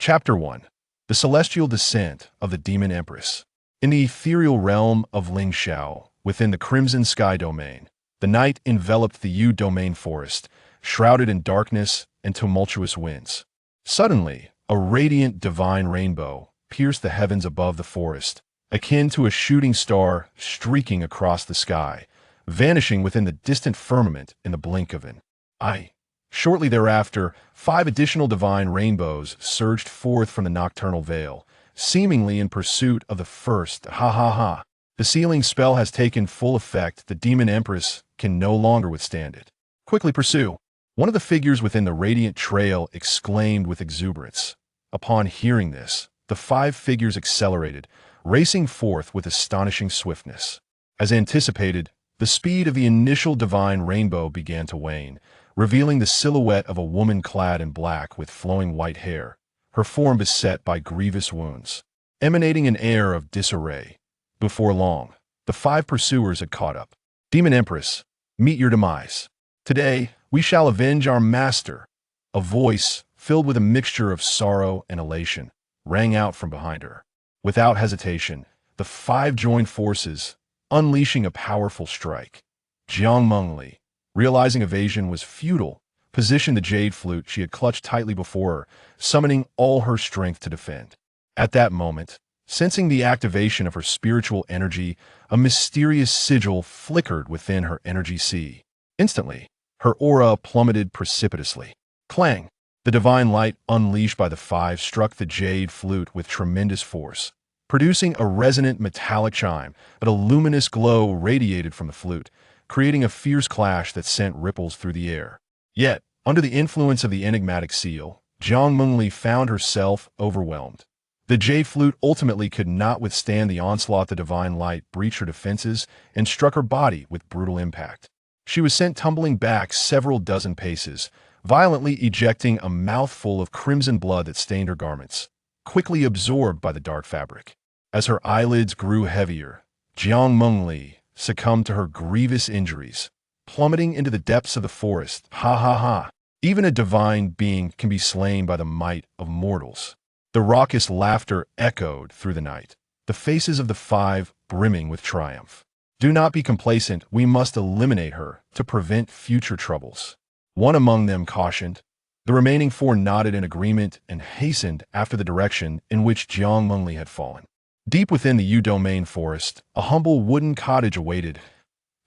Chapter 1. The Celestial Descent of the Demon Empress. In the ethereal realm of Ling Xiao, within the Crimson Sky Domain, the night enveloped the Yu Domain forest, shrouded in darkness and tumultuous winds. Suddenly, a radiant divine rainbow pierced the heavens above the forest, akin to a shooting star streaking across the sky, vanishing within the distant firmament in the blink of an eye. Shortly thereafter, 5 additional divine rainbows surged forth from the nocturnal veil, seemingly in pursuit of the first. Ha ha ha. The sealing spell has taken full effect. The demon empress can no longer withstand it. Quickly pursue. One of the figures within the radiant trail exclaimed with exuberance. Upon hearing this, the 5 figures accelerated, racing forth with astonishing swiftness. As anticipated, the speed of the initial divine rainbow began to wane, revealing the silhouette of a woman clad in black with flowing white hair, her form beset by grievous wounds, emanating an air of disarray. Before long, the 5 pursuers had caught up. Demon Empress, meet your demise. Today, we shall avenge our master. A voice, filled with a mixture of sorrow and elation, rang out from behind her. Without hesitation, the 5 joined forces, unleashing a powerful strike. Jiang Mengli, realizing evasion was futile, positioned the jade flute she had clutched tightly before her, summoning all her strength to defend. At that moment, sensing the activation of her spiritual energy, a mysterious sigil flickered within her energy sea. Instantly, her aura plummeted precipitously. Clang! The divine light unleashed by the 5 struck the jade flute with tremendous force, producing a resonant metallic chime, but a luminous glow radiated from the flute, creating a fierce clash that sent ripples through the air. Yet, under the influence of the enigmatic seal, Jiang Mengli found herself overwhelmed. The jade flute ultimately could not withstand the onslaught. The divine light breached her defenses and struck her body with brutal impact. She was sent tumbling back several dozen paces, violently ejecting a mouthful of crimson blood that stained her garments, quickly absorbed by the dark fabric. As her eyelids grew heavier, Jiang Mengli succumbed to her grievous injuries, plummeting into the depths of the forest. Ha ha ha. Even a divine being can be slain by the might of mortals. The raucous laughter echoed through the night, the faces of the 5 brimming with triumph. Do not be complacent. We must eliminate her to prevent future troubles. One among them cautioned. The remaining 4 nodded in agreement and hastened after the direction in which Jiang Mengli had fallen. Deep within the Yu Domain forest, a humble wooden cottage awaited.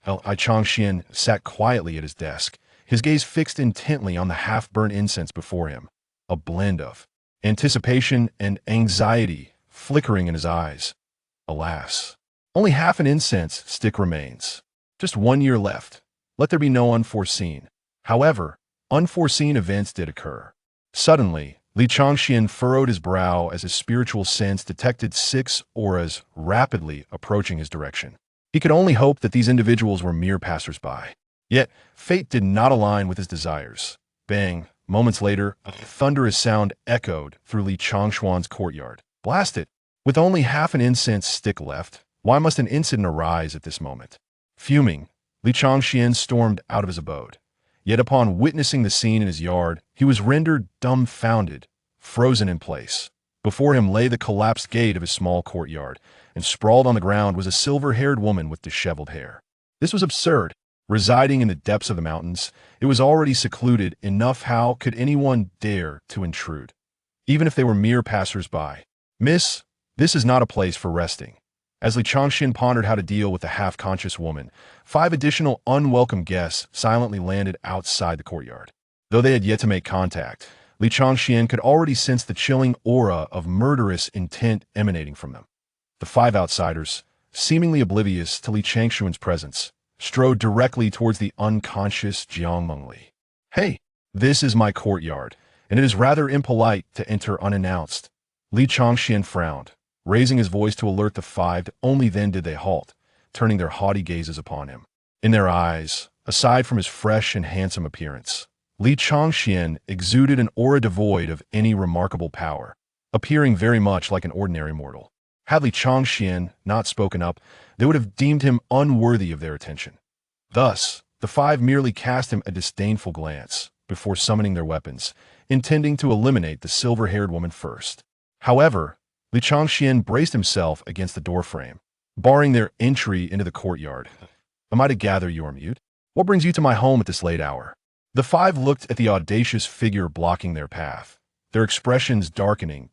Ai Changxian sat quietly at his desk, his gaze fixed intently on the half-burnt incense before him, a blend of anticipation and anxiety flickering in his eyes. Alas, only half an incense stick remains. Just 1 year left. Let there be no unforeseen. However, unforeseen events did occur. Suddenly, Li Changxian furrowed his brow as his spiritual sense detected 6 auras rapidly approaching his direction. He could only hope that these individuals were mere passers-by. Yet, fate did not align with his desires. Bang! Moments later, a thunderous sound echoed through Li Changxuan's courtyard. Blast it! With only half an incense stick left, why must an incident arise at this moment? Fuming, Li Changxian stormed out of his abode. Yet upon witnessing the scene in his yard, he was rendered dumbfounded, frozen in place. Before him lay the collapsed gate of his small courtyard, and sprawled on the ground was a silver-haired woman with disheveled hair. This was absurd. Residing in the depths of the mountains, it was already secluded enough. How could anyone dare to intrude? Even if they were mere passers-by. Miss, this is not a place for resting. As Li Changxian pondered how to deal with the half-conscious woman, 5 additional unwelcome guests silently landed outside the courtyard. Though they had yet to make contact, Li Changxian could already sense the chilling aura of murderous intent emanating from them. The 5 outsiders, seemingly oblivious to Li Changxian's presence, strode directly towards the unconscious Jiang Mengli. Hey, this is my courtyard, and it is rather impolite to enter unannounced. Li Changxian frowned, raising his voice to alert the 5. Only then did they halt, turning their haughty gazes upon him. In their eyes, aside from his fresh and handsome appearance, Li Changxian exuded an aura devoid of any remarkable power, appearing very much like an ordinary mortal. Had Li Changxian not spoken up, they would have deemed him unworthy of their attention. Thus, the 5 merely cast him a disdainful glance before summoning their weapons, intending to eliminate the silver-haired woman first. However, Li Changxian braced himself against the doorframe, barring their entry into the courtyard. Am I to gather you are mute? What brings you to my home at this late hour? The five looked at the audacious figure blocking their path, their expressions darkening.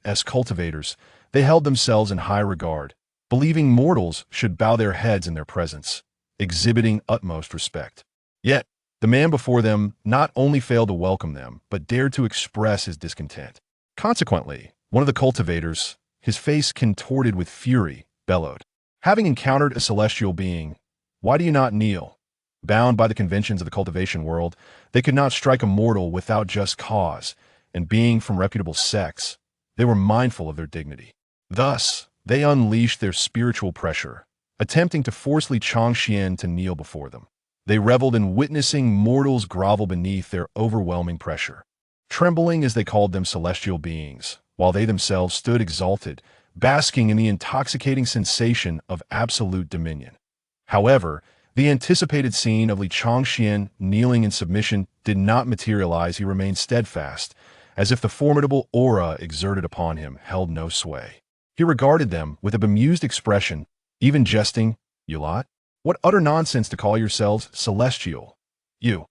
As cultivators, they held themselves in high regard, believing mortals should bow their heads in their presence, exhibiting utmost respect. Yet, the man before them not only failed to welcome them, but dared to express his discontent. Consequently, one of the cultivators, his face contorted with fury, bellowed, "Having encountered a celestial being, why do you not kneel?" Bound by the conventions of the cultivation world, they could not strike a mortal without just cause, and being from reputable sects, they were mindful of their dignity. Thus, they unleashed their spiritual pressure, attempting to force Li Changxian to kneel before them. They reveled in witnessing mortals grovel beneath their overwhelming pressure, trembling as they called them celestial beings, while they themselves stood exalted, basking in the intoxicating sensation of absolute dominion. However, the anticipated scene of Li Changxian kneeling in submission did not materialize. He remained steadfast, as if the formidable aura exerted upon him held no sway. He regarded them with a bemused expression, even jesting, "You lot? What utter nonsense to call yourselves celestial. You.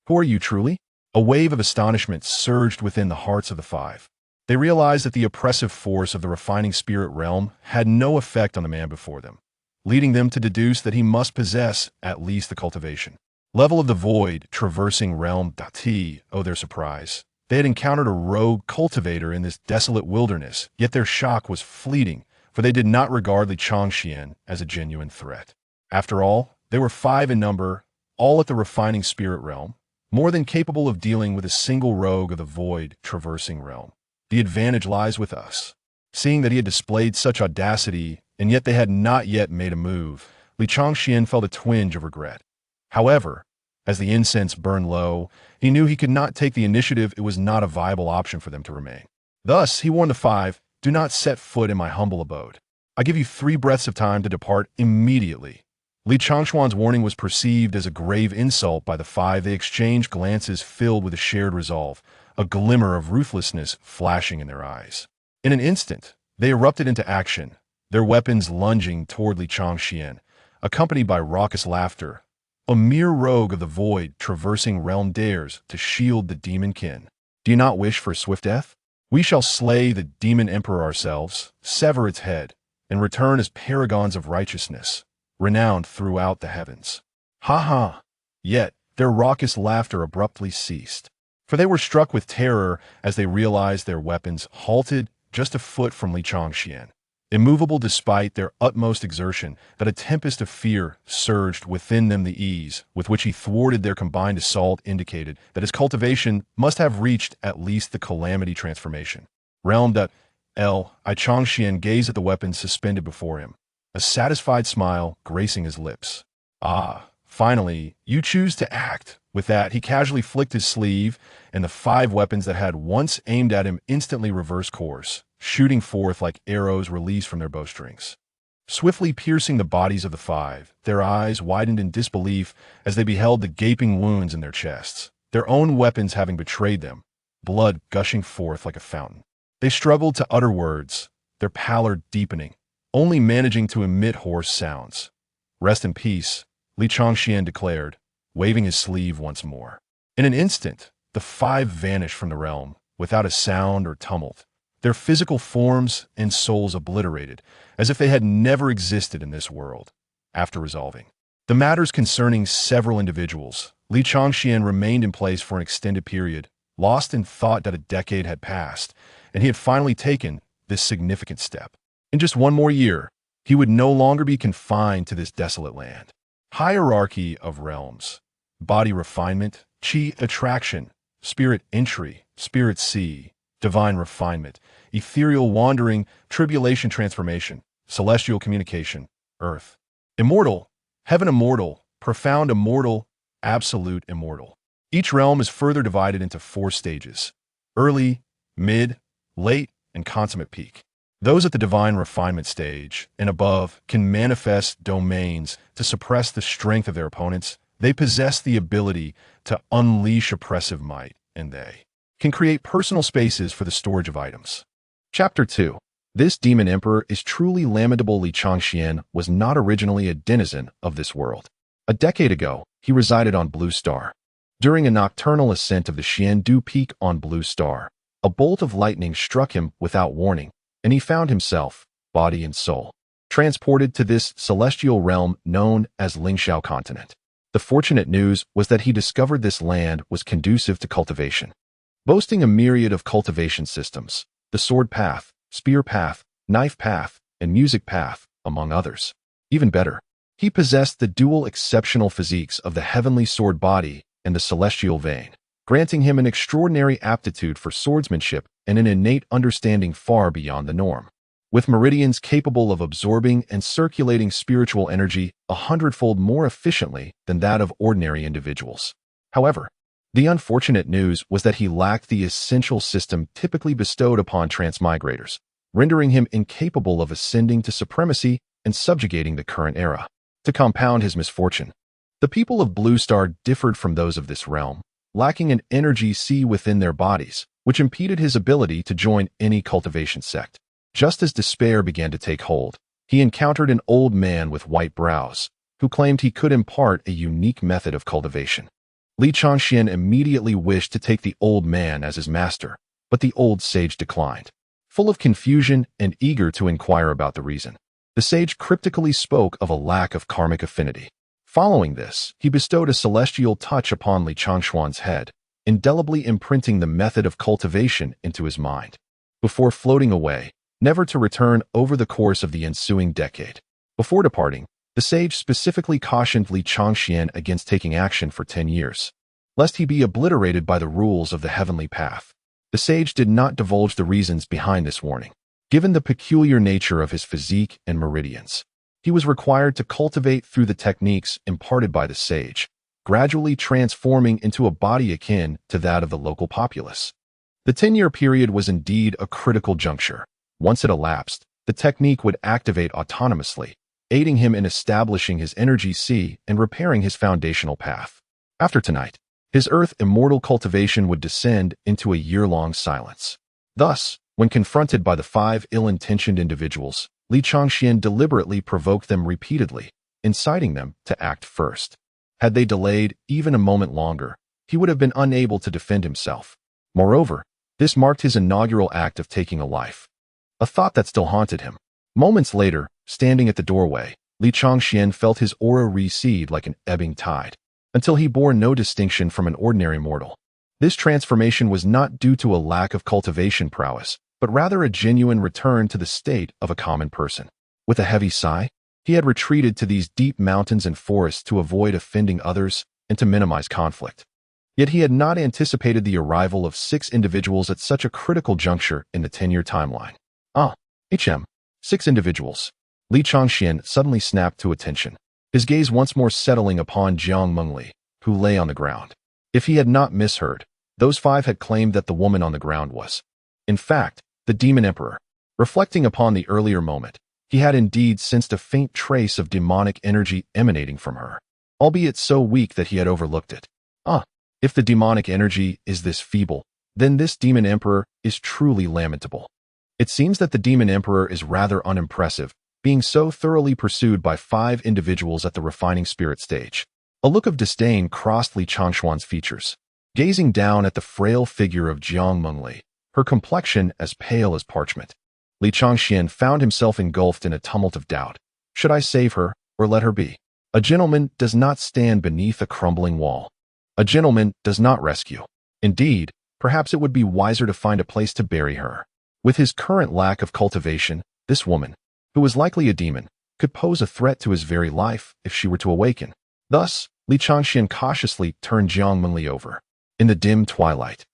Who are you truly?" A wave of astonishment surged within the hearts of the five. They realized that the oppressive force of the refining spirit realm had no effect on the man before them, leading them to deduce that he must possess at least the cultivation level of the void traversing realm. Their surprise. They had encountered a rogue cultivator in this desolate wilderness, yet their shock was fleeting, for they did not regard Li Changxian as a genuine threat. After all, they were five in number, all at the refining spirit realm, more than capable of dealing with a single rogue of the void traversing realm. The advantage lies with us. Seeing that he had displayed such audacity, and yet they had not yet made a move, Li Changxian felt a twinge of regret. However, as the incense burned low, he knew he could not take the initiative. It was not a viable option for them to remain. Thus, he warned the five, "Do not set foot in my humble abode. I give you 3 breaths of time to depart immediately." Li Changxuan's warning was perceived as a grave insult by the five. They exchanged glances filled with a shared resolve, a glimmer of ruthlessness flashing in their eyes. In an instant, they erupted into action, their weapons lunging toward Li Changxian, accompanied by raucous laughter. A mere rogue of the void traversing realm dares to shield the demon kin. Do you not wish for a swift death? We shall slay the demon emperor ourselves, sever its head, and return as paragons of righteousness, renowned throughout the heavens. Ha ha! Yet their raucous laughter abruptly ceased, for they were struck with terror as they realized their weapons halted just a foot from Li Changxian. Immovable despite their utmost exertion, that a tempest of fear surged within them. The ease with which he thwarted their combined assault indicated that his cultivation must have reached at least the calamity transformation. Realm. I Changxian gazed at the weapons suspended before him, a satisfied smile gracing his lips. "Ah, finally, you choose to act." With that, he casually flicked his sleeve, and the 5 weapons that had once aimed at him instantly reversed course, shooting forth like arrows released from their bowstrings. Swiftly piercing the bodies of the 5, their eyes widened in disbelief as they beheld the gaping wounds in their chests, their own weapons having betrayed them, blood gushing forth like a fountain. They struggled to utter words, their pallor deepening, only managing to emit hoarse sounds. "Rest in peace," Li Changxian declared, waving his sleeve once more. In an instant, the 5 vanished from the realm, without a sound or tumult, their physical forms and souls obliterated, as if they had never existed in this world. After resolving the matters concerning several individuals, Li Changxian remained in place for an extended period, lost in thought that a decade had passed, and he had finally taken this significant step. In just 1 more year, he would no longer be confined to this desolate land. Hierarchy of realms. Body refinement, chi attraction, spirit entry, spirit sea, divine refinement, ethereal wandering, tribulation transformation, celestial communication, earth. Immortal, heaven immortal, profound immortal, absolute immortal. Each realm is further divided into 4 stages: early, mid, late, and consummate peak. Those at the divine refinement stage and above can manifest domains to suppress the strength of their opponents. They possess the ability to unleash oppressive might, and they can create personal spaces for the storage of items. Chapter 2. This demon emperor is truly lamentable. Li Changxian was not originally a denizen of this world. A decade ago, he resided on Blue Star. During a nocturnal ascent of the Xiandu Peak on Blue Star, a bolt of lightning struck him without warning, and he found himself, body and soul, transported to this celestial realm known as Lingxiao continent. The fortunate news was that he discovered this land was conducive to cultivation. Boasting a myriad of cultivation systems, the sword path, spear path, knife path, and music path, among others. Even better, he possessed the dual exceptional physiques of the heavenly sword body and the celestial vein, granting him an extraordinary aptitude for swordsmanship and an innate understanding far beyond the norm. With meridians capable of absorbing and circulating spiritual energy 100-fold more efficiently than that of ordinary individuals. However, the unfortunate news was that he lacked the essential system typically bestowed upon transmigrators, rendering him incapable of ascending to supremacy and subjugating the current era. To compound his misfortune, the people of Blue Star differed from those of this realm, lacking an energy sea within their bodies, which impeded his ability to join any cultivation sect. Just as despair began to take hold, he encountered an old man with white brows, who claimed he could impart a unique method of cultivation. Li Changxian immediately wished to take the old man as his master, but the old sage declined. Full of confusion and eager to inquire about the reason, the sage cryptically spoke of a lack of karmic affinity. Following this, he bestowed a celestial touch upon Li Changxian's head, indelibly imprinting the method of cultivation into his mind. Before floating away, never to return over the course of the ensuing decade. Before departing, the sage specifically cautioned Li Changxian against taking action for 10 years, lest he be obliterated by the rules of the heavenly path. The sage did not divulge the reasons behind this warning. Given the peculiar nature of his physique and meridians, he was required to cultivate through the techniques imparted by the sage, gradually transforming into a body akin to that of the local populace. The 10-year period was indeed a critical juncture. Once it elapsed, the technique would activate autonomously, aiding him in establishing his energy sea and repairing his foundational path. After tonight, his earth immortal cultivation would descend into a year-long silence. Thus, when confronted by the 5 ill-intentioned individuals, Li Changxian deliberately provoked them repeatedly, inciting them to act first. Had they delayed even a moment longer, he would have been unable to defend himself. Moreover, this marked his inaugural act of taking a life, a thought that still haunted him. Moments later, standing at the doorway, Li Changxian felt his aura recede like an ebbing tide, until he bore no distinction from an ordinary mortal. This transformation was not due to a lack of cultivation prowess, but rather a genuine return to the state of a common person. With a heavy sigh, he had retreated to these deep mountains and forests to avoid offending others and to minimize conflict. Yet he had not anticipated the arrival of 6 individuals at such a critical juncture in the 10-year timeline. HM. 6 individuals. Li Changxian suddenly snapped to attention, his gaze once more settling upon Jiang Mengli, who lay on the ground. If he had not misheard, those 5 had claimed that the woman on the ground was, in fact, the demon emperor. Reflecting upon the earlier moment, he had indeed sensed a faint trace of demonic energy emanating from her, albeit so weak that he had overlooked it. If the demonic energy is this feeble, then this demon emperor is truly lamentable. It seems that the demon emperor is rather unimpressive, being so thoroughly pursued by 5 individuals at the refining spirit stage. A look of disdain crossed Li Changxian's features. Gazing down at the frail figure of Jiang Mengli, her complexion as pale as parchment, Li Changxian found himself engulfed in a tumult of doubt. Should I save her, or let her be? A gentleman does not stand beneath a crumbling wall. A gentleman does not rescue. Indeed, perhaps it would be wiser to find a place to bury her. With his current lack of cultivation, this woman, who was likely a demon, could pose a threat to his very life if she were to awaken. Thus, Li Changxian cautiously turned Jiang Mengli over. In the dim twilight,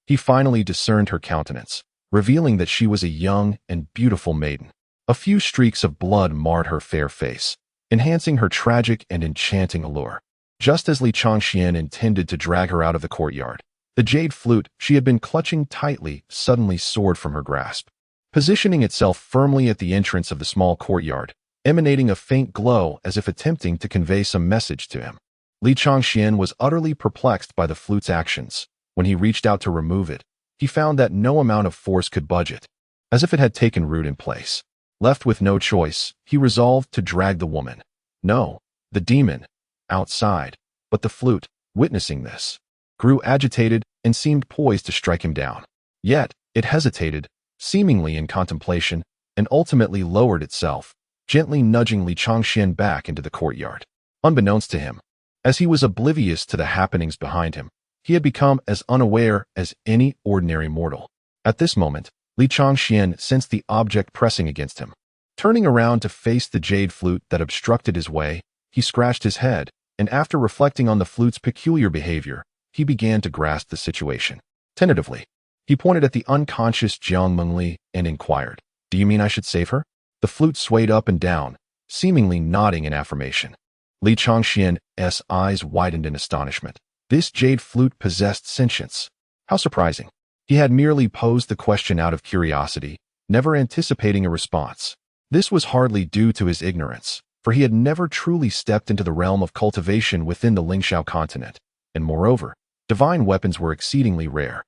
he finally discerned her countenance, revealing that she was a young and beautiful maiden. A few streaks of blood marred her fair face, enhancing her tragic and enchanting allure. Just as Li Changxian intended to drag her out of the courtyard, the jade flute she had been clutching tightly suddenly soared from her grasp, positioning itself firmly at the entrance of the small courtyard, emanating a faint glow as if attempting to convey some message to him. Li Changxian was utterly perplexed by the flute's actions. When he reached out to remove it, he found that no amount of force could budge it, as if it had taken root in place. Left with no choice, he resolved to drag the woman, no, the demon, outside. But the flute, witnessing this, grew agitated and seemed poised to strike him down. Yet, it hesitated, seemingly in contemplation, and ultimately lowered itself, gently nudging Li Changxian back into the courtyard. Unbeknownst to him, as he was oblivious to the happenings behind him, he had become as unaware as any ordinary mortal. At this moment, Li Changxian sensed the object pressing against him. Turning around to face the jade flute that obstructed his way, he scratched his head, and after reflecting on the flute's peculiar behavior, he began to grasp the situation. Tentatively, he pointed at the unconscious Jiang Mengli and inquired, "Do you mean I should save her?" The flute swayed up and down, seemingly nodding in affirmation. Li Changxian's eyes widened in astonishment. This jade flute possessed sentience. How surprising. He had merely posed the question out of curiosity, never anticipating a response. This was hardly due to his ignorance, for he had never truly stepped into the realm of cultivation within the Lingxiao continent, and moreover, divine weapons were exceedingly rare.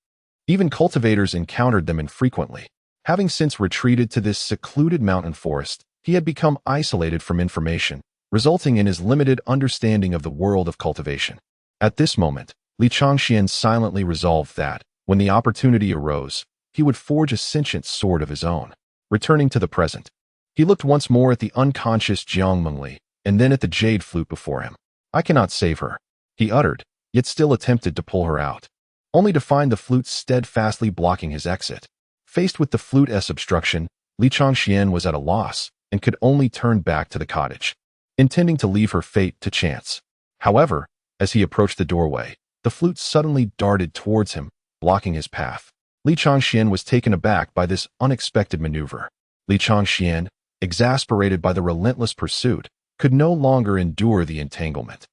Even cultivators encountered them infrequently. Having since retreated to this secluded mountain forest, he had become isolated from information, resulting in his limited understanding of the world of cultivation. At this moment, Li Changxian silently resolved that, when the opportunity arose, he would forge a sentient sword of his own. Returning to the present, he looked once more at the unconscious Jiang Mengli, and then at the jade flute before him. "I cannot save her," he uttered, yet still attempted to pull her out, only to find the flute steadfastly blocking his exit. Faced with the flute's obstruction, Li Changxian was at a loss and could only turn back to the cottage, intending to leave her fate to chance. However, as he approached the doorway, the flute suddenly darted towards him, blocking his path. Li Changxian was taken aback by this unexpected maneuver. Li Changxian, exasperated by the relentless pursuit, could no longer endure the entanglement.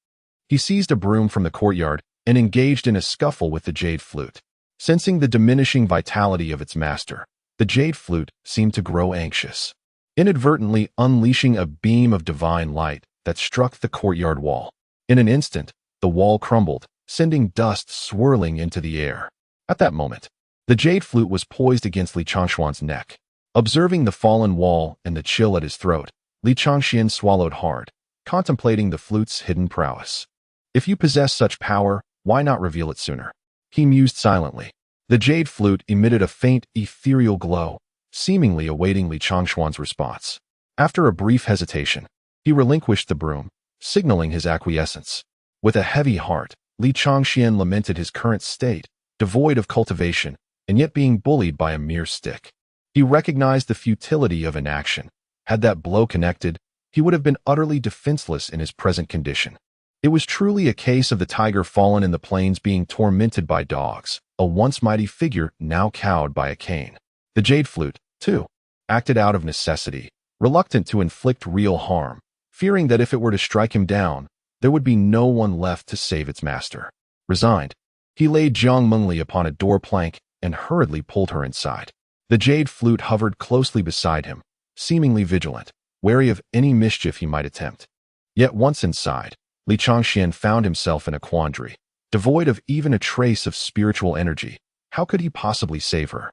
He seized a broom from the courtyard and engaged in a scuffle with the jade flute. Sensing the diminishing vitality of its master, the jade flute seemed to grow anxious, inadvertently unleashing a beam of divine light that struck the courtyard wall. In an instant, the wall crumbled, sending dust swirling into the air. At that moment, the jade flute was poised against Li Changxian's neck. Observing the fallen wall and the chill at his throat, Li Changxian swallowed hard, contemplating the flute's hidden prowess. If you possess such power, why not reveal it sooner? He mused silently. The jade flute emitted a faint, ethereal glow, seemingly awaiting Li Changxian's response. After a brief hesitation, he relinquished the broom, signaling his acquiescence. With a heavy heart, Li Changxian lamented his current state, devoid of cultivation, and yet being bullied by a mere stick. He recognized the futility of inaction. Had that blow connected, he would have been utterly defenseless in his present condition. It was truly a case of the tiger fallen in the plains being tormented by dogs, a once mighty figure now cowed by a cane. The jade flute, too, acted out of necessity, reluctant to inflict real harm, fearing that if it were to strike him down, there would be no one left to save its master. Resigned, he laid Jiang Mengli upon a door plank and hurriedly pulled her inside. The jade flute hovered closely beside him, seemingly vigilant, wary of any mischief he might attempt. Yet once inside, Li Changxian found himself in a quandary. Devoid of even a trace of spiritual energy, how could he possibly save her?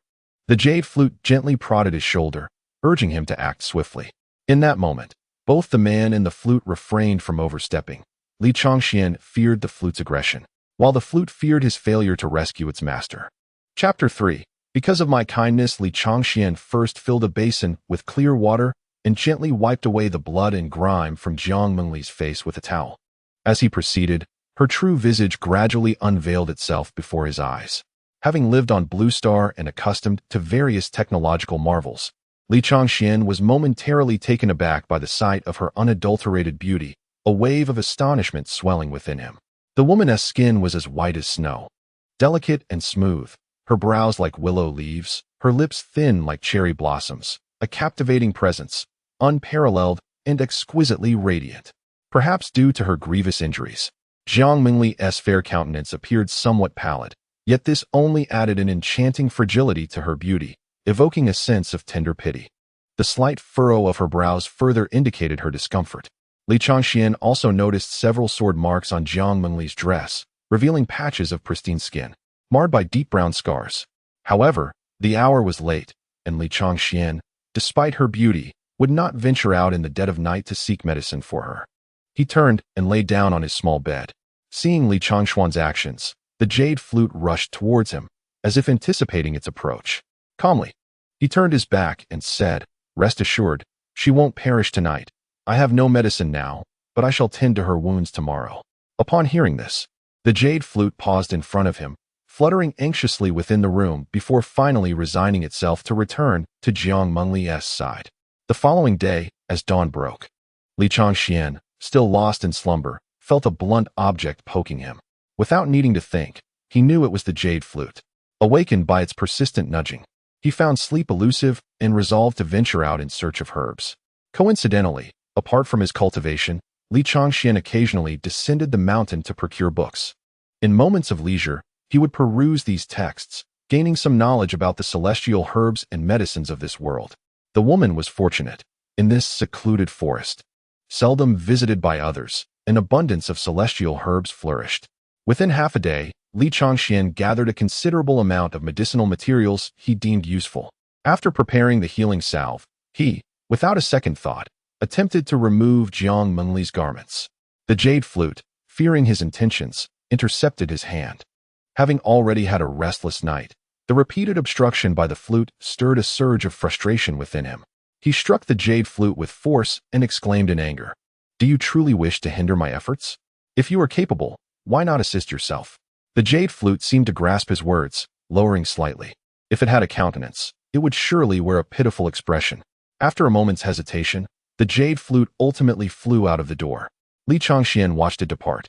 The jade flute gently prodded his shoulder, urging him to act swiftly. In that moment, both the man and the flute refrained from overstepping. Li Changxian feared the flute's aggression, while the flute feared his failure to rescue its master. Chapter 3. Because of my kindness, Li Changxian first filled a basin with clear water and gently wiped away the blood and grime from Jiang Mengli's face with a towel. As he proceeded, her true visage gradually unveiled itself before his eyes. Having lived on Blue Star and accustomed to various technological marvels, Li Changxian was momentarily taken aback by the sight of her unadulterated beauty, a wave of astonishment swelling within him. The woman's skin was as white as snow, delicate and smooth, her brows like willow leaves, her lips thin like cherry blossoms, a captivating presence, unparalleled and exquisitely radiant. Perhaps due to her grievous injuries, Jiang Mengli's fair countenance appeared somewhat pallid, yet this only added an enchanting fragility to her beauty, evoking a sense of tender pity. The slight furrow of her brows further indicated her discomfort. Li Changxian also noticed several sword marks on Jiang Mengli's dress, revealing patches of pristine skin, marred by deep brown scars. However, the hour was late, and Li Changxian, despite her beauty, would not venture out in the dead of night to seek medicine for her. He turned and lay down on his small bed. Seeing Li Changshuan's actions, the jade flute rushed towards him, as if anticipating its approach. Calmly, he turned his back and said, "Rest assured, she won't perish tonight. I have no medicine now, but I shall tend to her wounds tomorrow." Upon hearing this, the jade flute paused in front of him, fluttering anxiously within the room before finally resigning itself to return to Jiang Mengli's side. The following day, as dawn broke, Li Changxian, still lost in slumber, felt a blunt object poking him. Without needing to think, he knew it was the jade flute. Awakened by its persistent nudging, he found sleep elusive and resolved to venture out in search of herbs. Coincidentally, apart from his cultivation, Li Changxian occasionally descended the mountain to procure books. In moments of leisure, he would peruse these texts, gaining some knowledge about the celestial herbs and medicines of this world. The woman was fortunate. In this secluded forest, seldom visited by others, an abundance of celestial herbs flourished. Within half a day, Li Changxian gathered a considerable amount of medicinal materials he deemed useful. After preparing the healing salve, he, without a second thought, attempted to remove Jiang Mengli's garments. The jade flute, fearing his intentions, intercepted his hand. Having already had a restless night, the repeated obstruction by the flute stirred a surge of frustration within him. He struck the jade flute with force and exclaimed in anger, "Do you truly wish to hinder my efforts? If you are capable, why not assist yourself?" The jade flute seemed to grasp his words, lowering slightly. If it had a countenance, it would surely wear a pitiful expression. After a moment's hesitation, the jade flute ultimately flew out of the door. Li Changxian watched it depart,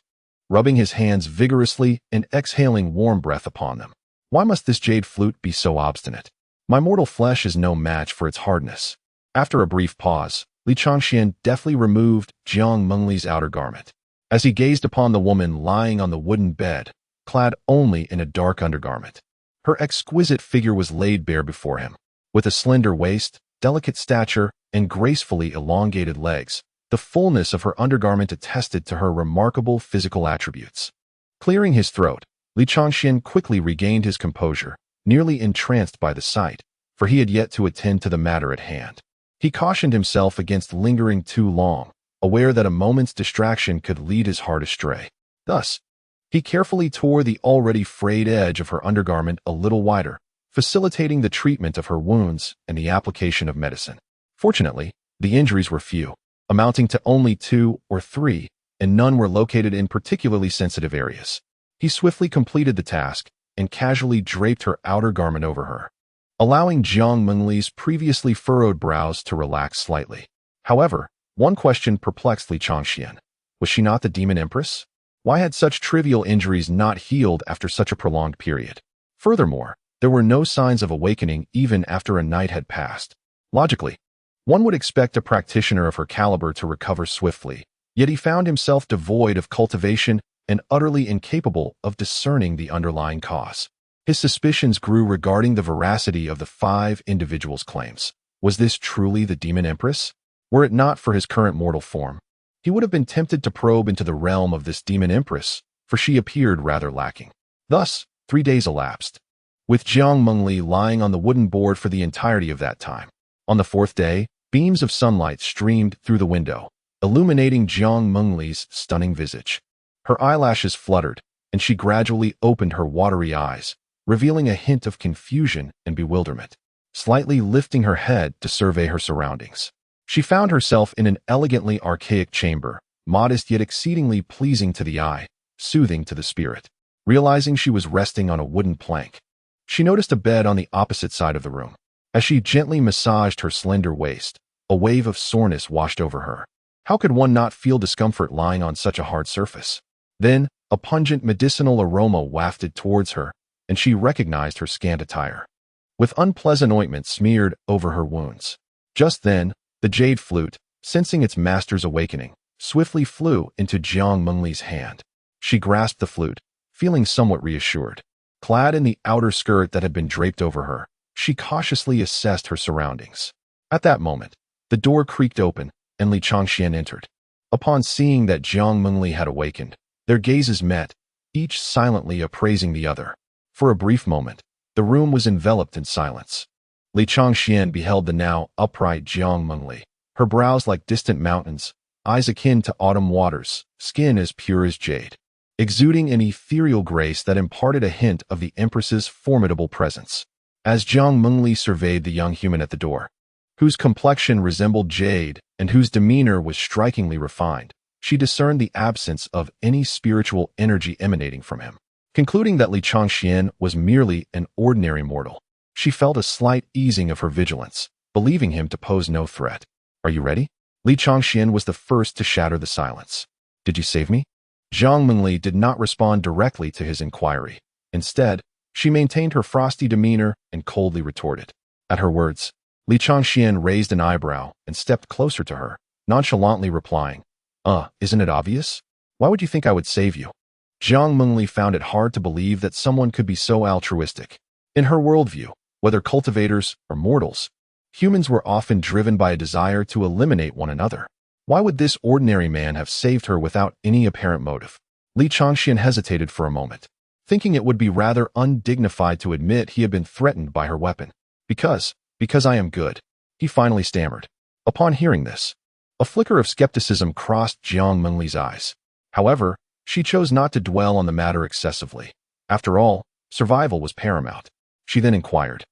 rubbing his hands vigorously and exhaling warm breath upon them. Why must this jade flute be so obstinate? My mortal flesh is no match for its hardness. After a brief pause, Li Changxian deftly removed Jiang Mengli's outer garment. As he gazed upon the woman lying on the wooden bed, clad only in a dark undergarment, her exquisite figure was laid bare before him. With a slender waist, delicate stature, and gracefully elongated legs, the fullness of her undergarment attested to her remarkable physical attributes. Clearing his throat, Li Changxian quickly regained his composure, nearly entranced by the sight, for he had yet to attend to the matter at hand. He cautioned himself against lingering too long, aware that a moment's distraction could lead his heart astray. Thus, he carefully tore the already frayed edge of her undergarment a little wider, facilitating the treatment of her wounds and the application of medicine. Fortunately, the injuries were few, amounting to only 2 or 3, and none were located in particularly sensitive areas. He swiftly completed the task and casually draped her outer garment over her, allowing Jiang Mengli's previously furrowed brows to relax slightly. However, one question perplexed Li Changxian. Was she not the demon empress? Why had such trivial injuries not healed after such a prolonged period? Furthermore, there were no signs of awakening even after a night had passed. Logically, one would expect a practitioner of her caliber to recover swiftly, yet he found himself devoid of cultivation and utterly incapable of discerning the underlying cause. His suspicions grew regarding the veracity of the 5 individuals' claims. Was this truly the demon empress? Were it not for his current mortal form, he would have been tempted to probe into the realm of this demon empress, for she appeared rather lacking. Thus, 3 days elapsed, with Jiang Mengli lying on the wooden board for the entirety of that time. On the 4th day, beams of sunlight streamed through the window, illuminating Jiang Mengli's stunning visage. Her eyelashes fluttered, and she gradually opened her watery eyes, revealing a hint of confusion and bewilderment. Slightly lifting her head to survey her surroundings, she found herself in an elegantly archaic chamber, modest yet exceedingly pleasing to the eye, soothing to the spirit. Realizing she was resting on a wooden plank, she noticed a bed on the opposite side of the room. As she gently massaged her slender waist, a wave of soreness washed over her. How could one not feel discomfort lying on such a hard surface? Then, a pungent medicinal aroma wafted towards her, and she recognized her scant attire, with unpleasant ointment smeared over her wounds. Just then, the jade flute, sensing its master's awakening, swiftly flew into Jiang Mengli's hand. She grasped the flute, feeling somewhat reassured. Clad in the outer skirt that had been draped over her, she cautiously assessed her surroundings. At that moment, the door creaked open, and Li Changxian entered. Upon seeing that Jiang Mengli had awakened, their gazes met, each silently appraising the other. For a brief moment, The room was enveloped in silence. Li Changxian beheld the now upright Jiang Mengli, her brows like distant mountains, eyes akin to autumn waters, skin as pure as jade, exuding an ethereal grace that imparted a hint of the Empress's formidable presence. As Jiang Mengli surveyed the young human at the door, whose complexion resembled jade and whose demeanor was strikingly refined, she discerned the absence of any spiritual energy emanating from him. Concluding that Li Changxian was merely an ordinary mortal, she felt a slight easing of her vigilance, believing him to pose no threat. "Are you ready?" Li Changxian was the first to shatter the silence. "Did you save me?" Jiang Mengli did not respond directly to his inquiry. Instead, she maintained her frosty demeanor and coldly retorted. At her words, Li Changxian raised an eyebrow and stepped closer to her, nonchalantly replying, "Isn't it obvious? Why would you think I would save you?" Jiang Mengli found it hard to believe that someone could be so altruistic. In her worldview, whether cultivators or mortals, humans were often driven by a desire to eliminate one another. Why would this ordinary man have saved her without any apparent motive? Li Changxian hesitated for a moment, thinking it would be rather undignified to admit he had been threatened by her weapon. Because I am good," he finally stammered. Upon hearing this, a flicker of skepticism crossed Jiang Mengli's eyes. However, she chose not to dwell on the matter excessively. After all, survival was paramount. She then inquired,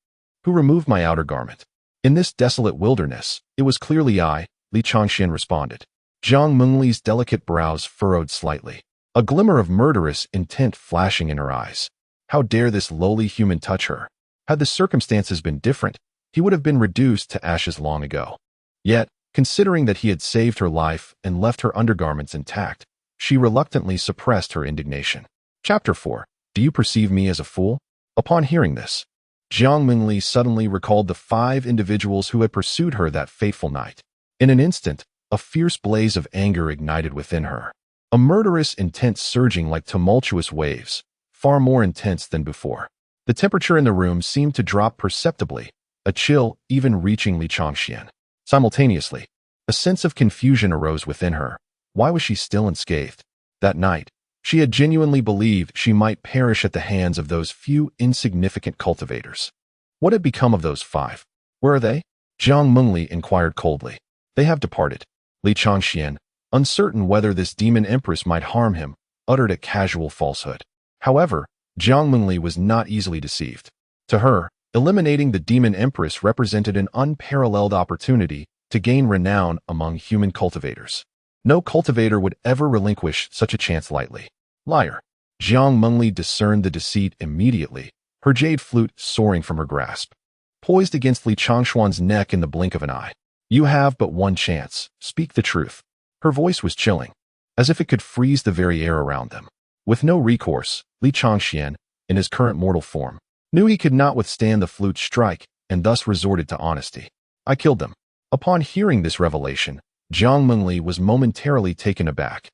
"Who removed my outer garment?" "In this desolate wilderness, it was clearly I," Li Changxian responded. Jiang Mengli's delicate brows furrowed slightly, a glimmer of murderous intent flashing in her eyes. How dare this lowly human touch her? Had the circumstances been different, he would have been reduced to ashes long ago. Yet, considering that he had saved her life and left her undergarments intact, she reluctantly suppressed her indignation. Chapter 4. Do you perceive me as a fool? Upon hearing this, Jiang Mengli suddenly recalled the 5 individuals who had pursued her that fateful night. In an instant, a fierce blaze of anger ignited within her, a murderous intent surging like tumultuous waves, far more intense than before. The temperature in the room seemed to drop perceptibly, a chill even reaching Li Changxian. Simultaneously, a sense of confusion arose within her. Why was she still unscathed? That night, she had genuinely believed she might perish at the hands of those few insignificant cultivators. What had become of those 5? Where are they? Jiang Mengli inquired coldly. "They have departed." Li Changxian, uncertain whether this demon empress might harm him, uttered a casual falsehood. However, Jiang Mengli was not easily deceived. To her, eliminating the demon empress represented an unparalleled opportunity to gain renown among human cultivators. No cultivator would ever relinquish such a chance lightly. Liar. Jiang Mengli discerned the deceit immediately, her jade flute soaring from her grasp. Poised against Li Changxuan's neck in the blink of an eye. "You have but one chance. Speak the truth." Her voice was chilling, as if it could freeze the very air around them. With no recourse, Li Changxian, in his current mortal form, knew he could not withstand the flute's strike and thus resorted to honesty. "I killed them." Upon hearing this revelation, Jiang Mengli was momentarily taken aback.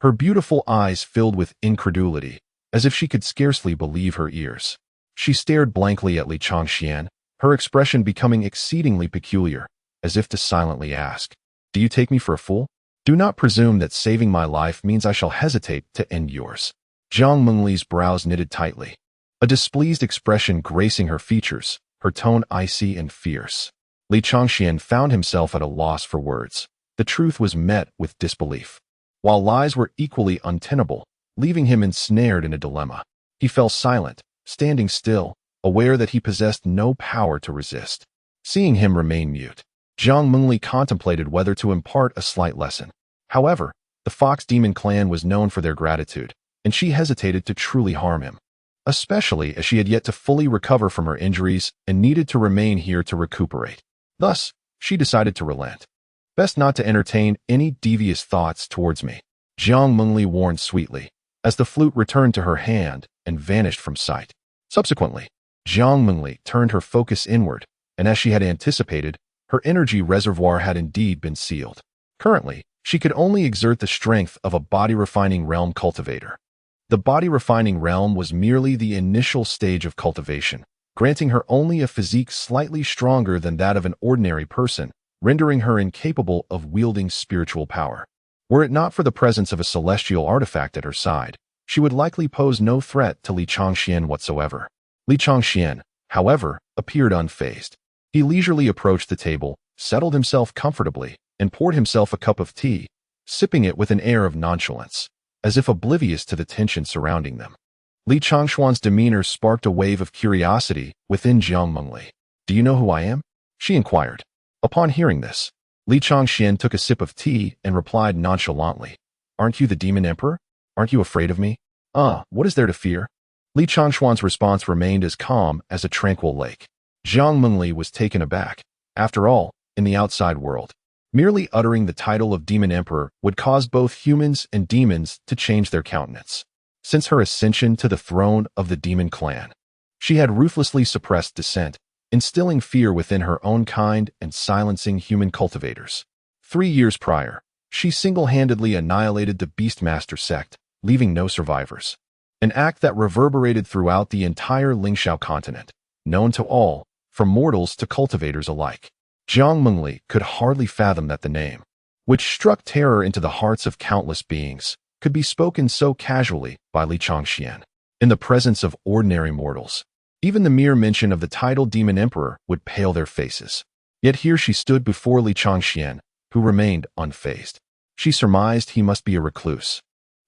Her beautiful eyes filled with incredulity, as if she could scarcely believe her ears. She stared blankly at Li Changxian, her expression becoming exceedingly peculiar, as if to silently ask, "Do you take me for a fool? Do not presume that saving my life means I shall hesitate to end yours." Jiang Mengli's brows knitted tightly, a displeased expression gracing her features, her tone icy and fierce. Li Changxian found himself at a loss for words. The truth was met with disbelief, while lies were equally untenable, leaving him ensnared in a dilemma. He fell silent, standing still, aware that he possessed no power to resist. Seeing him remain mute, Jiang Mengli contemplated whether to impart a slight lesson. However, the Fox Demon clan was known for their gratitude, and she hesitated to truly harm him, especially as she had yet to fully recover from her injuries and needed to remain here to recuperate. Thus, she decided to relent. "Best not to entertain any devious thoughts towards me," Jiang Mengli warned sweetly, as the flute returned to her hand and vanished from sight. Subsequently, Jiang Mengli turned her focus inward, and as she had anticipated, her energy reservoir had indeed been sealed. Currently, she could only exert the strength of a body-refining realm cultivator. The body-refining realm was merely the initial stage of cultivation, granting her only a physique slightly stronger than that of an ordinary person, rendering her incapable of wielding spiritual power. Were it not for the presence of a celestial artifact at her side, she would likely pose no threat to Li Changxian whatsoever. Li Changxian, however, appeared unfazed. He leisurely approached the table, settled himself comfortably, and poured himself a cup of tea, sipping it with an air of nonchalance, as if oblivious to the tension surrounding them. Li Changshuan's demeanor sparked a wave of curiosity within Jiang Mengli. "Do you know who I am?" she inquired. Upon hearing this, Li Changxian took a sip of tea and replied nonchalantly, "Aren't you the Demon Emperor? Aren't you afraid of me?" What is there to fear?" Li Changshuan's response remained as calm as a tranquil lake. Jiang Mengli was taken aback. After all, in the outside world, merely uttering the title of Demon Emperor would cause both humans and demons to change their countenance. Since her ascension to the throne of the demon clan, she had ruthlessly suppressed dissent, instilling fear within her own kind and silencing human cultivators. 3 years prior, she single-handedly annihilated the Beastmaster sect, leaving no survivors. An act that reverberated throughout the entire Lingxiao continent, known to all, from mortals to cultivators alike. Jiang Mengli could hardly fathom that the name, which struck terror into the hearts of countless beings, could be spoken so casually by Li Changxian. In the presence of ordinary mortals, even the mere mention of the title Demon Emperor would pale their faces. Yet here she stood before Li Changxian, who remained unfazed. She surmised he must be a recluse,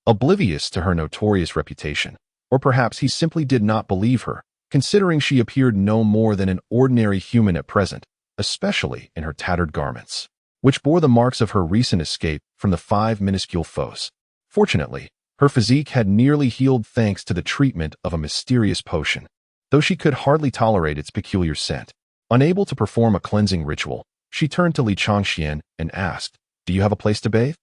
oblivious to her notorious reputation, or perhaps he simply did not believe her, considering she appeared no more than an ordinary human at present, especially in her tattered garments, which bore the marks of her recent escape from the 5 minuscule foes. Fortunately, her physique had nearly healed thanks to the treatment of a mysterious potion, though she could hardly tolerate its peculiar scent. Unable to perform a cleansing ritual, she turned to Li Changxian and asked, "Do you have a place to bathe?"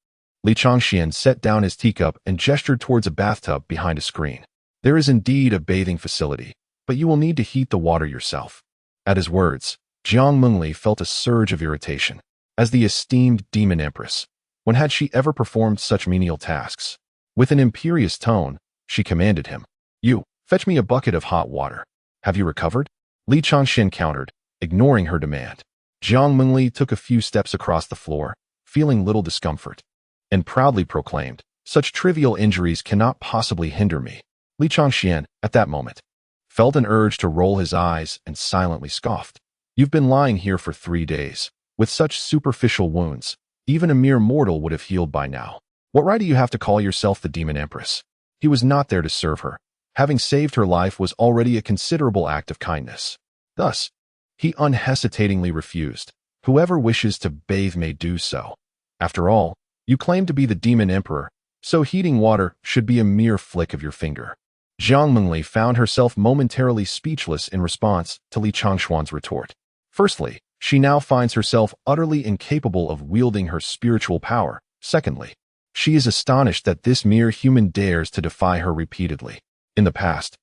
Li Changxian set down his teacup and gestured towards a bathtub behind a screen. "There is indeed a bathing facility, but you will need to heat the water yourself." At his words, Jiang Mengli felt a surge of irritation. As the esteemed Demon Empress, when had she ever performed such menial tasks? With an imperious tone, she commanded him, "You, fetch me a bucket of hot water. Have you recovered?" Li Changxian countered, ignoring her demand. Jiang Mengli took a few steps across the floor, feeling little discomfort, and proudly proclaimed, "Such trivial injuries cannot possibly hinder me." Li Changxian, at that moment, felt an urge to roll his eyes and silently scoffed. "You've been lying here for 3 days, with such superficial wounds. Even a mere mortal would have healed by now. What right do you have to call yourself the Demon Empress?" He was not there to serve her. Having saved her life was already a considerable act of kindness. Thus, he unhesitatingly refused. "Whoever wishes to bathe may do so. After all, you claim to be the Demon Emperor, so heating water should be a mere flick of your finger." Jiang Mengli found herself momentarily speechless in response to Li Changshuan's retort. Firstly, she now finds herself utterly incapable of wielding her spiritual power. Secondly, she is astonished that this mere human dares to defy her repeatedly. In the past,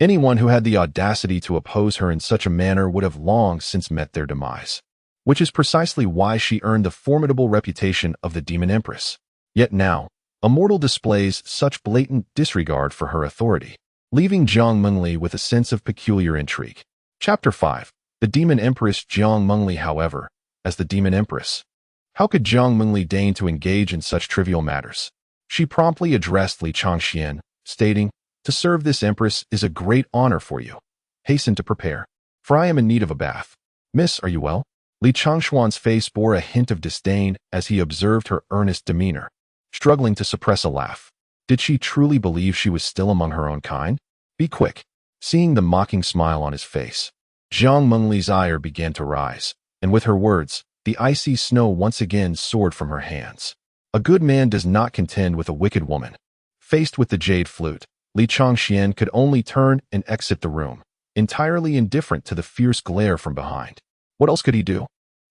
anyone who had the audacity to oppose her in such a manner would have long since met their demise, which is precisely why she earned the formidable reputation of the Demon Empress. Yet now, a mortal displays such blatant disregard for her authority, leaving Jiang Mengli with a sense of peculiar intrigue. Chapter 5. The Demon Empress. Jiang Mengli, however, as the Demon Empress. How could Jiang Mengli deign to engage in such trivial matters? She promptly addressed Li Changxian, stating, "To serve this empress is a great honor for you. Hasten to prepare, for I am in need of a bath." "Miss, are you well?" Li Changshuan's face bore a hint of disdain as he observed her earnest demeanor, struggling to suppress a laugh. Did she truly believe she was still among her own kind? "Be quick." Seeing the mocking smile on his face, Jiang Mengli's ire began to rise, and with her words, the icy snow once again soared from her hands. A good man does not contend with a wicked woman. Faced with the jade flute, Li Changxian could only turn and exit the room, entirely indifferent to the fierce glare from behind. What else could he do?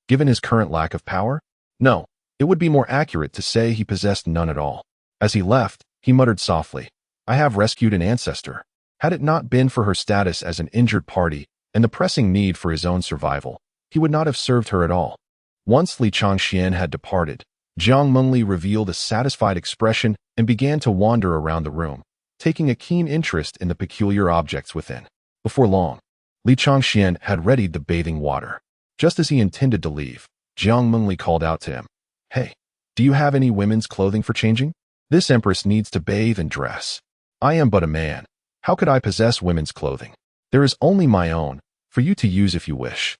Given his current lack of power? No, it would be more accurate to say he possessed none at all. As he left, he muttered softly, "I have rescued an ancestor." Had it not been for her status as an injured party and the pressing need for his own survival, he would not have served her at all. Once Li Changxian had departed, Jiang Mengli revealed a satisfied expression and began to wander around the room, taking a keen interest in the peculiar objects within. Before long, Li Changxian had readied the bathing water. Just as he intended to leave, Jiang Mengli called out to him, "Hey, do you have any women's clothing for changing? This empress needs to bathe and dress. I am but a man. How could I possess women's clothing?" There is only my own, for you to use if you wish.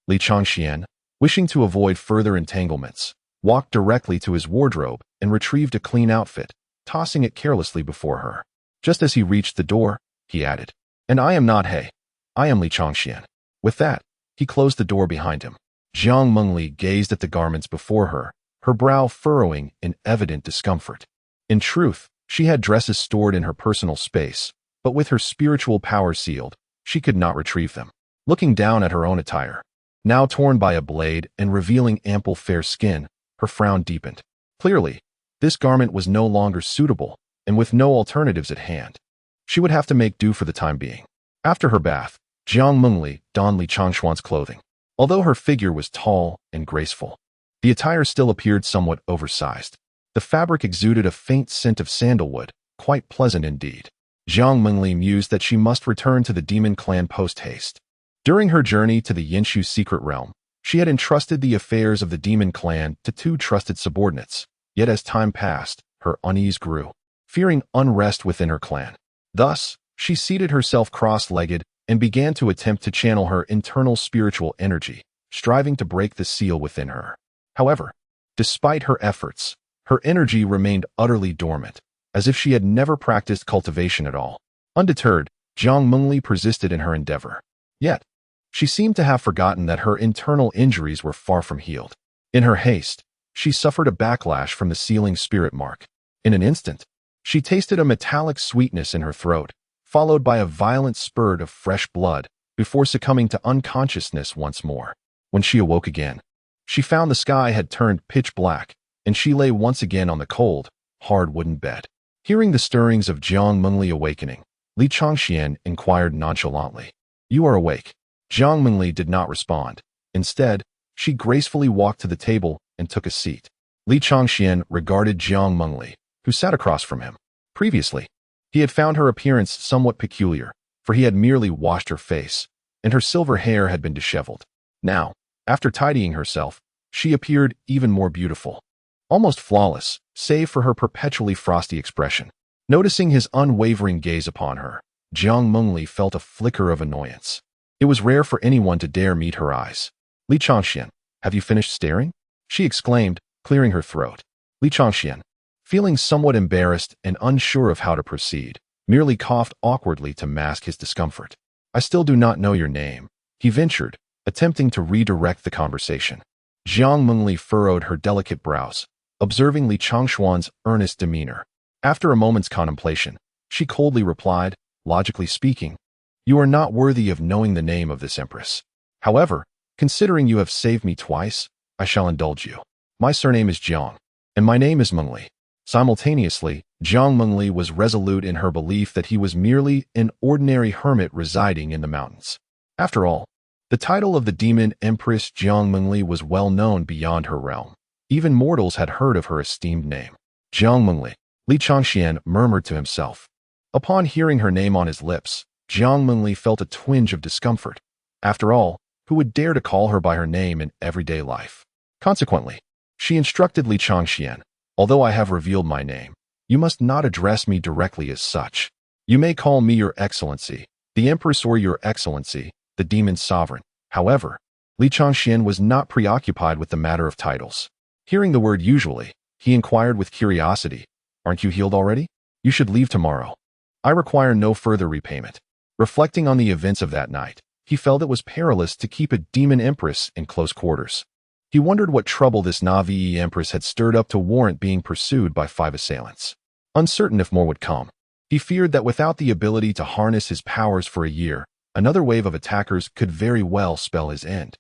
Li Changxian, wishing to avoid further entanglements, walked directly to his wardrobe and retrieved a clean outfit, tossing it carelessly before her. Just as he reached the door, he added, "And I am not He. I am Li Changxian." With that, he closed the door behind him. Jiang Mengli gazed at the garments before her, her brow furrowing in evident discomfort. In truth, she had dresses stored in her personal space, but with her spiritual power sealed, she could not retrieve them. Looking down at her own attire, now torn by a blade and revealing ample fair skin, her frown deepened. Clearly, this garment was no longer suitable, and with no alternatives at hand, she would have to make do for the time being. After her bath, Jiang Mengli donned Li Changshuan's clothing. Although her figure was tall and graceful, the attire still appeared somewhat oversized. The fabric exuded a faint scent of sandalwood, quite pleasant indeed. Jiang Mengli mused that she must return to the demon clan post-haste. During her journey to the Yinshu secret realm, she had entrusted the affairs of the demon clan to two trusted subordinates, yet as time passed, her unease grew, fearing unrest within her clan. Thus, she seated herself cross-legged and began to attempt to channel her internal spiritual energy, striving to break the seal within her. However, despite her efforts, her energy remained utterly dormant, as if she had never practiced cultivation at all. Undeterred, Jiang Mengli persisted in her endeavor. Yet, she seemed to have forgotten that her internal injuries were far from healed. In her haste, she suffered a backlash from the sealing spirit mark. In an instant, she tasted a metallic sweetness in her throat, followed by a violent spurt of fresh blood, before succumbing to unconsciousness once more. When she awoke again, she found the sky had turned pitch black, and she lay once again on the cold, hard wooden bed. Hearing the stirrings of Jiang Mengli awakening, Li Changxian inquired nonchalantly, "You are awake?" Jiang Mengli did not respond. Instead, she gracefully walked to the table and took a seat. Li Changxian regarded Jiang Mengli, who sat across from him. Previously, he had found her appearance somewhat peculiar, for he had merely washed her face, and her silver hair had been disheveled. Now, after tidying herself, she appeared even more beautiful, almost flawless, save for her perpetually frosty expression. Noticing his unwavering gaze upon her, Jiang Mengli felt a flicker of annoyance. It was rare for anyone to dare meet her eyes. "Li Changxian, have you finished staring?" she exclaimed, clearing her throat. Li Changxian, feeling somewhat embarrassed and unsure of how to proceed, merely coughed awkwardly to mask his discomfort. "I still do not know your name," he ventured, attempting to redirect the conversation. Jiang Mengli furrowed her delicate brows, observing Li Changshuan's earnest demeanor. After a moment's contemplation, she coldly replied, "Logically speaking, you are not worthy of knowing the name of this empress. However, considering you have saved me twice, I shall indulge you. My surname is Jiang, and my name is Mengli." Simultaneously, Jiang Mengli was resolute in her belief that he was merely an ordinary hermit residing in the mountains. After all, the title of the demon Empress Jiang Mengli was well known beyond her realm. Even mortals had heard of her esteemed name. Jiang Mengli, Li Changxian murmured to himself. Upon hearing her name on his lips, Jiang Mengli felt a twinge of discomfort. After all, who would dare to call her by her name in everyday life? Consequently, she instructed Li Changxian, "Although I have revealed my name, you must not address me directly as such. You may call me Your Excellency, the Empress, or Your Excellency, the Demon Sovereign." However, Li Changxian was not preoccupied with the matter of titles. Hearing the word "usually," he inquired with curiosity, "Aren't you healed already? You should leave tomorrow. I require no further repayment." Reflecting on the events of that night, he felt it was perilous to keep a demon empress in close quarters. He wondered what trouble this Na'vi empress had stirred up to warrant being pursued by 5 assailants. Uncertain if more would come, he feared that without the ability to harness his powers for a year, another wave of attackers could very well spell his end.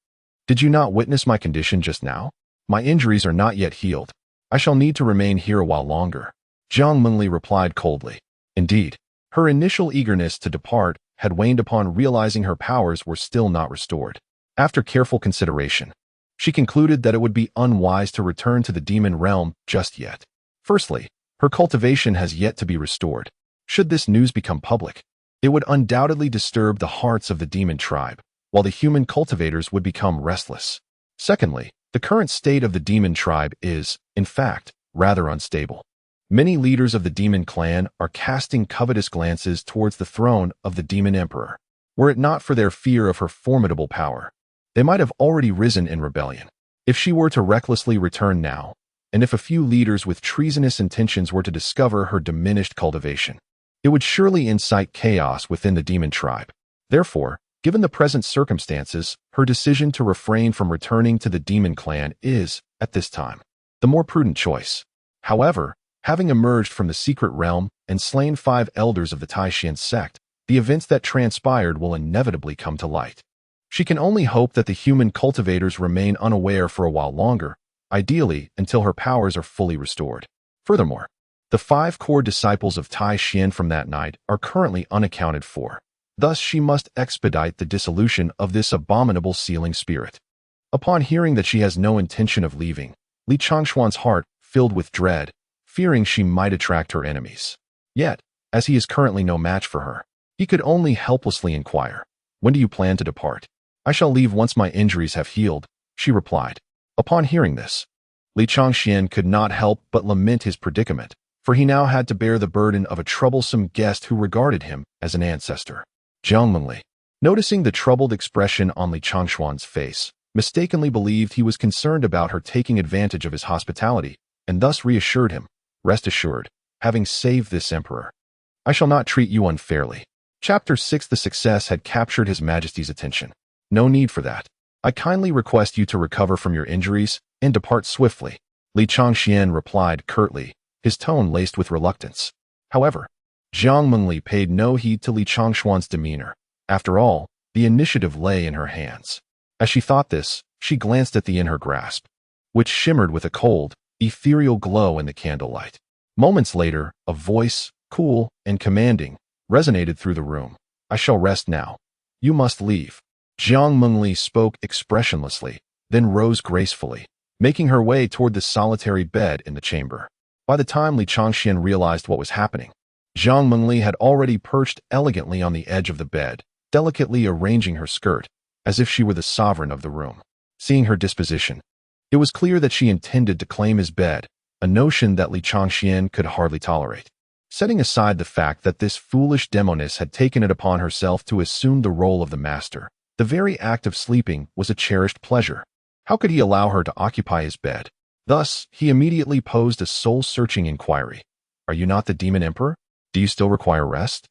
"Did you not witness my condition just now? My injuries are not yet healed. I shall need to remain here a while longer," Jiang Mengli replied coldly. Indeed, her initial eagerness to depart had waned upon realizing her powers were still not restored. After careful consideration, she concluded that it would be unwise to return to the demon realm just yet. Firstly, her cultivation has yet to be restored. Should this news become public, it would undoubtedly disturb the hearts of the demon tribe, while the human cultivators would become restless. Secondly, the current state of the demon tribe is, in fact, rather unstable. Many leaders of the demon clan are casting covetous glances towards the throne of the demon emperor. Were it not for their fear of her formidable power, they might have already risen in rebellion. If she were to recklessly return now, and if a few leaders with treasonous intentions were to discover her diminished cultivation, it would surely incite chaos within the demon tribe. Therefore, given the present circumstances, her decision to refrain from returning to the demon clan is, at this time, the more prudent choice. However, having emerged from the secret realm and slain 5 elders of the Taishan sect, the events that transpired will inevitably come to light. She can only hope that the human cultivators remain unaware for a while longer, ideally until her powers are fully restored. Furthermore, the 5 core disciples of Tai Xian from that night are currently unaccounted for. Thus, she must expedite the dissolution of this abominable sealing spirit. Upon hearing that she has no intention of leaving, Li Changshuan's heart filled with dread, fearing she might attract her enemies. Yet, as he is currently no match for her, he could only helplessly inquire, "When do you plan to depart?" "I shall leave once my injuries have healed," she replied. Upon hearing this, Li Changxian could not help but lament his predicament, for he now had to bear the burden of a troublesome guest who regarded him as an ancestor. Jiang Mengli, noticing the troubled expression on Li Changshuan's face, mistakenly believed he was concerned about her taking advantage of his hospitality, and thus reassured him, "Rest assured, having saved this emperor, I shall not treat you unfairly." Chapter 6. The success had captured His Majesty's attention. "No need for that. I kindly request you to recover from your injuries and depart swiftly," Li Changxian replied curtly, his tone laced with reluctance. However, Jiang Mengli paid no heed to Li Changshuan's demeanor. After all, the initiative lay in her hands. As she thought this, she glanced at the in her grasp, which shimmered with a cold, ethereal glow in the candlelight. Moments later, a voice, cool and commanding, resonated through the room. "I shall rest now. You must leave." Jiang Mengli spoke expressionlessly, then rose gracefully, making her way toward the solitary bed in the chamber. By the time Li Changxian realized what was happening, Jiang Mengli had already perched elegantly on the edge of the bed, delicately arranging her skirt, as if she were the sovereign of the room. Seeing her disposition, it was clear that she intended to claim his bed, a notion that Li Changxian could hardly tolerate. Setting aside the fact that this foolish demoness had taken it upon herself to assume the role of the master, the very act of sleeping was a cherished pleasure. How could he allow her to occupy his bed? Thus, he immediately posed a soul-searching inquiry. "Are you not the demon emperor? Do you still require rest?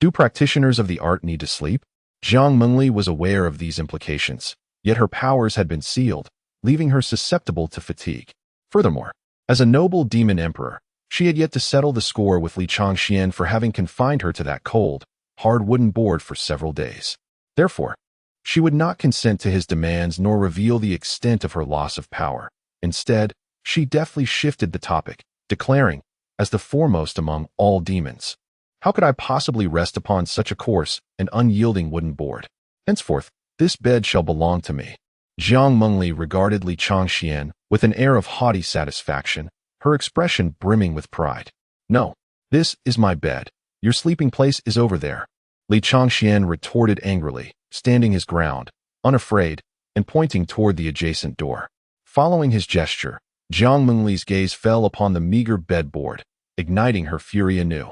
Do practitioners of the art need to sleep?" Jiang Mengli was aware of these implications, yet her powers had been sealed, leaving her susceptible to fatigue. Furthermore, as a noble demon emperor, she had yet to settle the score with Li Changxian for having confined her to that cold, hard wooden board for several days. Therefore, she would not consent to his demands nor reveal the extent of her loss of power. Instead, she deftly shifted the topic, declaring, as the foremost among all demons, "How could I possibly rest upon such a coarse and unyielding wooden board? Henceforth, this bed shall belong to me." Jiang Mengli regarded Li Changxian with an air of haughty satisfaction, her expression brimming with pride. "No, this is my bed. Your sleeping place is over there," Li Changxian retorted angrily, standing his ground, unafraid, and pointing toward the adjacent door. Following his gesture, Jiang Mengli's gaze fell upon the meager bedboard, igniting her fury anew.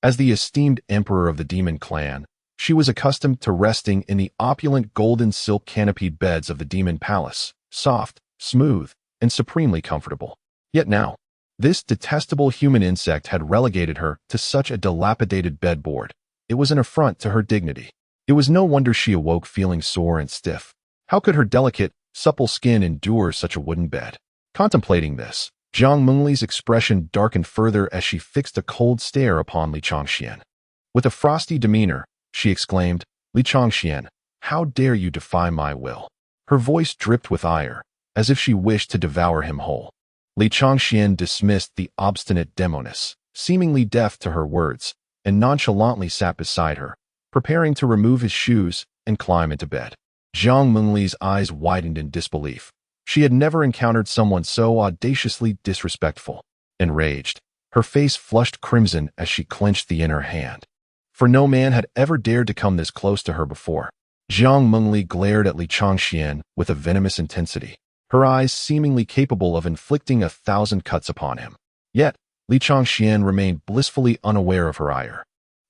As the esteemed emperor of the demon clan, she was accustomed to resting in the opulent golden silk canopied beds of the demon palace, soft, smooth, and supremely comfortable. Yet now, this detestable human insect had relegated her to such a dilapidated bedboard. It was an affront to her dignity. It was no wonder she awoke feeling sore and stiff. How could her delicate, supple skin endure such a wooden bed? Contemplating this, Jiang Mengli's expression darkened further as she fixed a cold stare upon Li Changxian. With a frosty demeanor, she exclaimed, "Li Changxian, how dare you defy my will?" Her voice dripped with ire, as if she wished to devour him whole. Li Changxian dismissed the obstinate demoness, seemingly deaf to her words, and nonchalantly sat beside her, preparing to remove his shoes and climb into bed. Jiang Mengli's eyes widened in disbelief. She had never encountered someone so audaciously disrespectful. Enraged, her face flushed crimson as she clenched the inner hand. For no man had ever dared to come this close to her before. Jiang Mengli glared at Li Changxian with a venomous intensity, her eyes seemingly capable of inflicting 1,000 cuts upon him. Yet, Li Changxian remained blissfully unaware of her ire.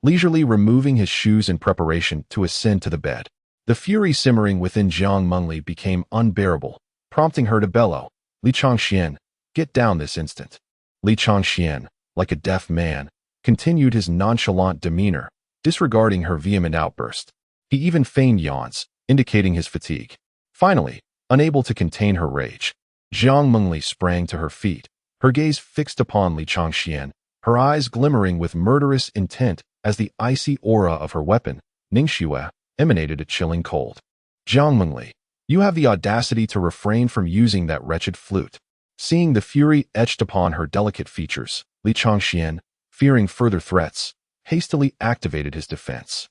leisurely removing his shoes in preparation to ascend to the bed. The fury simmering within Jiang Mengli became unbearable, prompting her to bellow, "Li Changxian, get down this instant." Li Changxian, like a deaf man, continued his nonchalant demeanor, disregarding her vehement outburst. He even feigned yawns, indicating his fatigue. Finally, unable to contain her rage, Jiang Mengli sprang to her feet, her gaze fixed upon Li Changxian, her eyes glimmering with murderous intent as the icy aura of her weapon, Ningxue, emanated a chilling cold. "Jiang Mengli, you have the audacity to refrain from using that wretched flute." Seeing the fury etched upon her delicate features, Li Changxian, fearing further threats, hastily activated his defense.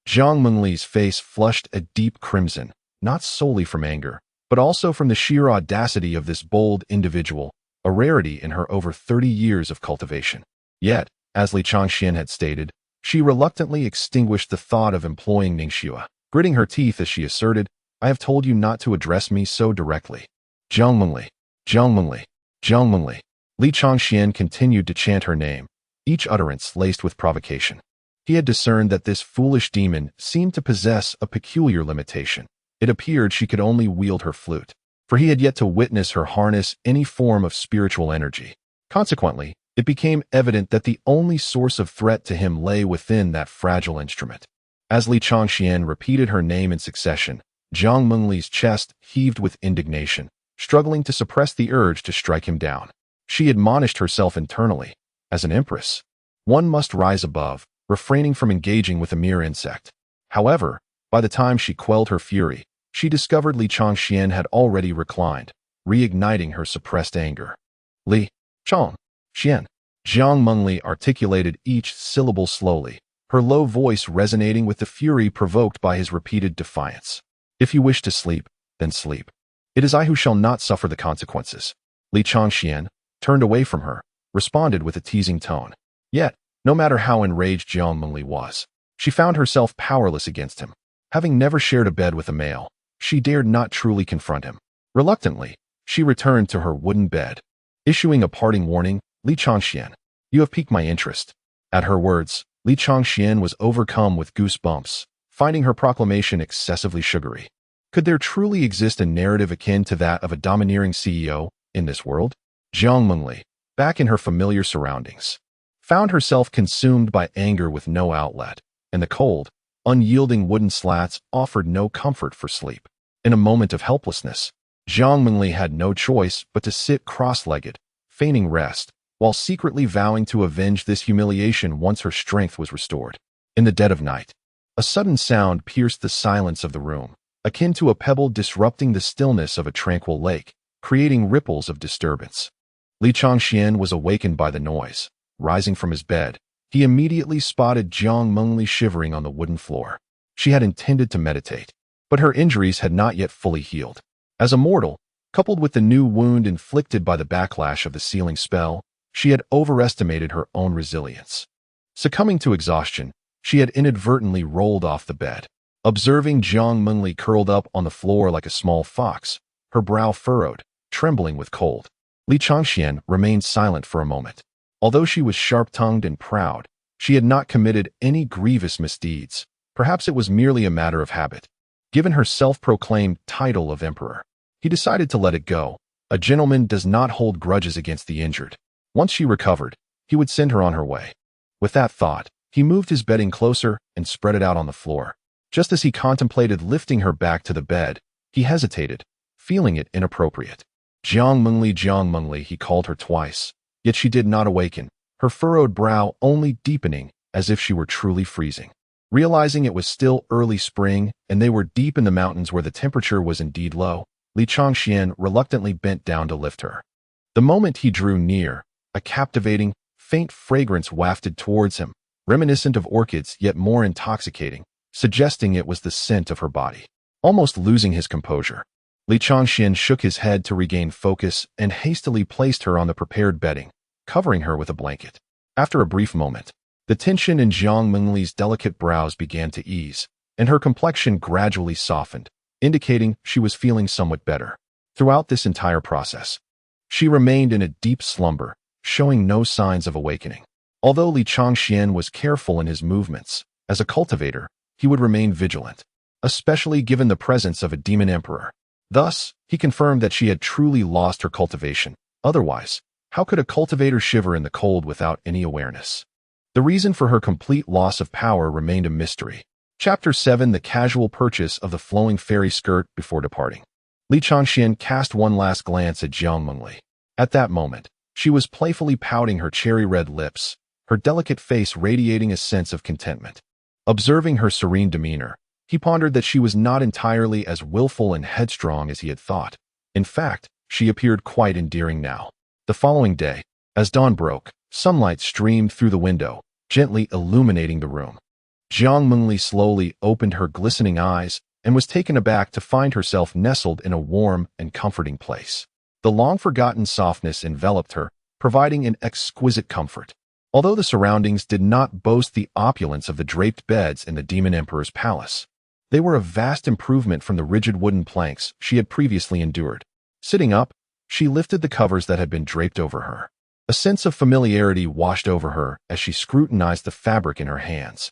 Jiang Mengli's face flushed a deep crimson, not solely from anger, but also from the sheer audacity of this bold individual, a rarity in her over 30 years of cultivation. Yet, as Li Changxian had stated, she reluctantly extinguished the thought of employing Ningxue, gritting her teeth as she asserted, "I have told you not to address me so directly." "Jiang Mengli, Jiang Mengli, Jiang Mengli." Li Changxian continued to chant her name, each utterance laced with provocation. He had discerned that this foolish demon seemed to possess a peculiar limitation. It appeared she could only wield her flute, for he had yet to witness her harness any form of spiritual energy. Consequently, it became evident that the only source of threat to him lay within that fragile instrument. As Li Changxian repeated her name in succession, Jiang Mengli's chest heaved with indignation, struggling to suppress the urge to strike him down. She admonished herself internally, as an empress, one must rise above, refraining from engaging with a mere insect. However, by the time she quelled her fury, she discovered Li Changxian had already reclined, reigniting her suppressed anger. "Li Changxian." Jiang Mengli articulated each syllable slowly, her low voice resonating with the fury provoked by his repeated defiance. "If you wish to sleep, then sleep. It is I who shall not suffer the consequences." Li Changxian, turned away from her, responded with a teasing tone. Yet, no matter how enraged Jiang Mengli was, she found herself powerless against him. Having never shared a bed with a male, she dared not truly confront him. Reluctantly, she returned to her wooden bed. Issuing a parting warning, "Li Changxian, you have piqued my interest." At her words, Li Changxian was overcome with goosebumps, finding her proclamation excessively sugary. Could there truly exist a narrative akin to that of a domineering CEO in this world? Jiang Mengli, back in her familiar surroundings, found herself consumed by anger with no outlet, and the cold, unyielding wooden slats offered no comfort for sleep. In a moment of helplessness, Jiang Mengli had no choice but to sit cross-legged, feigning rest, while secretly vowing to avenge this humiliation once her strength was restored. In the dead of night, a sudden sound pierced the silence of the room, akin to a pebble disrupting the stillness of a tranquil lake, creating ripples of disturbance. Li Changxian was awakened by the noise. Rising from his bed, he immediately spotted Jiang Mengli shivering on the wooden floor. She had intended to meditate, but her injuries had not yet fully healed. As a mortal, coupled with the new wound inflicted by the backlash of the sealing spell, she had overestimated her own resilience. Succumbing to exhaustion, she had inadvertently rolled off the bed. Observing Jiang Mengli curled up on the floor like a small fox, her brow furrowed, trembling with cold, Li Changxian remained silent for a moment. Although she was sharp-tongued and proud, she had not committed any grievous misdeeds. Perhaps it was merely a matter of habit. Given her self-proclaimed title of emperor, he decided to let it go. A gentleman does not hold grudges against the injured. Once she recovered, he would send her on her way. With that thought, he moved his bedding closer and spread it out on the floor. Just as he contemplated lifting her back to the bed, he hesitated, feeling it inappropriate. Jiang Mengli, he called her twice. Yet she did not awaken, her furrowed brow only deepening as if she were truly freezing. Realizing it was still early spring and they were deep in the mountains where the temperature was indeed low, Li Changxian reluctantly bent down to lift her. The moment he drew near, a captivating, faint fragrance wafted towards him, reminiscent of orchids yet more intoxicating, suggesting it was the scent of her body. Almost losing his composure, Li Changxian shook his head to regain focus and hastily placed her on the prepared bedding, covering her with a blanket. After a brief moment, the tension in Jiang Mengli's delicate brows began to ease, and her complexion gradually softened, indicating she was feeling somewhat better. Throughout this entire process, she remained in a deep slumber, showing no signs of awakening. Although Li Changxian was careful in his movements, as a cultivator, he would remain vigilant, especially given the presence of a demon emperor. Thus, he confirmed that she had truly lost her cultivation. Otherwise, how could a cultivator shiver in the cold without any awareness? The reason for her complete loss of power remained a mystery. Chapter 7: The casual purchase of the flowing fairy skirt before departing. Li Changxian cast one last glance at Jiang Mengli. At that moment, she was playfully pouting her cherry-red lips, her delicate face radiating a sense of contentment. Observing her serene demeanor, he pondered that she was not entirely as willful and headstrong as he had thought. In fact, she appeared quite endearing now. The following day, as dawn broke, sunlight streamed through the window, gently illuminating the room. Jiang Mengli slowly opened her glistening eyes and was taken aback to find herself nestled in a warm and comforting place. The long-forgotten softness enveloped her, providing an exquisite comfort. Although the surroundings did not boast the opulence of the draped beds in the Demon Emperor's palace, they were a vast improvement from the rigid wooden planks she had previously endured. Sitting up, she lifted the covers that had been draped over her. A sense of familiarity washed over her as she scrutinized the fabric in her hands,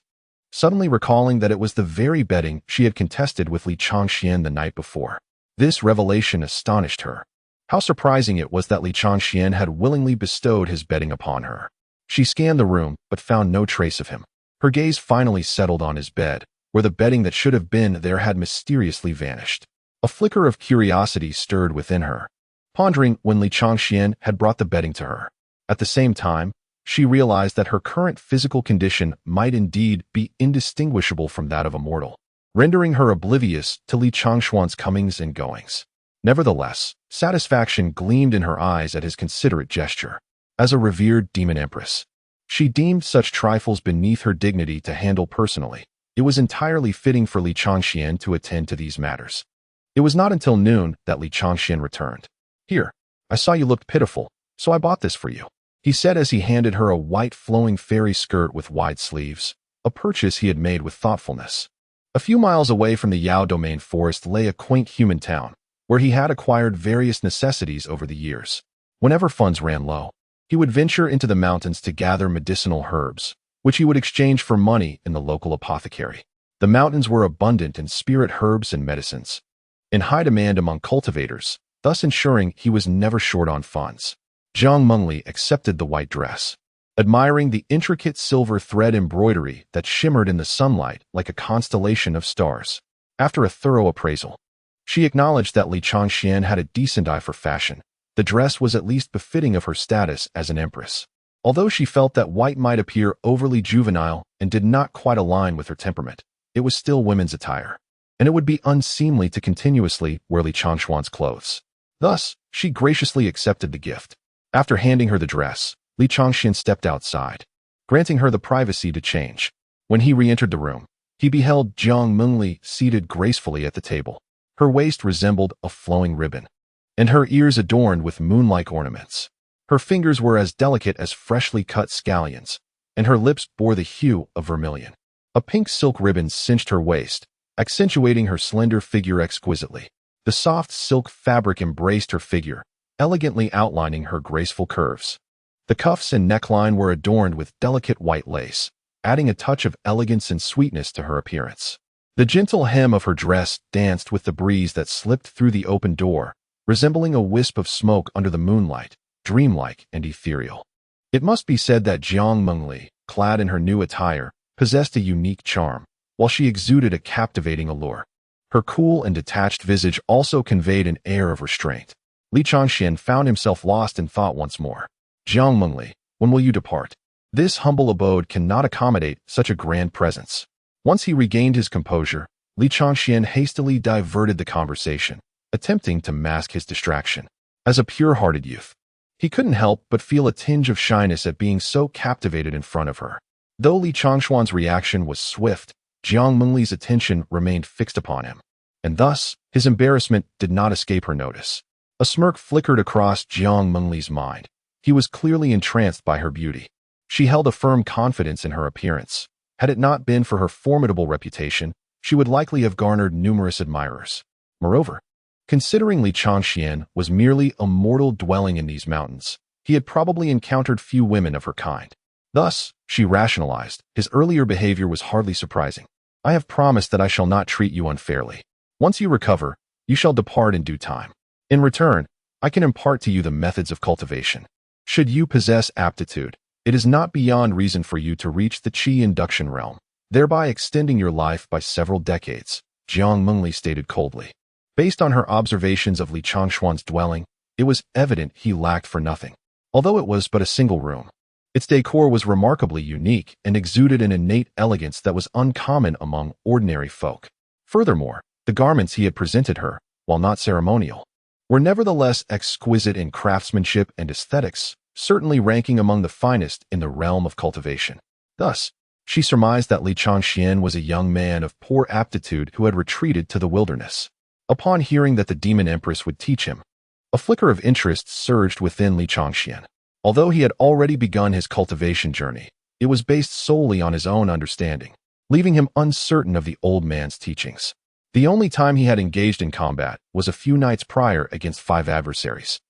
suddenly recalling that it was the very bedding she had contested with Li Changxian the night before. This revelation astonished her. How surprising it was that Li Changxian had willingly bestowed his bedding upon her. She scanned the room, but found no trace of him. Her gaze finally settled on his bed, where the bedding that should have been there had mysteriously vanished. A flicker of curiosity stirred within her, pondering when Li Changxian had brought the bedding to her. At the same time, she realized that her current physical condition might indeed be indistinguishable from that of a mortal, rendering her oblivious to Li Changxuan's comings and goings. Nevertheless, satisfaction gleamed in her eyes at his considerate gesture. As a revered demon empress, she deemed such trifles beneath her dignity to handle personally. It was entirely fitting for Li Changxian to attend to these matters. It was not until noon that Li Changxian returned. "Here, I saw you looked pitiful, so I bought this for you," he said as he handed her a white flowing fairy skirt with wide sleeves, a purchase he had made with thoughtfulness. A few miles away from the Yao Domain forest lay a quaint human town, where he had acquired various necessities over the years. Whenever funds ran low, he would venture into the mountains to gather medicinal herbs, which he would exchange for money in the local apothecary. The mountains were abundant in spirit herbs and medicines, in high demand among cultivators, thus ensuring he was never short on funds. Jiang Mengli accepted the white dress, admiring the intricate silver thread embroidery that shimmered in the sunlight like a constellation of stars. After a thorough appraisal, she acknowledged that Li Changxian had a decent eye for fashion. The dress was at least befitting of her status as an empress. Although she felt that white might appear overly juvenile and did not quite align with her temperament, it was still women's attire, and it would be unseemly to continuously wear Li Changxuan's clothes. Thus, she graciously accepted the gift. After handing her the dress, Li Changxian stepped outside, granting her the privacy to change. When he re-entered the room, he beheld Jiang Mengli seated gracefully at the table. Her waist resembled a flowing ribbon, and her ears adorned with moon-like ornaments. Her fingers were as delicate as freshly cut scallions, and her lips bore the hue of vermilion. A pink silk ribbon cinched her waist, accentuating her slender figure exquisitely. The soft silk fabric embraced her figure, elegantly outlining her graceful curves. The cuffs and neckline were adorned with delicate white lace, adding a touch of elegance and sweetness to her appearance. The gentle hem of her dress danced with the breeze that slipped through the open door, resembling a wisp of smoke under the moonlight, dreamlike and ethereal. It must be said that Jiang Mengli, clad in her new attire, possessed a unique charm, while she exuded a captivating allure. Her cool and detached visage also conveyed an air of restraint. Li Changxian found himself lost in thought once more. "Jiang Mengli, when will you depart? This humble abode cannot accommodate such a grand presence." Once he regained his composure, Li Changxian hastily diverted the conversation, attempting to mask his distraction. As a pure-hearted youth, he couldn't help but feel a tinge of shyness at being so captivated in front of her. Though Li Changxuan's reaction was swift, Jiang Mengli's attention remained fixed upon him, and thus his embarrassment did not escape her notice. A smirk flickered across Jiang Mengli's mind. He was clearly entranced by her beauty. She held a firm confidence in her appearance. Had it not been for her formidable reputation, she would likely have garnered numerous admirers. Moreover, considering Li Changxian was merely a mortal dwelling in these mountains, he had probably encountered few women of her kind. Thus, she rationalized, his earlier behavior was hardly surprising. I have promised that I shall not treat you unfairly. Once you recover, you shall depart in due time. In return, I can impart to you the methods of cultivation. Should you possess aptitude, it is not beyond reason for you to reach the Qi induction realm, thereby extending your life by several decades, Jiang Mengli stated coldly. Based on her observations of Li Changshuan's dwelling, it was evident he lacked for nothing. Although it was but a single room, its decor was remarkably unique and exuded an innate elegance that was uncommon among ordinary folk. Furthermore, the garments he had presented her, while not ceremonial, were nevertheless exquisite in craftsmanship and aesthetics, certainly ranking among the finest in the realm of cultivation. Thus, she surmised that Li Changxian was a young man of poor aptitude who had retreated to the wilderness. Upon hearing that the demon empress would teach him, a flicker of interest surged within Li Changxian. Although he had already begun his cultivation journey, it was based solely on his own understanding, leaving him uncertain of the old man's teachings. The only time he had engaged in combat was a few nights prior against 5 adversaries.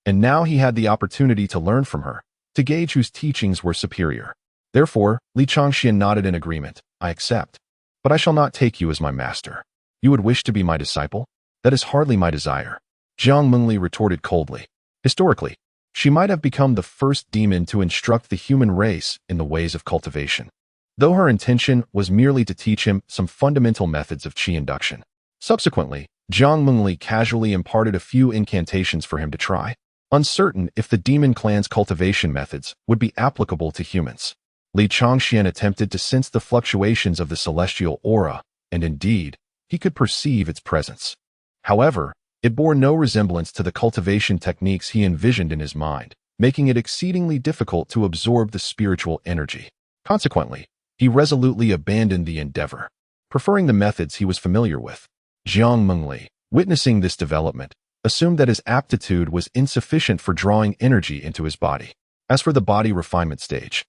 And now he had the opportunity to learn from her, to gauge whose teachings were superior. Therefore, Li Changxian nodded in agreement. I accept. But I shall not take you as my master. You would wish to be my disciple? That is hardly my desire. Jiang Mengli retorted coldly. Historically, she might have become the first demon to instruct the human race in the ways of cultivation, though her intention was merely to teach him some fundamental methods of qi induction. Subsequently, Jiang Mengli casually imparted a few incantations for him to try, uncertain if the demon clan's cultivation methods would be applicable to humans. Li Changxian attempted to sense the fluctuations of the celestial aura, and indeed, he could perceive its presence. However, it bore no resemblance to the cultivation techniques he envisioned in his mind, making it exceedingly difficult to absorb the spiritual energy. Consequently, he resolutely abandoned the endeavor, preferring the methods he was familiar with. Jiang Mengli, witnessing this development, assumed that his aptitude was insufficient for drawing energy into his body. As for the body refinement stage,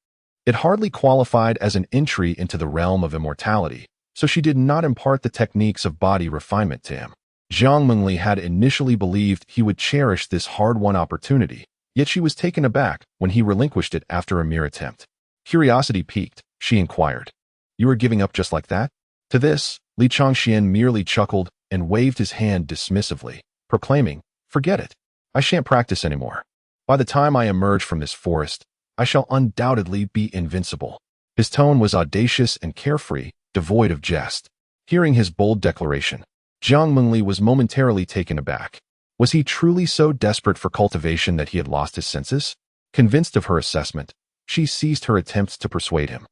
it hardly qualified as an entry into the realm of immortality, so she did not impart the techniques of body refinement to him. Jiang Mengli had initially believed he would cherish this hard-won opportunity, yet she was taken aback when he relinquished it after a mere attempt. Curiosity piqued, she inquired, "You are giving up just like that?" To this, Li Changxian merely chuckled and waved his hand dismissively, proclaiming, "Forget it. I shan't practice anymore. By the time I emerge from this forest, I shall undoubtedly be invincible." His tone was audacious and carefree, devoid of jest. Hearing his bold declaration, Jiang Mengli was momentarily taken aback. Was he truly so desperate for cultivation that he had lost his senses? Convinced of her assessment, she ceased her attempts to persuade him.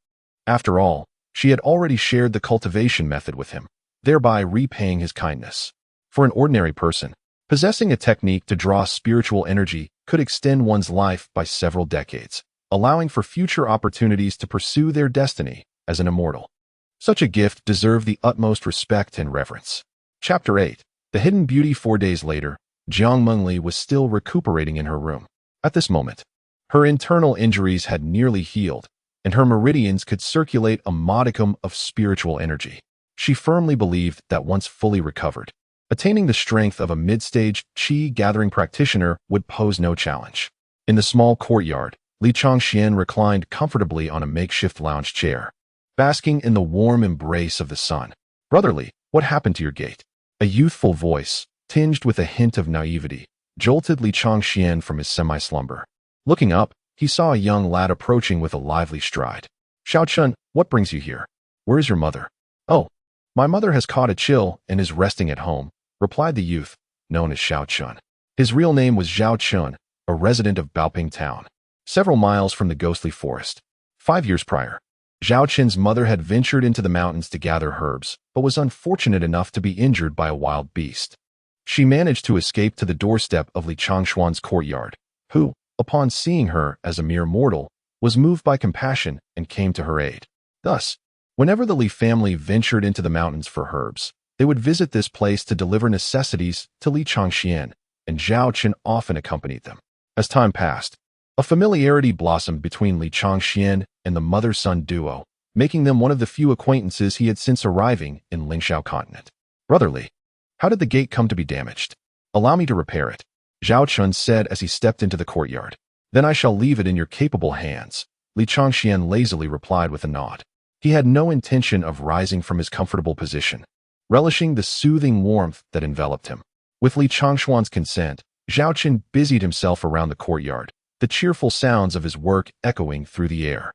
After all, she had already shared the cultivation method with him, thereby repaying his kindness. For an ordinary person, possessing a technique to draw spiritual energy could extend one's life by several decades, allowing for future opportunities to pursue their destiny as an immortal. Such a gift deserved the utmost respect and reverence. Chapter 8. The Hidden Beauty. 4 days later, Jiang Mengli was still recuperating in her room. At this moment, her internal injuries had nearly healed, and her meridians could circulate a modicum of spiritual energy. She firmly believed that once fully recovered, attaining the strength of a mid-stage qi-gathering practitioner would pose no challenge. In the small courtyard, Li Changxian reclined comfortably on a makeshift lounge chair, basking in the warm embrace of the sun. "Brotherly, what happened to your gait?" A youthful voice, tinged with a hint of naivety, jolted Li Changxian from his semi-slumber. Looking up, he saw a young lad approaching with a lively stride. "Xiao Chun, what brings you here? Where is your mother?" "Oh, my mother has caught a chill and is resting at home," replied the youth, known as Xiao Chun. His real name was Zhao Chun, a resident of Baoping Town, several miles from the ghostly forest. 5 years prior, Zhao Chun's mother had ventured into the mountains to gather herbs, but was unfortunate enough to be injured by a wild beast. She managed to escape to the doorstep of Li Changshuan's courtyard, who, upon seeing her as a mere mortal, was moved by compassion and came to her aid. Thus, whenever the Li family ventured into the mountains for herbs, they would visit this place to deliver necessities to Li Changxian, and Zhao Chun often accompanied them. As time passed, a familiarity blossomed between Li Changxian and the mother-son duo, making them one of the few acquaintances he had since arriving in Lingxiao continent. "Brotherly, how did the gate come to be damaged? Allow me to repair it," Zhao Chun said as he stepped into the courtyard. "Then I shall leave it in your capable hands." Li Changxian lazily replied with a nod. He had no intention of rising from his comfortable position, relishing the soothing warmth that enveloped him. With Li Changshuan's consent, Zhao Qin busied himself around the courtyard, the cheerful sounds of his work echoing through the air.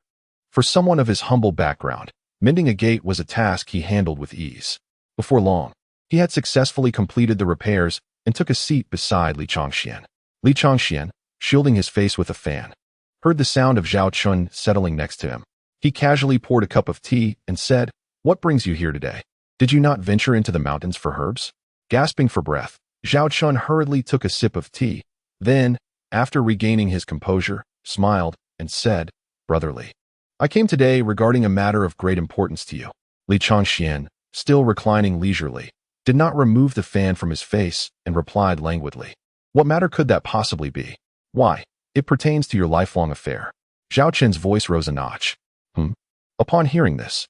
For someone of his humble background, mending a gate was a task he handled with ease. Before long, he had successfully completed the repairs and took a seat beside Li Changxian. Li Changxian, shielding his face with a fan, heard the sound of Zhao Chun settling next to him. He casually poured a cup of tea and said, "What brings you here today? Did you not venture into the mountains for herbs?" Gasping for breath, Zhao Chun hurriedly took a sip of tea. Then, after regaining his composure, smiled and said, "Brotherly, I came today regarding a matter of great importance to you." Li Changxian, still reclining leisurely, did not remove the fan from his face and replied languidly, "What matter could that possibly be?" "Why, it pertains to your lifelong affair." Zhao Qin's voice rose a notch. Upon hearing this,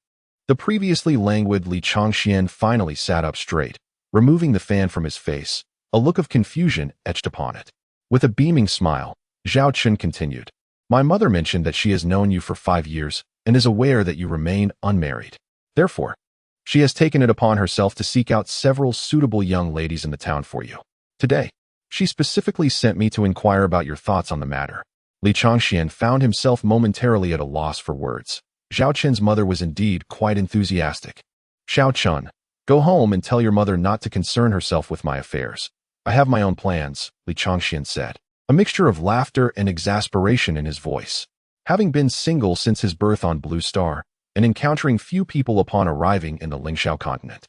the previously languid Li Changxian finally sat up straight, removing the fan from his face. A look of confusion etched upon it. With a beaming smile, Zhao Qin continued, "My mother mentioned that she has known you for 5 years and is aware that you remain unmarried. Therefore, she has taken it upon herself to seek out several suitable young ladies in the town for you. Today, she specifically sent me to inquire about your thoughts on the matter." Li Changxian found himself momentarily at a loss for words. Zhao Qin's mother was indeed quite enthusiastic. "Zhao Chun, go home and tell your mother not to concern herself with my affairs. I have my own plans," Li Changxian said, a mixture of laughter and exasperation in his voice. Having been single since his birth on Blue Star, and encountering few people upon arriving in the Lingxiao continent,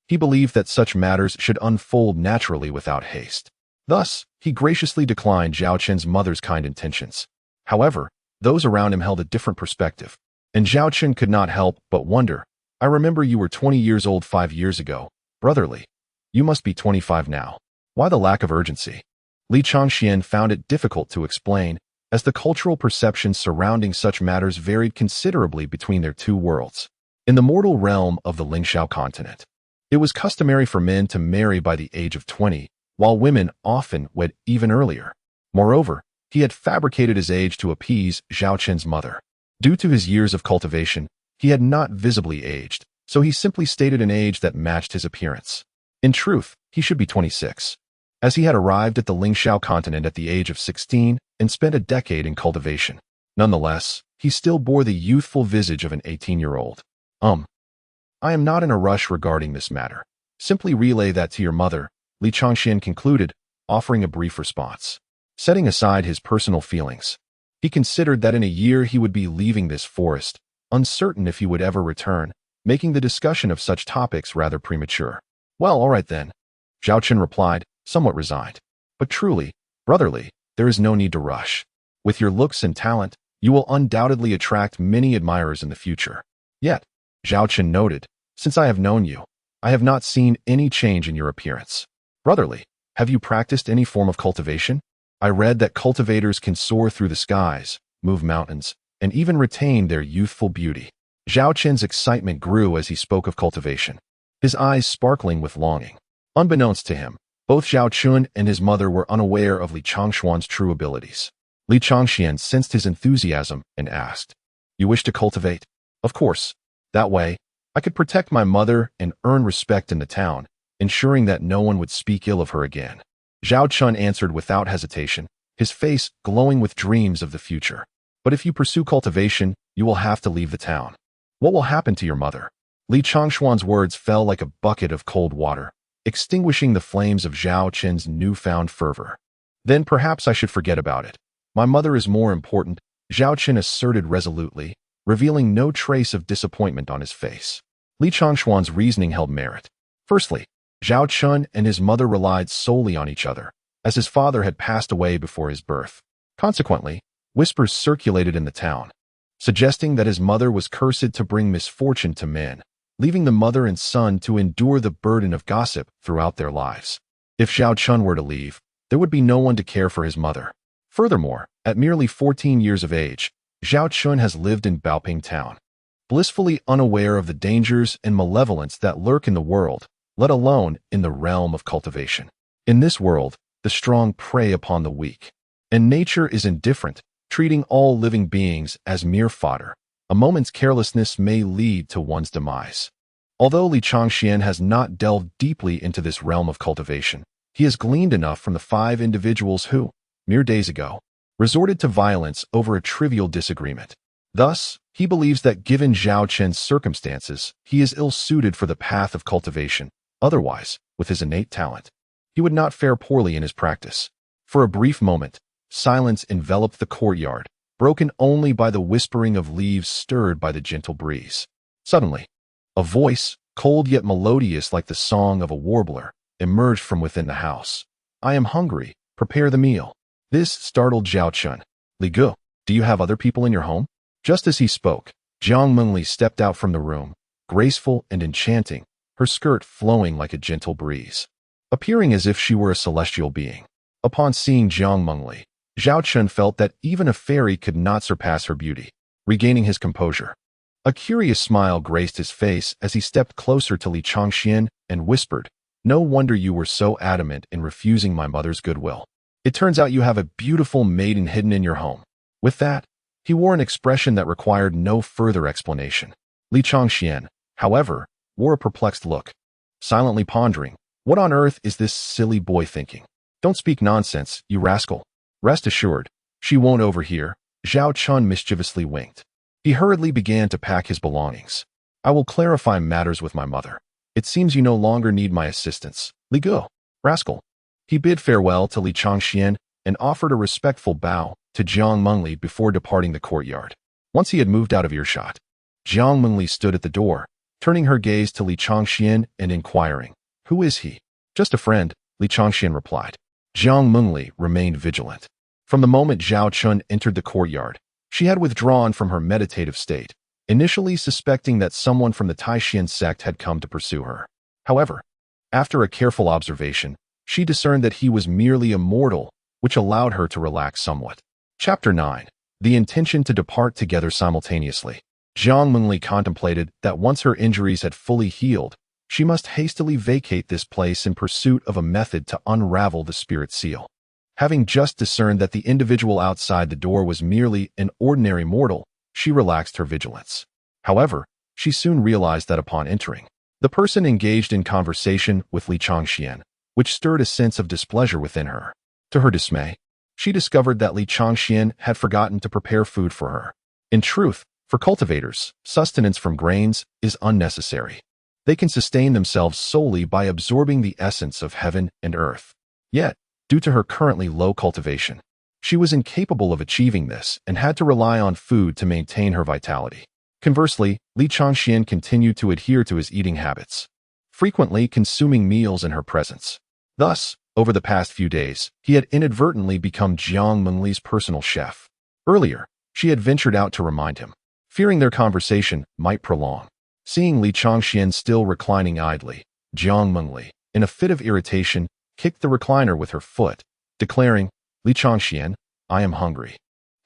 he believed that such matters should unfold naturally without haste. Thus, he graciously declined Zhao Qin's mother's kind intentions. However, those around him held a different perspective, and Zhao Qin could not help but wonder, "I remember you were 20 years old 5 years ago. Brotherly, you must be 25 now. Why the lack of urgency?" Li Changxian found it difficult to explain, as the cultural perceptions surrounding such matters varied considerably between their two worlds. In the mortal realm of the Lingxiao continent, it was customary for men to marry by the age of 20, while women often wed even earlier. Moreover, he had fabricated his age to appease Zhao Qin's mother. Due to his years of cultivation, he had not visibly aged, so he simply stated an age that matched his appearance. In truth, he should be 26, as he had arrived at the Lingxiao continent at the age of 16 and spent a decade in cultivation. Nonetheless, he still bore the youthful visage of an 18-year-old. I am not in a rush regarding this matter. Simply relay that to your mother," Li Changxian concluded, offering a brief response. Setting aside his personal feelings, he considered that in a year he would be leaving this forest, uncertain if he would ever return, making the discussion of such topics rather premature. "Well, all right then," Zhao Qin replied, somewhat resigned. "But truly, brotherly, there is no need to rush. With your looks and talent, you will undoubtedly attract many admirers in the future." Yet, Zhao Qin noted, "Since I have known you, I have not seen any change in your appearance. Brotherly, have you practiced any form of cultivation? I read that cultivators can soar through the skies, move mountains, and even retain their youthful beauty." Zhao Qin's excitement grew as he spoke of cultivation, his eyes sparkling with longing. Unbeknownst to him, both Zhao Qun and his mother were unaware of Li Changshuan's true abilities. Li Changxian sensed his enthusiasm and asked, "You wish to cultivate?" "Of course. That way, I could protect my mother and earn respect in the town, ensuring that no one would speak ill of her again." Zhao Chun answered without hesitation, his face glowing with dreams of the future. "But if you pursue cultivation, you will have to leave the town. What will happen to your mother?" Li Changshuan's words fell like a bucket of cold water, extinguishing the flames of Zhao Qin's newfound fervor. "Then perhaps I should forget about it. My mother is more important," Zhao Qin asserted resolutely, revealing no trace of disappointment on his face. Li Changshuan's reasoning held merit. Firstly, Zhao Chun and his mother relied solely on each other, as his father had passed away before his birth. Consequently, whispers circulated in the town, suggesting that his mother was cursed to bring misfortune to men, leaving the mother and son to endure the burden of gossip throughout their lives. If Zhao Chun were to leave, there would be no one to care for his mother. Furthermore, at merely 14 years of age, Zhao Chun has lived in Baoping town, blissfully unaware of the dangers and malevolence that lurk in the world, let alone in the realm of cultivation. In this world, the strong prey upon the weak, and nature is indifferent, treating all living beings as mere fodder. A moment's carelessness may lead to one's demise. Although Li Changxian has not delved deeply into this realm of cultivation, he has gleaned enough from the 5 individuals who, mere days ago, resorted to violence over a trivial disagreement. Thus, he believes that given Zhao Chen's circumstances, he is ill-suited for the path of cultivation. Otherwise, with his innate talent, he would not fare poorly in his practice. For a brief moment, silence enveloped the courtyard, broken only by the whispering of leaves stirred by the gentle breeze. Suddenly, a voice, cold yet melodious like the song of a warbler, emerged from within the house. "I am hungry. Prepare the meal." This startled Zhao Chun. "Li Gu, do you have other people in your home?" Just as he spoke, Jiang Mengli stepped out from the room, graceful and enchanting, her skirt flowing like a gentle breeze, appearing as if she were a celestial being. Upon seeing Jiang Mengli, Zhao Chun felt that even a fairy could not surpass her beauty. Regaining his composure, a curious smile graced his face as he stepped closer to Li Changxian and whispered, "No wonder you were so adamant in refusing my mother's goodwill. It turns out you have a beautiful maiden hidden in your home." With that, he wore an expression that required no further explanation. Li Changxian, however, wore a perplexed look, silently pondering, "What on earth is this silly boy thinking? Don't speak nonsense, you rascal." "Rest assured, she won't overhear." Zhao Chun mischievously winked. He hurriedly began to pack his belongings. "I will clarify matters with my mother. It seems you no longer need my assistance. Li Gu, rascal." He bid farewell to Li Changxian and offered a respectful bow to Jiang Mengli before departing the courtyard. Once he had moved out of earshot, Jiang Mengli stood at the door, turning her gaze to Li Changxian and inquiring, "Who is he?" "Just a friend," Li Changxian replied. Jiang Mengli remained vigilant. From the moment Zhao Chun entered the courtyard, she had withdrawn from her meditative state, initially suspecting that someone from the Taishan sect had come to pursue her. However, after a careful observation, she discerned that he was merely immortal, which allowed her to relax somewhat. Chapter 9. The intention to depart together simultaneously. Jiang Mengli contemplated that once her injuries had fully healed, she must hastily vacate this place in pursuit of a method to unravel the spirit seal. Having just discerned that the individual outside the door was merely an ordinary mortal, she relaxed her vigilance. However, she soon realized that upon entering, the person engaged in conversation with Li Changxian, which stirred a sense of displeasure within her. To her dismay, she discovered that Li Changxian had forgotten to prepare food for her. In truth, for cultivators, sustenance from grains is unnecessary. They can sustain themselves solely by absorbing the essence of heaven and earth. Yet, due to her currently low cultivation, she was incapable of achieving this and had to rely on food to maintain her vitality. Conversely, Li Changxian continued to adhere to his eating habits, frequently consuming meals in her presence. Thus, over the past few days, he had inadvertently become Jiang Mengli's personal chef. Earlier, she had ventured out to remind him, fearing their conversation might prolong. Seeing Li Changxian still reclining idly, Jiang Mengli, in a fit of irritation, kicked the recliner with her foot, declaring, "Li Changxian, I am hungry.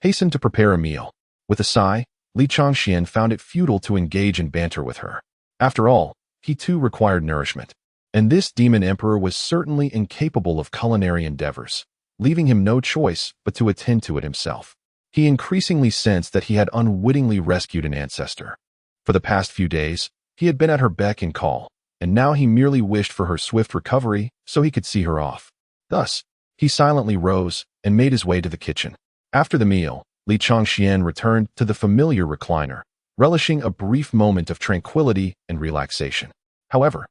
Hasten to prepare a meal." With a sigh, Li Changxian found it futile to engage in banter with her. After all, he too required nourishment, and this demon emperor was certainly incapable of culinary endeavors, leaving him no choice but to attend to it himself. He increasingly sensed that he had unwittingly rescued an ancestor. For the past few days, he had been at her beck and call, and now he merely wished for her swift recovery so he could see her off. Thus, he silently rose and made his way to the kitchen. After the meal, Li Changxian returned to the familiar recliner, relishing a brief moment of tranquility and relaxation. However,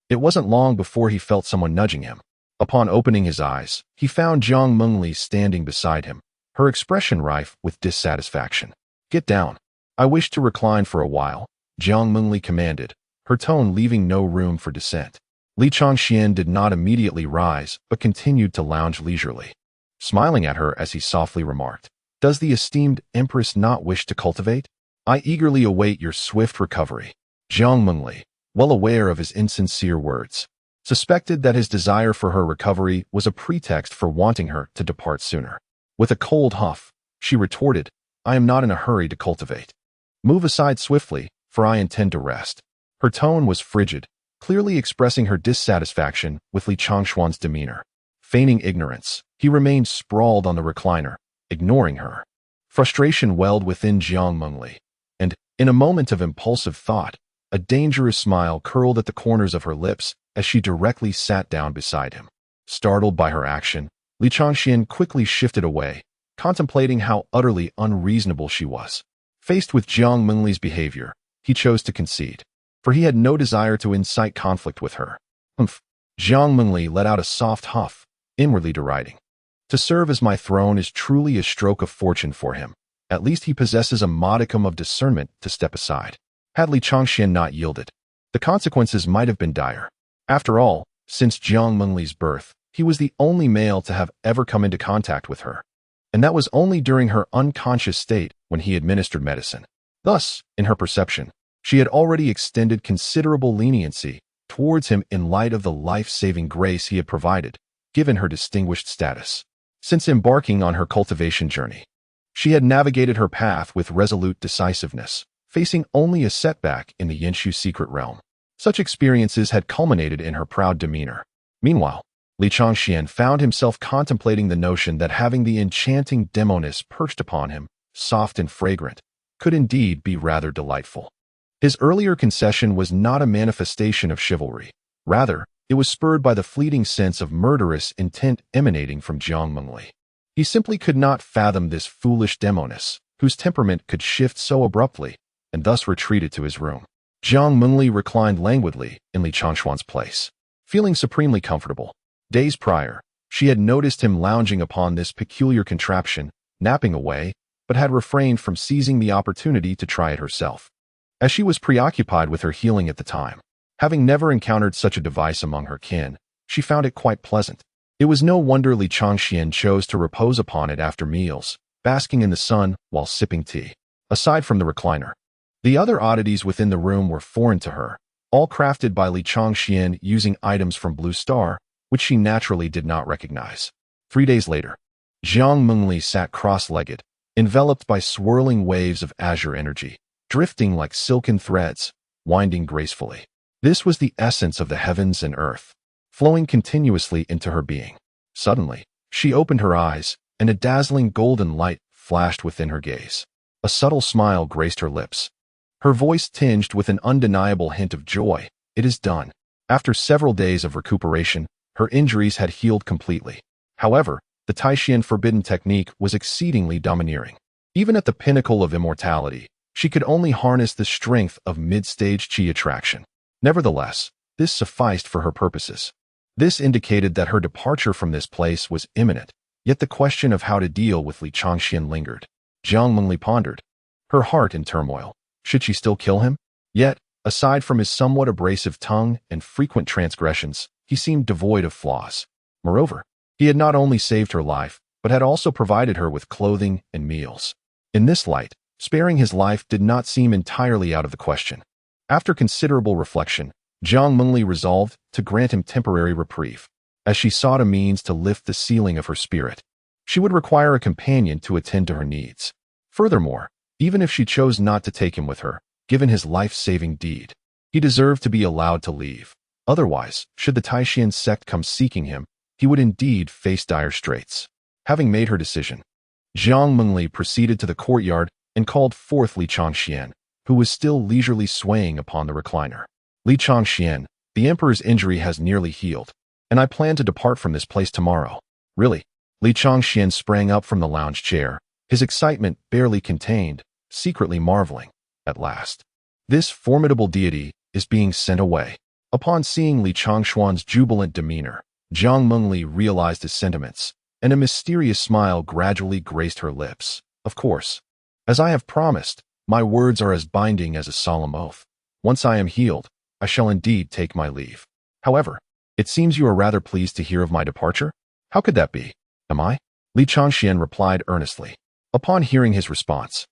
it wasn't long before he felt someone nudging him. Upon opening his eyes, he found Jiang Mengli standing beside him, her expression rife with dissatisfaction. "Get down. I wish to recline for a while," Jiang Mengli commanded, her tone leaving no room for dissent. Li Changxian did not immediately rise, but continued to lounge leisurely, smiling at her as he softly remarked, "Does the esteemed Empress not wish to cultivate? I eagerly await your swift recovery." Jiang Mengli, well aware of his insincere words, suspected that his desire for her recovery was a pretext for wanting her to depart sooner. With a cold huff, she retorted, "I am not in a hurry to cultivate. Move aside swiftly, for I intend to rest." Her tone was frigid, clearly expressing her dissatisfaction with Li Changxuan's demeanor. Feigning ignorance, he remained sprawled on the recliner, ignoring her. Frustration welled within Jiang Mengli, and, in a moment of impulsive thought, a dangerous smile curled at the corners of her lips as she directly sat down beside him. Startled by her action, Li Changxian quickly shifted away, contemplating how utterly unreasonable she was. Faced with Jiang Mengli's behavior, he chose to concede, for he had no desire to incite conflict with her. Humph! Jiang Mengli let out a soft huff, inwardly deriding. To serve as my throne is truly a stroke of fortune for him. At least he possesses a modicum of discernment to step aside. Had Li Changxian not yielded, the consequences might have been dire. After all, since Jiang Mengli's birth, he was the only male to have ever come into contact with her. And that was only during her unconscious state when he administered medicine. Thus, in her perception, she had already extended considerable leniency towards him in light of the life-saving grace he had provided, given her distinguished status. Since embarking on her cultivation journey, she had navigated her path with resolute decisiveness, facing only a setback in the Yinshu secret realm. Such experiences had culminated in her proud demeanor. Meanwhile, Li Changxian found himself contemplating the notion that having the enchanting demoness perched upon him, soft and fragrant, could indeed be rather delightful. His earlier concession was not a manifestation of chivalry. Rather, it was spurred by the fleeting sense of murderous intent emanating from Jiang Mengli. He simply could not fathom this foolish demoness, whose temperament could shift so abruptly, and thus retreated to his room. Jiang Mengli reclined languidly in Li Changxuan's place, feeling supremely comfortable. Days prior, she had noticed him lounging upon this peculiar contraption, napping away, but had refrained from seizing the opportunity to try it herself, as she was preoccupied with her healing at the time. Having never encountered such a device among her kin, she found it quite pleasant. It was no wonder Li Changxian chose to repose upon it after meals, basking in the sun while sipping tea. Aside from the recliner, the other oddities within the room were foreign to her, all crafted by Li Changxian using items from Blue Star, which she naturally did not recognize. 3 days later, Jiang Mengli sat cross-legged, enveloped by swirling waves of azure energy, drifting like silken threads, winding gracefully. This was the essence of the heavens and earth, flowing continuously into her being. Suddenly, she opened her eyes, and a dazzling golden light flashed within her gaze. A subtle smile graced her lips. Her voice tinged with an undeniable hint of joy. It is done. After several days of recuperation, her injuries had healed completely. However, the Taishian forbidden technique was exceedingly domineering. Even at the pinnacle of immortality, she could only harness the strength of mid-stage qi attraction. Nevertheless, this sufficed for her purposes. This indicated that her departure from this place was imminent, yet the question of how to deal with Li Changxian lingered. Jiang Mengli pondered, her heart in turmoil. Should she still kill him? Yet, aside from his somewhat abrasive tongue and frequent transgressions, he seemed devoid of flaws. Moreover, he had not only saved her life, but had also provided her with clothing and meals. In this light, sparing his life did not seem entirely out of the question. After considerable reflection, Jiang Mengli resolved to grant him temporary reprieve, as she sought a means to lift the ceiling of her spirit. She would require a companion to attend to her needs. Furthermore, even if she chose not to take him with her, given his life-saving deed, he deserved to be allowed to leave. Otherwise, should the Taishian sect come seeking him, he would indeed face dire straits. Having made her decision, Jiang Mengli proceeded to the courtyard and called forth Li Changxian, who was still leisurely swaying upon the recliner. Li Changxian, the emperor's injury has nearly healed, and I plan to depart from this place tomorrow. Really? Li Changxian sprang up from the lounge chair, his excitement barely contained, secretly marveling. At last, this formidable deity is being sent away. Upon seeing Li Changxuan's jubilant demeanor, Jiang Mengli realized his sentiments, and a mysterious smile gradually graced her lips. Of course, as I have promised, my words are as binding as a solemn oath. Once I am healed, I shall indeed take my leave. However, it seems you are rather pleased to hear of my departure? How could that be? Am I? Li Changxian replied earnestly. Upon hearing his response,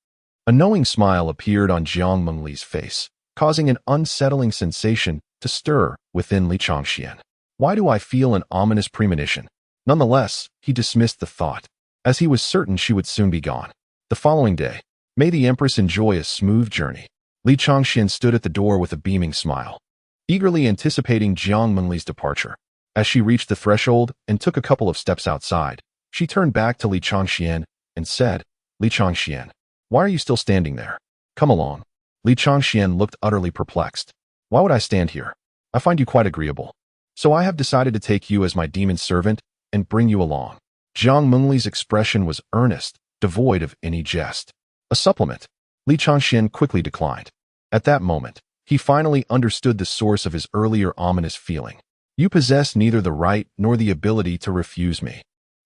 a knowing smile appeared on Jiang Mengli's face, causing an unsettling sensation to stir within Li Changxian. Why do I feel an ominous premonition? Nonetheless, he dismissed the thought, as he was certain she would soon be gone. The following day, may the Empress enjoy a smooth journey. Li Changxian stood at the door with a beaming smile, eagerly anticipating Jiang Mengli's departure. As she reached the threshold and took a couple of steps outside, she turned back to Li Changxian and said, Li Changxian, why are you still standing there? Come along. Li Changxian looked utterly perplexed. Why would I stand here? I find you quite agreeable. So I have decided to take you as my demon servant and bring you along. Jiang Mengli's expression was earnest, devoid of any jest. A supplement. Li Changxian quickly declined. At that moment, he finally understood the source of his earlier ominous feeling. You possess neither the right nor the ability to refuse me.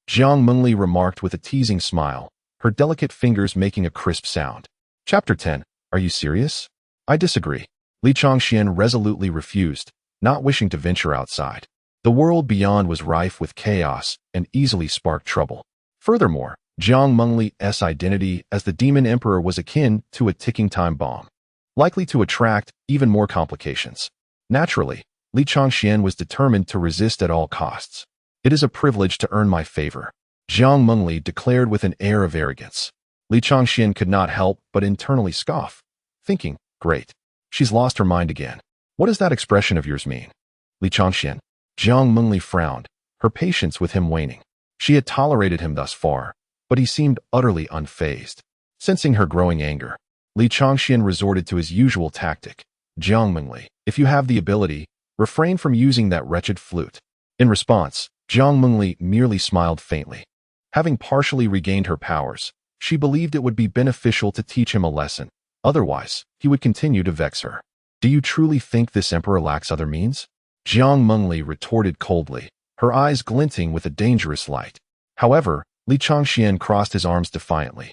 Jiang Mengli remarked with a teasing smile, her delicate fingers making a crisp sound. Chapter 10. Are you serious? I disagree. Li Changxian resolutely refused, not wishing to venture outside. The world beyond was rife with chaos and easily sparked trouble. Furthermore, Jiang Mengli's identity as the Demon Emperor was akin to a ticking time bomb, likely to attract even more complications. Naturally, Li Changxian was determined to resist at all costs. It is a privilege to earn my favor, Jiang Mengli declared with an air of arrogance. Li Changxian could not help but internally scoff, thinking, great, she's lost her mind again. What does that expression of yours mean? Li Changxian. Jiang Mengli frowned, her patience with him waning. She had tolerated him thus far, but he seemed utterly unfazed. Sensing her growing anger, Li Changxian resorted to his usual tactic. Jiang Mengli, if you have the ability, refrain from using that wretched flute. In response, Jiang Mengli merely smiled faintly. Having partially regained her powers, she believed it would be beneficial to teach him a lesson. Otherwise, he would continue to vex her. Do you truly think this emperor lacks other means? Jiang Mengli retorted coldly, her eyes glinting with a dangerous light. However, Li Changxian crossed his arms defiantly,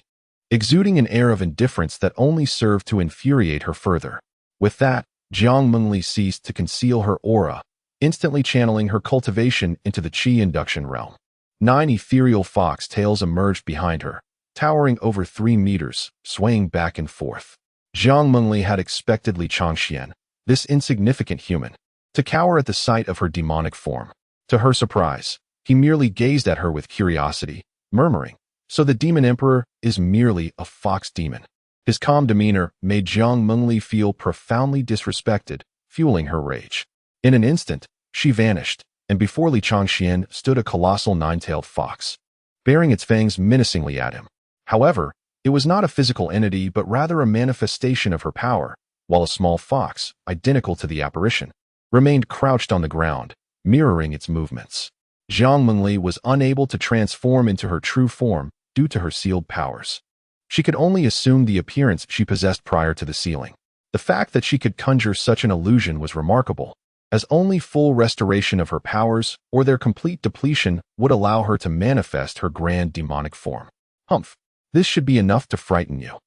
exuding an air of indifference that only served to infuriate her further. With that, Jiang Mengli ceased to conceal her aura, instantly channeling her cultivation into the Qi induction realm. 9 ethereal fox tails emerged behind her, towering over 3 meters, swaying back and forth. Jiang Mengli had expected Li Changxian, this insignificant human, to cower at the sight of her demonic form. To her surprise, he merely gazed at her with curiosity, murmuring, so the Demon Emperor is merely a fox demon. His calm demeanor made Jiang Mengli feel profoundly disrespected, fueling her rage. In an instant, she vanished, and before Li Changxian stood a colossal 9-tailed fox, bearing its fangs menacingly at him. However, it was not a physical entity but rather a manifestation of her power, while a small fox, identical to the apparition, remained crouched on the ground, mirroring its movements. Jiang Mengli was unable to transform into her true form due to her sealed powers. She could only assume the appearance she possessed prior to the sealing. The fact that she could conjure such an illusion was remarkable, as only full restoration of her powers or their complete depletion would allow her to manifest her grand demonic form. Humph, this should be enough to frighten you.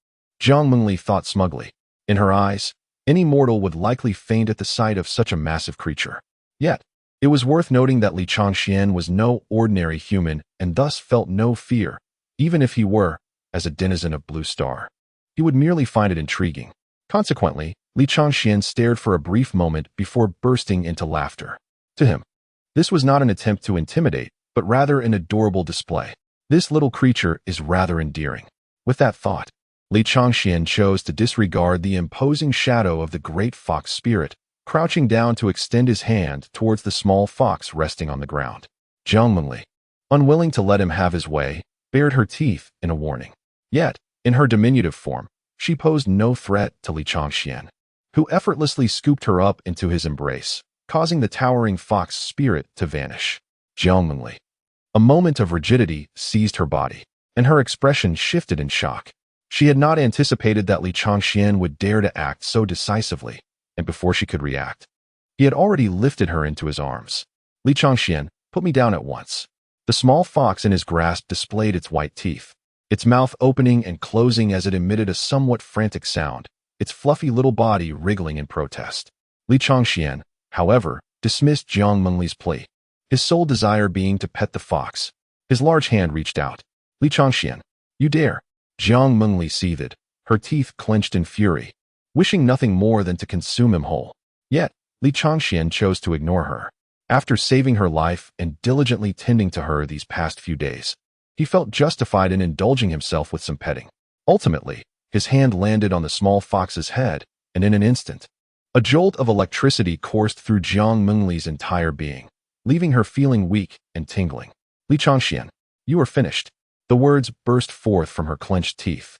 Jiang Mengli thought smugly. In her eyes, any mortal would likely faint at the sight of such a massive creature. Yet, it was worth noting that Li Changxian was no ordinary human and thus felt no fear, even if he were, as a denizen of Blue Star. He would merely find it intriguing. Consequently, Li Changxian stared for a brief moment before bursting into laughter. To him, this was not an attempt to intimidate, but rather an adorable display. This little creature is rather endearing. With that thought, Li Changxian chose to disregard the imposing shadow of the great fox spirit, crouching down to extend his hand towards the small fox resting on the ground. Jiang Mengli, unwilling to let him have his way, bared her teeth in a warning. Yet, in her diminutive form, she posed no threat to Li Changxian, who effortlessly scooped her up into his embrace, causing the towering fox spirit to vanish. Jiang Mengli. A moment of rigidity seized her body, and her expression shifted in shock. She had not anticipated that Li Changxian would dare to act so decisively, and before she could react, he had already lifted her into his arms. Li Changxian, put me down at once. The small fox in his grasp displayed its white teeth, its mouth opening and closing as it emitted a somewhat frantic sound, its fluffy little body wriggling in protest. Li Changxian, however, dismissed Jiang Mengli's plea, his sole desire being to pet the fox. His large hand reached out. Li Changxian, you dare. Jiang Mengli seethed, her teeth clenched in fury, wishing nothing more than to consume him whole. Yet, Li Changxian chose to ignore her. After saving her life and diligently tending to her these past few days, he felt justified in indulging himself with some petting. Ultimately, his hand landed on the small fox's head, and in an instant, a jolt of electricity coursed through Jiang Mengli's entire being, leaving her feeling weak and tingling. Li Changxian, you are finished. The words burst forth from her clenched teeth,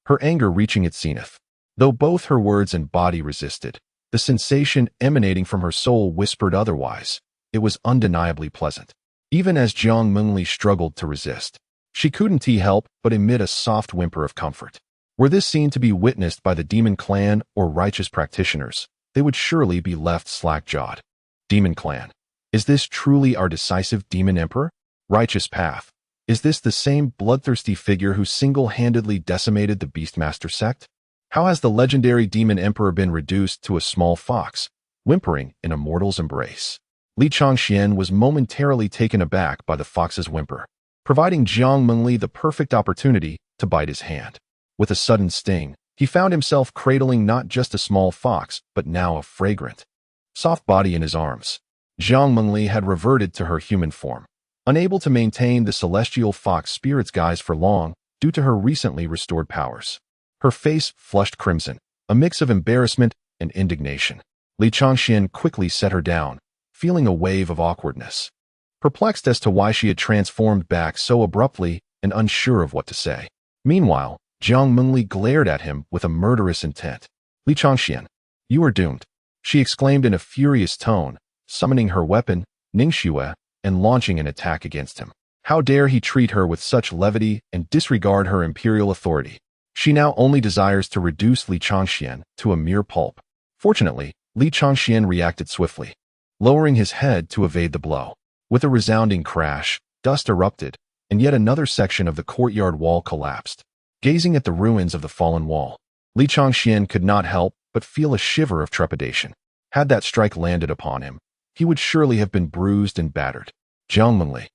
her anger reaching its zenith. Though both her words and body resisted, the sensation emanating from her soul whispered otherwise. It was undeniably pleasant. Even as Jiang Mengli struggled to resist, she couldn't help but emit a soft whimper of comfort. Were this scene to be witnessed by the demon clan or righteous practitioners, they would surely be left slack-jawed. Demon clan. Is this truly our decisive demon emperor? Righteous path. Is this the same bloodthirsty figure who single-handedly decimated the Beastmaster sect? How has the legendary demon emperor been reduced to a small fox, whimpering in a mortal's embrace? Li Changxian was momentarily taken aback by the fox's whimper, providing Jiang Mengli the perfect opportunity to bite his hand. With a sudden sting, he found himself cradling not just a small fox, but now a fragrant, soft body in his arms. Jiang Mengli had reverted to her human form, unable to maintain the celestial fox spirit's guise for long due to her recently restored powers. Her face flushed crimson, a mix of embarrassment and indignation. Li Changxian quickly set her down, feeling a wave of awkwardness. Perplexed as to why she had transformed back so abruptly and unsure of what to say. Meanwhile, Jiang Mengli glared at him with a murderous intent. Li Changxian, you are doomed, she exclaimed in a furious tone, summoning her weapon, Ningxue, and launching an attack against him. How dare he treat her with such levity and disregard her imperial authority? She now only desires to reduce Li Changxian to a mere pulp. Fortunately, Li Changxian reacted swiftly, lowering his head to evade the blow. With a resounding crash, dust erupted, and yet another section of the courtyard wall collapsed. Gazing at the ruins of the fallen wall, Li Changxian could not help but feel a shiver of trepidation. Had that strike landed upon him, he would surely have been bruised and battered. Jiang Mengli,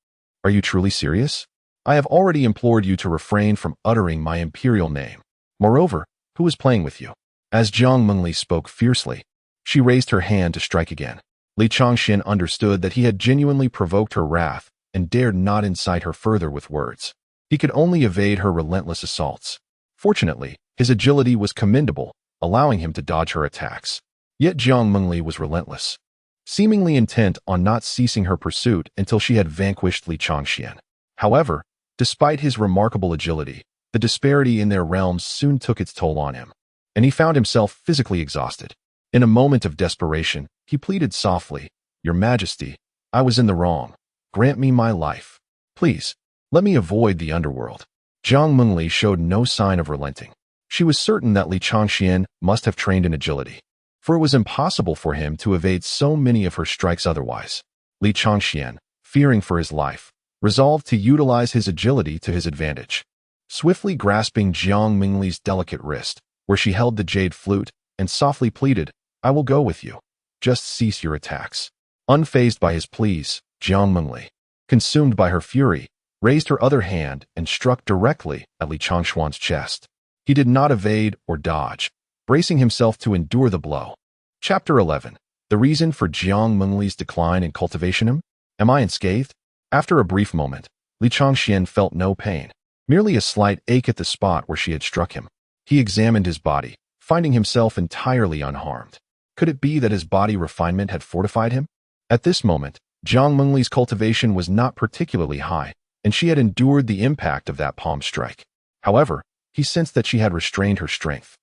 are you truly serious? I have already implored you to refrain from uttering my imperial name. Moreover, who is playing with you? As Jiang Mengli spoke fiercely, she raised her hand to strike again. Li Changxian understood that he had genuinely provoked her wrath and dared not incite her further with words. He could only evade her relentless assaults. Fortunately, his agility was commendable, allowing him to dodge her attacks. Yet Jiang Mengli was relentless, seemingly intent on not ceasing her pursuit until she had vanquished Li Changxian. However, despite his remarkable agility, the disparity in their realms soon took its toll on him, and he found himself physically exhausted. In a moment of desperation, he pleaded softly, "Your Majesty, I was in the wrong. Grant me my life. Please, let me avoid the underworld." Jiang Mengli showed no sign of relenting. She was certain that Li Changxian must have trained in agility, for it was impossible for him to evade so many of her strikes otherwise. Li Changxian, fearing for his life, resolved to utilize his agility to his advantage. Swiftly grasping Jiang Mengli's delicate wrist, where she held the jade flute, and softly pleaded, "I will go with you. Just cease your attacks." Unfazed by his pleas, Jiang Mengli, consumed by her fury, raised her other hand and struck directly at Li Changxian's chest. He did not evade or dodge, bracing himself to endure the blow. Chapter 11. The reason for Jiang Mengli's decline in cultivation. Am I unscathed? After a brief moment, Li Changxian felt no pain, merely a slight ache at the spot where she had struck him. He examined his body, finding himself entirely unharmed. Could it be that his body refinement had fortified him? At this moment, Jiang Mengli's cultivation was not particularly high, and she had endured the impact of that palm strike. However, he sensed that she had restrained her strength.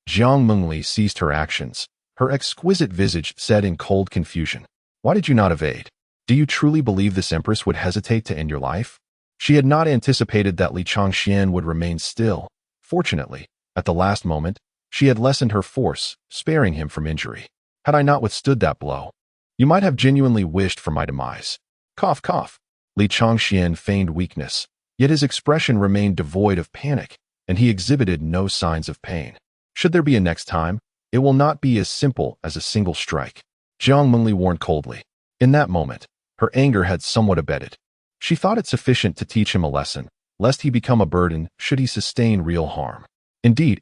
Jiang Mengli ceased her actions, her exquisite visage set in cold confusion. "Why did you not evade? Do you truly believe this Empress would hesitate to end your life?" She had not anticipated that Li Changxian would remain still. Fortunately, at the last moment, she had lessened her force, sparing him from injury. "Had I not withstood that blow, you might have genuinely wished for my demise." Cough, cough. Li Changxian feigned weakness, yet his expression remained devoid of panic, and he exhibited no signs of pain. Should there be a next time, it will not be as simple as a single strike, Jiang Mengli warned coldly. In that moment, her anger had somewhat abated. She thought it sufficient to teach him a lesson, lest he become a burden should he sustain real harm. Indeed,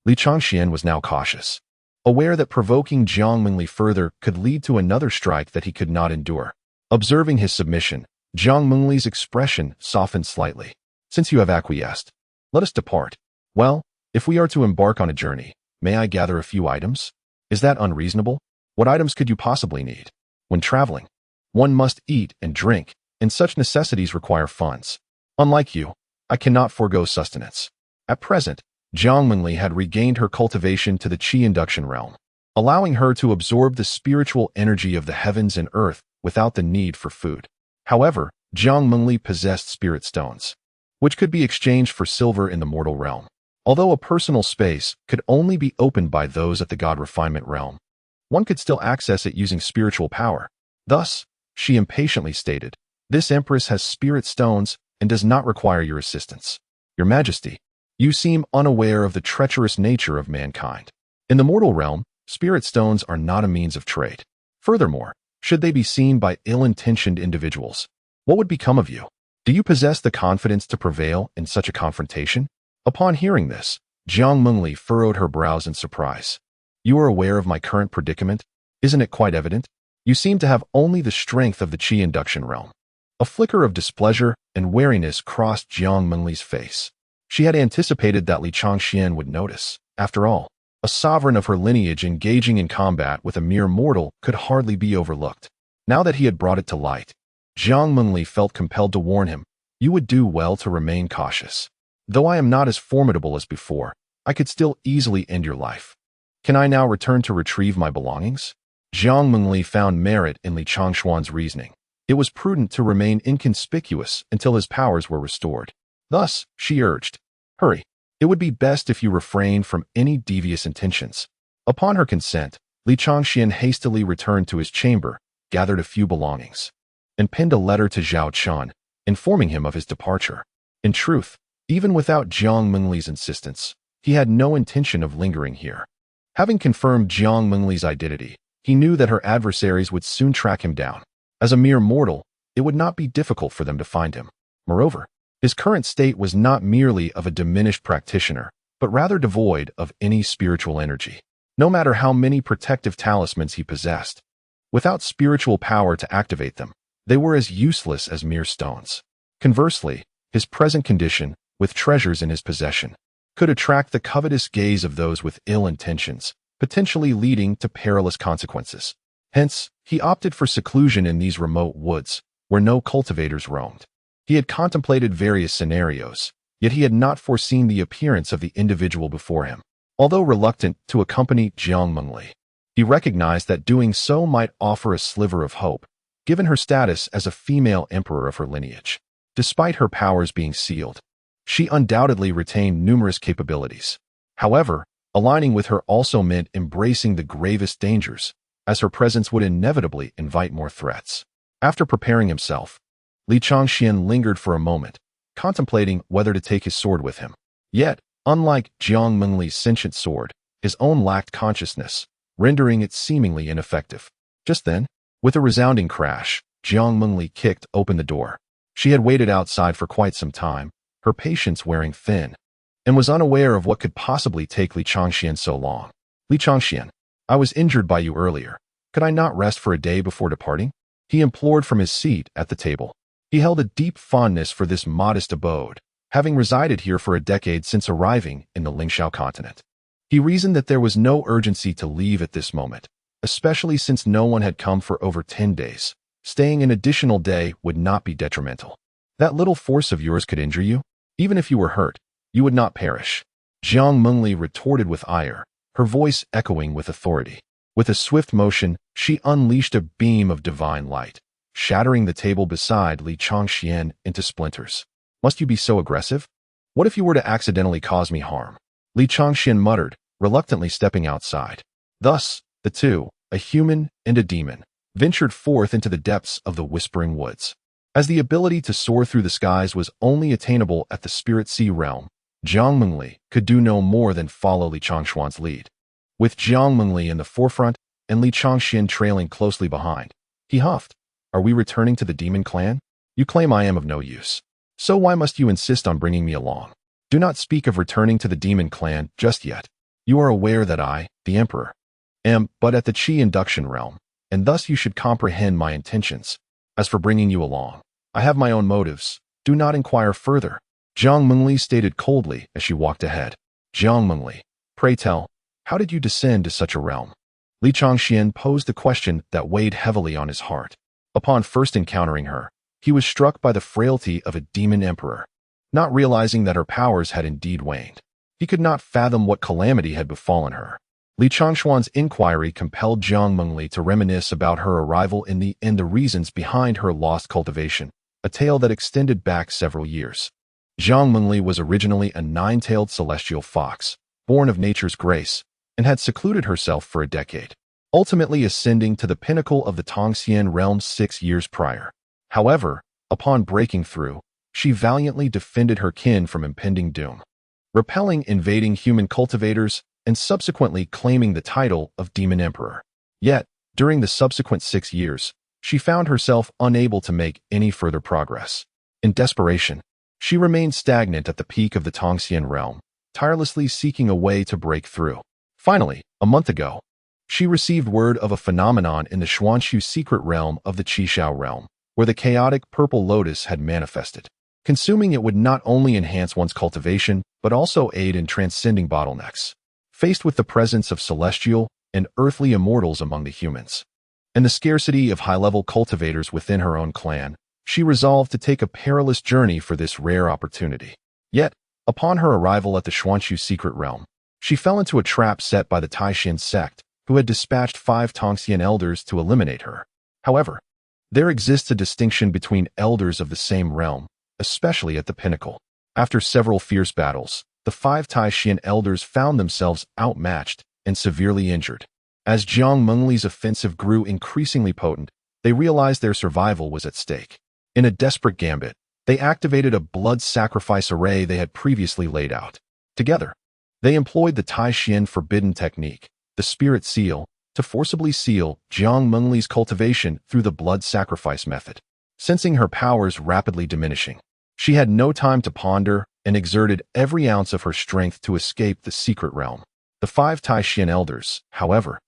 Li Changxian was now cautious, aware that provoking Jiang Mengli further could lead to another strike that he could not endure. Observing his submission, Jiang Mengli's expression softened slightly. "Since you have acquiesced, let us depart. Well, if we are to embark on a journey, may I gather a few items? Is that unreasonable? What items could you possibly need? When traveling, one must eat and drink, and such necessities require funds. Unlike you, I cannot forego sustenance. At present, Jiang Mengli had regained her cultivation to the qi induction realm, allowing her to absorb the spiritual energy of the heavens and earth without the need for food. However, Jiang Mengli possessed spirit stones, which could be exchanged for silver in the mortal realm. Although a personal space could only be opened by those at the God refinement realm, one could still access it using spiritual power. Thus, she impatiently stated, "This Empress has spirit stones and does not require your assistance. Your Majesty, you seem unaware of the treacherous nature of mankind. In the mortal realm, spirit stones are not a means of trade. Furthermore, should they be seen by ill-intentioned individuals, what would become of you? Do you possess the confidence to prevail in such a confrontation?" Upon hearing this, Jiang Mengli furrowed her brows in surprise. "You are aware of my current predicament? Isn't it quite evident? You seem to have only the strength of the qi induction realm." A flicker of displeasure and wariness crossed Jiang Mengli's face. She had anticipated that Li Changxian would notice. After all, a sovereign of her lineage engaging in combat with a mere mortal could hardly be overlooked. Now that he had brought it to light, Jiang Mengli felt compelled to warn him, "You would do well to remain cautious. Though I am not as formidable as before, I could still easily end your life. Can I now return to retrieve my belongings?" Jiang Mengli found merit in Li Changshuan's reasoning. It was prudent to remain inconspicuous until his powers were restored. Thus, she urged, "Hurry. It would be best if you refrained from any devious intentions." Upon her consent, Li Changxian hastily returned to his chamber, gathered a few belongings, and penned a letter to Zhao Qian, informing him of his departure. In truth, even without Jiang Mengli's insistence, he had no intention of lingering here. Having confirmed Jiang Mengli's identity, he knew that her adversaries would soon track him down. As a mere mortal, it would not be difficult for them to find him. Moreover, his current state was not merely of a diminished practitioner, but rather devoid of any spiritual energy. No matter how many protective talismans he possessed, without spiritual power to activate them, they were as useless as mere stones. Conversely, his present condition, with treasures in his possession, could attract the covetous gaze of those with ill intentions, potentially leading to perilous consequences. Hence, he opted for seclusion in these remote woods, where no cultivators roamed. He had contemplated various scenarios, yet he had not foreseen the appearance of the individual before him. Although reluctant to accompany Jiang Mengli, he recognized that doing so might offer a sliver of hope, given her status as a female emperor of her lineage. Despite her powers being sealed, she undoubtedly retained numerous capabilities. However, aligning with her also meant embracing the gravest dangers, as her presence would inevitably invite more threats. After preparing himself, Li Changxian lingered for a moment, contemplating whether to take his sword with him. Yet, unlike Jiang Mengli's sentient sword, his own lacked consciousness, rendering it seemingly ineffective. Just then, with a resounding crash, Jiang Mengli kicked open the door. She had waited outside for quite some time, her patience wearing thin, and was unaware of what could possibly take Li Changxian so long. "Li Changxian, I was injured by you earlier. Could I not rest for a day before departing?" he implored from his seat at the table. He held a deep fondness for this modest abode, having resided here for a decade since arriving in the Lingxiao continent. He reasoned that there was no urgency to leave at this moment, especially since no one had come for over 10 days. Staying an additional day would not be detrimental. "That little force of yours could injure you. Even if you were hurt, you would not perish," Jiang Mengli retorted with ire, her voice echoing with authority. With a swift motion, she unleashed a beam of divine light, shattering the table beside Li Changxian into splinters. "Must you be so aggressive? What if you were to accidentally cause me harm?" Li Changxian muttered, reluctantly stepping outside. Thus, the two, a human and a demon, ventured forth into the depths of the Whispering Woods. As the ability to soar through the skies was only attainable at the Spirit Sea realm, Jiang Mengli could do no more than follow Li Changshuan's lead. With Jiang Mengli in the forefront and Li Changxian trailing closely behind, he huffed, "Are we returning to the demon clan? You claim I am of no use. So why must you insist on bringing me along? Do not speak of returning to the demon clan just yet. You are aware that I, the emperor, am but at the qi induction realm, and thus you should comprehend my intentions. As for bringing you along, I have my own motives. Do not inquire further," Jiang Mengli stated coldly as she walked ahead. "Jiang Mengli, pray tell, how did you descend to such a realm?" Li Changxian posed the question that weighed heavily on his heart. Upon first encountering her, he was struck by the frailty of a demon emperor. not realizing that her powers had indeed waned. He could not fathom what calamity had befallen her. Li Changshuan's inquiry compelled Jiang Mengli to reminisce about her arrival and the reasons behind her lost cultivation, a tale that extended back several years. Jiang Mengli was originally a nine-tailed celestial fox, born of nature's grace, and had secluded herself for a decade, ultimately ascending to the pinnacle of the Tongxian realm 6 years prior. However, upon breaking through, she valiantly defended her kin from impending doom, repelling invading human cultivators and subsequently claiming the title of Demon Emperor. Yet, during the subsequent 6 years, she found herself unable to make any further progress. In desperation, she remained stagnant at the peak of the Tongxian realm, tirelessly seeking a way to break through. Finally, a month ago, she received word of a phenomenon in the Xuanxu secret realm of the Qishao realm, where the chaotic purple lotus had manifested. Consuming it would not only enhance one's cultivation, but also aid in transcending bottlenecks. Faced with the presence of celestial and earthly immortals among the humans, and the scarcity of high-level cultivators within her own clan, she resolved to take a perilous journey for this rare opportunity. Yet, upon her arrival at the Xuanxu secret realm, she fell into a trap set by the Taishan sect, who had dispatched 5 Tongxian elders to eliminate her. However, there exists a distinction between elders of the same realm, especially at the pinnacle. After several fierce battles, the 5 Taishan elders found themselves outmatched and severely injured. As Jiang Mengli's offensive grew increasingly potent, they realized their survival was at stake. In a desperate gambit, they activated a blood sacrifice array they had previously laid out. Together, they employed the Taishan forbidden technique, the spirit seal, to forcibly seal Jiang Mengli's cultivation through the blood sacrifice method. Sensing her powers rapidly diminishing, she had no time to ponder and exerted every ounce of her strength to escape the secret realm. The 5 Taishan elders, however,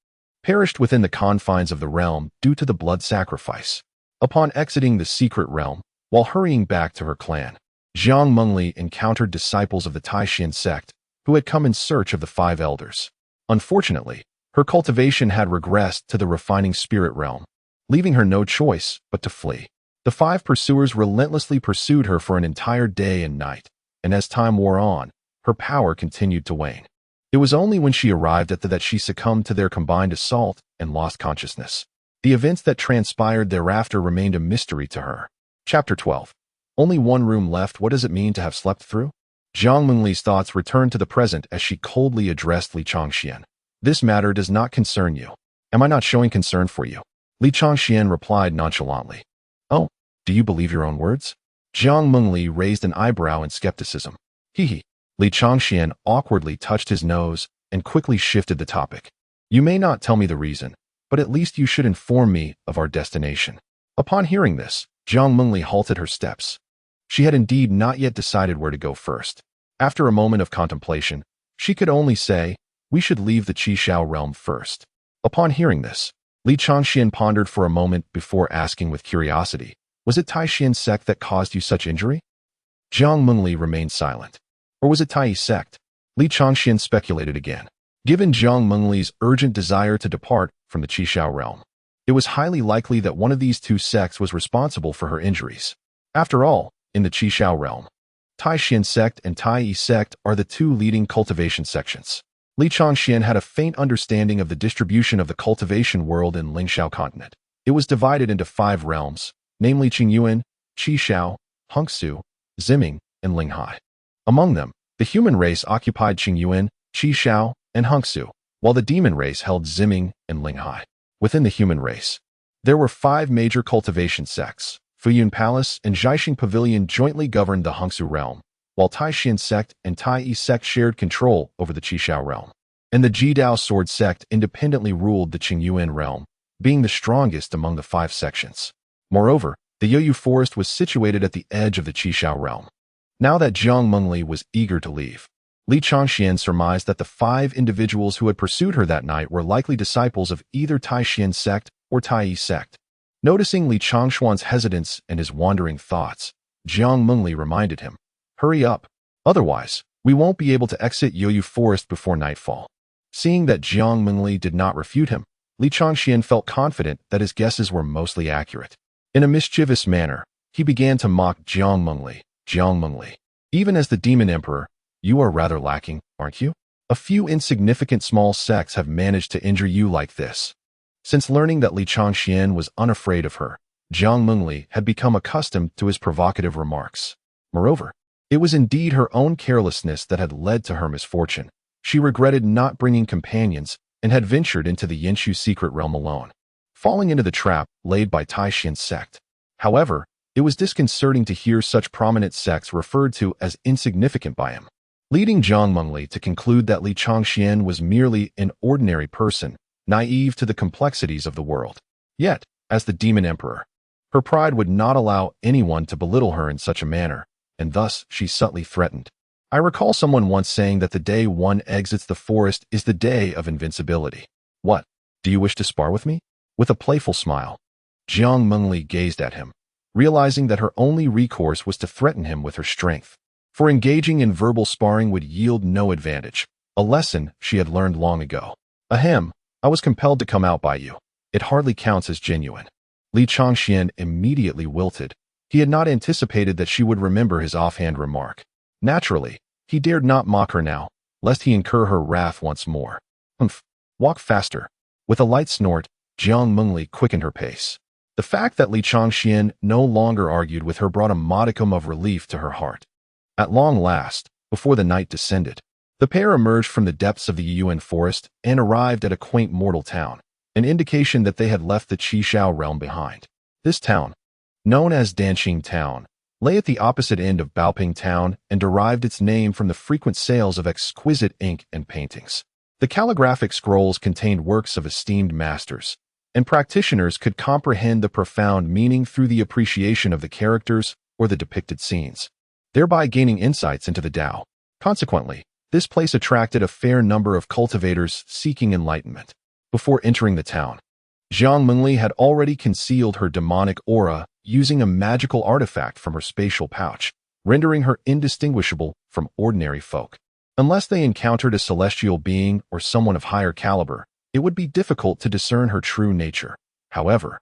perished within the confines of the realm due to the blood sacrifice. Upon exiting the secret realm, while hurrying back to her clan, Jiang Mengli encountered disciples of the Taishan sect who had come in search of the 5 elders. Unfortunately, her cultivation had regressed to the refining spirit realm, leaving her no choice but to flee. The 5 pursuers relentlessly pursued her for an entire day and night, and as time wore on, her power continued to wane. It was only when she arrived at that she succumbed to their combined assault and lost consciousness. The events that transpired thereafter remained a mystery to her. Chapter 12. Only one room left. What does it mean to have slept through? Jiang Mengli's thoughts returned to the present as she coldly addressed Li Changxian. This matter does not concern you. Am I not showing concern for you? Li Changxian replied nonchalantly. Oh, do you believe your own words? Jiang Mengli raised an eyebrow in skepticism. He. Li Changxian awkwardly touched his nose and quickly shifted the topic. You may not tell me the reason, but at least you should inform me of our destination. Upon hearing this, Jiang Mengli halted her steps. She had indeed not yet decided where to go first. After a moment of contemplation, she could only say, we should leave the Qishao realm first. Upon hearing this, Li Changxian pondered for a moment before asking with curiosity, was it Taishan sect that caused you such injury? Jiang Mengli remained silent. Or was it Tai sect? Li Changxian speculated again. Given Jiang Mengli's urgent desire to depart from the Qishao realm, it was highly likely that one of these 2 sects was responsible for her injuries. After all, in the Qishao realm, Taishan sect and Tai sect are the 2 leading cultivation sections. Li Changxian had a faint understanding of the distribution of the cultivation world in Lingxiao continent. It was divided into 5 realms, namely Qingyuan, Qishao, Hongsu, Ziming, and Linghai. Among them, the human race occupied Qingyuan, Qishao, and Hongsu, while the demon race held Ziming and Linghai. Within the human race, there were 5 major cultivation sects. Fuyun Palace and Zhaixing Pavilion jointly governed the Hongsu realm, while Taishan sect and Tai sect shared control over the Qishao realm. And the Jidao sword sect independently ruled the Qingyuan realm, being the strongest among the 5 sections. Moreover, the Yoyu forest was situated at the edge of the Qishao realm. Now that Jiang Mengli was eager to leave, Li Changxian surmised that the 5 individuals who had pursued her that night were likely disciples of either Taishan sect or Tai sect. Noticing Li Changshuan's hesitance and his wandering thoughts, Jiang Mengli reminded him, hurry up, otherwise, we won't be able to exit Yoyu forest before nightfall. Seeing that Jiang Mengli did not refute him, Li Changxian felt confident that his guesses were mostly accurate. In a mischievous manner, he began to mock Jiang Mengli. Even as the Demon Emperor, you are rather lacking, aren't you? A few insignificant small sects have managed to injure you like this. Since learning that Li Changxian was unafraid of her, Jiang Mengli had become accustomed to his provocative remarks. Moreover, it was indeed her own carelessness that had led to her misfortune. She regretted not bringing companions and had ventured into the Yinshu secret realm alone, falling into the trap laid by Taishian's sect. However, it was disconcerting to hear such prominent sects referred to as insignificant by him, leading Jiang Mengli to conclude that Li Changxian was merely an ordinary person, naive to the complexities of the world. Yet, as the Demon Emperor, her pride would not allow anyone to belittle her in such a manner, and thus she subtly threatened. I recall someone once saying that the day one exits the forest is the day of invincibility. What? Do you wish to spar with me? With a playful smile, Jiang Mengli gazed at him, realizing that her only recourse was to threaten him with her strength. For engaging in verbal sparring would yield no advantage, a lesson she had learned long ago. Ahem, I was compelled to come out by you. It hardly counts as genuine. Li Changxian immediately wilted. He had not anticipated that she would remember his offhand remark. Naturally, he dared not mock her now, lest he incur her wrath once more. Humph, walk faster. With a light snort, Jiang Mengli quickened her pace. The fact that Li Changxian no longer argued with her brought a modicum of relief to her heart. At long last, before the night descended, the pair emerged from the depths of the Yuan forest and arrived at a quaint mortal town, an indication that they had left the Qishao realm behind. This town, known as Danqing Town, lay at the opposite end of Baoping Town and derived its name from the frequent sales of exquisite ink and paintings. The calligraphic scrolls contained works of esteemed masters, and practitioners could comprehend the profound meaning through the appreciation of the characters or the depicted scenes, thereby gaining insights into the Tao. Consequently, this place attracted a fair number of cultivators seeking enlightenment. Before entering the town, Jiang Mengli had already concealed her demonic aura using a magical artifact from her spatial pouch, rendering her indistinguishable from ordinary folk. Unless they encountered a celestial being or someone of higher caliber, it would be difficult to discern her true nature. However,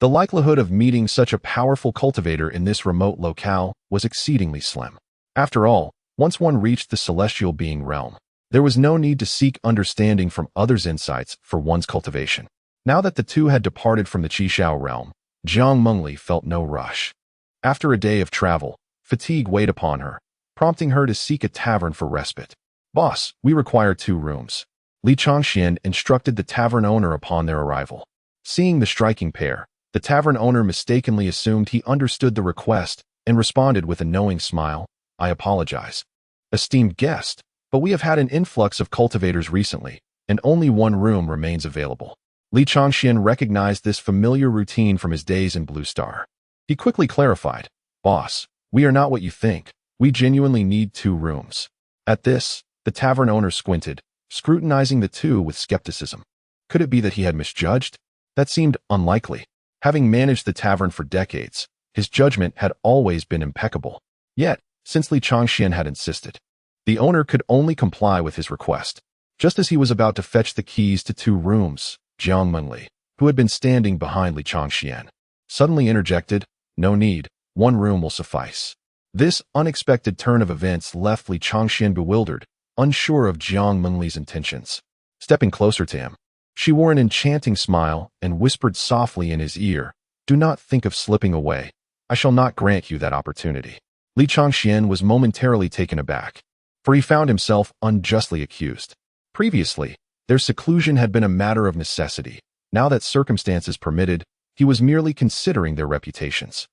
the likelihood of meeting such a powerful cultivator in this remote locale was exceedingly slim. After all, once one reached the celestial being realm, there was no need to seek understanding from others' insights for one's cultivation. Now that the two had departed from the Qishao realm, Jiang Mengli felt no rush. After a day of travel, fatigue weighed upon her, prompting her to seek a tavern for respite. Boss, we require 2 rooms. Li Changxian instructed the tavern owner upon their arrival. Seeing the striking pair, the tavern owner mistakenly assumed he understood the request and responded with a knowing smile, I apologize. Esteemed guest, but we have had an influx of cultivators recently, and only 1 room remains available. Li Changxian recognized this familiar routine from his days in Blue Star. He quickly clarified, Boss, we are not what you think. We genuinely need 2 rooms. At this, the tavern owner squinted, scrutinizing the two with skepticism. Could it be that he had misjudged? That seemed unlikely. Having managed the tavern for decades, his judgment had always been impeccable. Yet, since Li Changxian had insisted, the owner could only comply with his request. Just as he was about to fetch the keys to 2 rooms, Jiang Mengli, who had been standing behind Li Changxian, suddenly interjected, No need, 1 room will suffice. This unexpected turn of events left Li Changxian bewildered, unsure of Jiang Mengli's intentions. Stepping closer to him, she wore an enchanting smile and whispered softly in his ear, Do not think of slipping away. I shall not grant you that opportunity. Li Changxian was momentarily taken aback, for he found himself unjustly accused. Previously, their seclusion had been a matter of necessity. Now that circumstances permitted, he was merely considering their reputations.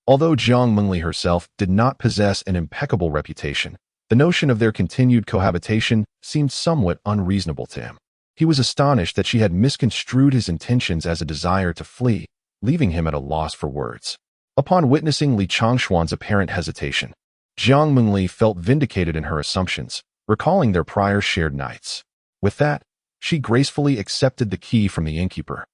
Although Jiang Mengli herself did not possess an impeccable reputation, the notion of their continued cohabitation seemed somewhat unreasonable to him. He was astonished that she had misconstrued his intentions as a desire to flee, leaving him at a loss for words. Upon witnessing Li Changshuan's apparent hesitation, Jiang Mengli felt vindicated in her assumptions, recalling their prior shared nights. With that, she gracefully accepted the key from the innkeeper,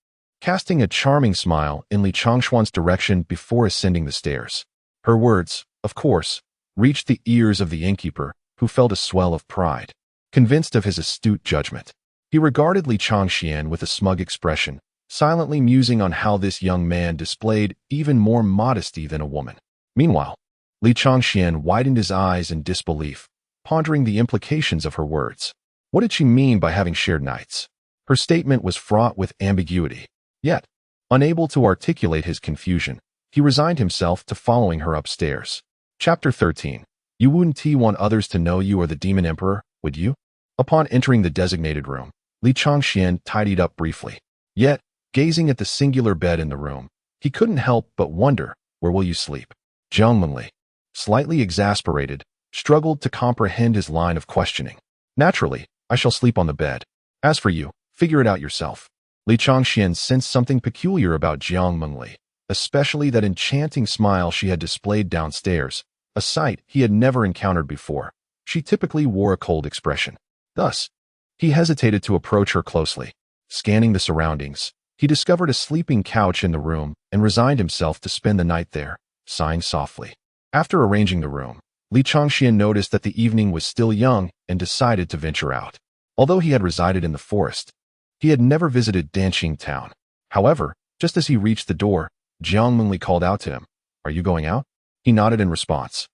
casting a charming smile in Li Changshuan's direction before ascending the stairs. Her words, of course, reached the ears of the innkeeper, who felt a swell of pride. Convinced of his astute judgment, he regarded Li Changxian with a smug expression, silently musing on how this young man displayed even more modesty than a woman. Meanwhile, Li Changxian widened his eyes in disbelief, pondering the implications of her words. What did she mean by having shared nights? Her statement was fraught with ambiguity. Yet, unable to articulate his confusion, he resigned himself to following her upstairs. Chapter 13. You wouldn't want others to know you are the Demon Emperor, would you? Upon entering the designated room, Li Changxian tidied up briefly. Yet, gazing at the singular bed in the room, he couldn't help but wonder, where will you sleep? Jiang Menli, slightly exasperated, struggled to comprehend his line of questioning. Naturally, I shall sleep on the bed. As for you, figure it out yourself. Li Changxian sensed something peculiar about Jiang Menli, especially that enchanting smile she had displayed downstairs, a sight he had never encountered before. She typically wore a cold expression. Thus, he hesitated to approach her closely. Scanning the surroundings, he discovered a sleeping couch in the room and resigned himself to spend the night there, sighing softly. After arranging the room, Li Changxian noticed that the evening was still young and decided to venture out. Although he had resided in the forest, he had never visited Danqing town. However, just as he reached the door, Jiang Menli called out to him, "Are you going out?" He nodded in response.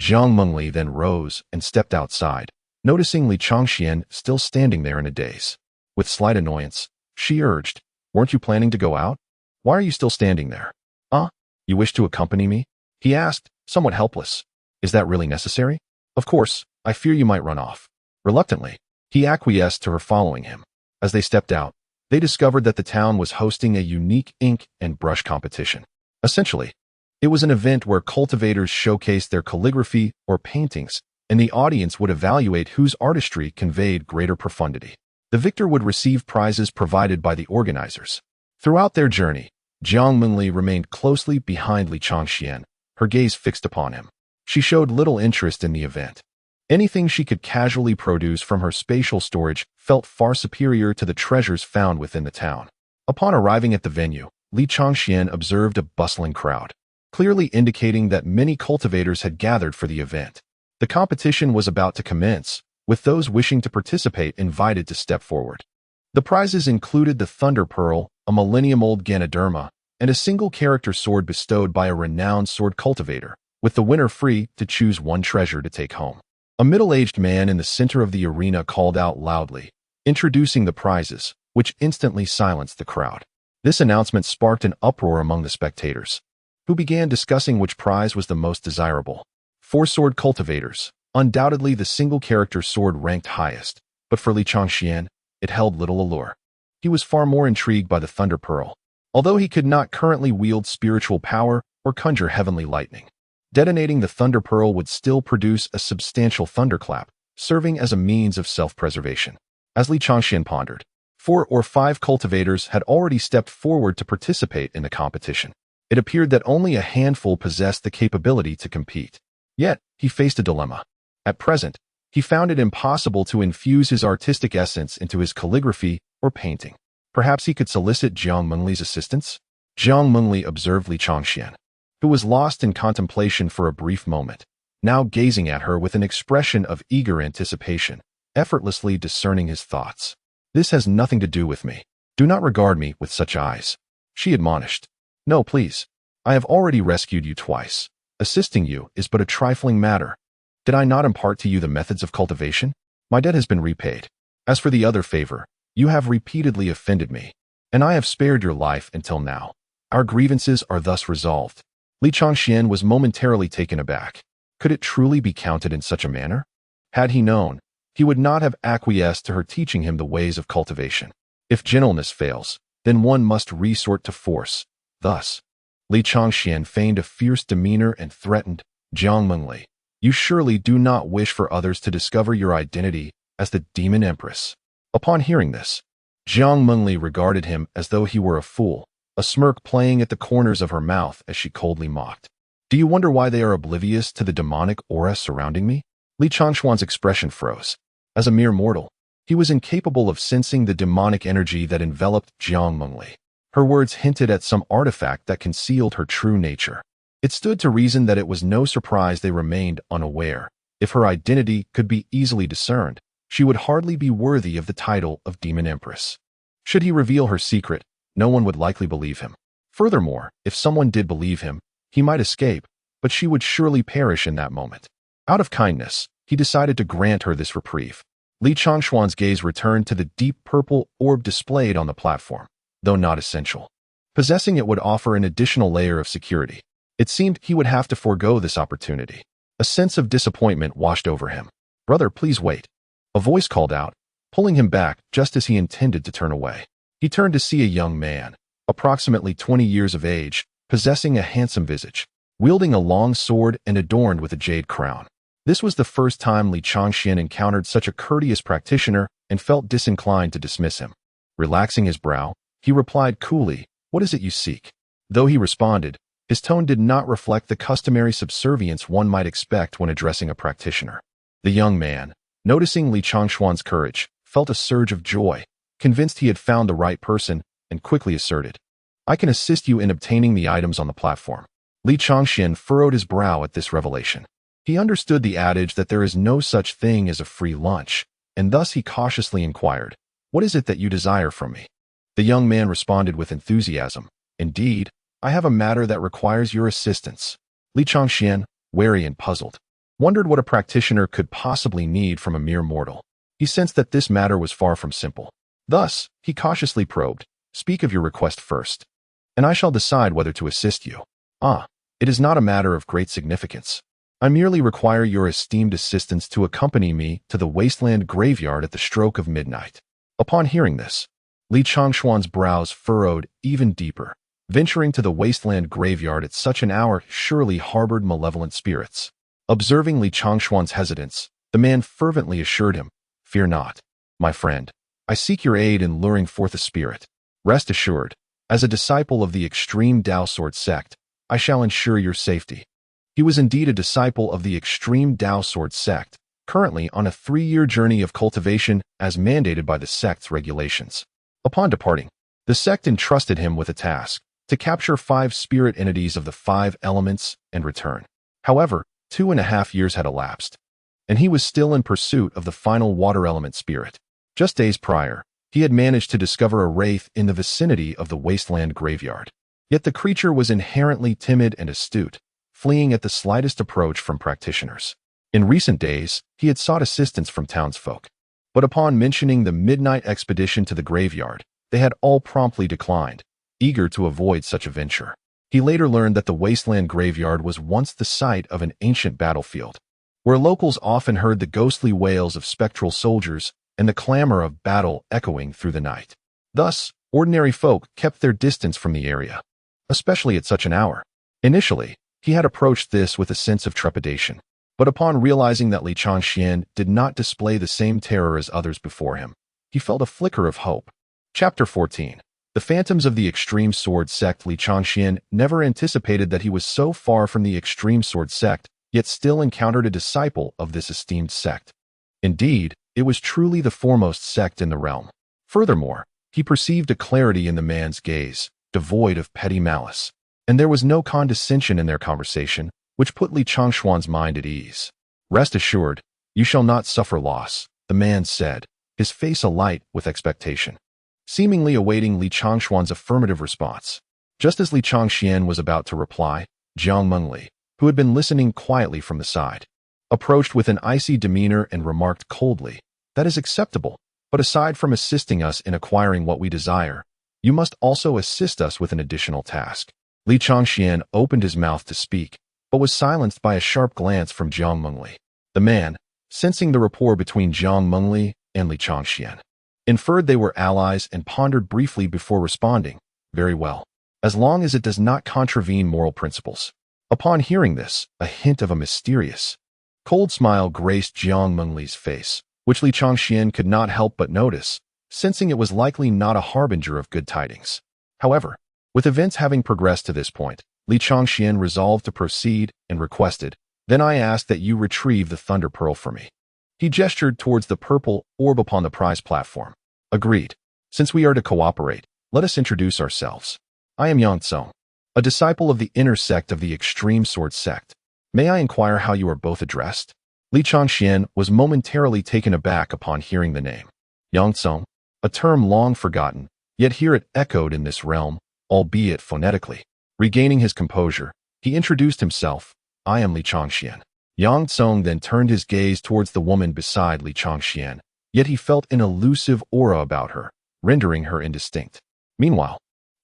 Jiang Menli then rose and stepped outside, noticing Li Changxian still standing there in a daze. With slight annoyance, she urged, "Weren't you planning to go out? Why are you still standing there?" You wish to accompany me?" he asked, somewhat helpless. "Is that really necessary?" "Of course, I fear you might run off." Reluctantly, he acquiesced to her following him. As they stepped out, they discovered that the town was hosting a unique ink and brush competition. Essentially, it was an event where cultivators showcased their calligraphy or paintings, and the audience would evaluate whose artistry conveyed greater profundity. The victor would receive prizes provided by the organizers. Throughout their journey, Jiang Menli remained closely behind Li Changxian, her gaze fixed upon him. She showed little interest in the event. Anything she could casually produce from her spatial storage felt far superior to the treasures found within the town. Upon arriving at the venue, Li Changxian observed a bustling crowd, clearly indicating that many cultivators had gathered for the event. The competition was about to commence, with those wishing to participate invited to step forward. The prizes included the Thunder Pearl, a millennium-old Ganoderma, and a single-character sword bestowed by a renowned sword cultivator, with the winner free to choose one treasure to take home. A middle-aged man in the center of the arena called out loudly, introducing the prizes, which instantly silenced the crowd. This announcement sparked an uproar among the spectators, who began discussing which prize was the most desirable. For sword cultivators, undoubtedly the single-character sword ranked highest, but for Li Changxian, it held little allure. He was far more intrigued by the Thunder Pearl, although he could not currently wield spiritual power or conjure heavenly lightning. Detonating the Thunder Pearl would still produce a substantial thunderclap, serving as a means of self-preservation. As Li Changxian pondered, 4 or 5 cultivators had already stepped forward to participate in the competition. It appeared that only a handful possessed the capability to compete. Yet, he faced a dilemma. At present, he found it impossible to infuse his artistic essence into his calligraphy or painting. Perhaps he could solicit Jiang Menli's assistance? Jiang Menli observed Li Changxian, who was lost in contemplation for a brief moment, now gazing at her with an expression of eager anticipation, effortlessly discerning his thoughts. "This has nothing to do with me. Do not regard me with such eyes," she admonished. "No, please. I have already rescued you twice. Assisting you is but a trifling matter. Did I not impart to you the methods of cultivation? My debt has been repaid. As for the other favor, you have repeatedly offended me, and I have spared your life until now. Our grievances are thus resolved." Li Changxian was momentarily taken aback. Could it truly be counted in such a manner? Had he known, he would not have acquiesced to her teaching him the ways of cultivation. If gentleness fails, then one must resort to force. Thus, Li Changxian feigned a fierce demeanor and threatened, "Jiang Menli, you surely do not wish for others to discover your identity as the Demon Empress." Upon hearing this, Jiang Menli regarded him as though he were a fool, a smirk playing at the corners of her mouth as she coldly mocked. "Do you wonder why they are oblivious to the demonic aura surrounding me?" Li Changxuan's expression froze. As a mere mortal, he was incapable of sensing the demonic energy that enveloped Jiang Menli. Her words hinted at some artifact that concealed her true nature. It stood to reason that it was no surprise they remained unaware. If her identity could be easily discerned, she would hardly be worthy of the title of Demon Empress. Should he reveal her secret, no one would likely believe him. Furthermore, if someone did believe him, he might escape, but she would surely perish in that moment. Out of kindness, he decided to grant her this reprieve. Li Changshuan's gaze returned to the deep purple orb displayed on the platform, though not essential. Possessing it would offer an additional layer of security. It seemed he would have to forego this opportunity. A sense of disappointment washed over him. "Brother, please wait." A voice called out, pulling him back just as he intended to turn away. He turned to see a young man, approximately 20 years of age, possessing a handsome visage, wielding a long sword and adorned with a jade crown. This was the first time Li Changxian encountered such a courteous practitioner and felt disinclined to dismiss him. Relaxing his brow, he replied coolly, "What is it you seek?" Though he responded, his tone did not reflect the customary subservience one might expect when addressing a practitioner. The young man, noticing Li Changshuan's courage, felt a surge of joy, convinced he had found the right person, and quickly asserted, "I can assist you in obtaining the items on the platform." Li Changxian furrowed his brow at this revelation. He understood the adage that there is no such thing as a free lunch, and thus he cautiously inquired, "What is it that you desire from me?" The young man responded with enthusiasm, "Indeed, I have a matter that requires your assistance." Li Changxian, wary and puzzled, wondered what a practitioner could possibly need from a mere mortal. He sensed that this matter was far from simple. Thus, he cautiously probed, "Speak of your request first, and I shall decide whether to assist you." "Ah, it is not a matter of great significance. I merely require your esteemed assistance to accompany me to the wasteland graveyard at the stroke of midnight." Upon hearing this, Li Changshuan's brows furrowed even deeper. Venturing to the wasteland graveyard at such an hour surely harbored malevolent spirits. Observing Li Changshuan's hesitance, the man fervently assured him, "Fear not, my friend. I seek your aid in luring forth a spirit. Rest assured, as a disciple of the extreme Dao Sword sect, I shall ensure your safety." He was indeed a disciple of the extreme Dao Sword sect, currently on a 3-year journey of cultivation as mandated by the sect's regulations. Upon departing, the sect entrusted him with a task, to capture 5 spirit entities of the 5 elements and return. However, 2.5 years had elapsed, and he was still in pursuit of the final water element spirit. Just days prior, he had managed to discover a wraith in the vicinity of the wasteland graveyard. Yet the creature was inherently timid and astute, fleeing at the slightest approach from practitioners. In recent days, he had sought assistance from townsfolk, but upon mentioning the midnight expedition to the graveyard, they had all promptly declined, eager to avoid such a venture. He later learned that the wasteland graveyard was once the site of an ancient battlefield, where locals often heard the ghostly wails of spectral soldiers and the clamor of battle echoing through the night. Thus, ordinary folk kept their distance from the area, especially at such an hour. Initially, he had approached this with a sense of trepidation, but upon realizing that Li Changxian did not display the same terror as others before him, he felt a flicker of hope. Chapter 14. The Phantoms of the Extreme Sword Sect. Li Changxian never anticipated that he was so far from the Extreme Sword Sect, yet still encountered a disciple of this esteemed sect. Indeed, it was truly the foremost sect in the realm. Furthermore, he perceived a clarity in the man's gaze, devoid of petty malice, and there was no condescension in their conversation, which put Li Changshuan's mind at ease. "Rest assured, you shall not suffer loss," the man said, his face alight with expectation, seemingly awaiting Li Changshuan's affirmative response. Just as Li Changxian was about to reply, Jiang Mengli, who had been listening quietly from the side, approached with an icy demeanor and remarked coldly, "That is acceptable, but aside from assisting us in acquiring what we desire, you must also assist us with an additional task." Li Changxian opened his mouth to speak, but was silenced by a sharp glance from Jiang Mengli. The man, sensing the rapport between Jiang Mengli and Li Changxian, inferred they were allies and pondered briefly before responding, "Very well, as long as it does not contravene moral principles." Upon hearing this, a hint of a mysterious, cold smile graced Jiang Mengli's face, which Li Changxian could not help but notice, sensing it was likely not a harbinger of good tidings. However, with events having progressed to this point, Li Changxian resolved to proceed and requested, "Then I ask that you retrieve the Thunder Pearl for me." He gestured towards the purple orb upon the prize platform. "Agreed. Since we are to cooperate, let us introduce ourselves. I am Yang Tsong, a disciple of the inner sect of the Extreme Sword sect. May I inquire how you are both addressed?" Li Changxian was momentarily taken aback upon hearing the name. Yang Tsong, a term long forgotten, yet here it echoed in this realm, albeit phonetically. Regaining his composure, he introduced himself, I am Li Changxian. Yang Tsong then turned his gaze towards the woman beside Li Changxian, yet he felt an elusive aura about her, rendering her indistinct. Meanwhile,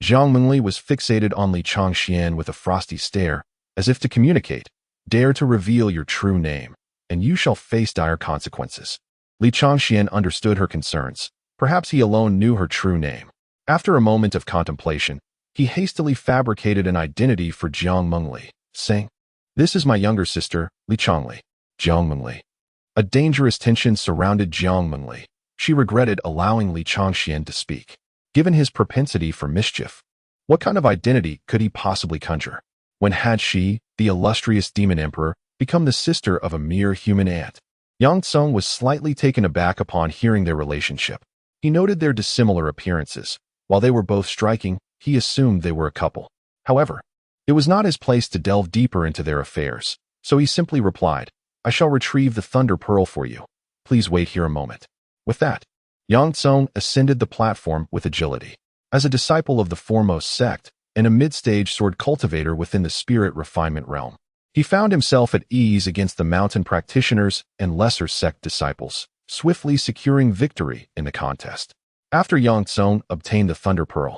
Zhang Mengli was fixated on Li Changxian with a frosty stare, as if to communicate, "Dare to reveal your true name, and you shall face dire consequences." Li Changxian understood her concerns. Perhaps he alone knew her true name. After a moment of contemplation, he hastily fabricated an identity for Zhang Mengli, saying, "This is my younger sister, Li Changli." Zhang Mengli. A dangerous tension surrounded Zhang Mengli. She regretted allowing Li Changxian to speak. Given his propensity for mischief, what kind of identity could he possibly conjure? When had she, the illustrious demon emperor, become the sister of a mere human ant? Yang Tsong was slightly taken aback upon hearing their relationship. He noted their dissimilar appearances. While they were both striking, he assumed they were a couple. However, it was not his place to delve deeper into their affairs, so he simply replied, "I shall retrieve the Thunder Pearl for you. Please wait here a moment." With that, Yang Tsong ascended the platform with agility. As a disciple of the foremost sect and a mid-stage sword cultivator within the spirit refinement realm, he found himself at ease against the mountain practitioners and lesser sect disciples, swiftly securing victory in the contest. After Yang Tsong obtained the Thunder Pearl,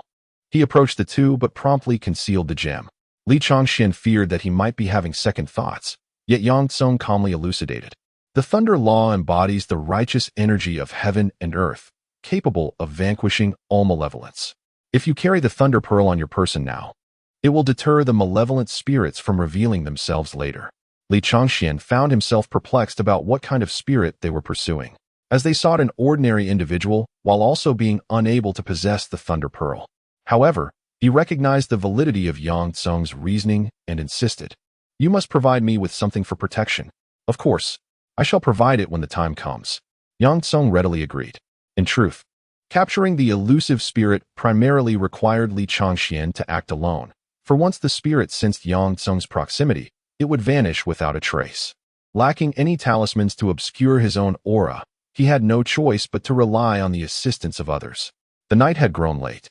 he approached the two but promptly concealed the gem. Li Changxian feared that he might be having second thoughts, yet Yang Tsong calmly elucidated. The Thunder Law embodies the righteous energy of heaven and earth, capable of vanquishing all malevolence. If you carry the Thunder Pearl on your person now, it will deter the malevolent spirits from revealing themselves later. Li Changxian found himself perplexed about what kind of spirit they were pursuing, as they sought an ordinary individual while also being unable to possess the Thunder Pearl. However, he recognized the validity of Yang Tsong's reasoning and insisted, "You must provide me with something for protection." "Of course, I shall provide it when the time comes." Yang Tsong readily agreed. In truth, capturing the elusive spirit primarily required Li Changxian to act alone, for once the spirit sensed Yang Tsong's proximity, it would vanish without a trace. Lacking any talismans to obscure his own aura, he had no choice but to rely on the assistance of others. The night had grown late,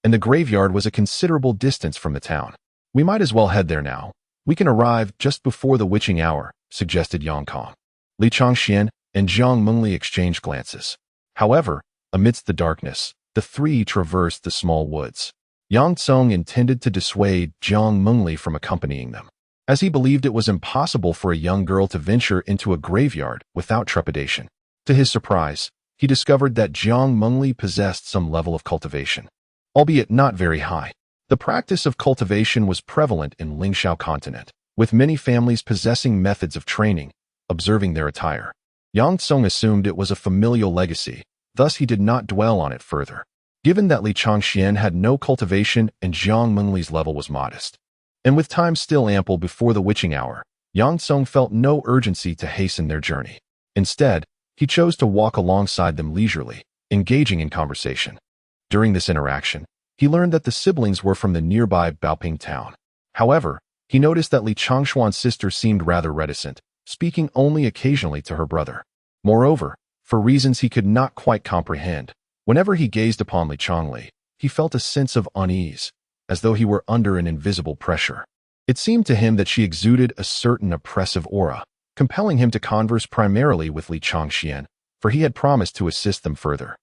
and the graveyard was a considerable distance from the town. "We might as well head there now. We can arrive just before the witching hour," suggested Yang Kong. Li Changxian and Zhang Mengli exchanged glances. However, amidst the darkness, the three traversed the small woods. Yang Tsong intended to dissuade Zhang Mengli from accompanying them, as he believed it was impossible for a young girl to venture into a graveyard without trepidation. To his surprise, he discovered that Zhang Mengli possessed some level of cultivation, albeit not very high. The practice of cultivation was prevalent in Lingxiao continent, with many families possessing methods of training, observing their attire. Yang Tsong assumed it was a familial legacy, thus he did not dwell on it further. Given that Li Changxian had no cultivation and Zhang Mengli's level was modest, and with time still ample before the witching hour, Yang Tsong felt no urgency to hasten their journey. Instead, he chose to walk alongside them leisurely, engaging in conversation. During this interaction, he learned that the siblings were from the nearby Baoping town. However, he noticed that Li Changshuan's sister seemed rather reticent, speaking only occasionally to her brother. Moreover, for reasons he could not quite comprehend, whenever he gazed upon Li Changli, he felt a sense of unease, as though he were under an invisible pressure. It seemed to him that she exuded a certain oppressive aura, compelling him to converse primarily with Li Changxian, for he had promised to assist them further.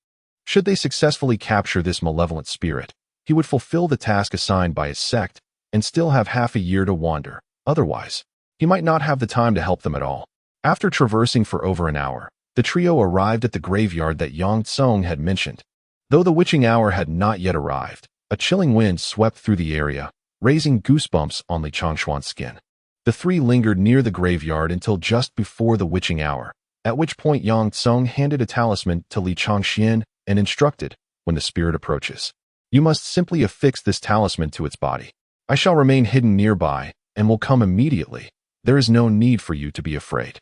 Should they successfully capture this malevolent spirit, he would fulfill the task assigned by his sect and still have half a year to wander. Otherwise, he might not have the time to help them at all. After traversing for over an hour, the trio arrived at the graveyard that Yang Tsong had mentioned. Though the witching hour had not yet arrived, a chilling wind swept through the area, raising goosebumps on Li Changshuan's skin. The three lingered near the graveyard until just before the witching hour, at which point Yang Tsong handed a talisman to Li Changxian and instructed, "When the spirit approaches, you must simply affix this talisman to its body. I shall remain hidden nearby and will come immediately. There is no need for you to be afraid."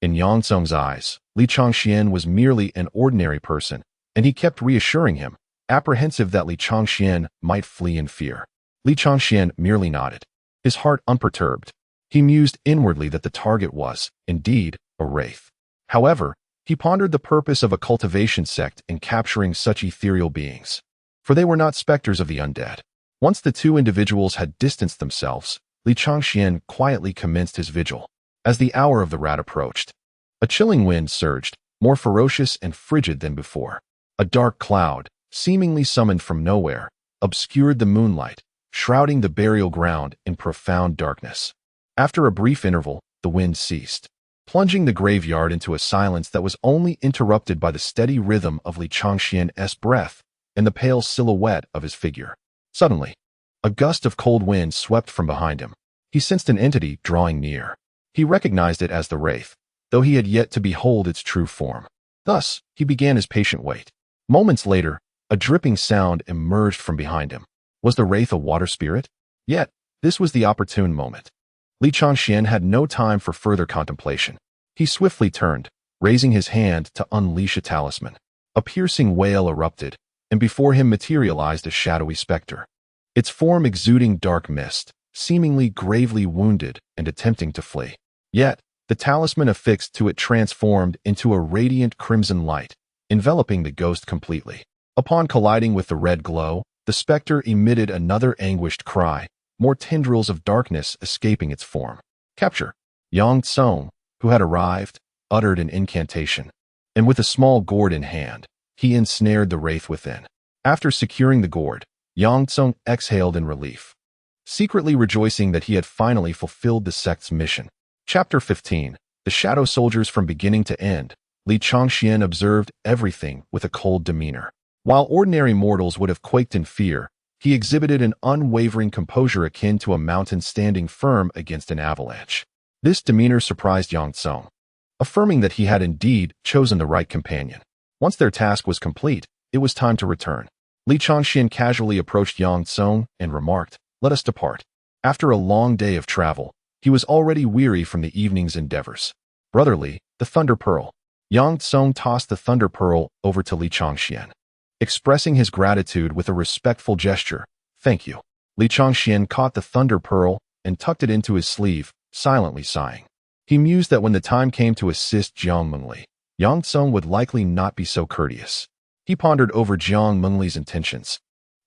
In Yang Tsong's eyes, Li Changxian was merely an ordinary person, and he kept reassuring him, apprehensive that Li Changxian might flee in fear. Li Changxian merely nodded, his heart unperturbed. He mused inwardly that the target was, indeed, a wraith. However, he pondered the purpose of a cultivation sect in capturing such ethereal beings, for they were not specters of the undead. Once the two individuals had distanced themselves, Li Changxian quietly commenced his vigil. As the hour of the rat approached, a chilling wind surged, more ferocious and frigid than before. A dark cloud, seemingly summoned from nowhere, obscured the moonlight, shrouding the burial ground in profound darkness. After a brief interval, the wind ceased, plunging the graveyard into a silence that was only interrupted by the steady rhythm of Li Changxian's breath and the pale silhouette of his figure. Suddenly, a gust of cold wind swept from behind him. He sensed an entity drawing near. He recognized it as the Wraith, though he had yet to behold its true form. Thus, he began his patient wait. Moments later, a dripping sound emerged from behind him. Was the Wraith a water spirit? Yet, this was the opportune moment. Li Changxian had no time for further contemplation. He swiftly turned, raising his hand to unleash a talisman. A piercing wail erupted, and before him materialized a shadowy specter. Its form exuding dark mist, seemingly gravely wounded and attempting to flee. Yet, the talisman affixed to it transformed into a radiant crimson light, enveloping the ghost completely. Upon colliding with the red glow, the specter emitted another anguished cry, more tendrils of darkness escaping its form. Capture. Yang Tsung, who had arrived, uttered an incantation, and with a small gourd in hand, he ensnared the wraith within. After securing the gourd, Yang Tsung exhaled in relief, secretly rejoicing that he had finally fulfilled the sect's mission. Chapter 15. The Shadow Soldiers. From beginning to end, Li Changxian observed everything with a cold demeanor. While ordinary mortals would have quaked in fear, he exhibited an unwavering composure akin to a mountain standing firm against an avalanche. This demeanor surprised Yang Tsung, affirming that he had indeed chosen the right companion. Once their task was complete, it was time to return. Li Changxian casually approached Yang Tsung and remarked, "Let us depart." After a long day of travel, he was already weary from the evening's endeavors. Brotherly, the Thunder Pearl. Yang Tsung tossed the Thunder Pearl over to Li Changxian, expressing his gratitude with a respectful gesture. "Thank you." Li Changxian caught the Thunder Pearl and tucked it into his sleeve, silently sighing. He mused that when the time came to assist Jiang Mengli, Yang Tsung would likely not be so courteous. He pondered over Jiang Mengli's intentions.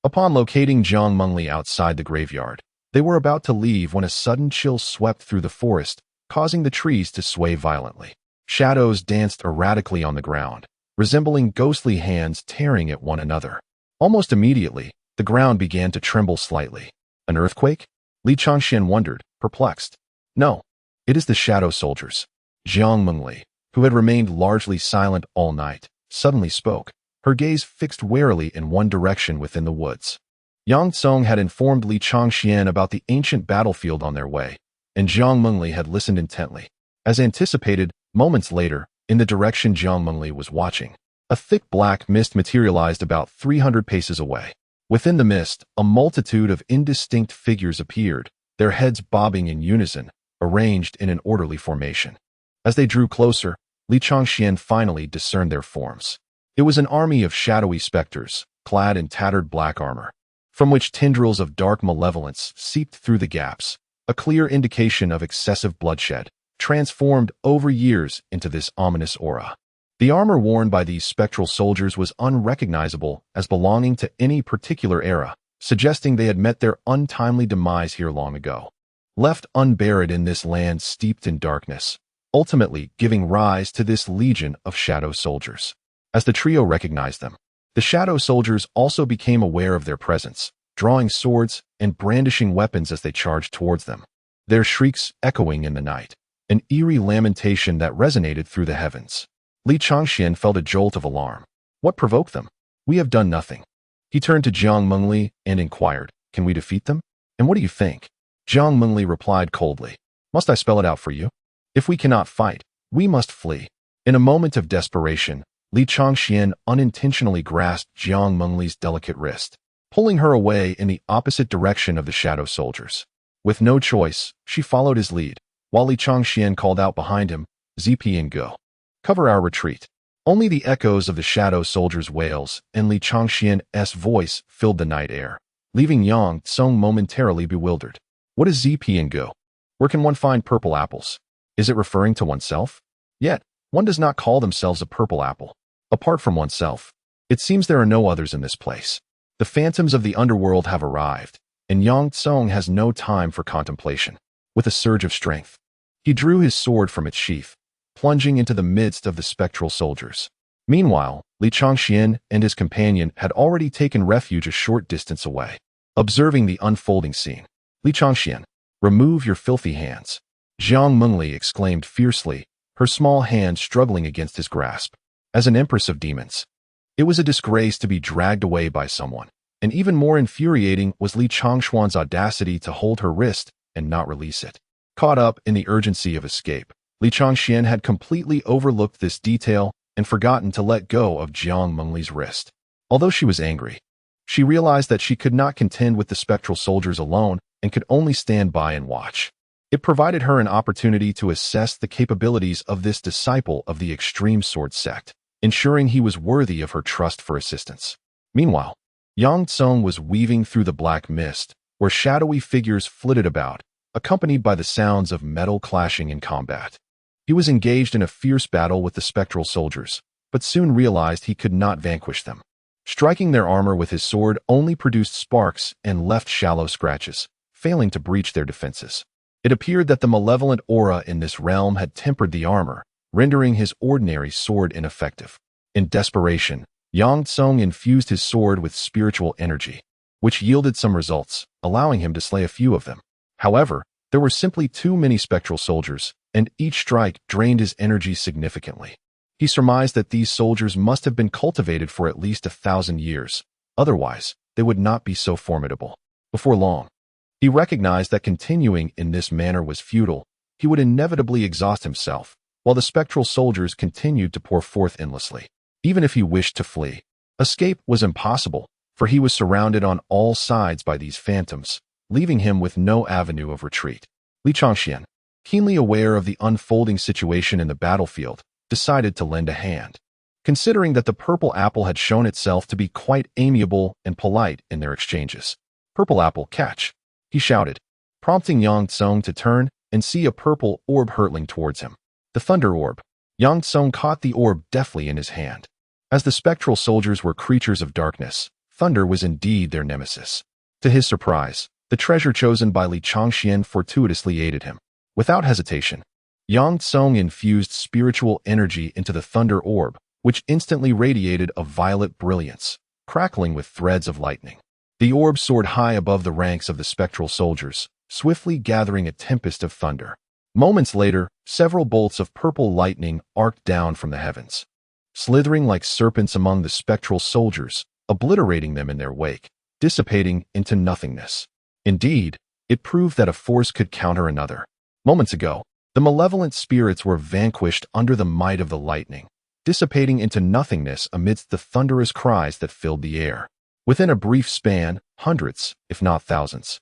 Upon locating Jiang Mengli outside the graveyard, they were about to leave when a sudden chill swept through the forest, causing the trees to sway violently. Shadows danced erratically on the ground, resembling ghostly hands tearing at one another. Almost immediately, the ground began to tremble slightly. An earthquake? Li Changxian wondered, perplexed. No, it is the Shadow Soldiers. Jiang Mengli, who had remained largely silent all night, suddenly spoke, her gaze fixed warily in one direction within the woods. Yang Tsung had informed Li Changxian about the ancient battlefield on their way, and Jiang Mengli had listened intently. As anticipated, moments later, in the direction Jiang Mengli was watching, a thick black mist materialized about 300 paces away. Within the mist, a multitude of indistinct figures appeared, their heads bobbing in unison, arranged in an orderly formation. As they drew closer, Li Changxian finally discerned their forms. It was an army of shadowy specters, clad in tattered black armor, from which tendrils of dark malevolence seeped through the gaps, a clear indication of excessive bloodshed, transformed over years into this ominous aura. The armor worn by these spectral soldiers was unrecognizable as belonging to any particular era, suggesting they had met their untimely demise here long ago. Left unburied in this land steeped in darkness, ultimately giving rise to this legion of shadow soldiers. As the trio recognized them, the shadow soldiers also became aware of their presence, drawing swords and brandishing weapons as they charged towards them, their shrieks echoing in the night, an eerie lamentation that resonated through the heavens. Li Changxian felt a jolt of alarm. What provoked them? We have done nothing. He turned to Jiang Mengli and inquired, "Can we defeat them? And what do you think?" Jiang Mengli replied coldly, "Must I spell it out for you? If we cannot fight, we must flee." In a moment of desperation, Li Changxian unintentionally grasped Jiang Mengli's delicate wrist, pulling her away in the opposite direction of the shadow soldiers. With no choice, she followed his lead, while Li Changxian called out behind him, "ZP and go. Cover our retreat." Only the echoes of the shadow soldiers' wails and Li Changxian's voice filled the night air, leaving Yang Tsung momentarily bewildered. What is ZP and go? Where can one find purple apples? Is it referring to oneself? Yet, one does not call themselves a purple apple. Apart from oneself, it seems there are no others in this place. The phantoms of the underworld have arrived, and Yang Tsung has no time for contemplation. With a surge of strength, he drew his sword from its sheath, plunging into the midst of the spectral soldiers. Meanwhile, Li Changxian and his companion had already taken refuge a short distance away. Observing the unfolding scene, Li Changxian, "Remove your filthy hands," Jiang Mengli exclaimed fiercely, her small hand struggling against his grasp. As an empress of demons, it was a disgrace to be dragged away by someone, and even more infuriating was Li Changshuan's audacity to hold her wrist and not release it. Caught up in the urgency of escape, Li Changxian had completely overlooked this detail and forgotten to let go of Jiang Mengli's wrist. Although she was angry, she realized that she could not contend with the spectral soldiers alone and could only stand by and watch. It provided her an opportunity to assess the capabilities of this disciple of the extreme sword sect, ensuring he was worthy of her trust for assistance. Meanwhile, Yang Tsung was weaving through the black mist, where shadowy figures flitted about, accompanied by the sounds of metal clashing in combat. He was engaged in a fierce battle with the spectral soldiers, but soon realized he could not vanquish them. Striking their armor with his sword only produced sparks and left shallow scratches, failing to breach their defenses. It appeared that the malevolent aura in this realm had tempered the armor, rendering his ordinary sword ineffective. In desperation, Yang Tsung infused his sword with spiritual energy, which yielded some results, allowing him to slay a few of them. However, there were simply too many spectral soldiers, and each strike drained his energy significantly. He surmised that these soldiers must have been cultivated for at least 1,000 years, otherwise they would not be so formidable. Before long, he recognized that continuing in this manner was futile. He would inevitably exhaust himself, while the spectral soldiers continued to pour forth endlessly. Even if he wished to flee, escape was impossible, for he was surrounded on all sides by these phantoms, leaving him with no avenue of retreat. Li Changxian, keenly aware of the unfolding situation in the battlefield, decided to lend a hand. Considering that the purple apple had shown itself to be quite amiable and polite in their exchanges. "Purple apple, catch," he shouted, prompting Yang Tsung to turn and see a purple orb hurtling towards him. The thunder orb. Yang Tsung caught the orb deftly in his hand. As the spectral soldiers were creatures of darkness, thunder was indeed their nemesis. To his surprise, the treasure chosen by Li Changxian fortuitously aided him. Without hesitation, Yang Tsung infused spiritual energy into the thunder orb, which instantly radiated a violet brilliance, crackling with threads of lightning. The orb soared high above the ranks of the spectral soldiers, swiftly gathering a tempest of thunder. Moments later, several bolts of purple lightning arced down from the heavens, slithering like serpents among the spectral soldiers, obliterating them in their wake, dissipating into nothingness. Indeed, it proved that a force could counter another. Moments ago, the malevolent spirits were vanquished under the might of the lightning, dissipating into nothingness amidst the thunderous cries that filled the air. Within a brief span, hundreds, if not thousands,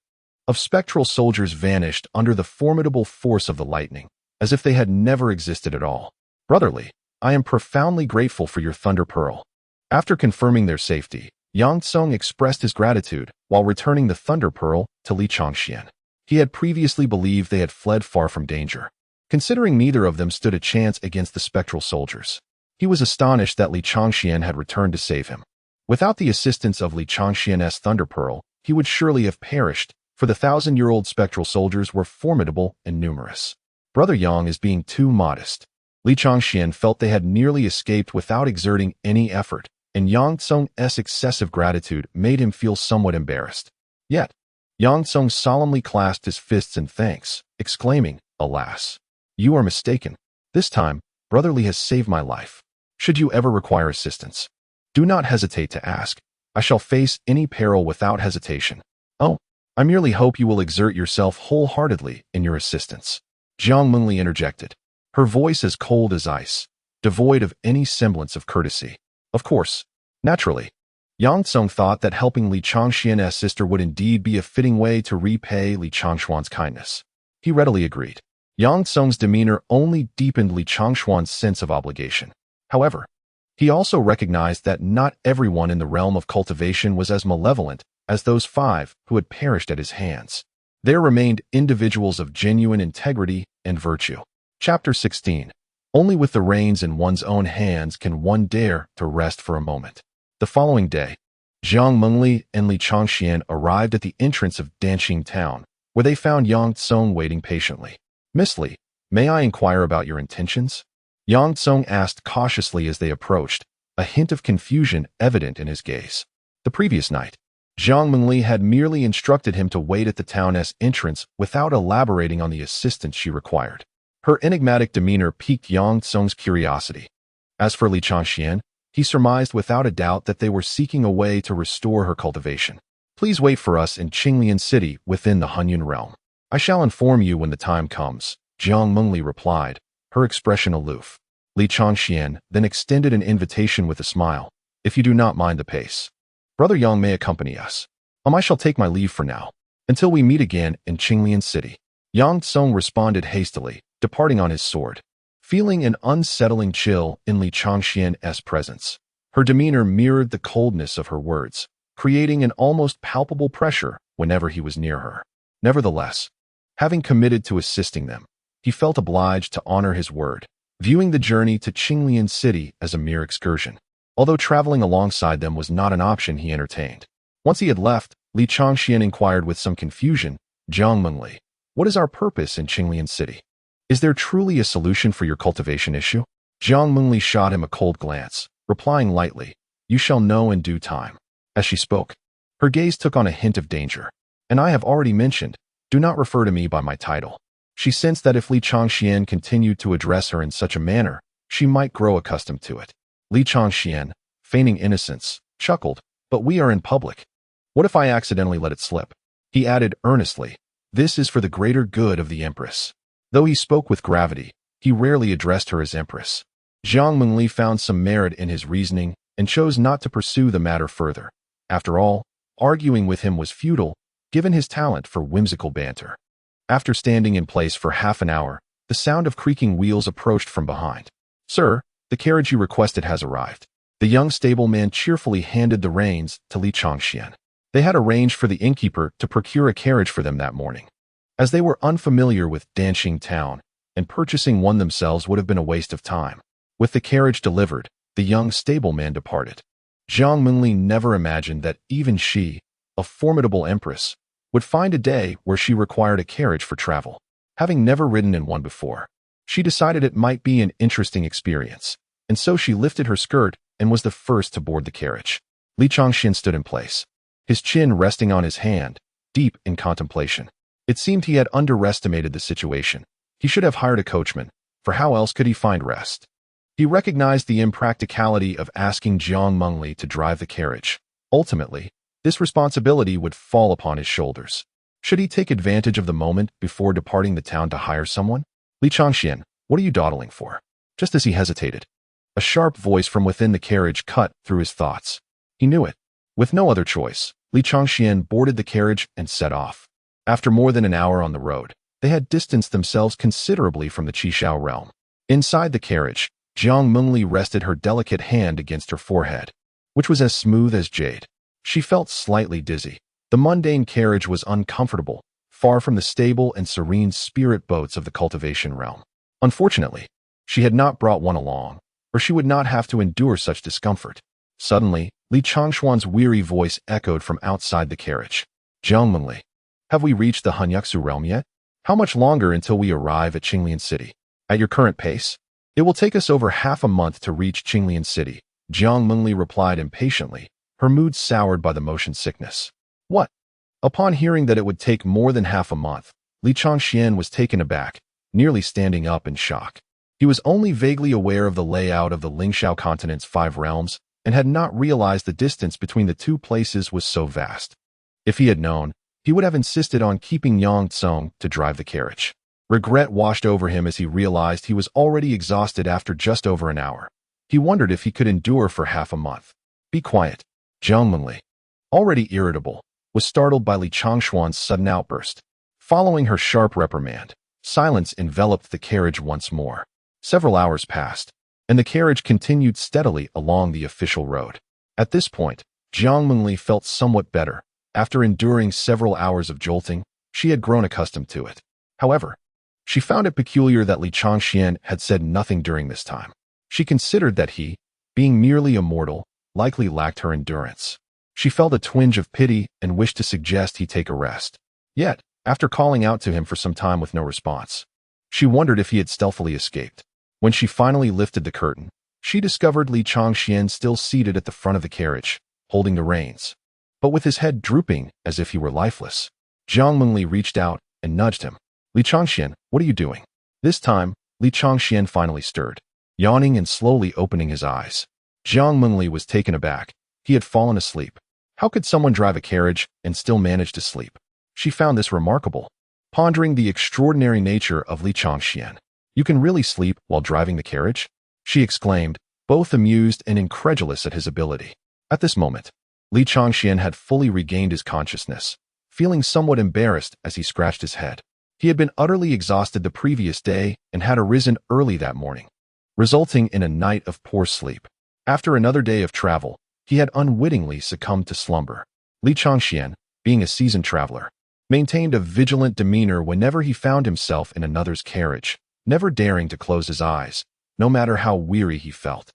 of spectral soldiers vanished under the formidable force of the lightning, as if they had never existed at all. "Brotherly, I am profoundly grateful for your thunder pearl." After confirming their safety, Yang Tsung expressed his gratitude while returning the thunder pearl to Li Changxian. He had previously believed they had fled far from danger, considering neither of them stood a chance against the spectral soldiers. He was astonished that Li Changxian had returned to save him. Without the assistance of Li Changxian's thunder pearl, he would surely have perished, for the 1,000-year-old spectral soldiers were formidable and numerous. Brother Yang is being too modest. Li Changxian felt they had nearly escaped without exerting any effort, and Yang Tsung's excessive gratitude made him feel somewhat embarrassed. Yet, Yang Tsung solemnly clasped his fists in thanks, exclaiming, "Alas, you are mistaken. This time, Brotherly has saved my life. Should you ever require assistance, do not hesitate to ask. I shall face any peril without hesitation. Oh, I merely hope you will exert yourself wholeheartedly in your assistance." Jiang Mengli interjected, her voice as cold as ice, devoid of any semblance of courtesy. Of course, naturally, Yang Tsung thought that helping Li Changxian's sister would indeed be a fitting way to repay Li Changshuan's kindness. He readily agreed. Yang Tsung's demeanor only deepened Li Changshuan's sense of obligation. However, he also recognized that not everyone in the realm of cultivation was as malevolent as those 5 who had perished at his hands. There remained individuals of genuine integrity and virtue. Chapter 16. Only with the reins in one's own hands can one dare to rest for a moment. The following day, Jiang Mengli and Li Changxian arrived at the entrance of Danqing town, where they found Yang Tsong waiting patiently. "Miss Li, may I inquire about your intentions?" Yang Tsong asked cautiously as they approached, a hint of confusion evident in his gaze. The previous night, Jiang Mengli had merely instructed him to wait at the town's entrance without elaborating on the assistance she required. Her enigmatic demeanor piqued Yang Tsong's curiosity. As for Li Changxian, he surmised without a doubt that they were seeking a way to restore her cultivation. "Please wait for us in Qinglian City within the Hunyuan realm. I shall inform you when the time comes," Jiang Mengli replied, her expression aloof. Li Changxian then extended an invitation with a smile. "If you do not mind the pace, Brother Yang may accompany us. I shall take my leave for now, until we meet again in Qinglian City." Yang Tsong responded hastily, departing on his sword. Feeling an unsettling chill in Li Changxian's presence, her demeanor mirrored the coldness of her words, creating an almost palpable pressure whenever he was near her. Nevertheless, having committed to assisting them, he felt obliged to honor his word, viewing the journey to Qinglian City as a mere excursion. Although traveling alongside them was not an option he entertained. Once he had left, Li Changxian inquired with some confusion, "Jiang Mengli, what is our purpose in Qinglian City? Is there truly a solution for your cultivation issue?" Jiang Mengli shot him a cold glance, replying lightly, "You shall know in due time." As she spoke, her gaze took on a hint of danger. "And I have already mentioned, do not refer to me by my title." She sensed that if Li Changxian continued to address her in such a manner, she might grow accustomed to it. Li Changxian, feigning innocence, chuckled, "But we are in public. What if I accidentally let it slip?" He added earnestly, "This is for the greater good of the Empress." Though he spoke with gravity, he rarely addressed her as Empress. Jiang Mengli found some merit in his reasoning and chose not to pursue the matter further. After all, arguing with him was futile, given his talent for whimsical banter. After standing in place for half an hour, the sound of creaking wheels approached from behind. "Sir, the carriage you requested has arrived." The young stableman cheerfully handed the reins to Li Changxian. They had arranged for the innkeeper to procure a carriage for them that morning. As they were unfamiliar with Danqing town, and purchasing one themselves would have been a waste of time. With the carriage delivered, the young stableman departed. Jiang Mengli never imagined that even she, a formidable empress, would find a day where she required a carriage for travel. Having never ridden in one before, she decided it might be an interesting experience, and so she lifted her skirt and was the first to board the carriage. Li Changxian stood in place, his chin resting on his hand, deep in contemplation. It seemed he had underestimated the situation. He should have hired a coachman, for how else could he find rest? He recognized the impracticality of asking Jiang Mengli to drive the carriage. Ultimately, this responsibility would fall upon his shoulders. Should he take advantage of the moment before departing the town to hire someone? "Li Changxian, what are you dawdling for?" Just as he hesitated, a sharp voice from within the carriage cut through his thoughts. He knew it. With no other choice, Li Changxian boarded the carriage and set off. After more than an hour on the road, they had distanced themselves considerably from the Qishao realm. Inside the carriage, Jiang Mengli rested her delicate hand against her forehead, which was as smooth as jade. She felt slightly dizzy. The mundane carriage was uncomfortable, far from the stable and serene spirit boats of the cultivation realm. Unfortunately, she had not brought one along, or she would not have to endure such discomfort. Suddenly, Li Changshuan's weary voice echoed from outside the carriage. "Jiang Mengli, have we reached the Hunyuxu realm yet? How much longer until we arrive at Qinglian City? At your current pace, it will take us over half a month to reach Qinglian City," Jiang Mengli replied impatiently, her mood soured by the motion sickness. "What?" Upon hearing that it would take more than half a month, Li Changxian was taken aback, nearly standing up in shock. He was only vaguely aware of the layout of the Lingxiao continent's 5 realms and had not realized the distance between the two places was so vast. If he had known, he would have insisted on keeping Yang Tsong to drive the carriage. Regret washed over him as he realized he was already exhausted after just over an hour. He wondered if he could endure for half a month. "Be quiet." Jiang Mengli, already irritable, was startled by Li Changshuan's sudden outburst. Following her sharp reprimand, silence enveloped the carriage once more. Several hours passed, and the carriage continued steadily along the official road. At this point, Jiang Mengli felt somewhat better. After enduring several hours of jolting, she had grown accustomed to it. However, she found it peculiar that Li Changxian had said nothing during this time. She considered that he, being merely immortal, likely lacked her endurance. She felt a twinge of pity and wished to suggest he take a rest. Yet, after calling out to him for some time with no response, she wondered if he had stealthily escaped. When she finally lifted the curtain, she discovered Li Changxian still seated at the front of the carriage, holding the reins, but with his head drooping as if he were lifeless. Jiang Mengli reached out and nudged him. Li Changxian, what are you doing? This time, Li Changxian finally stirred, yawning and slowly opening his eyes. Jiang Mengli was taken aback. He had fallen asleep. How could someone drive a carriage and still manage to sleep? She found this remarkable, pondering the extraordinary nature of Li Changxian. You can really sleep while driving the carriage? She exclaimed, both amused and incredulous at his ability. At this moment, Li Changxian had fully regained his consciousness, feeling somewhat embarrassed as he scratched his head. He had been utterly exhausted the previous day and had arisen early that morning, resulting in a night of poor sleep. After another day of travel, he had unwittingly succumbed to slumber. Li Changxian, being a seasoned traveler, maintained a vigilant demeanor whenever he found himself in another's carriage, never daring to close his eyes, no matter how weary he felt.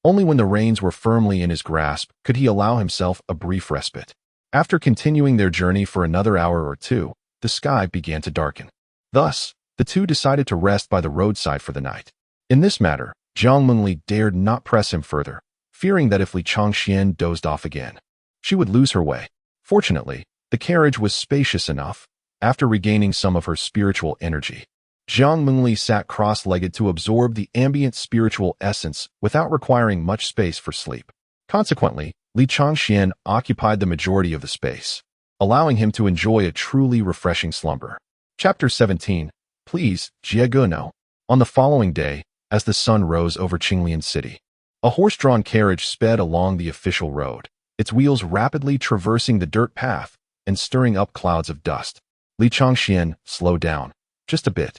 Only when the reins were firmly in his grasp could he allow himself a brief respite. After continuing their journey for another hour or two, the sky began to darken. Thus, the two decided to rest by the roadside for the night. In this matter, Jiang Mengli dared not press him further, fearing that if Li Changxian dozed off again, she would lose her way. Fortunately, the carriage was spacious enough. After regaining some of her spiritual energy, Jiang Mengli sat cross-legged to absorb the ambient spiritual essence without requiring much space for sleep. Consequently, Li Changxian occupied the majority of the space, allowing him to enjoy a truly refreshing slumber. Chapter 17. Please, Jieguno. On the following day, as the sun rose over Qinglian City, a horse-drawn carriage sped along the official road, its wheels rapidly traversing the dirt path and stirring up clouds of dust. Li Changxian slowed down, just a bit.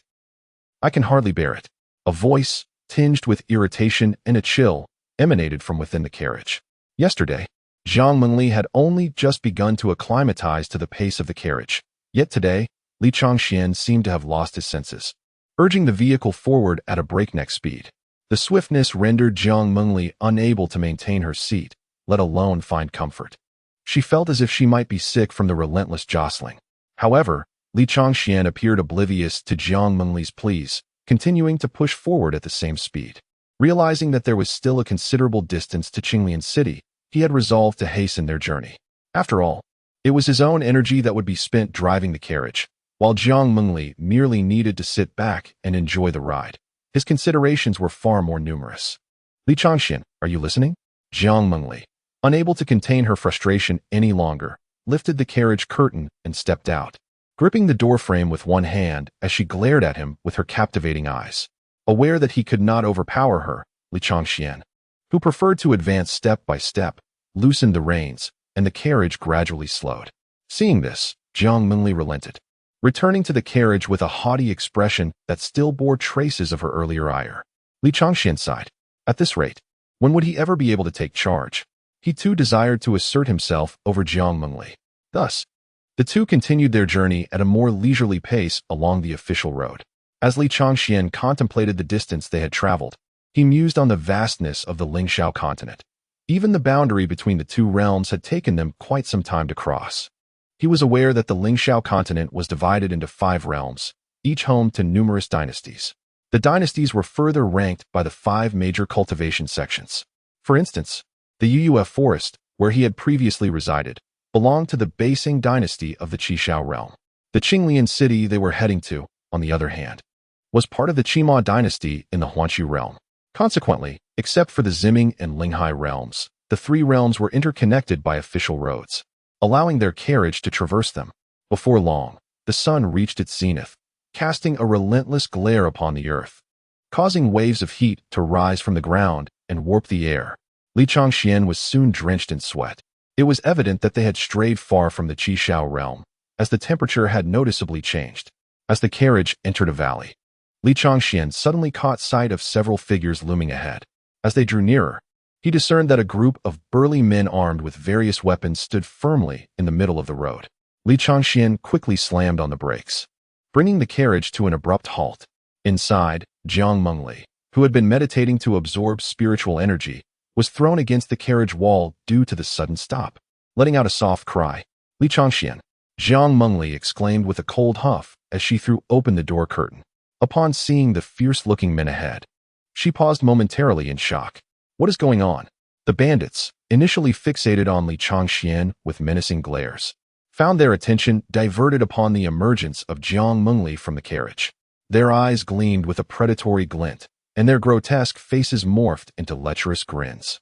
I can hardly bear it. A voice, tinged with irritation and a chill, emanated from within the carriage. Yesterday, Jiang Mengli had only just begun to acclimatize to the pace of the carriage, yet today, Li Changxian seemed to have lost his senses, urging the vehicle forward at a breakneck speed. The swiftness rendered Jiang Mengli unable to maintain her seat, let alone find comfort. She felt as if she might be sick from the relentless jostling. However, Li Changxian appeared oblivious to Jiang Mengli's pleas, continuing to push forward at the same speed. Realizing that there was still a considerable distance to Qinglian City, he had resolved to hasten their journey. After all, it was his own energy that would be spent driving the carriage, while Jiang Mengli merely needed to sit back and enjoy the ride. His considerations were far more numerous. Li Changxian, are you listening? Jiang Mengli, unable to contain her frustration any longer, lifted the carriage curtain and stepped out, gripping the doorframe with one hand as she glared at him with her captivating eyes. Aware that he could not overpower her, Li Changxian, who preferred to advance step by step, loosened the reins, and the carriage gradually slowed. Seeing this, Jiang Mengli relented, returning to the carriage with a haughty expression that still bore traces of her earlier ire. Li Changxian sighed. At this rate, when would he ever be able to take charge? He too desired to assert himself over Jiang Mengli. Thus, the two continued their journey at a more leisurely pace along the official road. As Li Changxian contemplated the distance they had traveled, he mused on the vastness of the Lingxiao continent. Even the boundary between the two realms had taken them quite some time to cross. He was aware that the Lingxiao continent was divided into 5 realms, each home to numerous dynasties. The dynasties were further ranked by the 5 major cultivation sections. For instance, the Yuyue forest, where he had previously resided, belonged to the Beising dynasty of the Qishao realm. The Qinglian city they were heading to, on the other hand, was part of the Qima dynasty in the Huanqu realm. Consequently, except for the Ziming and Linghai realms, the 3 realms were interconnected by official roads, allowing their carriage to traverse them. Before long, the sun reached its zenith, casting a relentless glare upon the earth, causing waves of heat to rise from the ground and warp the air. Li Changxian was soon drenched in sweat. It was evident that they had strayed far from the Qishao realm, as the temperature had noticeably changed. As the carriage entered a valley, Li Changxian suddenly caught sight of several figures looming ahead. As they drew nearer, he discerned that a group of burly men armed with various weapons stood firmly in the middle of the road. Li Changxian quickly slammed on the brakes, bringing the carriage to an abrupt halt. Inside, Jiang Mengli, who had been meditating to absorb spiritual energy, was thrown against the carriage wall due to the sudden stop. letting out a soft cry. Li Changxian, Jiang Mengli exclaimed with a cold huff as she threw open the door curtain. Upon seeing the fierce-looking men ahead, she paused momentarily in shock. What is going on? The bandits, initially fixated on Li Changxian with menacing glares, found their attention diverted upon the emergence of Jiang Mengli from the carriage. Their eyes gleamed with a predatory glint, and their grotesque faces morphed into lecherous grins.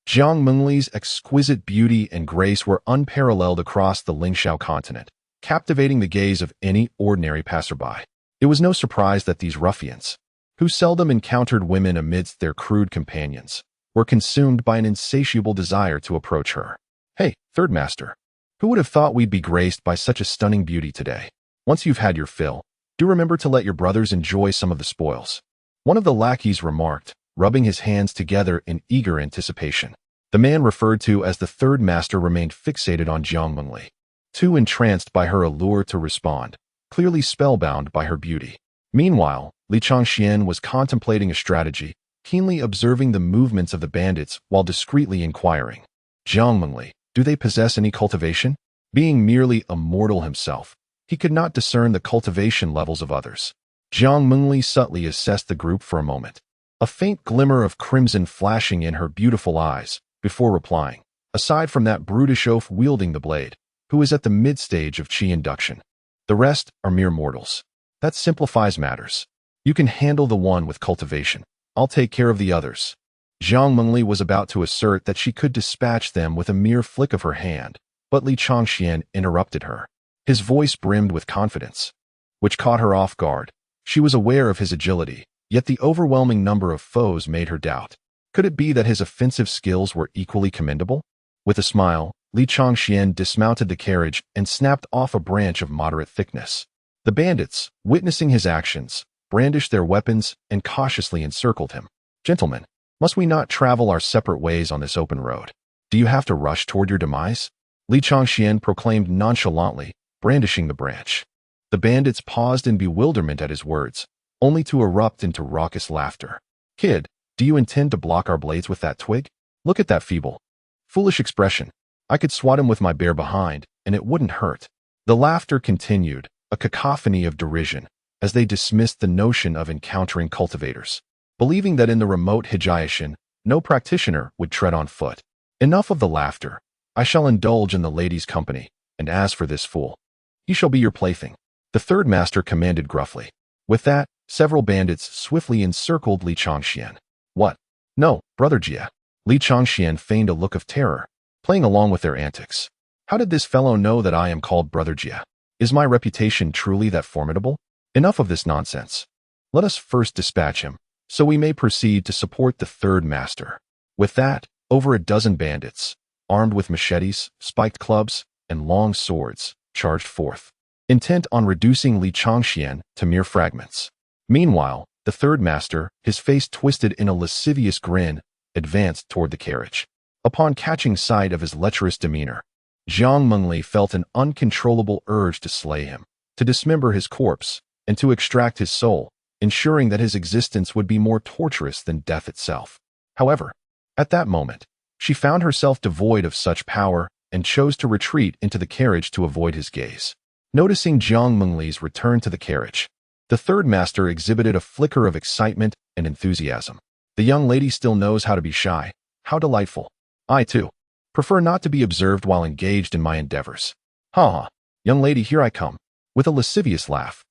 Jiang Mengli's exquisite beauty and grace were unparalleled across the Lingxiao continent, captivating the gaze of any ordinary passerby. It was no surprise that these ruffians, who seldom encountered women amidst their crude companions, were consumed by an insatiable desire to approach her. Hey, third master, who would have thought we'd be graced by such a stunning beauty today? Once you've had your fill, do remember to let your brothers enjoy some of the spoils. One of the lackeys remarked, rubbing his hands together in eager anticipation. The man referred to as the third master remained fixated on Jiang Mengli, too entranced by her allure to respond, clearly spellbound by her beauty. Meanwhile, Li Changxian was contemplating a strategy, keenly observing the movements of the bandits while discreetly inquiring, Jiang Mengli, do they possess any cultivation? Being merely a mortal himself, he could not discern the cultivation levels of others. Jiang Mengli subtly assessed the group for a moment, a faint glimmer of crimson flashing in her beautiful eyes, before replying, aside from that brutish oaf wielding the blade, who is at the mid-stage of qi induction. The rest are mere mortals. That simplifies matters. You can handle the one with cultivation. I'll take care of the others. Jiang Mengli was about to assert that she could dispatch them with a mere flick of her hand, but Li Changxian interrupted her. His voice brimmed with confidence, which caught her off guard. She was aware of his agility, yet the overwhelming number of foes made her doubt. Could it be that his offensive skills were equally commendable? With a smile, Li Changxian dismounted the carriage and snapped off a branch of moderate thickness. The bandits, witnessing his actions, brandished their weapons and cautiously encircled him. Gentlemen, must we not travel our separate ways on this open road? Do you have to rush toward your demise? Li Changxian proclaimed nonchalantly, brandishing the branch. The bandits paused in bewilderment at his words, only to erupt into raucous laughter. Kid, do you intend to block our blades with that twig? Look at that feeble, foolish expression. I could swat him with my bare behind, and it wouldn't hurt. The laughter continued, a cacophony of derision, as they dismissed the notion of encountering cultivators, believing that in the remote Hijiashan, no practitioner would tread on foot. Enough of the laughter. I shall indulge in the lady's company, and as for this fool, he shall be your plaything, the third master commanded gruffly. With that, several bandits swiftly encircled Li Changxian. What? No, brother Jia. Li Changxian feigned a look of terror, playing along with their antics. How did this fellow know that I am called brother Jia? Is my reputation truly that formidable? Enough of this nonsense. Let us first dispatch him, so we may proceed to support the third master. With that, over a dozen bandits, armed with machetes, spiked clubs, and long swords, charged forth, intent on reducing Li Changxian to mere fragments. Meanwhile, the third master, his face twisted in a lascivious grin, advanced toward the carriage. Upon catching sight of his lecherous demeanor, Jiang Mengli felt an uncontrollable urge to slay him, to dismember his corpse, and to extract his soul, ensuring that his existence would be more torturous than death itself. However, at that moment, she found herself devoid of such power and chose to retreat into the carriage to avoid his gaze. Noticing Jiang Mengli's return to the carriage, the third master exhibited a flicker of excitement and enthusiasm. The young lady still knows how to be shy. How delightful. I, too, prefer not to be observed while engaged in my endeavors. Ha ha, young lady, here I come. With a lascivious laugh,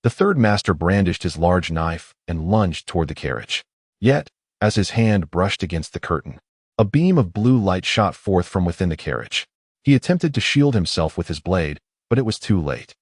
the third master brandished his large knife and lunged toward the carriage. Yet, as his hand brushed against the curtain, a beam of blue light shot forth from within the carriage. He attempted to shield himself with his blade, but it was too late.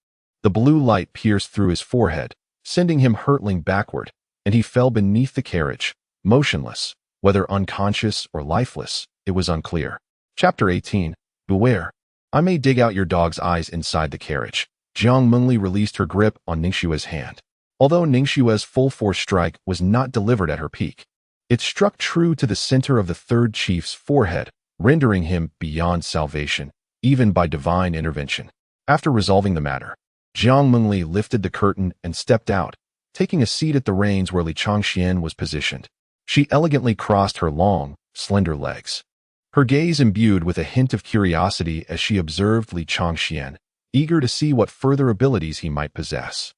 The blue light pierced through his forehead, sending him hurtling backward, and he fell beneath the carriage, motionless, whether unconscious or lifeless, it was unclear. Chapter 18. Beware. I may dig out your dog's eyes inside the carriage. Jiang Mengli released her grip on Ningxue's hand. Although Ningxue's full-force strike was not delivered at her peak, it struck true to the center of the third chief's forehead, rendering him beyond salvation, even by divine intervention. After resolving the matter, Jiang Mengli lifted the curtain and stepped out, taking a seat at the reins where Li Changxian was positioned. She elegantly crossed her long, slender legs. her gaze imbued with a hint of curiosity as she observed Li Changxian, eager to see what further abilities he might possess.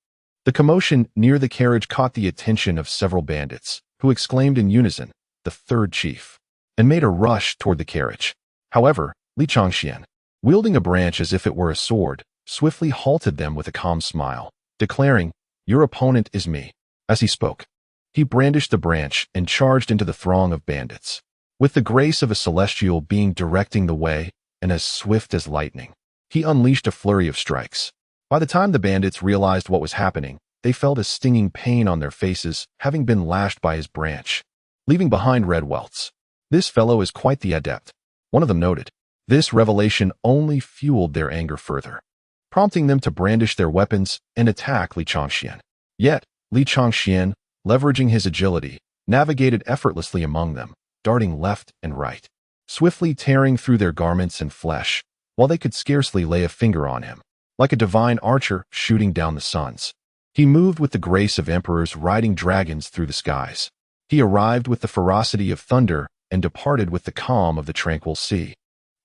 The commotion near the carriage caught the attention of several bandits, who exclaimed in unison, "The third chief," and made a rush toward the carriage. However, Li Changxian, wielding a branch as if it were a sword, swiftly halted them with a calm smile, declaring, "Your opponent is me." As he spoke, he brandished the branch and charged into the throng of bandits, with the grace of a celestial being directing the way, and as swift as lightning. He unleashed a flurry of strikes. By the time the bandits realized what was happening, they felt a stinging pain on their faces, having been lashed by his branch, leaving behind red welts. "This fellow is quite the adept," one of them noted. This revelation only fueled their anger further, prompting them to brandish their weapons and attack Li Changxian. Yet, Li Changxian, leveraging his agility, navigated effortlessly among them, darting left and right, swiftly tearing through their garments and flesh, while they could scarcely lay a finger on him. Like a divine archer shooting down the suns, he moved with the grace of emperors riding dragons through the skies. He arrived with the ferocity of thunder and departed with the calm of the tranquil sea,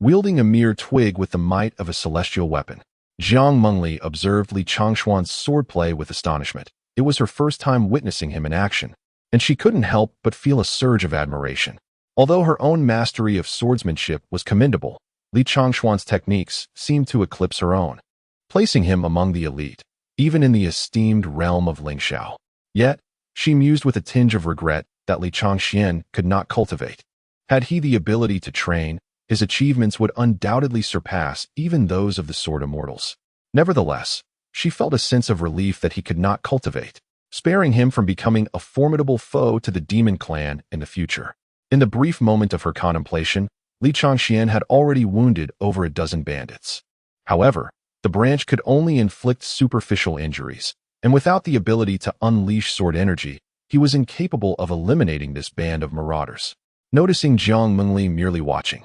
wielding a mere twig with the might of a celestial weapon. Jiang Mengli observed Li Changxuan's swordplay with astonishment. It was her first time witnessing him in action, and she couldn't help but feel a surge of admiration. Although her own mastery of swordsmanship was commendable, Li Changxuan's techniques seemed to eclipse her own, placing him among the elite, even in the esteemed realm of Lingxiao. Yet, she mused with a tinge of regret that Li Changxian could not cultivate. Had he the ability to train, his achievements would undoubtedly surpass even those of the sword immortals. Nevertheless, she felt a sense of relief that he could not cultivate, sparing him from becoming a formidable foe to the demon clan in the future. In the brief moment of her contemplation, Li Changxian had already wounded over a dozen bandits. However, the branch could only inflict superficial injuries, and without the ability to unleash sword energy, he was incapable of eliminating this band of marauders. Noticing Jiang Mengli merely watching,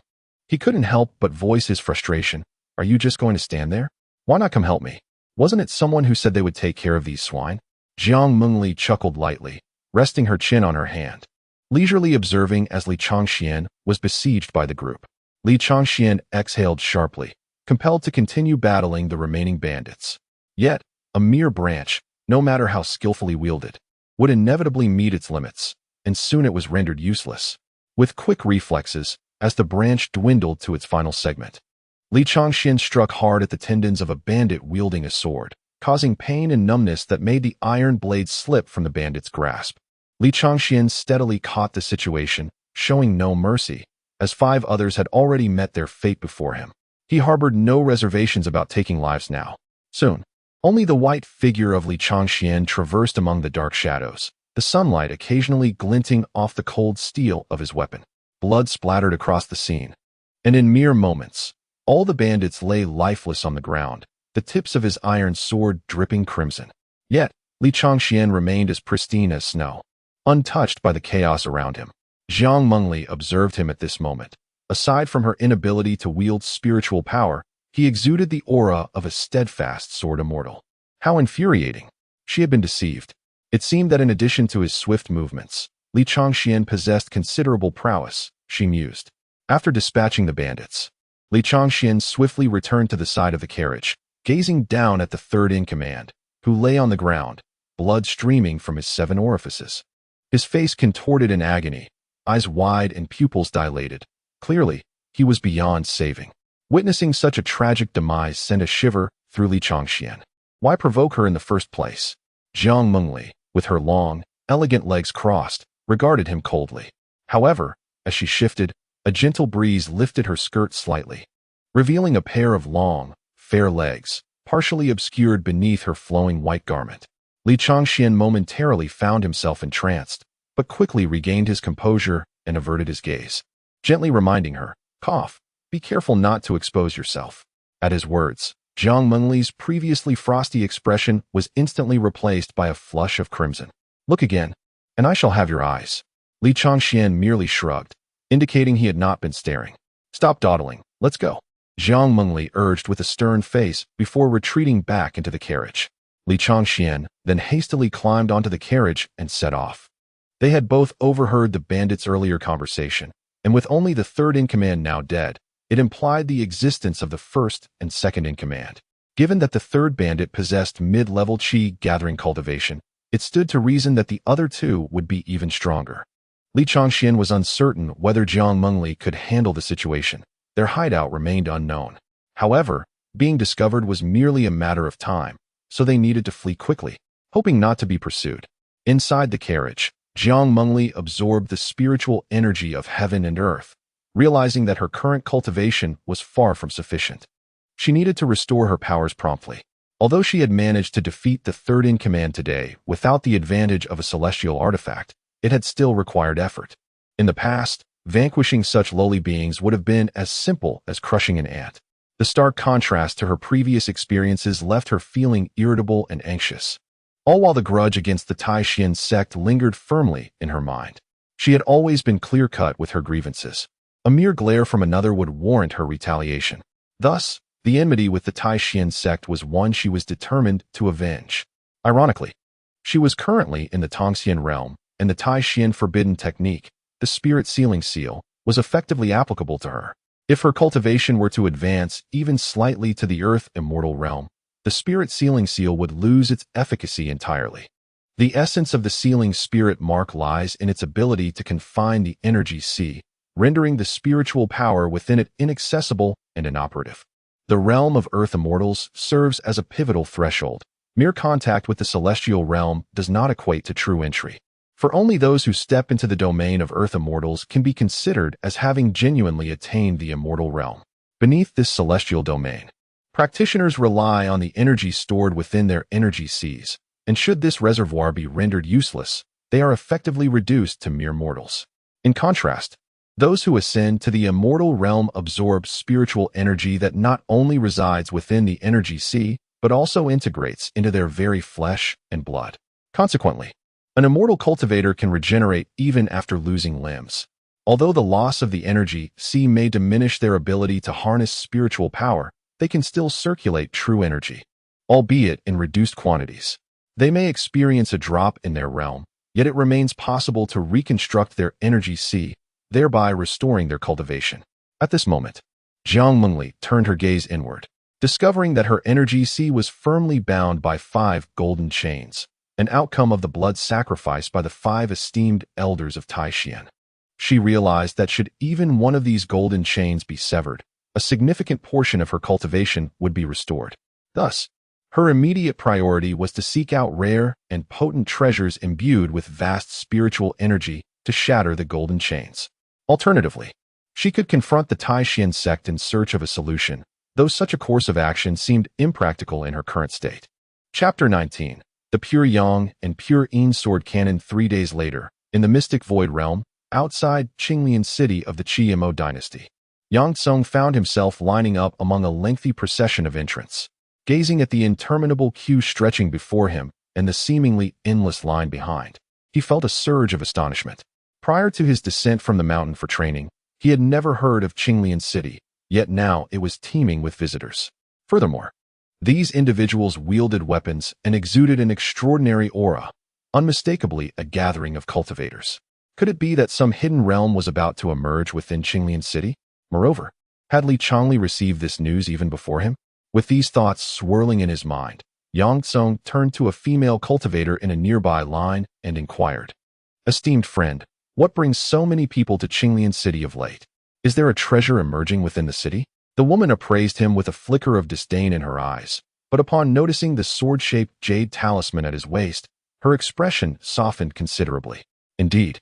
he couldn't help but voice his frustration. "Are you just going to stand there? Why not come help me? Wasn't it someone who said they would take care of these swine?" Jiang Mengli chuckled lightly, resting her chin on her hand, leisurely observing as Li Changxian was besieged by the group. Li Changxian exhaled sharply, compelled to continue battling the remaining bandits. Yet, a mere branch, no matter how skillfully wielded, would inevitably meet its limits, and soon it was rendered useless. With quick reflexes, as the branch dwindled to its final segment, Li Changxian struck hard at the tendons of a bandit wielding a sword, causing pain and numbness that made the iron blade slip from the bandit's grasp. Li Changxian steadily caught the situation, showing no mercy, as 5 others had already met their fate before him. He harbored no reservations about taking lives now. Soon, only the white figure of Li Changxian traversed among the dark shadows, the sunlight occasionally glinting off the cold steel of his weapon. Blood splattered across the scene, and in mere moments, all the bandits lay lifeless on the ground, the tips of his iron sword dripping crimson. Yet, Li Changxian remained as pristine as snow, untouched by the chaos around him. Jiang Mengli observed him at this moment. Aside from her inability to wield spiritual power, he exuded the aura of a steadfast sword immortal. How infuriating! She had been deceived. It seemed that in addition to his swift movements, Li Changxian possessed considerable prowess, she mused. After dispatching the bandits, Li Changxian swiftly returned to the side of the carriage, gazing down at the third in command, who lay on the ground, blood streaming from his 7 orifices. His face contorted in agony, eyes wide and pupils dilated. Clearly, he was beyond saving. Witnessing such a tragic demise sent a shiver through Li Changxian. Why provoke her in the first place? Jiang Mengli, with her long, elegant legs crossed, regarded him coldly. However, as she shifted, a gentle breeze lifted her skirt slightly, revealing a pair of long, fair legs, partially obscured beneath her flowing white garment. Li Changxian momentarily found himself entranced, but quickly regained his composure and averted his gaze, gently reminding her, "Cough, be careful not to expose yourself." At his words, Jiang Mengli's previously frosty expression was instantly replaced by a flush of crimson. "Look again, and I shall have your eyes." Li Changxian merely shrugged, indicating he had not been staring. "Stop dawdling, let's go," Jiang Mengli urged with a stern face before retreating back into the carriage. Li Changxian then hastily climbed onto the carriage and set off. They had both overheard the bandits' earlier conversation, and with only the third-in-command now dead, it implied the existence of the first and second-in-command. Given that the third bandit possessed mid-level qi gathering cultivation, it stood to reason that the other two would be even stronger. Li Changxian was uncertain whether Jiang Mengli could handle the situation. Their hideout remained unknown. However, being discovered was merely a matter of time, so they needed to flee quickly, hoping not to be pursued. Inside the carriage, Jiang Mengli absorbed the spiritual energy of heaven and earth, realizing that her current cultivation was far from sufficient. She needed to restore her powers promptly. Although she had managed to defeat the third-in-command today without the advantage of a celestial artifact, it had still required effort. In the past, vanquishing such lowly beings would have been as simple as crushing an ant. The stark contrast to her previous experiences left her feeling irritable and anxious, all while the grudge against the Taishan sect lingered firmly in her mind. She had always been clear-cut with her grievances. A mere glare from another would warrant her retaliation. Thus, the enmity with the Taishan sect was one she was determined to avenge. Ironically, she was currently in the Tongxian realm, and the Taishan forbidden technique, the spirit sealing seal, was effectively applicable to her. If her cultivation were to advance even slightly to the Earth Immortal realm, the spirit sealing seal would lose its efficacy entirely. The essence of the sealing spirit mark lies in its ability to confine the energy sea, rendering the spiritual power within it inaccessible and inoperative. The realm of Earth Immortals serves as a pivotal threshold. Mere contact with the celestial realm does not equate to true entry. For only those who step into the domain of Earth Immortals can be considered as having genuinely attained the immortal realm. Beneath this celestial domain, practitioners rely on the energy stored within their energy seas, and should this reservoir be rendered useless, they are effectively reduced to mere mortals. In contrast, those who ascend to the immortal realm absorb spiritual energy that not only resides within the energy sea, but also integrates into their very flesh and blood. Consequently, an immortal cultivator can regenerate even after losing limbs. Although the loss of the energy sea may diminish their ability to harness spiritual power, they can still circulate true energy, albeit in reduced quantities. They may experience a drop in their realm, yet it remains possible to reconstruct their energy sea, thereby restoring their cultivation. At this moment, Jiang Mengli turned her gaze inward, discovering that her energy sea was firmly bound by 5 golden chains, an outcome of the blood sacrifice by the 5 esteemed elders of Taishan. She realized that should even one of these golden chains be severed, a significant portion of her cultivation would be restored. Thus, her immediate priority was to seek out rare and potent treasures imbued with vast spiritual energy to shatter the golden chains. Alternatively, she could confront the Taishan sect in search of a solution, though such a course of action seemed impractical in her current state. Chapter 19. The Pure Yang and Pure Yin Sword Cannon. 3 days later, in the Mystic Void Realm, outside Qinglian city of the Qi dynasty, Yang Tsung found himself lining up among a lengthy procession of entrants. Gazing at the interminable queue stretching before him and the seemingly endless line behind, he felt a surge of astonishment. Prior to his descent from the mountain for training, he had never heard of Qinglian city, yet now it was teeming with visitors. Furthermore, these individuals wielded weapons and exuded an extraordinary aura, unmistakably a gathering of cultivators. Could it be that some hidden realm was about to emerge within Qinglian city? Moreover, had Li Changli received this news even before him? With these thoughts swirling in his mind, Yang Tsung turned to a female cultivator in a nearby line and inquired, "Esteemed friend, what brings so many people to Qinglian city of late? Is there a treasure emerging within the city?" The woman appraised him with a flicker of disdain in her eyes, but upon noticing the sword-shaped jade talisman at his waist, her expression softened considerably. Indeed,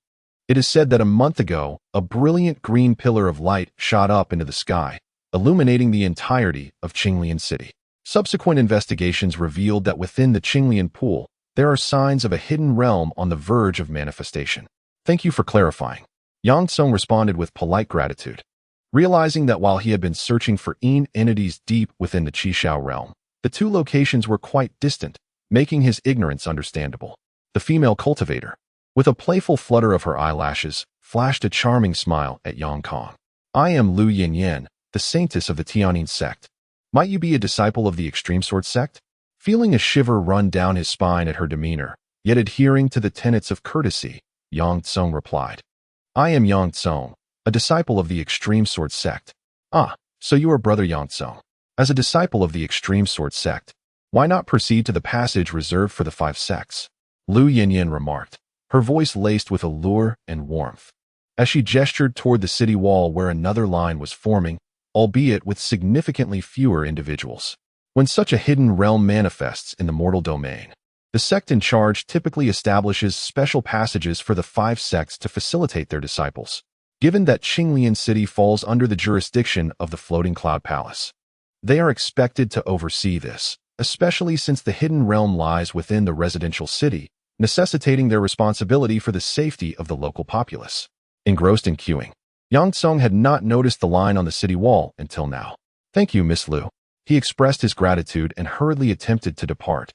it is said that a month ago, a brilliant green pillar of light shot up into the sky, illuminating the entirety of Qinglian city. Subsequent investigations revealed that within the Qinglian pool, there are signs of a hidden realm on the verge of manifestation. Thank you for clarifying. Yang Tsung responded with polite gratitude, realizing that while he had been searching for entities deep within the Qishao realm, the two locations were quite distant, making his ignorance understandable. The female cultivator, with a playful flutter of her eyelashes, flashed a charming smile at Yang Kong. "I am Lu Yinyan, the saintess of the Tianyin sect. Might you be a disciple of the Extreme Sword sect?" Feeling a shiver run down his spine at her demeanor, yet adhering to the tenets of courtesy, Yang Tsung replied, "I am Yang Tsung, a disciple of the extreme sword sect. Ah, so you are Brother Yangtsung. As a disciple of the extreme sword sect, why not proceed to the passage reserved for the 5 sects? Lu Yinyin remarked, her voice laced with allure and warmth, as she gestured toward the city wall where another line was forming, albeit with significantly fewer individuals. When such a hidden realm manifests in the mortal domain, the sect in charge typically establishes special passages for the 5 sects to facilitate their disciples. Given that Qinglian City falls under the jurisdiction of the Floating Cloud Palace, they are expected to oversee this, especially since the hidden realm lies within the residential city, necessitating their responsibility for the safety of the local populace. Engrossed in queuing, Yangtsung had not noticed the line on the city wall until now. Thank you, Miss Lu. He expressed his gratitude and hurriedly attempted to depart,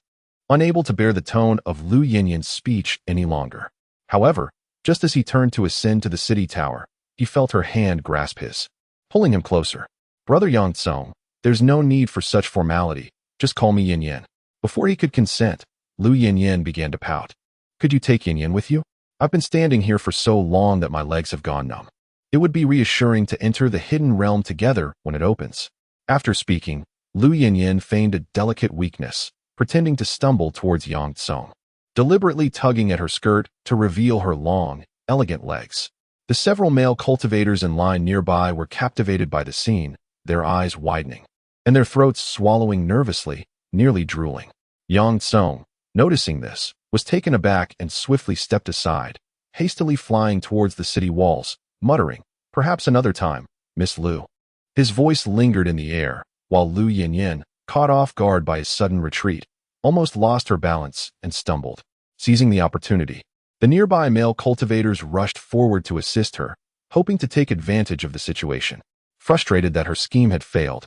unable to bear the tone of Lu Yinyin's speech any longer. However, just as he turned to ascend to the city tower, he felt her hand grasp his, pulling him closer. Brother Yangtsung, there's no need for such formality. Just call me Yinyin. Before he could consent, Lu Yinyin began to pout. Could you take Yinyin with you? I've been standing here for so long that my legs have gone numb. It would be reassuring to enter the hidden realm together when it opens. After speaking, Lu Yinyin feigned a delicate weakness, pretending to stumble towards Yangtsung, deliberately tugging at her skirt to reveal her long, elegant legs. The several male cultivators in line nearby were captivated by the scene, their eyes widening, and their throats swallowing nervously, nearly drooling. Yangtsung, noticing this, was taken aback and swiftly stepped aside, hastily flying towards the city walls, muttering, perhaps another time, Miss Lu. His voice lingered in the air, while Lu Yinyin, caught off guard by his sudden retreat, almost lost her balance and stumbled. Seizing the opportunity, the nearby male cultivators rushed forward to assist her, hoping to take advantage of the situation. Frustrated that her scheme had failed,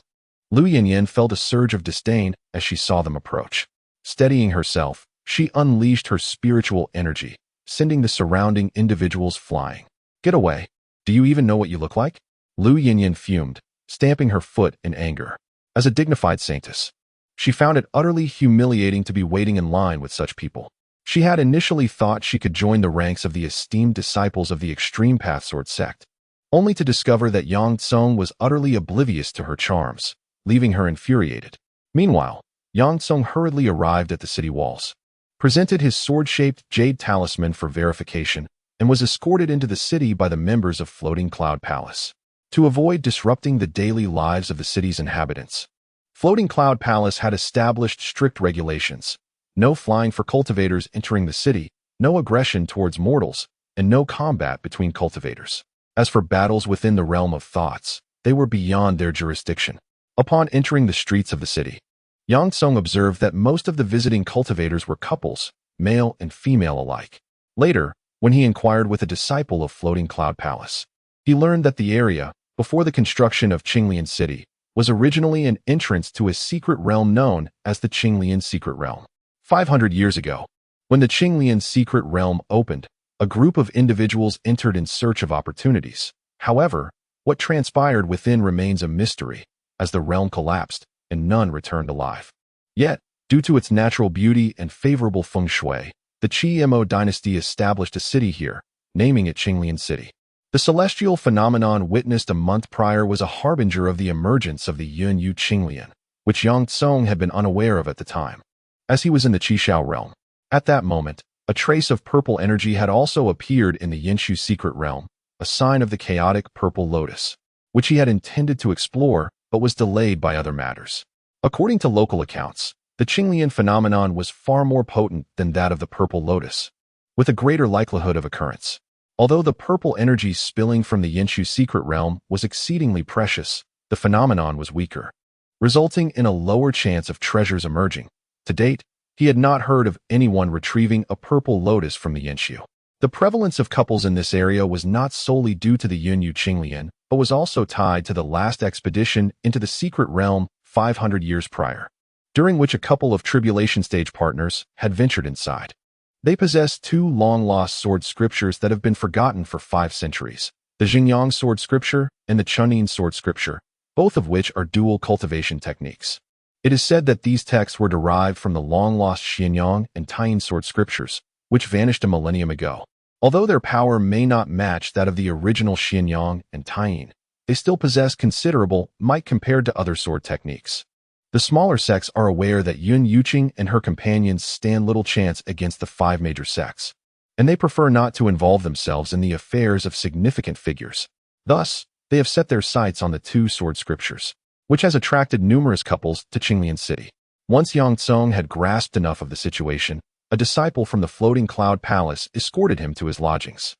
Lu Yinyin felt a surge of disdain as she saw them approach. Steadying herself, she unleashed her spiritual energy, sending the surrounding individuals flying. Get away. Do you even know what you look like? Lu Yinyin fumed, stamping her foot in anger. As a dignified saintess, she found it utterly humiliating to be waiting in line with such people. She had initially thought she could join the ranks of the esteemed disciples of the Extreme Path Sword sect, only to discover that Yangtsung was utterly oblivious to her charms, leaving her infuriated. Meanwhile, Yangtsung hurriedly arrived at the city walls, presented his sword-shaped jade talisman for verification, and was escorted into the city by the members of Floating Cloud Palace. To avoid disrupting the daily lives of the city's inhabitants, Floating Cloud Palace had established strict regulations: no flying for cultivators entering the city, no aggression towards mortals, and no combat between cultivators. As for battles within the realm of thoughts, they were beyond their jurisdiction. Upon entering the streets of the city, Yangtsung observed that most of the visiting cultivators were couples, male and female alike. Later, when he inquired with a disciple of Floating Cloud Palace, he learned that the area, before the construction of Qinglian City, was originally an entrance to a secret realm known as the Qinglian Secret Realm. 500 years ago, when the Qinglian Secret Realm opened, a group of individuals entered in search of opportunities. However, what transpired within remains a mystery, as the realm collapsed and none returned alive. Yet, due to its natural beauty and favorable feng shui, the Qi-Mo dynasty established a city here, naming it Qinglian City. The celestial phenomenon witnessed a month prior was a harbinger of the emergence of the Yunyu Qinglian, which Yangtsung had been unaware of at the time, as he was in the Qishao realm. At that moment, a trace of purple energy had also appeared in the Yinshu secret realm, a sign of the chaotic purple lotus, which he had intended to explore but was delayed by other matters. According to local accounts, the Qinglian phenomenon was far more potent than that of the purple lotus, with a greater likelihood of occurrence. Although the purple energy spilling from the Yinshu secret realm was exceedingly precious, the phenomenon was weaker, resulting in a lower chance of treasures emerging. To date, he had not heard of anyone retrieving a purple lotus from the Yinshu. The prevalence of couples in this area was not solely due to the Yunyu Qinglian, but was also tied to the last expedition into the secret realm 500 years prior, during which a couple of tribulation stage partners had ventured inside. They possess 2 long-lost sword scriptures that have been forgotten for 5 centuries, the Xingyang sword scripture and the Chunin sword scripture, both of which are dual cultivation techniques. It is said that these texts were derived from the long-lost Xingyang and Taiyin sword scriptures, which vanished a millennium ago. Although their power may not match that of the original Xianyang and Taiyin, they still possess considerable might compared to other sword techniques. The smaller sects are aware that Yun Yuqing and her companions stand little chance against the 5 major sects, and they prefer not to involve themselves in the affairs of significant figures. Thus, they have set their sights on the 2 sword scriptures, which has attracted numerous couples to Qinglian City. Once Yang Tsung had grasped enough of the situation, a disciple from the Floating Cloud Palace escorted him to his lodgings.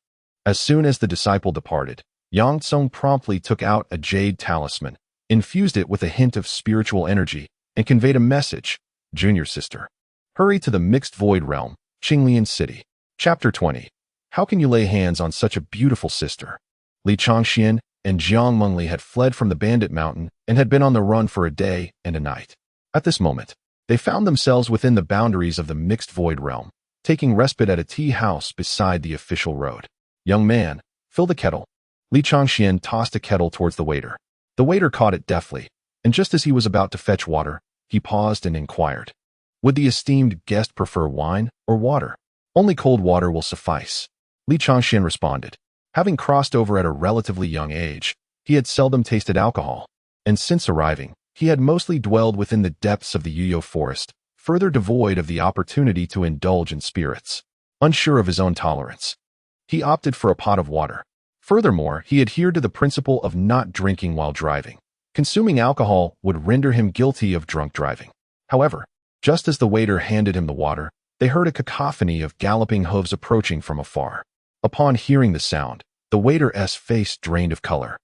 As soon as the disciple departed, Yang Tsung promptly took out a jade talisman, infused it with a hint of spiritual energy, and conveyed a message: Junior sister, hurry to the Mixed Void Realm, Qinglian City. Chapter 20. How can you lay hands on such a beautiful sister? Li Changxian and Jiang Mengli had fled from the Bandit Mountain and had been on the run for a day and a night. At this moment, they found themselves within the boundaries of the Mixed Void Realm, taking respite at a tea house beside the official road. Young man, fill the kettle. Li Changxian tossed a kettle towards the waiter. The waiter caught it deftly, and just as he was about to fetch water, he paused and inquired, would the esteemed guest prefer wine or water? Only cold water will suffice. Li Changxian responded. Having crossed over at a relatively young age, he had seldom tasted alcohol, and since arriving, he had mostly dwelled within the depths of the Yuyo forest, further devoid of the opportunity to indulge in spirits. Unsure of his own tolerance, he opted for a pot of water. Furthermore, he adhered to the principle of not drinking while driving. Consuming alcohol would render him guilty of drunk driving. However, just as the waiter handed him the water, they heard a cacophony of galloping hooves approaching from afar. Upon hearing the sound, the waiter's face drained of color,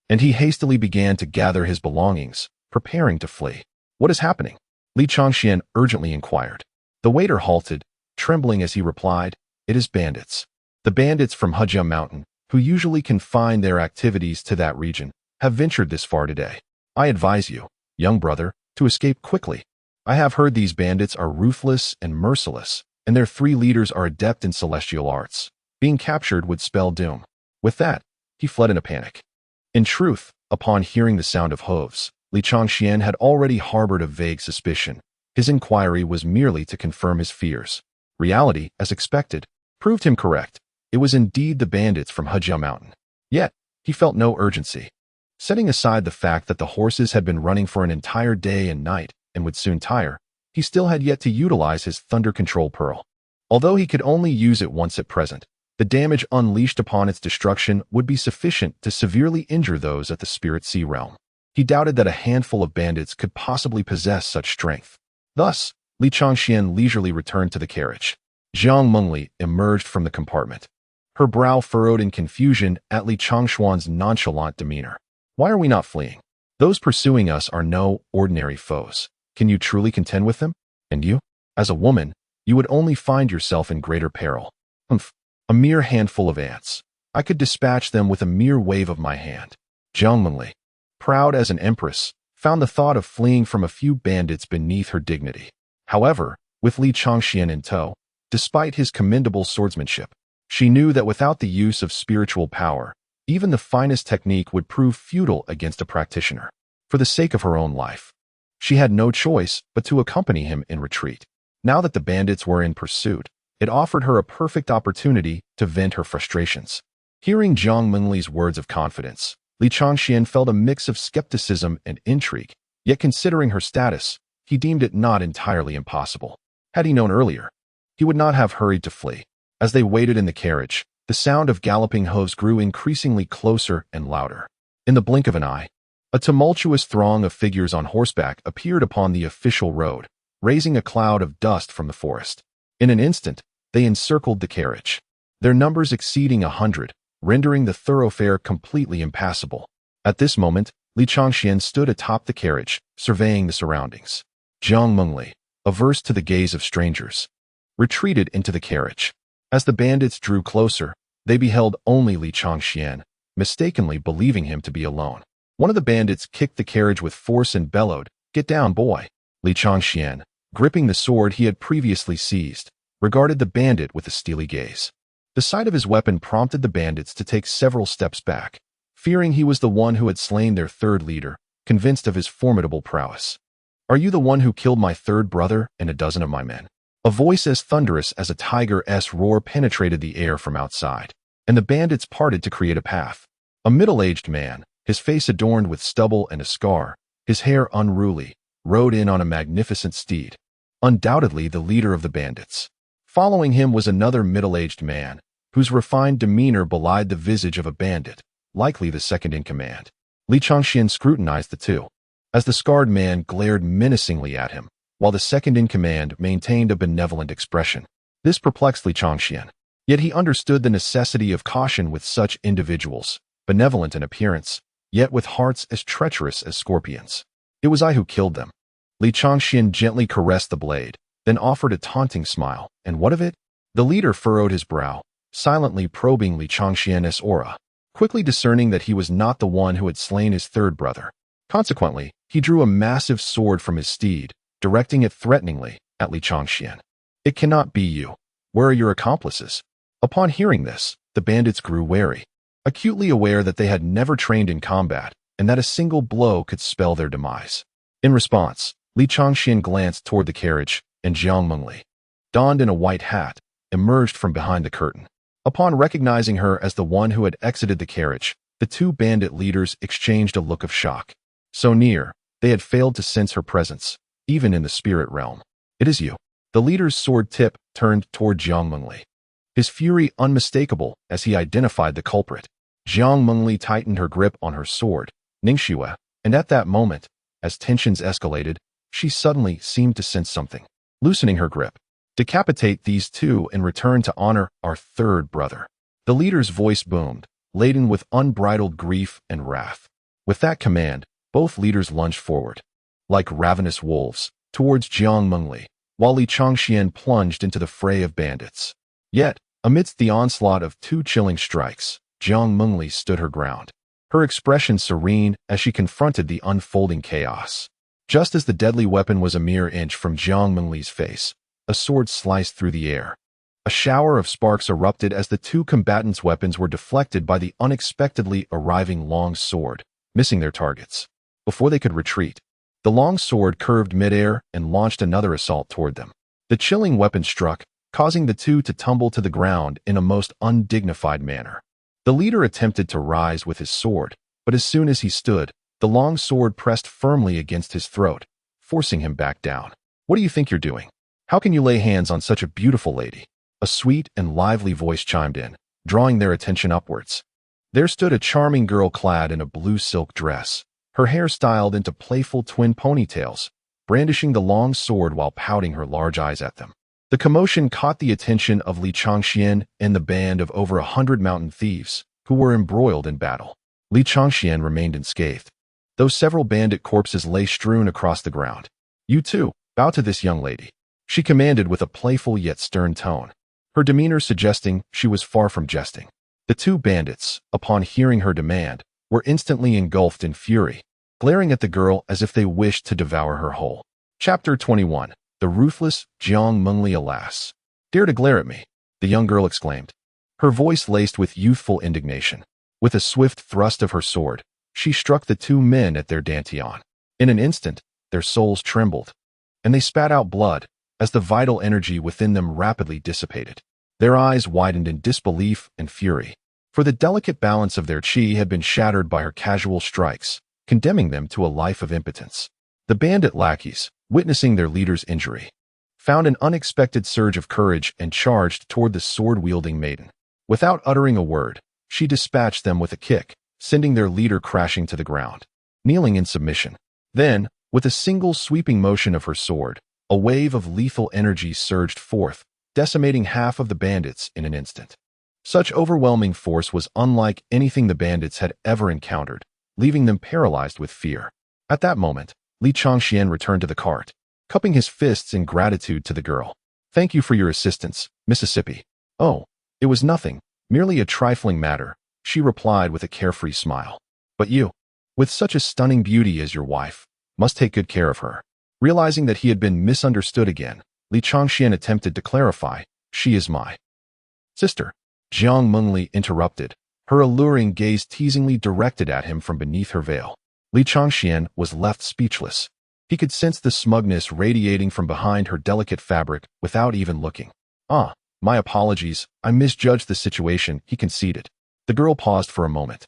and he hastily began to gather his belongings, preparing to flee. What is happening? Li Changxian urgently inquired. The waiter halted, trembling as he replied, it is bandits. The bandits from Hejia Mountain, who usually confine their activities to that region, have ventured this far today. I advise you, young brother, to escape quickly. I have heard these bandits are ruthless and merciless, and their 3 leaders are adept in celestial arts. Being captured would spell doom. With that, he fled in a panic. In truth, upon hearing the sound of hooves, Li Changxian had already harbored a vague suspicion. His inquiry was merely to confirm his fears. Reality, as expected, proved him correct. It was indeed the bandits from Hejia Mountain. Yet, he felt no urgency. Setting aside the fact that the horses had been running for an entire day and night and would soon tire, he still had yet to utilize his Thunder Control Pearl. Although he could only use it once at present, the damage unleashed upon its destruction would be sufficient to severely injure those at the Spirit Sea realm. He doubted that a handful of bandits could possibly possess such strength. Thus, Li Changxian leisurely returned to the carriage. Jiang Mengli emerged from the compartment, her brow furrowed in confusion at Li Changshuan's nonchalant demeanor. Why are we not fleeing? Those pursuing us are no ordinary foes. Can you truly contend with them? And you? As a woman, you would only find yourself in greater peril. A mere handful of ants. I could dispatch them with a mere wave of my hand. Jiang Mengli, proud as an empress, found the thought of fleeing from a few bandits beneath her dignity. However, with Li Changxian in tow, despite his commendable swordsmanship, she knew that without the use of spiritual power, even the finest technique would prove futile against a practitioner. For the sake of her own life, she had no choice but to accompany him in retreat. Now that the bandits were in pursuit, it offered her a perfect opportunity to vent her frustrations. Hearing Jiang Mengli's words of confidence, Li Changxian felt a mix of skepticism and intrigue, yet considering her status, he deemed it not entirely impossible. Had he known earlier, he would not have hurried to flee. As they waited in the carriage, the sound of galloping hooves grew increasingly closer and louder. In the blink of an eye, a tumultuous throng of figures on horseback appeared upon the official road, raising a cloud of dust from the forest. In an instant, they encircled the carriage, their numbers exceeding 100, rendering the thoroughfare completely impassable. At this moment, Li Changxian stood atop the carriage, surveying the surroundings. Jiang Mengli, averse to the gaze of strangers, retreated into the carriage. As the bandits drew closer, they beheld only Li Changxian, mistakenly believing him to be alone. One of the bandits kicked the carriage with force and bellowed, "Get down, boy!" Li Changxian, gripping the sword he had previously seized, regarded the bandit with a steely gaze. The sight of his weapon prompted the bandits to take several steps back, fearing he was the one who had slain their 3rd leader, convinced of his formidable prowess. "Are you the one who killed my 3rd brother and a dozen of my men?" A voice as thunderous as a tiger's roar penetrated the air from outside, and the bandits parted to create a path. A middle-aged man, his face adorned with stubble and a scar, his hair unruly, rode in on a magnificent steed, undoubtedly the leader of the bandits. Following him was another middle-aged man, whose refined demeanor belied the visage of a bandit, likely the second in command. Li Changxian scrutinized the two, as the scarred man glared menacingly at him, while the second in command maintained a benevolent expression. This perplexed Li Changxian, yet he understood the necessity of caution with such individuals, benevolent in appearance, yet with hearts as treacherous as scorpions. It was I who killed them. Li Changxian gently caressed the blade, then offered a taunting smile. And what of it? The leader furrowed his brow, silently probing Li Changxian's aura, quickly discerning that he was not the one who had slain his third brother. Consequently, he drew a massive sword from his steed, directing it threateningly at Li Changxian. It cannot be you. Where are your accomplices? Upon hearing this, the bandits grew wary, acutely aware that they had never trained in combat and that a single blow could spell their demise. In response, Li Changxian glanced toward the carriage, and Jiang Mengli, donned in a white hat, emerged from behind the curtain. Upon recognizing her as the one who had exited the carriage, the two bandit leaders exchanged a look of shock. So near, they had failed to sense her presence, even in the spirit realm. It is you. The leader's sword tip turned toward Jiang Mengli, his fury unmistakable as he identified the culprit. Jiang Mengli tightened her grip on her sword, Ningxue, and at that moment, as tensions escalated, she suddenly seemed to sense something. Loosening her grip, decapitate these two and return to honor our third brother. The leader's voice boomed, laden with unbridled grief and wrath. With that command, both leaders lunged forward, like ravenous wolves, towards Jiang Mengli, while Li Changxian plunged into the fray of bandits. Yet, amidst the onslaught of two chilling strikes, Jiang Mengli stood her ground, her expression serene as she confronted the unfolding chaos. Just as the deadly weapon was a mere inch from Jiang Mengli's face, a sword sliced through the air. A shower of sparks erupted as the two combatants' weapons were deflected by the unexpectedly arriving long sword, missing their targets. Before they could retreat, the long sword curved midair and launched another assault toward them. The chilling weapon struck, causing the two to tumble to the ground in a most undignified manner. The leader attempted to rise with his sword, but as soon as he stood, the long sword pressed firmly against his throat, forcing him back down. What do you think you're doing? How can you lay hands on such a beautiful lady? A sweet and lively voice chimed in, drawing their attention upwards. There stood a charming girl clad in a blue silk dress, her hair styled into playful twin ponytails, brandishing the long sword while pouting her large eyes at them. The commotion caught the attention of Li Changxian and the band of over 100 mountain thieves, who were embroiled in battle. Li Changxian remained unscathed, though several bandit corpses lay strewn across the ground. You too, bow to this young lady, she commanded with a playful yet stern tone, her demeanor suggesting she was far from jesting. The two bandits, upon hearing her demand, were instantly engulfed in fury, glaring at the girl as if they wished to devour her whole. Chapter 21. The ruthless Jiang Mengli. Alas, dare to glare at me, the young girl exclaimed, her voice laced with youthful indignation. With a swift thrust of her sword, she struck the two men at their dantian. In an instant, their souls trembled, and they spat out blood as the vital energy within them rapidly dissipated. Their eyes widened in disbelief and fury, for the delicate balance of their chi had been shattered by her casual strikes, condemning them to a life of impotence. The bandit lackeys, witnessing their leader's injury, found an unexpected surge of courage and charged toward the sword-wielding maiden. Without uttering a word, she dispatched them with a kick, sending their leader crashing to the ground, kneeling in submission. Then, with a single sweeping motion of her sword, a wave of lethal energy surged forth, decimating half of the bandits in an instant. Such overwhelming force was unlike anything the bandits had ever encountered, leaving them paralyzed with fear. At that moment, Li Changxian returned to the cart, cupping his fists in gratitude to the girl. Thank you for your assistance, Mississippi. Oh, it was nothing, merely a trifling matter, she replied with a carefree smile. But you, with such a stunning beauty as your wife, must take good care of her. Realizing that he had been misunderstood again, Li Changxian attempted to clarify, she is my sister. Jiang Mengli interrupted, her alluring gaze teasingly directed at him from beneath her veil. Li Changxian was left speechless. He could sense the smugness radiating from behind her delicate fabric without even looking. "Ah, my apologies, I misjudged the situation," he conceded. The girl paused for a moment,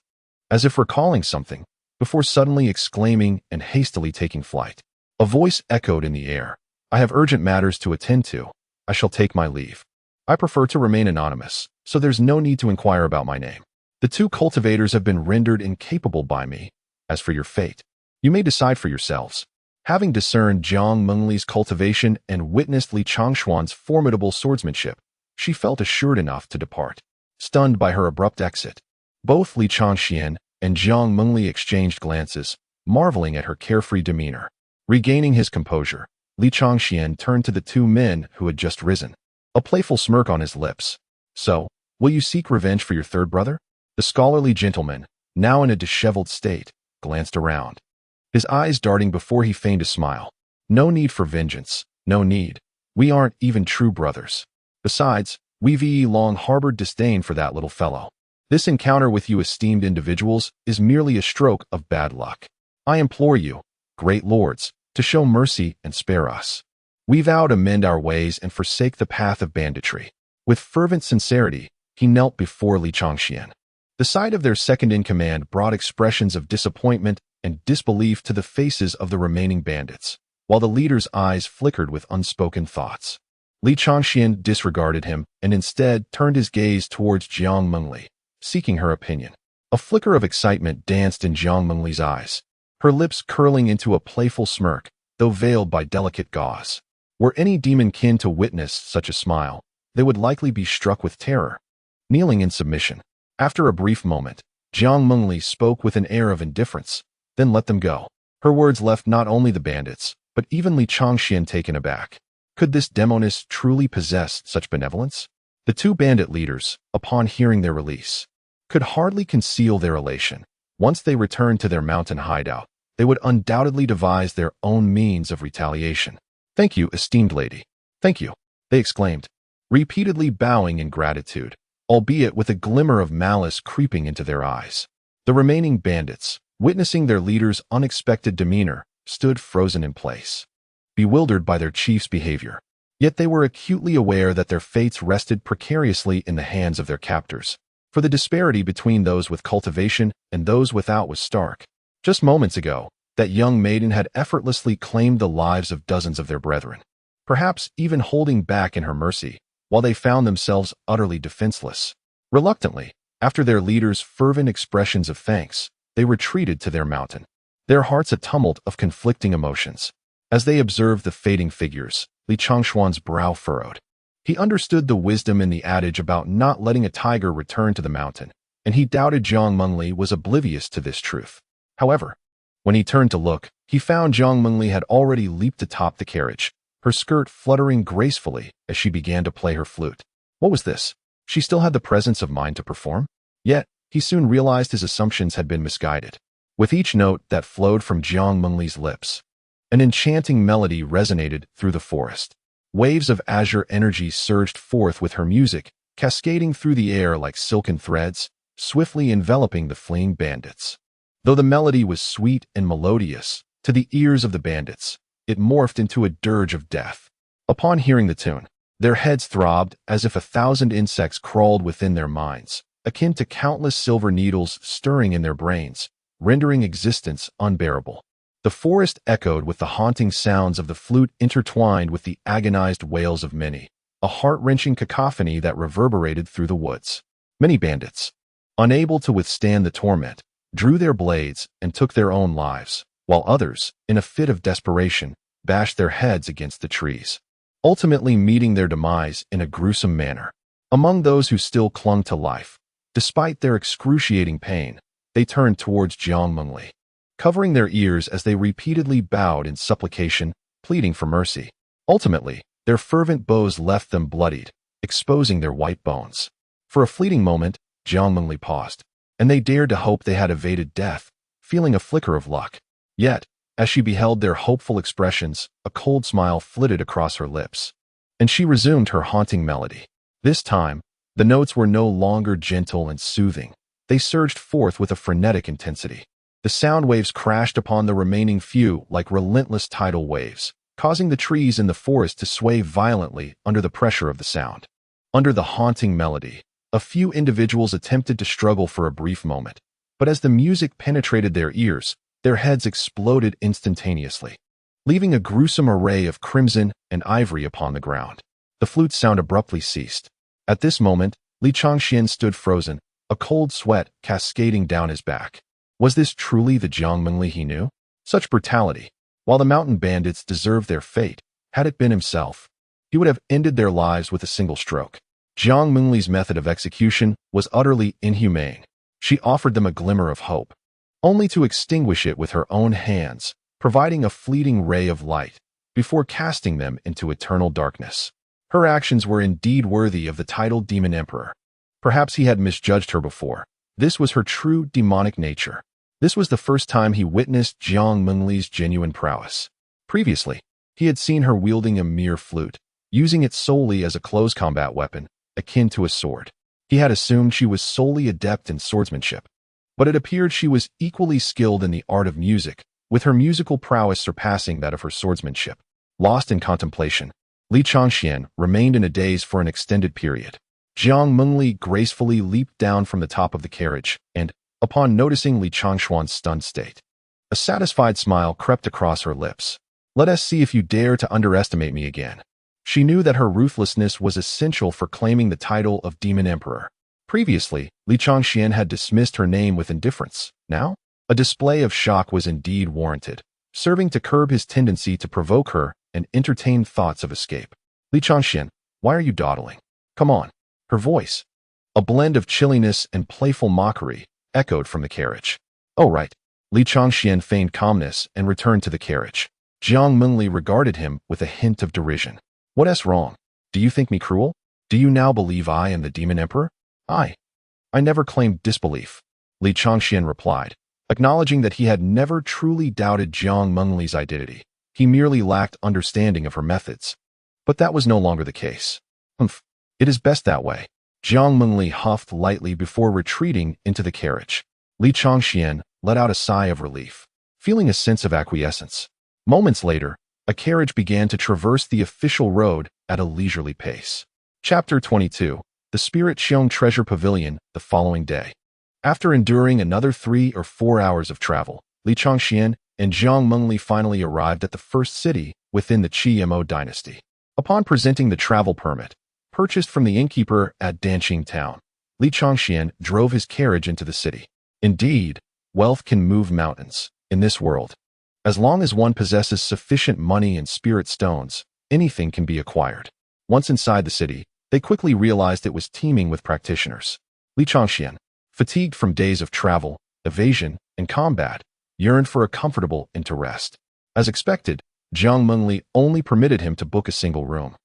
as if recalling something, before suddenly exclaiming and hastily taking flight. A voice echoed in the air. "I have urgent matters to attend to. I shall take my leave. I prefer to remain anonymous, so there's no need to inquire about my name. The two cultivators have been rendered incapable by me. As for your fate, you may decide for yourselves." Having discerned Jiang Mengli's cultivation and witnessed Li Changshuan's formidable swordsmanship, she felt assured enough to depart. Stunned by her abrupt exit, both Li Changxian and Jiang Mengli exchanged glances, marveling at her carefree demeanor. Regaining his composure, Li Changxian turned to the two men who had just risen, a playful smirk on his lips. "So, will you seek revenge for your third brother?" The scholarly gentleman, now in a disheveled state, glanced around, his eyes darting before he feigned a smile. "No need for vengeance, no need. We aren't even true brothers. Besides, we've long harbored disdain for that little fellow. This encounter with you esteemed individuals is merely a stroke of bad luck. I implore you, great lords, to show mercy and spare us. We vow to mend our ways and forsake the path of banditry." With fervent sincerity, he knelt before Li Changxian. The sight of their second-in-command brought expressions of disappointment and disbelief to the faces of the remaining bandits, while the leader's eyes flickered with unspoken thoughts. Li Changxian disregarded him and instead turned his gaze towards Jiang Mengli, seeking her opinion. A flicker of excitement danced in Jiang Mengli's eyes, her lips curling into a playful smirk, though veiled by delicate gauze. Were any demon kin to witness such a smile, they would likely be struck with terror. Kneeling in submission, after a brief moment, Jiang Mengli spoke with an air of indifference, then let them go. Her words left not only the bandits, but even Li Changxian taken aback. Could this demoness truly possess such benevolence? The two bandit leaders, upon hearing their release, could hardly conceal their elation. Once they returned to their mountain hideout, they would undoubtedly devise their own means of retaliation. "Thank you, esteemed lady. Thank you," they exclaimed, repeatedly bowing in gratitude, albeit with a glimmer of malice creeping into their eyes. The remaining bandits, witnessing their leader's unexpected demeanor, stood frozen in place, bewildered by their chief's behavior. Yet they were acutely aware that their fates rested precariously in the hands of their captors, for the disparity between those with cultivation and those without was stark. Just moments ago, that young maiden had effortlessly claimed the lives of dozens of their brethren, perhaps even holding back in her mercy, while they found themselves utterly defenseless. Reluctantly, after their leader's fervent expressions of thanks, they retreated to their mountain, their hearts a tumult of conflicting emotions. As they observed the fading figures, Li Changshuan's brow furrowed. He understood the wisdom in the adage about not letting a tiger return to the mountain, and he doubted Jiang Mengli was oblivious to this truth. However, when he turned to look, he found Jiang Mengli had already leaped atop the carriage, her skirt fluttering gracefully as she began to play her flute. What was this? She still had the presence of mind to perform? Yet, he soon realized his assumptions had been misguided. With each note that flowed from Jiang Mengli's lips, an enchanting melody resonated through the forest. Waves of azure energy surged forth with her music, cascading through the air like silken threads, swiftly enveloping the fleeing bandits. Though the melody was sweet and melodious, to the ears of the bandits, it morphed into a dirge of death. Upon hearing the tune, their heads throbbed as if 1,000 insects crawled within their minds, akin to countless silver needles stirring in their brains, rendering existence unbearable. The forest echoed with the haunting sounds of the flute intertwined with the agonized wails of many, a heart-wrenching cacophony that reverberated through the woods. Many bandits, unable to withstand the torment, drew their blades and took their own lives, while others, in a fit of desperation, bashed their heads against the trees, ultimately meeting their demise in a gruesome manner. Among those who still clung to life, despite their excruciating pain, they turned towards Jiang Mengli, covering their ears as they repeatedly bowed in supplication, pleading for mercy. Ultimately, their fervent bows left them bloodied, exposing their white bones. For a fleeting moment, Jiang Mengli paused, and they dared to hope they had evaded death, feeling a flicker of luck. Yet, as she beheld their hopeful expressions, a cold smile flitted across her lips, and she resumed her haunting melody. This time, the notes were no longer gentle and soothing. They surged forth with a frenetic intensity. The sound waves crashed upon the remaining few like relentless tidal waves, causing the trees in the forest to sway violently under the pressure of the sound. Under the haunting melody, a few individuals attempted to struggle for a brief moment, but as the music penetrated their ears, their heads exploded instantaneously, leaving a gruesome array of crimson and ivory upon the ground. The flute sound abruptly ceased. At this moment, Li Changxian stood frozen, a cold sweat cascading down his back. Was this truly the Jiang Mengli he knew? Such brutality! While the mountain bandits deserved their fate, had it been himself, he would have ended their lives with a single stroke. Jiang Mengli's method of execution was utterly inhumane. She offered them a glimmer of hope, only to extinguish it with her own hands, providing a fleeting ray of light before casting them into eternal darkness. Her actions were indeed worthy of the title Demon Emperor. Perhaps he had misjudged her before. This was her true demonic nature. This was the first time he witnessed Jiang Mengli's genuine prowess. Previously, he had seen her wielding a mere flute, using it solely as a close combat weapon, akin to a sword. He had assumed she was solely adept in swordsmanship, but it appeared she was equally skilled in the art of music, with her musical prowess surpassing that of her swordsmanship. Lost in contemplation, Li Changxian remained in a daze for an extended period. Jiang Mengli gracefully leaped down from the top of the carriage, and, upon noticing Li Changxuan's stunned state, a satisfied smile crept across her lips. "Let us see if you dare to underestimate me again." She knew that her ruthlessness was essential for claiming the title of Demon Emperor. Previously, Li Changxian had dismissed her name with indifference. Now, a display of shock was indeed warranted, serving to curb his tendency to provoke her and entertain thoughts of escape. "Li Changxian, why are you dawdling? Come on." Her voice, a blend of chilliness and playful mockery, echoed from the carriage. "Oh, right." Li Changxian feigned calmness and returned to the carriage. Jiang Mengli regarded him with a hint of derision. "What's wrong? Do you think me cruel? Do you now believe I am the Demon Emperor?" I never claimed disbelief," Li Changxian replied, acknowledging that he had never truly doubted Jiang Mengli's identity. He merely lacked understanding of her methods. But that was no longer the case. "Humph. It is best that way." Jiang Mengli huffed lightly before retreating into the carriage. Li Changxian let out a sigh of relief, feeling a sense of acquiescence. Moments later, a carriage began to traverse the official road at a leisurely pace. Chapter 22. The Spirit Xiong Treasure Pavilion the following day. After enduring another 3 or 4 hours of travel, Li Changxian and Jiang Mengli finally arrived at the first city within the Qi dynasty. Upon presenting the travel permit, purchased from the innkeeper at Danqing town, Li Changxian drove his carriage into the city. Indeed, wealth can move mountains in this world. As long as one possesses sufficient money and spirit stones, anything can be acquired. Once inside the city, they quickly realized it was teeming with practitioners. Li Changxian, fatigued from days of travel, evasion, and combat, yearned for a comfortable inn to rest. As expected, Jiang Mengli only permitted him to book a single room,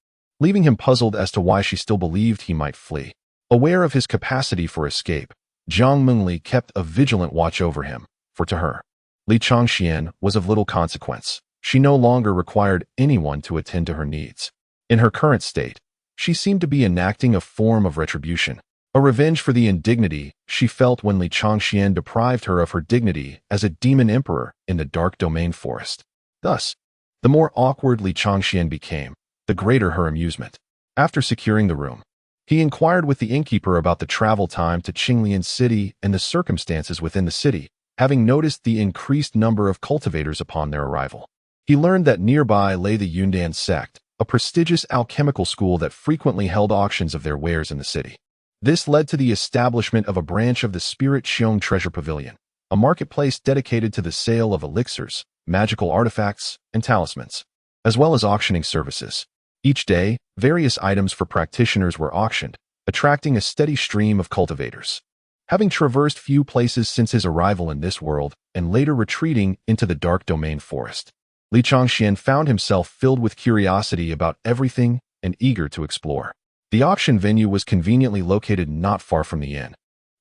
leaving him puzzled as to why she still believed he might flee. Aware of his capacity for escape, Jiang Mengli kept a vigilant watch over him, for to her, Li Changxian was of little consequence. She no longer required anyone to attend to her needs. In her current state, she seemed to be enacting a form of retribution, a revenge for the indignity she felt when Li Changxian deprived her of her dignity as a demon emperor in the dark domain forest. Thus, the more awkward Li Changxian became, the greater her amusement. After securing the room, he inquired with the innkeeper about the travel time to Qinglian City and the circumstances within the city, having noticed the increased number of cultivators upon their arrival. He learned that nearby lay the Yundan sect, a prestigious alchemical school that frequently held auctions of their wares in the city. This led to the establishment of a branch of the Spirit Xiong Treasure Pavilion, a marketplace dedicated to the sale of elixirs, magical artifacts, and talismans, as well as auctioning services. Each day, various items for practitioners were auctioned, attracting a steady stream of cultivators. Having traversed few places since his arrival in this world and later retreating into the dark domain forest, Li Changxian found himself filled with curiosity about everything and eager to explore. The auction venue was conveniently located not far from the inn,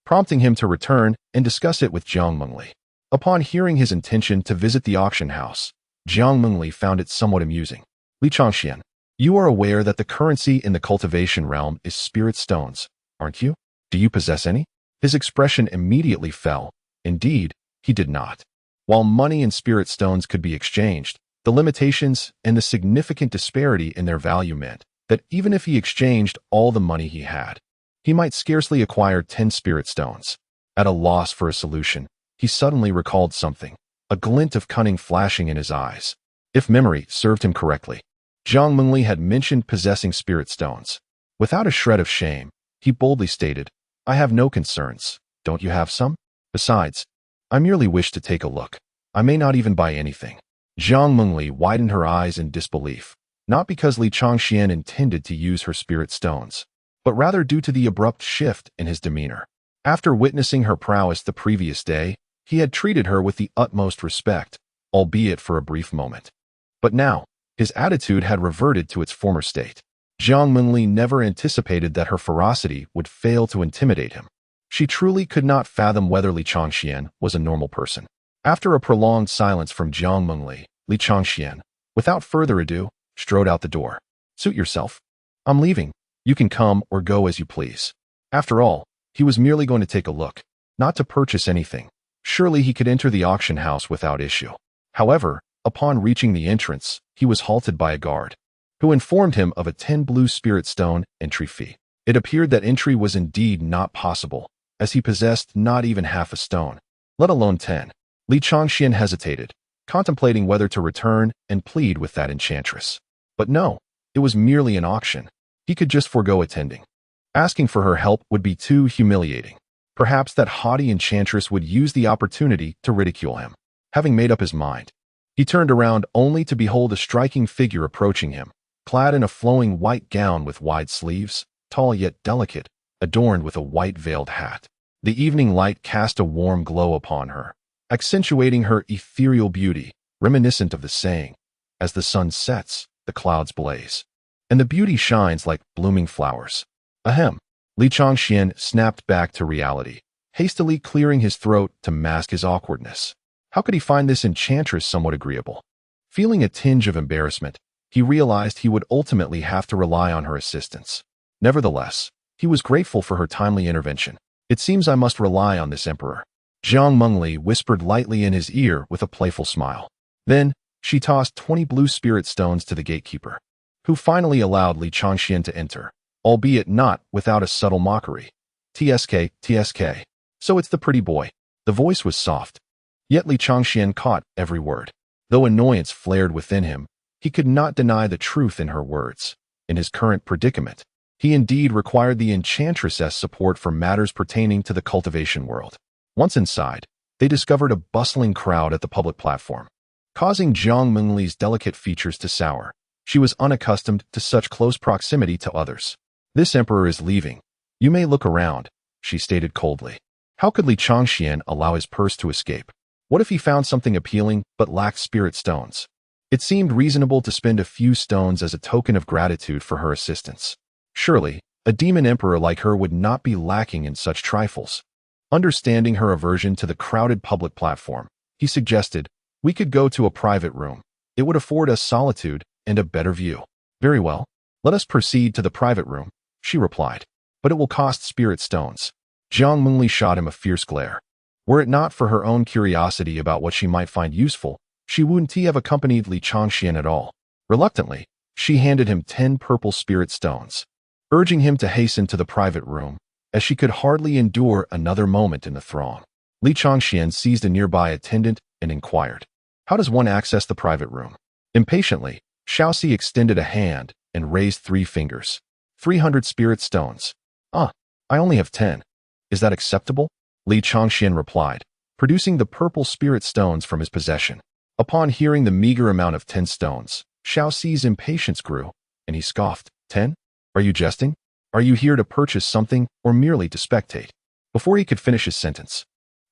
prompting him to return and discuss it with Jiang Mengli. Upon hearing his intention to visit the auction house, Jiang Mengli found it somewhat amusing. "Li Changxian, you are aware that the currency in the cultivation realm is spirit stones, aren't you? Do you possess any?" His expression immediately fell. Indeed, He did not. While money and spirit stones could be exchanged, the limitations and the significant disparity in their value meant that even if he exchanged all the money he had, he might scarcely acquire 10 spirit stones. At a loss for a solution, he suddenly recalled something, a glint of cunning flashing in his eyes. If memory served him correctly, Zhang Mengli had mentioned possessing spirit stones. Without a shred of shame, he boldly stated, "I have no concerns. Don't you have some? Besides, I merely wish to take a look. I may not even buy anything." Zhang Mengli widened her eyes in disbelief, not because Li Changxian intended to use her spirit stones, but rather due to the abrupt shift in his demeanor. After witnessing her prowess the previous day, he had treated her with the utmost respect, albeit for a brief moment. But now, his attitude had reverted to its former state. Zhang Mengli never anticipated that her ferocity would fail to intimidate him. She truly could not fathom whether Li Changxian was a normal person. After a prolonged silence from Zhang Mengli, Li Changxian, without further ado, strode out the door. "Suit yourself. I'm leaving. You can come or go as you please." After all, he was merely going to take a look, not to purchase anything. Surely he could enter the auction house without issue. However, upon reaching the entrance, he was halted by a guard, who informed him of a 10 blue spirit stone entry fee. It appeared that entry was indeed not possible, as he possessed not even half a stone, let alone 10. Li Changxian hesitated, contemplating whether to return and plead with that enchantress. But no, it was merely an auction. He could just forego attending. Asking for her help would be too humiliating. Perhaps that haughty enchantress would use the opportunity to ridicule him. Having made up his mind, he turned around only to behold a striking figure approaching him, clad in a flowing white gown with wide sleeves, tall yet delicate, adorned with a white veiled hat. The evening light cast a warm glow upon her, accentuating her ethereal beauty, reminiscent of the saying, "As the sun sets, the clouds blaze, and the beauty shines like blooming flowers." Ahem. Li Changxian snapped back to reality, hastily clearing his throat to mask his awkwardness. How could he find this enchantress somewhat agreeable? Feeling a tinge of embarrassment, he realized he would ultimately have to rely on her assistance. Nevertheless, he was grateful for her timely intervention. "It seems I must rely on this emperor," Zhang Mengli whispered lightly in his ear with a playful smile. Then, she tossed 20 blue spirit stones to the gatekeeper, who finally allowed Li Changxian to enter, albeit not without a subtle mockery. "TSK, TSK. So it's the pretty boy." The voice was soft, yet Li Changxian caught every word. Though annoyance flared within him, he could not deny the truth in her words. In his current predicament, he indeed required the enchantress's support for matters pertaining to the cultivation world. Once inside, they discovered a bustling crowd at the public platform, causing Zhang Mengli's delicate features to sour. She was unaccustomed to such close proximity to others. "This emperor is leaving. You may look around," she stated coldly. How could Li Changxian allow his purse to escape? What if he found something appealing but lacked spirit stones? It seemed reasonable to spend a few stones as a token of gratitude for her assistance. Surely, a demon emperor like her would not be lacking in such trifles. Understanding her aversion to the crowded public platform, he suggested, "We could go to a private room. It would afford us solitude and a better view." "Very well. Let us proceed to the private room," she replied. "But it will cost spirit stones." Zhang Mengli shot him a fierce glare. Were it not for her own curiosity about what she might find useful, she wouldn't have accompanied Li Changxian at all. Reluctantly, she handed him 10 purple spirit stones, urging him to hasten to the private room, as she could hardly endure another moment in the throng. Li Changxian seized a nearby attendant and inquired, "How does one access the private room?" Impatiently, Xiaoxi extended a hand and raised 3 fingers. 300 spirit stones. "Ah, I only have 10. Is that acceptable?" Li Changxian replied, producing the purple spirit stones from his possession. Upon hearing the meager amount of 10 stones, Xiaoxi's impatience grew, and he scoffed. "10? Are you jesting? Are you here to purchase something or merely to spectate?" Before he could finish his sentence,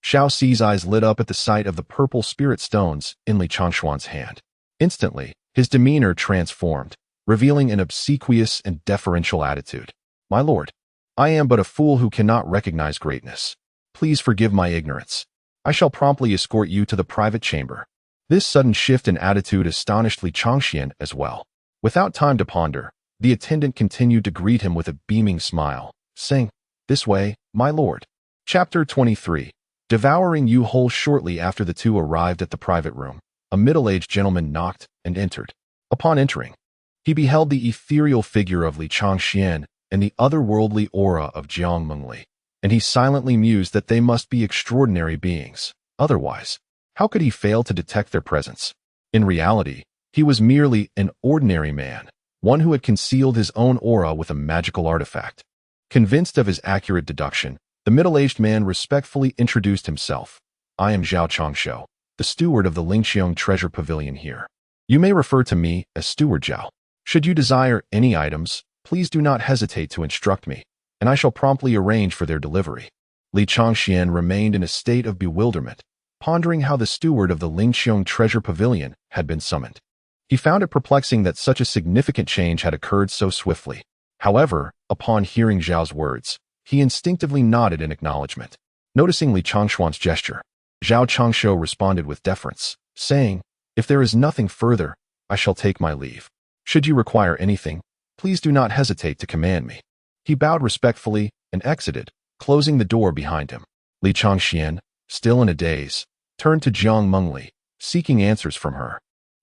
Xiaoxi's eyes lit up at the sight of the purple spirit stones in Li Changxuan's hand. Instantly, his demeanor transformed, revealing an obsequious and deferential attitude. "My lord, I am but a fool who cannot recognize greatness. Please forgive my ignorance. I shall promptly escort you to the private chamber." This sudden shift in attitude astonished Li Changxian as well. Without time to ponder, the attendant continued to greet him with a beaming smile, saying, "This way, my lord." Chapter 23. devouring you whole. Shortly after the two arrived at the private room, a middle-aged gentleman knocked and entered. Upon entering, he beheld the ethereal figure of Li Changxian and the otherworldly aura of Jiang Mengli, and he silently mused that they must be extraordinary beings. Otherwise, how could he fail to detect their presence? In reality, he was merely an ordinary man, one who had concealed his own aura with a magical artifact. Convinced of his accurate deduction, the middle-aged man respectfully introduced himself. I am Zhao Changshou, the steward of the Lingqiong Treasure Pavilion here. You may refer to me as Steward Zhao. Should you desire any items, please do not hesitate to instruct me, and I shall promptly arrange for their delivery. Li Changxian remained in a state of bewilderment, pondering how the steward of the Lingqiong Treasure Pavilion had been summoned. He found it perplexing that such a significant change had occurred so swiftly. However, upon hearing Zhao's words, he instinctively nodded in acknowledgement. Noticing Li Changshuan's gesture, Zhao Changshou responded with deference, saying, "If there is nothing further, I shall take my leave. Should you require anything, please do not hesitate to command me." He bowed respectfully and exited, closing the door behind him. Li Changxian, still in a daze, turned to Jiang Mengli, seeking answers from her.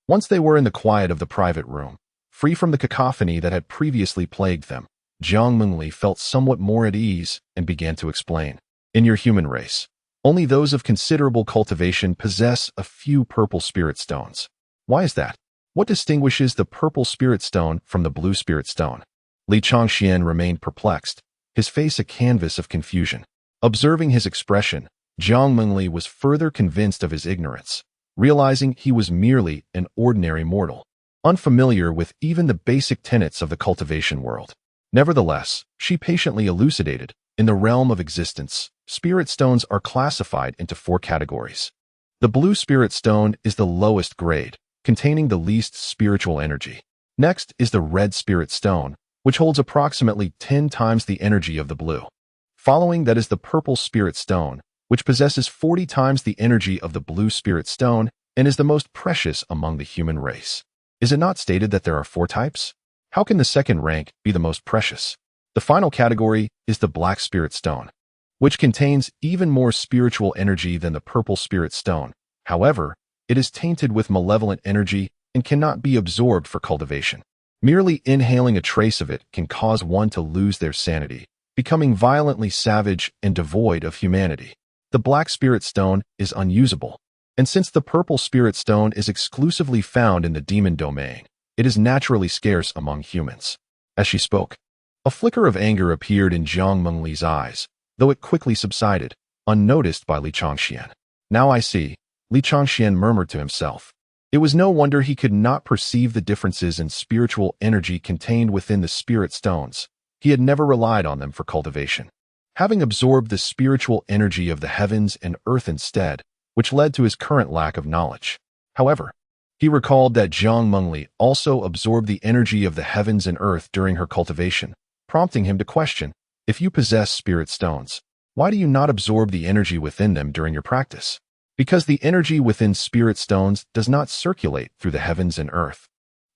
Once they were in the quiet of the private room, free from the cacophony that had previously plagued them, Jiang Mengli felt somewhat more at ease and began to explain. In your human race, only those of considerable cultivation possess a few purple spirit stones. Why is that? What distinguishes the purple spirit stone from the blue spirit stone? Li Changxian remained perplexed, his face a canvas of confusion. Observing his expression, Jiang Mengli was further convinced of his ignorance, realizing he was merely an ordinary mortal, unfamiliar with even the basic tenets of the cultivation world. Nevertheless, she patiently elucidated, in the realm of existence, spirit stones are classified into 4 categories. The blue spirit stone is the lowest grade, containing the least spiritual energy. Next is the red spirit stone, which holds approximately 10 times the energy of the blue. Following that is the purple spirit stone, which possesses 40 times the energy of the blue spirit stone and is the most precious among the human race. Is it not stated that there are 4 types? How can the second rank be the most precious? The final category is the black spirit stone, which contains even more spiritual energy than the purple spirit stone. However, it is tainted with malevolent energy and cannot be absorbed for cultivation. Merely inhaling a trace of it can cause one to lose their sanity, becoming violently savage and devoid of humanity. The black spirit stone is unusable, and since the purple spirit stone is exclusively found in the demon domain, it is naturally scarce among humans. As she spoke, a flicker of anger appeared in Jiang Mengli's eyes, though it quickly subsided, unnoticed by Li Changxian. Now I see, Li Changxian murmured to himself. It was no wonder he could not perceive the differences in spiritual energy contained within the spirit stones. He had never relied on them for cultivation, having absorbed the spiritual energy of the heavens and earth instead, which led to his current lack of knowledge. However, he recalled that Jiang Mengli also absorbed the energy of the heavens and earth during her cultivation, prompting him to question, if you possess spirit stones, why do you not absorb the energy within them during your practice? Because the energy within spirit stones does not circulate through the heavens and earth.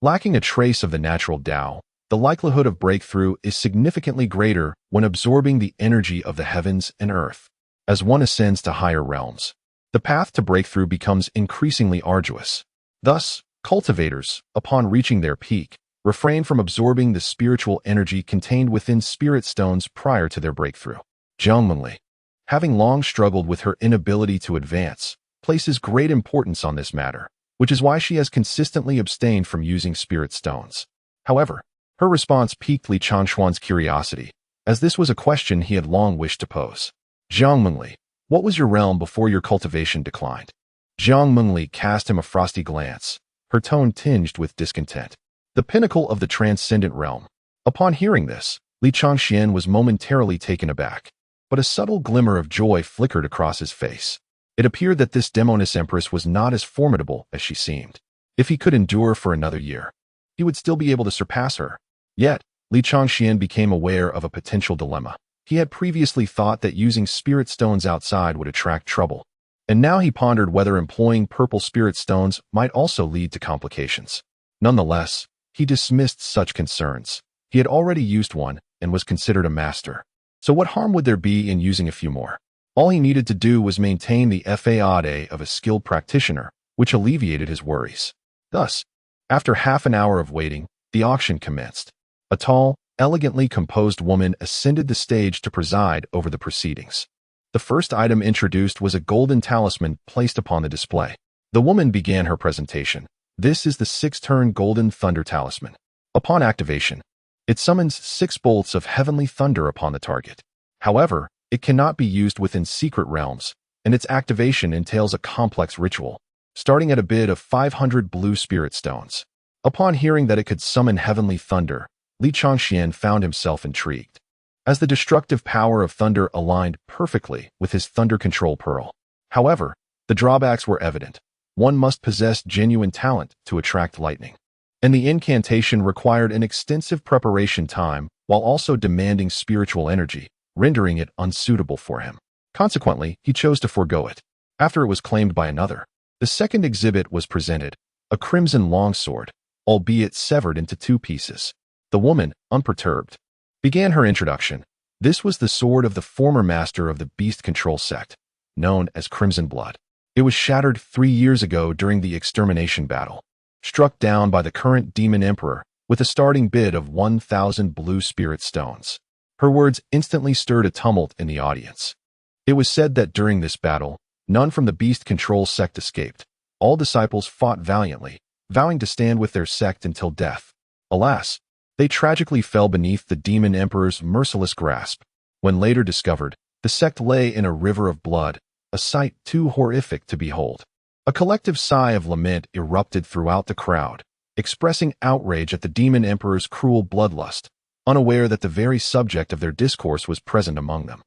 Lacking a trace of the natural Tao, the likelihood of breakthrough is significantly greater when absorbing the energy of the heavens and earth. As one ascends to higher realms, the path to breakthrough becomes increasingly arduous. Thus, cultivators, upon reaching their peak, refrain from absorbing the spiritual energy contained within spirit stones prior to their breakthrough. Jiang Mengli, having long struggled with her inability to advance, places great importance on this matter, which is why she has consistently abstained from using spirit stones. However, her response piqued Li Changshuan's curiosity, as this was a question he had long wished to pose. Jiang Mengli, what was your realm before your cultivation declined? Jiang Mengli cast him a frosty glance, her tone tinged with discontent. The pinnacle of the transcendent realm. Upon hearing this, Li Changxian was momentarily taken aback, but a subtle glimmer of joy flickered across his face. It appeared that this demoness empress was not as formidable as she seemed. If he could endure for another year, he would still be able to surpass her. Yet, Li Changxian became aware of a potential dilemma. He had previously thought that using spirit stones outside would attract trouble, and now he pondered whether employing purple spirit stones might also lead to complications. Nonetheless, he dismissed such concerns. He had already used one and was considered a master. So what harm would there be in using a few more? All he needed to do was maintain the faade of a skilled practitioner, which alleviated his worries. Thus, after half an hour of waiting, the auction commenced. A tall, elegantly composed woman ascended the stage to preside over the proceedings. The first item introduced was a golden talisman placed upon the display. The woman began her presentation. This is the 6-turn golden thunder talisman. Upon activation, it summons 6 bolts of heavenly thunder upon the target. However, it cannot be used within secret realms, and its activation entails a complex ritual, starting at a bid of 500 blue spirit stones. Upon hearing that it could summon heavenly thunder, Li Changxian found himself intrigued, as the destructive power of thunder aligned perfectly with his thunder control pearl. However, the drawbacks were evident. One must possess genuine talent to attract lightning, and the incantation required an extensive preparation time while also demanding spiritual energy, rendering it unsuitable for him. Consequently, he chose to forego it. After it was claimed by another, the second exhibit was presented, a crimson longsword, albeit severed into 2 pieces. The woman, unperturbed, began her introduction. This was the sword of the former master of the beast control sect, known as Crimson Blood. It was shattered 3 years ago during the extermination battle, struck down by the current demon emperor with a starting bid of 1,000 blue spirit stones. Her words instantly stirred a tumult in the audience. It was said that during this battle, none from the beast control sect escaped. All disciples fought valiantly, vowing to stand with their sect until death. Alas, they tragically fell beneath the demon emperor's merciless grasp. When later discovered, the sect lay in a river of blood, a sight too horrific to behold. A collective sigh of lament erupted throughout the crowd, expressing outrage at the demon emperor's cruel bloodlust, unaware that the very subject of their discourse was present among them.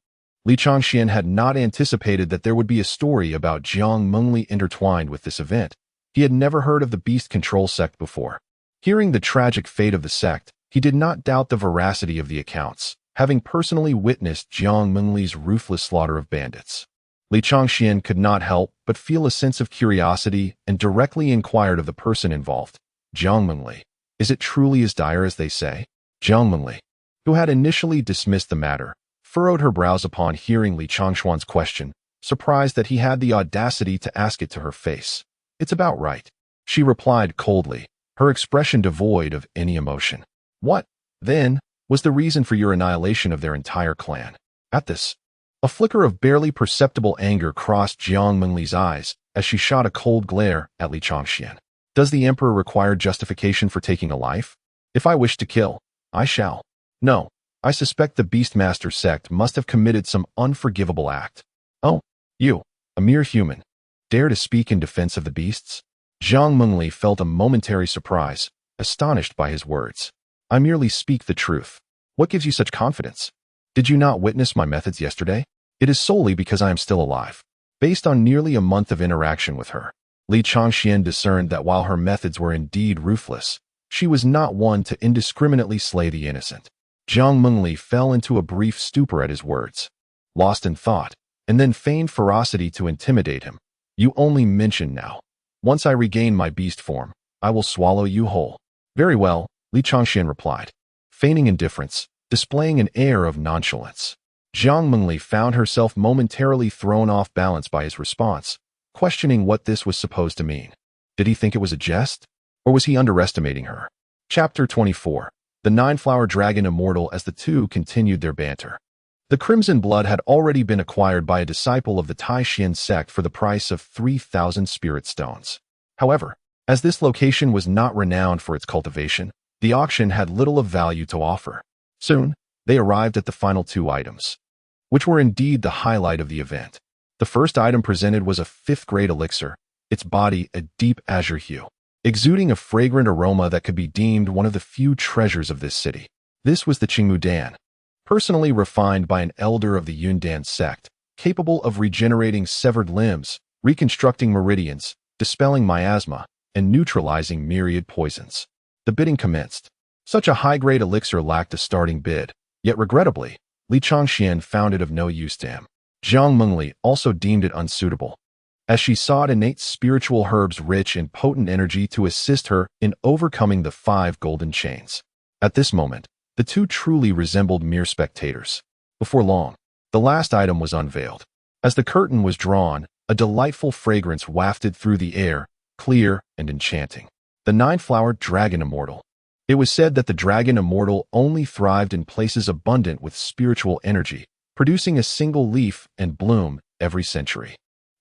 Li Changxian had not anticipated that there would be a story about Jiang Mengli intertwined with this event. He had never heard of the beast control sect before. Hearing the tragic fate of the sect, he did not doubt the veracity of the accounts, having personally witnessed Jiang Mengli's ruthless slaughter of bandits. Li Changxian could not help but feel a sense of curiosity and directly inquired of the person involved. Jiang Mengli, is it truly as dire as they say? Jiang Mengli, who had initially dismissed the matter, furrowed her brows upon hearing Li Changxuan's question, surprised that he had the audacity to ask it to her face. It's about right, she replied coldly, her expression devoid of any emotion. What, then, was the reason for your annihilation of their entire clan? At this, a flicker of barely perceptible anger crossed Jiang Mengli's eyes as she shot a cold glare at Li Changxian. Does the emperor require justification for taking a life? If I wish to kill, I shall. No, I suspect the Beastmaster sect must have committed some unforgivable act. Oh, you, a mere human, dare to speak in defense of the beasts? Jiang Mengli felt a momentary surprise, astonished by his words. I merely speak the truth. What gives you such confidence? Did you not witness my methods yesterday? It is solely because I am still alive. Based on nearly a month of interaction with her, Li Changxian discerned that while her methods were indeed ruthless, she was not one to indiscriminately slay the innocent. Jiang Mengli fell into a brief stupor at his words, lost in thought, and then feigned ferocity to intimidate him. You only mention now. Once I regain my beast form, I will swallow you whole. Very well, Li Changxian replied, feigning indifference, displaying an air of nonchalance. Jiang Mengli found herself momentarily thrown off balance by his response, questioning what this was supposed to mean. Did he think it was a jest? Or was he underestimating her? Chapter 24. The Nine-Flower Dragon Immortal. As the two continued their banter, the Crimson Blood had already been acquired by a disciple of the Taishan sect for the price of 3,000 spirit stones. However, as this location was not renowned for its cultivation, the auction had little of value to offer. Soon, they arrived at the final 2 items, which were indeed the highlight of the event. The first item presented was a 5th-grade elixir, its body a deep azure hue, exuding a fragrant aroma that could be deemed one of the few treasures of this city. This was the Qingmu Dan, personally refined by an elder of the Yundan sect, capable of regenerating severed limbs, reconstructing meridians, dispelling miasma, and neutralizing myriad poisons. The bidding commenced. Such a high-grade elixir lacked a starting bid, yet regrettably, Li Changxian found it of no use to him. Jiang Mengli also deemed it unsuitable, as she sought innate spiritual herbs rich in potent energy to assist her in overcoming the 5 golden chains. At this moment, the two truly resembled mere spectators. Before long, the last item was unveiled. As the curtain was drawn, a delightful fragrance wafted through the air, clear and enchanting. The nine-flowered dragon immortal. It was said that the dragon immortal only thrived in places abundant with spiritual energy, producing a single leaf and bloom every century.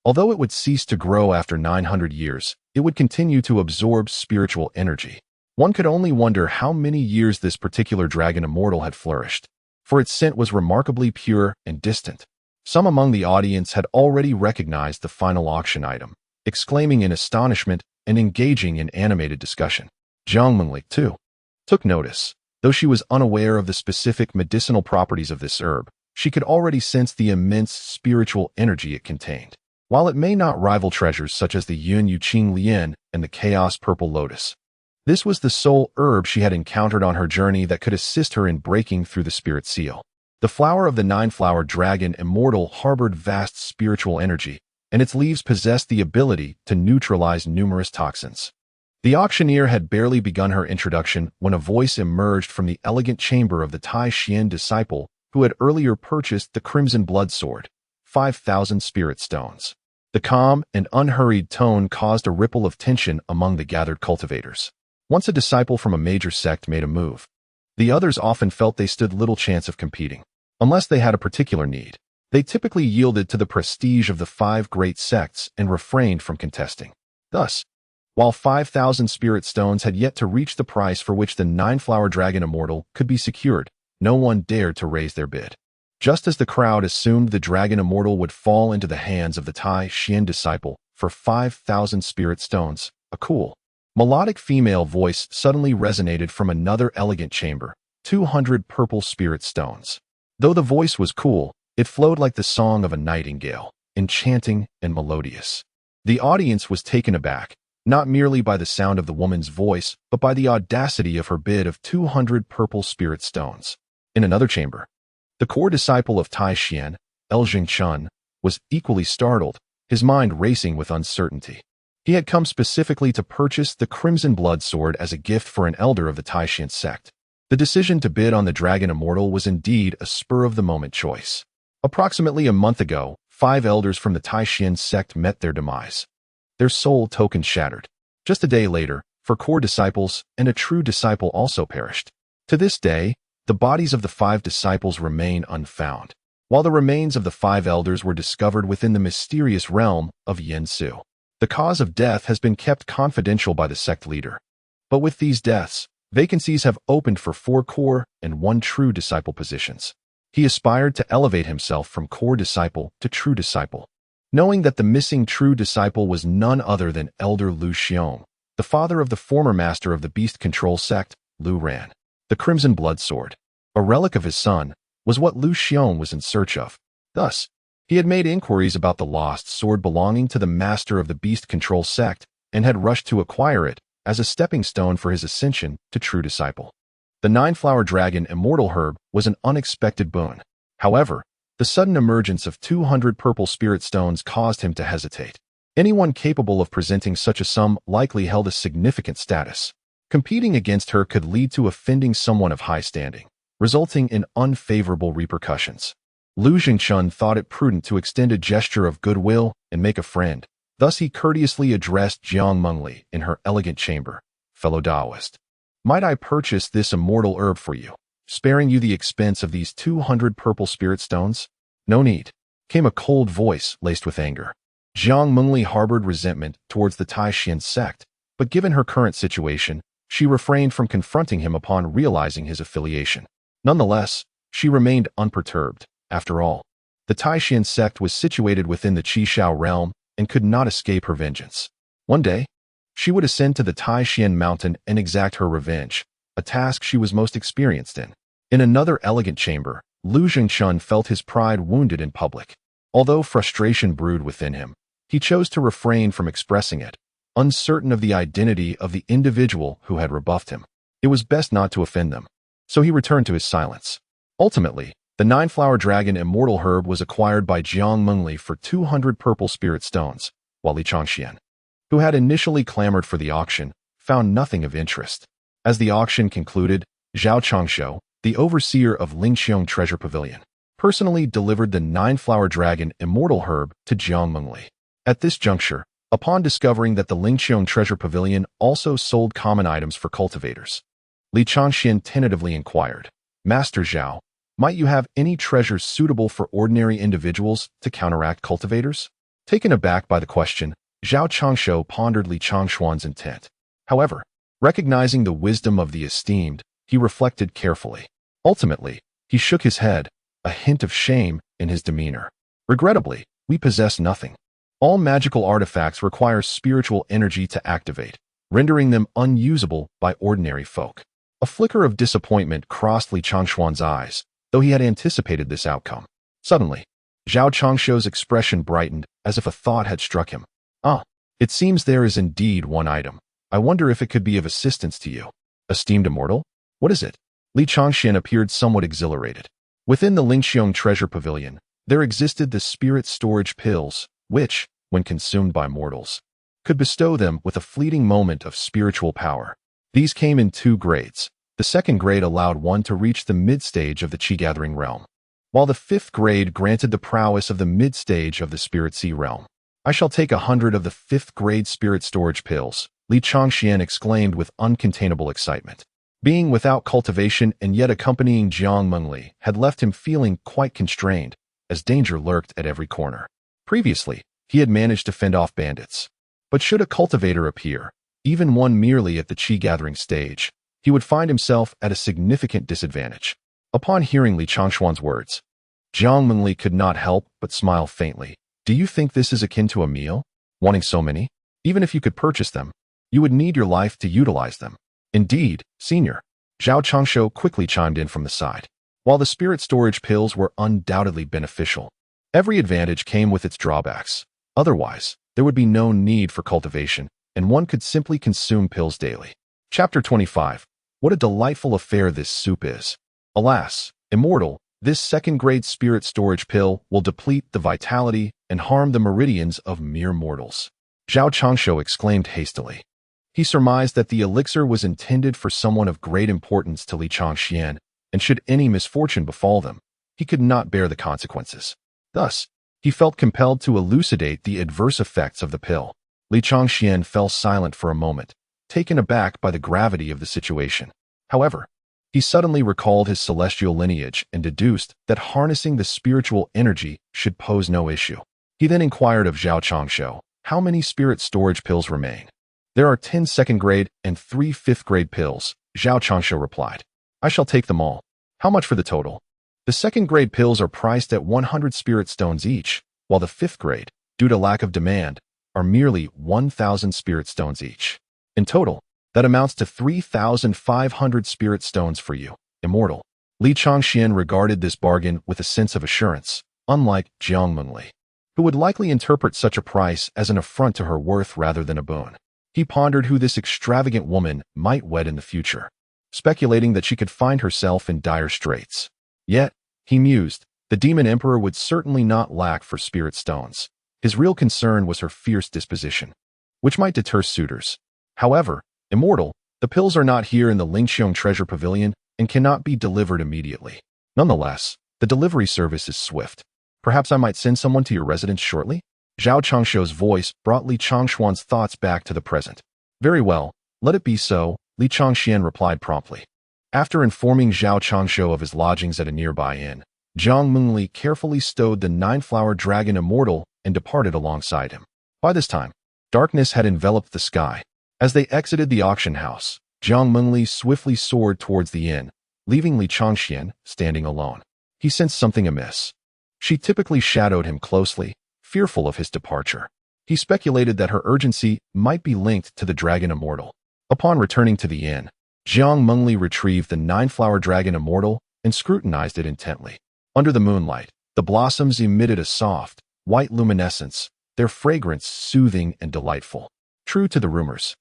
Although it would cease to grow after 900 years, it would continue to absorb spiritual energy. One could only wonder how many years this particular dragon immortal had flourished, for its scent was remarkably pure and distant. Some among the audience had already recognized the final auction item, exclaiming in astonishment and engaging in animated discussion. Jiang Mengli, too, took notice. Though she was unaware of the specific medicinal properties of this herb, she could already sense the immense spiritual energy it contained. While it may not rival treasures such as the Yun Yuqing Lian and the Chaos Purple Lotus, this was the sole herb she had encountered on her journey that could assist her in breaking through the spirit seal. The flower of the nine-flowered dragon immortal harbored vast spiritual energy, and its leaves possessed the ability to neutralize numerous toxins. The auctioneer had barely begun her introduction when a voice emerged from the elegant chamber of the Tai Xian disciple who had earlier purchased the crimson blood sword, 5,000 spirit stones. The calm and unhurried tone caused a ripple of tension among the gathered cultivators. Once a disciple from a major sect made a move, the others often felt they stood little chance of competing. Unless they had a particular need, they typically yielded to the prestige of the 5 great sects and refrained from contesting. Thus, while 5,000 spirit stones had yet to reach the price for which the nine-flower dragon immortal could be secured, no one dared to raise their bid. Just as the crowd assumed the dragon immortal would fall into the hands of the Tai Xian disciple for 5,000 spirit stones, a cool, melodic female voice suddenly resonated from another elegant chamber, 200 purple spirit stones. Though the voice was cool, it flowed like the song of a nightingale, enchanting and melodious. The audience was taken aback, not merely by the sound of the woman's voice, but by the audacity of her bid of 200 purple spirit stones. In another chamber, the core disciple of Tai Xian, Jingchun, was equally startled, his mind racing with uncertainty. He had come specifically to purchase the crimson blood sword as a gift for an elder of the Tai Xian sect. The decision to bid on the dragon immortal was indeed a spur-of-the-moment choice. Approximately a month ago, 5 elders from the Tai Xian sect met their demise, their soul tokens shattered. Just a day later, 4 core disciples and a true disciple also perished. To this day, the bodies of the 5 disciples remain unfound, while the remains of the 5 elders were discovered within the mysterious realm of Yansu. The cause of death has been kept confidential by the sect leader. But with these deaths, vacancies have opened for 4 core and 1 true disciple positions. He aspired to elevate himself from core disciple to true disciple, knowing that the missing true disciple was none other than Elder Lu Xiong, the father of the former master of the beast control sect, Lu Ran. The crimson blood sword, a relic of his son, was what Lu Xiong was in search of. Thus, he had made inquiries about the lost sword belonging to the master of the beast control sect and had rushed to acquire it as a stepping stone for his ascension to true disciple. The nine-flower dragon immortal herb was an unexpected boon. However, the sudden emergence of 200 purple spirit stones caused him to hesitate. Anyone capable of presenting such a sum likely held a significant status. Competing against her could lead to offending someone of high standing, resulting in unfavorable repercussions. Lu Jingchun thought it prudent to extend a gesture of goodwill and make a friend. Thus he courteously addressed Jiang Mengli in her elegant chamber. Fellow Taoist, might I purchase this immortal herb for you, sparing you the expense of these 200 purple spirit stones? No need, came a cold voice laced with anger. Jiang Mengli harbored resentment towards the Tai Xian sect, but given her current situation, she refrained from confronting him upon realizing his affiliation. Nonetheless, she remained unperturbed. After all, the Tai Xian sect was situated within the Qishao realm and could not escape her vengeance. One day, she would ascend to the Tai Xian mountain and exact her revenge, a task she was most experienced in. In another elegant chamber, Lu Jingchun felt his pride wounded in public. Although frustration brewed within him, he chose to refrain from expressing it, uncertain of the identity of the individual who had rebuffed him. It was best not to offend them, so he returned to his silence. Ultimately, the nine-flower dragon immortal herb was acquired by Jiang Mengli for 200 purple spirit stones, while Li Changxian, who had initially clamored for the auction, found nothing of interest. As the auction concluded, Zhao Changshou, the overseer of Lingxiong Treasure Pavilion, personally delivered the 9-flower dragon Immortal herb to Jiang Mengli. At this juncture, upon discovering that the Lingqiong Treasure Pavilion also sold common items for cultivators, Li Changxian tentatively inquired, "Master Zhao, might you have any treasures suitable for ordinary individuals to counteract cultivators?" Taken aback by the question, Zhao Changshuo pondered Li Changshuan's intent. However, recognizing the wisdom of the esteemed, he reflected carefully. Ultimately, he shook his head, a hint of shame in his demeanor. "Regrettably, we possess nothing. All magical artifacts require spiritual energy to activate, rendering them unusable by ordinary folk." A flicker of disappointment crossed Li Changshuan's eyes, though he had anticipated this outcome. Suddenly, Zhao Changshuo's expression brightened as if a thought had struck him. "Ah, it seems there is indeed one item. I wonder if it could be of assistance to you. Esteemed Immortal, what is it?" Li Changxian appeared somewhat exhilarated. Within the Lingqiong Treasure Pavilion, there existed the spirit storage pills, which, when consumed by mortals, could bestow them with a fleeting moment of spiritual power. These came in 2 grades. The 2nd grade allowed one to reach the mid-stage of the Qi-gathering realm, while the 5th grade granted the prowess of the mid-stage of the Spirit Sea realm. "I shall take 100 of the 5th grade spirit storage pills," Li Changxian exclaimed with uncontainable excitement. Being without cultivation and yet accompanying Jiang Mengli had left him feeling quite constrained, as danger lurked at every corner. Previously, he had managed to fend off bandits. But should a cultivator appear, even one merely at the Qi-gathering stage, he would find himself at a significant disadvantage. Upon hearing Li Changshuan's words, Jiang Mengli could not help but smile faintly. "Do you think this is akin to a meal? Wanting so many? Even if you could purchase them, you would need your life to utilize them." "Indeed, Senior," Zhao Changshuo quickly chimed in from the side. While the spirit storage pills were undoubtedly beneficial, every advantage came with its drawbacks. Otherwise, there would be no need for cultivation, and one could simply consume pills daily. Chapter 25. What a delightful affair this soup is. Alas, Immortal, this 2nd grade spirit storage pill will deplete the vitality and harm the meridians of mere mortals. Zhao Changshuo exclaimed hastily. He surmised that the elixir was intended for someone of great importance to Li Changxian, and should any misfortune befall them, he could not bear the consequences. Thus, he felt compelled to elucidate the adverse effects of the pill. Li Changxian fell silent for a moment, taken aback by the gravity of the situation. However, he suddenly recalled his celestial lineage and deduced that harnessing the spiritual energy should pose no issue. He then inquired of Zhao Changshuo, "How many spirit storage pills remain?" "There are 10 2nd grade and 3 5th grade pills," Zhao Changshuo replied. "I shall take them all." "How much for the total?" "The 2nd grade pills are priced at 100 spirit stones each, while the 5th grade, due to lack of demand, are merely 1,000 spirit stones each. In total, that amounts to 3,500 spirit stones for you, Immortal." Li Changxian regarded this bargain with a sense of assurance, unlike Jiang Mengli, who would likely interpret such a price as an affront to her worth rather than a boon. He pondered who this extravagant woman might wed in the future, speculating that she could find herself in dire straits. Yet, he mused, the Demon Emperor would certainly not lack for spirit stones. His real concern was her fierce disposition, which might deter suitors. However, Immortal, the pills are not here in the Lingqiong Treasure Pavilion and cannot be delivered immediately. Nonetheless, the delivery service is swift. Perhaps I might send someone to your residence shortly? Zhao Changshuo's voice brought Li Changshuan's thoughts back to the present. "Very well, let it be so," Li Changxian replied promptly. After informing Zhao Changshuo of his lodgings at a nearby inn, Jiang Mengli carefully stowed the 9-flower dragon Immortal and departed alongside him. By this time, darkness had enveloped the sky. As they exited the auction house, Jiang Mengli swiftly soared towards the inn, leaving Li Changxian standing alone. He sensed something amiss. She typically shadowed him closely, fearful of his departure. He speculated that her urgency might be linked to the dragon Immortal. Upon returning to the inn, Jiang Mengli retrieved the 9-flower dragon Immortal and scrutinized it intently. Under the moonlight, the blossoms emitted a soft, white luminescence, their fragrance soothing and delightful. True to the rumors,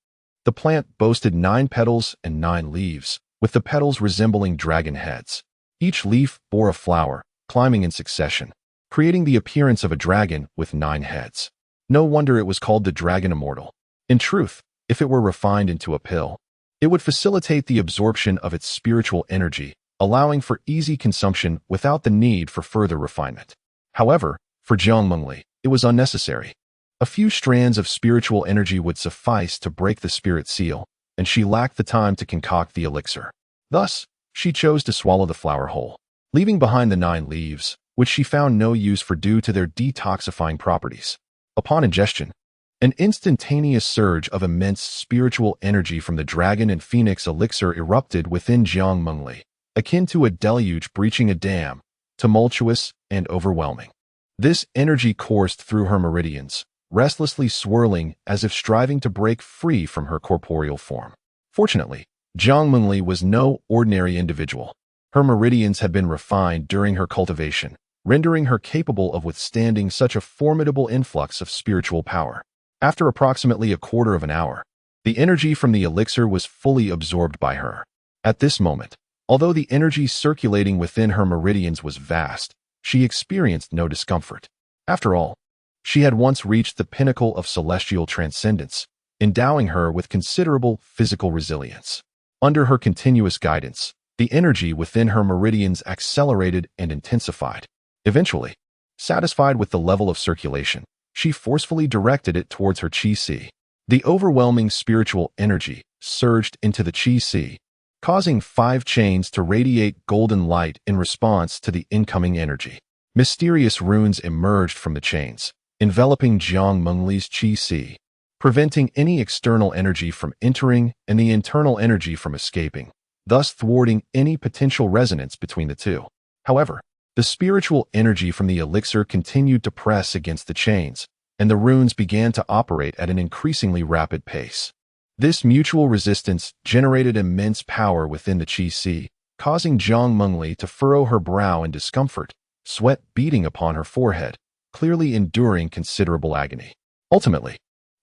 the plant boasted 9 petals and 9 leaves, with the petals resembling dragon heads. Each leaf bore a flower, climbing in succession, creating the appearance of a dragon with 9 heads. No wonder it was called the Dragon Immortal. In truth, if it were refined into a pill, it would facilitate the absorption of its spiritual energy allowing for easy consumption without the need for further refinement. However, for Jiang Mengli, it was unnecessary. A few strands of spiritual energy would suffice to break the spirit seal, and she lacked the time to concoct the elixir. Thus, she chose to swallow the flower whole, leaving behind the 9 leaves, which she found no use for due to their detoxifying properties. Upon ingestion, an instantaneous surge of immense spiritual energy from the dragon and phoenix elixir erupted within Jiang Mengli, akin to a deluge breaching a dam, tumultuous and overwhelming. This energy coursed through her meridians, restlessly swirling as if striving to break free from her corporeal form. Fortunately, Jiang Mengli was no ordinary individual. Her meridians had been refined during her cultivation, rendering her capable of withstanding such a formidable influx of spiritual power. After approximately a quarter of an hour, the energy from the elixir was fully absorbed by her. At this moment, although the energy circulating within her meridians was vast, she experienced no discomfort. After all, she had once reached the pinnacle of celestial transcendence, endowing her with considerable physical resilience. Under her continuous guidance, the energy within her meridians accelerated and intensified. Eventually, satisfied with the level of circulation, she forcefully directed it towards her qi. The overwhelming spiritual energy surged into the qi, causing 5 chains to radiate golden light in response to the incoming energy. Mysterious runes emerged from the chains, enveloping Jiang Mengli's qi, preventing any external energy from entering and the internal energy from escaping, thus thwarting any potential resonance between the two. However, the spiritual energy from the elixir continued to press against the chains, and the runes began to operate at an increasingly rapid pace. This mutual resistance generated immense power within the qi, causing Jiang Mengli to furrow her brow in discomfort, sweat beading upon her forehead, clearly enduring considerable agony. Ultimately,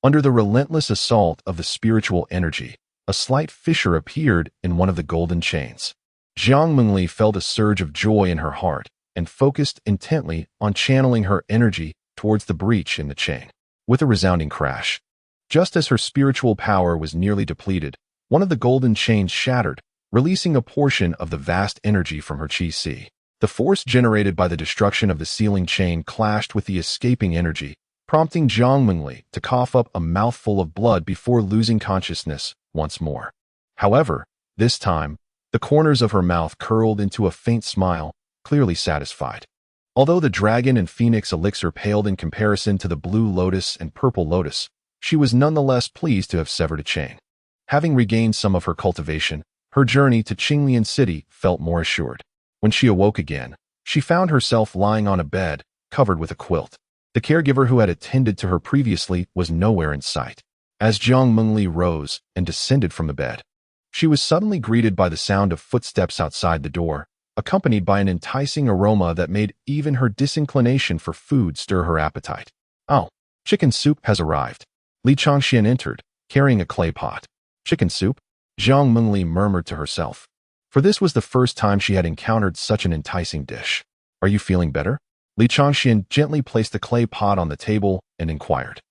under the relentless assault of the spiritual energy, a slight fissure appeared in one of the golden chains. Jiang Mengli felt a surge of joy in her heart and focused intently on channeling her energy towards the breach in the chain. With a resounding crash, just as her spiritual power was nearly depleted, one of the golden chains shattered, releasing a portion of the vast energy from her qi. The force generated by the destruction of the sealing chain clashed with the escaping energy, prompting Jiang Mengli to cough up a mouthful of blood before losing consciousness once more. However, this time, the corners of her mouth curled into a faint smile, clearly satisfied. Although the dragon and phoenix elixir paled in comparison to the blue lotus and purple lotus, she was nonetheless pleased to have severed a chain. Having regained some of her cultivation, her journey to Qinglian City felt more assured. When she awoke again, she found herself lying on a bed, covered with a quilt. The caregiver who had attended to her previously was nowhere in sight. As Jiang Mengli rose and descended from the bed, she was suddenly greeted by the sound of footsteps outside the door, accompanied by an enticing aroma that made even her disinclination for food stir her appetite. "Oh, chicken soup has arrived." Li Changxian entered, carrying a clay pot. "Chicken soup?" Jiang Mengli murmured to herself, for this was the first time she had encountered such an enticing dish. "Are you feeling better?" Li Changxian gently placed the clay pot on the table and inquired.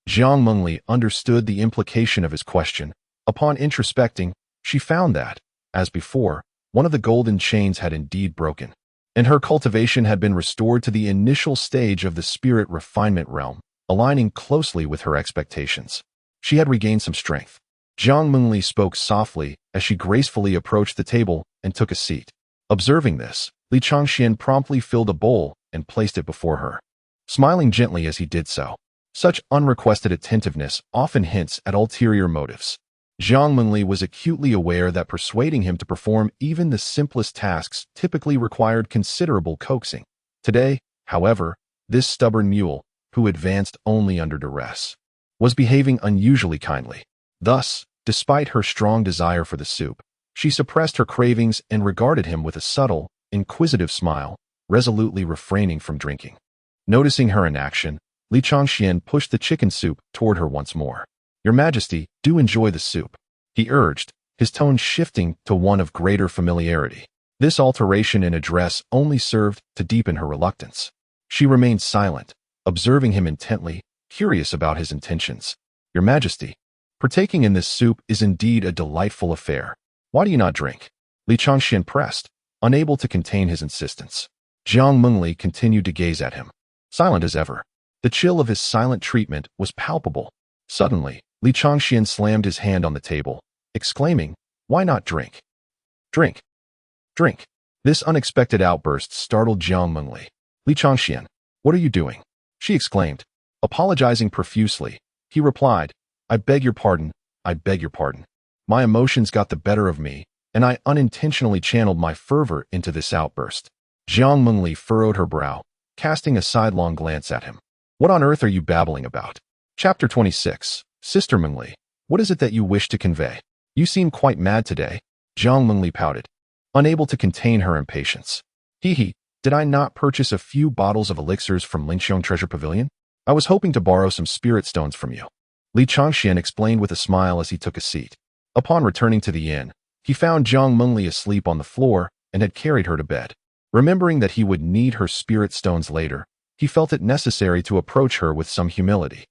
Jiang Mengli understood the implication of his question. Upon introspecting, she found that, as before, one of the golden chains had indeed broken, and her cultivation had been restored to the initial stage of the spirit refinement realm, aligning closely with her expectations. She had regained some strength. Jiang Mengli spoke softly as she gracefully approached the table and took a seat. Observing this, Li Changxian promptly filled a bowl and placed it before her, smiling gently as he did so. Such unrequested attentiveness often hints at ulterior motives. Jiang Mengli was acutely aware that persuading him to perform even the simplest tasks typically required considerable coaxing. Today, however, this stubborn mule, who advanced only under duress, was behaving unusually kindly. Thus, despite her strong desire for the soup, she suppressed her cravings and regarded him with a subtle, inquisitive smile, resolutely refraining from drinking. Noticing her inaction, Li Changxian pushed the chicken soup toward her once more. "Your Majesty, do enjoy the soup," he urged, his tone shifting to one of greater familiarity. This alteration in address only served to deepen her reluctance. She remained silent, observing him intently, curious about his intentions. "Your Majesty, partaking in this soup is indeed a delightful affair. Why do you not drink?" Li Changxian pressed, Unable to contain his insistence, Jiang Mengli continued to gaze at him, silent as ever. The chill of his silent treatment was palpable. Suddenly, Li Changxian slammed his hand on the table, exclaiming, "Why not drink? Drink! Drink!" This unexpected outburst startled Jiang Mengli. "Li Changxian, what are you doing?" she exclaimed. Apologizing profusely, he replied, "I beg your pardon, I beg your pardon. My emotions got the better of me, and I unintentionally channeled my fervor into this outburst." Jiang Mengli furrowed her brow, casting a sidelong glance at him. "What on earth are you babbling about?" Chapter 26. Sister Mengli, what is it that you wish to convey? You seem quite mad today. Jiang Mengli pouted, unable to contain her impatience. He, did I not purchase a few bottles of elixirs from Lingxiong Treasure Pavilion? I was hoping to borrow some spirit stones from you. Li Changxian explained with a smile as he took a seat. Upon returning to the inn, he found Jiang Mengli asleep on the floor and had carried her to bed. Remembering that he would need her spirit stones later, he felt it necessary to approach her with some humility.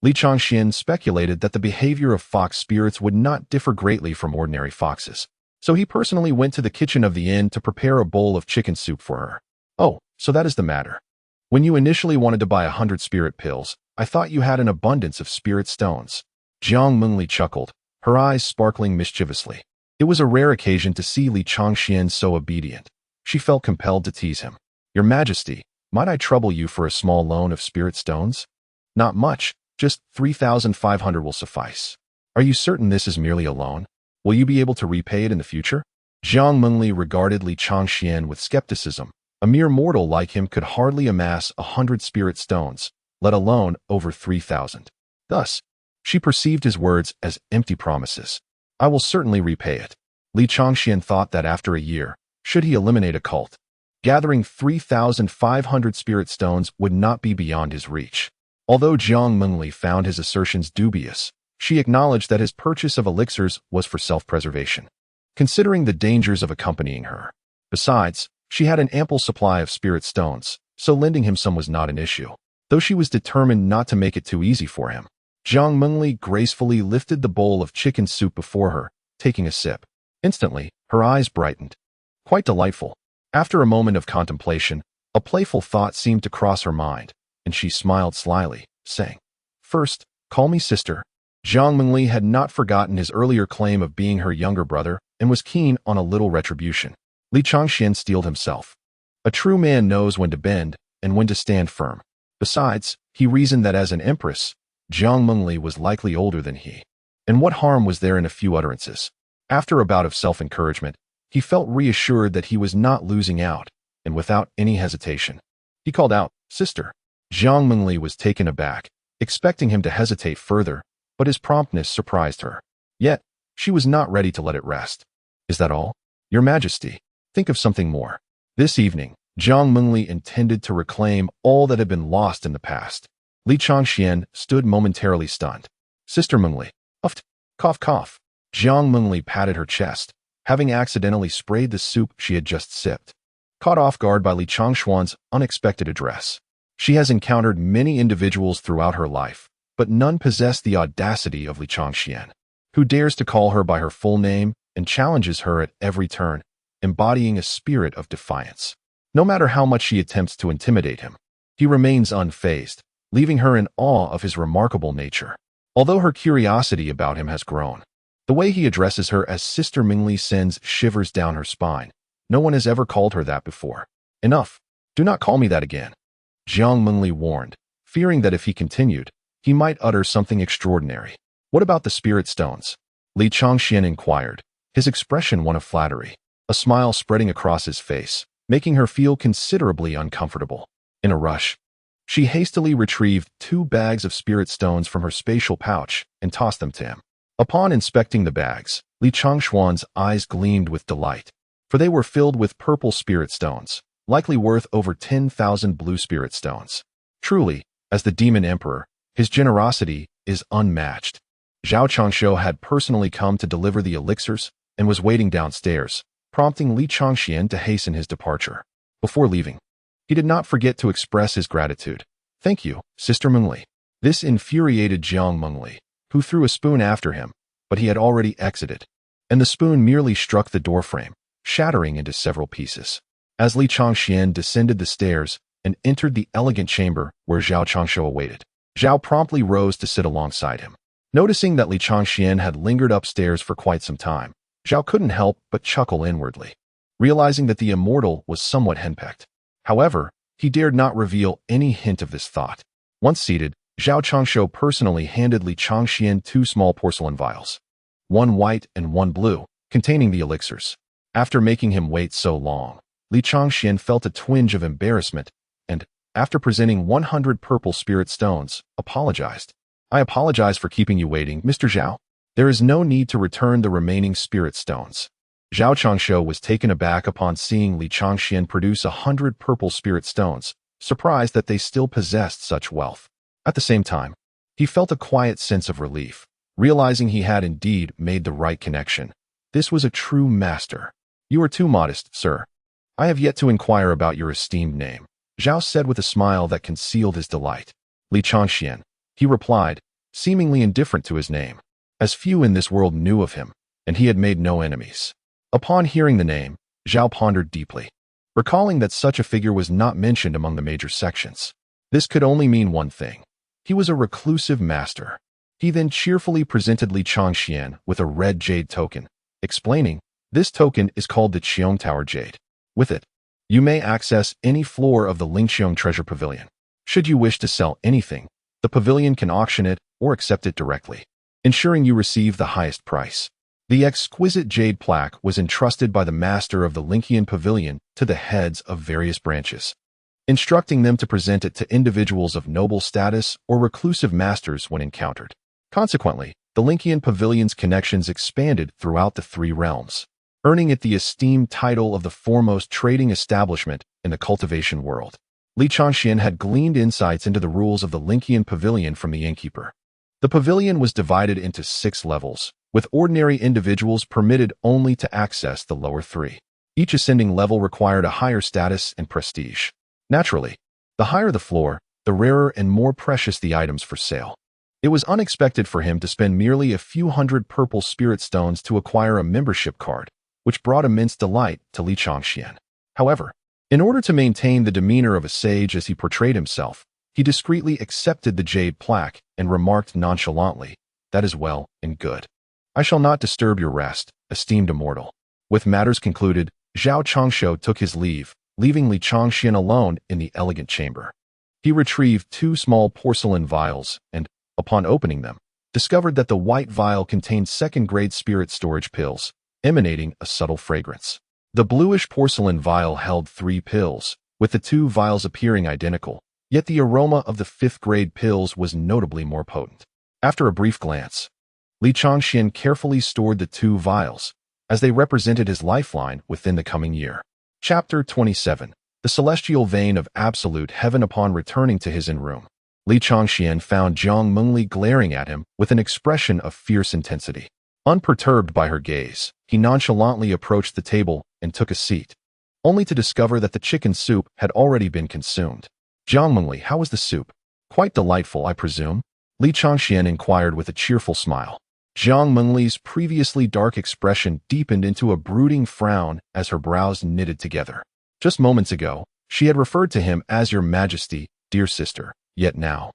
Li Changxian speculated that the behavior of fox spirits would not differ greatly from ordinary foxes, so he personally went to the kitchen of the inn to prepare a bowl of chicken soup for her. "Oh, so that is the matter. When you initially wanted to buy 100 spirit pills, I thought you had an abundance of spirit stones." Jiang Mengli chuckled, her eyes sparkling mischievously. It was a rare occasion to see Li Changxian so obedient. She felt compelled to tease him. "Your Majesty, might I trouble you for a small loan of spirit stones?" "Not much, just 3,500 will suffice." "Are you certain this is merely a loan? Will you be able to repay it in the future?" Jiang Mengli regarded Li Changxian with skepticism. A mere mortal like him could hardly amass 100 spirit stones, let alone over 3,000. Thus, she perceived his words as empty promises. "I will certainly repay it." Li Changxian thought that after a year, should he eliminate a cult, gathering 3,500 spirit stones would not be beyond his reach. Although Jiang Mengli found his assertions dubious, she acknowledged that his purchase of elixirs was for self-preservation, considering the dangers of accompanying her. Besides, she had an ample supply of spirit stones, so lending him some was not an issue. Though she was determined not to make it too easy for him, Jiang Mengli gracefully lifted the bowl of chicken soup before her, taking a sip. Instantly, her eyes brightened. Quite delightful. After a moment of contemplation, a playful thought seemed to cross her mind, and she smiled slyly, saying, "First, call me sister." Jiang Mengli had not forgotten his earlier claim of being her younger brother and was keen on a little retribution. Li Changxian steeled himself. A true man knows when to bend and when to stand firm. Besides, he reasoned that as an empress, Jiang Mengli was likely older than he. And what harm was there in a few utterances? After a bout of self-encouragement, he felt reassured that he was not losing out, and without any hesitation, he called out, "Sister." Jiang Mengli was taken aback, expecting him to hesitate further, but his promptness surprised her. Yet, she was not ready to let it rest. "Is that all? Your Majesty, think of something more." This evening, Jiang Mengli intended to reclaim all that had been lost in the past. Li Changxian stood momentarily stunned. "Sister Mengli, uft, cough cough." Jiang Mengli patted her chest, having accidentally sprayed the soup she had just sipped. Caught off guard by Li Changxuan's unexpected address, she has encountered many individuals throughout her life, but none possess the audacity of Li Changxian, who dares to call her by her full name and challenges her at every turn, embodying a spirit of defiance. No matter how much she attempts to intimidate him, he remains unfazed, leaving her in awe of his remarkable nature. Although her curiosity about him has grown, the way he addresses her as Sister Mengli sends shivers down her spine. No one has ever called her that before. "Enough. Do not call me that again," Jiang Mengli warned, fearing that if he continued, he might utter something extraordinary. "What about the spirit stones?" Li Changxian inquired, his expression one of flattery, a smile spreading across his face, making her feel considerably uncomfortable. In a rush, she hastily retrieved 2 bags of spirit stones from her spatial pouch and tossed them to him. Upon inspecting the bags, Li Changxuan's eyes gleamed with delight, for they were filled with purple spirit stones, likely worth over 10,000 blue spirit stones. Truly, as the demon emperor, his generosity is unmatched. Zhao Changshou had personally come to deliver the elixirs and was waiting downstairs, prompting Li Changxian to hasten his departure. Before leaving, he did not forget to express his gratitude. "Thank you, Sister Mengli." This infuriated Jiang Mengli, who threw a spoon after him, but he had already exited, and the spoon merely struck the doorframe, shattering into several pieces. As Li Changxian descended the stairs and entered the elegant chamber where Zhao Changshu awaited, Zhao promptly rose to sit alongside him. Noticing that Li Changxian had lingered upstairs for quite some time, Zhao couldn't help but chuckle inwardly, realizing that the immortal was somewhat henpecked. However, he dared not reveal any hint of this thought. Once seated, Zhao Changshu personally handed Li Changxian 2 small porcelain vials, one white and one blue, containing the elixirs. After making him wait so long, Li Changxian felt a twinge of embarrassment and, after presenting 100 purple spirit stones, apologized. I apologize for keeping you waiting, Mr. Zhao. There is no need to return the remaining spirit stones. Zhao Changshu was taken aback upon seeing Li Changxian produce 100 purple spirit stones, surprised that they still possessed such wealth. At the same time, he felt a quiet sense of relief, realizing he had indeed made the right connection. This was a true master. You are too modest, sir. I have yet to inquire about your esteemed name, Zhao said with a smile that concealed his delight. Li Changxian, he replied, seemingly indifferent to his name, as few in this world knew of him, and he had made no enemies. Upon hearing the name, Zhao pondered deeply, recalling that such a figure was not mentioned among the major sections. This could only mean one thing. He was a reclusive master. He then cheerfully presented Li Changxian with a red jade token, explaining, this token is called the Qiong Tower Jade. With it, you may access any floor of the Lingqiong Treasure Pavilion. Should you wish to sell anything, the pavilion can auction it or accept it directly, ensuring you receive the highest price. The exquisite jade plaque was entrusted by the master of the Lingqian Pavilion to the heads of various branches, instructing them to present it to individuals of noble status or reclusive masters when encountered. Consequently, the Lingqian Pavilion's connections expanded throughout the 3 realms, earning it the esteemed title of the foremost trading establishment in the cultivation world. Li Changxian had gleaned insights into the rules of the Lingqian Pavilion from the innkeeper. The pavilion was divided into 6 levels, with ordinary individuals permitted only to access the lower 3. Each ascending level required a higher status and prestige. Naturally, the higher the floor, the rarer and more precious the items for sale. It was unexpected for him to spend merely a few hundred purple spirit stones to acquire a membership card, which brought immense delight to Li Changxian. However, in order to maintain the demeanor of a sage as he portrayed himself, he discreetly accepted the jade plaque and remarked nonchalantly, that is well and good. I shall not disturb your rest, esteemed immortal. With matters concluded, Zhao Changshu took his leave, leaving Li Changxian alone in the elegant chamber. He retrieved 2 small porcelain vials and, upon opening them, discovered that the white vial contained second-grade spirit storage pills, emanating a subtle fragrance. The bluish porcelain vial held 3 pills, with the 2 vials appearing identical, yet the aroma of the 5th-grade pills was notably more potent. After a brief glance, Li Changxian carefully stored the 2 vials, as they represented his lifeline within the coming year. Chapter 27. The Celestial Vein of Absolute Heaven. Upon returning to his inn-room, Li Changxian found Jiang Mengli glaring at him with an expression of fierce intensity. Unperturbed by her gaze, he nonchalantly approached the table and took a seat, only to discover that the chicken soup had already been consumed. Jiang Mengli, how was the soup? Quite delightful, I presume? Li Changxian inquired with a cheerful smile. Jiang Mengli's previously dark expression deepened into a brooding frown as her brows knitted together. Just moments ago, she had referred to him as Your Majesty, dear sister, yet now,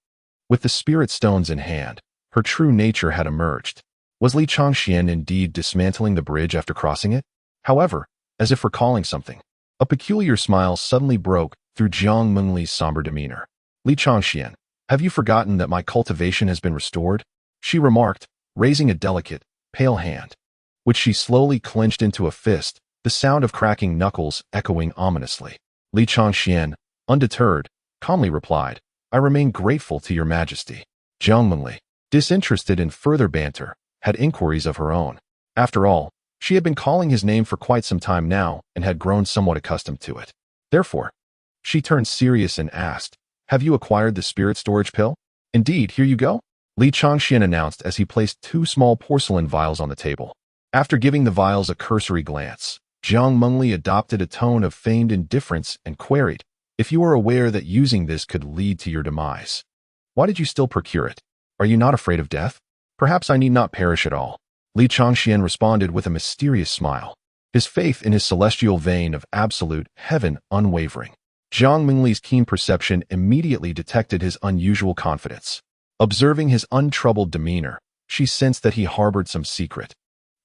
with the spirit stones in hand, her true nature had emerged. Was Li Changxian indeed dismantling the bridge after crossing it? However, as if recalling something, a peculiar smile suddenly broke through Jiang Mengli's somber demeanor. Li Changxian, have you forgotten that my cultivation has been restored? She remarked, raising a delicate, pale hand, which she slowly clenched into a fist, the sound of cracking knuckles echoing ominously. Li Changxian, undeterred, calmly replied, I remain grateful to Your Majesty. Jiang Mengli, disinterested in further banter, had inquiries of her own. After all, she had been calling his name for quite some time now and had grown somewhat accustomed to it. Therefore, she turned serious and asked, have you acquired the spirit storage pill? Indeed, here you go, Li Changxian announced as he placed 2 small porcelain vials on the table. After giving the vials a cursory glance, Jiang Mengli adopted a tone of feigned indifference and queried, if you are aware that using this could lead to your demise, why did you still procure it? Are you not afraid of death? Perhaps I need not perish at all. Li Changxian responded with a mysterious smile. his faith in his celestial vein of absolute heaven unwavering. Jiang Mingli's keen perception immediately detected his unusual confidence. Observing his untroubled demeanor, she sensed that he harbored some secret.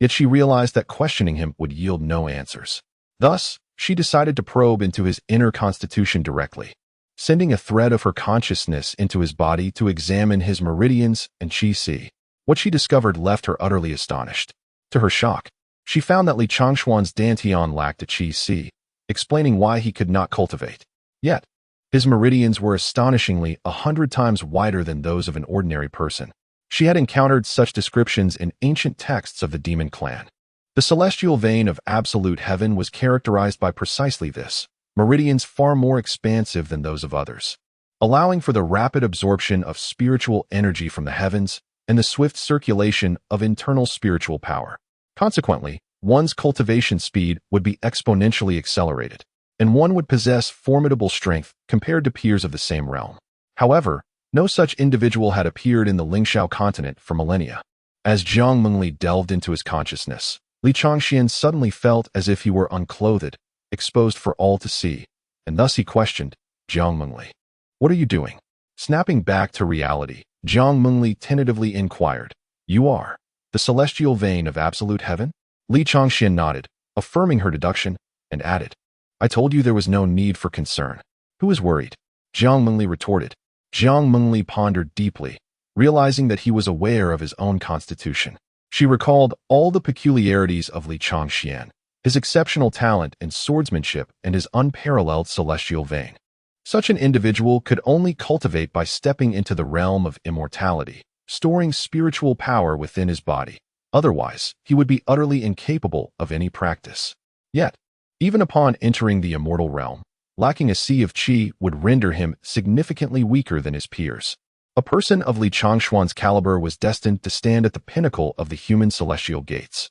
Yet she realized that questioning him would yield no answers. Thus, she decided to probe into his inner constitution directly, sending a thread of her consciousness into his body to examine his meridians and qi. What she discovered left her utterly astonished. To her shock, she found that Li Changshuan's dantian lacked a qi, explaining why he could not cultivate. Yet, his meridians were astonishingly 100 times wider than those of an ordinary person. She had encountered such descriptions in ancient texts of the demon clan. The celestial vein of absolute heaven was characterized by precisely this, meridians far more expansive than those of others, allowing for the rapid absorption of spiritual energy from the heavens and the swift circulation of internal spiritual power. Consequently, one's cultivation speed would be exponentially accelerated, and one would possess formidable strength compared to peers of the same realm. However, no such individual had appeared in the Lingxiao continent for millennia. As Jiang Mengli delved into his consciousness, Li Changxian suddenly felt as if he were unclothed, exposed for all to see, and thus he questioned, "Jiang Mengli, what are you doing?" Snapping back to reality, Jiang Mengli tentatively inquired, "You are the celestial vein of absolute heaven?" Li Changxian nodded, affirming her deduction, and added, "I told you there was no need for concern. Who is worried?" Jiang Mengli retorted. Jiang Mengli pondered deeply, realizing that he was aware of his own constitution. She recalled all the peculiarities of Li Changxian, his exceptional talent in swordsmanship and his unparalleled celestial vein. Such an individual could only cultivate by stepping into the realm of immortality, storing spiritual power within his body. Otherwise, he would be utterly incapable of any practice. Yet, even upon entering the immortal realm, lacking a sea of qi would render him significantly weaker than his peers. A person of Li Changshuan's caliber was destined to stand at the pinnacle of the human celestial gates.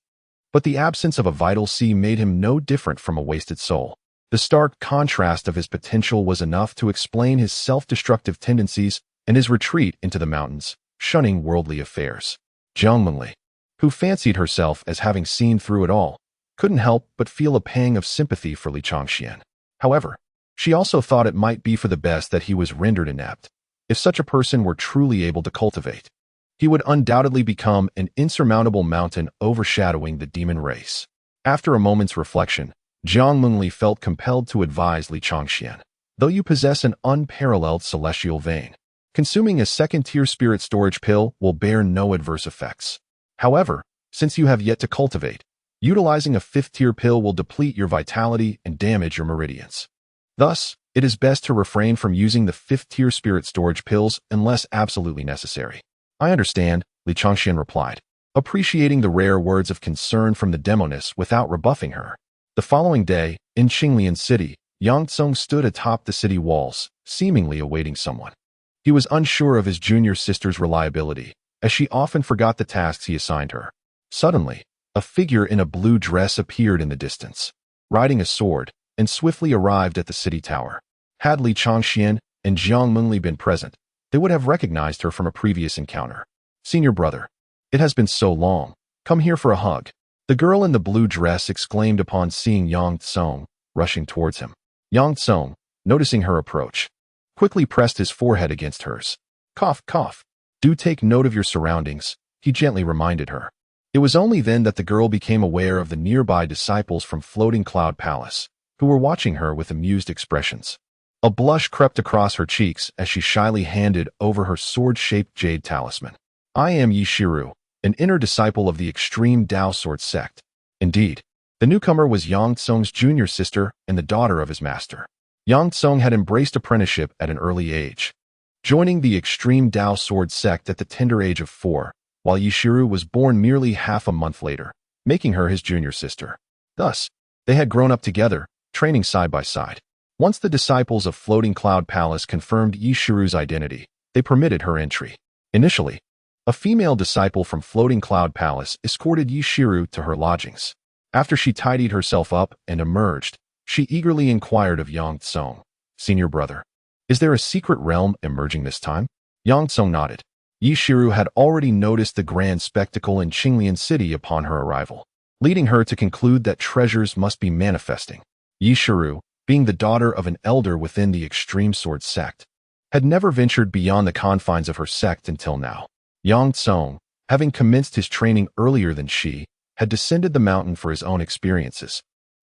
But the absence of a vital qi made him no different from a wasted soul. The stark contrast of his potential was enough to explain his self-destructive tendencies and his retreat into the mountains, shunning worldly affairs. Jiang Mengli, who fancied herself as having seen through it all, couldn't help but feel a pang of sympathy for Li Changxian. However, she also thought it might be for the best that he was rendered inept. If such a person were truly able to cultivate, he would undoubtedly become an insurmountable mountain overshadowing the demon race. After a moment's reflection, Jiang Mengli felt compelled to advise Li Changxian. Though you possess an unparalleled celestial vein, consuming a second-tier spirit storage pill will bear no adverse effects. However, since you have yet to cultivate, utilizing a fifth-tier pill will deplete your vitality and damage your meridians. Thus, it is best to refrain from using the fifth-tier spirit storage pills unless absolutely necessary. I understand, Li Changxian replied, appreciating the rare words of concern from the demoness without rebuffing her. The following day, in Qinglian City, Yang Tsung stood atop the city walls, seemingly awaiting someone. He was unsure of his junior sister's reliability, as she often forgot the tasks he assigned her. Suddenly, a figure in a blue dress appeared in the distance, riding a sword, and swiftly arrived at the city tower. Had Li Changxian and Jiang Mengli been present, they would have recognized her from a previous encounter. "Senior brother, it has been so long. Come here for a hug." The girl in the blue dress exclaimed upon seeing Yang Tsung rushing towards him. Yang Tsung, noticing her approach, quickly pressed his forehead against hers. "Cough, cough. Do take note of your surroundings," he gently reminded her. It was only then that the girl became aware of the nearby disciples from Floating Cloud Palace, who were watching her with amused expressions. A blush crept across her cheeks as she shyly handed over her sword-shaped jade talisman. "I am Yishiru, an inner disciple of the extreme Dao sword sect." Indeed, the newcomer was Yang Tsung's junior sister and the daughter of his master. Yang Tsung had embraced apprenticeship at an early age, joining the extreme Dao sword sect at the tender age of 4, while Yishiru was born merely half a month later, making her his junior sister. Thus, they had grown up together, training side by side. Once the disciples of Floating Cloud Palace confirmed Yishiru's identity, they permitted her entry. Initially, a female disciple from Floating Cloud Palace escorted Yishiru to her lodgings. After she tidied herself up and emerged, she eagerly inquired of Yang Tsung, "Senior brother, is there a secret realm emerging this time?" Yang Tsung nodded. Yishiru had already noticed the grand spectacle in Qinglian City upon her arrival. leading her to conclude that treasures must be manifesting. Yishiru, being the daughter of an elder within the extreme sword sect, had never ventured beyond the confines of her sect until now. Yang Tsong, having commenced his training earlier than she, had descended the mountain for his own experiences,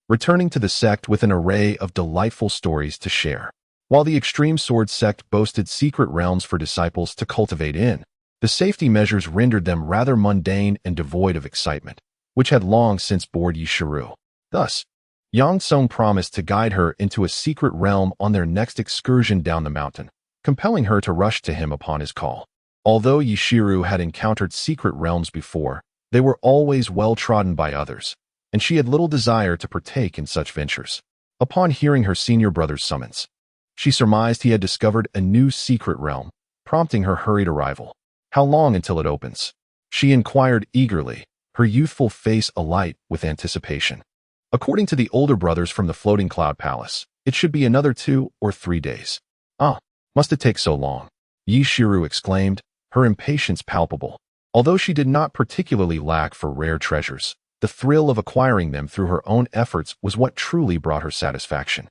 returning to the sect with an array of delightful stories to share. While the extreme sword sect boasted secret realms for disciples to cultivate in, the safety measures rendered them rather mundane and devoid of excitement, which had long since bored Yishiru. Thus, Yang Tsong promised to guide her into a secret realm on their next excursion down the mountain, compelling her to rush to him upon his call. Although Yishiru had encountered secret realms before, they were always well trodden by others, and she had little desire to partake in such ventures. Upon hearing her senior brother's summons, she surmised he had discovered a new secret realm, prompting her hurried arrival. "How long until it opens?" she inquired eagerly, her youthful face alight with anticipation. According to the older brothers from the Floating Cloud Palace, it should be another 2 or 3 days. "Ah, must it take so long?" Yishiru exclaimed, her impatience palpable. Although she did not particularly lack for rare treasures, the thrill of acquiring them through her own efforts was what truly brought her satisfaction.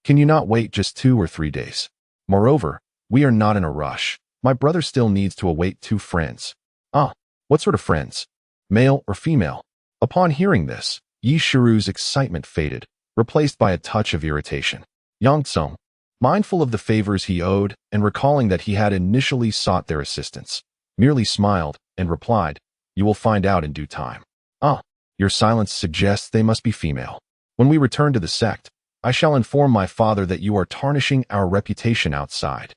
"Can you not wait just 2 or 3 days? Moreover, we are not in a rush. My brother still needs to await 2 friends." "Ah, what sort of friends? Male or female?" Upon hearing this, Yishiru's excitement faded, replaced by a touch of irritation. Yang Tsong, mindful of the favors he owed and recalling that he had initially sought their assistance, merely smiled and replied, "You will find out in due time." "Ah, your silence suggests they must be female. When we return to the sect, I shall inform my father that you are tarnishing our reputation outside."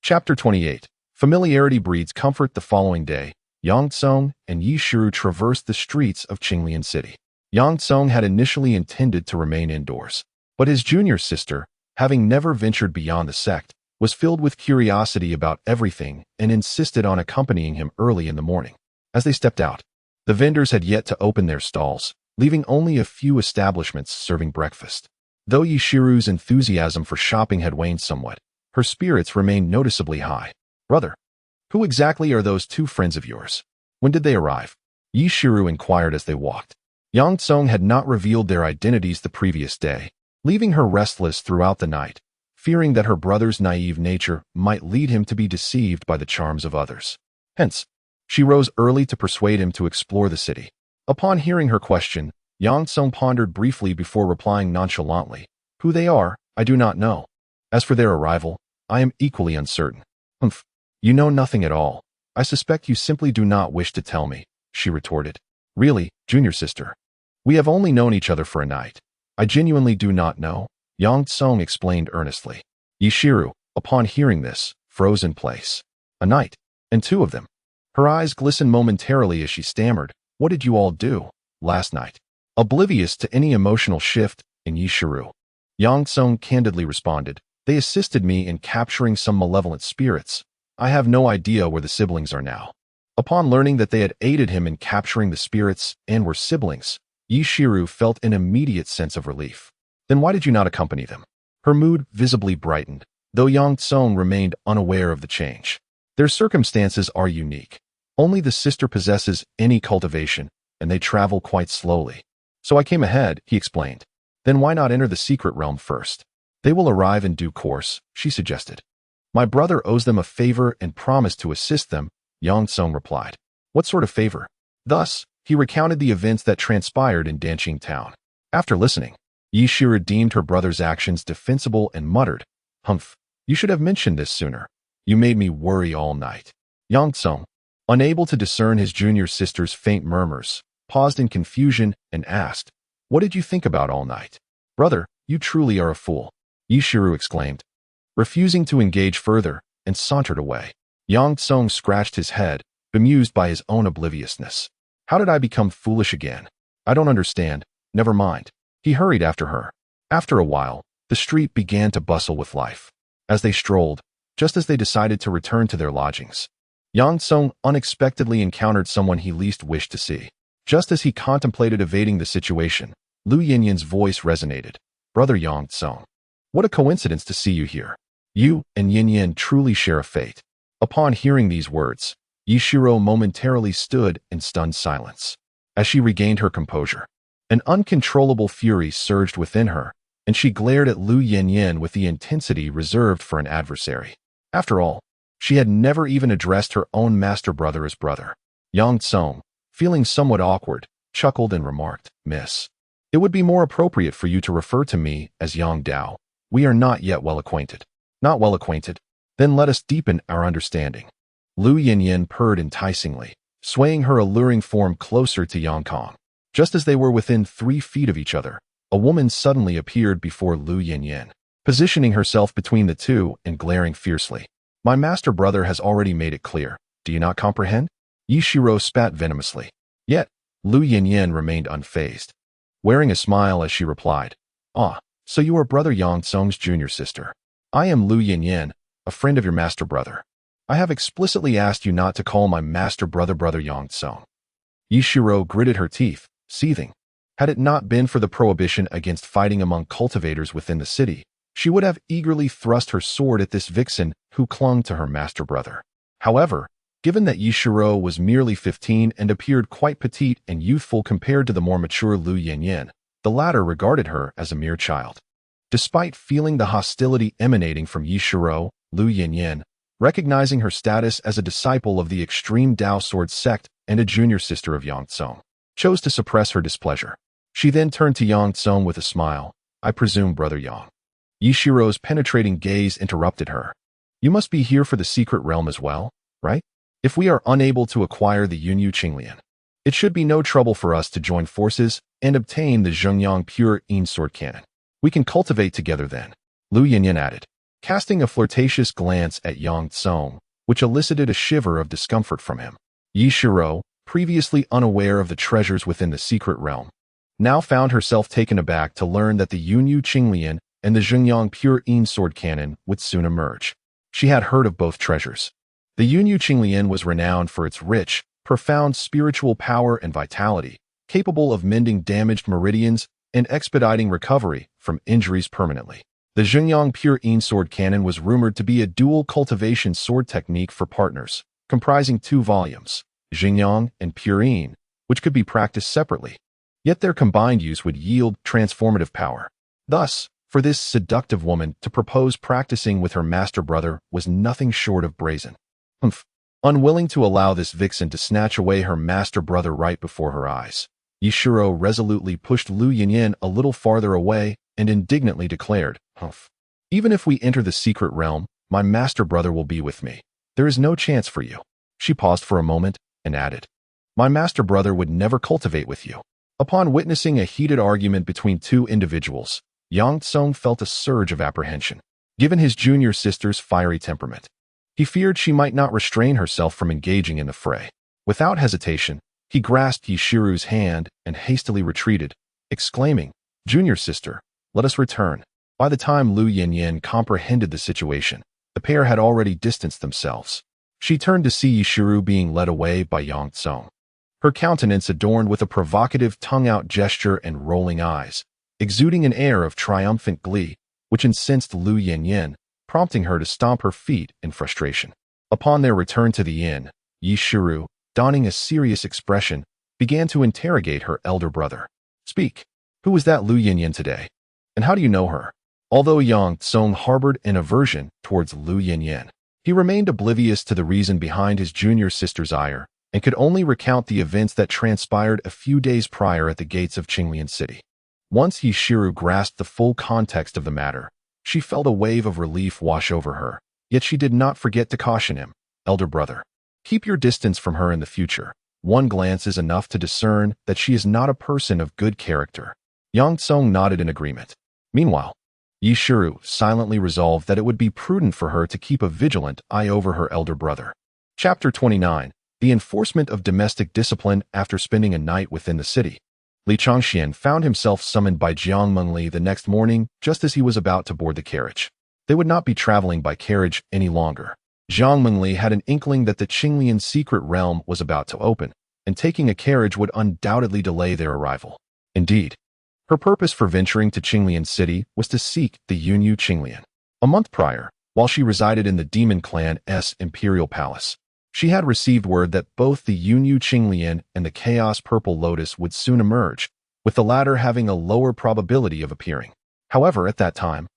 Chapter 28. Familiarity breeds comfort. The following day, Yang Tsong and Yishiru traversed the streets of Qinglian City. Yang Tsong had initially intended to remain indoors, but his junior sister, having never ventured beyond the sect, was filled with curiosity about everything and insisted on accompanying him early in the morning. As they stepped out, the vendors had yet to open their stalls, leaving only a few establishments serving breakfast. Though Yishiru's enthusiasm for shopping had waned somewhat, her spirits remained noticeably high. "Brother, who exactly are those 2 friends of yours? When did they arrive?" Yishiru inquired as they walked. Yang Tsong had not revealed their identities the previous day, leaving her restless throughout the night, fearing that her brother's naive nature might lead him to be deceived by the charms of others. Hence, she rose early to persuade him to explore the city. Upon hearing her question, Yang Tsong pondered briefly before replying nonchalantly, "Who they are, I do not know. As for their arrival, I am equally uncertain." "Humph, you know nothing at all. I suspect you simply do not wish to tell me," she retorted. "Really, junior sister, we have only known each other for a night. I genuinely do not know," Yang Tsong explained earnestly. Yishiru, upon hearing this, froze in place. "A night, and 2 of them." Her eyes glistened momentarily as she stammered, "What did you all do last night?" Oblivious to any emotional shift in Yishiru, Yang Tsong candidly responded, "They assisted me in capturing some malevolent spirits. I have no idea where the siblings are now." Upon learning that they had aided him in capturing the spirits and were siblings, Yishiru felt an immediate sense of relief. "Then why did you not accompany them?" Her mood visibly brightened, though Yang Tsong remained unaware of the change. "Their circumstances are unique. Only the sister possesses any cultivation, and they travel quite slowly. So I came ahead," he explained. "Then why not enter the secret realm first?" "They will arrive in due course," she suggested. "My brother owes them a favor and promised to assist them," Yang Tsong replied. "What sort of favor?" Thus, he recounted the events that transpired in Danqing town. After listening, Yishiru deemed her brother's actions defensible and muttered, "Humph, you should have mentioned this sooner. You made me worry all night." Yang Tsong, unable to discern his junior sister's faint murmurs, paused in confusion and asked, "What did you think about all night?" "Brother, you truly are a fool," Yishiru exclaimed, refusing to engage further, and sauntered away. Yang Tsong scratched his head, bemused by his own obliviousness. "How did I become foolish again? I don't understand. Never mind." He hurried after her. After a while, the street began to bustle with life. As they strolled, just as they decided to return to their lodgings, Yang Tsong unexpectedly encountered someone he least wished to see. Just as he contemplated evading the situation, Lu Yinyan's voice resonated. "Brother Yang Tsong, what a coincidence to see you here. You and Yinyan truly share a fate." Upon hearing these words, Yishiro momentarily stood in stunned silence. As she regained her composure, An uncontrollable fury surged within her, and she glared at Lu Yanyan with the intensity reserved for an adversary. After all, she had never even addressed her own master brother as brother. Yang Tsong, feeling somewhat awkward, chuckled and remarked, "Miss, it would be more appropriate for you to refer to me as Yang Dao. We are not yet well acquainted." "Not well acquainted? Then let us deepen our understanding." Lu Yanyan purred enticingly, swaying her alluring form closer to Yang Kong. Just as they were within 3 feet of each other, a woman suddenly appeared before Lu Yanyan, positioning herself between the two and glaring fiercely. "My master brother has already made it clear. Do you not comprehend?" Yishiro spat venomously. Yet, Lu Yanyan remained unfazed, wearing a smile as she replied, "Ah, so you are brother Yang Tsong's junior sister. I am Lu Yanyan, a friend of your master brother. I have explicitly asked you not to call my master brother Yang Tsong." Yishiro gritted her teeth, seething. Had it not been for the prohibition against fighting among cultivators within the city, she would have eagerly thrust her sword at this vixen who clung to her master brother. However, given that Yishiro was merely 15 and appeared quite petite and youthful compared to the more mature Lu Yanyan, the latter regarded her as a mere child. Despite feeling the hostility emanating from Yishiro, Lu Yanyan, recognizing her status as a disciple of the extreme Dao sword sect and a junior sister of Yang Tsong, chose to suppress her displeasure. She then turned to Yang Tsong with a smile. "I presume, brother Yang." Yishiro's penetrating gaze interrupted her. "You must be here for the secret realm as well, right? If we are unable to acquire the Yunyu Qinglian, it should be no trouble for us to join forces and obtain the Zhengyang Pure Yin sword cannon. We can cultivate together then," Lu Yanyan added, casting a flirtatious glance at Yang Tsong, which elicited a shiver of discomfort from him. Yishiro, previously unaware of the treasures within the secret realm, now found herself taken aback to learn that the Yunyu Qinglian and the Zhengyang Pure Yin sword cannon would soon emerge. She had heard of both treasures. The Yunyu Qinglian was renowned for its rich, profound spiritual power and vitality, capable of mending damaged meridians and expediting recovery from injuries permanently. The Zhengyang Pure Yin sword cannon was rumored to be a dual cultivation sword technique for partners, comprising 2 volumes, Zhengyang and Pure Yin, which could be practiced separately. Yet their combined use would yield transformative power. Thus, for this seductive woman to propose practicing with her master brother was nothing short of brazen. Unwilling to allow this vixen to snatch away her master brother right before her eyes, Yishiro resolutely pushed Lu Yanyan a little farther away and indignantly declared, "Even if we enter the secret realm, my master brother will be with me. There is no chance for you." She paused for a moment and added, "My master brother would never cultivate with you." Upon witnessing a heated argument between 2 individuals, Yang Tsong felt a surge of apprehension. Given his junior sister's fiery temperament, he feared she might not restrain herself from engaging in the fray. Without hesitation, he grasped Yishiro's hand and hastily retreated, exclaiming, "Junior sister, let us return." By the time Lu Yanyan comprehended the situation, the pair had already distanced themselves. She turned to see Yishiro being led away by Yang Tsong, her countenance adorned with a provocative tongue-out gesture and rolling eyes, exuding an air of triumphant glee, which incensed Lu Yanyan, prompting her to stomp her feet in frustration. Upon their return to the inn, Yishiro, donning a serious expression, began to interrogate her elder brother. "Speak. Who was that Lu Yanyan today? And how do you know her?" Although Yang Tsong harbored an aversion towards Lu Yanyan, he remained oblivious to the reason behind his junior sister's ire and could only recount the events that transpired a few days prior at the gates of Qinglian City. Once Yishiro grasped the full context of the matter, she felt a wave of relief wash over her, yet she did not forget to caution him, "Elder brother, keep your distance from her in the future. One glance is enough to discern that she is not a person of good character." Yang Tsong nodded in agreement. Meanwhile, Yishiro silently resolved that it would be prudent for her to keep a vigilant eye over her elder brother. Chapter 29. The enforcement of domestic discipline after spending a night within the city. Li Changxian found himself summoned by Jiang Mengli the next morning just as he was about to board the carriage. They would not be traveling by carriage any longer. Jiang Mengli had an inkling that the Qinglian secret realm was about to open, and taking a carriage would undoubtedly delay their arrival. Indeed, her purpose for venturing to Qinglian City was to seek the Yunyu Qinglian. A month prior, while she resided in the Demon Clan's imperial palace, she had received word that both the Yunyu Qinglian and the Chaos Purple Lotus would soon emerge, with the latter having a lower probability of appearing. However, at that time,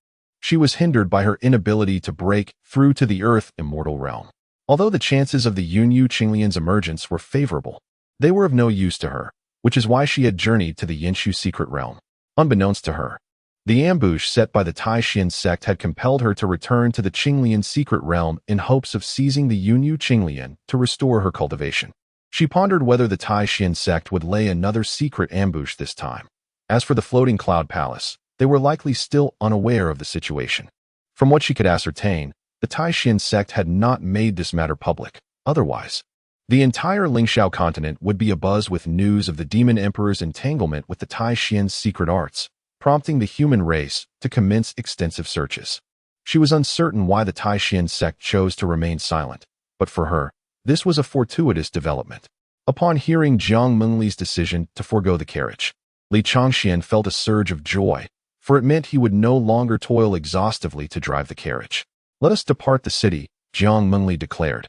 she was hindered by her inability to break through to the Earth Immortal realm. Although the chances of the Yunyu Qinglian's emergence were favorable, they were of no use to her, which is why she had journeyed to the Yinshu secret realm. Unbeknownst to her, the ambush set by the Taishan sect had compelled her to return to the Qinglian secret realm in hopes of seizing the Yunyu Qinglian to restore her cultivation. She pondered whether the Taishan sect would lay another secret ambush this time. As for the floating cloud palace, they were likely still unaware of the situation. From what she could ascertain, the Taishan sect had not made this matter public. Otherwise, the entire Lingxiao continent would be abuzz with news of the Demon Emperor's entanglement with the Taishan's secret arts, prompting the human race to commence extensive searches. She was uncertain why the Taishan sect chose to remain silent, but for her, this was a fortuitous development. Upon hearing Jiang Mengli's decision to forego the carriage, Li Changxian felt a surge of joy, for it meant he would no longer toil exhaustively to drive the carriage. "Let us depart the city," Jiang Mengli declared,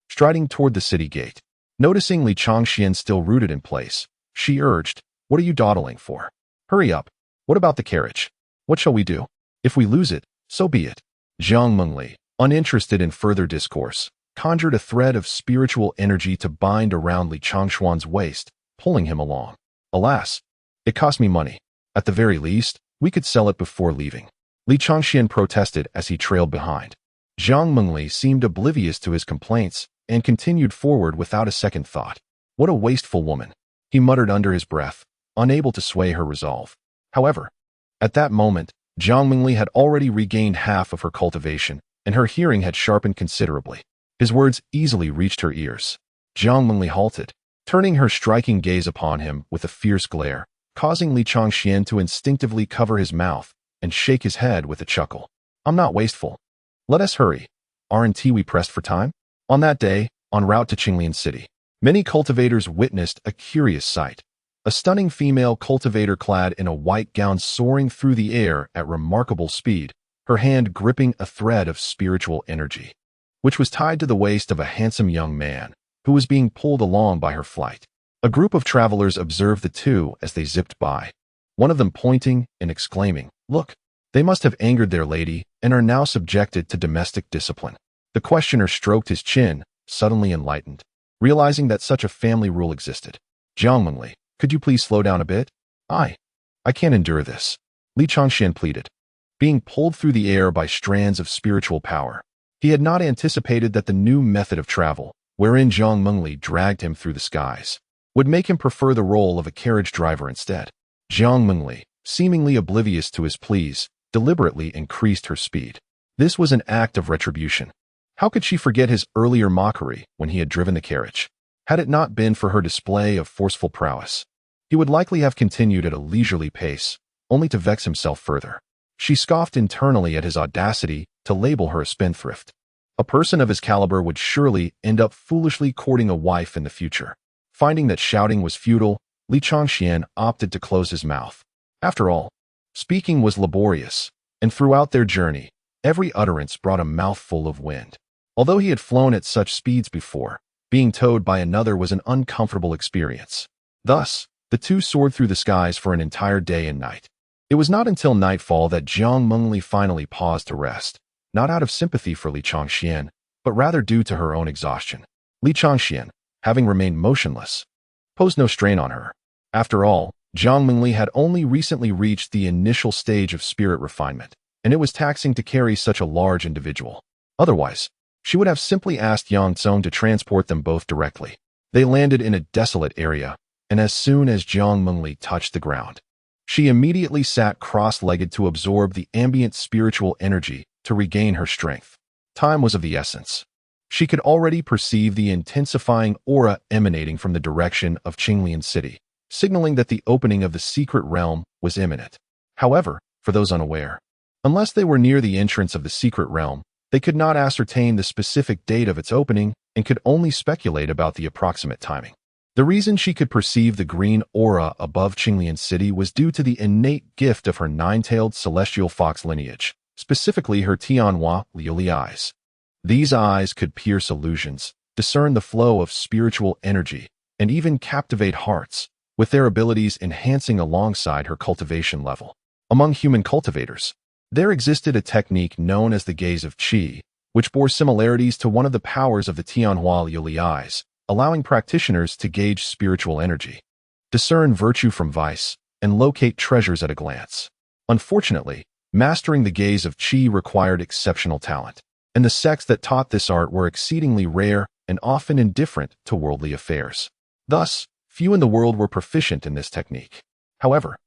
striding toward the city gate. Noticing Li Changxian still rooted in place, she urged, "What are you dawdling for? Hurry up. What about the carriage? What shall we do? If we lose it, so be it." Jiang Mengli, uninterested in further discourse, conjured a thread of spiritual energy to bind around Li Changshuan's waist, pulling him along. "Alas, it cost me money. At the very least, we could sell it before leaving." Li Changxian protested as he trailed behind. Jiang Mengli seemed oblivious to his complaints and continued forward without a second thought. "What a wasteful woman," he muttered under his breath, unable to sway her resolve. However, at that moment, Jiang Mengli had already regained half of her cultivation, and her hearing had sharpened considerably. His words easily reached her ears. Jiang Mengli halted, turning her striking gaze upon him with a fierce glare, causing Li Changxian to instinctively cover his mouth and shake his head with a chuckle. "I'm not wasteful. Let us hurry. Aren't we pressed for time?" On that day, en route to Qinglian City, many cultivators witnessed a curious sight. A stunning female cultivator clad in a white gown soaring through the air at remarkable speed, her hand gripping a thread of spiritual energy, which was tied to the waist of a handsome young man who was being pulled along by her flight. A group of travelers observed the two as they zipped by, one of them pointing and exclaiming, "Look, they must have angered their lady and are now subjected to domestic discipline." The questioner stroked his chin, suddenly enlightened, realizing that such a family rule existed. "Jiang Mengli, could you please slow down a bit? I can't endure this," Li Changxian pleaded, being pulled through the air by strands of spiritual power. He had not anticipated that the new method of travel, wherein Jiang Mengli dragged him through the skies, would make him prefer the role of a carriage driver instead. Jiang Mengli, seemingly oblivious to his pleas, deliberately increased her speed. This was an act of retribution. How could she forget his earlier mockery when he had driven the carriage? Had it not been for her display of forceful prowess, he would likely have continued at a leisurely pace, only to vex himself further. She scoffed internally at his audacity to label her a spendthrift. A person of his caliber would surely end up foolishly courting a wife in the future. Finding that shouting was futile, Li Changxian opted to close his mouth. After all, speaking was laborious, and throughout their journey, every utterance brought a mouthful of wind. Although he had flown at such speeds before, being towed by another was an uncomfortable experience. Thus, the two soared through the skies for an entire day and night. It was not until nightfall that Jiang Mengli finally paused to rest, not out of sympathy for Li Changxian, but rather due to her own exhaustion. Li Changxian, having remained motionless, posed no strain on her. After all, Jiang Mengli had only recently reached the initial stage of spirit refinement, and it was taxing to carry such a large individual. Otherwise, she would have simply asked Yang Tsong to transport them both directly. They landed in a desolate area, and as soon as Jiang Mengli touched the ground, she immediately sat cross-legged to absorb the ambient spiritual energy to regain her strength. Time was of the essence. She could already perceive the intensifying aura emanating from the direction of Qinglian City, signaling that the opening of the secret realm was imminent. However, for those unaware, unless they were near the entrance of the secret realm, they could not ascertain the specific date of its opening and could only speculate about the approximate timing. The reason she could perceive the green aura above Qinglian City was due to the innate gift of her nine-tailed celestial fox lineage, specifically her Tianhua Liuli eyes. These eyes could pierce illusions, discern the flow of spiritual energy, and even captivate hearts, with their abilities enhancing alongside her cultivation level. Among human cultivators, there existed a technique known as the gaze of qi, which bore similarities to one of the powers of the Tianhua Yuli eyes, allowing practitioners to gauge spiritual energy, discern virtue from vice, and locate treasures at a glance. Unfortunately, mastering the gaze of qi required exceptional talent, and the sects that taught this art were exceedingly rare and often indifferent to worldly affairs. Thus, few in the world were proficient in this technique. However,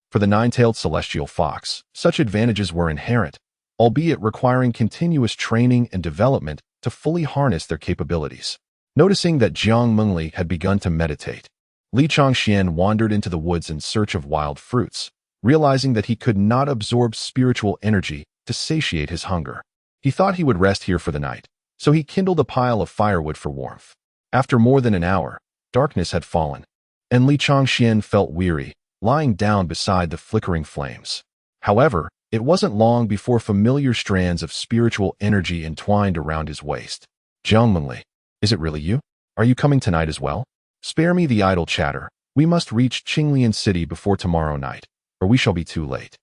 for the nine-tailed celestial fox, such advantages were inherent, albeit requiring continuous training and development to fully harness their capabilities. Noticing that Jiang Mengli had begun to meditate, Li Changxian wandered into the woods in search of wild fruits, realizing that he could not absorb spiritual energy to satiate his hunger. He thought he would rest here for the night, so he kindled a pile of firewood for warmth. After more than an hour, darkness had fallen, and Li Changxian felt weary, lying down beside the flickering flames. However, it wasn't long before familiar strands of spiritual energy entwined around his waist. Jiang Mengli, is it really you? Are you coming tonight as well? Spare me the idle chatter. We must reach Qinglian City before tomorrow night, or we shall be too late.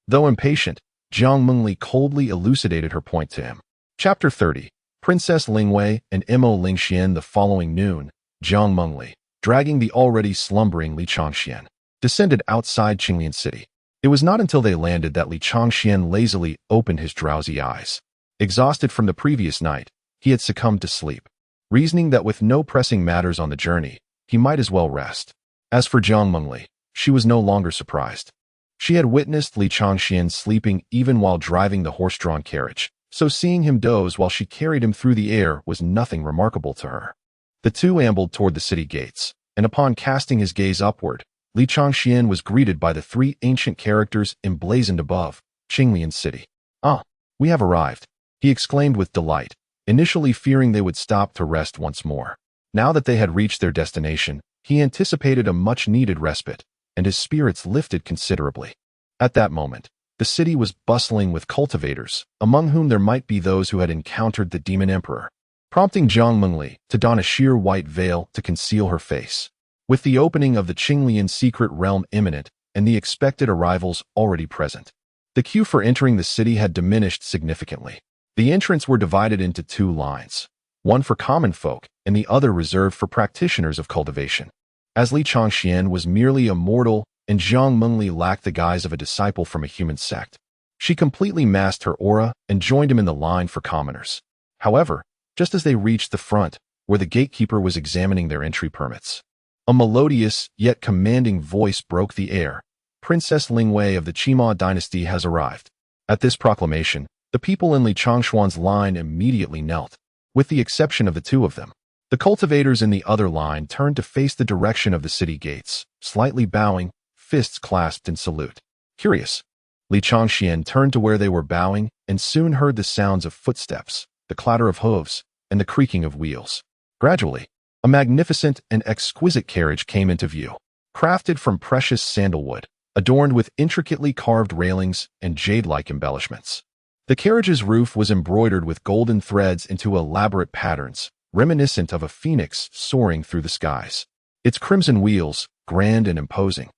Though impatient, Jiang Mengli coldly elucidated her point to him. Chapter 30. Princess Lingwei and Imo Lingxian. The following noon, Jiang Mengli, dragging the already slumbering Li Changxian, descended outside Qinglian City. It was not until they landed that Li Changxian lazily opened his drowsy eyes. Exhausted from the previous night, he had succumbed to sleep, reasoning that with no pressing matters on the journey, he might as well rest. As for Jiang Mengli, she was no longer surprised. She had witnessed Li Changxian sleeping even while driving the horse-drawn carriage, so seeing him doze while she carried him through the air was nothing remarkable to her. The two ambled toward the city gates, and upon casting his gaze upward, Li Changxian was greeted by the three ancient characters emblazoned above, Qinglian City. "Ah, we have arrived," he exclaimed with delight, initially fearing they would stop to rest once more. Now that they had reached their destination, he anticipated a much-needed respite, and his spirits lifted considerably. At that moment, the city was bustling with cultivators, among whom there might be those who had encountered the demon emperor, prompting Jiang Mengli to don a sheer white veil to conceal her face. With the opening of the Qinglian secret realm imminent and the expected arrivals already present, the queue for entering the city had diminished significantly. The entrants were divided into two lines, one for common folk and the other reserved for practitioners of cultivation. As Li Changxian was merely a mortal and Jiang Mengli lacked the guise of a disciple from a human sect, she completely masked her aura and joined him in the line for commoners. However, just as they reached the front, where the gatekeeper was examining their entry permits, a melodious yet commanding voice broke the air. "Princess Lingwei of the Qima dynasty has arrived." At this proclamation, the people in Li Changshuan's line immediately knelt, with the exception of the two of them. The cultivators in the other line turned to face the direction of the city gates, slightly bowing, fists clasped in salute. Curious, Li Changxian turned to where they were bowing and soon heard the sounds of footsteps, the clatter of hooves, and the creaking of wheels. Gradually, a magnificent and exquisite carriage came into view, crafted from precious sandalwood, adorned with intricately carved railings and jade-like embellishments. The carriage's roof was embroidered with golden threads into elaborate patterns, reminiscent of a phoenix soaring through the skies. Its crimson wheels, grand and imposing,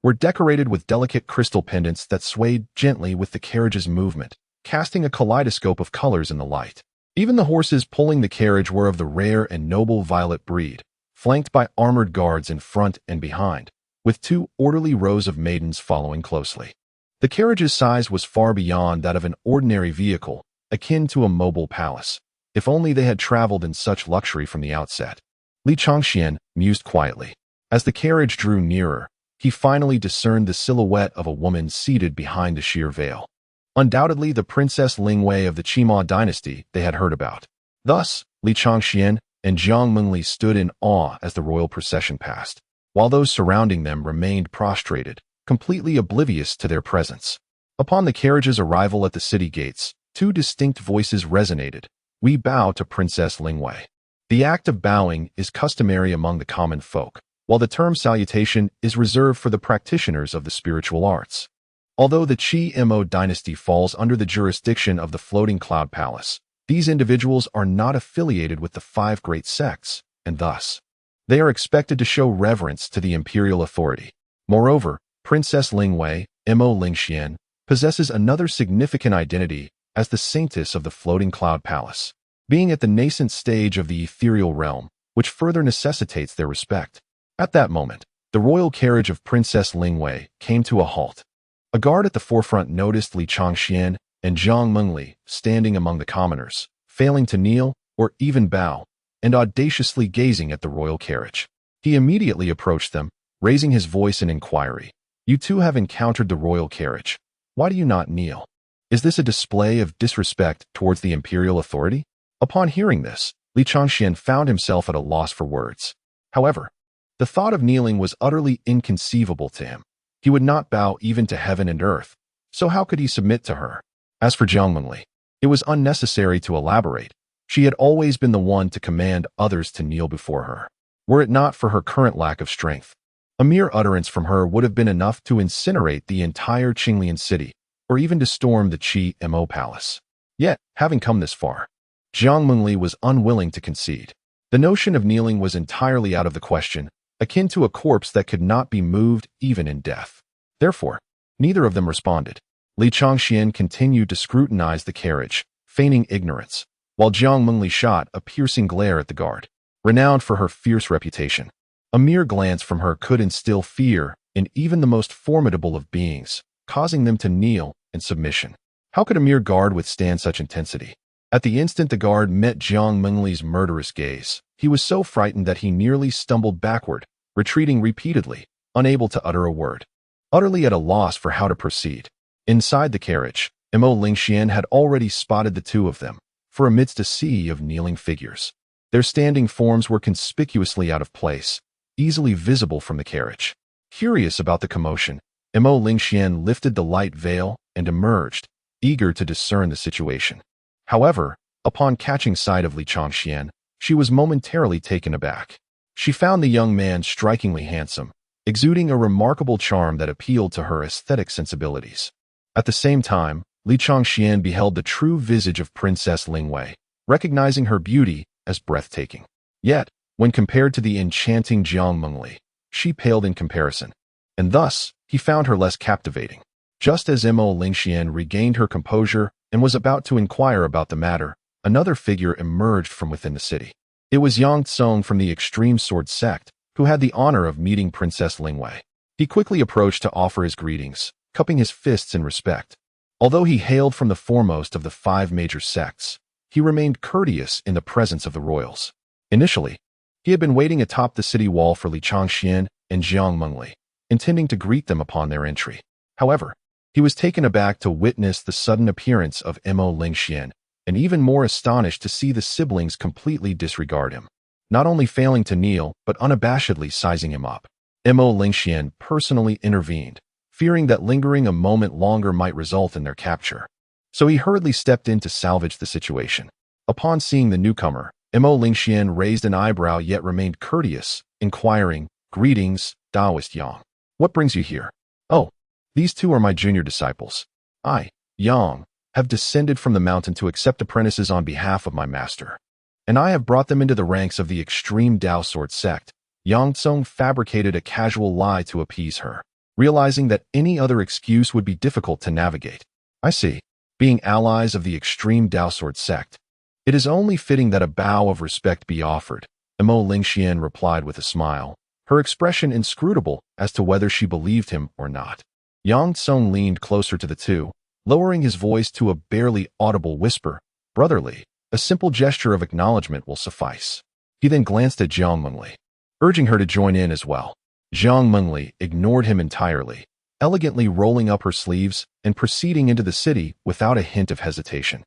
were decorated with delicate crystal pendants that swayed gently with the carriage's movement, casting a kaleidoscope of colors in the light. Even the horses pulling the carriage were of the rare and noble violet breed, flanked by armored guards in front and behind, with two orderly rows of maidens following closely. The carriage's size was far beyond that of an ordinary vehicle, akin to a mobile palace. If only they had traveled in such luxury from the outset. Li Changxian mused quietly. As the carriage drew nearer, he finally discerned the silhouette of a woman seated behind the sheer veil. Undoubtedly the Princess Lingwei of the Qima dynasty they had heard about. Thus, Li Changxian and Jiang Mengli stood in awe as the royal procession passed, while those surrounding them remained prostrated, completely oblivious to their presence. Upon the carriage's arrival at the city gates, two distinct voices resonated. "We bow to Princess Lingwei." The act of bowing is customary among the common folk, while the term salutation is reserved for the practitioners of the spiritual arts. Although the Qi-Mo dynasty falls under the jurisdiction of the Floating Cloud Palace, these individuals are not affiliated with the five great sects, and thus, They are expected to show reverence to the imperial authority. Moreover, Princess Lingwei, Mo Lingxian, possesses another significant identity as the saintess of the floating cloud palace, being at the nascent stage of the ethereal realm, which further necessitates their respect. At that moment, the royal carriage of Princess Lingwei came to a halt. A guard at the forefront noticed Li Changxian and Zhang Mengli standing among the commoners, failing to kneel or even bow, and audaciously gazing at the royal carriage. He immediately approached them, raising his voice in inquiry. "You two have encountered the royal carriage. Why do you not kneel? Is this a display of disrespect towards the imperial authority?" Upon hearing this, Li Changxian found himself at a loss for words. However, the thought of kneeling was utterly inconceivable to him. He would not bow even to heaven and earth, so how could he submit to her? As for Zhang Mengli, it was unnecessary to elaborate. She had always been the one to command others to kneel before her. Were it not for her current lack of strength, a mere utterance from her would have been enough to incinerate the entire Qinglian city, or even to storm the Qi Mo palace. Yet, having come this far, Zhang Mengli was unwilling to concede. The notion of kneeling was entirely out of the question, akin to a corpse that could not be moved even in death. Therefore, neither of them responded. Li Changxian continued to scrutinize the carriage, feigning ignorance, while Zhang Mengli shot a piercing glare at the guard. Renowned for her fierce reputation, a mere glance from her could instill fear in even the most formidable of beings, causing them to kneel in submission. How could a mere guard withstand such intensity? At the instant the guard met Zhang Mengli's murderous gaze, he was so frightened that he nearly stumbled backward, retreating repeatedly, unable to utter a word. Utterly at a loss for how to proceed. Inside the carriage, Mo Lingxian had already spotted the two of them, for amidst a sea of kneeling figures, their standing forms were conspicuously out of place, easily visible from the carriage. Curious about the commotion, Mo Lingxian lifted the light veil and emerged, eager to discern the situation. However, upon catching sight of Li Changxian, she was momentarily taken aback. She found the young man strikingly handsome, exuding a remarkable charm that appealed to her aesthetic sensibilities. At the same time, Li Changxian beheld the true visage of Princess Lingwei, recognizing her beauty as breathtaking. Yet, when compared to the enchanting Zhang Mengli, she paled in comparison, and thus he found her less captivating. Just as Mo Lingxian regained her composure and was about to inquire about the matter, another figure emerged from within the city. It was Yang Tsung from the Extreme Sword Sect, who had the honor of meeting Princess Lingwei. He quickly approached to offer his greetings, cupping his fists in respect. Although he hailed from the foremost of the 5 major sects, he remained courteous in the presence of the royals. Initially, he had been waiting atop the city wall for Li Changxian and Zhang Mengli, intending to greet them upon their entry. However, he was taken aback to witness the sudden appearance of Mo Lingxian, and even more astonished to see the siblings completely disregard him, not only failing to kneel, but unabashedly sizing him up. Mo Lingxian personally intervened, fearing that lingering a moment longer might result in their capture. So he hurriedly stepped in to salvage the situation. Upon seeing the newcomer, Mo Lingxian raised an eyebrow yet remained courteous, inquiring, "Greetings, Taoist Yang. What brings you here?" "Oh, these two are my junior disciples. I, Yang, have descended from the mountain to accept apprentices on behalf of my master. And I have brought them into the ranks of the extreme Dao Sword sect." Yang Tsung fabricated a casual lie to appease her, realizing that any other excuse would be difficult to navigate. "I see. Being allies of the extreme Dao Sword sect, it is only fitting that a bow of respect be offered," Mo Lingxian replied with a smile, her expression inscrutable as to whether she believed him or not. Yang Tsung leaned closer to the two, lowering his voice to a barely audible whisper. "Brotherly, a simple gesture of acknowledgement will suffice." He then glanced at Zhang Mengli, urging her to join in as well. Zhang Mengli ignored him entirely, elegantly rolling up her sleeves and proceeding into the city without a hint of hesitation.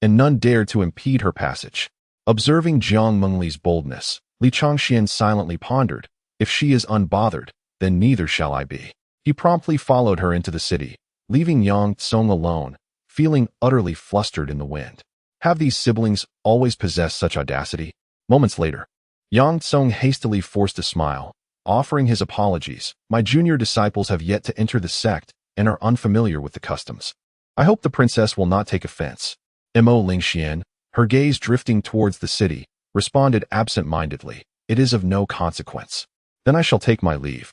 And none dared to impede her passage. Observing Zhang Mengli's boldness, Li Changxian silently pondered, "If she is unbothered, then neither shall I be." He promptly followed her into the city, leaving Yang Tsung alone, feeling utterly flustered in the wind. Have these siblings always possessed such audacity? Moments later, Yang Tsung hastily forced a smile, offering his apologies. "My junior disciples have yet to enter the sect and are unfamiliar with the customs. I hope the princess will not take offense." Mo Lingxian, her gaze drifting towards the city, responded absent-mindedly, it is of no consequence. Then I shall take my leave,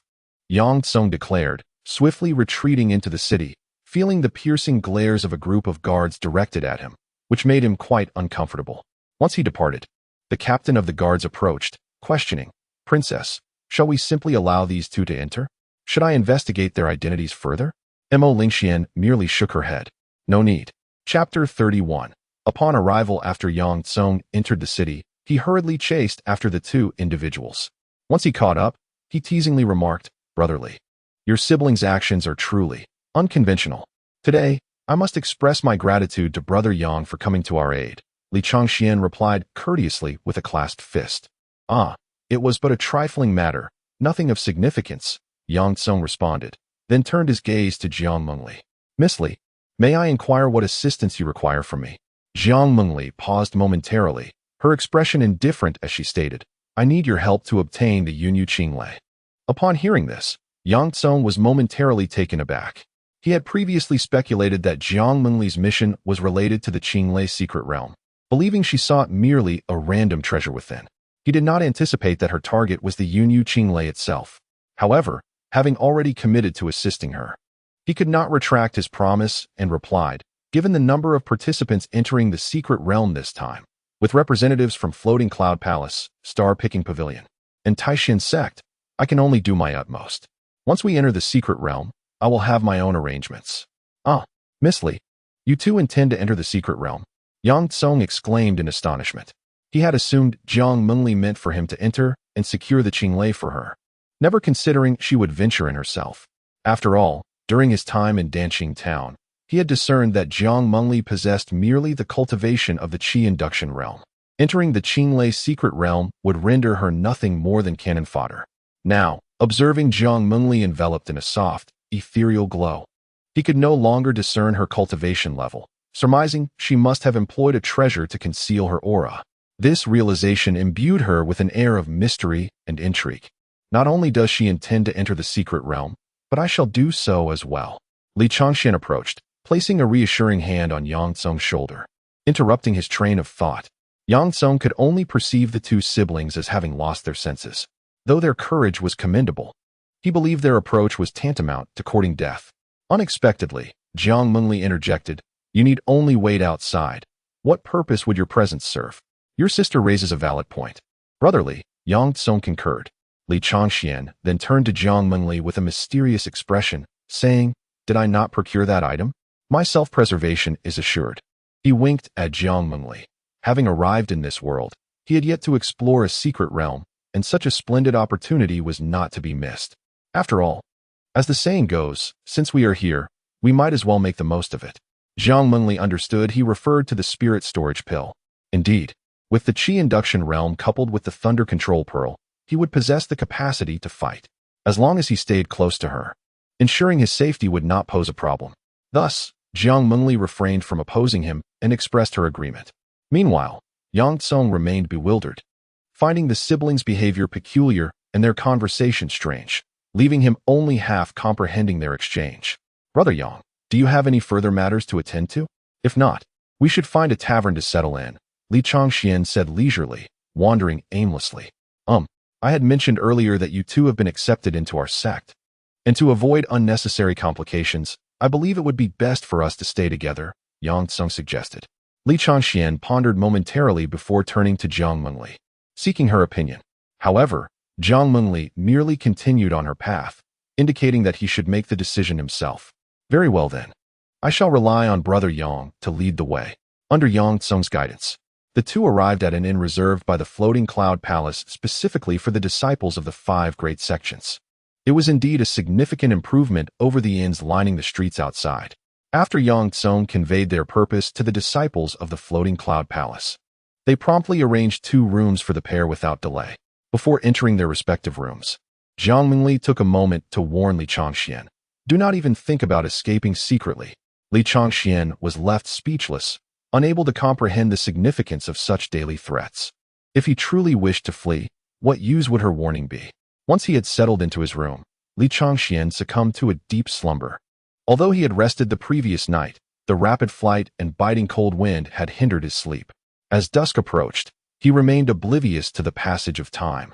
Yang Tsung declared, swiftly retreating into the city, feeling the piercing glares of a group of guards directed at him, which made him quite uncomfortable. Once he departed, the captain of the guards approached, questioning, "Princess, shall we simply allow these two to enter? Should I investigate their identities further?" Mo Lingxian merely shook her head. No need. Chapter 31. Upon arrival after Yang Tsung entered the city, he hurriedly chased after the two individuals. Once he caught up, he teasingly remarked, "Brotherly, your siblings' actions are truly unconventional. Today, I must express my gratitude to Brother Yang for coming to our aid." Li Changxian replied courteously with a clasped fist. "Ah, it was but a trifling matter, nothing of significance," Yang Tsung responded, then turned his gaze to Jiang Mengli. "Miss Li, may I inquire what assistance you require from me?" Jiang Mengli paused momentarily, her expression indifferent as she stated, "I need your help to obtain the Yunyu Qinglei." Upon hearing this, Yang Tsung was momentarily taken aback. He had previously speculated that Jiang Mengli's mission was related to the Qinglei secret realm, believing she sought merely a random treasure within. He did not anticipate that her target was the Yunyu Qinglei itself. However, having already committed to assisting her, he could not retract his promise and replied, "Given the number of participants entering the secret realm this time, with representatives from Floating Cloud Palace, Star-Picking Pavilion, and Taishin Sect, I can only do my utmost. Once we enter the secret realm, I will have my own arrangements." "Ah, Miss Li, you two intend to enter the secret realm?" Yang Tsung exclaimed in astonishment. He had assumed Jiang Mengli meant for him to enter and secure the Qinglei for her, never considering she would venture in herself. After all, during his time in Danqing Town, he had discerned that Jiang Mengli possessed merely the cultivation of the Qi induction realm. Entering the Qinglei secret realm would render her nothing more than cannon fodder. Now, observing Jiang Mengli enveloped in a soft, ethereal glow, he could no longer discern her cultivation level, surmising she must have employed a treasure to conceal her aura. This realization imbued her with an air of mystery and intrigue. Not only does she intend to enter the secret realm, but I shall do so as well. Li Changxian approached, placing a reassuring hand on Yang Tsung's shoulder. Interrupting his train of thought, Yang Tsung could only perceive the two siblings as having lost their senses. Though their courage was commendable, he believed their approach was tantamount to courting death. Unexpectedly, Jiang Mengli interjected, "You need only wait outside. What purpose would your presence serve? Your sister raises a valid point." "Brotherly," Yang Tsung concurred. Li Changxian then turned to Jiang Mengli with a mysterious expression, saying, "Did I not procure that item? My self-preservation is assured." He winked at Jiang Mengli. Having arrived in this world, he had yet to explore a secret realm, and such a splendid opportunity was not to be missed. After all, as the saying goes, since we are here, we might as well make the most of it. Jiang Mengli understood he referred to the spirit storage pill. Indeed, with the Qi induction realm coupled with the thunder control pearl, he would possess the capacity to fight, as long as he stayed close to her. Ensuring his safety would not pose a problem. Thus, Jiang Mengli refrained from opposing him and expressed her agreement. Meanwhile, Yang Tsung remained bewildered, finding the siblings' behavior peculiar and their conversation strange, leaving him only half comprehending their exchange. "Brother Yang, do you have any further matters to attend to? If not, we should find a tavern to settle in," Li Changxian said leisurely, wandering aimlessly. I had mentioned earlier that you two have been accepted into our sect. And to avoid unnecessary complications, I believe it would be best for us to stay together," Yang Tsung suggested. Li Changxian pondered momentarily before turning to Jiang Mengli, seeking her opinion. However, Jiang Mengli merely continued on her path, indicating that he should make the decision himself. "Very well then. I shall rely on Brother Yang to lead the way." Under Yang Tsung's guidance, the two arrived at an inn reserved by the Floating Cloud Palace specifically for the disciples of the 5 great sections. It was indeed a significant improvement over the inns lining the streets outside. After Yang Tsung conveyed their purpose to the disciples of the Floating Cloud Palace, they promptly arranged 2 rooms for the pair without delay. Before entering their respective rooms, Jiang Mengli took a moment to warn Li Changxian, "Do not even think about escaping secretly." Li Changxian was left speechless, unable to comprehend the significance of such daily threats. If he truly wished to flee, what use would her warning be? Once he had settled into his room, Li Changxian succumbed to a deep slumber. Although he had rested the previous night, the rapid flight and biting cold wind had hindered his sleep. As dusk approached, he remained oblivious to the passage of time.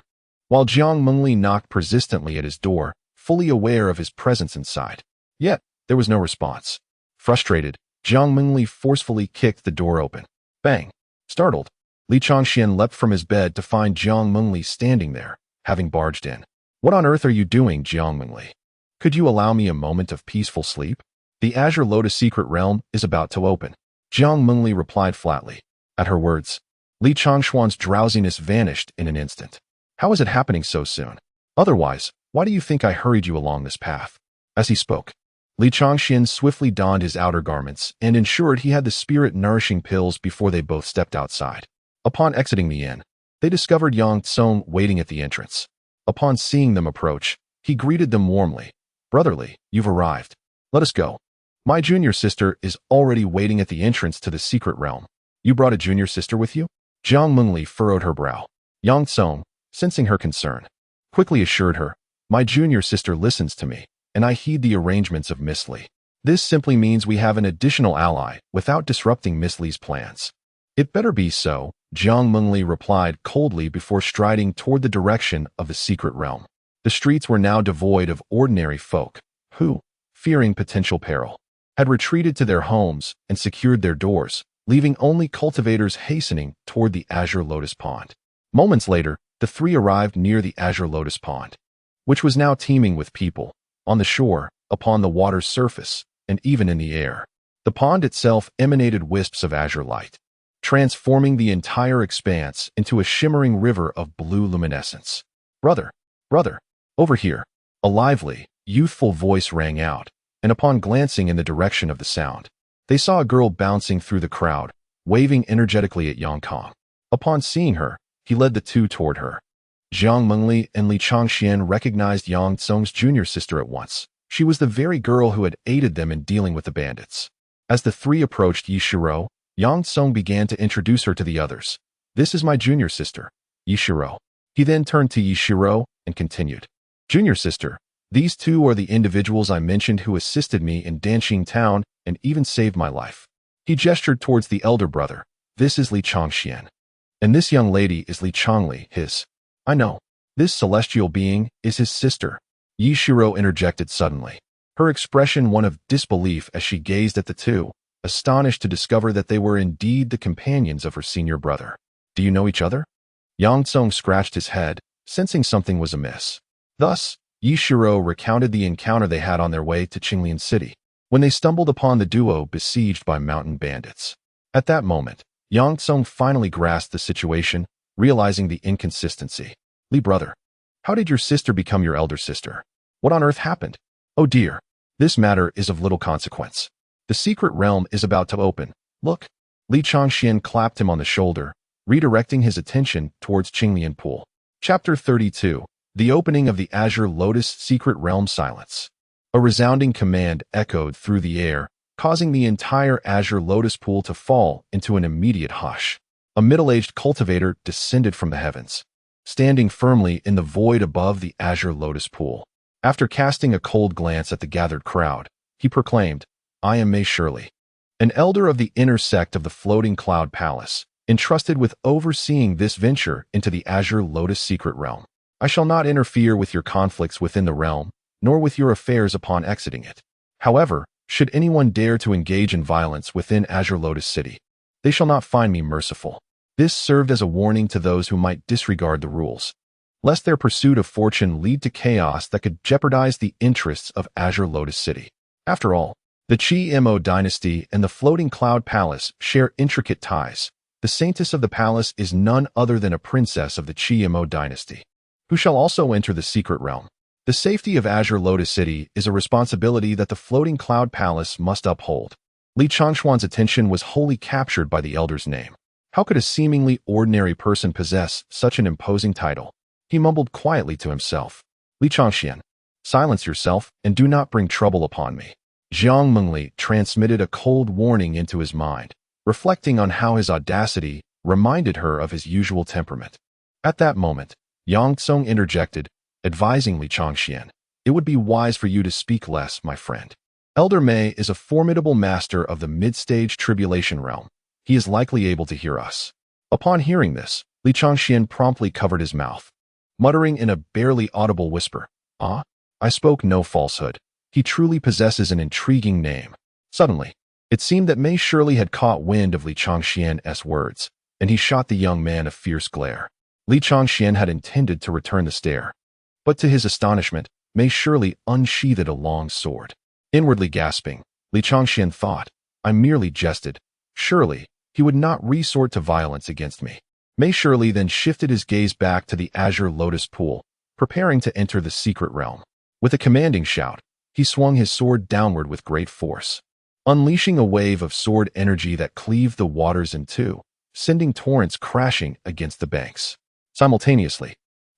while Jiang Mengli knocked persistently at his door, fully aware of his presence inside. Yet, there was no response. Frustrated, Jiang Mengli forcefully kicked the door open. Bang! Startled, Li Changxian leapt from his bed to find Jiang Mengli standing there, having barged in. What on earth are you doing, Jiang Mengli? Could you allow me a moment of peaceful sleep? The Azure Lotus secret realm is about to open. Jiang Mengli replied flatly. At her words, Li Changshuan's drowsiness vanished in an instant. How is it happening so soon? Otherwise, why do you think I hurried you along this path? As he spoke, Li Changxian swiftly donned his outer garments and ensured he had the spirit-nourishing pills before they both stepped outside. Upon exiting the inn, they discovered Yang Tsong waiting at the entrance. Upon seeing them approach, he greeted them warmly. Brotherly, you've arrived. Let us go. My junior sister is already waiting at the entrance to the secret realm. You brought a junior sister with you? Jiang Mengli furrowed her brow. Yang Tsong, sensing her concern, quickly assured her, my junior sister listens to me, and I heed the arrangements of Miss Li. This simply means we have an additional ally without disrupting Miss Li's plans. It better be so, Jiang Mengli replied coldly before striding toward the direction of the secret realm. The streets were now devoid of ordinary folk, who, fearing potential peril, had retreated to their homes and secured their doors, leaving only cultivators hastening toward the Azure Lotus Pond. Moments later, the three arrived near the Azure Lotus Pond, which was now teeming with people, on the shore, upon the water's surface, and even in the air. The pond itself emanated wisps of azure light, transforming the entire expanse into a shimmering river of blue luminescence. Brother, over here, a lively, youthful voice rang out, and upon glancing in the direction of the sound, they saw a girl bouncing through the crowd, waving energetically at Yang Kong. Upon seeing her, he led the two toward her. Jiang Mengli and Li Changxian recognized Yang Tsong's junior sister at once. She was the very girl who had aided them in dealing with the bandits. As the three approached Yi Shiro, Yang Tsong began to introduce her to the others. This is my junior sister, Yi Shiro. He then turned to Yi Shiro and continued. Junior sister, these two are the individuals I mentioned who assisted me in Danxing Town and even saved my life. He gestured towards the elder brother. This is Li Changxian. And this young lady is Li Changli, his. I know. This celestial being is his sister. Yi Shiro interjected suddenly, her expression one of disbelief as she gazed at the two, astonished to discover that they were indeed the companions of her senior brother. Do you know each other? Yang Tsong scratched his head, sensing something was amiss. Thus, Yi Shiro recounted the encounter they had on their way to Qinglian City, when they stumbled upon the duo besieged by mountain bandits. At that moment, Yang Tsong finally grasped the situation, realizing the inconsistency. Li brother, how did your sister become your elder sister? What on earth happened? Oh dear, this matter is of little consequence. The secret realm is about to open. Look. Li Changxian clapped him on the shoulder, redirecting his attention towards Qinglian Pool. Chapter 32. The opening of the Azure Lotus secret realm. Silence. A resounding command echoed through the air, causing the entire Azure Lotus Pool to fall into an immediate hush. A middle-aged cultivator descended from the heavens, standing firmly in the void above the Azure Lotus Pool. After casting a cold glance at the gathered crowd, he proclaimed, I am Mei Shirley, an elder of the inner sect of the Floating Cloud Palace, entrusted with overseeing this venture into the Azure Lotus secret realm. I shall not interfere with your conflicts within the realm, nor with your affairs upon exiting it. However, should anyone dare to engage in violence within Azure Lotus City, they shall not find me merciful. This served as a warning to those who might disregard the rules, lest their pursuit of fortune lead to chaos that could jeopardize the interests of Azure Lotus City. After all, the Qi-Mo dynasty and the Floating Cloud Palace share intricate ties. The saintess of the palace is none other than a princess of the Qi-Mo dynasty, who shall also enter the secret realm. The safety of Azure Lotus City is a responsibility that the Floating Cloud Palace must uphold. Li Changshuan's attention was wholly captured by the elder's name. How could a seemingly ordinary person possess such an imposing title? He mumbled quietly to himself. Li Changxian, silence yourself and do not bring trouble upon me. Jiang Mengli transmitted a cold warning into his mind, reflecting on how his audacity reminded her of his usual temperament. At that moment, Yang Tsong interjected, advising Li Changxian, it would be wise for you to speak less, my friend. Elder Mei is a formidable master of the mid-stage tribulation realm. He is likely able to hear us. Upon hearing this, Li Changxian promptly covered his mouth. muttering in a barely audible whisper, "Ah, I spoke no falsehood. He truly possesses an intriguing name." Suddenly, it seemed that Mei Shirley had caught wind of Li Changxian's words, and he shot the young man a fierce glare. Li Changxian had intended to return the stare, but to his astonishment, Mei Shirley unsheathed a long sword. Inwardly gasping, Li Changxian thought, "I merely jested. Surely, he would not resort to violence against me." Mei Shirley then shifted his gaze back to the azure lotus pool, preparing to enter the secret realm. With a commanding shout, he swung his sword downward with great force, unleashing a wave of sword energy that cleaved the waters in two, sending torrents crashing against the banks. Simultaneously,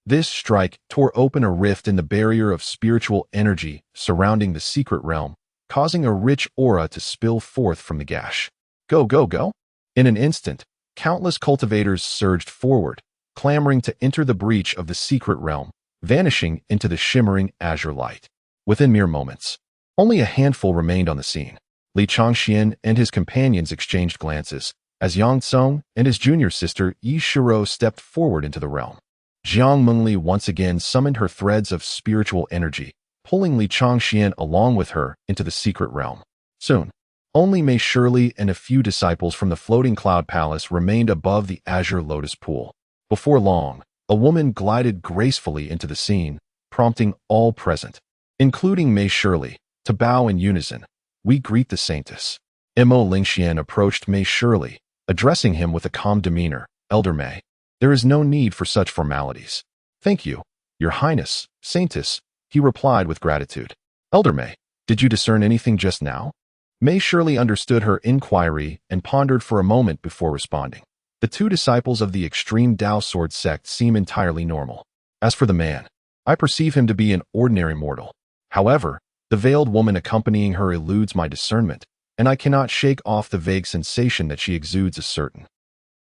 this strike tore open a rift in the barrier of spiritual energy surrounding the secret realm, causing a rich aura to spill forth from the gash. Go, go, go! In an instant, countless cultivators surged forward, clamoring to enter the breach of the secret realm, vanishing into the shimmering azure light. Within mere moments, only a handful remained on the scene. Li Changxian and his companions exchanged glances as Yang Tsong and his junior sister Yi Shiro stepped forward into the realm. Jiang Mengli once again summoned her threads of spiritual energy, pulling Li Changxian along with her into the secret realm. Soon, only Mei Shirley and a few disciples from the floating cloud palace remained above the azure lotus pool. Before long, a woman glided gracefully into the scene, prompting all present, including Mei Shirley, to bow in unison. "We greet the saintess." Mo Lingxian approached Mei Shirley, addressing him with a calm demeanor. "Elder Mei, there is no need for such formalities." "Thank you, Your Highness, Saintess," he replied with gratitude. "Elder Mei, did you discern anything just now?" Mei Shirley understood her inquiry and pondered for a moment before responding. The two disciples of the extreme Dao sword sect seem entirely normal. As for the man, I perceive him to be an ordinary mortal. However, the veiled woman accompanying her eludes my discernment, and I cannot shake off the vague sensation that she exudes as certain.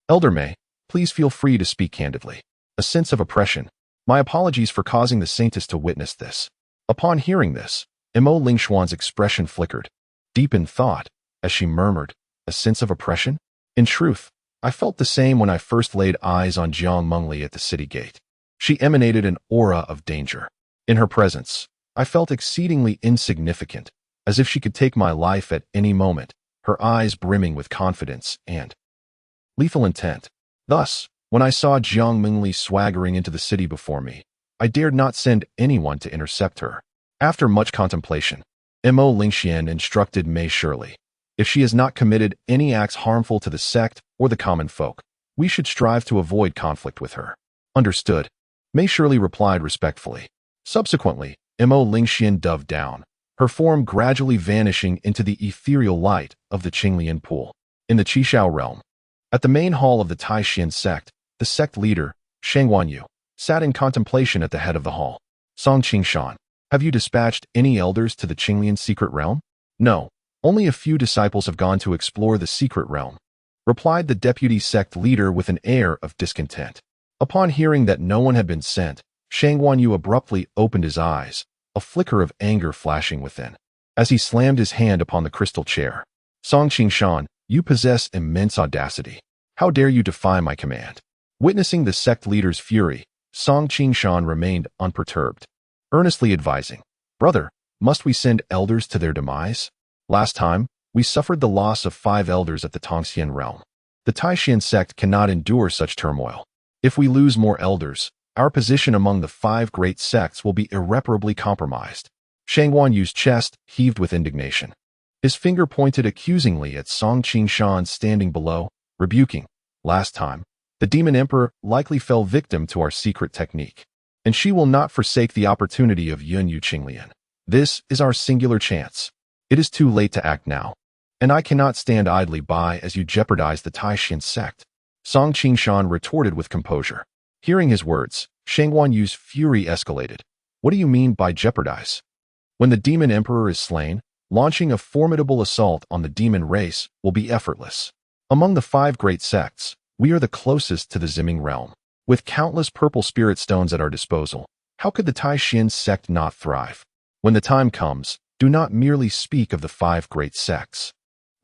Elder Mei, please feel free to speak candidly. A sense of oppression. My apologies for causing the saintess to witness this. Upon hearing this, Mo Lingxuan's expression flickered, deep in thought, as she murmured, "A sense of oppression?" In truth, I felt the same when I first laid eyes on Jiang Mengli at the city gate. She emanated an aura of danger. In her presence, I felt exceedingly insignificant, as if she could take my life at any moment, her eyes brimming with confidence and lethal intent. Thus, when I saw Jiang Mengli swaggering into the city before me, I dared not send anyone to intercept her. After much contemplation, Mo Lingxian instructed Mei Shirley, "If she has not committed any acts harmful to the sect or the common folk, we should strive to avoid conflict with her." "Understood," Mei Shirley replied respectfully. Subsequently, Mo Lingxian dove down, her form gradually vanishing into the ethereal light of the Qinglian pool. In the Qishao realm, at the main hall of the Taishan sect, the sect leader, Shang Wanyu, sat in contemplation at the head of the hall. "Song Qingshan, have you dispatched any elders to the Qinglian secret realm?" "No, only a few disciples have gone to explore the secret realm," replied the deputy sect leader with an air of discontent. Upon hearing that no one had been sent, Shang Wanyu abruptly opened his eyes, a flicker of anger flashing within, as he slammed his hand upon the crystal chair. "Song Qingshan, you possess immense audacity. How dare you defy my command?" Witnessing the sect leader's fury, Song Qingshan remained unperturbed, earnestly advising, "Brother, must we send elders to their demise? Last time, we suffered the loss of 5 elders at the Tongxian realm. The Taishan sect cannot endure such turmoil. If we lose more elders, our position among the 5 great sects will be irreparably compromised." Shang Wanyu's chest heaved with indignation. His finger pointed accusingly at Song Qingshan standing below, rebuking, "Last time, the demon emperor likely fell victim to our secret technique, and she will not forsake the opportunity of Yun Yu Qinglian. This is our singular chance. It is too late to act now, and I cannot stand idly by as you jeopardize the Taishan sect." Song Qingshan retorted with composure. Hearing his words, Shang Wanyu's fury escalated. "What do you mean by jeopardize? When the demon emperor is slain, launching a formidable assault on the demon race will be effortless. Among the 5 great sects, we are the closest to the Ziming realm. With countless purple spirit stones at our disposal, how could the Taishan sect not thrive? When the time comes, do not merely speak of the 5 great sects.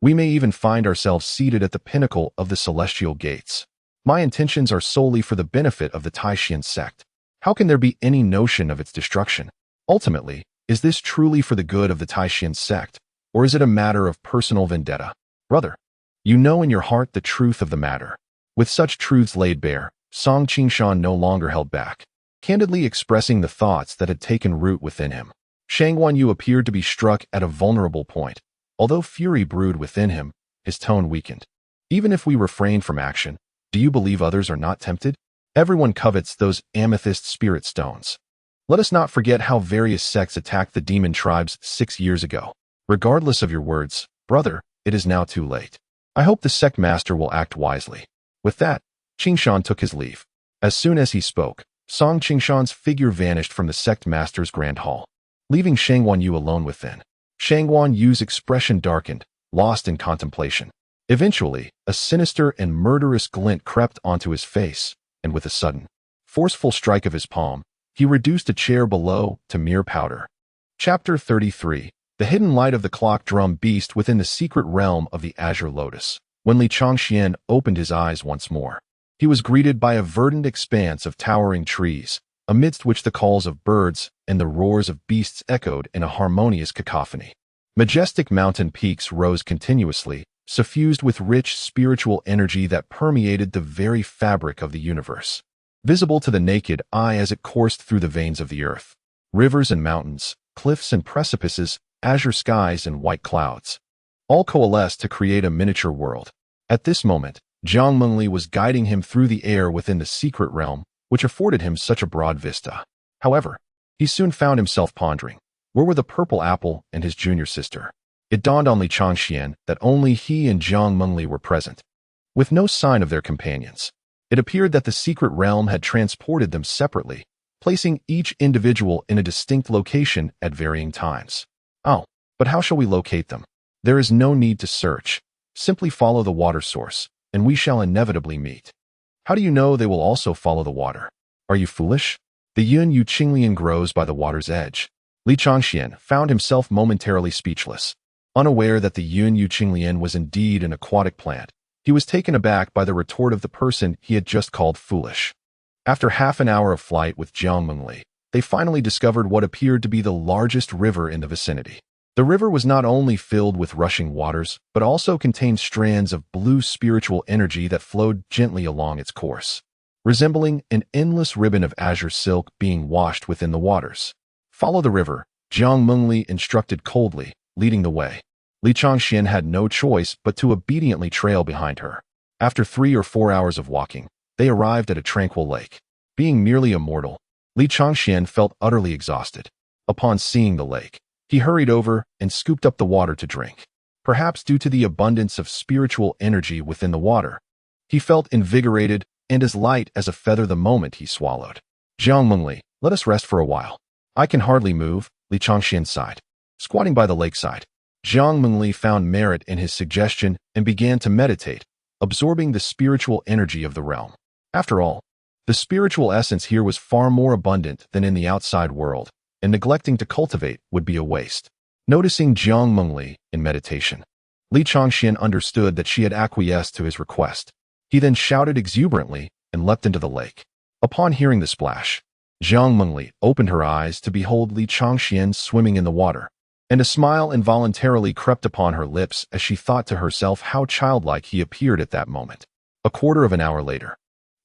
We may even find ourselves seated at the pinnacle of the celestial gates. My intentions are solely for the benefit of the Taishan sect. How can there be any notion of its destruction? Ultimately, is this truly for the good of the Taishan sect, or is it a matter of personal vendetta? Brother, you know in your heart the truth of the matter. With such truths laid bare, Song Qingshan no longer held back, candidly expressing the thoughts that had taken root within him. Shang Guanyu appeared to be struck at a vulnerable point. Although fury brewed within him, his tone weakened. Even if we refrain from action, do you believe others are not tempted? Everyone covets those amethyst spirit stones. Let us not forget how various sects attacked the demon tribes 6 years ago. Regardless of your words, brother, it is now too late. I hope the sect master will act wisely. With that, Qingshan took his leave. As soon as he spoke, Song Qingshan's figure vanished from the sect master's grand hall, leaving Shang Guanyu alone within. Shang Guanyu's expression darkened, lost in contemplation. Eventually, a sinister and murderous glint crept onto his face, and with a sudden, forceful strike of his palm, he reduced a chair below to mere powder. Chapter 33. The hidden light of the clock drum beast within the secret realm of the Azure Lotus. When Li Changxian opened his eyes once more, he was greeted by a verdant expanse of towering trees, amidst which the calls of birds and the roars of beasts echoed in a harmonious cacophony. Majestic mountain peaks rose continuously, suffused with rich spiritual energy that permeated the very fabric of the universe, visible to the naked eye as it coursed through the veins of the earth. Rivers and mountains, cliffs and precipices, azure skies and white clouds, all coalesced to create a miniature world. At this moment, Jiang Mengli was guiding him through the air within the secret realm, which afforded him such a broad vista. However, he soon found himself pondering, where were the purple apple and his junior sister? It dawned on Li Changxian that only he and Jiang Mengli were present, with no sign of their companions. It appeared that the secret realm had transported them separately, placing each individual in a distinct location at varying times. Oh, but how shall we locate them? There is no need to search. Simply follow the water source, and we shall inevitably meet. How do you know they will also follow the water? Are you foolish? The Yun Yu Qinglian grows by the water's edge. Li Changxian found himself momentarily speechless. Unaware that the Yun Yu Qinglian was indeed an aquatic plant, he was taken aback by the retort of the person he had just called foolish. After half an hour of flight with Jiang Mengli, they finally discovered what appeared to be the largest river in the vicinity. The river was not only filled with rushing waters, but also contained strands of blue spiritual energy that flowed gently along its course, resembling an endless ribbon of azure silk being washed within the waters. Follow the river, Jiang Mengli instructed coldly, leading the way. Li Changxian had no choice but to obediently trail behind her. After 3 or 4 hours of walking, they arrived at a tranquil lake. Being merely immortal, Li Changxian felt utterly exhausted. Upon seeing the lake, he hurried over and scooped up the water to drink. Perhaps due to the abundance of spiritual energy within the water, he felt invigorated and as light as a feather the moment he swallowed. Jiang Mengli, let us rest for a while. I can hardly move, Li Changxian sighed. Squatting by the lakeside, Jiang Mengli found merit in his suggestion and began to meditate, absorbing the spiritual energy of the realm. After all, the spiritual essence here was far more abundant than in the outside world, and neglecting to cultivate would be a waste. Noticing Jiang Mengli in meditation, Li Changxian understood that she had acquiesced to his request. He then shouted exuberantly and leapt into the lake. Upon hearing the splash, Jiang Mengli opened her eyes to behold Li Changxian swimming in the water, and a smile involuntarily crept upon her lips as she thought to herself how childlike he appeared at that moment. A quarter of an hour later,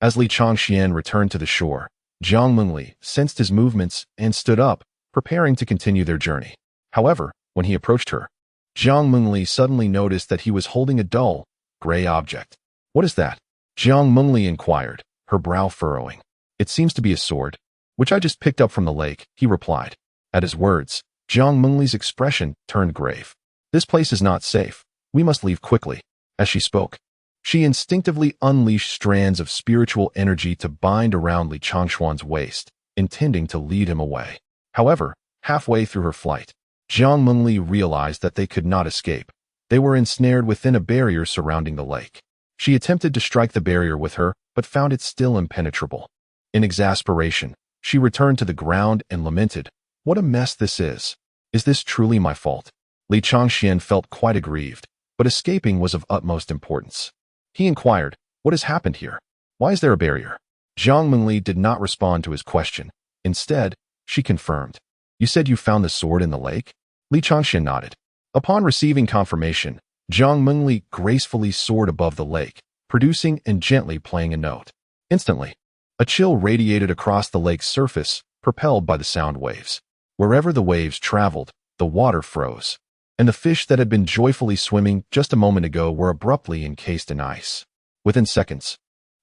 as Li Changxian returned to the shore, Jiang Mengli sensed his movements and stood up, preparing to continue their journey. However, when he approached her, Jiang Mengli suddenly noticed that he was holding a dull, gray object. What is that? Jiang Mengli inquired, her brow furrowing. It seems to be a sword, which I just picked up from the lake, he replied. At his words, Jiang Mengli's expression turned grave. This place is not safe. We must leave quickly. As she spoke, she instinctively unleashed strands of spiritual energy to bind around Li Changxuan's waist, intending to lead him away. However, halfway through her flight, Jiang Mengli realized that they could not escape. They were ensnared within a barrier surrounding the lake. She attempted to strike the barrier with her, but found it still impenetrable. In exasperation, she returned to the ground and lamented, "What a mess this is! Is this truly my fault?" Li Changxian felt quite aggrieved, but escaping was of utmost importance. He inquired, "What has happened here? Why is there a barrier?" Jiang Mengli did not respond to his question. Instead, she confirmed. You said you found the sword in the lake? Li Changxian nodded. Upon receiving confirmation, Jiang Mengli gracefully soared above the lake, producing and gently playing a note. Instantly, a chill radiated across the lake's surface, propelled by the sound waves. Wherever the waves traveled, the water froze, and the fish that had been joyfully swimming just a moment ago were abruptly encased in ice. Within seconds,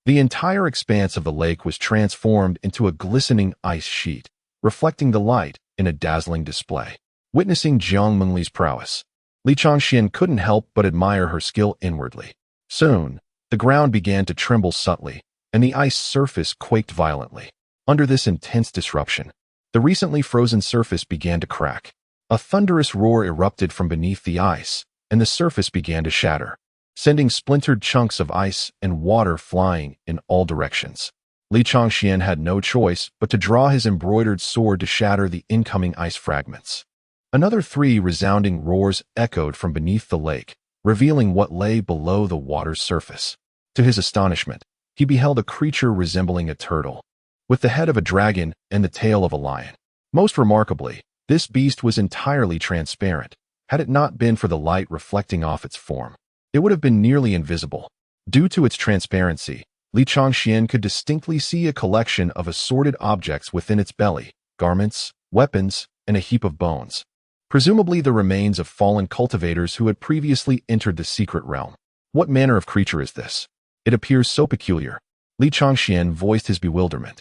the entire expanse of the lake was transformed into a glistening ice sheet, reflecting the light in a dazzling display. Witnessing Jiang Mengli's prowess, Li Changxian couldn't help but admire her skill inwardly. Soon, the ground began to tremble subtly, and the ice surface quaked violently. Under this intense disruption, the recently frozen surface began to crack. A thunderous roar erupted from beneath the ice, and the surface began to shatter, sending splintered chunks of ice and water flying in all directions. Li Changxian had no choice but to draw his embroidered sword to shatter the incoming ice fragments. Another 3 resounding roars echoed from beneath the lake, revealing what lay below the water's surface. To his astonishment, he beheld a creature resembling a turtle, with the head of a dragon and the tail of a lion. Most remarkably, this beast was entirely transparent. Had it not been for the light reflecting off its form, it would have been nearly invisible. Due to its transparency, Li Changxian could distinctly see a collection of assorted objects within its belly: garments, weapons, and a heap of bones. Presumably the remains of fallen cultivators who had previously entered the secret realm. What manner of creature is this? It appears so peculiar. Li Changxian voiced his bewilderment.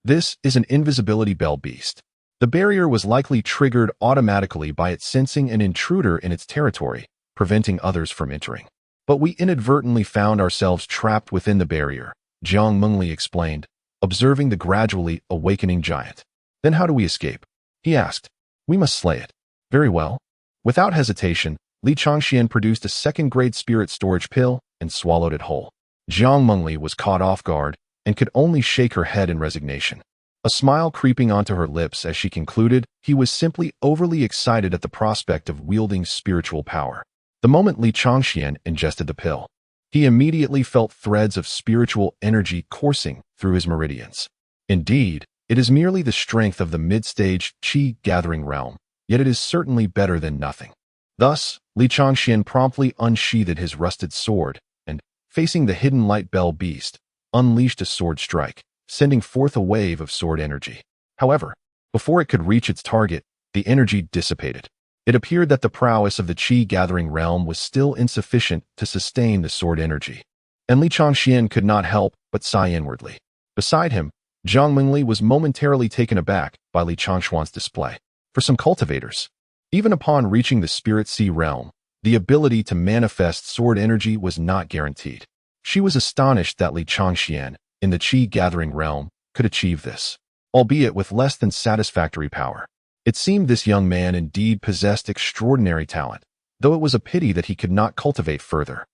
This is an invisibility bell beast. The barrier was likely triggered automatically by it sensing an intruder in its territory, preventing others from entering. But we inadvertently found ourselves trapped within the barrier, Jiang Mengli explained, observing the gradually awakening giant. Then how do we escape? He asked. We must slay it. Very well. Without hesitation, Li Changxian produced a second-grade spirit storage pill and swallowed it whole. Jiang Mengli was caught off guard and could only shake her head in resignation. A smile creeping onto her lips as she concluded he was simply overly excited at the prospect of wielding spiritual power. The moment Li Changxian ingested the pill, he immediately felt threads of spiritual energy coursing through his meridians. Indeed, it is merely the strength of the mid-stage qi-gathering realm, yet it is certainly better than nothing. Thus, Li Changxian promptly unsheathed his rusted sword and, facing the hidden light bell beast, unleashed a sword strike, sending forth a wave of sword energy. However, before it could reach its target, the energy dissipated. It appeared that the prowess of the qi-gathering realm was still insufficient to sustain the sword energy, and Li Changxian could not help but sigh inwardly. Beside him, Jiang Mengli was momentarily taken aback by Li Changxuan's display. For some cultivators, even upon reaching the Spirit Sea realm, the ability to manifest sword energy was not guaranteed. She was astonished that Li Changxian, in the qi-gathering realm, could achieve this, albeit with less than satisfactory power. It seemed this young man indeed possessed extraordinary talent, though it was a pity that he could not cultivate further.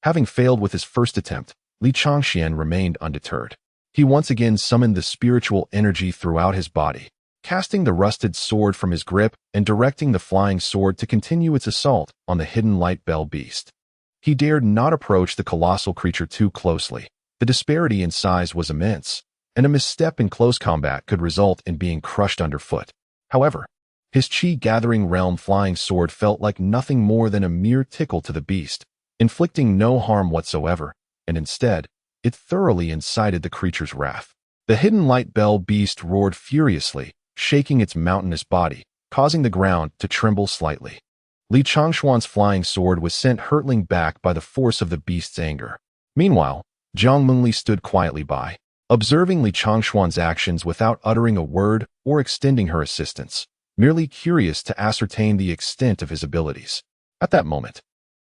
Having failed with his first attempt, Li Changxian remained undeterred. He once again summoned the spiritual energy throughout his body, casting the rusted sword from his grip and directing the flying sword to continue its assault on the hidden light bell beast. He dared not approach the colossal creature too closely. The disparity in size was immense, and a misstep in close combat could result in being crushed underfoot. However, his qi-gathering realm flying sword felt like nothing more than a mere tickle to the beast, inflicting no harm whatsoever, and instead, it thoroughly incited the creature's wrath. The hidden light bell beast roared furiously, shaking its mountainous body, causing the ground to tremble slightly. Li Changxuan's flying sword was sent hurtling back by the force of the beast's anger. Meanwhile, Jiang Mengli stood quietly by, observing Li Changxuan's actions without uttering a word or extending her assistance, merely curious to ascertain the extent of his abilities. At that moment,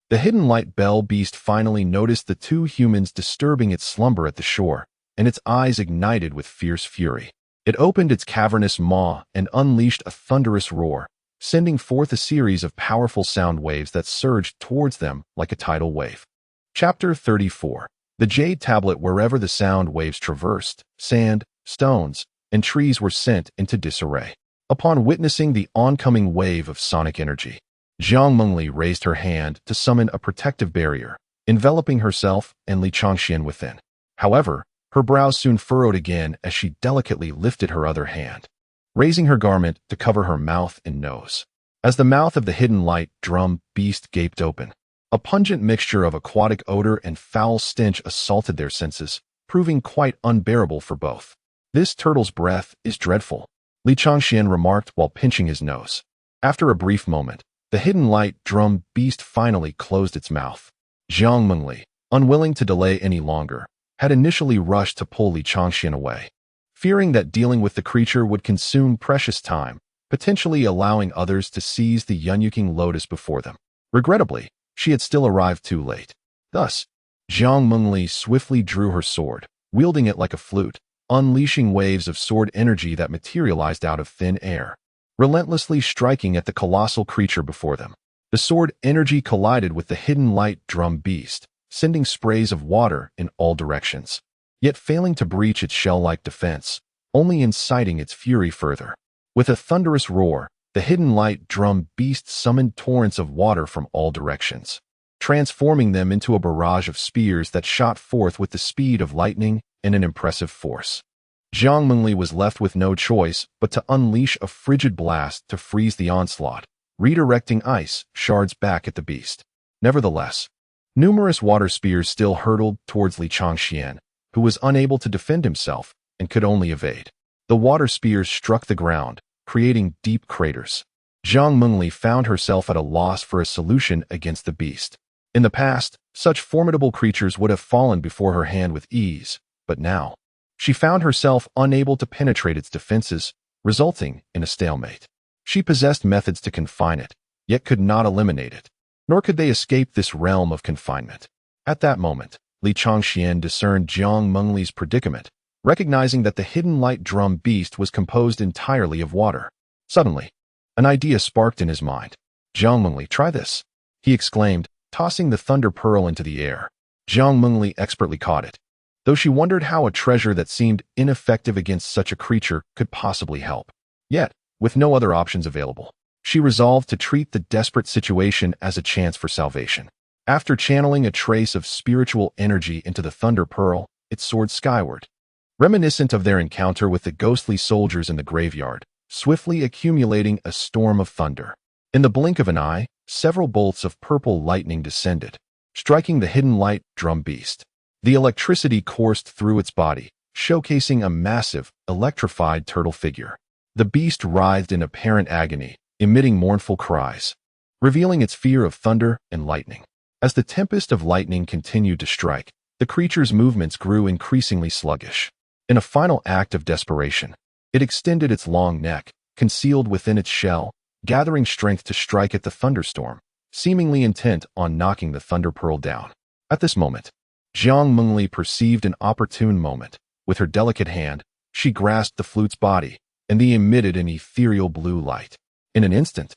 the hidden light bell beast finally noticed the 2 humans disturbing its slumber at the shore, and its eyes ignited with fierce fury. It opened its cavernous maw and unleashed a thunderous roar, sending forth a series of powerful sound waves that surged towards them like a tidal wave. Chapter 34. The Jade Tablet. Wherever the sound waves traversed, sand, stones, and trees were sent into disarray. Upon witnessing the oncoming wave of sonic energy, Jiang Mengli raised her hand to summon a protective barrier, enveloping herself and Li Changxian within. However, Her brows soon furrowed again as she delicately lifted her other hand, raising her garment to cover her mouth and nose. As the mouth of the hidden light drum beast gaped open, a pungent mixture of aquatic odor and foul stench assaulted their senses, proving quite unbearable for both. "This turtle's breath is dreadful," Li Changxian remarked while pinching his nose. After a brief moment, the hidden light drum beast finally closed its mouth. Jiang Mengli, unwilling to delay any longer, had initially rushed to pull Li Changxian away, fearing that dealing with the creature would consume precious time, potentially allowing others to seize the Yunyuking lotus before them. Regrettably, she had still arrived too late. Thus, Jiang Mengli swiftly drew her sword, wielding it like a flute, unleashing waves of sword energy that materialized out of thin air, relentlessly striking at the colossal creature before them. The sword energy collided with the hidden light drum beast, sending sprays of water in all directions, yet failing to breach its shell-like defense, only inciting its fury further. With a thunderous roar, the hidden light drum beast summoned torrents of water from all directions, transforming them into a barrage of spears that shot forth with the speed of lightning and an impressive force. Jiang Mengli was left with no choice but to unleash a frigid blast to freeze the onslaught, redirecting ice shards back at the beast. Nevertheless, numerous water spears still hurtled towards Li Changxian, who was unable to defend himself and could only evade. The water spears struck the ground, creating deep craters. Jiang Mengli found herself at a loss for a solution against the beast. In the past, such formidable creatures would have fallen before her hand with ease, but now, she found herself unable to penetrate its defenses, resulting in a stalemate. She possessed methods to confine it, yet could not eliminate it, nor could they escape this realm of confinement. At that moment, Li Changxian discerned Jiang Mengli's predicament, recognizing that the hidden light drum beast was composed entirely of water. Suddenly, an idea sparked in his mind. "Jiang Mengli, try this," he exclaimed, tossing the thunder pearl into the air. Jiang Mengli expertly caught it, though she wondered how a treasure that seemed ineffective against such a creature could possibly help. Yet, with no other options available, she resolved to treat the desperate situation as a chance for salvation. After channeling a trace of spiritual energy into the thunder pearl, it soared skyward, reminiscent of their encounter with the ghostly soldiers in the graveyard, swiftly accumulating a storm of thunder. In the blink of an eye, several bolts of purple lightning descended, striking the hidden light drum beast. The electricity coursed through its body, showcasing a massive, electrified turtle figure. The beast writhed in apparent agony, emitting mournful cries, revealing its fear of thunder and lightning. As the tempest of lightning continued to strike, the creature's movements grew increasingly sluggish. In a final act of desperation, it extended its long neck, concealed within its shell, gathering strength to strike at the thunderstorm, seemingly intent on knocking the thunder pearl down. At this moment, Jiang Mengli perceived an opportune moment. With her delicate hand, she grasped the flute's body, and they emitted an ethereal blue light. In an instant,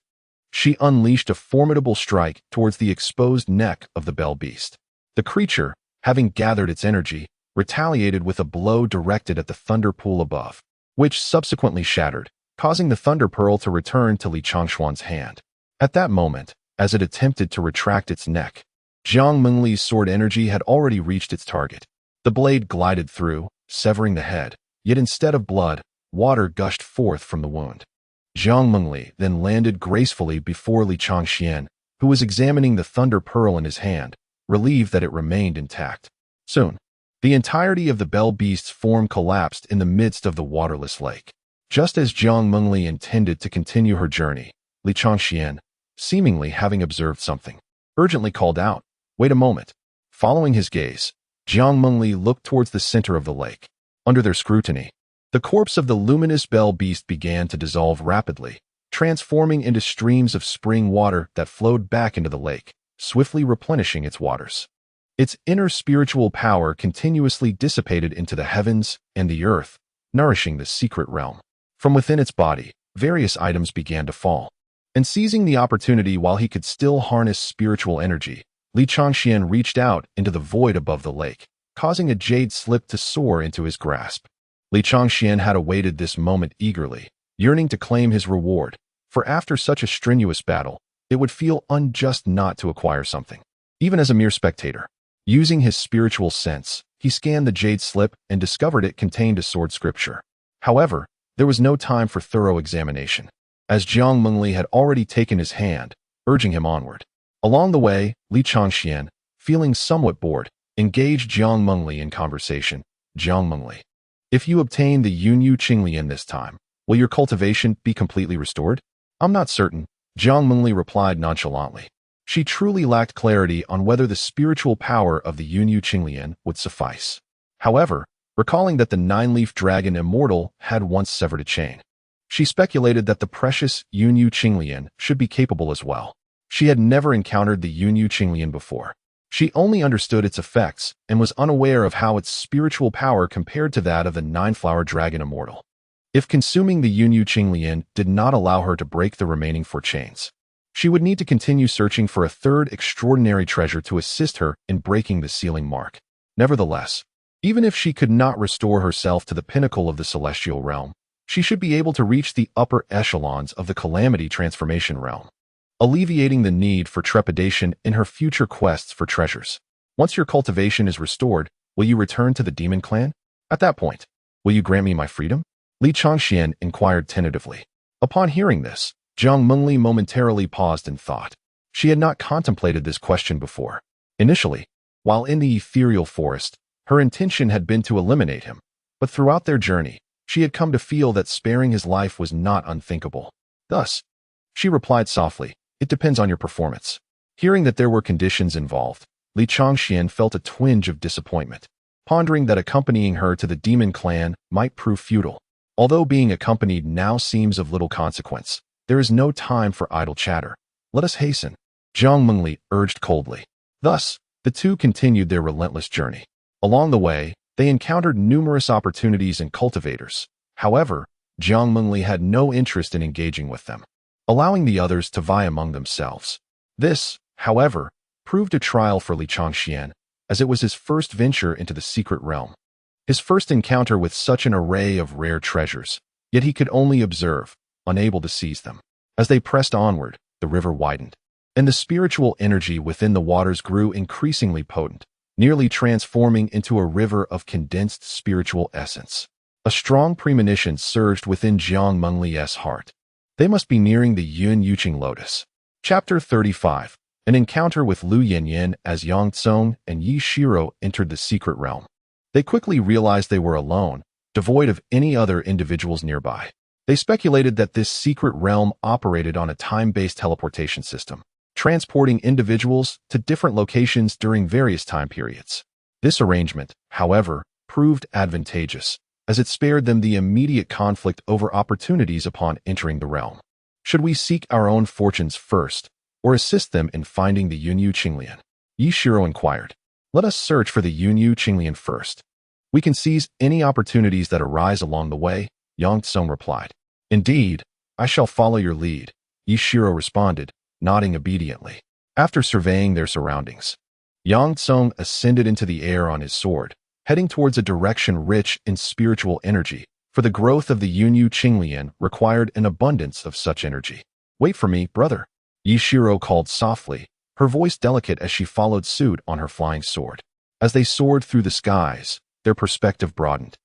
she unleashed a formidable strike towards the exposed neck of the bell beast. The creature, having gathered its energy, retaliated with a blow directed at the thunder pool above, which subsequently shattered, causing the thunder pearl to return to Li Changxian's hand. At that moment, as it attempted to retract its neck, Jiang Mengli's sword energy had already reached its target. The blade glided through, severing the head, yet instead of blood, water gushed forth from the wound. Jiang Mengli then landed gracefully before Li Changxian, who was examining the thunder pearl in his hand, relieved that it remained intact. Soon, the entirety of the bell beast's form collapsed in the midst of the waterless lake. Just as Jiang Mengli intended to continue her journey, Li Changxian, seemingly having observed something, urgently called out, "Wait a moment." Following his gaze, Jiang Mengli looked towards the center of the lake. Under their scrutiny, the corpse of the luminous bell beast began to dissolve rapidly, transforming into streams of spring water that flowed back into the lake, swiftly replenishing its waters. Its inner spiritual power continuously dissipated into the heavens and the earth, nourishing the secret realm. From within its body, various items began to fall. And seizing the opportunity while he could still harness spiritual energy, Li Changxian reached out into the void above the lake, causing a jade slip to soar into his grasp. Li Changxian had awaited this moment eagerly, yearning to claim his reward, for after such a strenuous battle, it would feel unjust not to acquire something. Even as a mere spectator, using his spiritual sense, he He scanned the jade slip and discovered it contained a sword scripture. However, there was no time for thorough examination, as Jiang Mengli had already taken his hand, urging him onward. Along the way, Li Changxian, feeling somewhat bored, engaged Jiang Mengli in conversation. Jiang Mengli, if you obtain the Yunyu Qinglian this time, will your cultivation be completely restored? I'm not certain, Jiang Mengli replied nonchalantly. She truly lacked clarity on whether the spiritual power of the Yunyu Qinglian would suffice. However, recalling that the nine-leaf dragon Immortal had once severed a chain, she speculated that the precious Yunyu Qinglian should be capable as well. She had never encountered the Yunyu Qinglian before. She only understood its effects and was unaware of how its spiritual power compared to that of the nine-flower dragon Immortal. If consuming the Yunyu Qinglian did not allow her to break the remaining 4 chains, she would need to continue searching for a third extraordinary treasure to assist her in breaking the sealing mark. Nevertheless, even if she could not restore herself to the pinnacle of the celestial realm, she should be able to reach the upper echelons of the calamity transformation realm, alleviating the need for trepidation in her future quests for treasures. Once your cultivation is restored, will you return to the demon clan? At that point, will you grant me my freedom? Li Changxian inquired tentatively. Upon hearing this, Jiang Mengli momentarily paused in thought. She had not contemplated this question before. Initially, while in the ethereal forest, her intention had been to eliminate him, but throughout their journey, she had come to feel that sparing his life was not unthinkable. Thus, she replied softly, "It depends on your performance." Hearing that there were conditions involved, Li Changxian felt a twinge of disappointment, pondering that accompanying her to the demon clan might prove futile. Although being accompanied now seems of little consequence, there is no time for idle chatter. Let us hasten, Jiang Mengli urged coldly. Thus, the two continued their relentless journey. Along the way, they encountered numerous opportunities and cultivators. However, Jiang Mengli had no interest in engaging with them, allowing the others to vie among themselves. This, however, proved a trial for Li Changxian, as it was his first venture into the secret realm. His first encounter with such an array of rare treasures, yet he could only observe, unable to seize them. As they pressed onward, the river widened, and the spiritual energy within the waters grew increasingly potent, nearly transforming into a river of condensed spiritual essence. A strong premonition surged within Jiang Mengli's heart. They must be nearing the Yun Yuqing Lotus. Chapter 35. An encounter with Lu Yanyan as Yang Tsong and Yi Shiro entered the secret realm. They quickly realized they were alone, devoid of any other individuals nearby. They speculated that this secret realm operated on a time-based teleportation system, transporting individuals to different locations during various time periods. This arrangement, however, proved advantageous, as it spared them the immediate conflict over opportunities upon entering the realm. Should we seek our own fortunes first, or assist them in finding the Yunyu Qinglian? Yi Shiro inquired. Let us search for the Yunyu Qinglian first. We can seize any opportunities that arise along the way, Yang Tsong replied. Indeed, I shall follow your lead, Yi Shiro responded, nodding obediently. After surveying their surroundings, Yang Tsong ascended into the air on his sword, heading towards a direction rich in spiritual energy, for the growth of the Yunyu Qinglian required an abundance of such energy. Wait for me, brother, Yi Shiro called softly, her voice delicate as she followed suit on her flying sword. As they soared through the skies, their perspective broadened,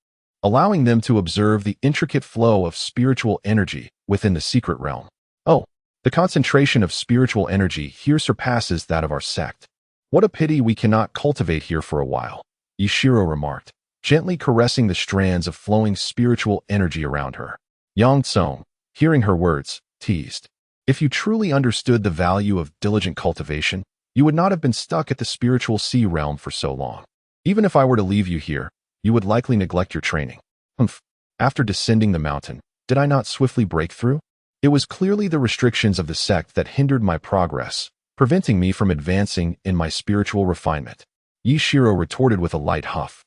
allowing them to observe the intricate flow of spiritual energy within the secret realm. Oh, the concentration of spiritual energy here surpasses that of our sect. What a pity we cannot cultivate here for a while, Yi Shiro remarked, gently caressing the strands of flowing spiritual energy around her. Yang Tsong, hearing her words, teased. If you truly understood the value of diligent cultivation, you would not have been stuck at the spiritual sea realm for so long. Even if I were to leave you here, you would likely neglect your training. Humph. After descending the mountain, did I not swiftly break through? It was clearly the restrictions of the sect that hindered my progress, preventing me from advancing in my spiritual refinement. Yi Shiro retorted with a light huff,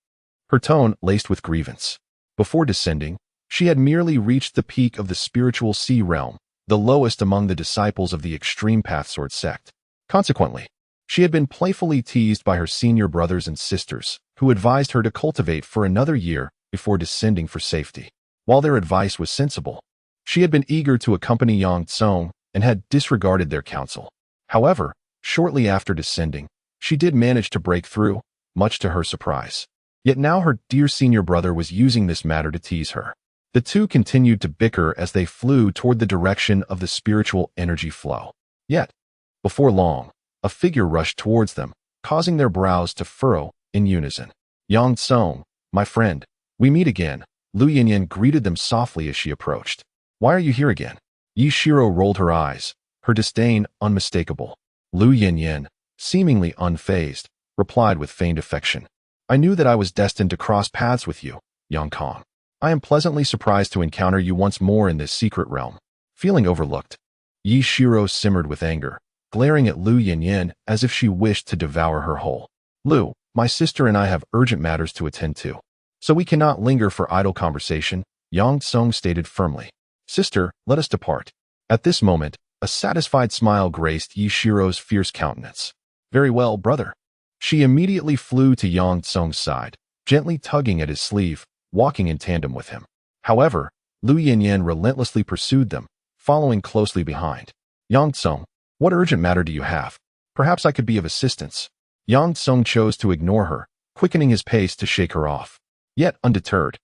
her tone laced with grievance. Before descending, she had merely reached the peak of the spiritual sea realm, the lowest among the disciples of the Extreme Path Sword sect. Consequently, she had been playfully teased by her senior brothers and sisters, who advised her to cultivate for another year before descending for safety. While their advice was sensible, she had been eager to accompany Yang Tsong and had disregarded their counsel. However, shortly after descending, she did manage to break through, much to her surprise. Yet now her dear senior brother was using this matter to tease her. The two continued to bicker as they flew toward the direction of the spiritual energy flow. Yet, before long, a figure rushed towards them, causing their brows to furrow in unison. Yang Tsung, my friend, we meet again. Lu Yinyan greeted them softly as she approached. Why are you here again? Yi Shiro rolled her eyes, her disdain unmistakable. Lu Yinyan, seemingly unfazed, replied with feigned affection. I knew that I was destined to cross paths with you, Yang Kong. I am pleasantly surprised to encounter you once more in this secret realm. Feeling overlooked, Yi Shiro simmered with anger, glaring at Lu Yinyan as if she wished to devour her whole. Lu, my sister and I have urgent matters to attend to, so we cannot linger for idle conversation, Yang Tsung stated firmly. Sister, let us depart. At this moment, a satisfied smile graced Yi Shiro's fierce countenance. Very well, brother. She immediately flew to Yang Tsung's side, gently tugging at his sleeve, walking in tandem with him. However, Lu Yinyan relentlessly pursued them, following closely behind. Yang Tsung, what urgent matter do you have? Perhaps I could be of assistance. Yang Tsung chose to ignore her, quickening his pace to shake her off. Yet undeterred,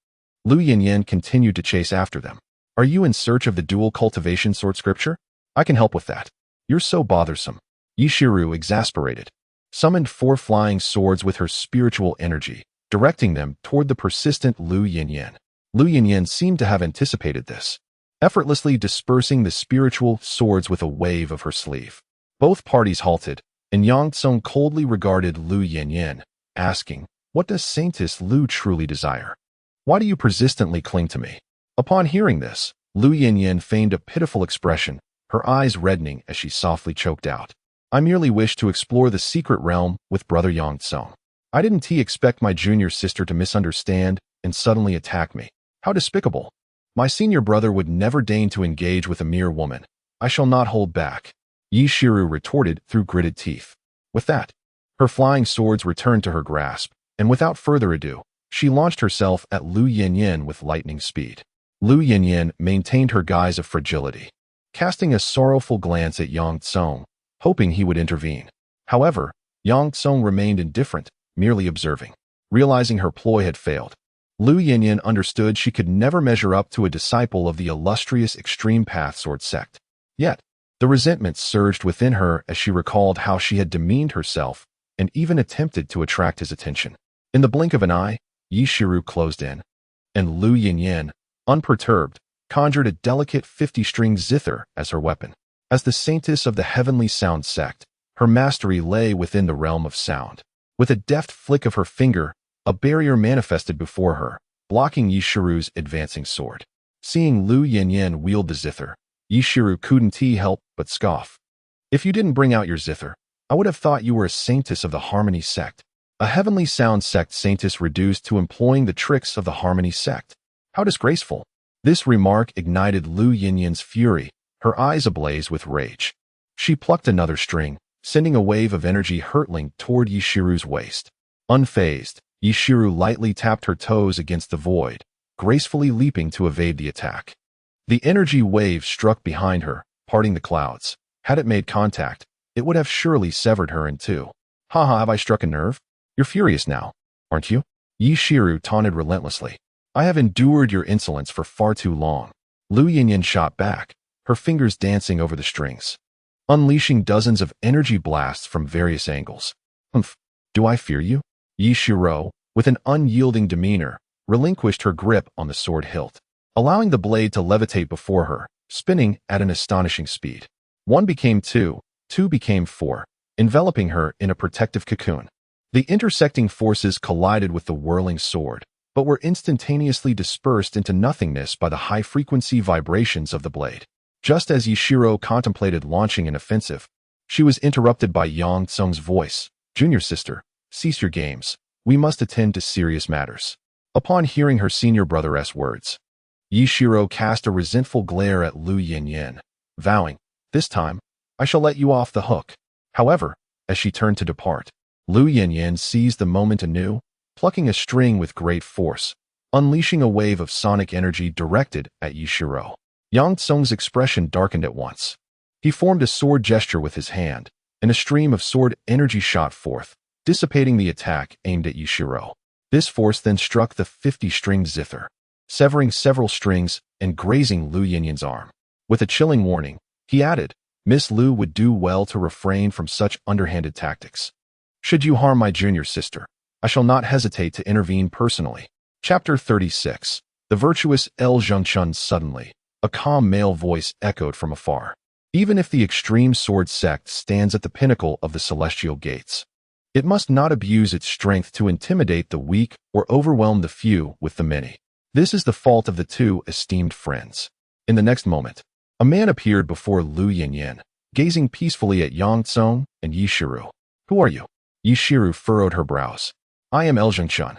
Lu Yinyan continued to chase after them. Are you in search of the dual cultivation sword scripture? I can help with that. You're so bothersome. Yishiru, exasperated, summoned 4 flying swords with her spiritual energy, directing them toward the persistent Lu Yinyan. Lu Yinyan seemed to have anticipated this, effortlessly dispersing the spiritual swords with a wave of her sleeve. Both parties halted, and Yang Tsung coldly regarded Lu Yinyan, asking, what does Saintess Lu truly desire? Why do you persistently cling to me? Upon hearing this, Lu Yinyan feigned a pitiful expression, her eyes reddening as she softly choked out. I merely wish to explore the secret realm with brother Yang Tsung. I didn't expect my junior sister to misunderstand and suddenly attack me. How despicable. My senior brother would never deign to engage with a mere woman. I shall not hold back, Yishiru retorted through gritted teeth. With that, her flying swords returned to her grasp, and without further ado, she launched herself at Lu Yinyan with lightning speed. Lu Yinyan maintained her guise of fragility, casting a sorrowful glance at Yang Tsung, hoping he would intervene. However, Yang Tsung remained indifferent, merely observing. Realizing her ploy had failed, Lu Yinyan understood she could never measure up to a disciple of the illustrious Extreme Path Sword sect. Yet, the resentment surged within her as she recalled how she had demeaned herself and even attempted to attract his attention. In the blink of an eye, Yishiru closed in, and Lu Yinyan, unperturbed, conjured a delicate 50-string zither as her weapon. As the saintess of the Heavenly Sound sect, her mastery lay within the realm of sound. With a deft flick of her finger, a barrier manifested before her, blocking Yishiru's advancing sword. Seeing Lu Yinyan wield the zither, Yishiru couldn't help but scoff. If you didn't bring out your zither, I would have thought you were a saintess of the Harmony sect. A Heavenly Sound sect saintess reduced to employing the tricks of the Harmony sect. How disgraceful. This remark ignited Lu Yinyan's fury, her eyes ablaze with rage. She plucked another string, sending a wave of energy hurtling toward Yishiru's waist. Unfazed, Yishiru lightly tapped her toes against the void, gracefully leaping to evade the attack. The energy wave struck behind her, parting the clouds. Had it made contact, it would have surely severed her in two. Haha, have I struck a nerve? You're furious now, aren't you? Yishiru taunted relentlessly. I have endured your insolence for far too long. Lu Yinyan shot back, her fingers dancing over the strings, unleashing dozens of energy blasts from various angles. Humph, do I fear you? Yishiru, with an unyielding demeanor, relinquished her grip on the sword hilt, allowing the blade to levitate before her, spinning at an astonishing speed. 1 became 2, 2 became 4, enveloping her in a protective cocoon. The intersecting forces collided with the whirling sword, but were instantaneously dispersed into nothingness by the high-frequency vibrations of the blade. Just as Yishiru contemplated launching an offensive, she was interrupted by Yang Tsung's voice. Junior sister, cease your games. We must attend to serious matters. Upon hearing her senior brother's words, Yishiru cast a resentful glare at Lu Yinyan, vowing, this time, I shall let you off the hook. However, as she turned to depart, Lu Yinyan seized the moment anew, plucking a string with great force, unleashing a wave of sonic energy directed at Yishiru. Yang Tsung's expression darkened at once. He formed a sword gesture with his hand, and a stream of sword energy shot forth, dissipating the attack aimed at Yishiru. This force then struck the 50-stringed zither, severing several strings and grazing Lu Yinyan's arm. With a chilling warning, he added, Miss Lu would do well to refrain from such underhanded tactics. Should you harm my junior sister, I shall not hesitate to intervene personally. Chapter 36. The virtuous El Zhengchun. Suddenly, a calm male voice echoed from afar. Even if the extreme sword sect stands at the pinnacle of the celestial gates, it must not abuse its strength to intimidate the weak or overwhelm the few with the many. This is the fault of the two esteemed friends. In the next moment, a man appeared before Lu Yinyan, gazing peacefully at Yang Tsong and Yi Shiru. Who are you? Yi Shiru furrowed her brows. I am El Zhengchun,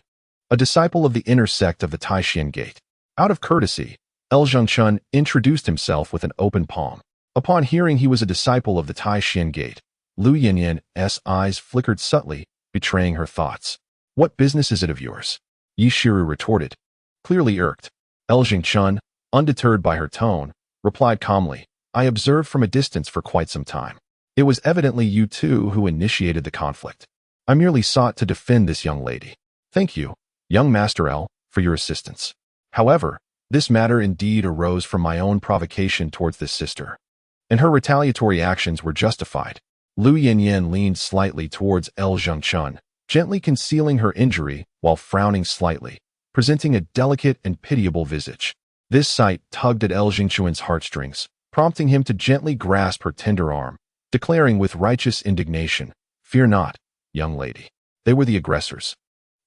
a disciple of the inner sect of the Taishan Gate. Out of courtesy, El Zhengchun introduced himself with an open palm. Upon hearing he was a disciple of the Taishan Gate, Lu Yinyan's eyes flickered subtly, betraying her thoughts. What business is it of yours? Yi Shiru retorted. Clearly irked, El Zhengchun, undeterred by her tone, replied calmly, I observed from a distance for quite some time. It was evidently you two who initiated the conflict. I merely sought to defend this young lady. Thank you, young Master El, for your assistance. However, this matter indeed arose from my own provocation towards this sister, and her retaliatory actions were justified. Lu Yinyan leaned slightly towards El Zhengchun, gently concealing her injury while frowning slightly, presenting a delicate and pitiable visage. This sight tugged at El Zhengchun's heartstrings, prompting him to gently grasp her tender arm, declaring with righteous indignation, Fear not, young lady. They were the aggressors,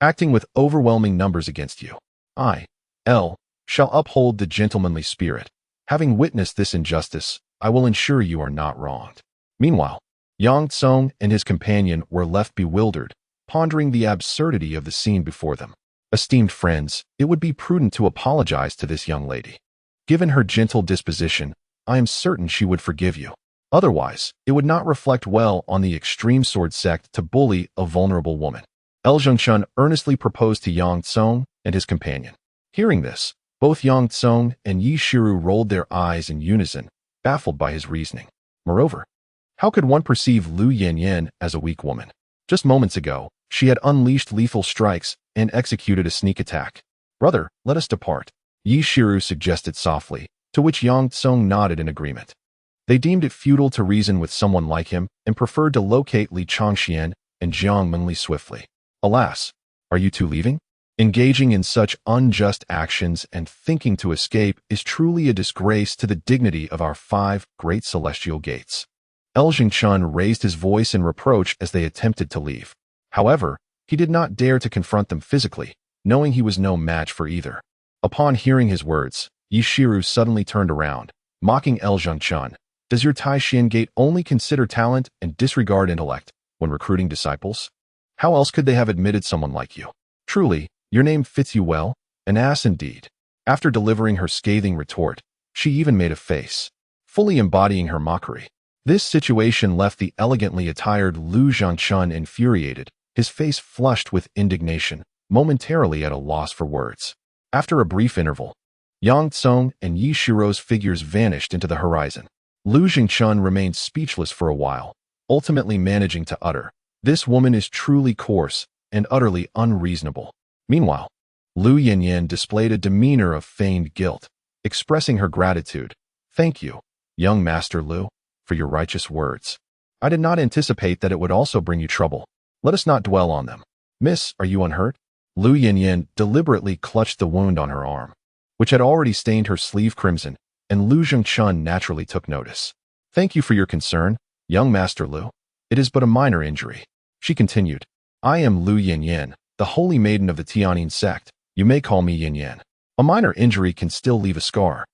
acting with overwhelming numbers against you. I, El, shall uphold the gentlemanly spirit. Having witnessed this injustice, I will ensure you are not wronged. Meanwhile, Yang Tsong and his companion were left bewildered, pondering the absurdity of the scene before them. Esteemed friends, it would be prudent to apologize to this young lady. Given her gentle disposition, I am certain she would forgive you. Otherwise, it would not reflect well on the extreme sword sect to bully a vulnerable woman. El Zhengchun earnestly proposed to Yang Tsong and his companion. Hearing this, both Yang Tsong and Yi Shiru rolled their eyes in unison, baffled by his reasoning. Moreover, how could one perceive Lu Yinyan as a weak woman? Just moments ago, she had unleashed lethal strikes and executed a sneak attack. Brother, let us depart, Yi Shiru suggested softly, to which Yang Tsong nodded in agreement. They deemed it futile to reason with someone like him and preferred to locate Li Chongxian and Jiang Mengli swiftly. Alas, are you two leaving? Engaging in such unjust actions and thinking to escape is truly a disgrace to the dignity of our 5 great celestial gates. El Zhengchun raised his voice in reproach as they attempted to leave. However, he did not dare to confront them physically, knowing he was no match for either. Upon hearing his words, Yi Shiru suddenly turned around, mocking El Zhengchun. Does your Taishan Gate only consider talent and disregard intellect when recruiting disciples? How else could they have admitted someone like you? Truly, your name fits you well, an ass indeed. After delivering her scathing retort, she even made a face, fully embodying her mockery. This situation left the elegantly attired Lu Zhengchun infuriated, his face flushed with indignation, momentarily at a loss for words. After a brief interval, Yang Tsong and Yi Shiru's figures vanished into the horizon. Lu Zhengchun remained speechless for a while, ultimately managing to utter, This woman is truly coarse and utterly unreasonable. Meanwhile, Lu Yinyan displayed a demeanor of feigned guilt, expressing her gratitude. Thank you, young Master Lu, for your righteous words. I did not anticipate that it would also bring you trouble. Let us not dwell on them. Miss, are you unhurt? Lu Yinyan deliberately clutched the wound on her arm, which had already stained her sleeve crimson, and Lu Zhengchun naturally took notice. Thank you for your concern, young Master Lu. It is but a minor injury. She continued. I am Lu Yinyan, the holy maiden of the Tianyin sect. You may call me Yinyan. A minor injury can still leave a scar,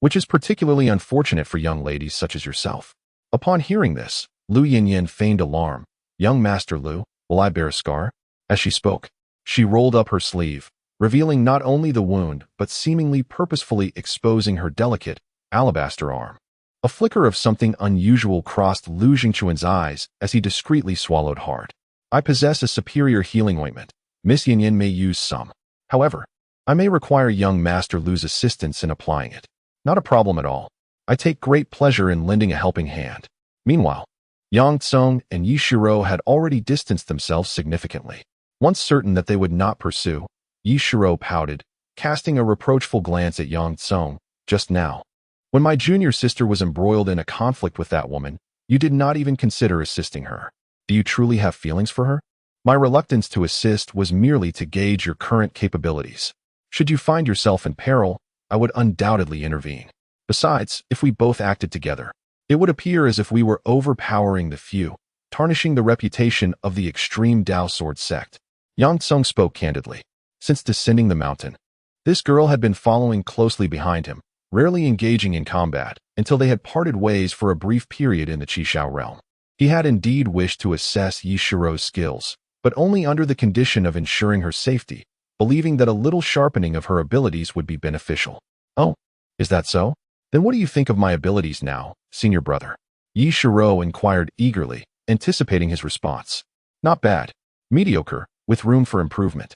which is particularly unfortunate for young ladies such as yourself. Upon hearing this, Lu Yinyan feigned alarm. Young Master Lu, will I bear a scar? As she spoke, she rolled up her sleeve, revealing not only the wound, but seemingly purposefully exposing her delicate, alabaster arm. A flicker of something unusual crossed Lu Zhengchun's eyes as he discreetly swallowed hard. I possess a superior healing ointment. Miss Yinyan may use some. However, I may require young Master Lu's assistance in applying it. Not a problem at all. I take great pleasure in lending a helping hand. Meanwhile, Yang Tsong and Yi Shiru had already distanced themselves significantly. Once certain that they would not pursue, Yishiro pouted, casting a reproachful glance at Yang Tsung. Just now, when my junior sister was embroiled in a conflict with that woman, you did not even consider assisting her. Do you truly have feelings for her? My reluctance to assist was merely to gauge your current capabilities. Should you find yourself in peril, I would undoubtedly intervene. Besides, if we both acted together, it would appear as if we were overpowering the few, tarnishing the reputation of the extreme Dao sword sect. Yang Tsung spoke candidly. Since descending the mountain, this girl had been following closely behind him, rarely engaging in combat, until they had parted ways for a brief period in the Qishao realm. He had indeed wished to assess Yishiro's skills, but only under the condition of ensuring her safety, believing that a little sharpening of her abilities would be beneficial. Oh, is that so? Then what do you think of my abilities now, senior brother? Yishiro inquired eagerly, anticipating his response. Not bad. Mediocre, with room for improvement.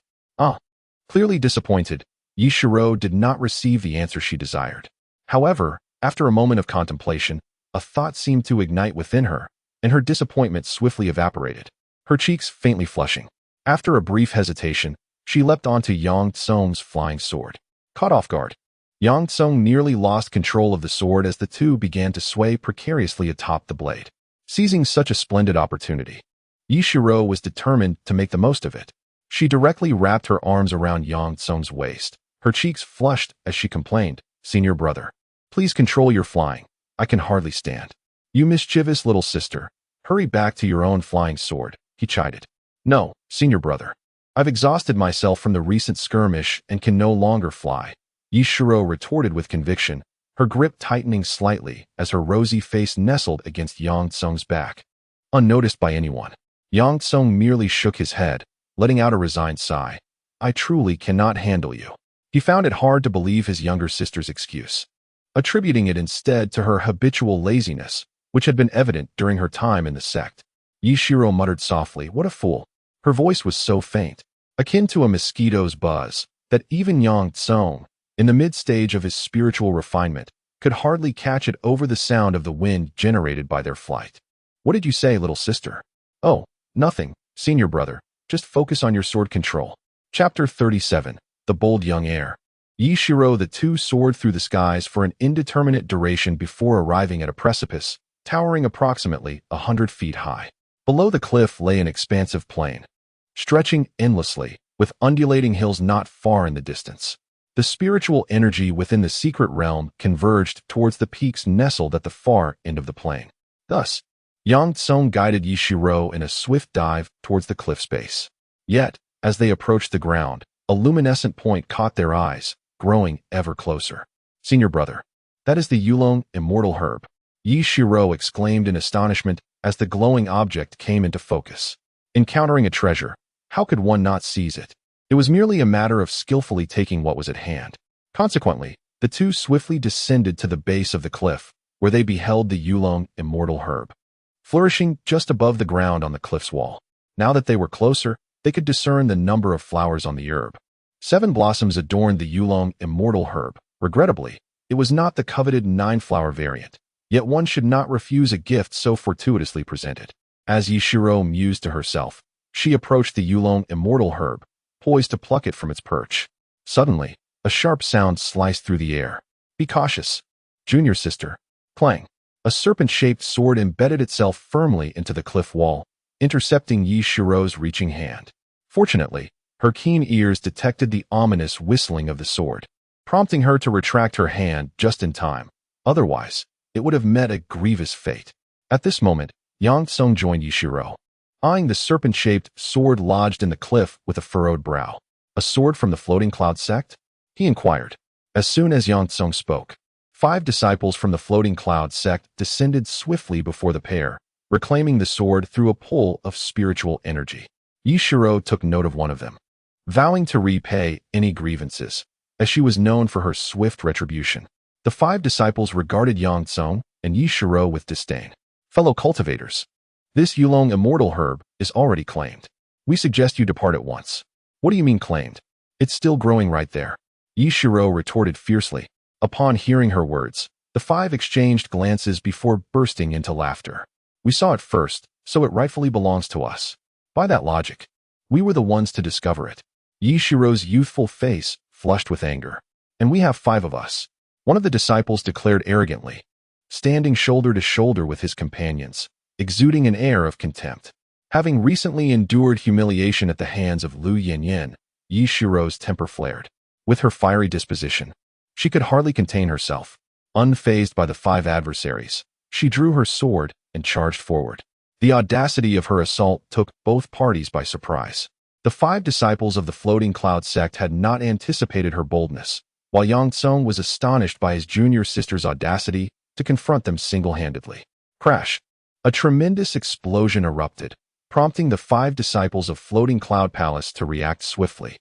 Clearly disappointed, Yishiro did not receive the answer she desired. However, after a moment of contemplation, a thought seemed to ignite within her, and her disappointment swiftly evaporated, her cheeks faintly flushing. After a brief hesitation, she leapt onto Yang Tsung's flying sword. Caught off guard, Yang Tsung nearly lost control of the sword as the two began to sway precariously atop the blade. Seizing such a splendid opportunity, Yishiro was determined to make the most of it. She directly wrapped her arms around Yang Tsung's waist. Her cheeks flushed as she complained, "Senior brother, please control your flying. I can hardly stand." "You mischievous little sister. Hurry back to your own flying sword," he chided. "No, senior brother. I've exhausted myself from the recent skirmish and can no longer fly," Yishiro retorted with conviction, her grip tightening slightly as her rosy face nestled against Yang Tsung's back. Unnoticed by anyone, Yang Tsung merely shook his head, letting out a resigned sigh. "I truly cannot handle you." He found it hard to believe his younger sister's excuse, attributing it instead to her habitual laziness, which had been evident during her time in the sect. Yishiro muttered softly, "What a fool." Her voice was so faint, akin to a mosquito's buzz, that even Yang Tsung, in the mid-stage of his spiritual refinement, could hardly catch it over the sound of the wind generated by their flight. "What did you say, little sister?" "Oh, nothing, senior brother. Just focus on your sword control." Chapter 37. The Bold Young Heir. Yishiro the two soared through the skies for an indeterminate duration before arriving at a precipice, towering approximately 100 feet high. Below the cliff lay an expansive plain, stretching endlessly, with undulating hills not far in the distance. The spiritual energy within the secret realm converged towards the peaks nestled at the far end of the plain. Thus, Yang Tsung guided Yishiro in a swift dive towards the cliff's base. Yet, as they approached the ground, a luminescent point caught their eyes, growing ever closer. "Senior brother, that is the Yulong Immortal herb," Yishiro exclaimed in astonishment as the glowing object came into focus. Encountering a treasure, how could one not seize it? It was merely a matter of skillfully taking what was at hand. Consequently, the two swiftly descended to the base of the cliff, where they beheld the Yulong Immortal herb, flourishing just above the ground on the cliff's wall. Now that they were closer, they could discern the number of flowers on the herb. 7 blossoms adorned the Yulong Immortal herb. Regrettably, it was not the coveted 9-flower variant, yet one should not refuse a gift so fortuitously presented. As Yishiro mused to herself, she approached the Yulong Immortal herb, poised to pluck it from its perch. Suddenly, a sharp sound sliced through the air. "Be cautious, junior sister." Clang. A serpent-shaped sword embedded itself firmly into the cliff wall, intercepting Yishiro's reaching hand. Fortunately, her keen ears detected the ominous whistling of the sword, prompting her to retract her hand just in time. Otherwise, it would have met a grievous fate. At this moment, Yang Tsung joined Yishiro, eyeing the serpent-shaped sword lodged in the cliff with a furrowed brow. "A sword from the Floating Cloud sect?" he inquired. As soon as Yang Tsung spoke, 5 disciples from the Floating Cloud sect descended swiftly before the pair, reclaiming the sword through a pull of spiritual energy. Yishiro took note of one of them, vowing to repay any grievances, as she was known for her swift retribution. The 5 disciples regarded Yang Tsung and Yishiro with disdain. "Fellow cultivators, this Yulong Immortal herb is already claimed. We suggest you depart at once." "What do you mean claimed? It's still growing right there," Yishiro retorted fiercely. Upon hearing her words, the 5 exchanged glances before bursting into laughter. "We saw it first, so it rightfully belongs to us. By that logic, We were the ones to discover it. Yishiro's youthful face flushed with anger. And we have 5 of us, one of the disciples declared arrogantly, standing shoulder to shoulder with his companions, exuding an air of contempt. Having recently endured humiliation at the hands of Lu Yanyan, Yishiro's temper flared. With her fiery disposition, she could hardly contain herself. Unfazed by the 5 adversaries, she drew her sword and charged forward. The audacity of her assault took both parties by surprise. The 5 disciples of the Floating Cloud sect had not anticipated her boldness, while Yang Tsung was astonished by his junior sister's audacity to confront them single-handedly. Crash! A tremendous explosion erupted, prompting the 5 disciples of Floating Cloud Palace to react swiftly,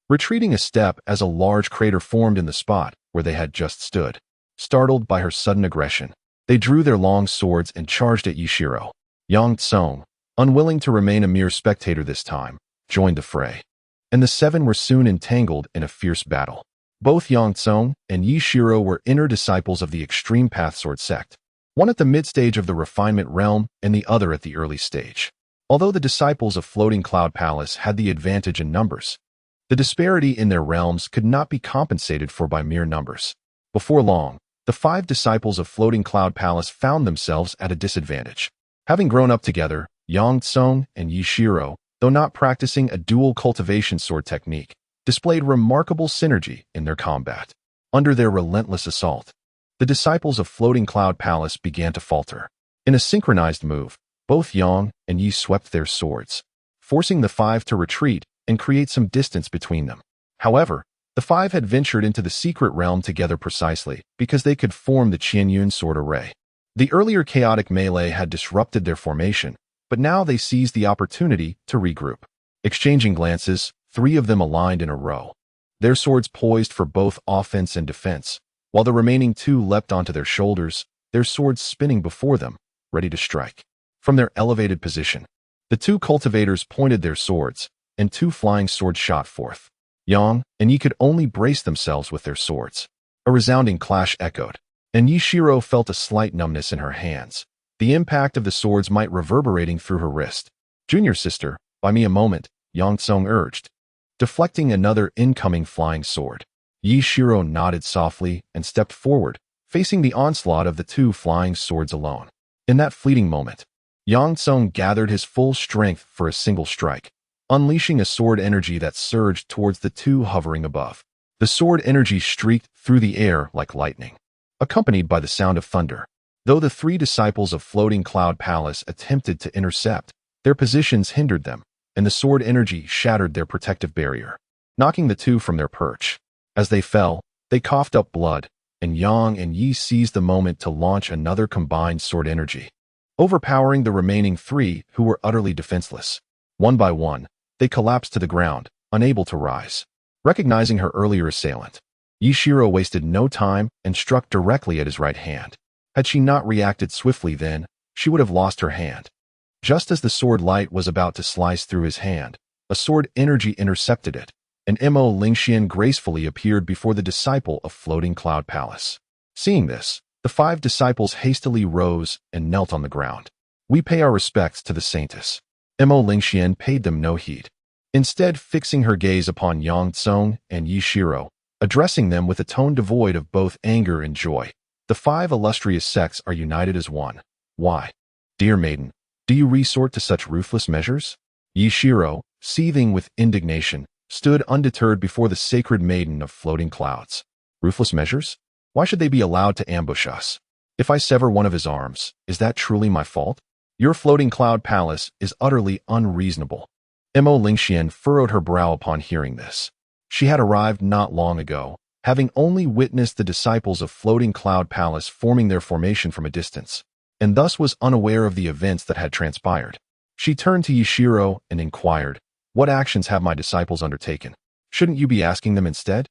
retreating a step as a large crater formed in the spot where they had just stood. Startled by her sudden aggression, they drew their long swords and charged at Yishiro. Yang Tsung, unwilling to remain a mere spectator this time, joined the fray, and the 7 were soon entangled in a fierce battle. Both Yang Tsung and Yishiro were inner disciples of the Extreme Path Sword sect, one at the mid-stage of the refinement realm and the other at the early stage. Although the disciples of Floating Cloud Palace had the advantage in numbers, the disparity in their realms could not be compensated for by mere numbers. Before long, the 5 disciples of Floating Cloud Palace found themselves at a disadvantage. Having grown up together, Yang Tsung and Yishiro, though not practicing a dual cultivation sword technique, displayed remarkable synergy in their combat. Under their relentless assault, the disciples of Floating Cloud Palace began to falter. In a synchronized move, both Yang and Yi swept their swords, forcing the 5 to retreat and create some distance between them. However, the 5 had ventured into the secret realm together precisely because they could form the Qianyun sword array. The earlier chaotic melee had disrupted their formation, but now they seized the opportunity to regroup. Exchanging glances, 3 of them aligned in a row, their swords poised for both offense and defense, while the remaining 2 leapt onto their shoulders, their swords spinning before them, ready to strike. From their elevated position, the 2 cultivators pointed their swords, and 2 flying swords shot forth. Yang and Yi could only brace themselves with their swords. A resounding clash echoed, and Yishiro felt a slight numbness in her hands, the impact of the swords might reverberating through her wrist. "Junior sister, buy me a moment," Yang Tsung urged, deflecting another incoming flying sword. Yishiro nodded softly and stepped forward, facing the onslaught of the 2 flying swords alone. In that fleeting moment, Yang Tsung gathered his full strength for a single strike, unleashing a sword energy that surged towards the 2 hovering above. The sword energy streaked through the air like lightning, accompanied by the sound of thunder. Though the 3 disciples of Floating Cloud Palace attempted to intercept, their positions hindered them, and the sword energy shattered their protective barrier, knocking the 2 from their perch. As they fell, they coughed up blood, and Yang and Yi seized the moment to launch another combined sword energy, overpowering the remaining 3 who were utterly defenseless. One by one, they collapsed to the ground, unable to rise. Recognizing her earlier assailant, Yishiro wasted no time and struck directly at his right hand. Had she not reacted swiftly then, she would have lost her hand. Just as the sword light was about to slice through his hand, a sword energy intercepted it, and Mo Lingxian gracefully appeared before the disciple of Floating Cloud Palace. Seeing this, the 5 disciples hastily rose and knelt on the ground. "We pay our respects to the saintess." Mo Lingxian paid them no heed, instead fixing her gaze upon Yang Tsung and Yishiro, addressing them with a tone devoid of both anger and joy. "The 5 illustrious sects are united as one. Why, dear maiden, do you resort to such ruthless measures?" Yishiro, seething with indignation, stood undeterred before the sacred maiden of Floating Clouds. "Ruthless measures? Why should they be allowed to ambush us? If I sever one of his arms, is that truly my fault? Your Floating Cloud Palace is utterly unreasonable." Mo Lingxian furrowed her brow upon hearing this. She had arrived not long ago, having only witnessed the disciples of Floating Cloud Palace forming their formation from a distance, and thus was unaware of the events that had transpired. She turned to Yishiro and inquired, "What actions have my disciples undertaken? Shouldn't you be asking them instead?"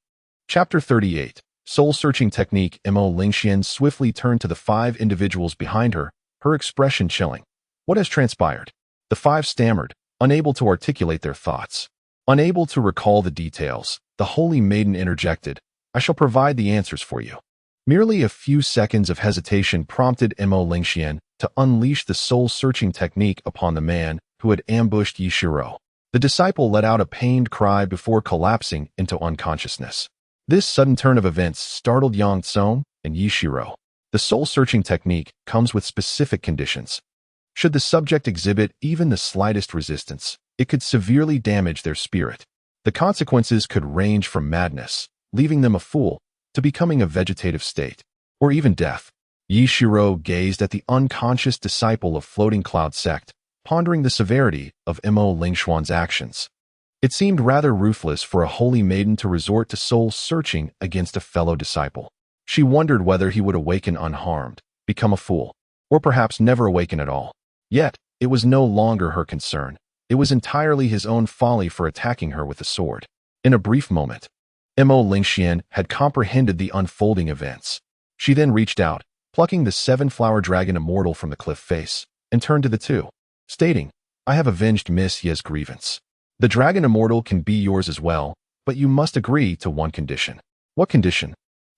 Chapter 38. Soul-searching technique. Mo Lingxian swiftly turned to the 5 individuals behind her, her expression chilling. "What has transpired?" The 5 stammered, unable to articulate their thoughts. Unable to recall the details, the holy maiden interjected, "I shall provide the answers for you." Merely a few seconds of hesitation prompted Mo Lingxian to unleash the soul-searching technique upon the man who had ambushed Yishiro. The disciple let out a pained cry before collapsing into unconsciousness. This sudden turn of events startled Yang Tsung and Yishiro. The soul-searching technique comes with specific conditions. Should the subject exhibit even the slightest resistance, it could severely damage their spirit. The consequences could range from madness, leaving them a fool, to becoming a vegetative state, or even death. Yishiro gazed at the unconscious disciple of Floating Cloud sect, pondering the severity of Mo Lingxuan's actions. It seemed rather ruthless for a holy maiden to resort to soul-searching against a fellow disciple. She wondered whether he would awaken unharmed, become a fool, or perhaps never awaken at all. Yet, it was no longer her concern. It was entirely his own folly for attacking her with a sword. In a brief moment, Mo Lingxian had comprehended the unfolding events. She then reached out, plucking the seven-flower dragon Immortal from the cliff face, and turned to the two, stating, "I have avenged Miss Ye's grievance. The dragon Immortal can be yours as well, but you must agree to one condition." "What condition?"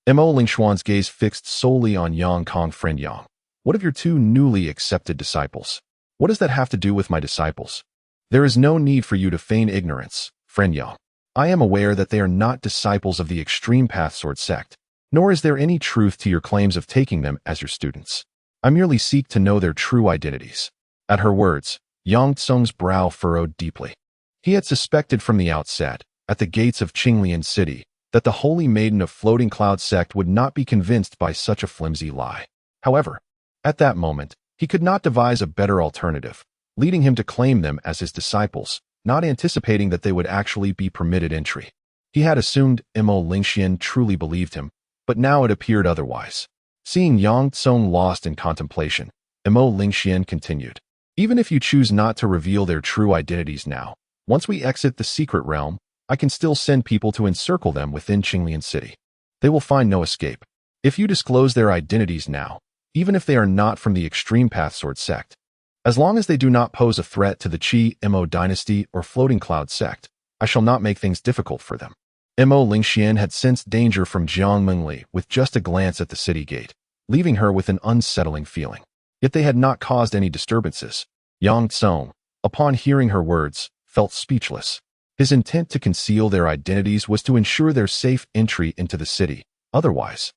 Mo Lingxuan's gaze fixed solely on Yang Kong. "Friend Yang, what of your two newly accepted disciples? What does that have to do with my disciples?" "There is no need for you to feign ignorance, friend Yang. I am aware that they are not disciples of the Extreme Path Sword sect, nor is there any truth to your claims of taking them as your students. I merely seek to know their true identities." At her words, Yang Tsung's brow furrowed deeply. He had suspected from the outset, at the gates of Qinglian City, that the holy maiden of Floating Cloud sect would not be convinced by such a flimsy lie. However, at that moment, he could not devise a better alternative, leading him to claim them as his disciples, not anticipating that they would actually be permitted entry. He had assumed Mo Lingxian truly believed him, but now it appeared otherwise. Seeing Yang Tsung lost in contemplation, Mo Lingxian continued, "Even if you choose not to reveal their true identities now, once we exit the secret realm, I can still send people to encircle them within Qinglian City. They will find no escape. If you disclose their identities now, even if they are not from the Extreme Path Sword sect, as long as they do not pose a threat to the Qi Mo dynasty or Floating Cloud sect, I shall not make things difficult for them." Mo Lingxian had sensed danger from Jiang Mengli with just a glance at the city gate, leaving her with an unsettling feeling. Yet they had not caused any disturbances. Yang Tsung, upon hearing her words, felt speechless. His intent to conceal their identities was to ensure their safe entry into the city. Otherwise,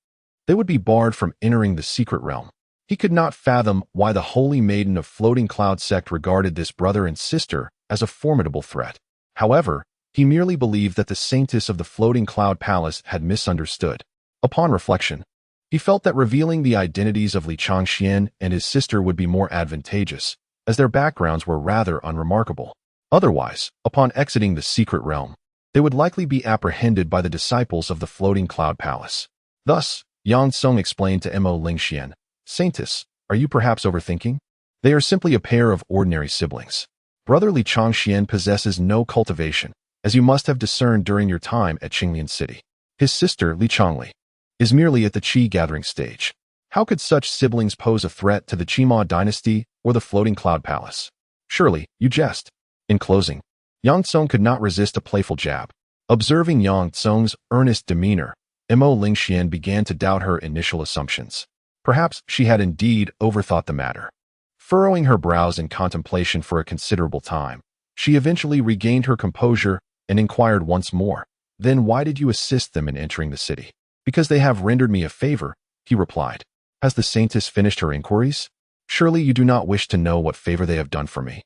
they would be barred from entering the secret realm. He could not fathom why the holy maiden of Floating Cloud sect regarded this brother and sister as a formidable threat. However, he merely believed that the saintess of the Floating Cloud Palace had misunderstood. Upon reflection, he felt that revealing the identities of Li Changxian and his sister would be more advantageous, as their backgrounds were rather unremarkable. Otherwise, upon exiting the secret realm, they would likely be apprehended by the disciples of the Floating Cloud Palace. Thus, Yang Tsung explained to Mo Lingxian, "Saintess, are you perhaps overthinking? They are simply a pair of ordinary siblings. Brother Li Changxian possesses no cultivation, as you must have discerned during your time at Qinglian City. His sister, Li Changli, is merely at the Qi gathering stage. How could such siblings pose a threat to the Qima dynasty or the Floating Cloud Palace? Surely, you jest." In closing, Yang Tsung could not resist a playful jab. Observing Yang Tsung's earnest demeanor, Mo Lingxian began to doubt her initial assumptions. Perhaps she had indeed overthought the matter. Furrowing her brows in contemplation for a considerable time, she eventually regained her composure and inquired once more, "Then why did you assist them in entering the city?" "Because they have rendered me a favor," he replied. "Has the saintess finished her inquiries? Surely you do not wish to know what favor they have done for me.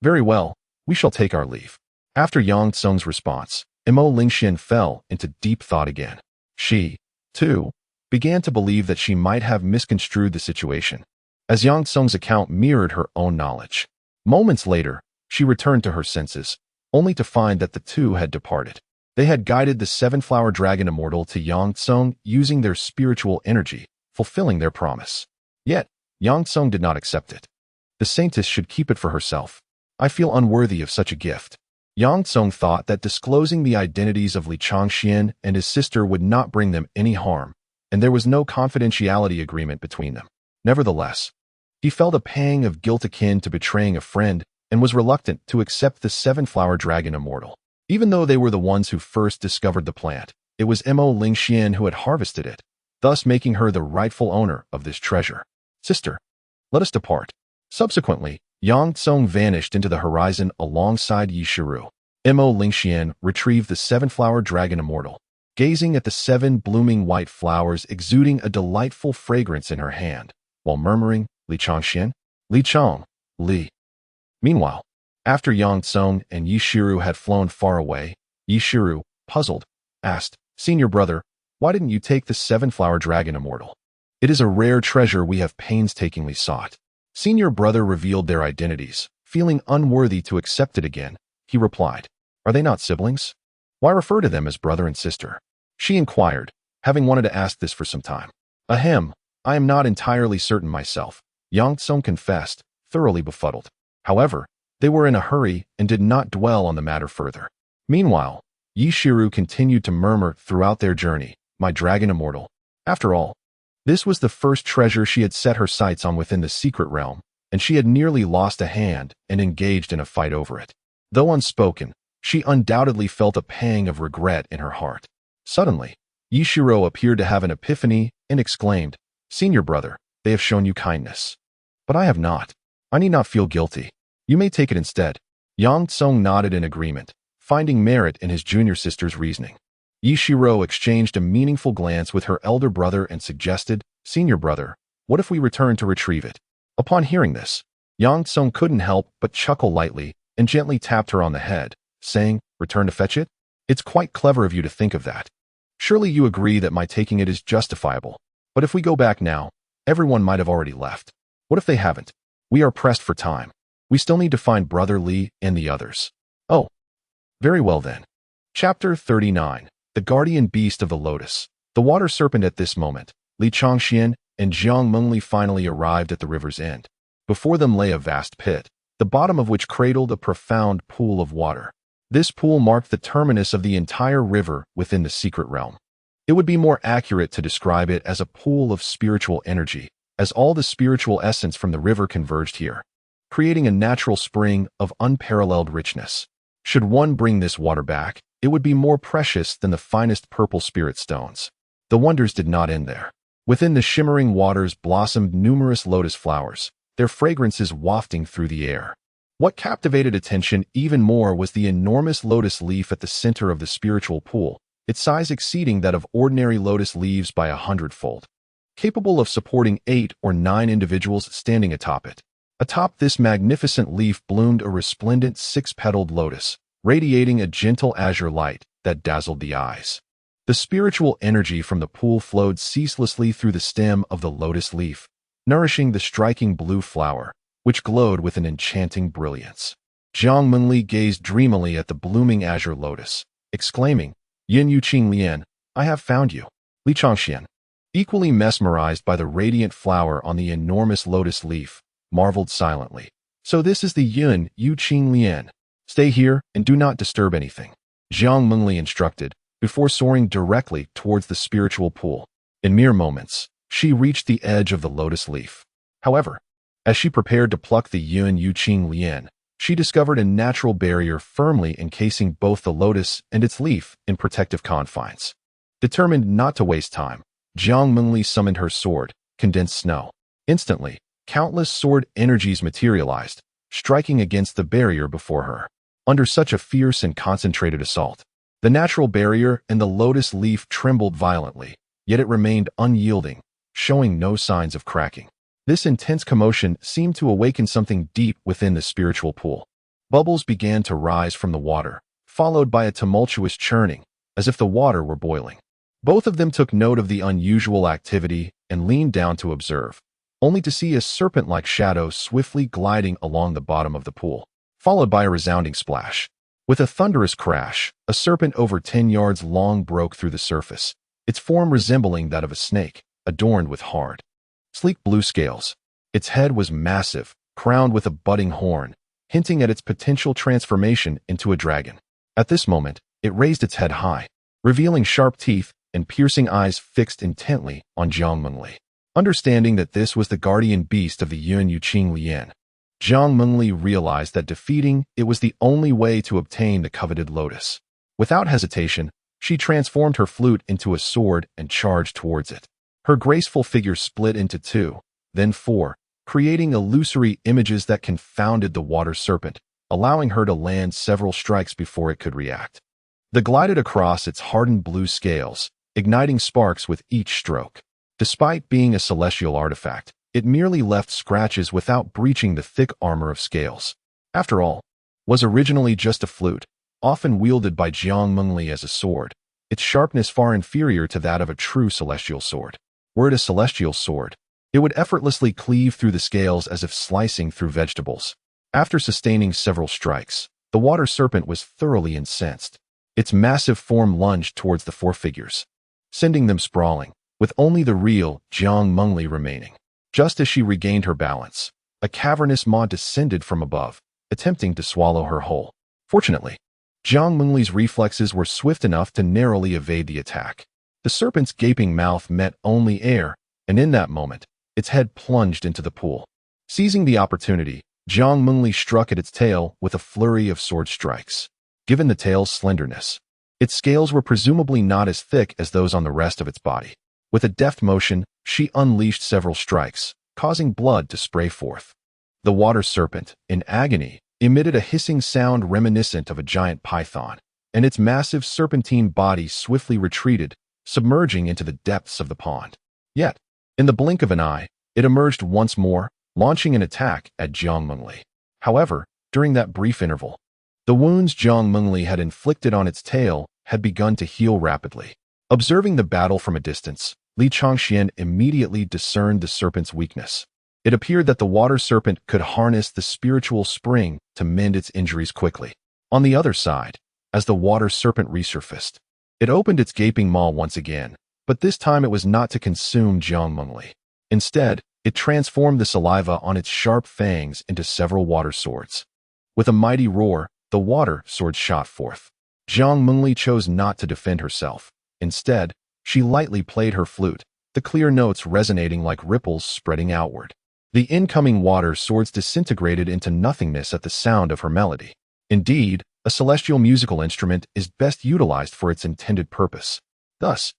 Very well, we shall take our leave." After Yang Tsung's response, Mo Lingxian fell into deep thought again. She, too, began to believe that she might have misconstrued the situation, as Yang Tsung's account mirrored her own knowledge. Moments later, she returned to her senses, only to find that the two had departed. They had guided the seven-flower dragon Immortal to Yang Tsung using their spiritual energy, fulfilling their promise. Yet, Yang Tsung did not accept it. The saintess should keep it for herself. "I feel unworthy of such a gift." Yang Tsung thought that disclosing the identities of Li Changxian and his sister would not bring them any harm, and there was no confidentiality agreement between them. Nevertheless, he felt a pang of guilt akin to betraying a friend and was reluctant to accept the seven-flower dragon Immortal. Even though they were the ones who first discovered the plant, it was Mo Lingxian who had harvested it, thus making her the rightful owner of this treasure. "Sister, let us depart." Subsequently, Yang Tsung vanished into the horizon alongside Yishiro. Mo Lingxian retrieved the seven-flower dragon Immortal, gazing at the seven blooming white flowers exuding a delightful fragrance in her hand, while murmuring, Li Changxian, Li Chang, Li. Meanwhile, after Yang Tsung and Yishiru had flown far away, Yishiru, puzzled, asked, Senior brother, why didn't you take the seven-flower dragon Immortal? It is a rare treasure we have painstakingly sought. Senior brother revealed their identities. Feeling unworthy to accept it again, he replied, Are they not siblings? Why refer to them as brother and sister? She inquired, having wanted to ask this for some time. Ahem, I am not entirely certain myself, Yang Tsung confessed, thoroughly befuddled. However, they were in a hurry and did not dwell on the matter further. Meanwhile, Yishiru continued to murmur throughout their journey, My dragon Immortal. After all, this was the first treasure she had set her sights on within the secret realm, and she had nearly lost a hand and engaged in a fight over it. Though unspoken, she undoubtedly felt a pang of regret in her heart. Suddenly, Yishiro appeared to have an epiphany and exclaimed, Senior brother, they have shown you kindness. But I have not. I need not feel guilty. You may take it instead. Yang Tsung nodded in agreement, finding merit in his junior sister's reasoning. Yishiro exchanged a meaningful glance with her elder brother and suggested, Senior brother, what if we return to retrieve it? Upon hearing this, Yang Tsung couldn't help but chuckle lightly and gently tapped her on the head, saying, Return to fetch it? It's quite clever of you to think of that. Surely you agree that my taking it is justifiable. But if we go back now, everyone might have already left. What if they haven't? We are pressed for time. We still need to find Brother Li and the others. Oh, very well then. Chapter 39. The Guardian Beast of the Lotus. The water serpent. At this moment, Li Changxian and Jiang Mengli finally arrived at the river's end. Before them lay a vast pit, the bottom of which cradled a profound pool of water. This pool marked the terminus of the entire river within the secret realm. It would be more accurate to describe it as a pool of spiritual energy, as all the spiritual essence from the river converged here, creating a natural spring of unparalleled richness. Should one bring this water back, it would be more precious than the finest purple spirit stones. The wonders did not end there. Within the shimmering waters blossomed numerous lotus flowers, their fragrances wafting through the air. What captivated attention even more was the enormous lotus leaf at the center of the spiritual pool, its size exceeding that of ordinary lotus leaves by 100-fold, capable of supporting 8 or 9 individuals standing atop it. Atop this magnificent leaf bloomed a resplendent 6-petaled lotus, radiating a gentle azure light that dazzled the eyes. The spiritual energy from the pool flowed ceaselessly through the stem of the lotus leaf, nourishing the striking blue flower, which glowed with an enchanting brilliance. Jiang Mengli gazed dreamily at the blooming azure lotus, exclaiming, Yin Yu Qing Lian, I have found you. Li Changxian, equally mesmerized by the radiant flower on the enormous lotus leaf, marveled silently. So this is the Yin Yu Qing Lian. Stay here and do not disturb anything, Jiang Mengli instructed, before soaring directly towards the spiritual pool. In mere moments, she reached the edge of the lotus leaf. However, as she prepared to pluck the Yin Yu Qing Lian, she discovered a natural barrier firmly encasing both the lotus and its leaf in protective confines. Determined not to waste time, Jiang Mengli summoned her sword, Condensed Snow. Instantly, countless sword energies materialized, striking against the barrier before her. Under such a fierce and concentrated assault, the natural barrier and the lotus leaf trembled violently, yet it remained unyielding, showing no signs of cracking. This intense commotion seemed to awaken something deep within the spiritual pool. Bubbles began to rise from the water, followed by a tumultuous churning, as if the water were boiling. Both of them took note of the unusual activity and leaned down to observe, only to see a serpent-like shadow swiftly gliding along the bottom of the pool, followed by a resounding splash. With a thunderous crash, a serpent over 10 yards long broke through the surface, its form resembling that of a snake, adorned with hard, sleek blue scales. Its head was massive, crowned with a budding horn, hinting at its potential transformation into a dragon. At this moment, it raised its head high, revealing sharp teeth and piercing eyes fixed intently on Jiang Mengli. Understanding that this was the guardian beast of the Yin Yu Qing Lian, Jiang Mengli realized that defeating it was the only way to obtain the coveted lotus. Without hesitation, she transformed her flute into a sword and charged towards it. Her graceful figure split into 2, then 4, creating illusory images that confounded the water serpent, allowing her to land several strikes before it could react. They glided across its hardened blue scales, igniting sparks with each stroke. Despite being a celestial artifact, it merely left scratches without breaching the thick armor of scales. After all, was originally just a flute, often wielded by Jiang Mengli as a sword, its sharpness far inferior to that of a true celestial sword. Were it a celestial sword, it would effortlessly cleave through the scales as if slicing through vegetables. After sustaining several strikes, the water serpent was thoroughly incensed. Its massive form lunged towards the four figures, sending them sprawling, with only the real Jiang Mengli remaining. Just as she regained her balance, a cavernous maw descended from above, attempting to swallow her whole. Fortunately, Jiang Mengli's reflexes were swift enough to narrowly evade the attack. The serpent's gaping mouth met only air, and in that moment, its head plunged into the pool. Seizing the opportunity, Jiang Mengli struck at its tail with a flurry of sword strikes. Given the tail's slenderness, its scales were presumably not as thick as those on the rest of its body. With a deft motion, she unleashed several strikes, causing blood to spray forth. The water serpent, in agony, emitted a hissing sound reminiscent of a giant python, and its massive serpentine body swiftly retreated, submerging into the depths of the pond. Yet, in the blink of an eye, it emerged once more, launching an attack at Jiang Mengli. However, during that brief interval, the wounds Jiang Mengli had inflicted on its tail had begun to heal rapidly. Observing the battle from a distance, Li Changxian immediately discerned the serpent's weakness. It appeared that the water serpent could harness the spiritual spring to mend its injuries quickly. On the other side, as the water serpent resurfaced, it opened its gaping maw once again, but this time it was not to consume Jiang Mengli. Instead, it transformed the saliva on its sharp fangs into several water swords. With a mighty roar, the water sword shot forth. Jiang Mengli chose not to defend herself. Instead, she lightly played her flute, the clear notes resonating like ripples spreading outward. The incoming water swords disintegrated into nothingness at the sound of her melody. Indeed, a celestial musical instrument is best utilized for its intended purpose. Thus,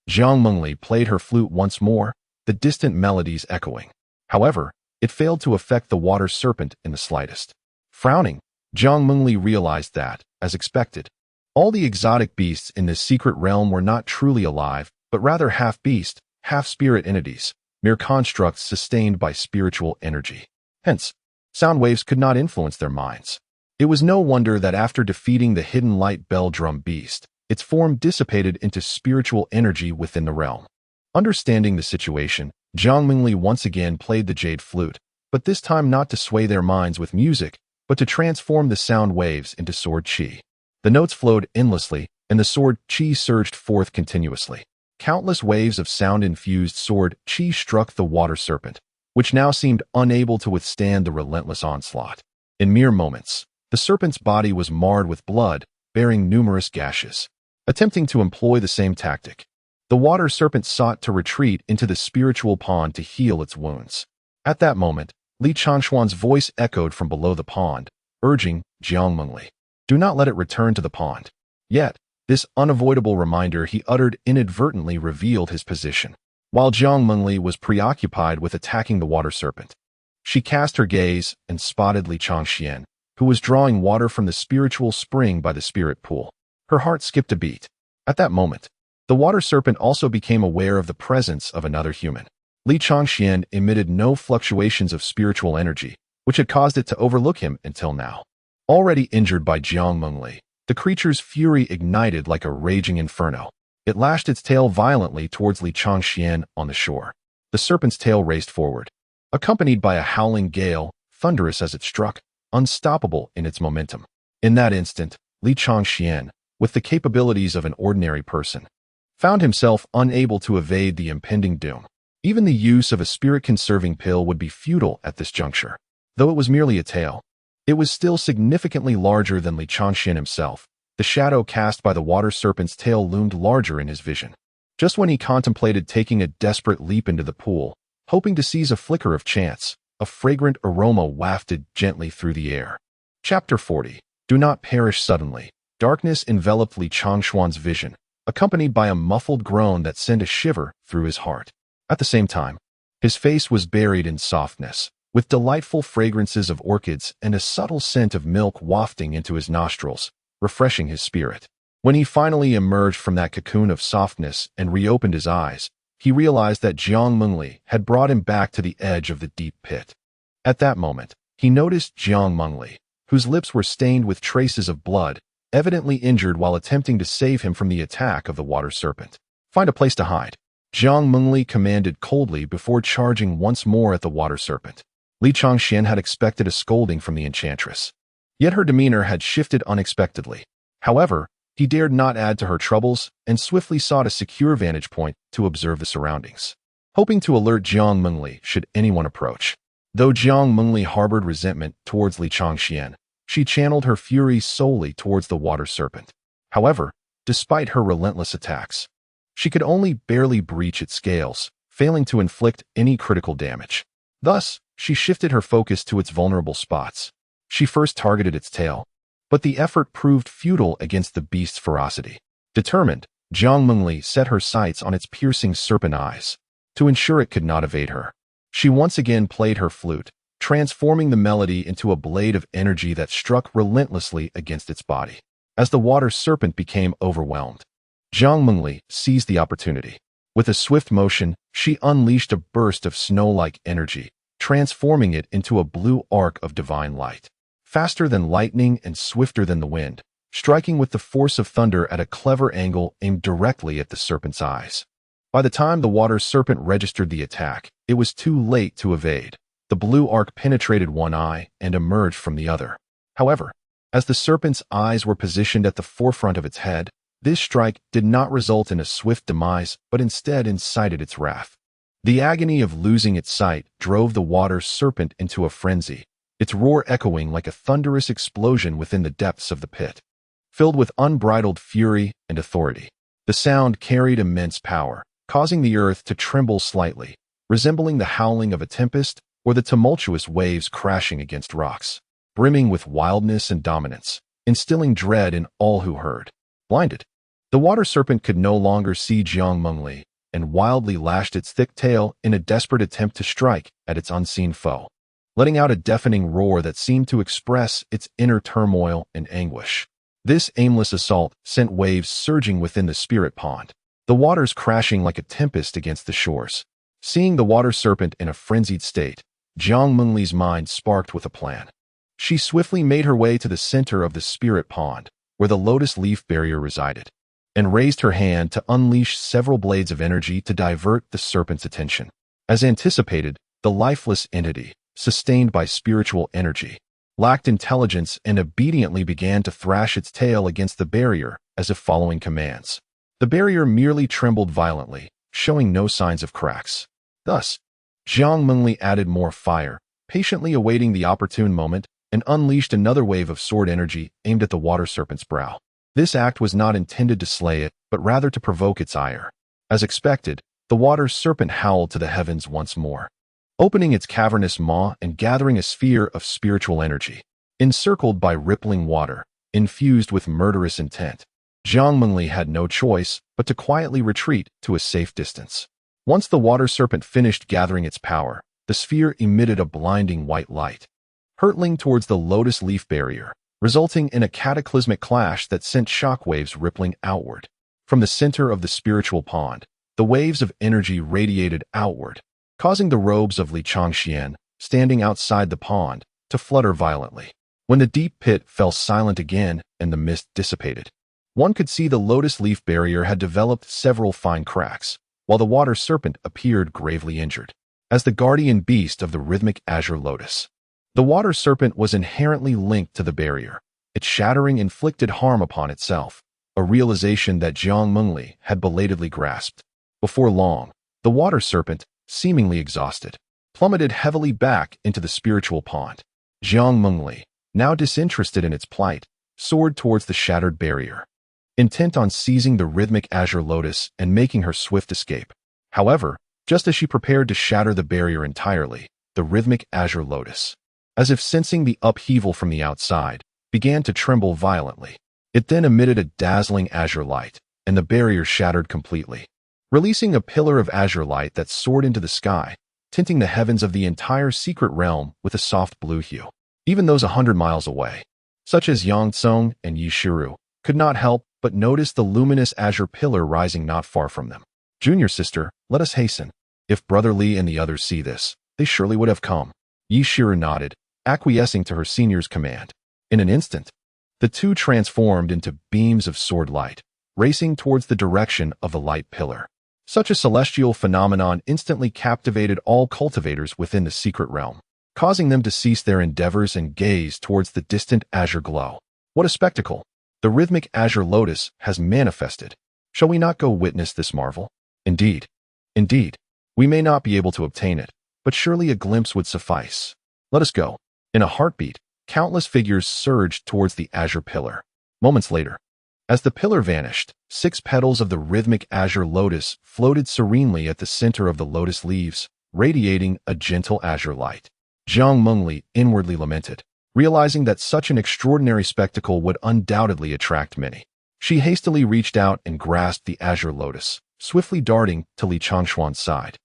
Jiang Mengli played her flute once more, the distant melodies echoing. However, it failed to affect the water serpent in the slightest. Frowning, Jiang Mengli realized that, as expected, all the exotic beasts in this secret realm were not truly alive, but rather half-beast, half-spirit entities, mere constructs sustained by spiritual energy. Hence, sound waves could not influence their minds. It was no wonder that after defeating the hidden light bell drum beast, its form dissipated into spiritual energy within the realm. Understanding the situation, Jiang Mengli once again played the jade flute, but this time not to sway their minds with music, but to transform the sound waves into sword qi. The notes flowed endlessly, and the sword qi surged forth continuously. Countless waves of sound-infused sword qi struck the water serpent, which now seemed unable to withstand the relentless onslaught. In mere moments, the serpent's body was marred with blood, bearing numerous gashes. Attempting to employ the same tactic, the water serpent sought to retreat into the spiritual pond to heal its wounds. At that moment, Li Changshuan's voice echoed from below the pond, urging Jiang Mengli, "Do not let it return to the pond." Yet, this unavoidable reminder he uttered inadvertently revealed his position. While Jiang Mengli was preoccupied with attacking the water serpent, she cast her gaze and spotted Li Changxian, who was drawing water from the spiritual spring by the spirit pool. Her heart skipped a beat. At that moment, the water serpent also became aware of the presence of another human. Li Changxian emitted no fluctuations of spiritual energy, which had caused it to overlook him until now. Already injured by Jiang Mengli, the creature's fury ignited like a raging inferno. It lashed its tail violently towards Li Changxian on the shore. The serpent's tail raced forward, accompanied by a howling gale, thunderous as it struck, unstoppable in its momentum. In that instant, Li Changxian, with the capabilities of an ordinary person, found himself unable to evade the impending doom. Even the use of a spirit-conserving pill would be futile at this juncture. Though it was merely a tail, it was still significantly larger than Li Changxian himself. The shadow cast by the water serpent's tail loomed larger in his vision. Just when he contemplated taking a desperate leap into the pool, hoping to seize a flicker of chance, a fragrant aroma wafted gently through the air. Chapter 40. Do not perish suddenly. Darkness enveloped Li Changshuan's vision, accompanied by a muffled groan that sent a shiver through his heart. At the same time, his face was buried in softness, with delightful fragrances of orchids and a subtle scent of milk wafting into his nostrils, refreshing his spirit. When he finally emerged from that cocoon of softness and reopened his eyes, he realized that Jiang Mengli had brought him back to the edge of the deep pit. At that moment, he noticed Jiang Mengli, whose lips were stained with traces of blood, evidently injured while attempting to save him from the attack of the water serpent. "Find a place to hide," Jiang Mengli commanded coldly before charging once more at the water serpent. Li Changxian had expected a scolding from the enchantress. Yet her demeanor had shifted unexpectedly. However, he dared not add to her troubles and swiftly sought a secure vantage point to observe the surroundings, hoping to alert Jiang Mengli should anyone approach. Though Jiang Mengli harbored resentment towards Li Changxian, she channeled her fury solely towards the water serpent. However, despite her relentless attacks, she could only barely breach its scales, failing to inflict any critical damage. Thus, she shifted her focus to its vulnerable spots. She first targeted its tail, but the effort proved futile against the beast's ferocity. Determined, Jiang Mengli set her sights on its piercing serpent eyes to ensure it could not evade her. She once again played her flute, transforming the melody into a blade of energy that struck relentlessly against its body. As the water serpent became overwhelmed, Jiang Mengli seized the opportunity. With a swift motion, she unleashed a burst of snow-like energy, transforming it into a blue arc of divine light. Faster than lightning and swifter than the wind, striking with the force of thunder at a clever angle aimed directly at the serpent's eyes. By the time the water serpent registered the attack, it was too late to evade. The blue arc penetrated one eye and emerged from the other. However, as the serpent's eyes were positioned at the forefront of its head, this strike did not result in a swift demise, but instead incited its wrath. The agony of losing its sight drove the water serpent into a frenzy, its roar echoing like a thunderous explosion within the depths of the pit. Filled with unbridled fury and authority, the sound carried immense power, causing the earth to tremble slightly, resembling the howling of a tempest or the tumultuous waves crashing against rocks, brimming with wildness and dominance, instilling dread in all who heard. Blinded, the water serpent could no longer see Jiang Mengli and wildly lashed its thick tail in a desperate attempt to strike at its unseen foe, letting out a deafening roar that seemed to express its inner turmoil and anguish. This aimless assault sent waves surging within the spirit pond, the waters crashing like a tempest against the shores. Seeing the water serpent in a frenzied state, Jiang Mengli's mind sparked with a plan. She swiftly made her way to the center of the spirit pond, where the lotus leaf barrier resided, and raised her hand to unleash several blades of energy to divert the serpent's attention. As anticipated, the lifeless entity, sustained by spiritual energy, lacked intelligence and obediently began to thrash its tail against the barrier as if following commands. The barrier merely trembled violently, showing no signs of cracks. Thus, Jiang Mengli added more fire, patiently awaiting the opportune moment, and unleashed another wave of sword energy aimed at the water serpent's brow. This act was not intended to slay it, but rather to provoke its ire. As expected, the water serpent howled to the heavens once more, opening its cavernous maw and gathering a sphere of spiritual energy. Encircled by rippling water, infused with murderous intent, Jiang Mengli had no choice but to quietly retreat to a safe distance. Once the water serpent finished gathering its power, the sphere emitted a blinding white light, hurtling towards the lotus leaf barrier, resulting in a cataclysmic clash that sent shockwaves rippling outward. From the center of the spiritual pond, the waves of energy radiated outward, causing the robes of Li Changxian, standing outside the pond, to flutter violently. When the deep pit fell silent again and the mist dissipated, one could see the lotus leaf barrier had developed several fine cracks, while the water serpent appeared gravely injured. As the guardian beast of the rhythmic azure lotus, the water serpent was inherently linked to the barrier. Its shattering inflicted harm upon itself, a realization that Jiang Mengli had belatedly grasped. Before long, the water serpent, seemingly exhausted, plummeted heavily back into the spiritual pond. Jiang Mengli, now disinterested in its plight, soared towards the shattered barrier, intent on seizing the rhythmic azure lotus and making her swift escape. However, just as she prepared to shatter the barrier entirely, the rhythmic azure lotus, as if sensing the upheaval from the outside, began to tremble violently. It then emitted a dazzling azure light, and the barrier shattered completely, releasing a pillar of azure light that soared into the sky, tinting the heavens of the entire secret realm with a soft blue hue. Even those 100 miles away, such as Yang Tsung and Yi Shiru, could not help but notice the luminous azure pillar rising not far from them. Junior sister, let us hasten. If Brother Li and the others see this, they surely would have come. Yi Shiru nodded, acquiescing to her senior's command. In an instant, the two transformed into beams of sword light, racing towards the direction of the light pillar. Such a celestial phenomenon instantly captivated all cultivators within the secret realm, causing them to cease their endeavors and gaze towards the distant azure glow. What a spectacle! The rhythmic azure lotus has manifested. Shall we not go witness this marvel? Indeed. Indeed. We may not be able to obtain it, but surely a glimpse would suffice. Let us go. In a heartbeat, countless figures surged towards the azure pillar. Moments later, as the pillar vanished, 6 petals of the rhythmic azure lotus floated serenely at the center of the lotus leaves, radiating a gentle azure light. Jiang Mengli inwardly lamented, realizing that such an extraordinary spectacle would undoubtedly attract many. She hastily reached out and grasped the azure lotus, swiftly darting to Li Changshuan's side,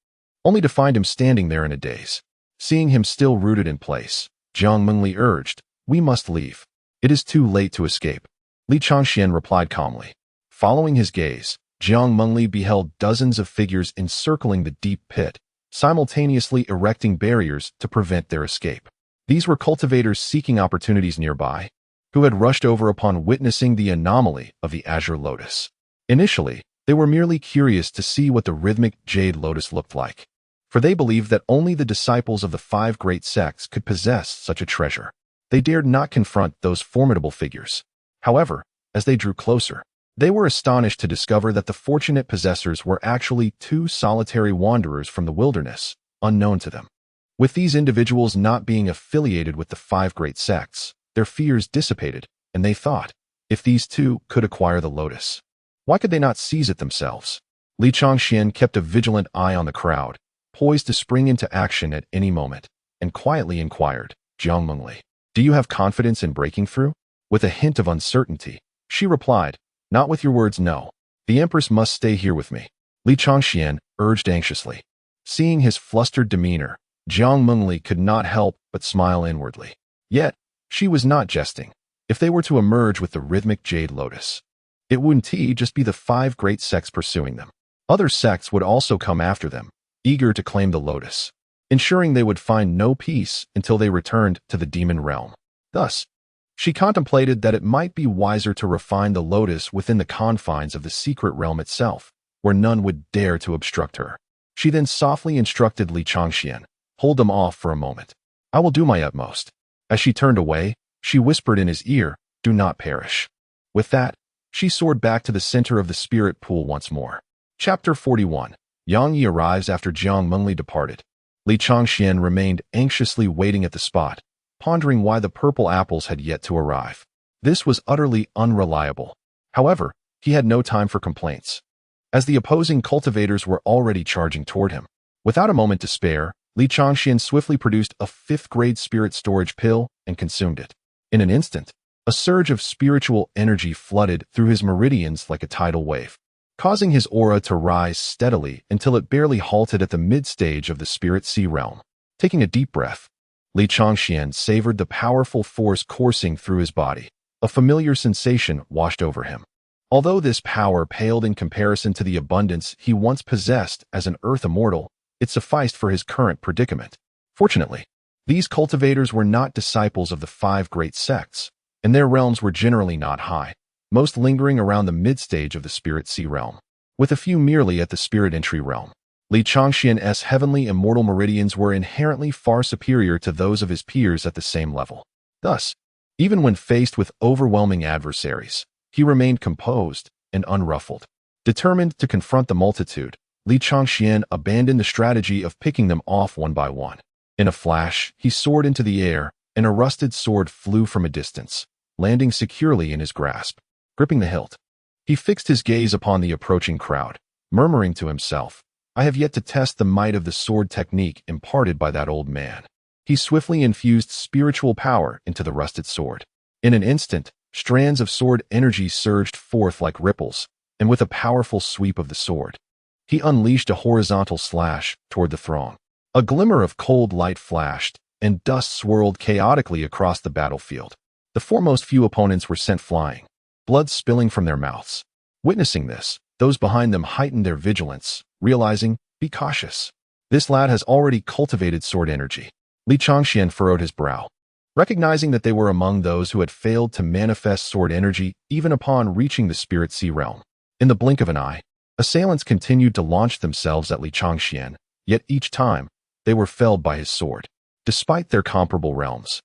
only to find him standing there in a daze. Seeing him still rooted in place, Jiang Mengli urged, "We must leave. It is too late to escape." Li Changxian replied calmly. Following his gaze, Jiang Mengli beheld dozens of figures encircling the deep pit, simultaneously erecting barriers to prevent their escape. These were cultivators seeking opportunities nearby, who had rushed over upon witnessing the anomaly of the azure lotus. Initially, they were merely curious to see what the rhythmic jade lotus looked like, for they believed that only the disciples of the 5 great sects could possess such a treasure. They dared not confront those formidable figures. However, as they drew closer, they were astonished to discover that the fortunate possessors were actually 2 solitary wanderers from the wilderness, unknown to them. With these individuals not being affiliated with the 5 great sects, their fears dissipated, and they thought, if these 2 could acquire the lotus, why could they not seize it themselves? Li Changxian kept a vigilant eye on the crowd, poised to spring into action at any moment, and quietly inquired, "Jiang Mengli, do you have confidence in breaking through?" With a hint of uncertainty, she replied, "Not with your words, no. The Empress must stay here with me." Li Changxian urged anxiously. Seeing his flustered demeanor, Jiang Mengli could not help but smile inwardly. Yet, she was not jesting. If they were to emerge with the rhythmic jade lotus, it wouldn't just be the 5 great sects pursuing them. Other sects would also come after them, eager to claim the lotus, ensuring they would find no peace until they returned to the demon realm. Thus, she contemplated that it might be wiser to refine the lotus within the confines of the secret realm itself, where none would dare to obstruct her. She then softly instructed Li Changxian, "Hold them off for a moment. I will do my utmost." As she turned away, she whispered in his ear, "Do not perish." With that, she soared back to the center of the spirit pool once more. Chapter 41. Yang Yi arrives after Jiang Mengli departed. Li Changxian remained anxiously waiting at the spot, pondering why the purple apples had yet to arrive. This was utterly unreliable. However, he had no time for complaints, as the opposing cultivators were already charging toward him. Without a moment to spare, Li Changxian swiftly produced a 5th-grade spirit storage pill and consumed it. In an instant, a surge of spiritual energy flooded through his meridians like a tidal wave, causing his aura to rise steadily until it barely halted at the mid-stage of the spirit sea realm. Taking a deep breath, Li Changxian savored the powerful force coursing through his body. A familiar sensation washed over him. Although this power paled in comparison to the abundance he once possessed as an earth immortal, it sufficed for his current predicament. Fortunately, these cultivators were not disciples of the 5 great sects, and their realms were generally not high, most lingering around the mid-stage of the spirit sea realm, with a few merely at the spirit entry realm. Li Changxian's heavenly immortal meridians were inherently far superior to those of his peers at the same level. Thus, even when faced with overwhelming adversaries, he remained composed and unruffled. Determined to confront the multitude, Li Changxian abandoned the strategy of picking them off one by one. In a flash, he soared into the air, and a rusted sword flew from a distance, landing securely in his grasp. Gripping the hilt, he fixed his gaze upon the approaching crowd, murmuring to himself, "I have yet to test the might of the sword technique imparted by that old man." He swiftly infused spiritual power into the rusted sword. In an instant, strands of sword energy surged forth like ripples, and with a powerful sweep of the sword, he unleashed a horizontal slash toward the throng. A glimmer of cold light flashed, and dust swirled chaotically across the battlefield. The foremost few opponents were sent flying, blood spilling from their mouths. Witnessing this, those behind them heightened their vigilance, realizing, be cautious. This lad has already cultivated sword energy. Li Changxian furrowed his brow. Recognizing that they were among those who had failed to manifest sword energy even upon reaching the Spirit Sea realm. In the blink of an eye, assailants continued to launch themselves at Li Changxian, yet each time, they were felled by his sword. Despite their comparable realms,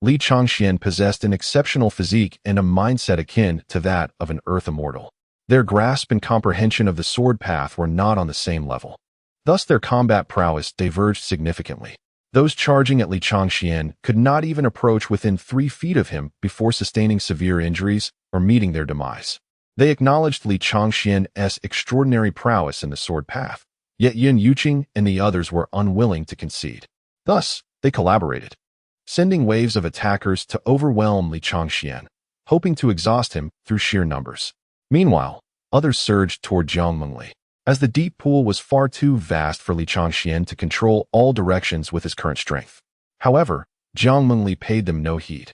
Li Changxian possessed an exceptional physique and a mindset akin to that of an Earth Immortal. Their grasp and comprehension of the sword path were not on the same level. Thus their combat prowess diverged significantly. Those charging at Li Changxian could not even approach within 3 feet of him before sustaining severe injuries or meeting their demise. They acknowledged Li Changxian's extraordinary prowess in the sword path, yet Yin Yuqing and the others were unwilling to concede. Thus, they collaborated, sending waves of attackers to overwhelm Li Changxian, hoping to exhaust him through sheer numbers. Meanwhile, others surged toward Jiang Mengli, as the deep pool was far too vast for Li Changxian to control all directions with his current strength. However, Jiang Mengli paid them no heed.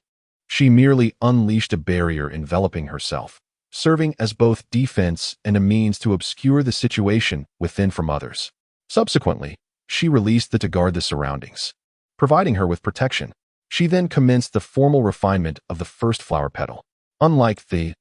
She merely unleashed a barrier enveloping herself, serving as both defense and a means to obscure the situation within from others. Subsequently, she released to guard the surroundings, providing her with protection. She then commenced the formal refinement of the first flower petal. Unlike the,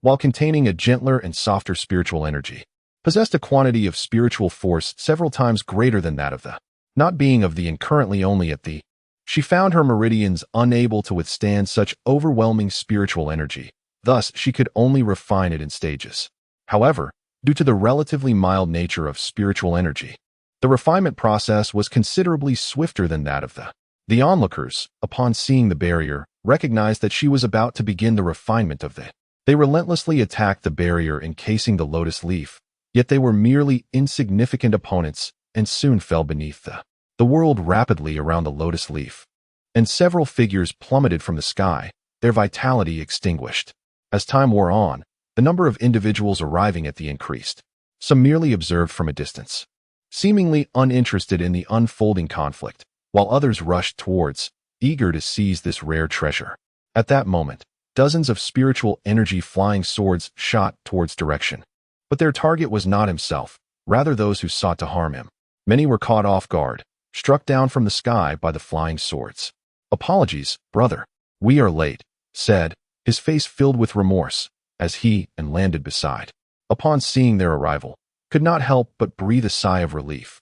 while containing a gentler and softer spiritual energy, possessed a quantity of spiritual force several times greater than that of the, not being of the and currently only at the. She found her meridians unable to withstand such overwhelming spiritual energy, thus she could only refine it in stages. However, due to the relatively mild nature of spiritual energy, the refinement process was considerably swifter than that of the. The onlookers, upon seeing the barrier, recognized that she was about to begin the refinement of the. They relentlessly attacked the barrier encasing the lotus leaf, yet they were merely insignificant opponents and soon fell beneath the whirled rapidly around the lotus leaf, and several figures plummeted from the sky, their vitality extinguished. As time wore on, the number of individuals arriving at the increased. Some merely observed from a distance, seemingly uninterested in the unfolding conflict, while others rushed towards, eager to seize this rare treasure. At that moment, dozens of spiritual energy flying swords shot towards direction. But their target was not himself, rather those who sought to harm him. Many were caught off guard, struck down from the sky by the flying swords. "Apologies, brother. We are late," said, his face filled with remorse, as he and landed beside. Upon seeing their arrival, could not help but breathe a sigh of relief,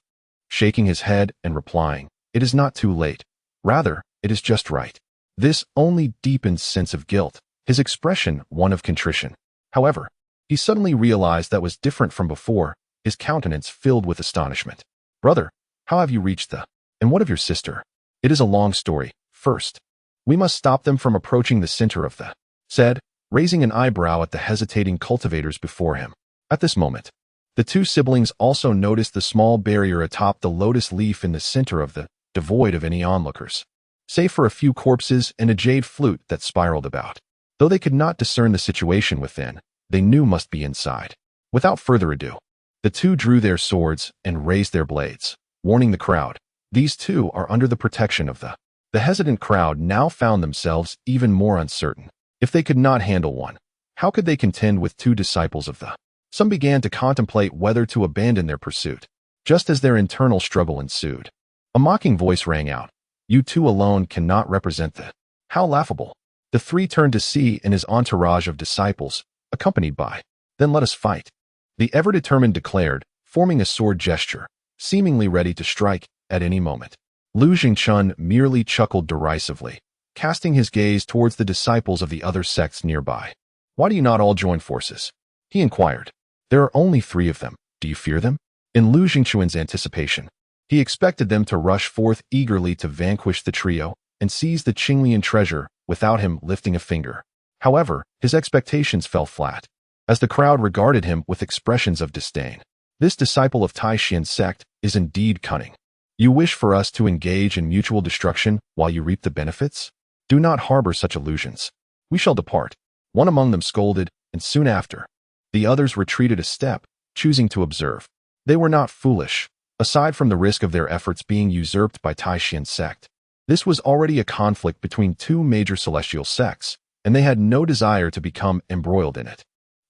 shaking his head and replying, "It is not too late. Rather, it is just right." This only deepened sense of guilt, his expression one of contrition. However, he suddenly realized that was different from before, his countenance filled with astonishment. "Brother, how have you reached the? And what of your sister?" "It is a long story. First, we must stop them from approaching the center of the," said, raising an eyebrow at the hesitating cultivators before him. At this moment, the two siblings also noticed the small barrier atop the lotus leaf in the center of the, devoid of any onlookers, save for a few corpses and a jade flute that spiraled about. Though they could not discern the situation within, they knew must be inside. Without further ado, the two drew their swords and raised their blades, warning the crowd, "These two are under the protection of the." The hesitant crowd now found themselves even more uncertain. If they could not handle one, how could they contend with two disciples of the? Some began to contemplate whether to abandon their pursuit. Just as their internal struggle ensued, a mocking voice rang out, "You two alone cannot represent the." How laughable. The three turned to see and his entourage of disciples, accompanied by, "Then let us fight," the ever-determined declared, forming a sword gesture, seemingly ready to strike at any moment. Lu Jingchun merely chuckled derisively, casting his gaze towards the disciples of the other sects nearby. "Why do you not all join forces?" he inquired. "There are only 3 of them. Do you fear them?" In Lu Jingchun's anticipation, he expected them to rush forth eagerly to vanquish the trio and seize the Qinglian treasure without him lifting a finger. However, his expectations fell flat, as the crowd regarded him with expressions of disdain. "This disciple of Taishian's sect is indeed cunning. You wish for us to engage in mutual destruction while you reap the benefits? Do not harbor such illusions. We shall depart." One among them scolded, and soon after, the others retreated a step, choosing to observe. They were not foolish. aside from the risk of their efforts being usurped by Taishan sect. This was already a conflict between two major celestial sects, and they had no desire to become embroiled in it.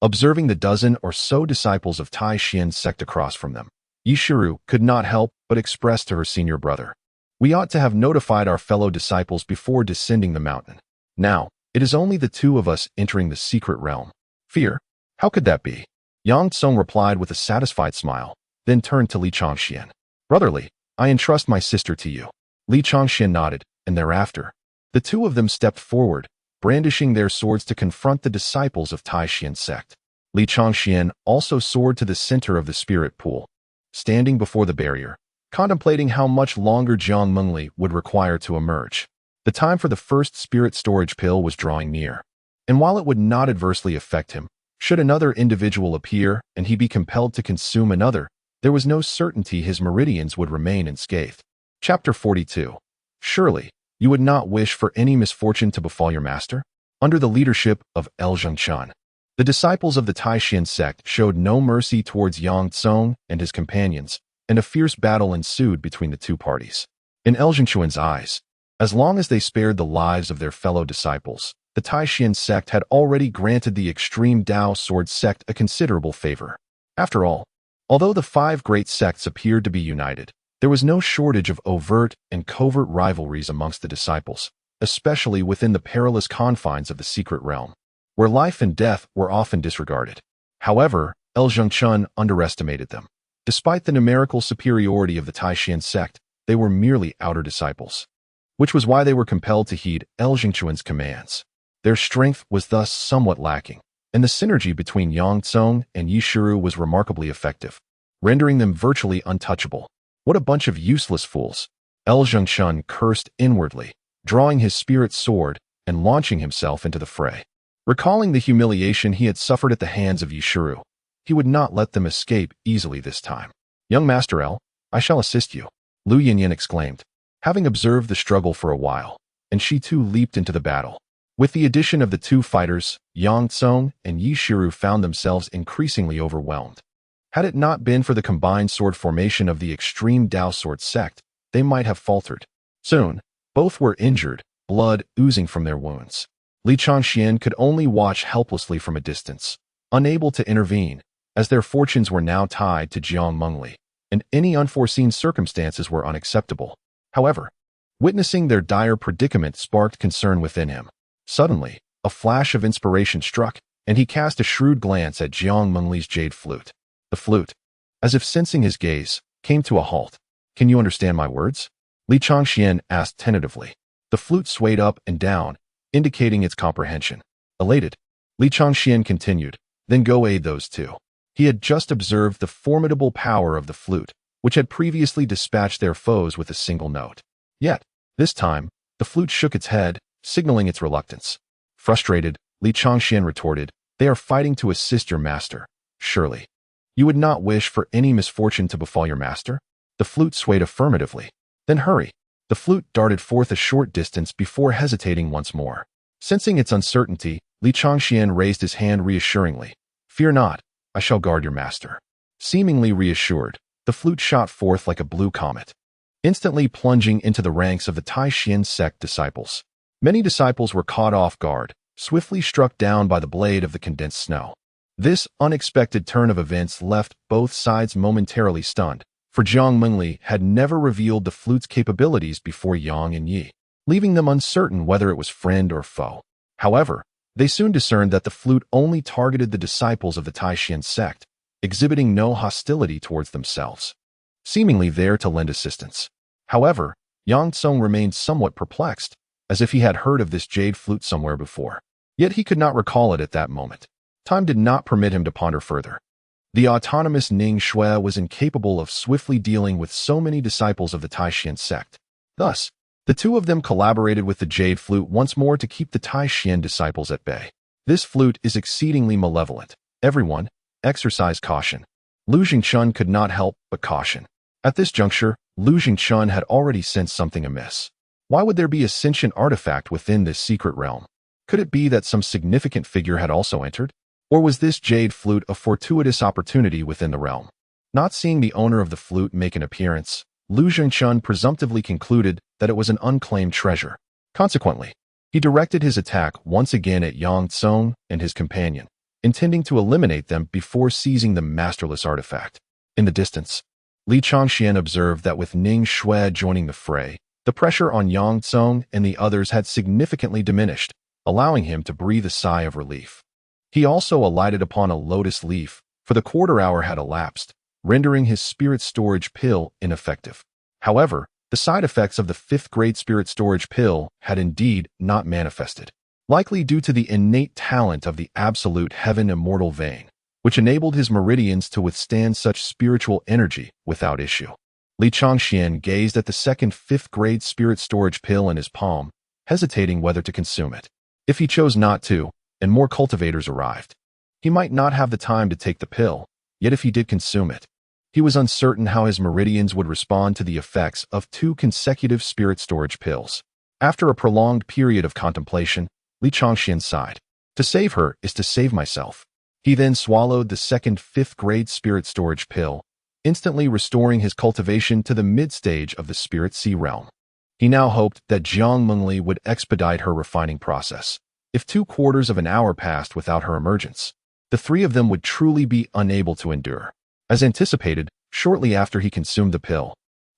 Observing the dozen or so disciples of Taishan's sect across from them, Yishiru could not help but express to her senior brother, "We ought to have notified our fellow disciples before descending the mountain. Now, it is only the two of us entering the secret realm. Fear? How could that be?" Yang Tsung replied with a satisfied smile, then turned to Li Changxian. "Brotherly, I entrust my sister to you." Li Changxian nodded, and thereafter, the two of them stepped forward, brandishing their swords to confront the disciples of Taishan sect. Li Changxian also soared to the center of the spirit pool, standing before the barrier, contemplating how much longer Jiang Mengli would require to emerge. The time for the first spirit storage pill was drawing near, and while it would not adversely affect him, should another individual appear and he be compelled to consume another, there was no certainty his meridians would remain unscathed. Chapter 42. Surely, you would not wish for any misfortune to befall your master? Under the leadership of El Zhengchen, the disciples of the Taishan sect showed no mercy towards Yang Tsung and his companions, and a fierce battle ensued between the two parties. In El Zhengchen's eyes, as long as they spared the lives of their fellow disciples, the Taishan sect had already granted the extreme Dao sword sect a considerable favor. After all, although the five great sects appeared to be united, there was no shortage of overt and covert rivalries amongst the disciples, especially within the perilous confines of the secret realm, where life and death were often disregarded. However, El Zhengchen underestimated them. Despite the numerical superiority of the Taishan sect, they were merely outer disciples, which was why they were compelled to heed El Zhengchen's commands. Their strength was thus somewhat lacking, and the synergy between Yang Tsung and Yishiru was remarkably effective, rendering them virtually untouchable. What a bunch of useless fools! El Zhengchen cursed inwardly, drawing his spirit sword and launching himself into the fray. Recalling the humiliation he had suffered at the hands of Yishiru, he would not let them escape easily this time. "Young Master El, I shall assist you," Lu Yinyin exclaimed, having observed the struggle for a while, and she too leaped into the battle. With the addition of the two fighters, Yang Tsung and Yishiru found themselves increasingly overwhelmed. Had it not been for the combined sword formation of the extreme Dao sword sect, they might have faltered. Soon, both were injured, blood oozing from their wounds. Li Changxian could only watch helplessly from a distance, unable to intervene, as their fortunes were now tied to Jiang Mengli, and any unforeseen circumstances were unacceptable. However, witnessing their dire predicament sparked concern within him. Suddenly, a flash of inspiration struck, and he cast a shrewd glance at Jiang Mengli's jade flute. The flute, as if sensing his gaze, came to a halt. "Can you understand my words?" Li Changxian asked tentatively. The flute swayed up and down, indicating its comprehension. Elated, Li Changxian continued, "Then go aid those two." He had just observed the formidable power of the flute, which had previously dispatched their foes with a single note. Yet, this time, the flute shook its head, signaling its reluctance. Frustrated, Li Changxian retorted, "They are fighting to assist your master. Surely, you would not wish for any misfortune to befall your master?" The flute swayed affirmatively. "Then hurry." The flute darted forth a short distance before hesitating once more. Sensing its uncertainty, Li Changxian raised his hand reassuringly. "Fear not, I shall guard your master." Seemingly reassured, the flute shot forth like a blue comet, instantly plunging into the ranks of the Taishan sect disciples. Many disciples were caught off guard, swiftly struck down by the blade of the condensed snow. This unexpected turn of events left both sides momentarily stunned, for Jiang Mengli had never revealed the flute's capabilities before Yang and Yi, leaving them uncertain whether it was friend or foe. However, they soon discerned that the flute only targeted the disciples of the Taishan sect, exhibiting no hostility towards themselves, seemingly there to lend assistance. However, Yang Tsung remained somewhat perplexed, as if he had heard of this jade flute somewhere before. Yet he could not recall it at that moment. Time did not permit him to ponder further. The autonomous Ning Shui was incapable of swiftly dealing with so many disciples of the Taishan sect. Thus, the two of them collaborated with the jade flute once more to keep the Taishan disciples at bay. "This flute is exceedingly malevolent. Everyone, exercise caution." Lu Jingchun could not help but caution. At this juncture, Lu Jingchun had already sensed something amiss. Why would there be a sentient artifact within this secret realm? Could it be that some significant figure had also entered? Or was this jade flute a fortuitous opportunity within the realm? Not seeing the owner of the flute make an appearance, Lu Zhengchun presumptively concluded that it was an unclaimed treasure. Consequently, he directed his attack once again at Yang Tsong and his companion, intending to eliminate them before seizing the masterless artifact. In the distance, Li Changxian observed that with Ning Shui joining the fray, the pressure on Yang Tsong and the others had significantly diminished, allowing him to breathe a sigh of relief. He also alighted upon a lotus leaf, for the quarter hour had elapsed, rendering his spirit storage pill ineffective. However, the side effects of the 5th-grade spirit storage pill had indeed not manifested, likely due to the innate talent of the absolute heaven immortal vein, which enabled his meridians to withstand such spiritual energy without issue. Li Changxian gazed at the second 5th-grade spirit storage pill in his palm, hesitating whether to consume it. If he chose not to, and more cultivators arrived, he might not have the time to take the pill, yet if he did consume it, he was uncertain how his meridians would respond to the effects of 2 consecutive spirit storage pills. After a prolonged period of contemplation, Li Changxian sighed. To save her is to save myself. He then swallowed the second 5th-grade spirit storage pill, instantly restoring his cultivation to the mid-stage of the spirit sea realm. He now hoped that Jiang Mengli would expedite her refining process. If 2/4 of an hour passed without her emergence, the 3 of them would truly be unable to endure. As anticipated, shortly after he consumed the pill,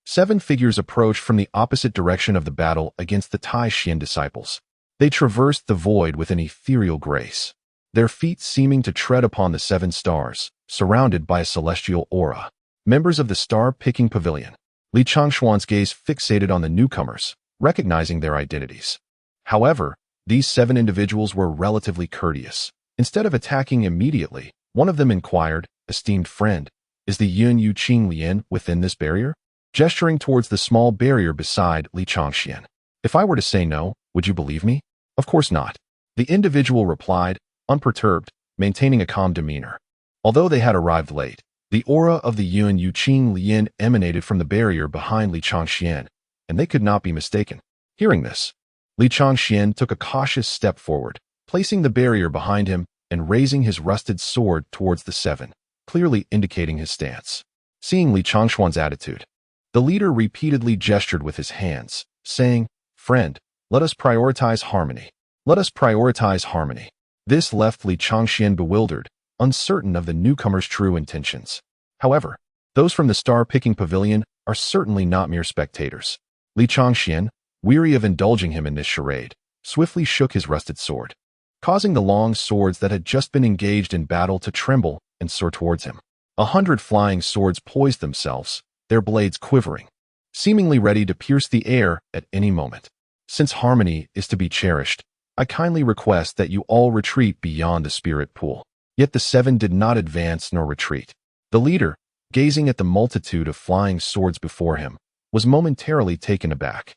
7 figures approached from the opposite direction of the battle against the Tai Xian disciples. They traversed the void with an ethereal grace, their feet seeming to tread upon the 7 stars, surrounded by a celestial aura. Members of the star-picking pavilion. Li Changshuan's gaze fixated on the newcomers, recognizing their identities. However, these 7 individuals were relatively courteous. Instead of attacking immediately, one of them inquired, "Esteemed friend, is the Yun Yu Qing Lian within this barrier?" Gesturing towards the small barrier beside Li Changxian. "If I were to say no, would you believe me?" "Of course not," the individual replied, unperturbed, maintaining a calm demeanor. Although they had arrived late, the aura of the Yun Yu Qing Lian emanated from the barrier behind Li Changxian, and they could not be mistaken. Hearing this, Li Changxian took a cautious step forward, placing the barrier behind him and raising his rusted sword towards the 7, clearly indicating his stance. Seeing Li Changshuan's attitude, the leader repeatedly gestured with his hands, saying, "Friend, let us prioritize harmony. Let us prioritize harmony." This left Li Changxian bewildered, uncertain of the newcomer's true intentions. However, those from the star-picking pavilion are certainly not mere spectators. Li Changxian, weary of indulging him in this charade, swiftly shook his rusted sword, causing the long swords that had just been engaged in battle to tremble and soar towards him. 100 flying swords poised themselves, their blades quivering, seemingly ready to pierce the air at any moment. Since harmony is to be cherished, I kindly request that you all retreat beyond the spirit pool. Yet the 7 did not advance nor retreat. The leader, gazing at the multitude of flying swords before him, was momentarily taken aback,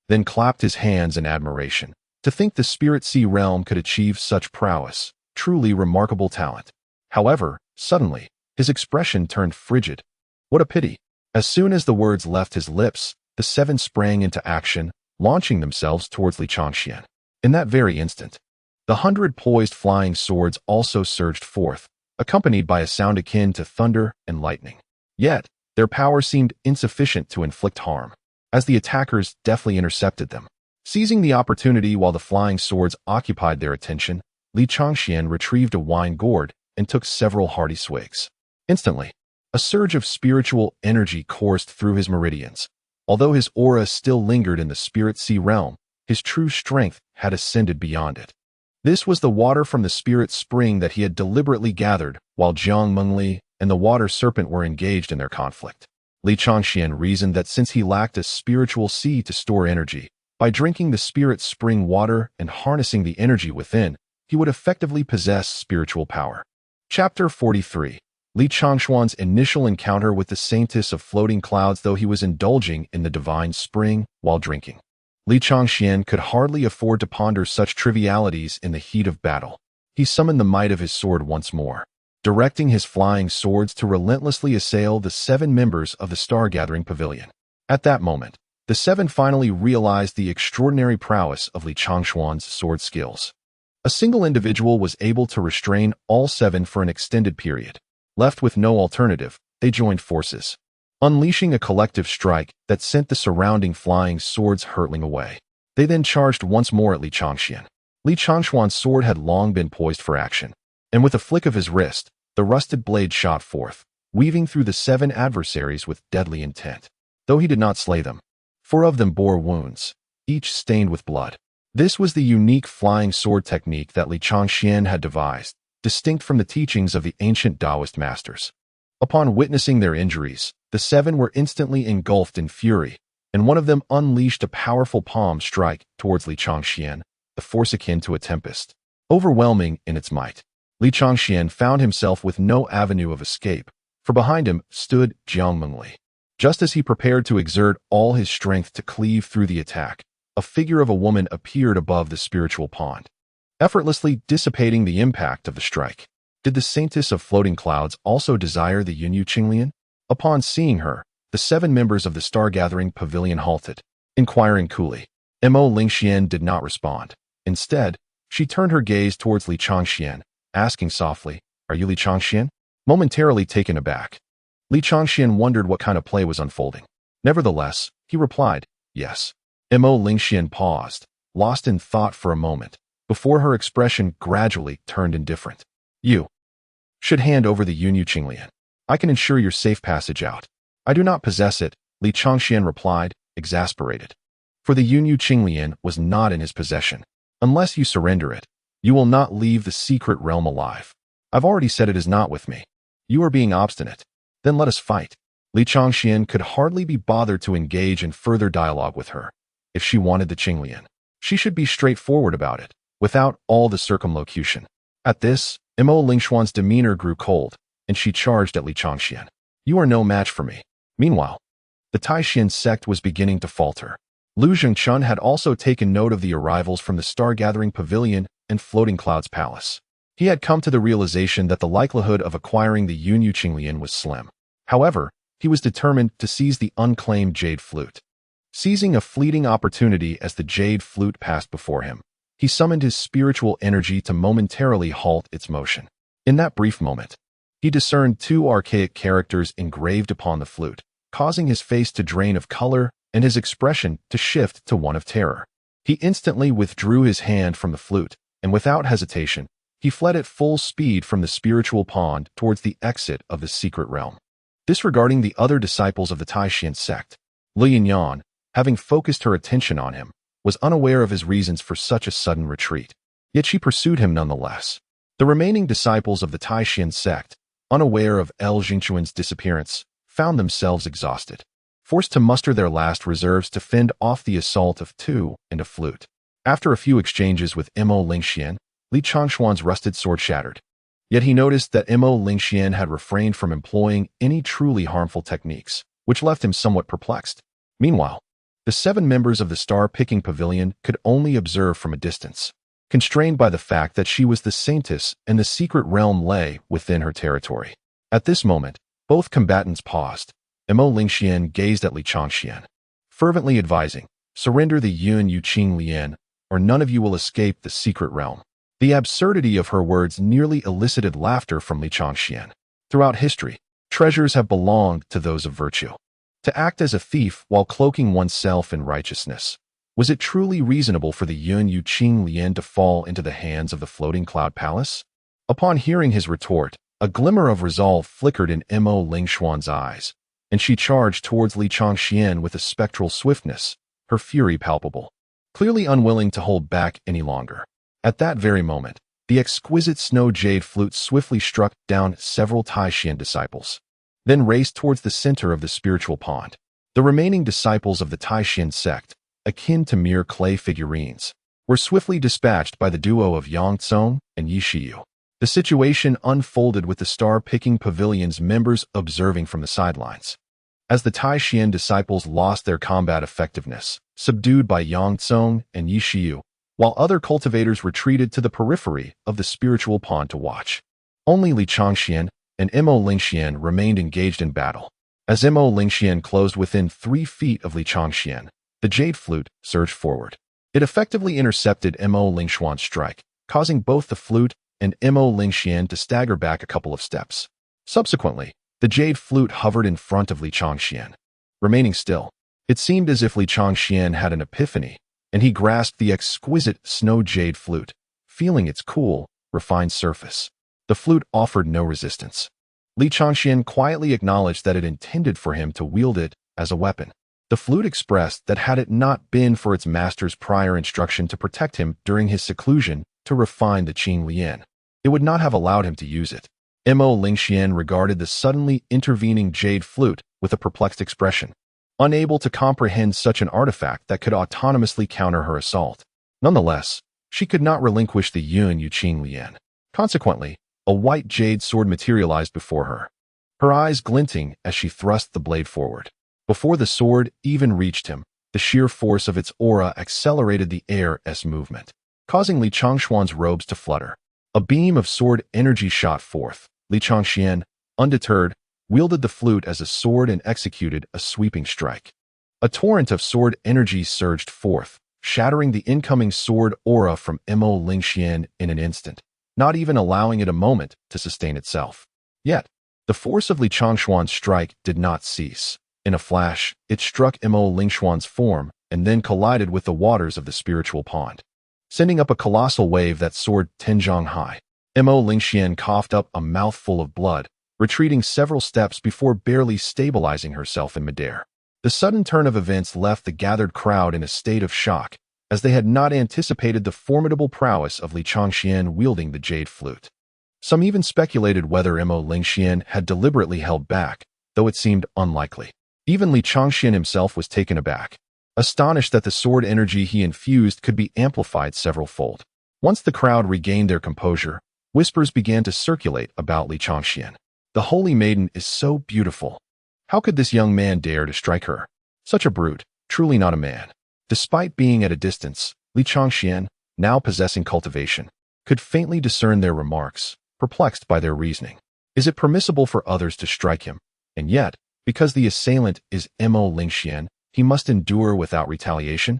then clapped his hands in admiration. To think the spirit sea realm could achieve such prowess, truly remarkable talent. However, suddenly, his expression turned frigid. What a pity! As soon as the words left his lips, the 7 sprang into action, launching themselves towards Li Changxian. In that very instant, the 100 poised flying swords also surged forth, accompanied by a sound akin to thunder and lightning. Yet, their power seemed insufficient to inflict harm, as the attackers deftly intercepted them. Seizing the opportunity while the flying swords occupied their attention, Li Changxian retrieved a wine gourd and took several hearty swigs. Instantly, a surge of spiritual energy coursed through his meridians. Although his aura still lingered in the spirit sea realm, his true strength had ascended beyond it. This was the water from the spirit spring that he had deliberately gathered while Jiang Mengli and the water serpent were engaged in their conflict. Li Changxian reasoned that since he lacked a spiritual sea to store energy, by drinking the spirit spring water and harnessing the energy within, he would effectively possess spiritual power. Chapter 43. Li Changshuan's initial encounter with the saintess of floating clouds. Though he was indulging in the divine spring while drinking, Li Changxian could hardly afford to ponder such trivialities in the heat of battle. He summoned the might of his sword once more, directing his flying swords to relentlessly assail the 7 members of the star-gathering pavilion. At that moment, the 7 finally realized the extraordinary prowess of Li Changshuan's sword skills. A single individual was able to restrain all 7 for an extended period. Left with no alternative, they joined forces, unleashing a collective strike that sent the surrounding flying swords hurtling away. They then charged once more at Li Changxian. Li Changshuan's sword had long been poised for action, and with a flick of his wrist, the rusted blade shot forth, weaving through the 7 adversaries with deadly intent. Though he did not slay them, 4 of them bore wounds, each stained with blood. This was the unique flying sword technique that Li Changxian had devised, distinct from the teachings of the ancient Taoist masters. Upon witnessing their injuries, the 7 were instantly engulfed in fury, and one of them unleashed a powerful palm strike towards Li Changxian, the force akin to a tempest, overwhelming in its might. Li Changxian found himself with no avenue of escape, for behind him stood Jiang Mengli. Just as he prepared to exert all his strength to cleave through the attack, a figure of a woman appeared above the spiritual pond, effortlessly dissipating the impact of the strike. Did the saintess of floating clouds also desire the Yunyu Qinglian? Upon seeing her, the 7 members of the star-gathering pavilion halted, inquiring coolly. Mo Lingxian did not respond. Instead, she turned her gaze towards Li Changxian, asking softly, "Are you Li Changxian?" Momentarily taken aback, Li Changxian wondered what kind of play was unfolding. Nevertheless, he replied, "Yes." Mo Lingxian paused, lost in thought for a moment, before her expression gradually turned indifferent. "You should hand over the Yunyu Qinglian. I can ensure your safe passage out." "I do not possess it," Li Changxian replied, exasperated. For the Yunyu Qinglian was not in his possession. "Unless you surrender it, you will not leave the secret realm alive. I've already said it is not with me. You are being obstinate. Then let us fight." Li Changxian could hardly be bothered to engage in further dialogue with her. If she wanted the Qinglian, she should be straightforward about it, without all the circumlocution. At this, Mo Lingxuan's demeanor grew cold, and she charged at Li Changxian. "You are no match for me." Meanwhile, the Taishan sect was beginning to falter. Lu Zhengchun had also taken note of the arrivals from the star-gathering pavilion and floating clouds palace. He had come to the realization that the likelihood of acquiring the Yunyu Qinglian was slim. However, he was determined to seize the unclaimed jade flute. Seizing a fleeting opportunity as the jade flute passed before him, he summoned his spiritual energy to momentarily halt its motion. In that brief moment, he discerned 2 archaic characters engraved upon the flute, causing his face to drain of color and his expression to shift to one of terror. He instantly withdrew his hand from the flute, and without hesitation, he fled at full speed from the spiritual pond towards the exit of the secret realm. Disregarding the other disciples of the Taishan sect, Li Yinyan, having focused her attention on him, was unaware of his reasons for such a sudden retreat. Yet she pursued him nonetheless. The remaining disciples of the Taishan sect, unaware of L. Jingchuan's disappearance, found themselves exhausted, forced to muster their last reserves to fend off the assault of 2 and a flute. After a few exchanges with Mo Lingxian, Li Changshuan's rusted sword shattered. Yet he noticed that Mo Lingxian had refrained from employing any truly harmful techniques, which left him somewhat perplexed. Meanwhile, the 7 members of the star-picking pavilion could only observe from a distance, constrained by the fact that she was the saintess and the secret realm lay within her territory. At this moment, both combatants paused. Mo Lingxian gazed at Li Changxian, fervently advising, "Surrender the Yunyu Qinglian, or none of you will escape the secret realm." The absurdity of her words nearly elicited laughter from Li Changxian. Throughout history, treasures have belonged to those of virtue. To act as a thief while cloaking oneself in righteousness, was it truly reasonable for the Yunyu Qinglian to fall into the hands of the floating cloud palace? Upon hearing his retort, a glimmer of resolve flickered in Mo Lingxuan's eyes, and she charged towards Li Changxian with a spectral swiftness, her fury palpable, clearly unwilling to hold back any longer. At that very moment, the exquisite snow jade flute swiftly struck down several Taishan disciples, then raced towards the center of the spiritual pond. The remaining disciples of the Taishan sect, akin to mere clay figurines, were swiftly dispatched by the duo of Yang Tsong and Yi Shiyu. The situation unfolded with the star-picking pavilion's members observing from the sidelines. As the Taishan disciples lost their combat effectiveness, subdued by Yang Tsong and Yi Shiyu, while other cultivators retreated to the periphery of the spiritual pond to watch. Only Li Changxian and Mo Lingxian remained engaged in battle. As Mo Lingxian closed within 3 feet of Li Changxian, the jade flute surged forward. It effectively intercepted Mo Lingxuan's strike, causing both the flute and Mo Lingxian to stagger back a couple of steps. Subsequently, The jade flute hovered in front of Li Changxian, remaining still. It seemed as if Li Changxian had an epiphany, and he grasped the exquisite snow jade flute, feeling its cool, refined surface. The flute offered no resistance. Li Changxian quietly acknowledged that it intended for him to wield it as a weapon. The flute expressed that had it not been for its master's prior instruction to protect him during his seclusion to refine the Qing Lian, it would not have allowed him to use it. Mo Lingxian regarded the suddenly intervening jade flute with a perplexed expression, unable to comprehend such an artifact that could autonomously counter her assault. Nonetheless, she could not relinquish the Yun Yu Qing Lian. Consequently, a white jade sword materialized before her, her eyes glinting as she thrust the blade forward. Before the sword even reached him, the sheer force of its aura accelerated the air's movement, causing Li Changshuan's robes to flutter. A beam of sword energy shot forth. Li Changxian, undeterred, wielded the flute as a sword and executed a sweeping strike. A torrent of sword energy surged forth, shattering the incoming sword aura from Mo Lingxian in an instant, not even allowing it a moment to sustain itself. Yet, the force of Li Changshuan's strike did not cease. In a flash, it struck Mo Lingxuan's form and then collided with the waters of the spiritual pond, sending up a colossal wave that soared 10 zhang high. Mo Lingxian coughed up a mouthful of blood, retreating several steps before barely stabilizing herself in midair. The sudden turn of events left the gathered crowd in a state of shock, as they had not anticipated the formidable prowess of Li Changxian wielding the jade flute. Some even speculated whether Mo Lingxian had deliberately held back, though it seemed unlikely. Even Li Changxian himself was taken aback, astonished that the sword energy he infused could be amplified several-fold. Once the crowd regained their composure, whispers began to circulate about Li Changxian. The holy maiden is so beautiful. How could this young man dare to strike her? Such a brute, truly not a man. Despite being at a distance, Li Changxian, now possessing cultivation, could faintly discern their remarks, perplexed by their reasoning. Is it permissible for others to strike him? And yet, because the assailant is Mo Lingxian, he must endure without retaliation?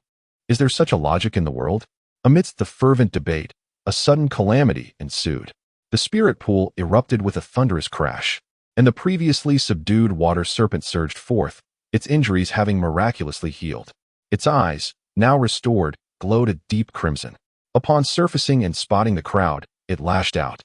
Is there such a logic in the world? Amidst the fervent debate, a sudden calamity ensued. The spirit pool erupted with a thunderous crash, and the previously subdued water serpent surged forth, its injuries having miraculously healed. Its eyes, now restored, glowed a deep crimson. Upon surfacing and spotting the crowd, it lashed out,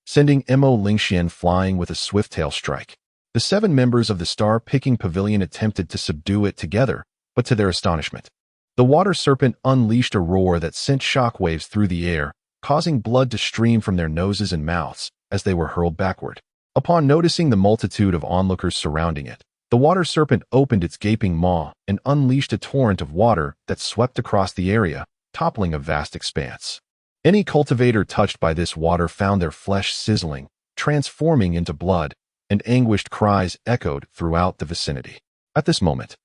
sending Mo Lingxian flying with a swift tail strike. The 7 members of the star-picking pavilion attempted to subdue it together, but to their astonishment, the water serpent unleashed a roar that sent shockwaves through the air, causing blood to stream from their noses and mouths as they were hurled backward. Upon noticing the multitude of onlookers surrounding it, the water serpent opened its gaping maw and unleashed a torrent of water that swept across the area, toppling a vast expanse. Any cultivator touched by this water found their flesh sizzling, transforming into blood, and anguished cries echoed throughout the vicinity. At this moment,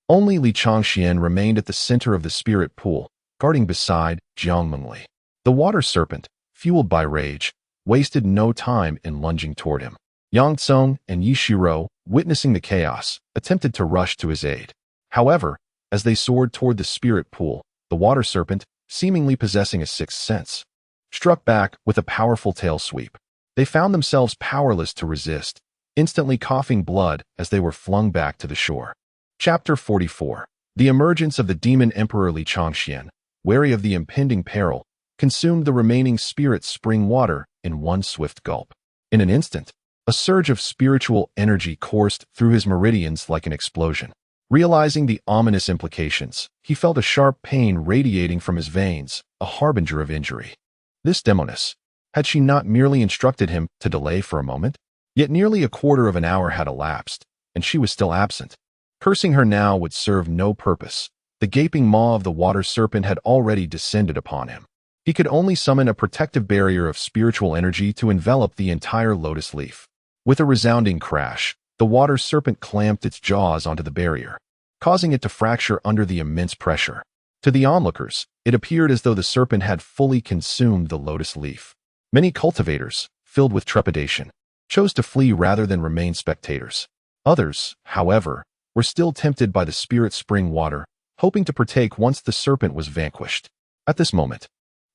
only Li Changxian remained at the center of the spirit pool, guarding beside Jiang Mengli. The water serpent, fueled by rage, wasted no time in lunging toward him. Yang Tsung and Yi Shiro, witnessing the chaos, attempted to rush to his aid. However, as they soared toward the spirit pool, the water serpent, seemingly possessing a sixth sense, struck back with a powerful tail sweep. They found themselves powerless to resist, instantly coughing blood as they were flung back to the shore. Chapter 44. The emergence of the demon emperor Li Changxian, wary of the impending peril, consumed the remaining spirit spring water in one swift gulp. In an instant, a surge of spiritual energy coursed through his meridians like an explosion. Realizing the ominous implications, he felt a sharp pain radiating from his veins, a harbinger of injury. This demoness, had she not merely instructed him to delay for a moment? Yet nearly a quarter of an hour had elapsed, and she was still absent. Cursing her now would serve no purpose. The gaping maw of the water serpent had already descended upon him. He could only summon a protective barrier of spiritual energy to envelop the entire lotus leaf. With a resounding crash, the water serpent clamped its jaws onto the barrier, causing it to fracture under the immense pressure. To the onlookers, it appeared as though the serpent had fully consumed the lotus leaf. Many cultivators, filled with trepidation, chose to flee rather than remain spectators. Others, however, were still tempted by the spirit spring water, hoping to partake once the serpent was vanquished. At this moment,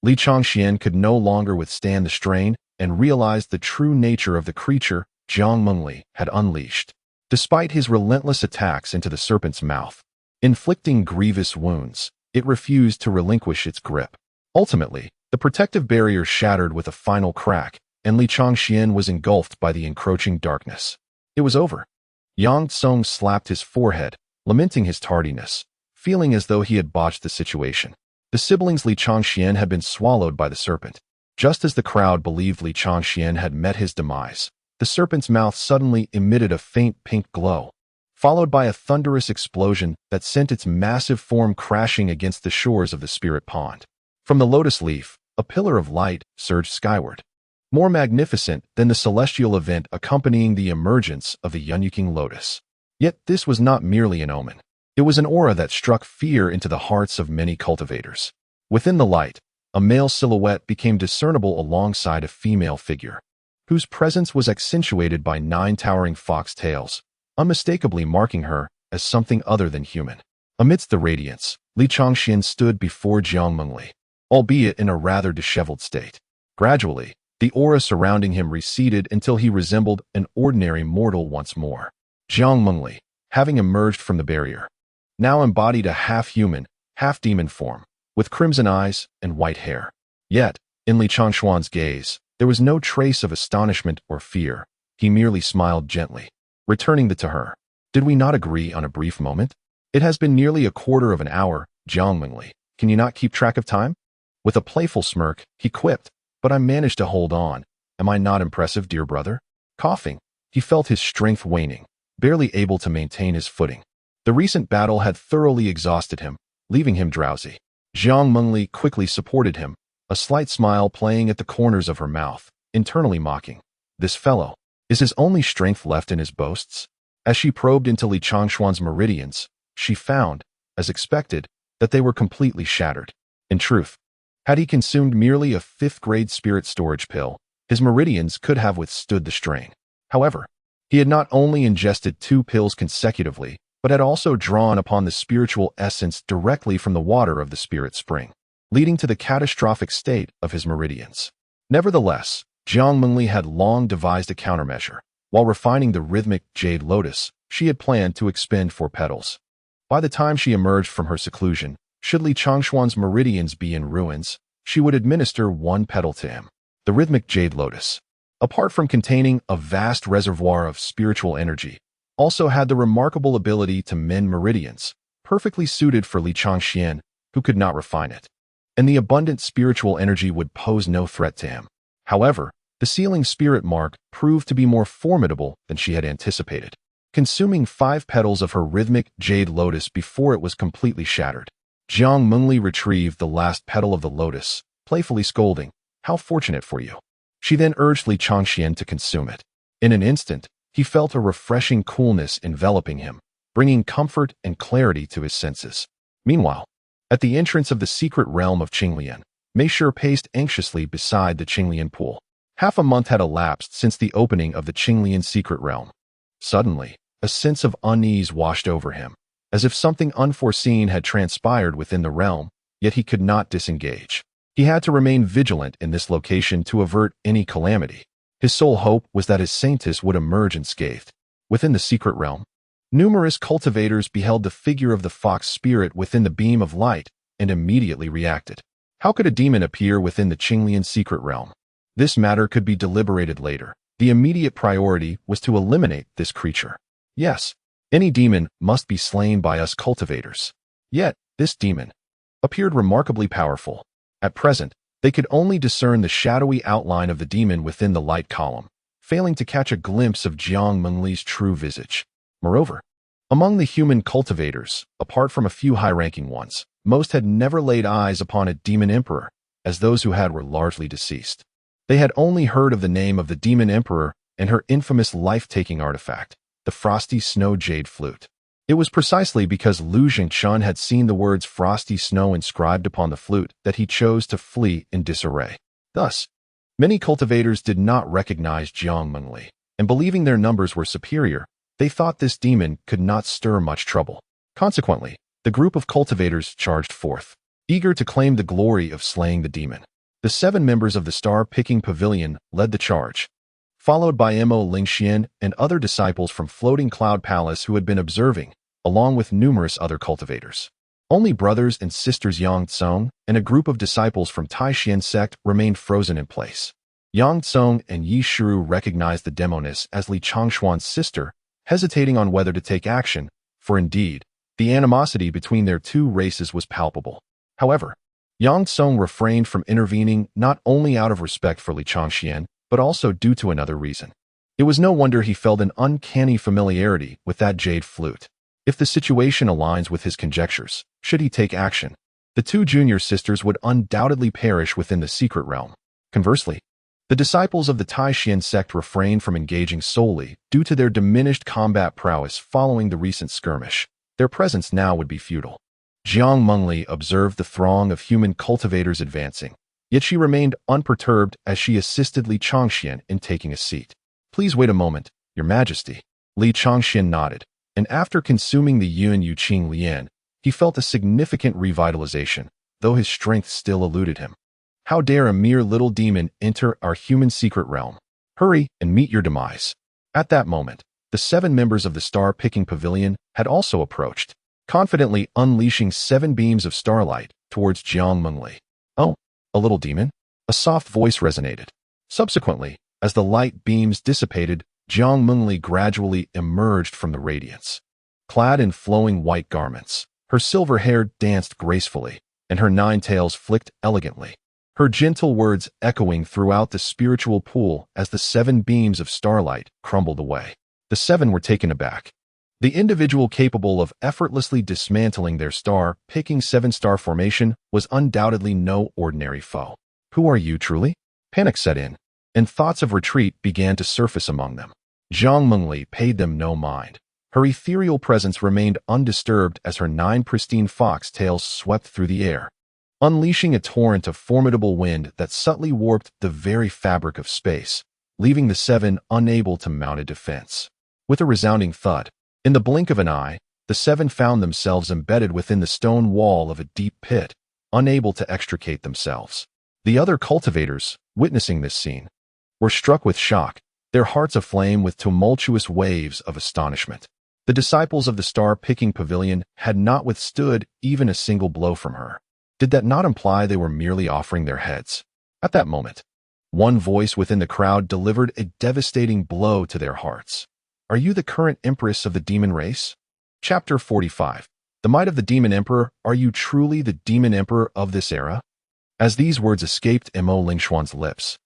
Li Changxian could no longer withstand the strain and realized the true nature of the creature Jiang Mengli had unleashed. Despite his relentless attacks into the serpent's mouth, inflicting grievous wounds, it refused to relinquish its grip. Ultimately, the protective barrier shattered with a final crack, and Li Changxian was engulfed by the encroaching darkness. It was over. Yang Tsong slapped his forehead, lamenting his tardiness, feeling as though he had botched the situation. The siblings Li Changxian had been swallowed by the serpent. Just as the crowd believed Li Changxian had met his demise, the serpent's mouth suddenly emitted a faint pink glow, followed by a thunderous explosion that sent its massive form crashing against the shores of the spirit pond. From the lotus leaf, a pillar of light surged skyward, more magnificent than the celestial event accompanying the emergence of the Yunyuking lotus. Yet this was not merely an omen. It was an aura that struck fear into the hearts of many cultivators. Within the light, a male silhouette became discernible alongside a female figure, whose presence was accentuated by 9 towering fox tails, unmistakably marking her as something other than human. Amidst the radiance, Li Changxian stood before Jiang Mengli, albeit in a rather disheveled state. Gradually, the aura surrounding him receded until he resembled an ordinary mortal once more. Jiang Mengli, having emerged from the barrier, now embodied a half-human, half-demon form, with crimson eyes and white hair. Yet, in Li Changxuan's gaze, there was no trace of astonishment or fear. He merely smiled gently, returning it to her. Did we not agree on a brief moment? It has been nearly a quarter of an hour, Jiang Mengli. Can you not keep track of time? With a playful smirk, he quipped, but I managed to hold on. Am I not impressive, dear brother? Coughing, he felt his strength waning, barely able to maintain his footing. The recent battle had thoroughly exhausted him, leaving him drowsy. Jiang Mengli quickly supported him, a slight smile playing at the corners of her mouth, internally mocking. This fellow, is his only strength left in his boasts? As she probed into Li Changxuan's meridians, she found, as expected, that they were completely shattered. In truth, had he consumed merely a 5th-grade spirit storage pill, his meridians could have withstood the strain. However, he had not only ingested 2 pills consecutively, but had also drawn upon the spiritual essence directly from the water of the spirit spring, leading to the catastrophic state of his meridians. Nevertheless, Jiang Mengli had long devised a countermeasure. While refining the rhythmic jade lotus, she had planned to expend 4 petals. By the time she emerged from her seclusion, should Li Changxuan's meridians be in ruins, she would administer 1 petal to him. The rhythmic jade lotus, apart from containing a vast reservoir of spiritual energy, also had the remarkable ability to mend meridians, perfectly suited for Li Changxian, who could not refine it. And the abundant spiritual energy would pose no threat to him. However, the sealing spirit mark proved to be more formidable than she had anticipated, consuming 5 petals of her rhythmic jade lotus before it was completely shattered. Jiang Mengli retrieved the last petal of the lotus, playfully scolding, "How fortunate for you." She then urged Li Changxian to consume it. In an instant, he felt a refreshing coolness enveloping him, bringing comfort and clarity to his senses. Meanwhile, at the entrance of the secret realm of Qinglian, Mei Shi paced anxiously beside the Qinglian pool. Half a month had elapsed since the opening of the Qinglian secret realm. Suddenly, a sense of unease washed over him, as if something unforeseen had transpired within the realm, yet he could not disengage. He had to remain vigilant in this location to avert any calamity. His sole hope was that his saintess would emerge unscathed. Within the secret realm, numerous cultivators beheld the figure of the fox spirit within the beam of light and immediately reacted. How could a demon appear within the Qinglian secret realm? This matter could be deliberated later. The immediate priority was to eliminate this creature. Yes, any demon must be slain by us cultivators. Yet, this demon appeared remarkably powerful. At present, they could only discern the shadowy outline of the demon within the light column, failing to catch a glimpse of Jiang Mengli's true visage. Moreover, among the human cultivators, apart from a few high-ranking ones, most had never laid eyes upon a demon emperor, as those who had were largely deceased. They had only heard of the name of the demon emperor and her infamous life-taking artifact, the frosty snow jade flute. It was precisely because Lu Zhengchun had seen the words frosty snow inscribed upon the flute that he chose to flee in disarray. Thus, many cultivators did not recognize Jiang Mengli, and believing their numbers were superior, they thought this demon could not stir much trouble. Consequently, the group of cultivators charged forth, eager to claim the glory of slaying the demon. The 7 members of the star-picking pavilion led the charge, followed by Mo Lingxian and other disciples from Floating Cloud Palace who had been observing, along with numerous other cultivators. Only brothers and sisters Yang Tsong and a group of disciples from Taishan sect remained frozen in place. Yang Tsong and Yi Shiru recognized the demoness as Li Changshuan's sister, hesitating on whether to take action, for indeed, the animosity between their two races was palpable. However, Yang Tsong refrained from intervening not only out of respect for Li Changshuan, but also due to another reason. It was no wonder he felt an uncanny familiarity with that jade flute. If the situation aligns with his conjectures, should he take action, the two junior sisters would undoubtedly perish within the secret realm. Conversely, the disciples of the Taishan sect refrained from engaging solely due to their diminished combat prowess following the recent skirmish. Their presence now would be futile. Jiang Mengli observed the throng of human cultivators advancing, yet she remained unperturbed as she assisted Li Changshuan in taking a seat. "Please wait a moment, Your Majesty." Li Changshuan nodded, and after consuming the Yun Yuqing Lian, he felt a significant revitalization, though his strength still eluded him. "How dare a mere little demon enter our human secret realm? Hurry and meet your demise." At that moment, the 7 members of the star-picking pavilion had also approached, confidently unleashing 7 beams of starlight towards Jiang Mengli. "Oh, a little demon?" A soft voice resonated. Subsequently, as the light beams dissipated, Jiang Mengli gradually emerged from the radiance. Clad in flowing white garments, her silver hair danced gracefully, and her 9 tails flicked elegantly, her gentle words echoing throughout the spiritual pool as the 7 beams of starlight crumbled away. The 7 were taken aback. The individual capable of effortlessly dismantling their star-picking 7-star formation was undoubtedly no ordinary foe. "Who are you truly?" Panic set in, and thoughts of retreat began to surface among them. Jiang Mengli paid them no mind. Her ethereal presence remained undisturbed as her 9 pristine fox tails swept through the air, unleashing a torrent of formidable wind that subtly warped the very fabric of space, leaving the 7 unable to mount a defense. With a resounding thud, in the blink of an eye, the 7 found themselves embedded within the stone wall of a deep pit, unable to extricate themselves. The other cultivators, witnessing this scene, were struck with shock, their hearts aflame with tumultuous waves of astonishment. The disciples of the star-picking pavilion had not withstood even a single blow from her. Did that not imply they were merely offering their heads? At that moment, one voice within the crowd delivered a devastating blow to their hearts. "Are you the current Empress of the demon race?" Chapter 45. The Might of the Demon Emperor. Are you truly the Demon Emperor of this era? As these words escaped Mo Lingxuan's lips,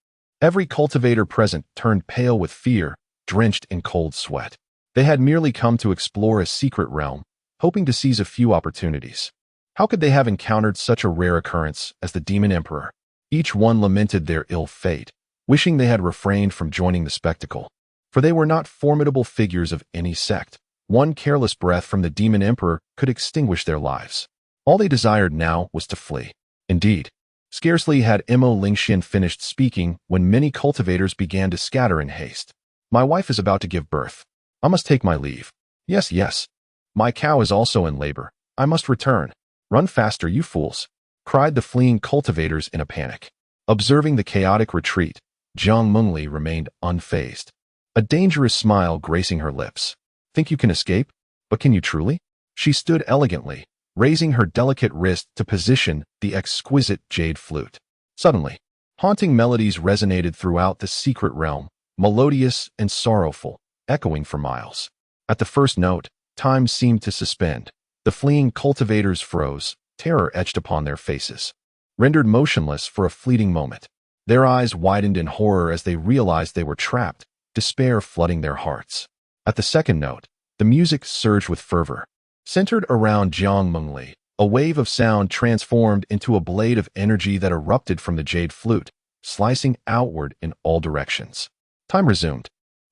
every cultivator present turned pale with fear, drenched in cold sweat. They had merely come to explore a secret realm, hoping to seize a few opportunities. How could they have encountered such a rare occurrence as the Demon Emperor? Each one lamented their ill fate, wishing they had refrained from joining the spectacle. For they were not formidable figures of any sect. One careless breath from the Demon Emperor could extinguish their lives. All they desired now was to flee. Indeed, scarcely had Mo Lingxian finished speaking when many cultivators began to scatter in haste. "My wife is about to give birth. I must take my leave. Yes, yes. My cow is also in labor. I must return. Run faster, you fools," cried the fleeing cultivators in a panic. Observing the chaotic retreat, Jiang Mengli remained unfazed, a dangerous smile gracing her lips. "Think you can escape? But can you truly?" She stood elegantly, raising her delicate wrist to position the exquisite jade flute. Suddenly, haunting melodies resonated throughout the secret realm, melodious and sorrowful, echoing for miles. At the first note, time seemed to suspend. The fleeing cultivators froze, terror etched upon their faces. Rendered motionless for a fleeting moment, their eyes widened in horror as they realized they were trapped, despair flooding their hearts. At the second note, the music surged with fervor. Centered around Jiang Mengli, a wave of sound transformed into a blade of energy that erupted from the jade flute, slicing outward in all directions. Time resumed,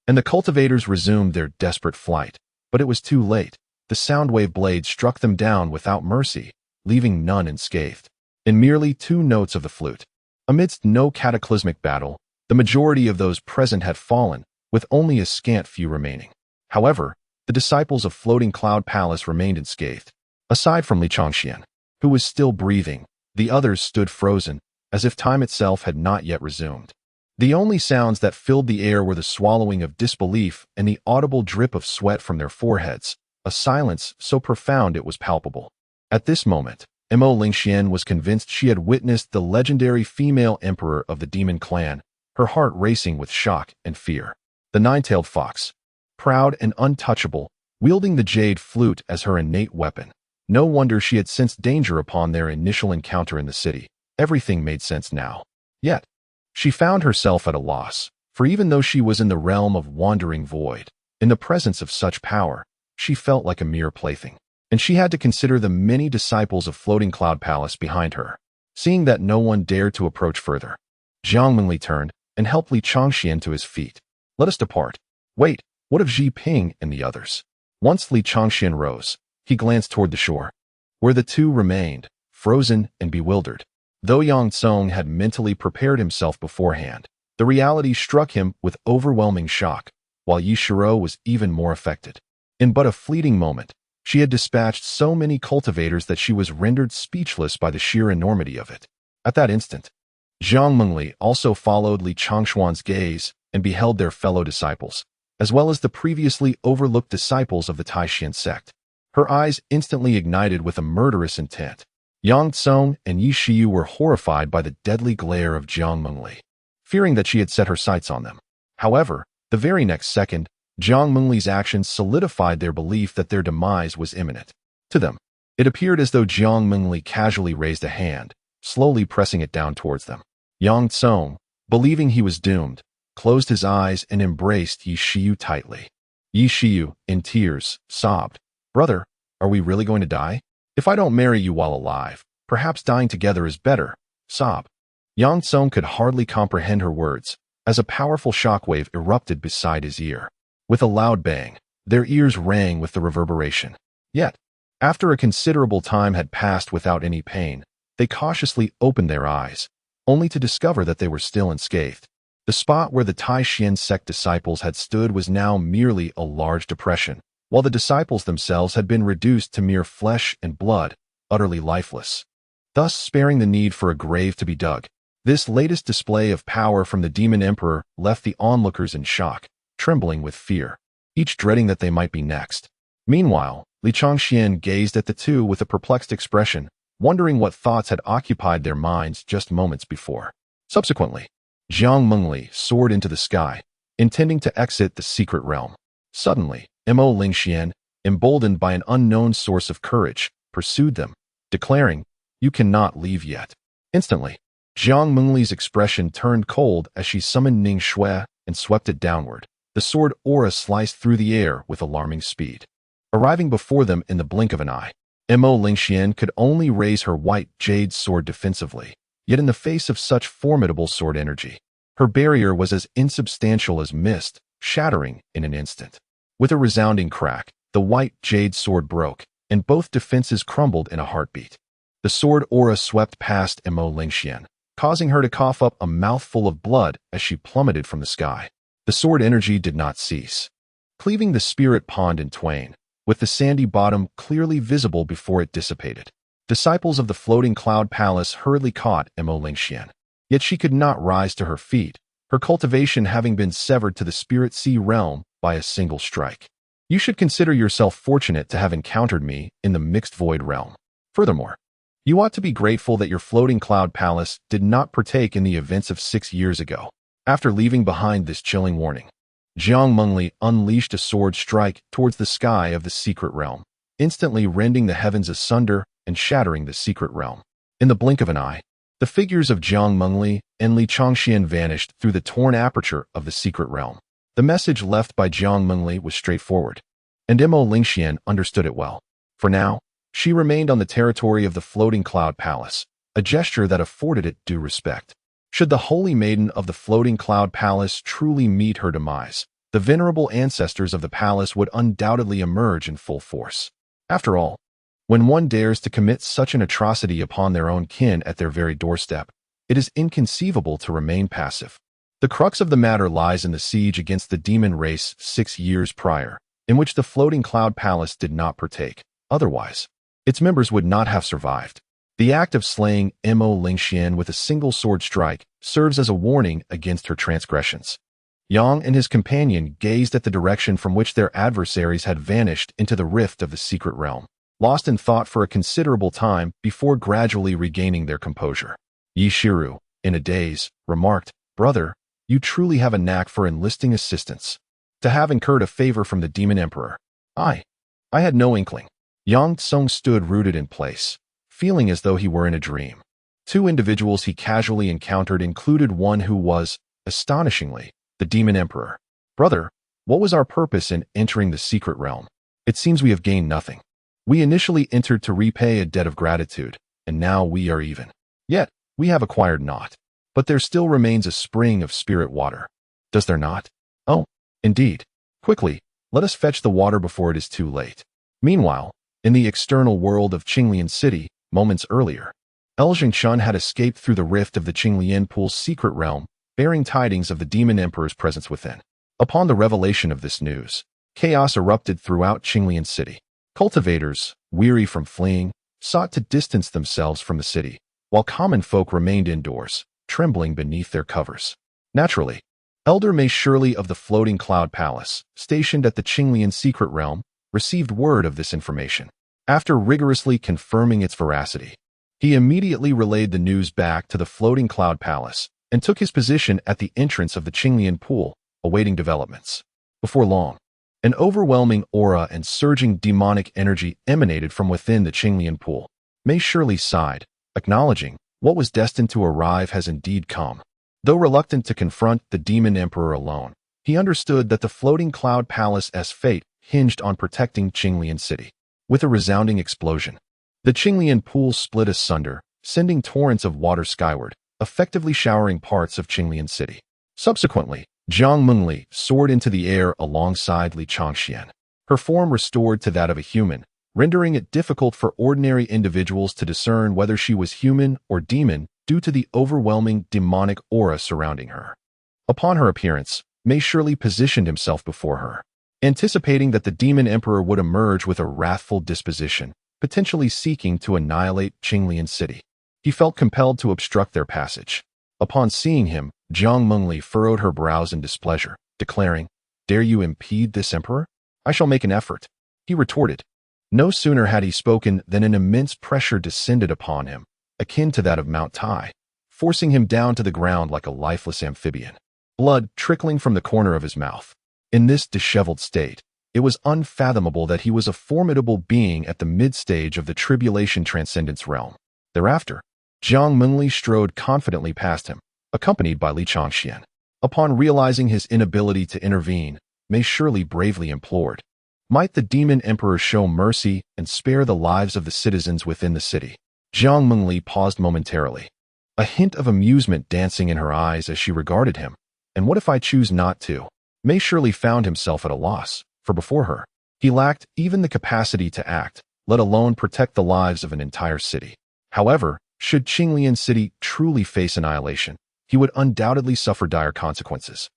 and the cultivators resumed their desperate flight. But it was too late. The sound wave blade struck them down without mercy, leaving none unscathed. In merely 2 notes of the flute, amidst no cataclysmic battle, the majority of those present had fallen, with only a scant few remaining. However, the disciples of Floating Cloud Palace remained unscathed. Aside from Li Changshuan, who was still breathing, the others stood frozen, as if time itself had not yet resumed. The only sounds that filled the air were the swallowing of disbelief and the audible drip of sweat from their foreheads, a silence so profound it was palpable. At this moment, Mo Lingxian was convinced she had witnessed the legendary female emperor of the demon clan, her heart racing with shock and fear. The nine-tailed fox, proud and untouchable, wielding the jade flute as her innate weapon. No wonder she had sensed danger upon their initial encounter in the city. Everything made sense now. Yet, she found herself at a loss, for even though she was in the realm of wandering void, in the presence of such power, she felt like a mere plaything. And she had to consider the many disciples of Floating Cloud Palace behind her. Seeing that no one dared to approach further, Jiang Mengli turned and helped Li Changxian to his feet. "Let us depart." "Wait, what of Xi Ping and the others?" Once Li Changxian rose, he glanced toward the shore, where the two remained, frozen and bewildered. Though Yang Tsong had mentally prepared himself beforehand, the reality struck him with overwhelming shock, while Yi Shiro was even more affected. In but a fleeting moment, she had dispatched so many cultivators that she was rendered speechless by the sheer enormity of it. At that instant, Jiang Mengli also followed Li Changshuan's gaze and beheld their fellow disciples, as well as the previously overlooked disciples of the Taishan sect. Her eyes instantly ignited with a murderous intent. Yang Tsong and Yi Shiyu were horrified by the deadly glare of Jiang Mengli, fearing that she had set her sights on them. However, the very next second, Jiang Mengli's actions solidified their belief that their demise was imminent. To them, it appeared as though Jiang Mengli casually raised a hand, slowly pressing it down towards them. Yang Tsong, believing he was doomed, closed his eyes and embraced Yi Shiyu tightly. Yi Shiyu, in tears, sobbed, "Brother, are we really going to die? If I don't marry you while alive, perhaps dying together is better." Sob. Yang Tsong could hardly comprehend her words, as a powerful shockwave erupted beside his ear. With a loud bang, their ears rang with the reverberation. Yet, after a considerable time had passed without any pain, they cautiously opened their eyes, only to discover that they were still unscathed. The spot where the Taishan sect disciples had stood was now merely a large depression, while the disciples themselves had been reduced to mere flesh and blood, utterly lifeless, thus sparing the need for a grave to be dug. This latest display of power from the demon emperor left the onlookers in shock, trembling with fear, each dreading that they might be next. Meanwhile, Li Changxian gazed at the two with a perplexed expression, wondering what thoughts had occupied their minds just moments before. Subsequently, Jiang Mengli soared into the sky, intending to exit the secret realm. Suddenly, Mo Lingxian, emboldened by an unknown source of courage, pursued them, declaring, "You cannot leave yet." Instantly, Jiang Mengli's expression turned cold as she summoned Ning Shui and swept it downward. The sword aura sliced through the air with alarming speed, arriving before them in the blink of an eye. Mo Lingxian could only raise her white jade sword defensively, yet in the face of such formidable sword energy, her barrier was as insubstantial as mist, shattering in an instant. With a resounding crack, the white jade sword broke, and both defenses crumbled in a heartbeat. The sword aura swept past Mo Lingxian, causing her to cough up a mouthful of blood as she plummeted from the sky. The sword energy did not cease, cleaving the spirit pond in twain, with the sandy bottom clearly visible before it dissipated. Disciples of the Floating Cloud Palace hurriedly caught Mo Lingxian, yet she could not rise to her feet, her cultivation having been severed to the spirit sea realm by a single strike. "You should consider yourself fortunate to have encountered me in the mixed void realm. Furthermore, you ought to be grateful that your Floating Cloud Palace did not partake in the events of 6 years ago." After leaving behind this chilling warning, Jiang Mengli unleashed a sword strike towards the sky of the secret realm, instantly rending the heavens asunder and shattering the secret realm. In the blink of an eye, the figures of Jiang Mengli and Li Changxian vanished through the torn aperture of the secret realm. The message left by Jiang Mengli was straightforward, and Mo Lingxian understood it well. For now, she remained on the territory of the Floating Cloud Palace, a gesture that afforded it due respect. Should the Holy Maiden of the Floating Cloud Palace truly meet her demise, the venerable ancestors of the palace would undoubtedly emerge in full force. After all, when one dares to commit such an atrocity upon their own kin at their very doorstep, it is inconceivable to remain passive. The crux of the matter lies in the siege against the demon race 6 years prior, in which the Floating Cloud Palace did not partake. Otherwise, its members would not have survived. The act of slaying Mo Lingxian with a single sword strike serves as a warning against her transgressions. Yang and his companion gazed at the direction from which their adversaries had vanished into the rift of the secret realm, lost in thought for a considerable time before gradually regaining their composure. Yi Shiru, in a daze, remarked, "Brother, you truly have a knack for enlisting assistance. To have incurred a favor from the Demon Emperor. I had no inkling." Yang Tsung stood rooted in place, feeling as though he were in a dream. Two individuals he casually encountered included one who was, astonishingly, the Demon Emperor. "Brother, what was our purpose in entering the secret realm? It seems we have gained nothing. We initially entered to repay a debt of gratitude, and now we are even. Yet, we have acquired naught. But there still remains a spring of spirit water. Does there not? Oh, indeed. Quickly, let us fetch the water before it is too late." Meanwhile, in the external world of Qinglian City, moments earlier, Eljingshan had escaped through the rift of the Qinglian Pool's secret realm, bearing tidings of the Demon Emperor's presence within. Upon the revelation of this news, chaos erupted throughout Qinglian City. Cultivators, weary from fleeing, sought to distance themselves from the city, while common folk remained indoors, trembling beneath their covers. Naturally, Elder Mei Shirley of the Floating Cloud Palace, stationed at the Qinglian secret realm, received word of this information. After rigorously confirming its veracity, he immediately relayed the news back to the Floating Cloud Palace and took his position at the entrance of the Qinglian Pool, awaiting developments. Before long, an overwhelming aura and surging demonic energy emanated from within the Qinglian Pool. Mei Shirley sighed, acknowledging what was destined to arrive has indeed come. Though reluctant to confront the Demon Emperor alone, he understood that the Floating Cloud Palace's fate hinged on protecting Qinglian City. With a resounding explosion, the Qinglian Pool split asunder, sending torrents of water skyward, effectively showering parts of Qinglian City. Subsequently, Jiang Mengli soared into the air alongside Li Changxian, her form restored to that of a human, rendering it difficult for ordinary individuals to discern whether she was human or demon due to the overwhelming demonic aura surrounding her. Upon her appearance, Mei Shirley positioned himself before her, anticipating that the Demon Emperor would emerge with a wrathful disposition, potentially seeking to annihilate Qinglian City. He felt compelled to obstruct their passage. Upon seeing him, Jiang Mengli furrowed her brows in displeasure, declaring, "Dare you impede this emperor? I shall make an effort," he retorted. No sooner had he spoken than an immense pressure descended upon him, akin to that of Mount Tai, forcing him down to the ground like a lifeless amphibian, blood trickling from the corner of his mouth. In this disheveled state, it was unfathomable that he was a formidable being at the mid-stage of the Tribulation Transcendence realm. Thereafter, Jiang Mengli strode confidently past him, accompanied by Li Changxian. Upon realizing his inability to intervene, Mei Shirley bravely implored, "Might the Demon Emperor show mercy and spare the lives of the citizens within the city?" Jiang Mengli paused momentarily, a hint of amusement dancing in her eyes as she regarded him. "And what if I choose not to?" Mei Shirley found himself at a loss, for before her, he lacked even the capacity to act, let alone protect the lives of an entire city. However, should Qinglian City truly face annihilation, he would undoubtedly suffer dire consequences.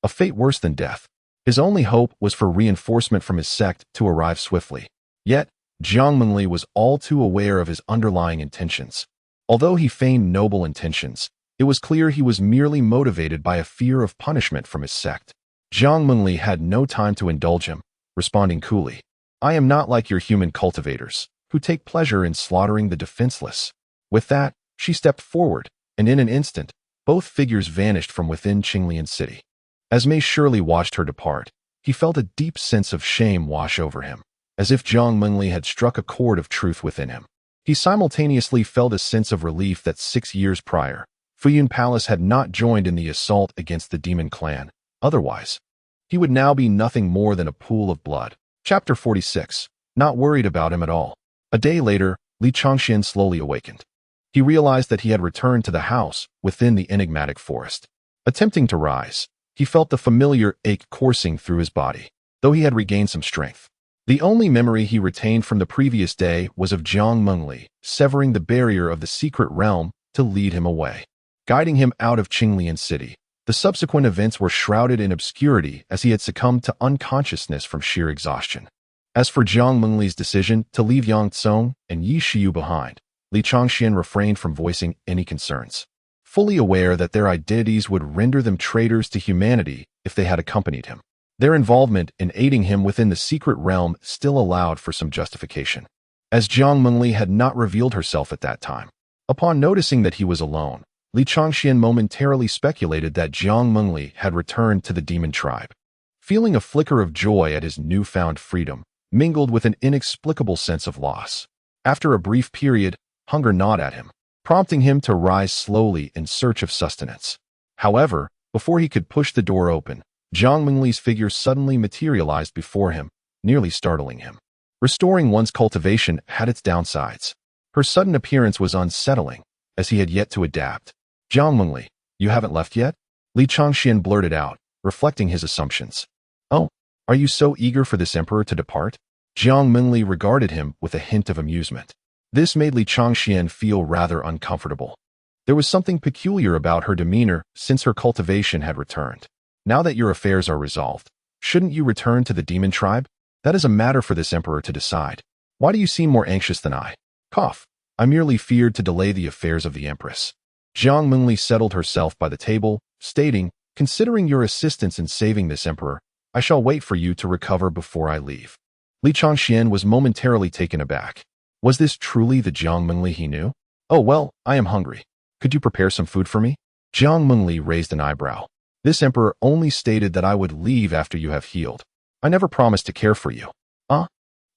A fate worse than death. His only hope was for reinforcement from his sect to arrive swiftly. Yet, Jiang Mengli was all too aware of his underlying intentions. Although he feigned noble intentions, it was clear he was merely motivated by a fear of punishment from his sect. Jiang Mengli had no time to indulge him, responding coolly, "I am not like your human cultivators, who take pleasure in slaughtering the defenseless." With that, she stepped forward, and in an instant, both figures vanished from within Qinglian City. As Mei Shirley watched her depart, he felt a deep sense of shame wash over him, as if Jiang Mengli had struck a chord of truth within him. He simultaneously felt a sense of relief that 6 years prior, Fuyun Palace had not joined in the assault against the demon clan. Otherwise, he would now be nothing more than a pool of blood. Chapter 46. Not worried about him at all. A day later, Li Changxian slowly awakened. He realized that he had returned to the house within the enigmatic forest. Attempting to rise, he felt the familiar ache coursing through his body, though he had regained some strength. The only memory he retained from the previous day was of Jiang Mengli severing the barrier of the secret realm to lead him away, guiding him out of Qinglian City. The subsequent events were shrouded in obscurity as he had succumbed to unconsciousness from sheer exhaustion. As for Jiang Mengli's decision to leave Yang Tsung and Yi Shiyu behind, Li Changxian refrained from voicing any concerns, fully aware that their identities would render them traitors to humanity if they had accompanied him. Their involvement in aiding him within the secret realm still allowed for some justification, as Jiang Mengli had not revealed herself at that time. Upon noticing that he was alone, Li Changxian momentarily speculated that Jiang Mengli had returned to the demon tribe. Feeling a flicker of joy at his newfound freedom, mingled with an inexplicable sense of loss. After a brief period, hunger gnawed at him, prompting him to rise slowly in search of sustenance. However, before he could push the door open, Jiang Mengli's figure suddenly materialized before him, nearly startling him. Restoring one's cultivation had its downsides. Her sudden appearance was unsettling, as he had yet to adapt. "Jiang Mengli, you haven't left yet?" Li Changxian blurted out, reflecting his assumptions. "Oh, are you so eager for this emperor to depart?" Jiang Mengli regarded him with a hint of amusement. This made Li Changxian feel rather uncomfortable. There was something peculiar about her demeanor since her cultivation had returned. "Now that your affairs are resolved, shouldn't you return to the demon tribe? That is a matter for this emperor to decide. Why do you seem more anxious than I?" Cough. "I merely feared to delay the affairs of the Empress." Jiang Mengli settled herself by the table, stating, "Considering your assistance in saving this emperor, I shall wait for you to recover before I leave." Li Changxian was momentarily taken aback. Was this truly the Jiang Mengli he knew? "Oh well, I am hungry. Could you prepare some food for me?" Jiang Mengli raised an eyebrow. "This emperor only stated that I would leave after you have healed. I never promised to care for you."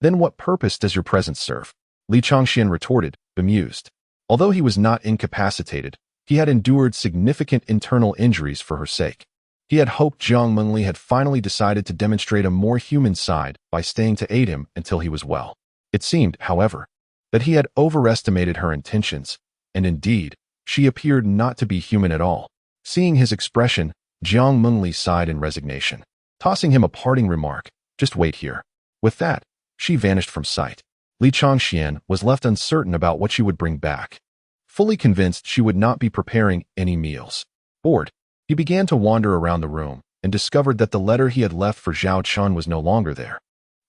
Then what purpose does your presence serve?" Li Changxian retorted, bemused. Although he was not incapacitated, he had endured significant internal injuries for her sake. He had hoped Jiang Mengli had finally decided to demonstrate a more human side by staying to aid him until he was well. It seemed, however, that he had overestimated her intentions, and indeed, she appeared not to be human at all. Seeing his expression, Jiang Mengli sighed in resignation, tossing him a parting remark, "Just wait here." With that, she vanished from sight. Li Changxian was left uncertain about what she would bring back. Fully convinced she would not be preparing any meals. Bored, he began to wander around the room and discovered that the letter he had left for Zhao Chun was no longer there,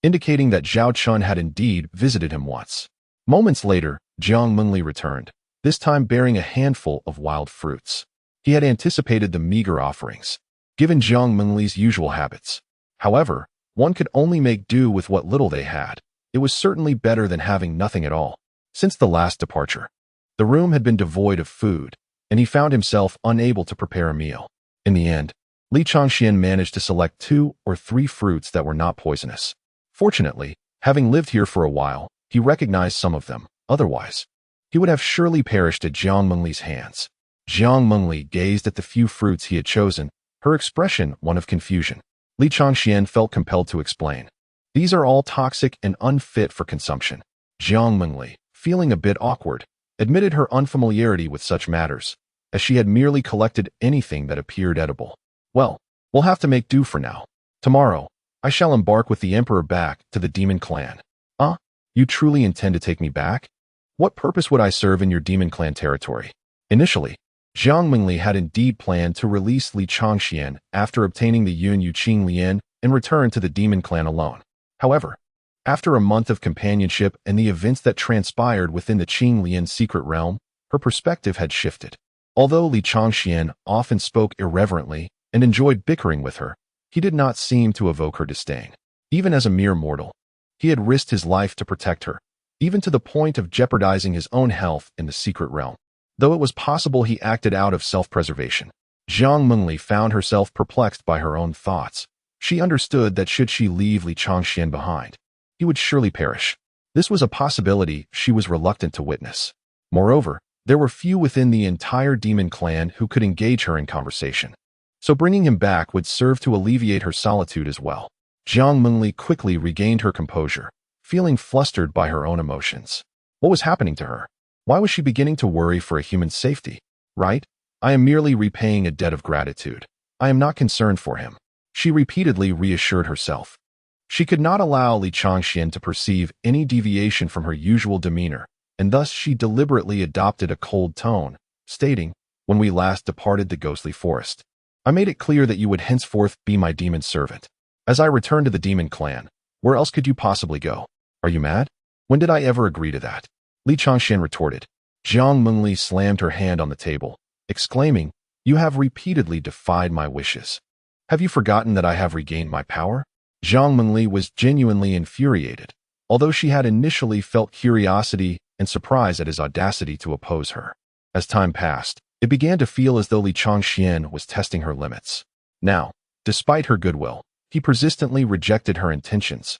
indicating that Zhao Chun had indeed visited him once. Moments later, Jiang Mengli returned, this time bearing a handful of wild fruits. He had anticipated the meager offerings, given Jiang Mengli's usual habits. However, one could only make do with what little they had. It was certainly better than having nothing at all. Since the last departure, the room had been devoid of food, and he found himself unable to prepare a meal. In the end, Li Changxian managed to select 2 or 3 fruits that were not poisonous. Fortunately, having lived here for a while, he recognized some of them. Otherwise, he would have surely perished at Jiang Mengli's hands. Jiang Mengli gazed at the few fruits he had chosen, her expression one of confusion. Li Changxian felt compelled to explain. "These are all toxic and unfit for consumption." Jiang Mengli, feeling a bit awkward, admitted her unfamiliarity with such matters, as she had merely collected anything that appeared edible. "Well, we'll have to make do for now. Tomorrow, I shall embark with the emperor back to the demon clan." You truly intend to take me back? What purpose would I serve in your demon clan territory?" Initially, Jiang Mengli had indeed planned to release Li Changxian after obtaining the Yun Yuqing Lian and return to the demon clan alone. However, after a month of companionship and the events that transpired within the Qing Lian secret realm, her perspective had shifted. Although Li Changxian often spoke irreverently and enjoyed bickering with her, he did not seem to evoke her disdain. Even as a mere mortal, he had risked his life to protect her, even to the point of jeopardizing his own health in the secret realm. Though it was possible he acted out of self-preservation, Jiang Mengli found herself perplexed by her own thoughts. She understood that should she leave Li Changxian behind, he would surely perish. This was a possibility she was reluctant to witness. Moreover, there were few within the entire demon clan who could engage her in conversation, so bringing him back would serve to alleviate her solitude as well. Jiang Mengli quickly regained her composure, feeling flustered by her own emotions. What was happening to her? Why was she beginning to worry for a human's safety? "Right? I am merely repaying a debt of gratitude. I am not concerned for him," she repeatedly reassured herself. She could not allow Li Changxian to perceive any deviation from her usual demeanor, and thus she deliberately adopted a cold tone, stating, "When we last departed the ghostly forest, I made it clear that you would henceforth be my demon servant. As I return to the demon clan, where else could you possibly go? Are you mad? When did I ever agree to that?" Li Changxian retorted, Jiang Mengli slammed her hand on the table, exclaiming, "You have repeatedly defied my wishes. Have you forgotten that I have regained my power?" Jiang Mengli was genuinely infuriated, although she had initially felt curiosity and surprise at his audacity to oppose her. As time passed, it began to feel as though Li Changxian was testing her limits. Now, despite her goodwill, he persistently rejected her intentions.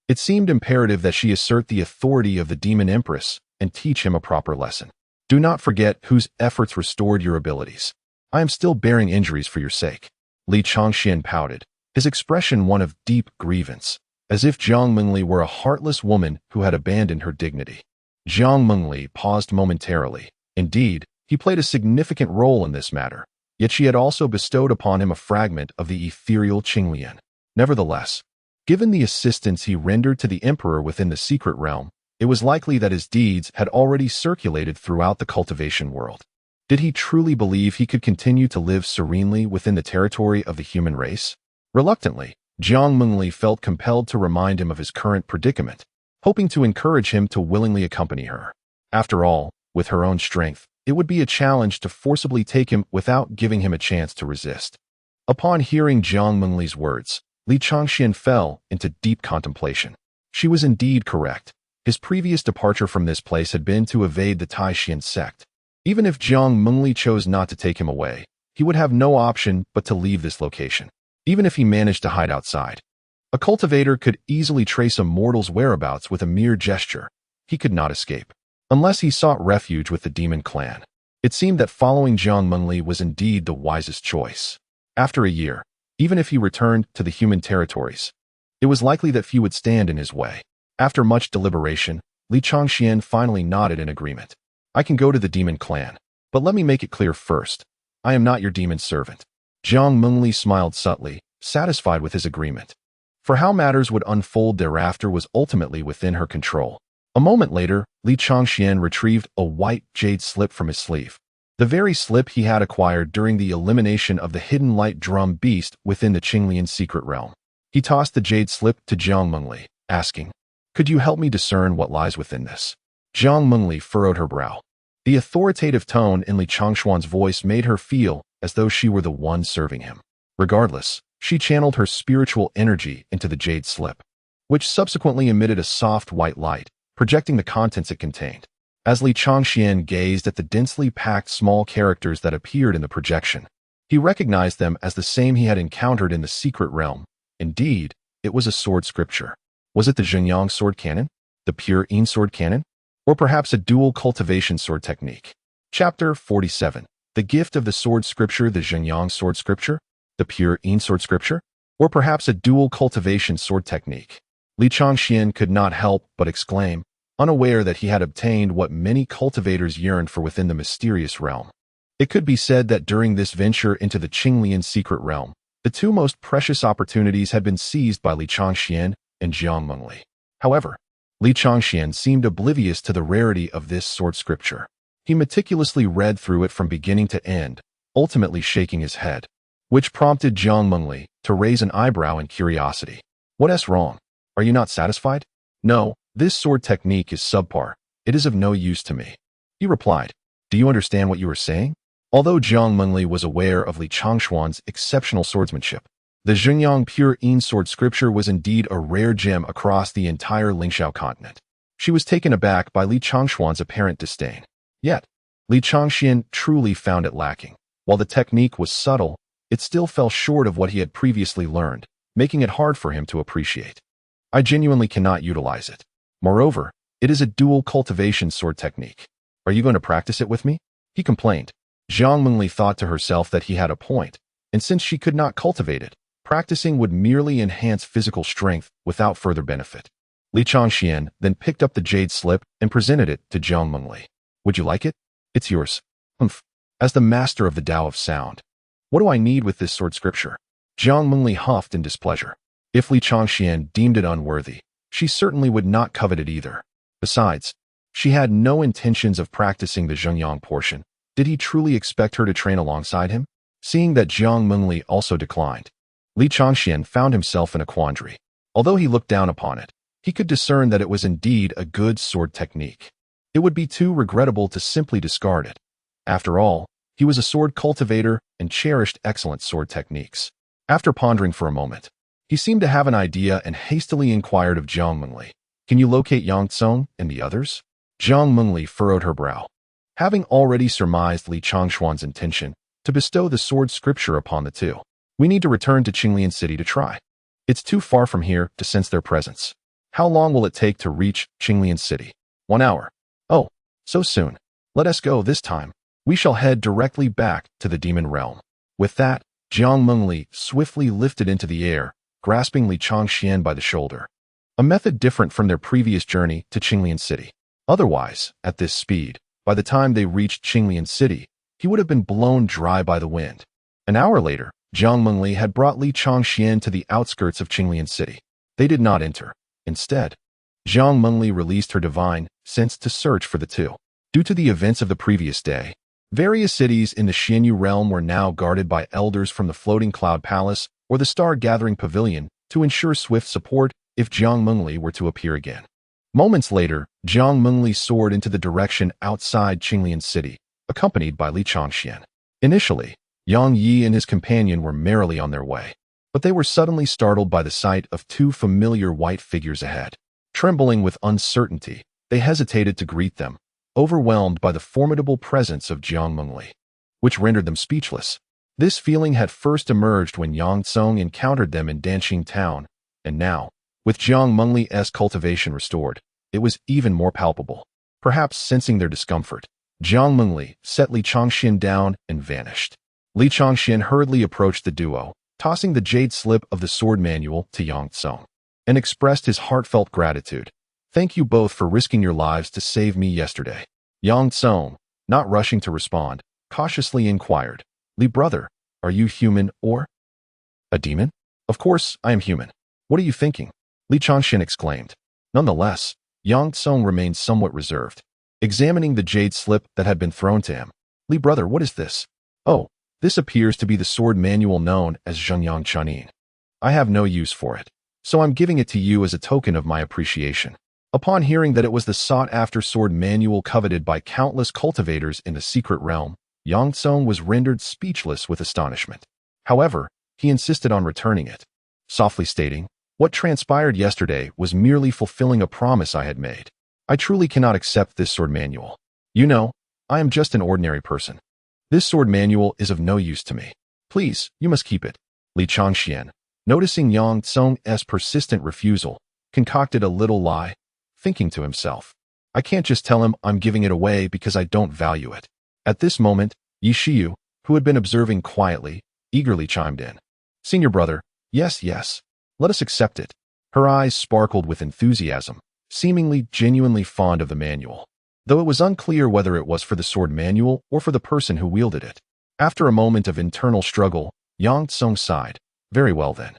It seemed imperative that she assert the authority of the Demon Empress and teach him a proper lesson. "Do not forget whose efforts restored your abilities. I am still bearing injuries for your sake." Li Changxian pouted, his expression one of deep grievance, as if Jiang Mengli were a heartless woman who had abandoned her dignity. Jiang Mengli paused momentarily. Indeed, he played a significant role in this matter, yet she had also bestowed upon him a fragment of the ethereal Qinglian. Nevertheless, given the assistance he rendered to the emperor within the secret realm, it was likely that his deeds had already circulated throughout the cultivation world. Did he truly believe he could continue to live serenely within the territory of the human race? Reluctantly, Jiang Mengli felt compelled to remind him of his current predicament, hoping to encourage him to willingly accompany her. After all, with her own strength, it would be a challenge to forcibly take him without giving him a chance to resist. Upon hearing Jiang Mengli's words, Li Changxian fell into deep contemplation. She was indeed correct. His previous departure from this place had been to evade the Taishan sect. Even if Jiang Mengli chose not to take him away, he would have no option but to leave this location, even if he managed to hide outside. A cultivator could easily trace a mortal's whereabouts with a mere gesture. He could not escape, unless he sought refuge with the demon clan. It seemed that following Jiang Mengli was indeed the wisest choice. After a year, even if he returned to the human territories, it was likely that few would stand in his way. After much deliberation, Li Changxian finally nodded in agreement. "I can go to the demon clan, but let me make it clear first. I am not your demon servant." Jiang Mengli smiled subtly, satisfied with his agreement. For how matters would unfold thereafter was ultimately within her control. A moment later, Li Changxian retrieved a white jade slip from his sleeve. The very slip he had acquired during the elimination of the hidden light drum beast within the Qinglian secret realm. He tossed the jade slip to Jiang Mengli, asking, "Could you help me discern what lies within this?" Jiang Mengli furrowed her brow. The authoritative tone in Li Changxuan's voice made her feel as though she were the one serving him. Regardless, she channeled her spiritual energy into the jade slip, which subsequently emitted a soft white light, projecting the contents it contained. As Li Changxian gazed at the densely packed small characters that appeared in the projection, he recognized them as the same he had encountered in the secret realm. Indeed, it was a sword scripture. Was it the Zhenyang sword cannon? The pure Yin sword cannon? Or perhaps a dual cultivation sword technique? Chapter 47. The gift of the sword scripture, the Zhenyang sword scripture? The pure Yin sword scripture? Or perhaps a dual cultivation sword technique? Li Changxian could not help but exclaim, unaware that he had obtained what many cultivators yearned for within the mysterious realm. It could be said that during this venture into the Qinglian secret realm, the two most precious opportunities had been seized by Li Changxian and Jiang Mengli. However, Li Changxian seemed oblivious to the rarity of this sword scripture. He meticulously read through it from beginning to end, ultimately shaking his head, which prompted Jiang Mengli to raise an eyebrow in curiosity. "What's wrong? Are you not satisfied?" "No, this sword technique is subpar. It is of no use to me," he replied. "Do you understand what you are saying?" Although Jiang Mengli was aware of Li Changxuan's exceptional swordsmanship, the Zhenyang Pure Yin sword scripture was indeed a rare gem across the entire Lingxiao continent. She was taken aback by Li Changxuan's apparent disdain. Yet, Li Changxian truly found it lacking. While the technique was subtle, it still fell short of what he had previously learned, making it hard for him to appreciate. "I genuinely cannot utilize it. Moreover, it is a dual cultivation sword technique. Are you going to practice it with me?" he complained. Jiang Mengli thought to herself that he had a point, and since she could not cultivate it, practicing would merely enhance physical strength without further benefit. Li Changxian then picked up the jade slip and presented it to Jiang Mengli. "Would you like it? It's yours." "Humph. As the master of the Tao of Sound, what do I need with this sword scripture?" Jiang Mengli huffed in displeasure. If Li Changxian deemed it unworthy, she certainly would not covet it either. Besides, she had no intentions of practicing the Zhenyang portion. Did he truly expect her to train alongside him? Seeing that Jiang Mengli also declined, Li Changxian found himself in a quandary. Although he looked down upon it, he could discern that it was indeed a good sword technique. It would be too regrettable to simply discard it. After all, he was a sword cultivator and cherished excellent sword techniques. After pondering for a moment, he seemed to have an idea and hastily inquired of Jiang Mengli, "Can you locate Yang Tsong and the others?" Jiang Mengli furrowed her brow. Having already surmised Li Changshuan's intention to bestow the sword scripture upon the two, "We need to return to Qinglian City to try. It's too far from here to sense their presence. How long will it take to reach Qinglian City?" 1 hour. "Oh, so soon. Let us go this time. We shall head directly back to the demon realm." With that, Jiang Mengli swiftly lifted into the air, grasping Li Changxian by the shoulder. A method different from their previous journey to Qinglian City. Otherwise, at this speed, by the time they reached Qinglian City, he would have been blown dry by the wind. An hour later, Jiang Mengli had brought Li Changxian to the outskirts of Qinglian City. They did not enter. Instead, Jiang Mengli released her divine sense to search for the two. Due to the events of the previous day, various cities in the Xianyu realm were now guarded by elders from the Floating Cloud Palace or the Star-Gathering Pavilion to ensure swift support if Jiang Mengli were to appear again. Moments later, Jiang Mengli soared into the direction outside Qinglian City, accompanied by Li Changxian. Initially, Yang Yi and his companion were merrily on their way, but they were suddenly startled by the sight of two familiar white figures ahead. Trembling with uncertainty, they hesitated to greet them, overwhelmed by the formidable presence of Jiang Mengli, which rendered them speechless. This feeling had first emerged when Yang Tsong encountered them in Danqing Town, and now, with Jiang Mengli's cultivation restored, it was even more palpable. Perhaps sensing their discomfort, Jiang Mengli set Li Changxian down and vanished. Li Changxian hurriedly approached the duo, tossing the jade slip of the sword manual to Yang Tsong, and expressed his heartfelt gratitude. "Thank you both for risking your lives to save me yesterday." Yang Tsong, not rushing to respond, cautiously inquired, "Li brother, are you human or a demon?" "Of course, I am human. What are you thinking?" Li Changxian exclaimed. Nonetheless, Yang Tsong remained somewhat reserved, examining the jade slip that had been thrown to him. "Li brother, what is this?" "Oh, this appears to be the sword manual known as Zhengyang Chanin. I have no use for it, so I'm giving it to you as a token of my appreciation." Upon hearing that it was the sought-after sword manual coveted by countless cultivators in the secret realm, Yang Tsong was rendered speechless with astonishment. However, he insisted on returning it, softly stating, "What transpired yesterday was merely fulfilling a promise I had made. I truly cannot accept this sword manual. You know, I am just an ordinary person. This sword manual is of no use to me. Please, you must keep it." Li Changxian, noticing Yang Tsong's persistent refusal, concocted a little lie, thinking to himself, "I can't just tell him I'm giving it away because I don't value it." At this moment, Yi Shiyu, who had been observing quietly, eagerly chimed in. "Senior brother, yes, let us accept it." Her eyes sparkled with enthusiasm, seemingly genuinely fond of the manual, though it was unclear whether it was for the sword manual or for the person who wielded it. After a moment of internal struggle, Yang Tsong sighed. Very well then.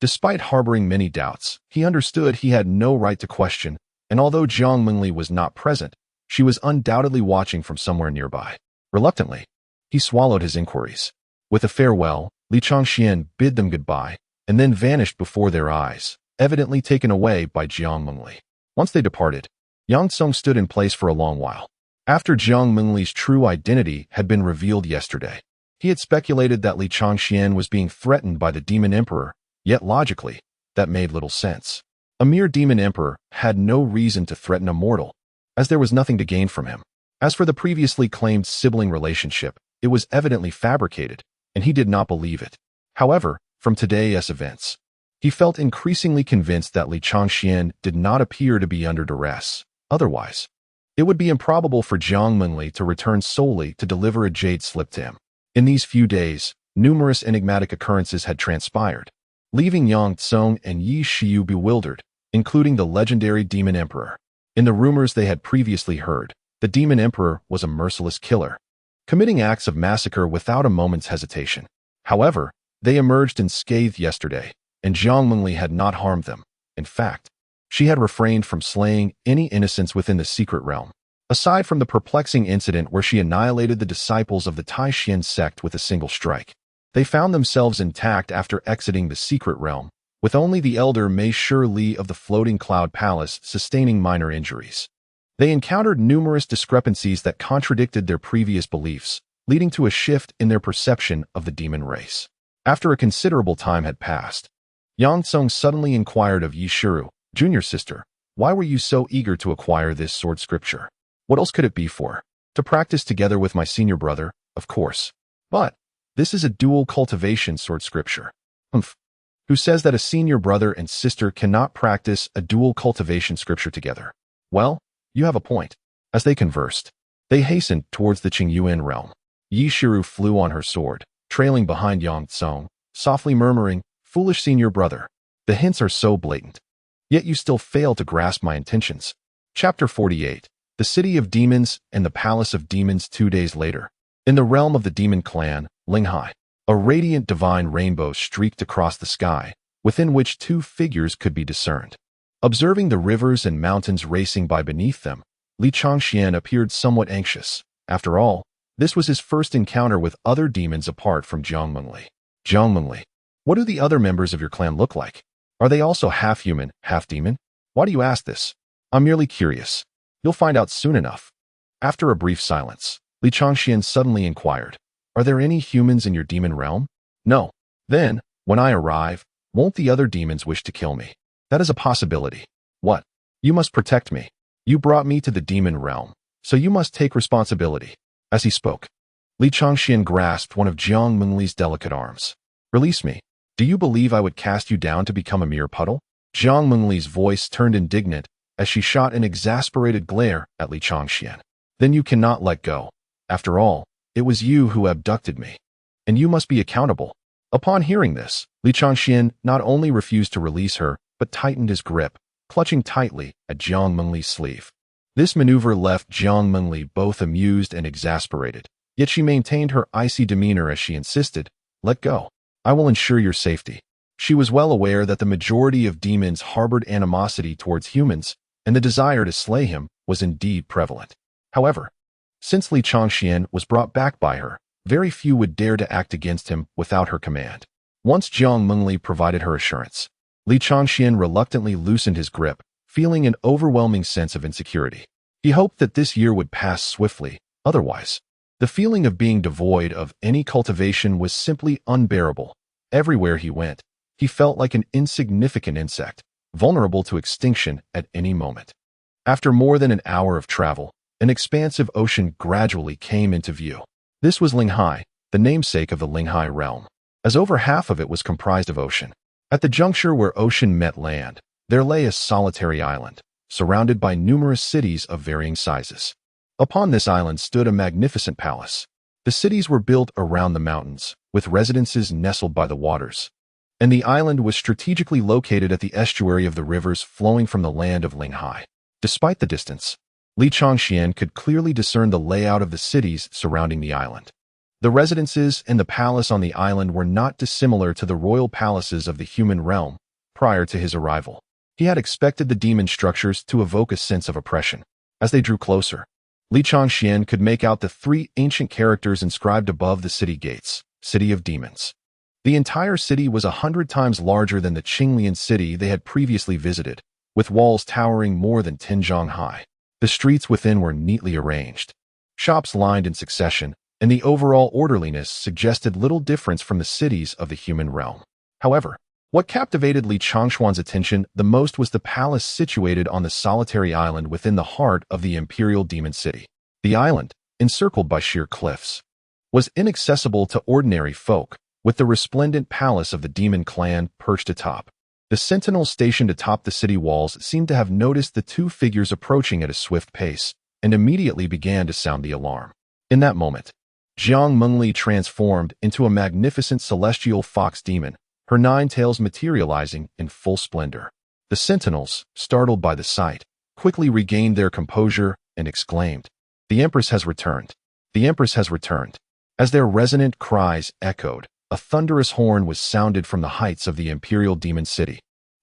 Despite harboring many doubts, he understood he had no right to question, and although Jiang Mengli was not present, she was undoubtedly watching from somewhere nearby. Reluctantly, he swallowed his inquiries. With a farewell, Li Changxian bid them goodbye, and then vanished before their eyes, evidently taken away by Jiang Mengli. Once they departed, Yang Tsong stood in place for a long while. After Jiang Mengli's true identity had been revealed yesterday, he had speculated that Li Changxian was being threatened by the Demon Emperor, yet logically, that made little sense. A mere Demon Emperor had no reason to threaten a mortal, as there was nothing to gain from him. As for the previously claimed sibling relationship, it was evidently fabricated, and he did not believe it. However, from today's events, he felt increasingly convinced that Li Changxian did not appear to be under duress. Otherwise, it would be improbable for Jiang Mengli to return solely to deliver a jade slip to him. In these few days, numerous enigmatic occurrences had transpired, leaving Yang Tsong and Yi Shiyu bewildered, including the legendary Demon Emperor. In the rumors they had previously heard, the Demon Emperor was a merciless killer, committing acts of massacre without a moment's hesitation. However, they emerged unscathed yesterday, and Jiang Mengli had not harmed them. In fact, she had refrained from slaying any innocents within the secret realm, aside from the perplexing incident where she annihilated the disciples of the Taishan sect with a single strike. They found themselves intact after exiting the secret realm, with only the elder Mei Shi Li of the Floating Cloud Palace sustaining minor injuries. They encountered numerous discrepancies that contradicted their previous beliefs, leading to a shift in their perception of the demon race. After a considerable time had passed, Yang Tsung suddenly inquired of Yi Shiru, junior sister, why were you so eager to acquire this sword scripture? What else could it be for? To practice together with my senior brother, of course. But this is a dual cultivation sword scripture. Humph. Who says that a senior brother and sister cannot practice a dual cultivation scripture together? Well, you have a point. As they conversed, they hastened towards the Qingyuan realm. Yi Shiru flew on her sword, trailing behind Yang Tsung, softly murmuring, foolish senior brother. The hints are so blatant. Yet you still fail to grasp my intentions. Chapter 48. The City of Demons and the Palace of Demons 2 days later. In the realm of the demon clan, Linghai, a radiant divine rainbow streaked across the sky, within which two figures could be discerned. Observing the rivers and mountains racing by beneath them, Li Changxian appeared somewhat anxious. After all, this was his first encounter with other demons apart from Jiang Mengli. Jiang Mengli, what do the other members of your clan look like? Are they also half human, half demon? Why do you ask this? I'm merely curious. You'll find out soon enough. After a brief silence, Li Changxian suddenly inquired, are there any humans in your demon realm? No. Then, when I arrive, won't the other demons wish to kill me? That is a possibility. What? You must protect me. You brought me to the demon realm, so you must take responsibility. As he spoke, Li Changxian grasped one of Jiang Mengli's delicate arms. Release me. Do you believe I would cast you down to become a mere puddle? Jiang Mengli's voice turned indignant as she shot an exasperated glare at Li Changxian. Then you cannot let go. After all, it was you who abducted me, and you must be accountable. Upon hearing this, Li Changxian not only refused to release her, but tightened his grip, clutching tightly at Jiang Mengli's sleeve. This maneuver left Jiang Mengli both amused and exasperated, yet she maintained her icy demeanor as she insisted, let go. I will ensure your safety. She was well aware that the majority of demons harbored animosity towards humans, and the desire to slay him was indeed prevalent. However, since Li Changxian was brought back by her, very few would dare to act against him without her command. Once Jiang Mengli provided her assurance, Li Changxian reluctantly loosened his grip, feeling an overwhelming sense of insecurity. He hoped that this year would pass swiftly, otherwise, the feeling of being devoid of any cultivation was simply unbearable. Everywhere he went, he felt like an insignificant insect, vulnerable to extinction at any moment. After more than an hour of travel, an expansive ocean gradually came into view. This was Linghai, the namesake of the Linghai realm, as over half of it was comprised of ocean. At the juncture where ocean met land, there lay a solitary island, surrounded by numerous cities of varying sizes. Upon this island stood a magnificent palace. The cities were built around the mountains, with residences nestled by the waters, and the island was strategically located at the estuary of the rivers flowing from the land of Linghai. Despite the distance, Li Changxian could clearly discern the layout of the cities surrounding the island. The residences and the palace on the island were not dissimilar to the royal palaces of the human realm prior to his arrival. He had expected the demon structures to evoke a sense of oppression. As they drew closer, Li Changxian could make out the three ancient characters inscribed above the city gates, City of Demons. The entire city was 100 times larger than the Qinglian city they had previously visited, with walls towering more than 10 zhang high. The streets within were neatly arranged. Shops lined in succession, and the overall orderliness suggested little difference from the cities of the human realm. However, what captivated Li Changxuan's attention the most was the palace situated on the solitary island within the heart of the imperial demon city. The island, encircled by sheer cliffs, was inaccessible to ordinary folk, with the resplendent palace of the demon clan perched atop. The sentinels stationed atop the city walls seemed to have noticed the two figures approaching at a swift pace, and immediately began to sound the alarm. In that moment, Jiang Mengli transformed into a magnificent celestial fox demon, her 9 tails materializing in full splendor. The sentinels, startled by the sight, quickly regained their composure and exclaimed, "The Empress has returned! The Empress has returned!" As their resonant cries echoed, a thunderous horn was sounded from the heights of the imperial demon city,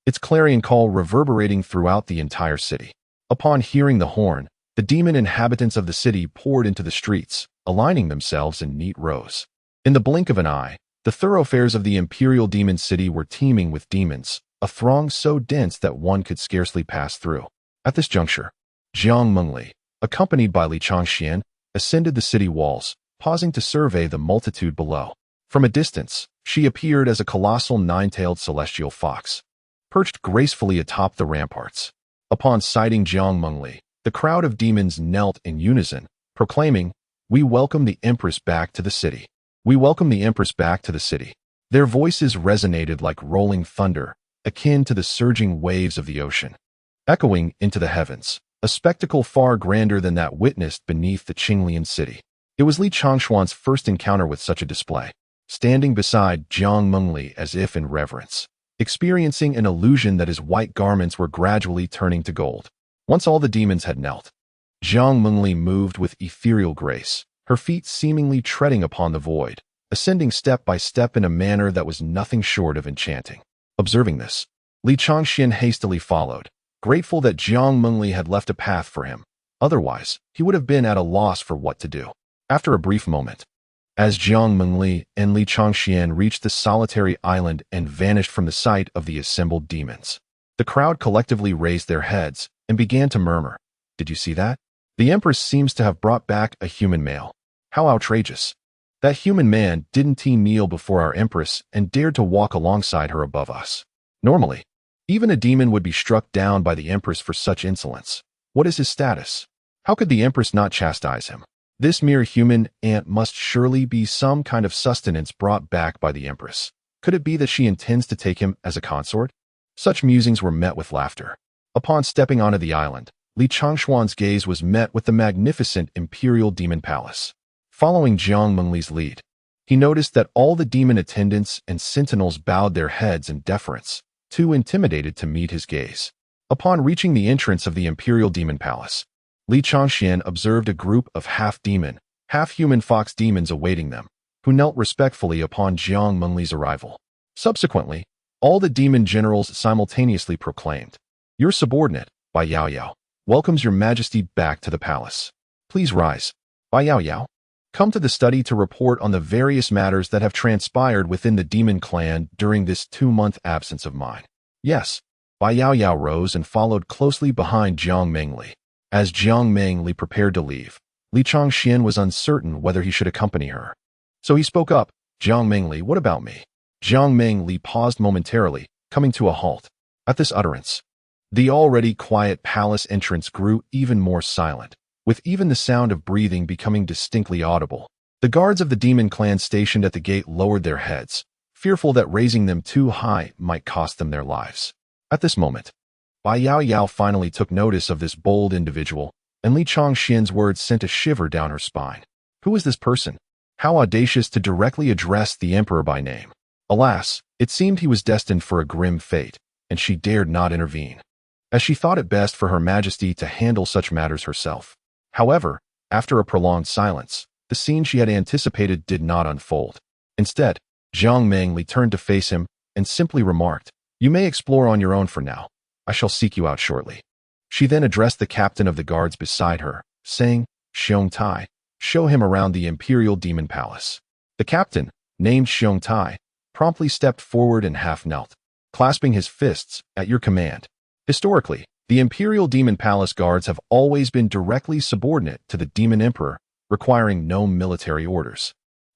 its clarion call reverberating throughout the entire city. Upon hearing the horn, the demon inhabitants of the city poured into the streets, aligning themselves in neat rows. In the blink of an eye, the thoroughfares of the imperial demon city were teeming with demons, a throng so dense that one could scarcely pass through. At this juncture, Jiang Mengli, accompanied by Li Changxian, ascended the city walls, pausing to survey the multitude below. From a distance, she appeared as a colossal nine-tailed celestial fox, perched gracefully atop the ramparts. Upon sighting Jiang Mengli, the crowd of demons knelt in unison, proclaiming, "We welcome the Empress back to the city. We welcome the Empress back to the city." Their voices resonated like rolling thunder, akin to the surging waves of the ocean, echoing into the heavens, a spectacle far grander than that witnessed beneath the Qinglian city. It was Li Changshuan's first encounter with such a display, standing beside Jiang Mengli as if in reverence, experiencing an illusion that his white garments were gradually turning to gold. Once all the demons had knelt, Jiang Mengli moved with ethereal grace, her feet seemingly treading upon the void, ascending step by step in a manner that was nothing short of enchanting. Observing this, Li Changxian hastily followed, grateful that Jiang Mengli had left a path for him. Otherwise, he would have been at a loss for what to do. After a brief moment, as Jiang Mengli and Li Changxian reached the solitary island and vanished from the sight of the assembled demons, the crowd collectively raised their heads and began to murmur, "Did you see that? The Empress seems to have brought back a human male. How outrageous! That human man didn't he kneel before our Empress and dared to walk alongside her above us? Normally, even a demon would be struck down by the Empress for such insolence. What is his status? How could the Empress not chastise him? This mere human ant must surely be some kind of sustenance brought back by the Empress. Could it be that she intends to take him as a consort?" Such musings were met with laughter. Upon stepping onto the island, Li Changshuan's gaze was met with the magnificent imperial demon palace. Following Jiang Mengli's lead, he noticed that all the demon attendants and sentinels bowed their heads in deference, too intimidated to meet his gaze. Upon reaching the entrance of the imperial demon palace, Li Changxian observed a group of half-demon, half-human fox demons awaiting them, who knelt respectfully upon Jiang Mengli's arrival. Subsequently, all the demon generals simultaneously proclaimed, "Your subordinate, Bai Yao Yao, welcomes your majesty back to the palace. Please rise. Bai Yao Yao, come to the study to report on the various matters that have transpired within the demon clan during this 2-month absence of mine." Yes, Bai Yao Yao rose and followed closely behind Jiang Mengli. As Jiang Mengli prepared to leave, Li Changxian was uncertain whether he should accompany her. So he spoke up, "Jiang Mengli, what about me?" Jiang Mengli paused momentarily, coming to a halt. At this utterance, the already quiet palace entrance grew even more silent, with even the sound of breathing becoming distinctly audible. The guards of the demon clan stationed at the gate lowered their heads, fearful that raising them too high might cost them their lives. At this moment, Bai Yao Yao finally took notice of this bold individual, and Li Changxian's words sent a shiver down her spine. Who is this person? How audacious to directly address the emperor by name. Alas, it seemed he was destined for a grim fate, and she dared not intervene, as she thought it best for her majesty to handle such matters herself. However, after a prolonged silence, the scene she had anticipated did not unfold. Instead, Jiang Mengli turned to face him and simply remarked, "You may explore on your own for now. I shall seek you out shortly." She then addressed the captain of the guards beside her, saying, "Xiong Tai, show him around the imperial demon palace." The captain, named Xiong Tai, promptly stepped forward and half-knelt, clasping his fists, "At your command." Historically, the imperial demon palace guards have always been directly subordinate to the demon emperor, requiring no military orders.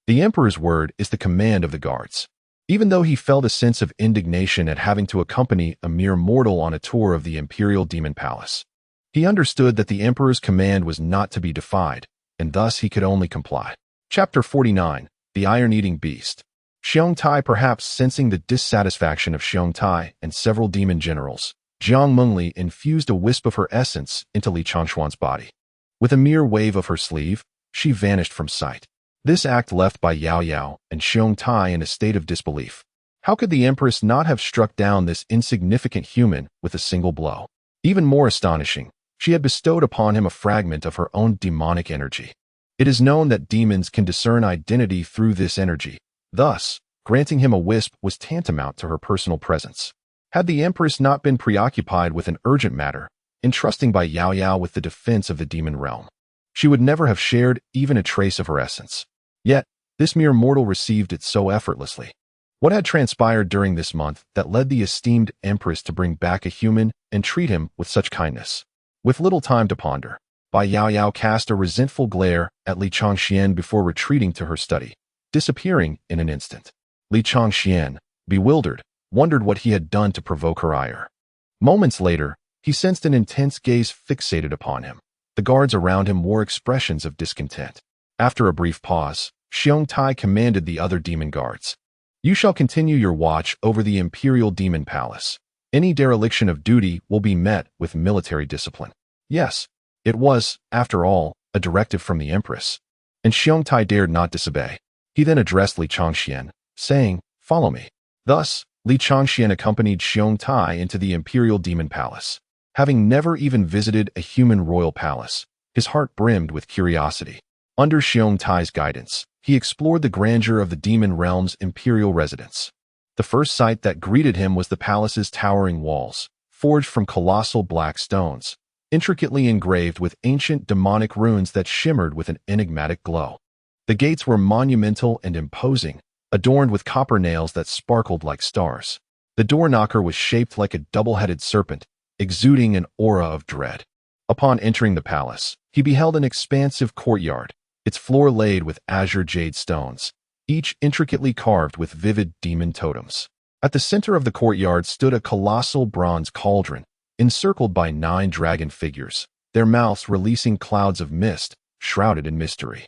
The emperor's word is the command of the guards. Even though he felt a sense of indignation at having to accompany a mere mortal on a tour of the imperial demon palace, he understood that the emperor's command was not to be defied, and thus he could only comply. Chapter 49, The Iron-Eating Beast. Xiong Tai, perhaps sensing the dissatisfaction of Xiong Tai and several demon generals, Jiang Mengli infused a wisp of her essence into Li Changshuan's body. With a mere wave of her sleeve, she vanished from sight. This act left Bai Yao Yao and Xiong Tai in a state of disbelief. How could the Empress not have struck down this insignificant human with a single blow? Even more astonishing, she had bestowed upon him a fragment of her own demonic energy. It is known that demons can discern identity through this energy. Thus, granting him a wisp was tantamount to her personal presence. Had the Empress not been preoccupied with an urgent matter, entrusting Bai Yao Yao with the defense of the demon realm, she would never have shared even a trace of her essence. Yet, this mere mortal received it so effortlessly. What had transpired during this month that led the esteemed Empress to bring back a human and treat him with such kindness? With little time to ponder, Bai Yaoyao cast a resentful glare at Li Changxian before retreating to her study, disappearing in an instant. Li Changxian, bewildered, wondered what he had done to provoke her ire. Moments later, he sensed an intense gaze fixated upon him. The guards around him wore expressions of discontent. After a brief pause, Xiong Tai commanded the other demon guards. You shall continue your watch over the Imperial Demon Palace. Any dereliction of duty will be met with military discipline. Yes, it was, after all, a directive from the Empress. And Xiong Tai dared not disobey. He then addressed Li Changxian, saying, "Follow me." Thus, Li Changxian accompanied Xiong Tai into the Imperial Demon Palace. Having never even visited a human royal palace, his heart brimmed with curiosity. Under Xiong Tai's guidance, he explored the grandeur of the demon realm's imperial residence. The first sight that greeted him was the palace's towering walls, forged from colossal black stones, intricately engraved with ancient demonic runes that shimmered with an enigmatic glow. The gates were monumental and imposing, adorned with copper nails that sparkled like stars. The door knocker was shaped like a double-headed serpent, exuding an aura of dread. Upon entering the palace, he beheld an expansive courtyard, its floor laid with azure jade stones, each intricately carved with vivid demon totems. At the center of the courtyard stood a colossal bronze cauldron, encircled by 9 dragon figures, their mouths releasing clouds of mist, shrouded in mystery.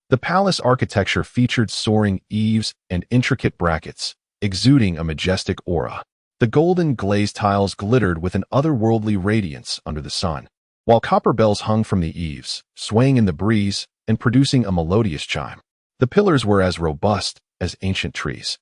The palace architecture featured soaring eaves and intricate brackets, exuding a majestic aura. The golden glazed tiles glittered with an otherworldly radiance under the sun, while copper bells hung from the eaves, swaying in the breeze and producing a melodious chime. The pillars were as robust as ancient trees,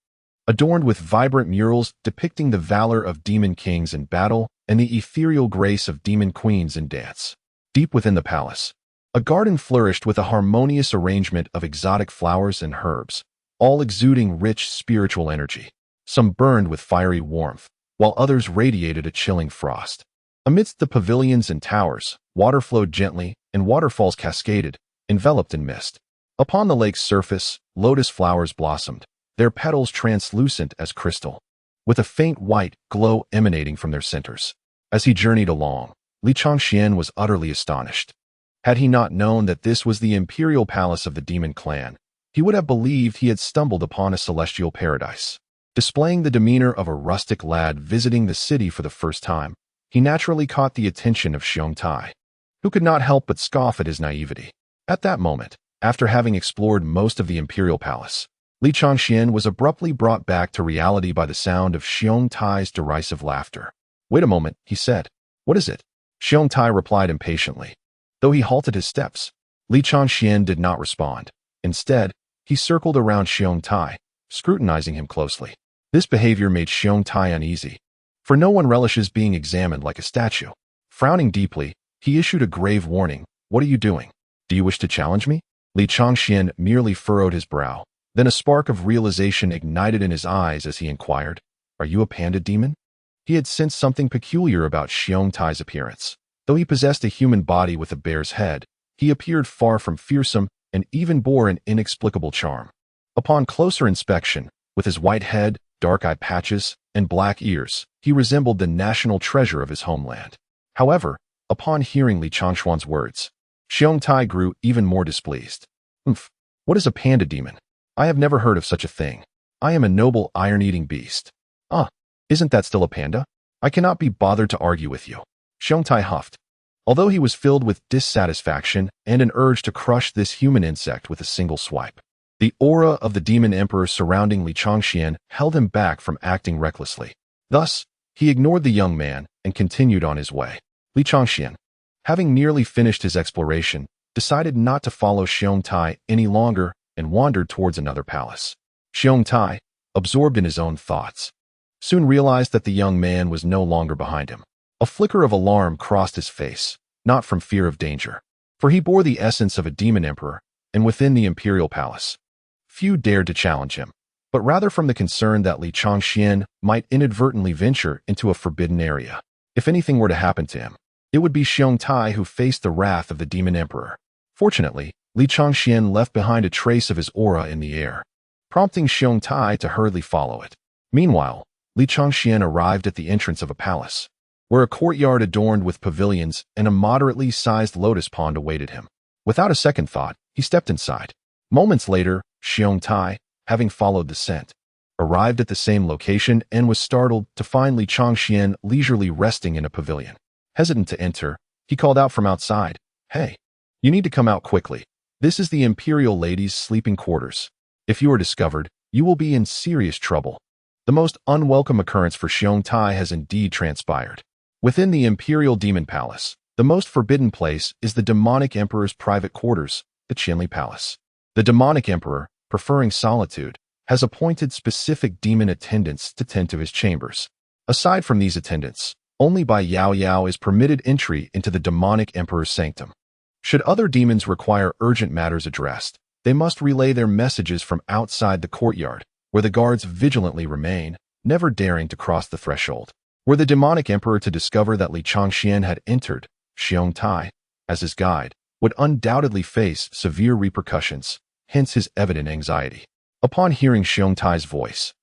adorned with vibrant murals depicting the valor of demon kings in battle and the ethereal grace of demon queens in dance. Deep within the palace, a garden flourished with a harmonious arrangement of exotic flowers and herbs, all exuding rich spiritual energy. Some burned with fiery warmth, while others radiated a chilling frost. Amidst the pavilions and towers, water flowed gently, and waterfalls cascaded, enveloped in mist. Upon the lake's surface, lotus flowers blossomed, their petals translucent as crystal, with a faint white glow emanating from their centers. As he journeyed along, Li Changxian was utterly astonished. Had he not known that this was the imperial palace of the demon clan, he would have believed he had stumbled upon a celestial paradise. Displaying the demeanor of a rustic lad visiting the city for the first time, he naturally caught the attention of Xiong Tai, who could not help but scoff at his naivety. At that moment, after having explored most of the imperial palace, Li Changxian was abruptly brought back to reality by the sound of Xiong Tai's derisive laughter. "Wait a moment," he said. "What is it?" Xiong Tai replied impatiently. Though he halted his steps, Li Changxian did not respond. Instead, he circled around Xiong Tai, scrutinizing him closely. This behavior made Xiong Tai uneasy, for no one relishes being examined like a statue. Frowning deeply, he issued a grave warning. "What are you doing? Do you wish to challenge me?" Li Changxian merely furrowed his brow. Then a spark of realization ignited in his eyes as he inquired, "Are you a panda demon?" He had sensed something peculiar about Xiong Tai's appearance. Though he possessed a human body with a bear's head, he appeared far from fearsome and even bore an inexplicable charm. Upon closer inspection, with his white head, dark eye patches, and black ears, he resembled the national treasure of his homeland. However, upon hearing Li Changxuan's words, Xiong Tai grew even more displeased. What is a panda demon? I have never heard of such a thing. I am a noble iron-eating beast." Isn't that still a panda? I cannot be bothered to argue with you." Xiong Tai huffed. Although he was filled with dissatisfaction and an urge to crush this human insect with a single swipe, the aura of the demon emperor surrounding Li Changxian held him back from acting recklessly. Thus, he ignored the young man and continued on his way. Li Changxian, having nearly finished his exploration, decided not to follow Xiong Tai any longer and wandered towards another palace. Xiong Tai, absorbed in his own thoughts, soon realized that the young man was no longer behind him. A flicker of alarm crossed his face, not from fear of danger, for he bore the essence of a demon emperor, and within the imperial palace, few dared to challenge him, but rather from the concern that Li Changxian might inadvertently venture into a forbidden area. If anything were to happen to him, it would be Xiong Tai who faced the wrath of the demon emperor. Fortunately, Li Changxian left behind a trace of his aura in the air, prompting Xiong Tai to hurriedly follow it. Meanwhile, Li Changxian arrived at the entrance of a palace, where a courtyard adorned with pavilions and a moderately sized lotus pond awaited him. Without a second thought, he stepped inside. Moments later, Xiong Tai, having followed the scent, arrived at the same location and was startled to find Li Changxian leisurely resting in a pavilion. Hesitant to enter, he called out from outside, "Hey, you need to come out quickly. This is the imperial lady's sleeping quarters. If you are discovered, you will be in serious trouble." The most unwelcome occurrence for Xiong Tai has indeed transpired. Within the imperial demon palace, the most forbidden place is the demonic emperor's private quarters, the Qianli Palace. The demonic emperor, preferring solitude, has appointed specific demon attendants to tend to his chambers. Aside from these attendants, only by Yao Yao is permitted entry into the demonic emperor's sanctum. Should other demons require urgent matters addressed, they must relay their messages from outside the courtyard, where the guards vigilantly remain, never daring to cross the threshold. Were the demonic emperor to discover that Li Changxian had entered, Xiong Tai, as his guide, would undoubtedly face severe repercussions, hence his evident anxiety. Upon hearing Xiong Tai's voice,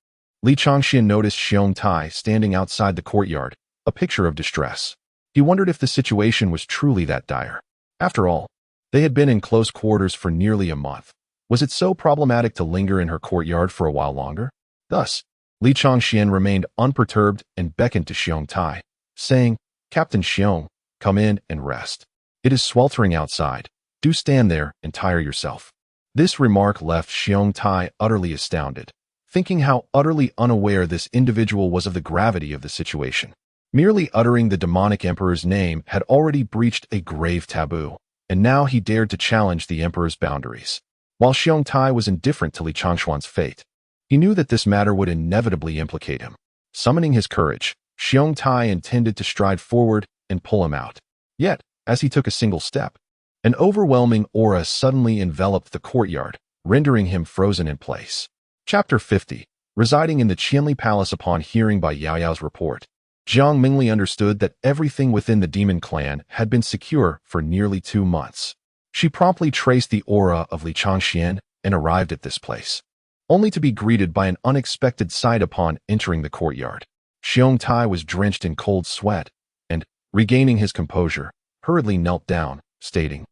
Li Changxian noticed Xiong Tai standing outside the courtyard, a picture of distress. He wondered if the situation was truly that dire. After all, they had been in close quarters for nearly a month. Was it so problematic to linger in her courtyard for a while longer? Thus, Li Changxian remained unperturbed and beckoned to Xiong Tai, saying, "Captain Xiong, come in and rest. It is sweltering outside. Do stand there and tire yourself." This remark left Xiong Tai utterly astounded, thinking how utterly unaware this individual was of the gravity of the situation. Merely uttering the demonic emperor's name had already breached a grave taboo, and now he dared to challenge the emperor's boundaries. While Xiong Tai was indifferent to Li Changxuan's fate, he knew that this matter would inevitably implicate him. Summoning his courage, Xiong Tai intended to stride forward and pull him out. Yet, as he took a single step, an overwhelming aura suddenly enveloped the courtyard, rendering him frozen in place. Chapter 50. Residing in the Qianli Palace. Upon hearing by Yao Yao's report, Jiang Mingli understood that everything within the demon clan had been secure for nearly 2 months. She promptly traced the aura of Li Changxian and arrived at this place, only to be greeted by an unexpected sight upon entering the courtyard. Xiong Tai was drenched in cold sweat and, regaining his composure, hurriedly knelt down, stating,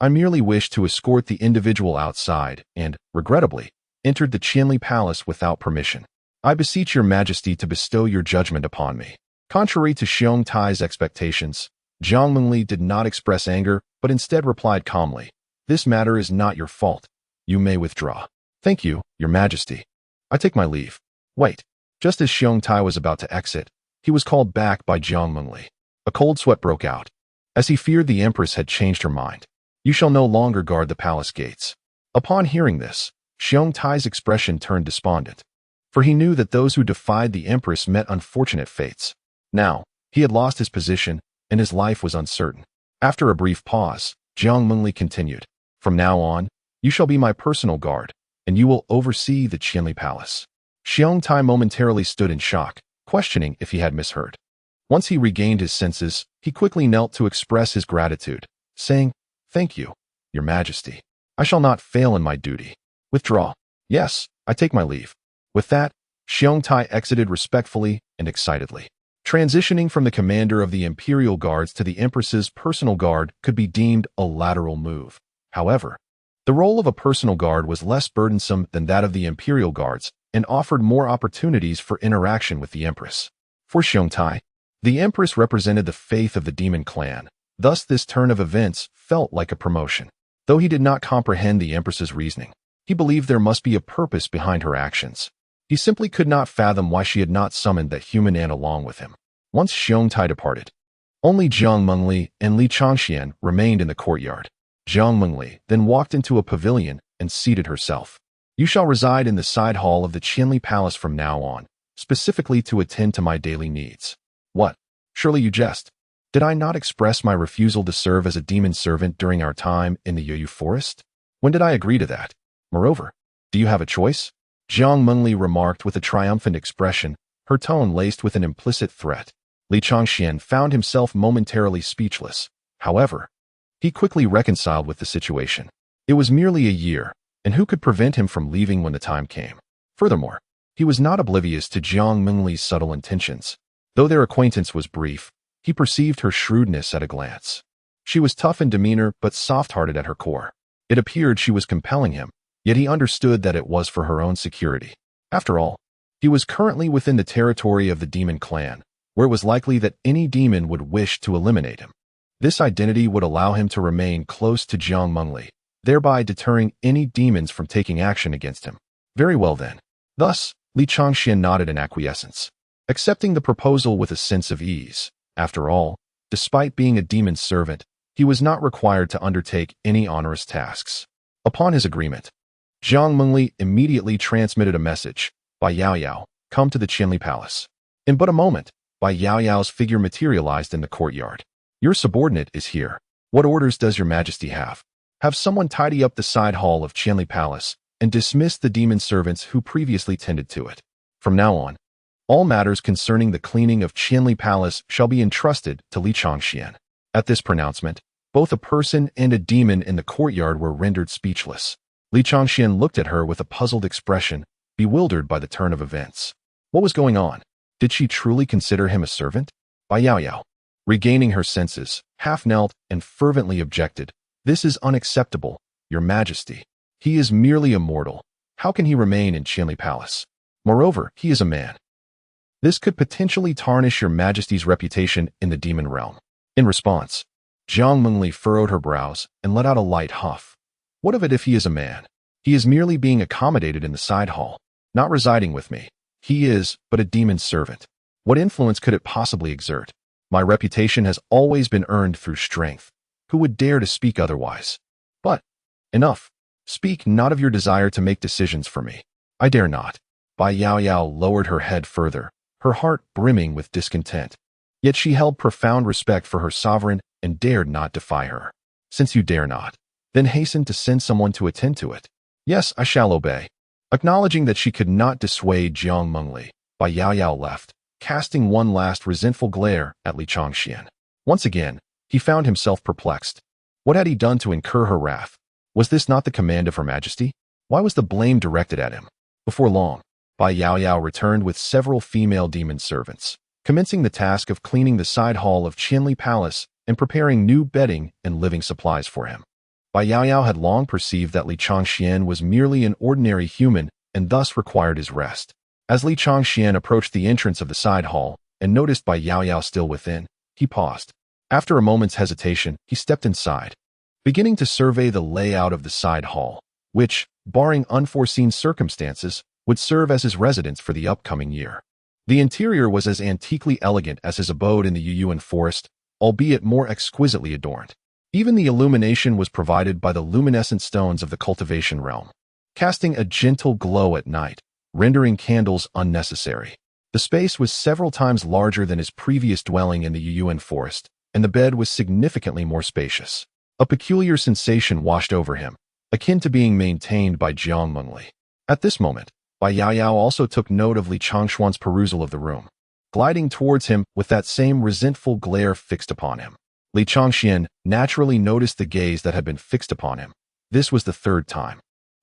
"I merely wished to escort the individual outside and, regrettably, entered the Qianli Palace without permission. I beseech your majesty to bestow your judgment upon me." Contrary to Xiong Tai's expectations, Jiang Mingli did not express anger, but instead replied calmly, "This matter is not your fault. You may withdraw." "Thank you, your majesty. I take my leave." Wait. Just as Xiong Tai was about to exit, he was called back by Jiang Mingli. A cold sweat broke out, as he feared the Empress had changed her mind. "You shall no longer guard the palace gates." Upon hearing this, Xiong Tai's expression turned despondent, for he knew that those who defied the Empress met unfortunate fates. Now, he had lost his position, and his life was uncertain. After a brief pause, Jiang Mingli continued, "From now on, you shall be my personal guard, and you will oversee the Qianli Palace." Xiong Tai momentarily stood in shock, questioning if he had misheard. Once he regained his senses, he quickly knelt to express his gratitude, saying, "Thank you, your majesty. I shall not fail in my duty. Withdraw." "Yes, I take my leave." With that, Xiong Tai exited respectfully and excitedly. Transitioning from the commander of the Imperial Guards to the Empress's personal guard could be deemed a lateral move. However, the role of a personal guard was less burdensome than that of the Imperial Guards and offered more opportunities for interaction with the Empress. For Xiong Tai, the Empress represented the faith of the demon clan, thus this turn of events felt like a promotion. Though he did not comprehend the Empress's reasoning, he believed there must be a purpose behind her actions. He simply could not fathom why she had not summoned that human ant along with him. Once Xiong Tai departed, only Jiang Mingli and Li Changxian remained in the courtyard. Jiang Mingli then walked into a pavilion and seated herself. "You shall reside in the side hall of the Qianli Palace from now on, specifically to attend to my daily needs." "What? Surely you jest. Did I not express my refusal to serve as a demon servant during our time in the Yoyu Forest? When did I agree to that? Moreover, do you have a choice?" Jiang Mingli remarked with a triumphant expression, her tone laced with an implicit threat. Li Changxian found himself momentarily speechless. However, he quickly reconciled with the situation. It was merely a year, and who could prevent him from leaving when the time came? Furthermore, he was not oblivious to Jiang Mingli's subtle intentions. Though their acquaintance was brief, He perceived her shrewdness at a glance. She was tough in demeanor but soft-hearted at her core. It appeared she was compelling him, yet he understood that it was for her own security. After all, he was currently within the territory of the demon clan, where it was likely that any demon would wish to eliminate him. This identity would allow him to remain close to Jiang Mengli, thereby deterring any demons from taking action against him. Very well then. Thus, Li Changxian nodded in acquiescence, accepting the proposal with a sense of ease. After all, despite being a demon's servant, he was not required to undertake any onerous tasks. Upon his agreement, Jiang Mengli immediately transmitted a message. Bai Yao Yao, come to the Qianli Palace. In but a moment, Bai Yao Yao's figure materialized in the courtyard. Your subordinate is here. What orders does your majesty have? Have someone tidy up the side hall of Qianli Palace and dismiss the demon servants who previously tended to it. From now on, all matters concerning the cleaning of Qianli Palace shall be entrusted to Li Changxian. At this pronouncement, both a person and a demon in the courtyard were rendered speechless. Li Changxian looked at her with a puzzled expression, bewildered by the turn of events. What was going on? Did she truly consider him a servant? Bai Yao Yao, regaining her senses, half-knelt and fervently objected. This is unacceptable, your majesty. He is merely a mortal. How can he remain in Qianli Palace? Moreover, he is a man. This could potentially tarnish your majesty's reputation in the demon realm. In response, Jiang Mengli furrowed her brows and let out a light huff. What of it if he is a man? He is merely being accommodated in the side hall, not residing with me. He is but a demon's servant. What influence could it possibly exert? My reputation has always been earned through strength. Who would dare to speak otherwise? But, enough. Speak not of your desire to make decisions for me. I dare not. Bai Yao Yao lowered her head further, her heart brimming with discontent. Yet she held profound respect for her sovereign and dared not defy her. Since you dare not, then hasten to send someone to attend to it. Yes, I shall obey. Acknowledging that she could not dissuade Jiang Mengli, Bai Yao Yao left, casting one last resentful glare at Li Changxian. Once again, he found himself perplexed. What had he done to incur her wrath? Was this not the command of Her Majesty? Why was the blame directed at him? Before long, Bai Yao Yao returned with several female demon servants, commencing the task of cleaning the side hall of Qianli Palace and preparing new bedding and living supplies for him. Bai Yao Yao had long perceived that Li Changxian was merely an ordinary human and thus required his rest. As Li Changxian approached the entrance of the side hall and noticed Bai Yao Yao still within, he paused. After a moment's hesitation, he stepped inside, beginning to survey the layout of the side hall, which, barring unforeseen circumstances, would serve as his residence for the upcoming year. The interior was as antiquely elegant as his abode in the Yuyuan forest, albeit more exquisitely adorned. Even the illumination was provided by the luminescent stones of the cultivation realm, casting a gentle glow at night, rendering candles unnecessary. The space was several times larger than his previous dwelling in the Yuyuan forest, and the bed was significantly more spacious. A peculiar sensation washed over him, akin to being maintained by Jiang Mengli. At this moment, Bai Yao Yao also took note of Li Changxuan's perusal of the room, gliding towards him with that same resentful glare fixed upon him. Li Changxian naturally noticed the gaze that had been fixed upon him. This was the third time.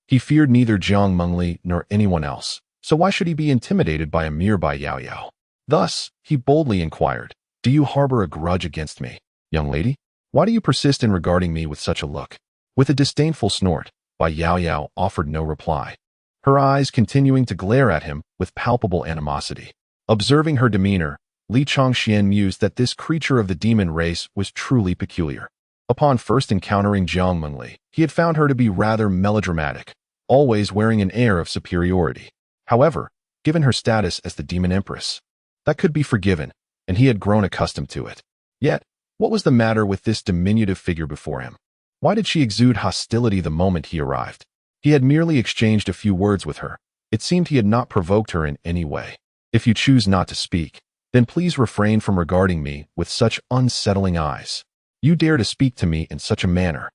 He feared neither Jiang Mengli nor anyone else, so why should he be intimidated by a mere Bai Yao Yao? Thus, he boldly inquired, "Do you harbor a grudge against me, young lady? Why do you persist in regarding me with such a look?" With a disdainful snort, Bai Yao Yao offered no reply, her eyes continuing to glare at him with palpable animosity. Observing her demeanor, Li Changxian mused that this creature of the demon race was truly peculiar. Upon first encountering Jiang Mengli, he had found her to be rather melodramatic, always wearing an air of superiority. However, given her status as the demon empress, that could be forgiven, and he had grown accustomed to it. Yet, what was the matter with this diminutive figure before him? Why did she exude hostility the moment he arrived? He had merely exchanged a few words with her. It seemed he had not provoked her in any way. If you choose not to speak, then please refrain from regarding me with such unsettling eyes. You dare to speak to me in such a manner.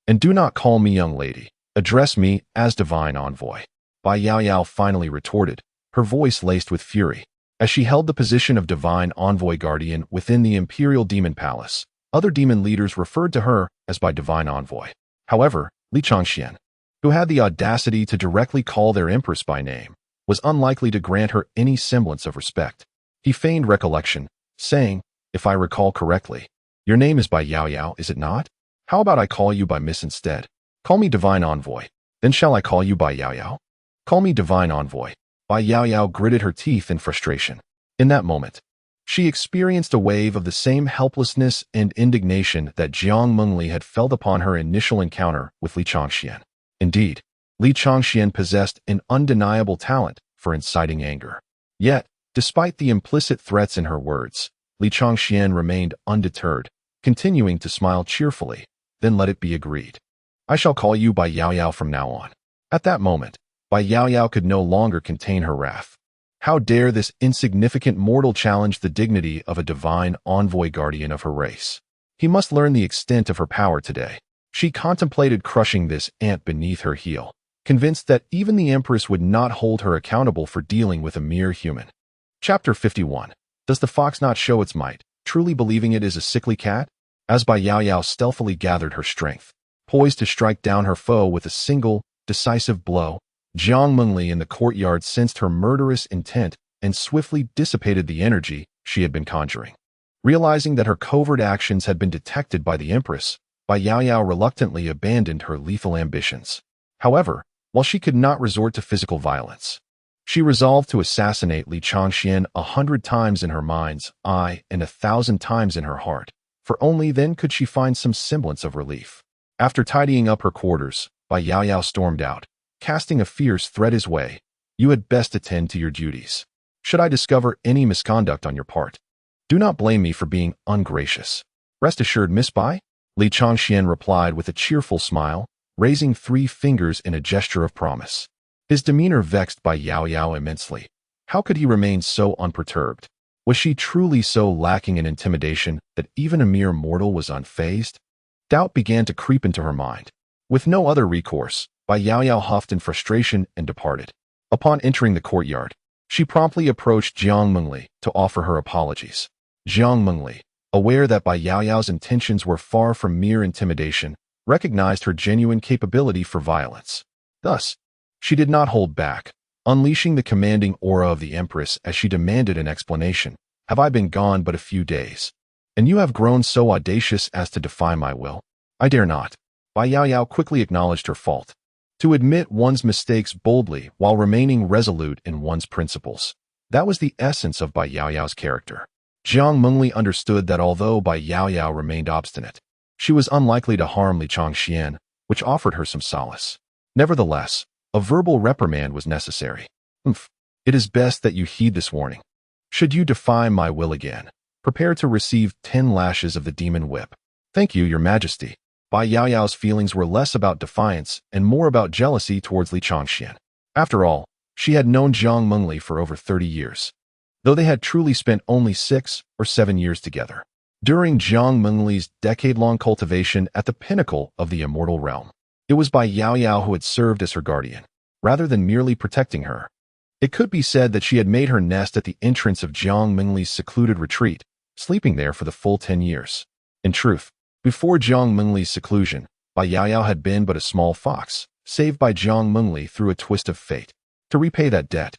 And do not call me young lady. Address me as divine envoy. Bai Yao Yao finally retorted, her voice laced with fury. As she held the position of divine envoy guardian within the Imperial Demon Palace, other demon leaders referred to her as by divine envoy. However, Li Changxian, who had the audacity to directly call their empress by name, was unlikely to grant her any semblance of respect. He feigned recollection, saying, if I recall correctly. Your name is by Yao Yao, is it not? How about I call you by Miss instead? Call me Divine Envoy. Then shall I call you by Yao Yao? Call me Divine Envoy. Bai Yao Yao gritted her teeth in frustration. In that moment, she experienced a wave of the same helplessness and indignation that Jiang Mengli had felt upon her initial encounter with Li Changxian. Indeed, Li Changxian possessed an undeniable talent for inciting anger. Yet, despite the implicit threats in her words, Li Changxian remained undeterred, continuing to smile cheerfully. Then let it be agreed. I shall call you by Yao Yao from now on. At that moment, Bai Yao Yao could no longer contain her wrath. How dare this insignificant mortal challenge the dignity of a divine envoy guardian of her race? He must learn the extent of her power today. She contemplated crushing this ant beneath her heel, convinced that even the Empress would not hold her accountable for dealing with a mere human. Chapter 51. Does the fox not show its might, truly believing it is a sickly cat? As Bai Yao Yao stealthily gathered her strength, poised to strike down her foe with a single, decisive blow, Jiang Mengli in the courtyard sensed her murderous intent and swiftly dissipated the energy she had been conjuring. Realizing that her covert actions had been detected by the Empress, Bai Yao Yao reluctantly abandoned her lethal ambitions. However, while she could not resort to physical violence, she resolved to assassinate Li Changxian 100 times in her mind's eye and 1,000 times in her heart, for only then could she find some semblance of relief. After tidying up her quarters, Bai Yao Yao stormed out, casting a fierce threat his way. You had best attend to your duties. Should I discover any misconduct on your part, do not blame me for being ungracious. Rest assured, Miss Bai, Li Changxian replied with a cheerful smile, raising 3 fingers in a gesture of promise. His demeanor vexed Bai Yao Yao immensely. How could he remain so unperturbed? Was she truly so lacking in intimidation that even a mere mortal was unfazed? Doubt began to creep into her mind. With no other recourse, Bai Yao Yao huffed in frustration and departed. Upon entering the courtyard, she promptly approached Jiang Mengli to offer her apologies. Jiang Mengli, aware that Bai Yao Yao's intentions were far from mere intimidation, recognized her genuine capability for violence. Thus, she did not hold back, unleashing the commanding aura of the Empress as she demanded an explanation. Have I been gone but a few days, and you have grown so audacious as to defy my will? I dare not. Bai Yao Yao quickly acknowledged her fault. To admit one's mistakes boldly while remaining resolute in one's principles. That was the essence of Bai Yao Yao's character. Jiang Mengli understood that although Bai Yao Yao remained obstinate, she was unlikely to harm Li Changxian, which offered her some solace. Nevertheless, a verbal reprimand was necessary. It is best that you heed this warning. Should you defy my will again, prepare to receive 10 lashes of the demon whip. Thank you, Your Majesty. Bai Yao Yao's feelings were less about defiance and more about jealousy towards Li Changxian. After all, she had known Jiang Mengli for over 30 years, though they had truly spent only 6 or 7 years together. During Jiang Mengli's decade-long cultivation at the pinnacle of the Immortal realm, it was Bai Yao Yao who had served as her guardian, rather than merely protecting her. It could be said that she had made her nest at the entrance of Jiang Mengli's secluded retreat, sleeping there for the full 10 years. In truth, before Jiang Mengli's seclusion, Bai Yao Yao had been but a small fox, saved by Jiang Mengli through a twist of fate. To repay that debt,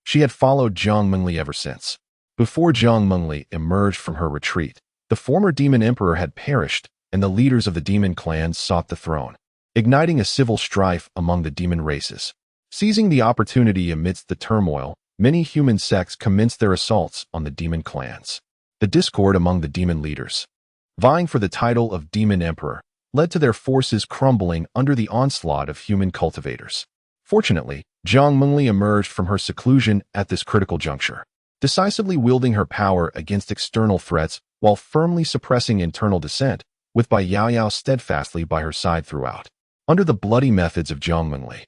she had followed Jiang Mengli ever since. Before Jiang Mengli emerged from her retreat, the former demon emperor had perished, and the leaders of the demon clans sought the throne, igniting a civil strife among the demon races. Seizing the opportunity amidst the turmoil, many human sects commenced their assaults on the demon clans. The discord among the demon leaders, vying for the title of demon emperor, led to their forces crumbling under the onslaught of human cultivators. Fortunately, Jiang Mengli emerged from her seclusion at this critical juncture, decisively wielding her power against external threats while firmly suppressing internal dissent, with Bai Yao Yao steadfastly by her side throughout. Under the bloody methods of Jiang Mengli,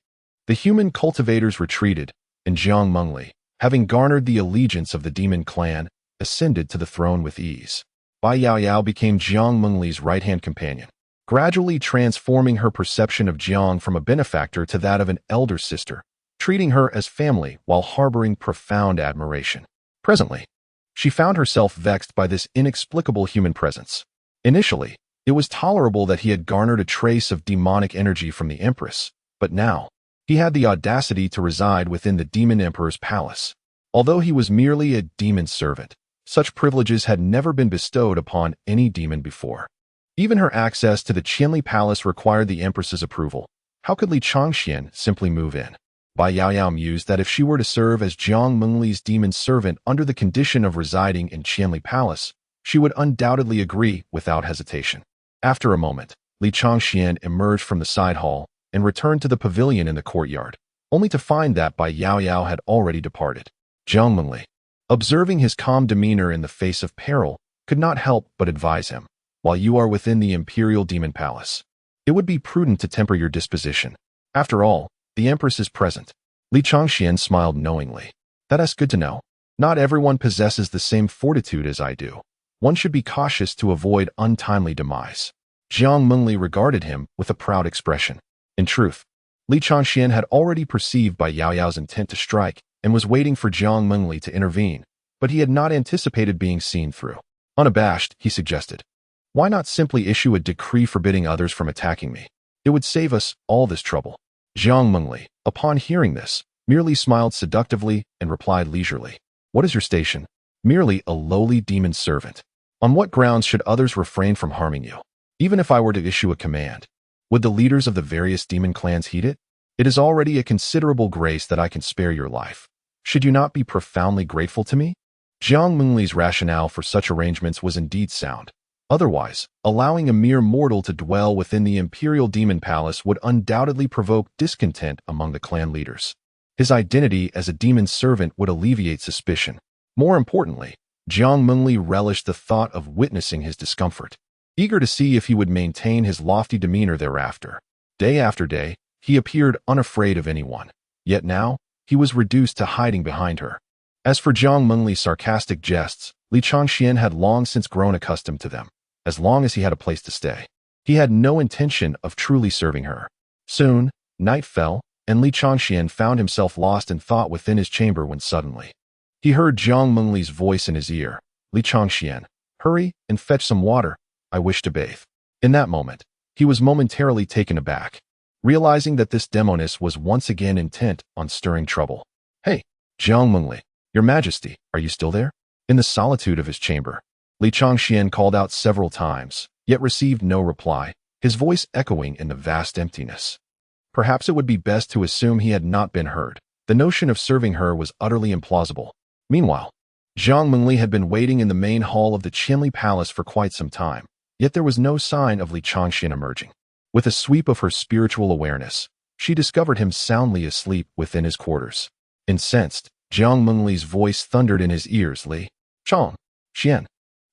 the human cultivators retreated, and Jiang Mengli, having garnered the allegiance of the demon clan, ascended to the throne with ease. Bai Yao Yao became Jiang Mengli's right-hand companion, gradually transforming her perception of Jiang from a benefactor to that of an elder sister, treating her as family while harboring profound admiration. Presently, she found herself vexed by this inexplicable human presence. Initially, it was tolerable that he had garnered a trace of demonic energy from the Empress, but now, he had the audacity to reside within the demon emperor's palace. Although he was merely a demon servant, Such privileges had never been bestowed upon any demon before. Even her access to the Qianli Palace required the Empress's approval. How could Li Changxian simply move in? Bai Yaoyao mused that if she were to serve as Jiang Mengli's demon servant under the condition of residing in Qianli Palace, she would undoubtedly agree without hesitation. After a moment, Li Changxian emerged from the side hall and returned to the pavilion in the courtyard, only to find that Bai Yaoyao had already departed. Jiang Mengli, observing his calm demeanor in the face of peril, could not help but advise him. While you are within the Imperial Demon Palace, it would be prudent to temper your disposition. After all, the Empress is present. Li Changxian smiled knowingly. That's good to know. Not everyone possesses the same fortitude as I do. One should be cautious to avoid untimely demise. Jiang Mengli regarded him with a proud expression. In truth, Li Changxian had already perceived Bai Yaoyao's intent to strike and was waiting for Jiang Mengli to intervene, but he had not anticipated being seen through. Unabashed, he suggested, why not simply issue a decree forbidding others from attacking me? It would save us all this trouble. Jiang Mengli, upon hearing this, merely smiled seductively and replied leisurely. What is your station? Merely a lowly demon servant. On what grounds should others refrain from harming you? Even if I were to issue a command, would the leaders of the various demon clans heed it? It is already a considerable grace that I can spare your life. Should you not be profoundly grateful to me? Jiang Mengli's rationale for such arrangements was indeed sound. Otherwise, allowing a mere mortal to dwell within the Imperial Demon Palace would undoubtedly provoke discontent among the clan leaders. His identity as a demon servant would alleviate suspicion. More importantly, Jiang Mengli relished the thought of witnessing his discomfort, eager to see if he would maintain his lofty demeanor thereafter. Day after day, he appeared unafraid of anyone, yet now, he was reduced to hiding behind her. As for Jiang Mengli's sarcastic jests, Li Changxian had long since grown accustomed to them, as long as he had a place to stay. He had no intention of truly serving her. Soon, night fell, and Li Changxian found himself lost in thought within his chamber when suddenly he heard Jiang Mengli's voice in his ear. Li Changxian, hurry and fetch some water. I wish to bathe. In that moment, he was momentarily taken aback, realizing that this demoness was once again intent on stirring trouble. Hey, Jiang Mengli, Your Majesty, are you still there? In the solitude of his chamber, Li Changxian called out several times, yet received no reply, his voice echoing in the vast emptiness. Perhaps it would be best to assume he had not been heard. The notion of serving her was utterly implausible. Meanwhile, Jiang Mengli had been waiting in the main hall of the Qianli Palace for quite some time, yet there was no sign of Li Changxian emerging. With a sweep of her spiritual awareness, she discovered him soundly asleep within his quarters. Incensed, Jiang Mengli's voice thundered in his ears, Li Changxian,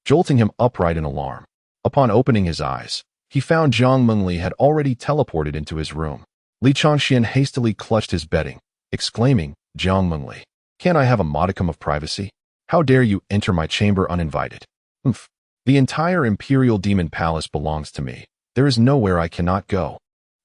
jolting him upright in alarm. Upon opening his eyes, he found Jiang Mengli had already teleported into his room. Li Changxian hastily clutched his bedding, exclaiming, Jiang Mengli, can't I have a modicum of privacy? How dare you enter my chamber uninvited? The entire Imperial Demon Palace belongs to me. There is nowhere I cannot go.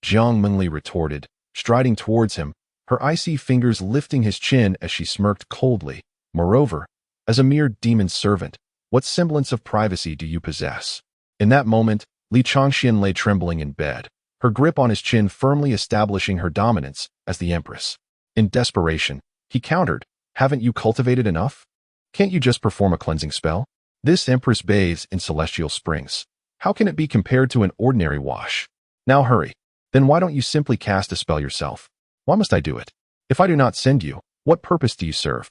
Jiang Mengli retorted, striding towards him, her icy fingers lifting his chin as she smirked coldly. Moreover, as a mere demon servant, what semblance of privacy do you possess? In that moment, Li Changxian lay trembling in bed, her grip on his chin firmly establishing her dominance as the Empress. In desperation, he countered, haven't you cultivated enough? Can't you just perform a cleansing spell? This Empress bathes in celestial springs. How can it be compared to an ordinary wash? Now hurry. Then why don't you simply cast a spell yourself? Why must I do it? If I do not send you, what purpose do you serve?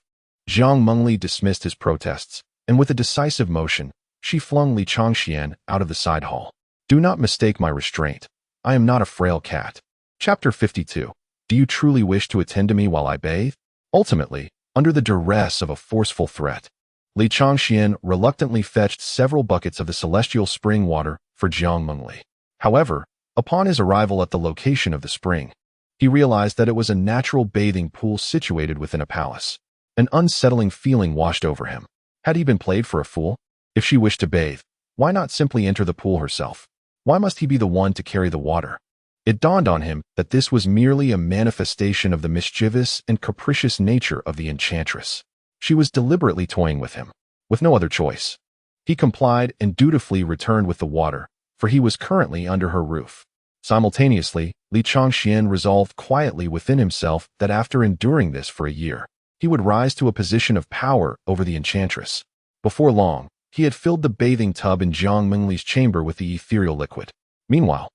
Jiang Mengli dismissed his protests, and with a decisive motion, she flung Li Changxian out of the side hall. Do not mistake my restraint. I am not a frail cat. Chapter 52. Do you truly wish to attend to me while I bathe? Ultimately, under the duress of a forceful threat, Li Changxian reluctantly fetched several buckets of the celestial spring water for Jiang Mengli. However, upon his arrival at the location of the spring, he realized that it was a natural bathing pool situated within a palace. An unsettling feeling washed over him. Had he been played for a fool? If she wished to bathe, why not simply enter the pool herself? Why must he be the one to carry the water? It dawned on him that this was merely a manifestation of the mischievous and capricious nature of the enchantress. She was deliberately toying with him, with no other choice. He complied and dutifully returned with the water, for he was currently under her roof. Simultaneously, Li Changxian resolved quietly within himself that after enduring this for a year, he would rise to a position of power over the enchantress. Before long, he had filled the bathing tub in Jiang Mengli's chamber with the ethereal liquid. Meanwhile,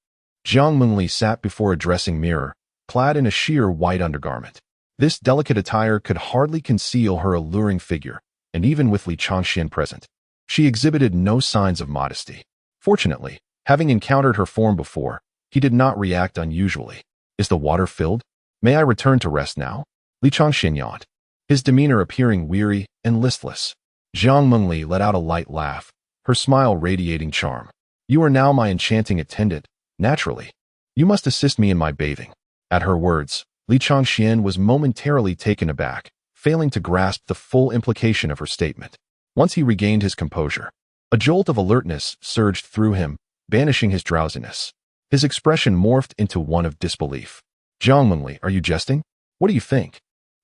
Jiang Mengli sat before a dressing mirror, clad in a sheer white undergarment. This delicate attire could hardly conceal her alluring figure, and even with Li Changxian present, she exhibited no signs of modesty. Fortunately, having encountered her form before, he did not react unusually. Is the water filled? May I return to rest now? Li Changxian yawned, his demeanor appearing weary and listless. Jiang Mengli let out a light laugh, her smile radiating charm. You are now my enchanting attendant, naturally. You must assist me in my bathing. At her words, Li Changxian was momentarily taken aback, failing to grasp the full implication of her statement. Once he regained his composure, a jolt of alertness surged through him, banishing his drowsiness. His expression morphed into one of disbelief. Jiang Mengli, are you jesting? What do you think?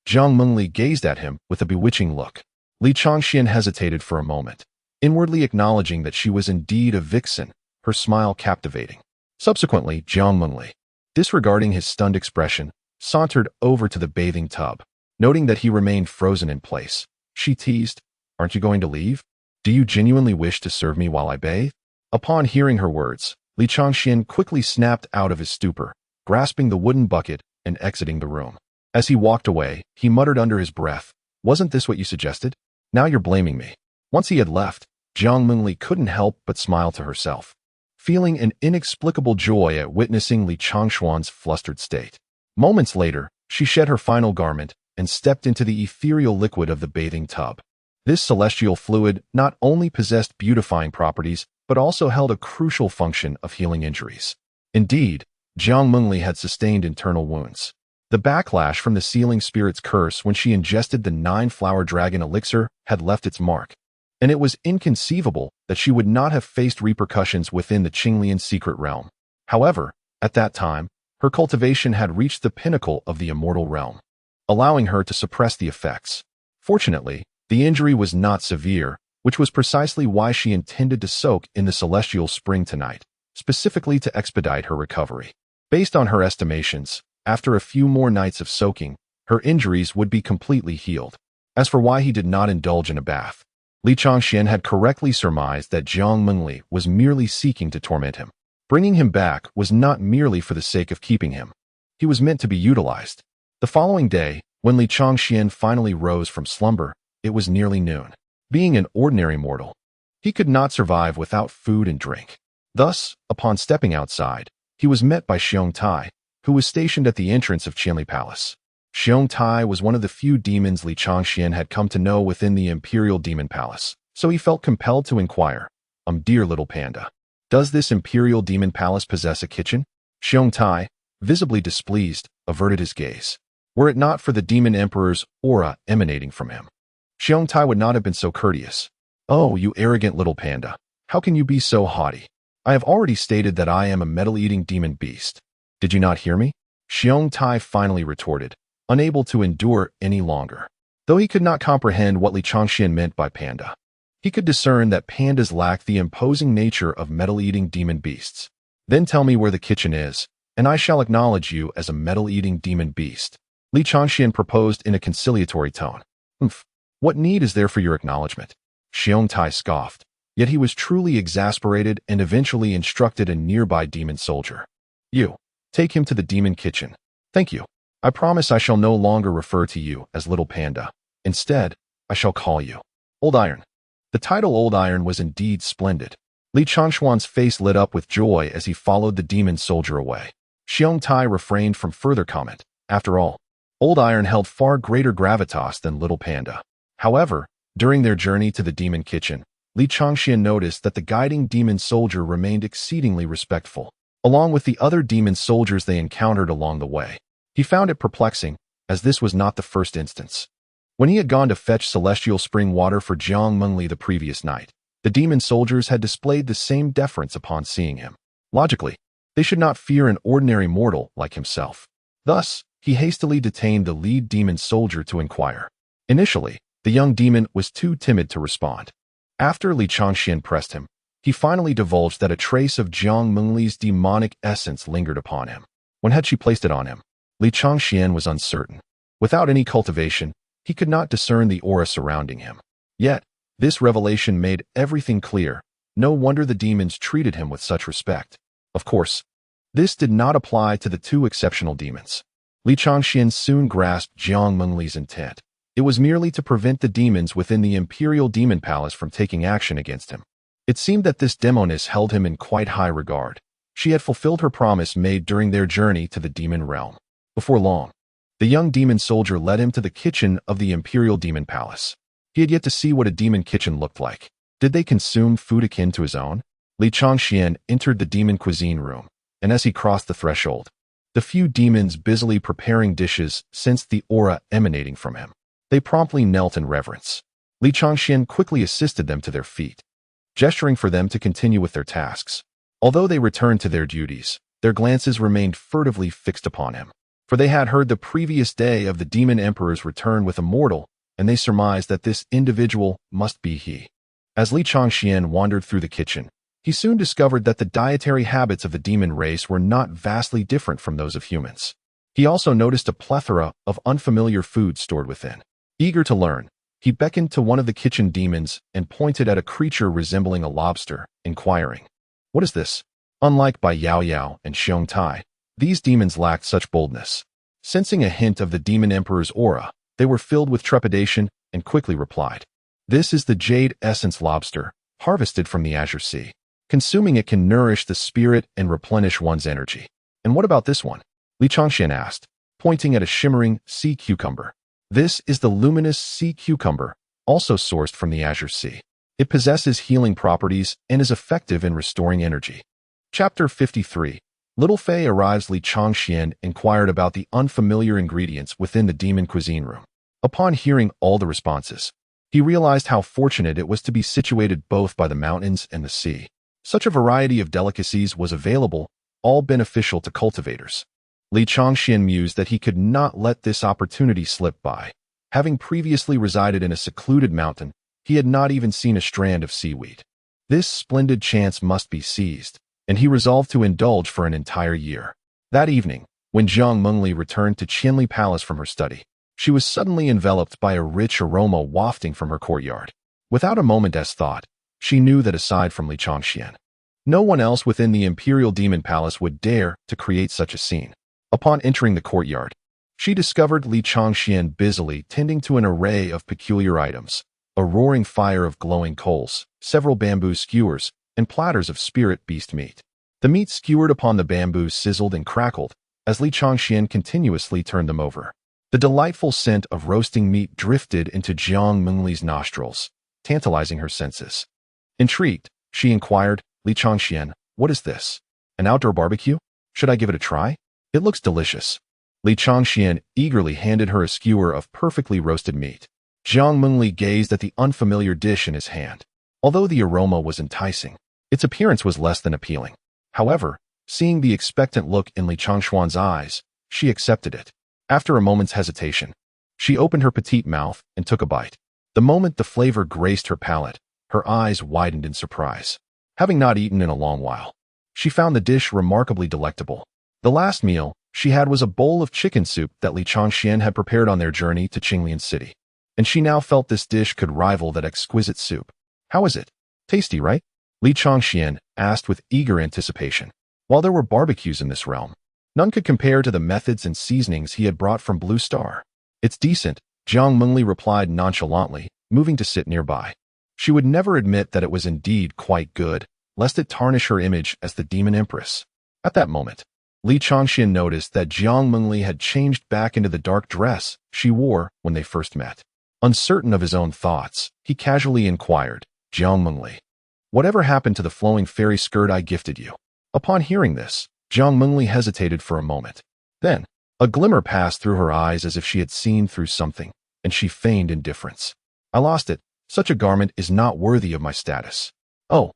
Jiang Mengli gazed at him with a bewitching look. Li Changxian hesitated for a moment, inwardly acknowledging that she was indeed a vixen, her smile captivating. Subsequently, Jiang Mengli, disregarding his stunned expression, sauntered over to the bathing tub. Noting that he remained frozen in place, she teased, Aren't you going to leave? Do you genuinely wish to serve me while I bathe? Upon hearing her words, Li Changxian quickly snapped out of his stupor, grasping the wooden bucket and exiting the room. As he walked away, he muttered under his breath, Wasn't this what you suggested? Now you're blaming me. Once he had left, Jiang Mengli couldn't help but smile to herself, feeling an inexplicable joy at witnessing Li Changxuan's flustered state. Moments later, she shed her final garment and stepped into the ethereal liquid of the bathing tub. This celestial fluid not only possessed beautifying properties, but also held a crucial function of healing injuries. Indeed, Jiang Mengli had sustained internal wounds. The backlash from the sealing spirit's curse when she ingested the 9-flower dragon elixir had left its mark, and it was inconceivable that she would not have faced repercussions within the Qinglian secret realm. However, at that time, her cultivation had reached the pinnacle of the immortal realm, allowing her to suppress the effects. Fortunately, the injury was not severe, which was precisely why she intended to soak in the celestial spring tonight, specifically to expedite her recovery. Based on her estimations, after a few more nights of soaking, her injuries would be completely healed. As for why he did not indulge in a bath, Li Changxian had correctly surmised that Jiang Mengli was merely seeking to torment him. Bringing him back was not merely for the sake of keeping him. He was meant to be utilized. The following day, when Li Changxian finally rose from slumber, it was nearly noon. Being an ordinary mortal, he could not survive without food and drink. Thus, upon stepping outside, he was met by Xiong Tai, who was stationed at the entrance of Qianli Palace. Xiong Tai was one of the few demons Li Changxian had come to know within the Imperial Demon Palace, so he felt compelled to inquire, Dear little panda, does this Imperial Demon Palace possess a kitchen? Xiong Tai, visibly displeased, averted his gaze. Were it not for the Demon Emperor's aura emanating from him, Xiong Tai would not have been so courteous. Oh, you arrogant little panda. How can you be so haughty? I have already stated that I am a metal-eating demon beast. Did you not hear me? Xiong Tai finally retorted, unable to endure any longer. Though he could not comprehend what Li Changxian meant by panda, he could discern that pandas lack the imposing nature of metal-eating demon beasts. Then tell me where the kitchen is, and I shall acknowledge you as a metal-eating demon beast. Li Changxian proposed in a conciliatory tone. What need is there for your acknowledgement? Xiong Tai scoffed, yet he was truly exasperated and eventually instructed a nearby demon soldier. You, take him to the demon kitchen. Thank you. I promise I shall no longer refer to you as Little Panda. Instead, I shall call you Old Iron. The title Old Iron was indeed splendid. Li Changxuan's face lit up with joy as he followed the demon soldier away. Xiong Tai refrained from further comment. After all, Old Iron held far greater gravitas than Little Panda. However, during their journey to the demon kitchen, Li Changxian noticed that the guiding demon soldier remained exceedingly respectful, along with the other demon soldiers they encountered along the way. He found it perplexing, as this was not the first instance. When he had gone to fetch celestial spring water for Jiang Mengli the previous night, the demon soldiers had displayed the same deference upon seeing him. Logically, they should not fear an ordinary mortal like himself. Thus, he hastily detained the lead demon soldier to inquire. Initially, the young demon was too timid to respond. After Li Changxian pressed him, he finally divulged that a trace of Jiang Mengli's demonic essence lingered upon him. When had she placed it on him? Li Changxian was uncertain. Without any cultivation, he could not discern the aura surrounding him. Yet, This revelation made everything clear. No wonder the demons treated him with such respect. Of course, this did not apply to the two exceptional demons. Li Changxian soon grasped Jiang Mengli's intent. It was merely to prevent the demons within the Imperial Demon Palace from taking action against him. It seemed that this demoness held him in quite high regard. She had fulfilled her promise made during their journey to the demon realm. Before long, the young demon soldier led him to the kitchen of the Imperial Demon Palace. He had yet to see what a demon kitchen looked like. Did they consume food akin to his own? Li Changxian entered the demon cuisine room, and as he crossed the threshold, the few demons busily preparing dishes sensed the aura emanating from him. They promptly knelt in reverence. Li Changxian quickly assisted them to their feet, gesturing for them to continue with their tasks. Although they returned to their duties, their glances remained furtively fixed upon him, for they had heard the previous day of the demon emperor's return with Immortal, and they surmised that this individual must be he. As Li Changxian wandered through the kitchen, he soon discovered that the dietary habits of the demon race were not vastly different from those of humans. He also noticed a plethora of unfamiliar food stored within. Eager to learn, he beckoned to one of the kitchen demons and pointed at a creature resembling a lobster, inquiring, "What is this?" Unlike Bai Yao Yao and Xiong Tai, these demons lacked such boldness. Sensing a hint of the demon emperor's aura, they were filled with trepidation and quickly replied, "This is the jade essence lobster, harvested from the Azure Sea. Consuming it can nourish the spirit and replenish one's energy." "And what about this one?" Li Changxian asked, pointing at a shimmering sea cucumber. "This is the luminous sea cucumber, also sourced from the Azure Sea. It possesses healing properties and is effective in restoring energy." Chapter 53. Little Fei arrives. Li Changxian inquired about the unfamiliar ingredients within the demon cuisine room. Upon hearing all the responses, he realized how fortunate it was to be situated both by the mountains and the sea. Such a variety of delicacies was available, all beneficial to cultivators. Li Changxian mused that he could not let this opportunity slip by. Having previously resided in a secluded mountain, he had not even seen a strand of seaweed. This splendid chance must be seized, and he resolved to indulge for an entire year. That evening, when Jiang Mengli returned to Qianli Palace from her study, she was suddenly enveloped by a rich aroma wafting from her courtyard. Without a moment's thought, she knew that aside from Li Changxian, no one else within the Imperial Demon Palace would dare to create such a scene. Upon entering the courtyard, she discovered Li Changxian busily tending to an array of peculiar items, a roaring fire of glowing coals, several bamboo skewers, and platters of spirit beast meat. The meat skewered upon the bamboo sizzled and crackled as Li Changxian continuously turned them over. The delightful scent of roasting meat drifted into Jiang Mengli's nostrils, tantalizing her senses. Intrigued, she inquired, "Li Changxian, what is this? An outdoor barbecue? Should I give it a try? It looks delicious." Li Changxian eagerly handed her a skewer of perfectly roasted meat. Jiang Mengli gazed at the unfamiliar dish in his hand. Although the aroma was enticing, its appearance was less than appealing. However, seeing the expectant look in Li Changxuan's eyes, she accepted it. After a moment's hesitation, she opened her petite mouth and took a bite. The moment the flavor graced her palate, her eyes widened in surprise. Having not eaten in a long while, she found the dish remarkably delectable. The last meal she had was a bowl of chicken soup that Li Changxian had prepared on their journey to Qinglian City, and she now felt this dish could rival that exquisite soup. "How is it? Tasty, right?" Li Changxian asked with eager anticipation. While there were barbecues in this realm, none could compare to the methods and seasonings he had brought from Blue Star. "It's decent," Jiang Mengli replied nonchalantly, moving to sit nearby. She would never admit that it was indeed quite good, lest it tarnish her image as the demon empress. At that moment, Li Changxian noticed that Jiang Mengli had changed back into the dark dress she wore when they first met. Uncertain of his own thoughts, he casually inquired, "Jiang Mengli, whatever happened to the flowing fairy skirt I gifted you?" Upon hearing this, Jiang Mengli hesitated for a moment. Then, a glimmer passed through her eyes as if she had seen through something, and she feigned indifference. "I lost it. Such a garment is not worthy of my status." "Oh."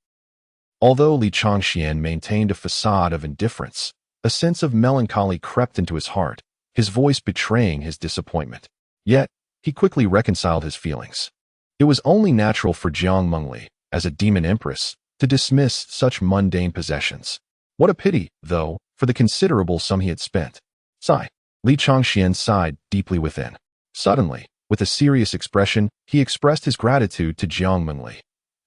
Although Li Changxian maintained a facade of indifference, a sense of melancholy crept into his heart, his voice betraying his disappointment. Yet, he quickly reconciled his feelings. It was only natural for Jiang Mengli, as a demon empress, to dismiss such mundane possessions. What a pity, though, for the considerable sum he had spent. Sigh. Li Changxian sighed deeply within. Suddenly, With a serious expression, he expressed his gratitude to Jiang Mengli.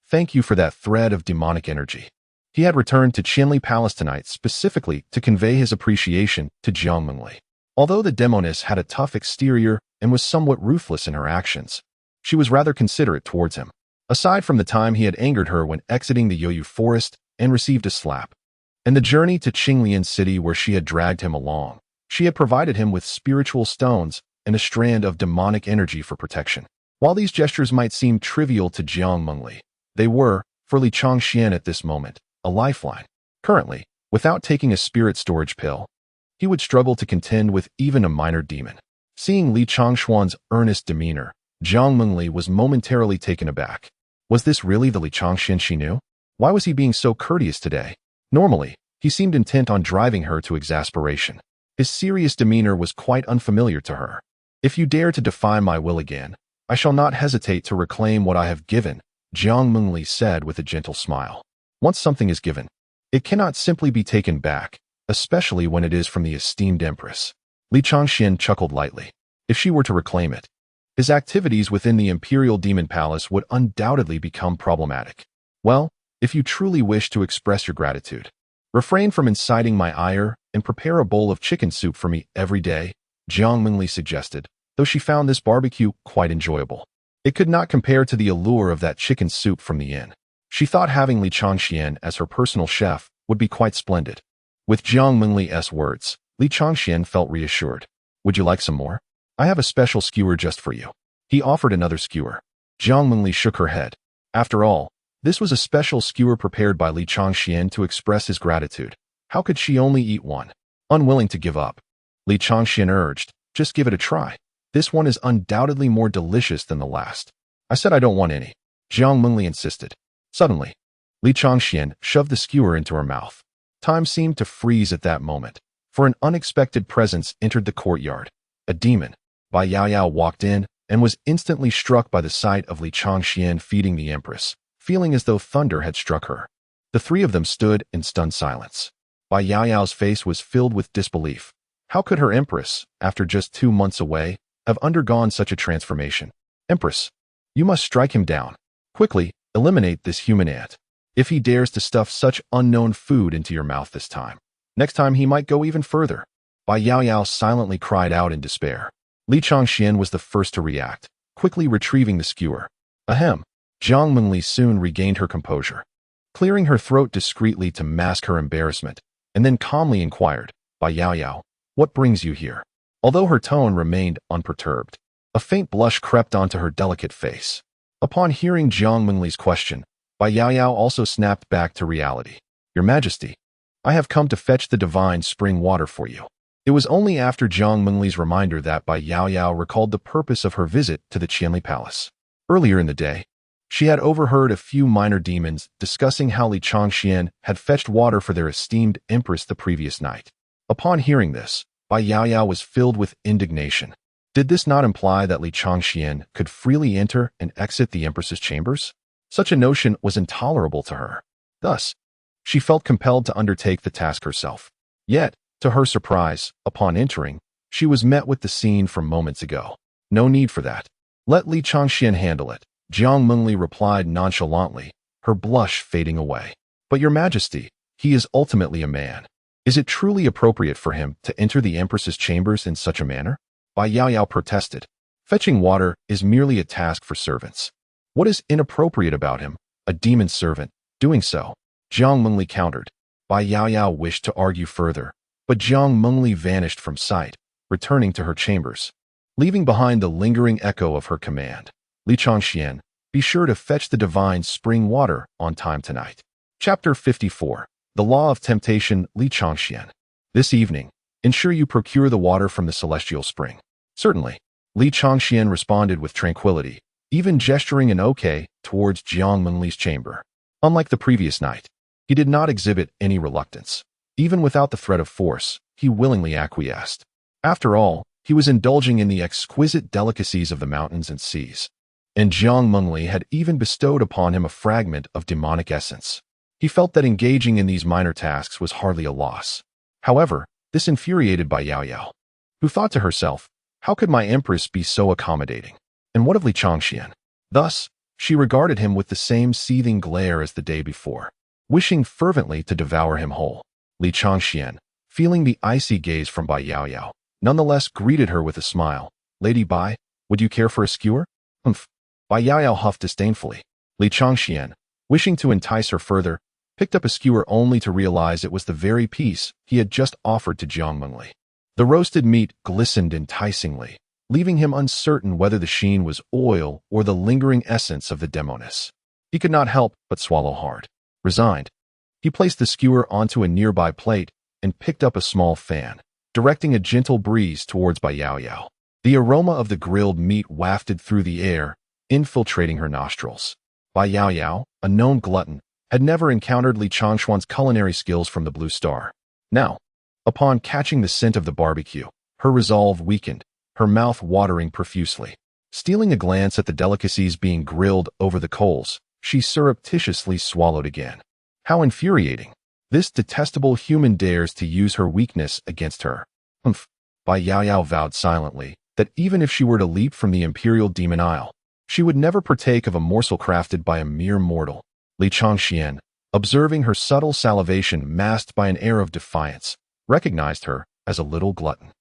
Thank you for that thread of demonic energy. He had returned to Qianli Palace tonight specifically to convey his appreciation to Jiang Mengli. Although the demoness had a tough exterior and was somewhat ruthless in her actions, she was rather considerate towards him. Aside from the time he had angered her when exiting the Yoyu forest and received a slap, and the journey to Qinglian City where she had dragged him along, she had provided him with spiritual stones and a strand of demonic energy for protection. While these gestures might seem trivial to Jiang Mengli, they were, for Li Changxian at this moment, a lifeline. Currently, without taking a spirit storage pill, he would struggle to contend with even a minor demon. Seeing Li Changshuan's earnest demeanor, Jiang Mengli was momentarily taken aback. Was this really the Li Changxian she knew? Why was he being so courteous today? Normally, he seemed intent on driving her to exasperation. His serious demeanor was quite unfamiliar to her. If you dare to defy my will again, I shall not hesitate to reclaim what I have given, Jiang Mengli said with a gentle smile. Once something is given, it cannot simply be taken back, especially when it is from the esteemed Empress. Li Changxian chuckled lightly. If she were to reclaim it, his activities within the Imperial Demon Palace would undoubtedly become problematic. Well, if you truly wish to express your gratitude, refrain from inciting my ire and prepare a bowl of chicken soup for me every day, Jiang Mengli suggested, though she found this barbecue quite enjoyable. It could not compare to the allure of that chicken soup from the inn. She thought having Li Changxian as her personal chef would be quite splendid. With Jiang Mengli's words, Li Changxian felt reassured. Would you like some more? I have a special skewer just for you. He offered another skewer. Jiang Mengli shook her head. After all, this was a special skewer prepared by Li Changxian to express his gratitude. How could she only eat one? Unwilling to give up, Li Changxian urged, just give it a try. This one is undoubtedly more delicious than the last. I said I don't want any, Jiang Mengli insisted. Suddenly, Li Changxian shoved the skewer into her mouth. Time seemed to freeze at that moment, for an unexpected presence entered the courtyard. A demon. Bai Yaoyao walked in and was instantly struck by the sight of Li Changxian feeding the Empress, feeling as though thunder had struck her. The three of them stood in stunned silence. Bai Yaoyao's face was filled with disbelief. How could her Empress, after just 2 months away, have undergone such a transformation? Empress, you must strike him down. Quickly, eliminate this human ant. If he dares to stuff such unknown food into your mouth this time, next time he might go even further. Bai Yaoyao silently cried out in despair. Li Changxian was the first to react, quickly retrieving the skewer. Ahem. Jiang Mengli soon regained her composure, clearing her throat discreetly to mask her embarrassment, and then calmly inquired, Bai Yaoyao, what brings you here? Although her tone remained unperturbed, a faint blush crept onto her delicate face. Upon hearing Jiang Mengli's question, Bai Yaoyao also snapped back to reality. Your Majesty, I have come to fetch the divine spring water for you. It was only after Jiang Mengli's reminder that Bai Yaoyao recalled the purpose of her visit to the Qianli Palace. Earlier in the day, she had overheard a few minor demons discussing how Li Changxian had fetched water for their esteemed Empress the previous night. Upon hearing this, Bai Yaoyao was filled with indignation. Did this not imply that Li Changxian could freely enter and exit the Empress's chambers? Such a notion was intolerable to her. Thus, she felt compelled to undertake the task herself. Yet, to her surprise, upon entering, she was met with the scene from moments ago. No need for that. Let Li Changxian handle it, Jiang Mengli replied nonchalantly, her blush fading away. But Your Majesty, he is ultimately a man. Is it truly appropriate for him to enter the Empress's chambers in such a manner? Bai Yaoyao protested. Fetching water is merely a task for servants. What is inappropriate about him, a demon servant, doing so? Jiang Mengli countered. Bai Yaoyao wished to argue further, but Jiang Mengli vanished from sight, returning to her chambers, leaving behind the lingering echo of her command. Li Changxian, be sure to fetch the divine spring water on time tonight. Chapter 54. The Law of Temptation. Li Changxian. This evening, ensure you procure the water from the celestial spring. Certainly. Li Changxian responded with tranquility, even gesturing an okay towards Jiang Mengli's chamber. Unlike the previous night, he did not exhibit any reluctance. Even without the threat of force, he willingly acquiesced. After all, he was indulging in the exquisite delicacies of the mountains and seas, and Jiang Mengli had even bestowed upon him a fragment of demonic essence. He felt that engaging in these minor tasks was hardly a loss. However, this infuriated Bai Yaoyao, who thought to herself, how could my Empress be so accommodating? And what of Li Changxian? Thus, she regarded him with the same seething glare as the day before, wishing fervently to devour him whole. Li Changxian, feeling the icy gaze from Bai Yaoyao, nonetheless greeted her with a smile. Lady Bai, would you care for a skewer? Humph. Bai Yaoyao huffed disdainfully. Li Changxian, wishing to entice her further, picked up a skewer only to realize it was the very piece he had just offered to Jiang Mengli. The roasted meat glistened enticingly, leaving him uncertain whether the sheen was oil or the lingering essence of the demoness. He could not help but swallow hard. Resigned, he placed the skewer onto a nearby plate and picked up a small fan, directing a gentle breeze towards Bai Yaoyao. The aroma of the grilled meat wafted through the air, infiltrating her nostrils. Bai Yaoyao, a known glutton, had never encountered Li Changxuan's culinary skills from the Blue Star. Now, upon catching the scent of the barbecue, her resolve weakened, her mouth watering profusely. Stealing a glance at the delicacies being grilled over the coals, she surreptitiously swallowed again. How infuriating! This detestable human dares to use her weakness against her. Humph! Bai Yaoyao vowed silently that even if she were to leap from the Imperial Demon Isle, she would never partake of a morsel crafted by a mere mortal. Li Changxian, observing her subtle salivation masked by an air of defiance, recognized her as a little glutton.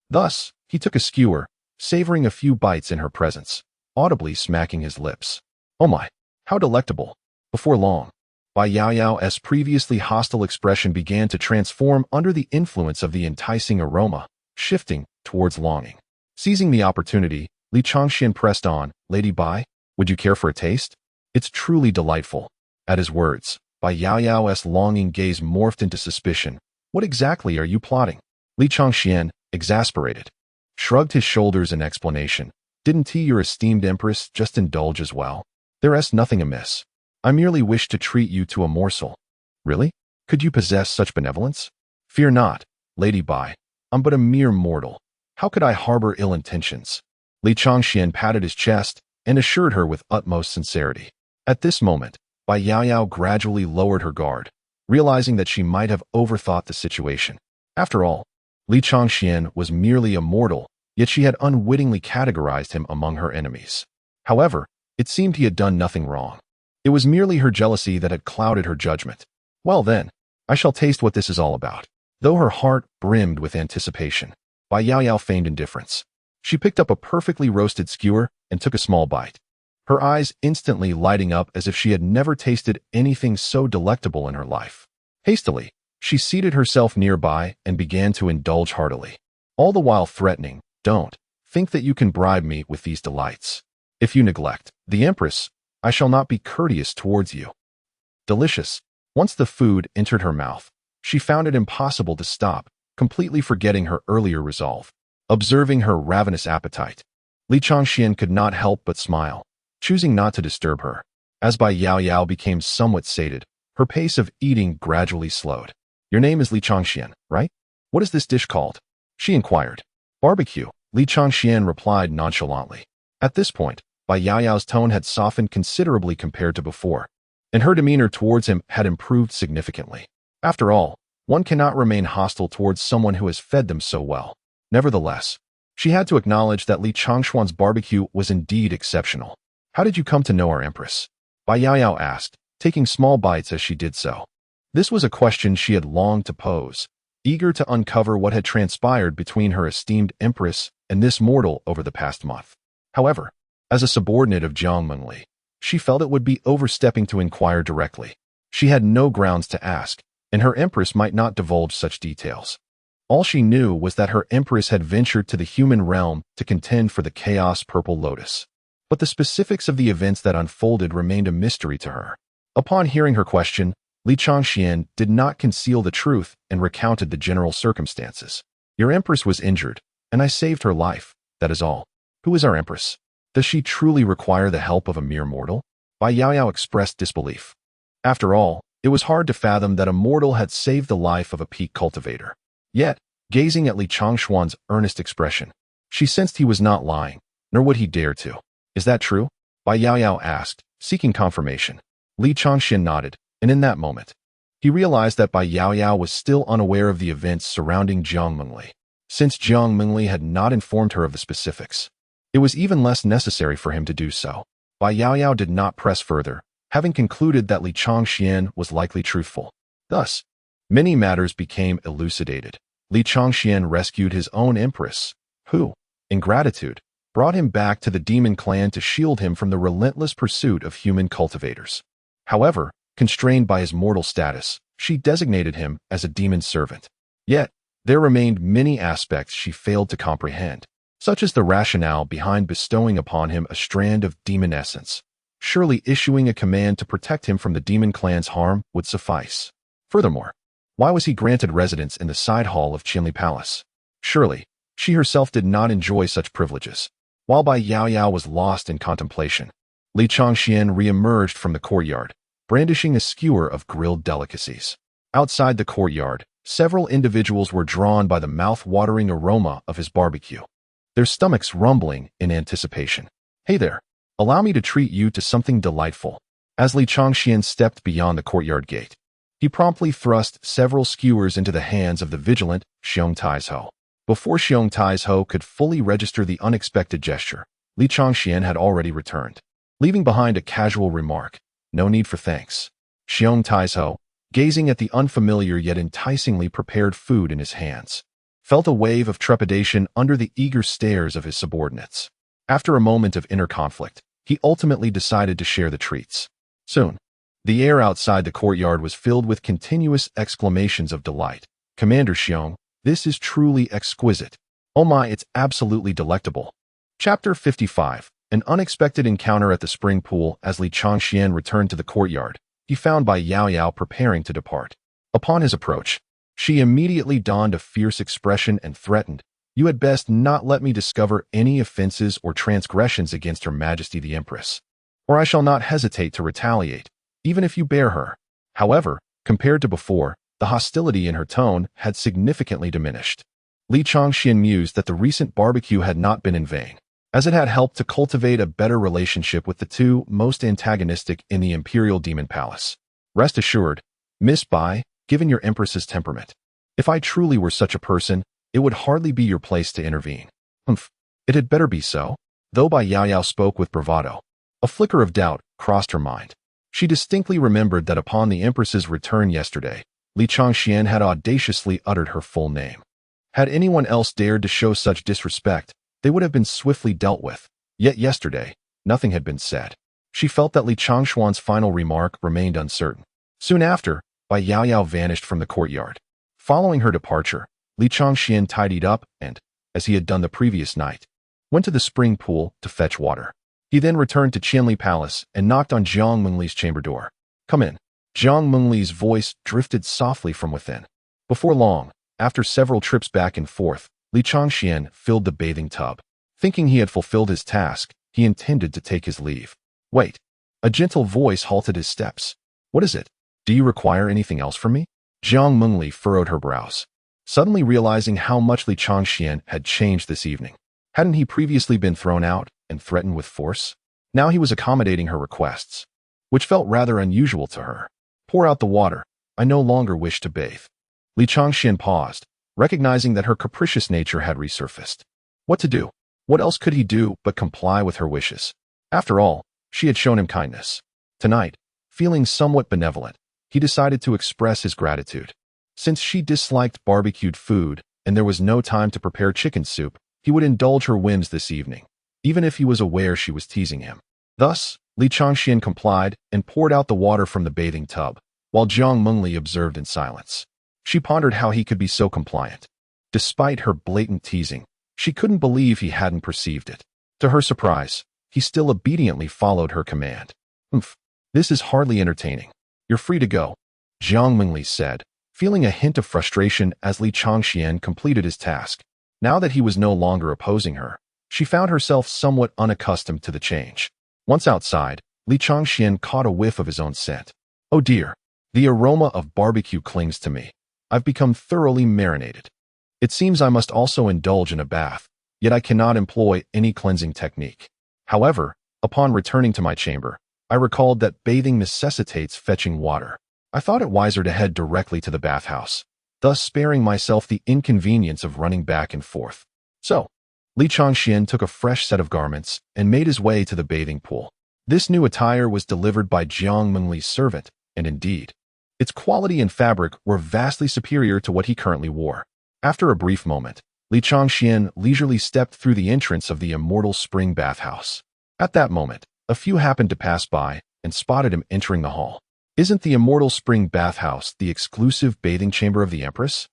Thus, he took a skewer, savoring a few bites in her presence, audibly smacking his lips. Oh my, how delectable! Before long, Bai Yaoyao's previously hostile expression began to transform under the influence of the enticing aroma, shifting towards longing. Seizing the opportunity, Li Changxian pressed on. Lady Bai, would you care for a taste? It's truly delightful. At his words, Bai Yaoyao's longing gaze morphed into suspicion. What exactly are you plotting? Li Changxian, exasperated, shrugged his shoulders in explanation. Didn't he, your esteemed Empress, just indulge as well? There's nothing amiss. I merely wish to treat you to a morsel. Really? Could you possess such benevolence? Fear not, Lady Bai. I'm but a mere mortal. How could I harbor ill intentions? Li Changxian patted his chest and assured her with utmost sincerity. At this moment, Bai Yaoyao gradually lowered her guard, realizing that she might have overthought the situation. After all, Li Changxian was merely a mortal, yet she had unwittingly categorized him among her enemies. However, it seemed he had done nothing wrong. It was merely her jealousy that had clouded her judgment. Well then, I shall taste what this is all about. Though her heart brimmed with anticipation, Bai Yaoyao feigned indifference. She picked up a perfectly roasted skewer and took a small bite, her eyes instantly lighting up as if she had never tasted anything so delectable in her life. Hastily, she seated herself nearby and began to indulge heartily, all the while threatening, "Don't think that you can bribe me with these delights. If you neglect the Empress, I shall not be courteous towards you." Delicious. Once the food entered her mouth, she found it impossible to stop, completely forgetting her earlier resolve. Observing her ravenous appetite, Li Changxian could not help but smile, choosing not to disturb her. As Bai Yaoyao became somewhat sated, her pace of eating gradually slowed. Your name is Li Changxian, right? What is this dish called? She inquired. Barbecue, Li Changxian replied nonchalantly. At this point, Bai Yaoyao's tone had softened considerably compared to before, and her demeanor towards him had improved significantly. After all, one cannot remain hostile towards someone who has fed them so well. Nevertheless, she had to acknowledge that Li Changxuan's barbecue was indeed exceptional. How did you come to know our Empress? Bai Yaoyao asked, taking small bites as she did so. This was a question she had longed to pose, eager to uncover what had transpired between her esteemed Empress and this mortal over the past month. However, as a subordinate of Jiang Mengli, she felt it would be overstepping to inquire directly. She had no grounds to ask, and her Empress might not divulge such details. All she knew was that her Empress had ventured to the human realm to contend for the Chaos Purple Lotus. But the specifics of the events that unfolded remained a mystery to her. Upon hearing her question, Li Changxian did not conceal the truth and recounted the general circumstances. Your Empress was injured, and I saved her life, that is all. Who is our Empress? Does she truly require the help of a mere mortal? Bai Yaoyao expressed disbelief. After all, it was hard to fathom that a mortal had saved the life of a peak cultivator. Yet, gazing at Li Changxuan's earnest expression, she sensed he was not lying, nor would he dare to. Is that true? Bai Yaoyao asked, seeking confirmation. Li Changxian nodded, and in that moment, he realized that Bai Yaoyao was still unaware of the events surrounding Jiang Mengli, since Jiang Mengli had not informed her of the specifics. It was even less necessary for him to do so. Bai Yaoyao did not press further, having concluded that Li Changxian was likely truthful. Thus, many matters became elucidated. Li Changxian rescued his own empress, who, in gratitude, brought him back to the demon clan to shield him from the relentless pursuit of human cultivators. However, constrained by his mortal status, she designated him as a demon servant. Yet, there remained many aspects she failed to comprehend, such as the rationale behind bestowing upon him a strand of demon essence. Surely issuing a command to protect him from the demon clan's harm would suffice. Furthermore, why was he granted residence in the side hall of Qianli Palace? Surely, she herself did not enjoy such privileges. While Bai Yaoyao was lost in contemplation, Li Changxian re-emerged from the courtyard, brandishing a skewer of grilled delicacies. Outside the courtyard, several individuals were drawn by the mouth-watering aroma of his barbecue, their stomachs rumbling in anticipation. "Hey there, allow me to treat you to something delightful." As Li Changxian stepped beyond the courtyard gate, he promptly thrust several skewers into the hands of the vigilant Xiong Taizhou. Before Xiong Taizhou could fully register the unexpected gesture, Li Changxian had already returned, leaving behind a casual remark, "No need for thanks." Xiong Taizhou, gazing at the unfamiliar yet enticingly prepared food in his hands, felt a wave of trepidation under the eager stares of his subordinates. After a moment of inner conflict, he ultimately decided to share the treats. Soon, the air outside the courtyard was filled with continuous exclamations of delight. "Commander Xiong, this is truly exquisite. Oh my, it's absolutely delectable." Chapter 55. An unexpected encounter at the spring pool. As Li Changxian returned to the courtyard, he found Bai Yaoyao preparing to depart. Upon his approach, she immediately donned a fierce expression and threatened, "You had best not let me discover any offenses or transgressions against Her Majesty the Empress, or I shall not hesitate to retaliate, even if you bear her." However, compared to before, the hostility in her tone had significantly diminished. Li Changxian mused that the recent barbecue had not been in vain, as it had helped to cultivate a better relationship with the two most antagonistic in the Imperial Demon Palace. "Rest assured, Miss Bai, given your Empress's temperament, if I truly were such a person, it would hardly be your place to intervene." "Humph, it had better be so." Though Bai Yaoyao spoke with bravado, a flicker of doubt crossed her mind. She distinctly remembered that upon the Empress's return yesterday, Li Changxian had audaciously uttered her full name. Had anyone else dared to show such disrespect, they would have been swiftly dealt with. Yet yesterday, nothing had been said. She felt that Li Changshuan's final remark remained uncertain. Soon after, Bai Yaoyao vanished from the courtyard. Following her departure, Li Changxian tidied up and, as he had done the previous night, went to the spring pool to fetch water. He then returned to Qianli Palace and knocked on Jiang Mengli's chamber door. "Come in." Jiang Mengli's voice drifted softly from within. Before long, after several trips back and forth, Li Changxian filled the bathing tub. Thinking he had fulfilled his task, he intended to take his leave. "Wait." A gentle voice halted his steps. "What is it? Do you require anything else from me?" Jiang Mengli furrowed her brows, suddenly realizing how much Li Changxian had changed this evening. Hadn't he previously been thrown out and threatened with force? Now he was accommodating her requests, which felt rather unusual to her. "Pour out the water. I no longer wish to bathe." Li Changxian paused, recognizing that her capricious nature had resurfaced. What to do? What else could he do but comply with her wishes? After all, she had shown him kindness. Tonight, feeling somewhat benevolent, he decided to express his gratitude. Since she disliked barbecued food and there was no time to prepare chicken soup, he would indulge her whims this evening, even if he was aware she was teasing him. Thus, Li Changxian complied and poured out the water from the bathing tub, while Jiang Mengli observed in silence. She pondered how he could be so compliant. Despite her blatant teasing, she couldn't believe he hadn't perceived it. To her surprise, he still obediently followed her command. "Humph, this is hardly entertaining. You're free to go," Jiang Mengli said, feeling a hint of frustration as Li Changxian completed his task. Now that he was no longer opposing her, she found herself somewhat unaccustomed to the change. Once outside, Li Changxian caught a whiff of his own scent. "Oh dear, the aroma of barbecue clings to me. I've become thoroughly marinated. It seems I must also indulge in a bath, yet I cannot employ any cleansing technique." However, upon returning to my chamber, I recalled that bathing necessitates fetching water. I thought it wiser to head directly to the bathhouse, thus sparing myself the inconvenience of running back and forth. So, Li Changxian took a fresh set of garments and made his way to the bathing pool. This new attire was delivered by Jiang Mengli's servant, and indeed, its quality and fabric were vastly superior to what he currently wore. After a brief moment, Li Changxian leisurely stepped through the entrance of the Immortal Spring Bathhouse. At that moment, a few happened to pass by and spotted him entering the hall. Isn't the Immortal Spring Bathhouse the exclusive bathing chamber of the Empress?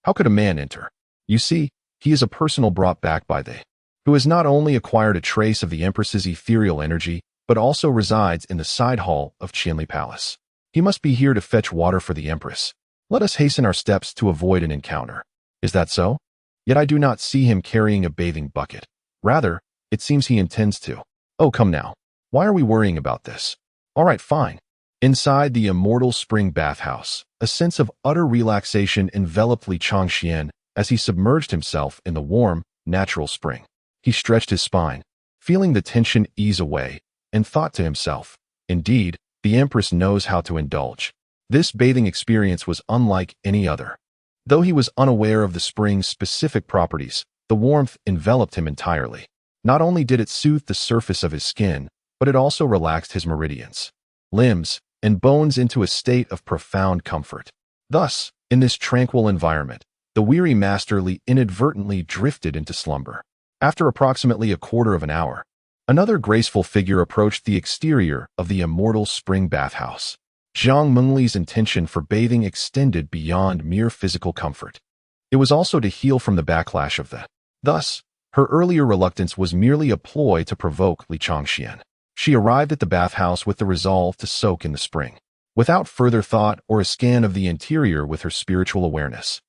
How could a man enter? You see, he is a personal brought back by they, who has not only acquired a trace of the Empress's ethereal energy, but also resides in the side hall of Qianli Palace. He must be here to fetch water for the Empress. Let us hasten our steps to avoid an encounter. Is that so? Yet I do not see him carrying a bathing bucket. Rather, it seems he intends to. Oh, come now. Why are we worrying about this? All right, fine. Inside the Immortal Spring Bathhouse, a sense of utter relaxation enveloped Li Changxian as he submerged himself in the warm, natural spring. He stretched his spine, feeling the tension ease away, and thought to himself, indeed, the Empress knows how to indulge. This bathing experience was unlike any other. Though he was unaware of the spring's specific properties, the warmth enveloped him entirely. Not only did it soothe the surface of his skin, but it also relaxed his meridians, limbs, and bones into a state of profound comfort. Thus, in this tranquil environment, the weary Master Li inadvertently drifted into slumber. After approximately a quarter of an hour, another graceful figure approached the exterior of the Immortal Spring Bathhouse. Jiang Mengli's intention for bathing extended beyond mere physical comfort. It was also to heal from the backlash of the. Thus, her earlier reluctance was merely a ploy to provoke Li Changxian. She arrived at the bathhouse with the resolve to soak in the spring. Without further thought or a scan of the interior with her spiritual awareness,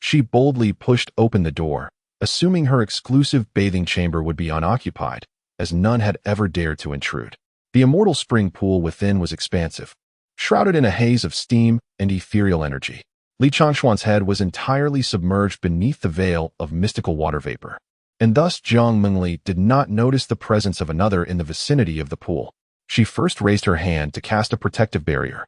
she boldly pushed open the door, assuming her exclusive bathing chamber would be unoccupied, as none had ever dared to intrude. The immortal spring pool within was expansive, shrouded in a haze of steam and ethereal energy. Li Changxuan's head was entirely submerged beneath the veil of mystical water vapor, and thus Jiang Mengli did not notice the presence of another in the vicinity of the pool. She first raised her hand to cast a protective barrier,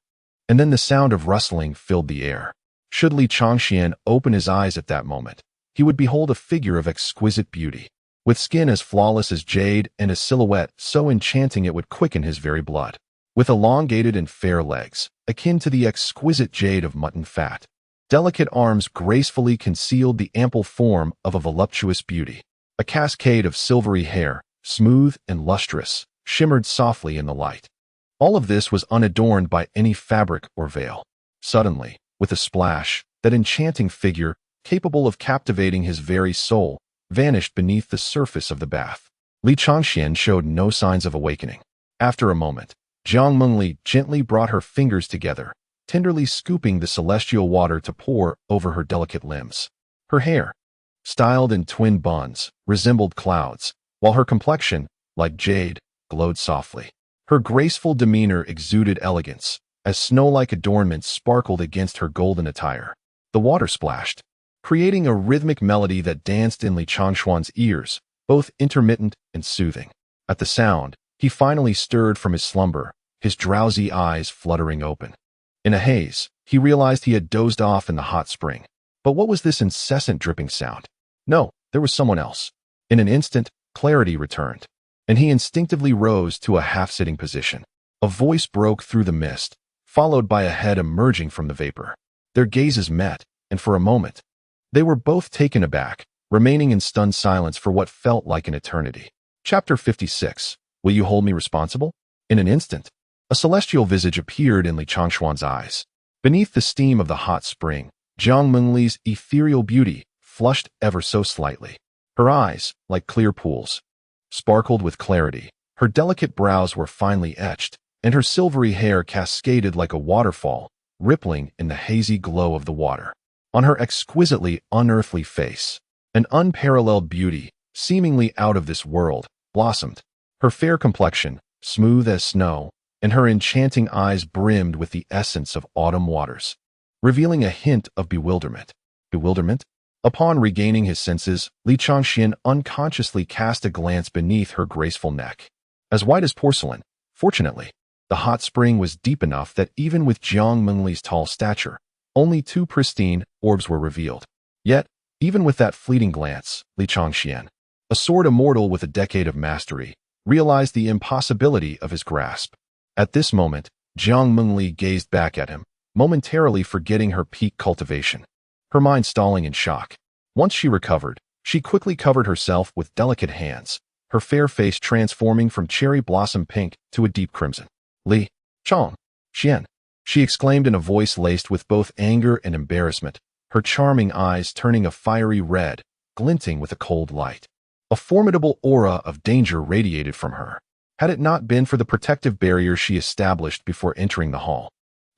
and then the sound of rustling filled the air. Should Li Changxian open his eyes at that moment, he would behold a figure of exquisite beauty, with skin as flawless as jade and a silhouette so enchanting it would quicken his very blood. With elongated and fair legs, akin to the exquisite jade of mutton fat, delicate arms gracefully concealed the ample form of a voluptuous beauty. A cascade of silvery hair, smooth and lustrous, shimmered softly in the light. All of this was unadorned by any fabric or veil. Suddenly, with a splash, that enchanting figure, capable of captivating his very soul, vanished beneath the surface of the bath. Li Changxian showed no signs of awakening. After a moment, Jiang Mengli gently brought her fingers together, tenderly scooping the celestial water to pour over her delicate limbs. Her hair, styled in twin buns, resembled clouds, while her complexion, like jade, glowed softly. Her graceful demeanor exuded elegance, as snow-like adornments sparkled against her golden attire. The water splashed, creating a rhythmic melody that danced in Li Changxuan's ears, both intermittent and soothing. At the sound, he finally stirred from his slumber, his drowsy eyes fluttering open. In a haze, he realized he had dozed off in the hot spring. But what was this incessant dripping sound? No, there was someone else. In an instant, clarity returned, and he instinctively rose to a half-sitting position. A voice broke through the mist, followed by a head emerging from the vapor. Their gazes met, and for a moment, they were both taken aback, remaining in stunned silence for what felt like an eternity. Chapter 56. Will you hold me responsible? In an instant, a celestial visage appeared in Li Changxuan's eyes. Beneath the steam of the hot spring, Jiang Mengli's ethereal beauty flushed ever so slightly. Her eyes, like clear pools, sparkled with clarity. Her delicate brows were finely etched, and her silvery hair cascaded like a waterfall, rippling in the hazy glow of the water. On her exquisitely unearthly face, an unparalleled beauty, seemingly out of this world, blossomed. Her fair complexion, smooth as snow, and her enchanting eyes brimmed with the essence of autumn waters, revealing a hint of bewilderment. Bewilderment? Upon regaining his senses, Li Changxian unconsciously cast a glance beneath her graceful neck. As white as porcelain, fortunately, the hot spring was deep enough that even with Jiang Mengli's tall stature, only two pristine orbs were revealed. Yet, even with that fleeting glance, Li Changxian A sword immortal with a decade of mastery, realized the impossibility of his grasp. At this moment, Jiang Mengli gazed back at him, momentarily forgetting her peak cultivation, her mind stalling in shock. Once she recovered, she quickly covered herself with delicate hands, her fair face transforming from cherry blossom pink to a deep crimson. Li Chong, Xian, she exclaimed in a voice laced with both anger and embarrassment, her charming eyes turning a fiery red, glinting with a cold light. A formidable aura of danger radiated from her. Had it not been for the protective barrier she established before entering the hall,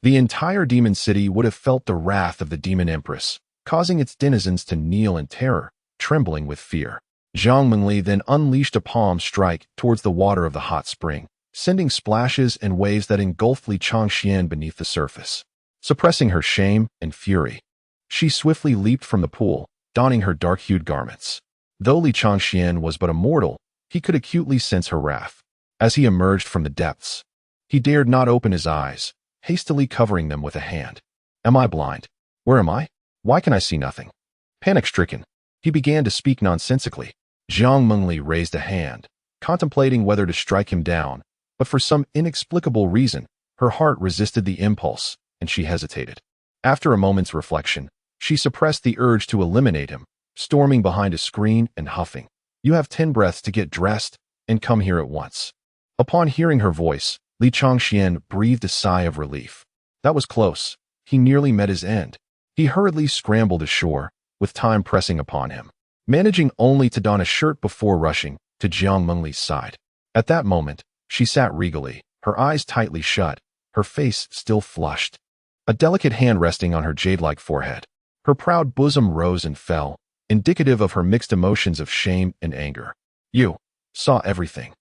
the entire demon city would have felt the wrath of the demon empress, causing its denizens to kneel in terror, trembling with fear. Jiang Mengli then unleashed a palm strike towards the water of the hot spring, sending splashes and waves that engulfed Li Changxian beneath the surface. Suppressing her shame and fury, she swiftly leaped from the pool, donning her dark-hued garments. Though Li Changxian was but a mortal, he could acutely sense her wrath. As he emerged from the depths, he dared not open his eyes, hastily covering them with a hand. Am I blind? Where am I? Why can I see nothing? Panic-stricken, he began to speak nonsensically. Jiang Mengli raised a hand, contemplating whether to strike him down, but for some inexplicable reason, her heart resisted the impulse, and she hesitated. After a moment's reflection, she suppressed the urge to eliminate him, storming behind a screen and huffing. You have 10 breaths to get dressed, and come here at once. Upon hearing her voice, Li Changxian breathed a sigh of relief. That was close. He nearly met his end. He hurriedly scrambled ashore, with time pressing upon him, managing only to don a shirt before rushing to Jiang Mengli's side. At that moment, she sat regally, her eyes tightly shut, her face still flushed, a delicate hand resting on her jade-like forehead. Her proud bosom rose and fell, indicative of her mixed emotions of shame and anger. You saw everything.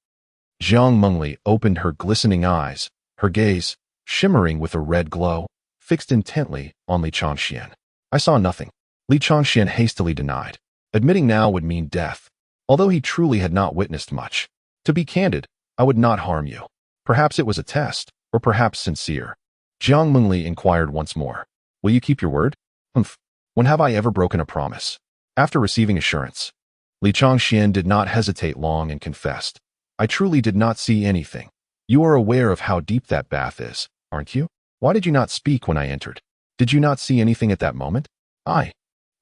Jiang Mengli opened her glistening eyes, her gaze, shimmering with a red glow, fixed intently on Li Changxian. I saw nothing, Li Changxian hastily denied. Admitting now would mean death, although he truly had not witnessed much. To be candid, I would not harm you. Perhaps it was a test, or perhaps sincere. Jiang Mengli inquired once more. Will you keep your word? Humph. When have I ever broken a promise? After receiving assurance, Li Changxian did not hesitate long and confessed. I truly did not see anything. You are aware of how deep that bath is, aren't you? Why did you not speak when I entered? Did you not see anything at that moment? I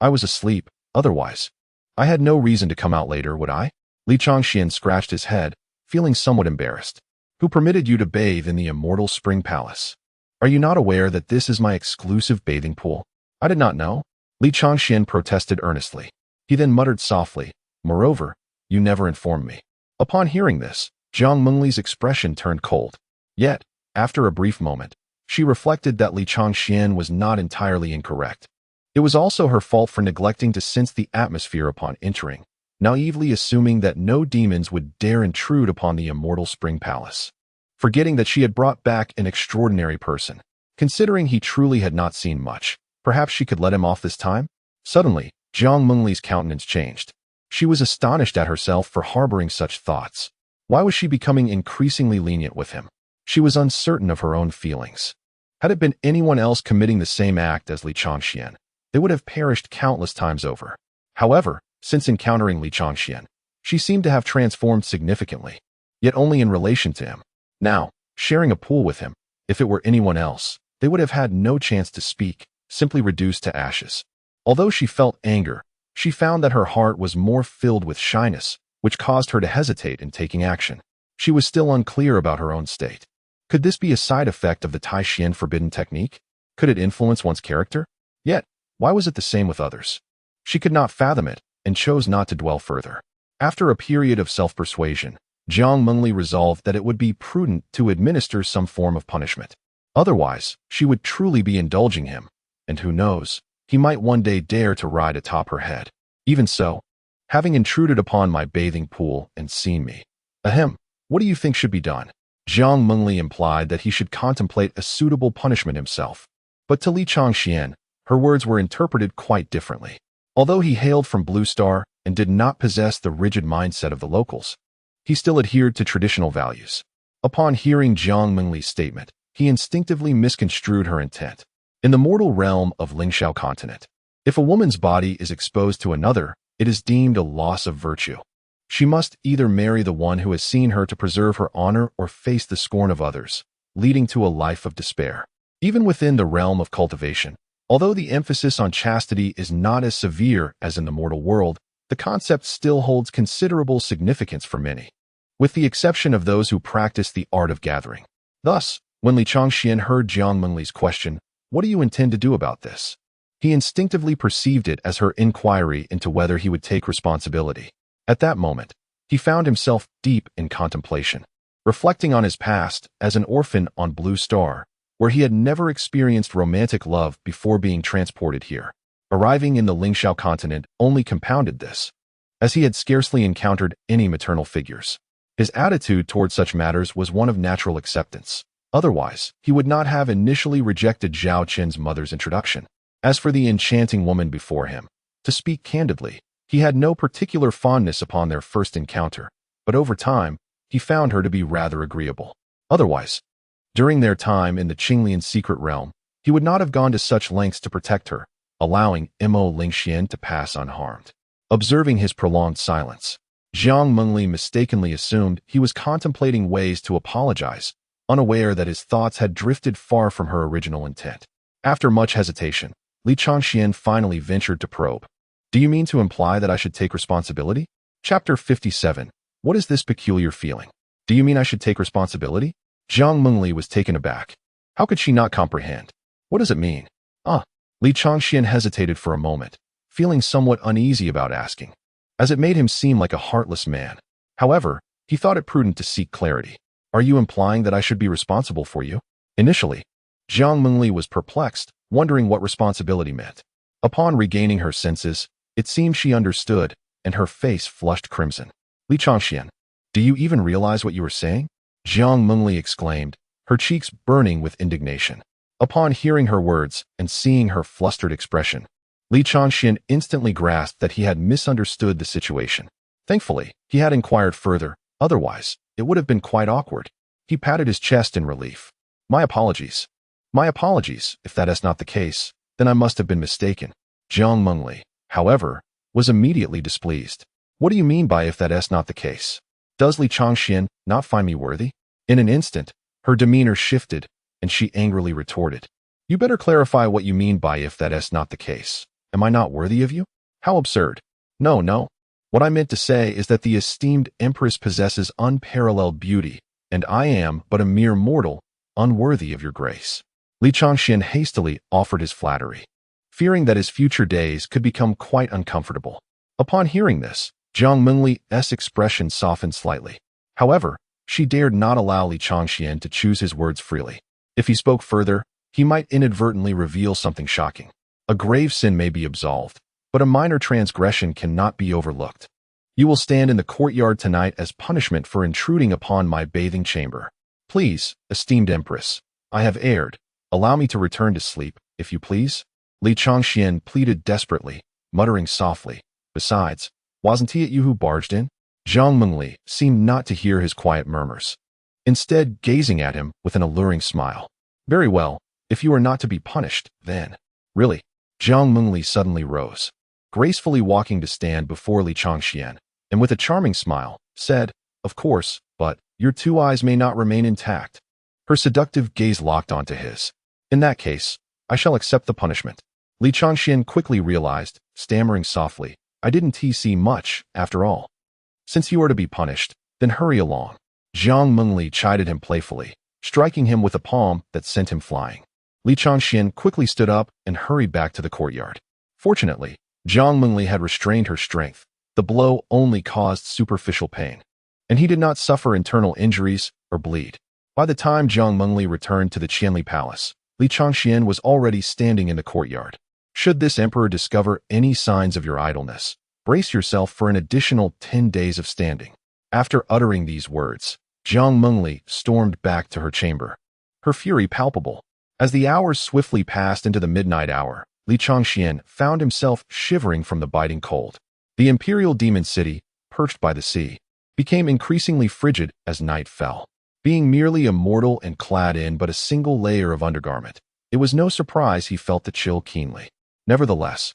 was asleep, otherwise. I had no reason to come out later, would I? Li Changxian scratched his head, feeling somewhat embarrassed. Who permitted you to bathe in the Immortal Spring Palace? Are you not aware that this is my exclusive bathing pool? I did not know. Li Changxian protested earnestly. He then muttered softly, Moreover, you never informed me. Upon hearing this, Jiang Mengli's expression turned cold. Yet, after a brief moment, she reflected that Li Changxian was not entirely incorrect. It was also her fault for neglecting to sense the atmosphere upon entering, naively assuming that no demons would dare intrude upon the Immortal Spring Palace. Forgetting that she had brought back an extraordinary person. Considering he truly had not seen much, perhaps she could let him off this time? Suddenly, Jiang Mengli's countenance changed. She was astonished at herself for harboring such thoughts. Why was she becoming increasingly lenient with him? She was uncertain of her own feelings. Had it been anyone else committing the same act as Li Changxian, they would have perished countless times over. However, since encountering Li Changxian, she seemed to have transformed significantly, yet only in relation to him. Now, sharing a pool with him, if it were anyone else, they would have had no chance to speak, simply reduced to ashes. Although she felt anger, she found that her heart was more filled with shyness, which caused her to hesitate in taking action. She was still unclear about her own state. Could this be a side effect of the Tai Xian forbidden technique? Could it influence one's character? Yet, why was it the same with others? She could not fathom it, and chose not to dwell further. After a period of self-persuasion, Jiang Mengli resolved that it would be prudent to administer some form of punishment. Otherwise, she would truly be indulging him, and who knows, he might one day dare to ride atop her head. Even so, having intruded upon my bathing pool and seen me, what do you think should be done? Jiang Mengli implied that he should contemplate a suitable punishment himself. But to Li Changxian, her words were interpreted quite differently. Although he hailed from Blue Star and did not possess the rigid mindset of the locals, he still adhered to traditional values. Upon hearing Jiang Mengli's statement, he instinctively misconstrued her intent. In the mortal realm of Lingxiao continent, if a woman's body is exposed to another, it is deemed a loss of virtue. She must either marry the one who has seen her to preserve her honor or face the scorn of others, leading to a life of despair. Even within the realm of cultivation, although the emphasis on chastity is not as severe as in the mortal world, the concept still holds considerable significance for many, with the exception of those who practice the art of gathering. Thus, when Li Changxian heard Jiang Mengli's question, "What do you intend to do about this?" he instinctively perceived it as her inquiry into whether he would take responsibility. At that moment, he found himself deep in contemplation, reflecting on his past as an orphan on Blue Star, where he had never experienced romantic love before being transported here. Arriving in the Lingxiao continent only compounded this, as he had scarcely encountered any maternal figures. His attitude toward such matters was one of natural acceptance. Otherwise, he would not have initially rejected Zhao Qin's mother's introduction. As for the enchanting woman before him, to speak candidly, he had no particular fondness upon their first encounter, but over time, he found her to be rather agreeable. Otherwise, during their time in the Qinglian secret realm, he would not have gone to such lengths to protect her, allowing Imo Lingxian to pass unharmed. Observing his prolonged silence, Jiang Mengli mistakenly assumed he was contemplating ways to apologize, unaware that his thoughts had drifted far from her original intent. After much hesitation, Li Changxian finally ventured to probe. "Do you mean to imply that I should take responsibility?" Chapter 57. What is this peculiar feeling? Do you mean I should take responsibility? Jiang Mengli was taken aback. How could she not comprehend? What does it mean? Li Changxian hesitated for a moment, feeling somewhat uneasy about asking, as it made him seem like a heartless man. However, he thought it prudent to seek clarity. "Are you implying that I should be responsible for you?" Initially, Jiang Mengli was perplexed, wondering what responsibility meant. Upon regaining her senses, it seemed she understood, and her face flushed crimson. "Li Changxian, do you even realize what you are saying?" Jiang Mengli exclaimed, her cheeks burning with indignation. Upon hearing her words and seeing her flustered expression, Li Changxian instantly grasped that he had misunderstood the situation. Thankfully, he had inquired further, otherwise, it would have been quite awkward. He patted his chest in relief. My apologies, if that is not the case, then I must have been mistaken." Jiang Mengli, however, was immediately displeased. "What do you mean by if that is not the case? Does Li Changxian not find me worthy?" In an instant, her demeanor shifted, and she angrily retorted, "You better clarify what you mean by if that is not the case. Am I not worthy of you? How absurd. No. What I meant to say is that the esteemed Empress possesses unparalleled beauty, and I am but a mere mortal, unworthy of your grace." Li Changxian hastily offered his flattery, fearing that his future days could become quite uncomfortable. Upon hearing this, Jiang Mengli's expression softened slightly. However, she dared not allow Li Changxian to choose his words freely. If he spoke further, he might inadvertently reveal something shocking. A grave sin may be absolved, but a minor transgression cannot be overlooked. "You will stand in the courtyard tonight as punishment for intruding upon my bathing chamber. Please, esteemed Empress, I have erred. Allow me to return to sleep, if you please." Li Changxian pleaded desperately, muttering softly, "Besides, wasn't it you who barged in?" Jiang Mengli seemed not to hear his quiet murmurs, instead gazing at him with an alluring smile. "Very well, if you are not to be punished, then." "Really?" Jiang Mengli suddenly rose, gracefully walking to stand before Li Changxian, and with a charming smile, said, "Of course, but your two eyes may not remain intact." Her seductive gaze locked onto his. "In that case, I shall accept the punishment." Li Changxian quickly realized, stammering softly, "I didn't see much, after all. Since you are to be punished, then hurry along." Jiang Mengli chided him playfully, striking him with a palm that sent him flying. Li Changxian quickly stood up and hurried back to the courtyard. Fortunately, Jiang Mengli had restrained her strength. The blow only caused superficial pain, and he did not suffer internal injuries or bleed. By the time Jiang Mengli returned to the Qianli Palace, Li Changxian was already standing in the courtyard. "Should this emperor discover any signs of your idleness, brace yourself for an additional 10 days of standing." After uttering these words, Jiang Mengli stormed back to her chamber, her fury palpable. As the hours swiftly passed into the midnight hour, Li Changxian found himself shivering from the biting cold. The imperial demon city, perched by the sea, became increasingly frigid as night fell. Being merely immortal and clad in but a single layer of undergarment, it was no surprise he felt the chill keenly. Nevertheless,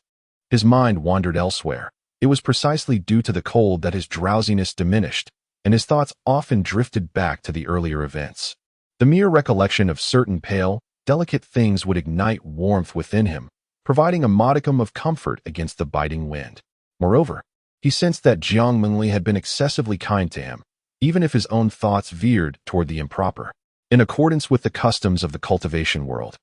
his mind wandered elsewhere. It was precisely due to the cold that his drowsiness diminished, and his thoughts often drifted back to the earlier events. The mere recollection of certain pale, delicate things would ignite warmth within him, providing a modicum of comfort against the biting wind. Moreover, he sensed that Jiang Mengli had been excessively kind to him, even if his own thoughts veered toward the improper. In accordance with the customs of the cultivation world,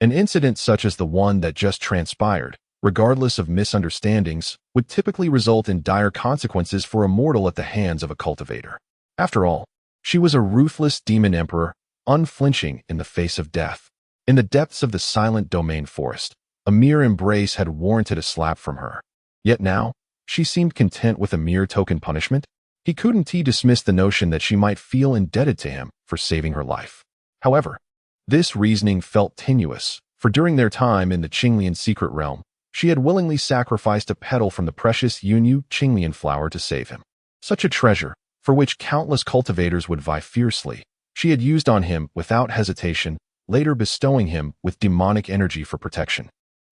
an incident such as the one that just transpired, regardless of misunderstandings, would typically result in dire consequences for a mortal at the hands of a cultivator. After all, she was a ruthless demon emperor, unflinching in the face of death. In the depths of the silent domain forest, a mere embrace had warranted a slap from her. Yet now, she seemed content with a mere token punishment. He couldn't dismiss the notion that she might feel indebted to him for saving her life. However, this reasoning felt tenuous, for during their time in the Qinglian secret realm, she had willingly sacrificed a petal from the precious Yunyu Qinglian flower to save him. Such a treasure, for which countless cultivators would vie fiercely, she had used on him without hesitation, later bestowing him with demonic energy for protection.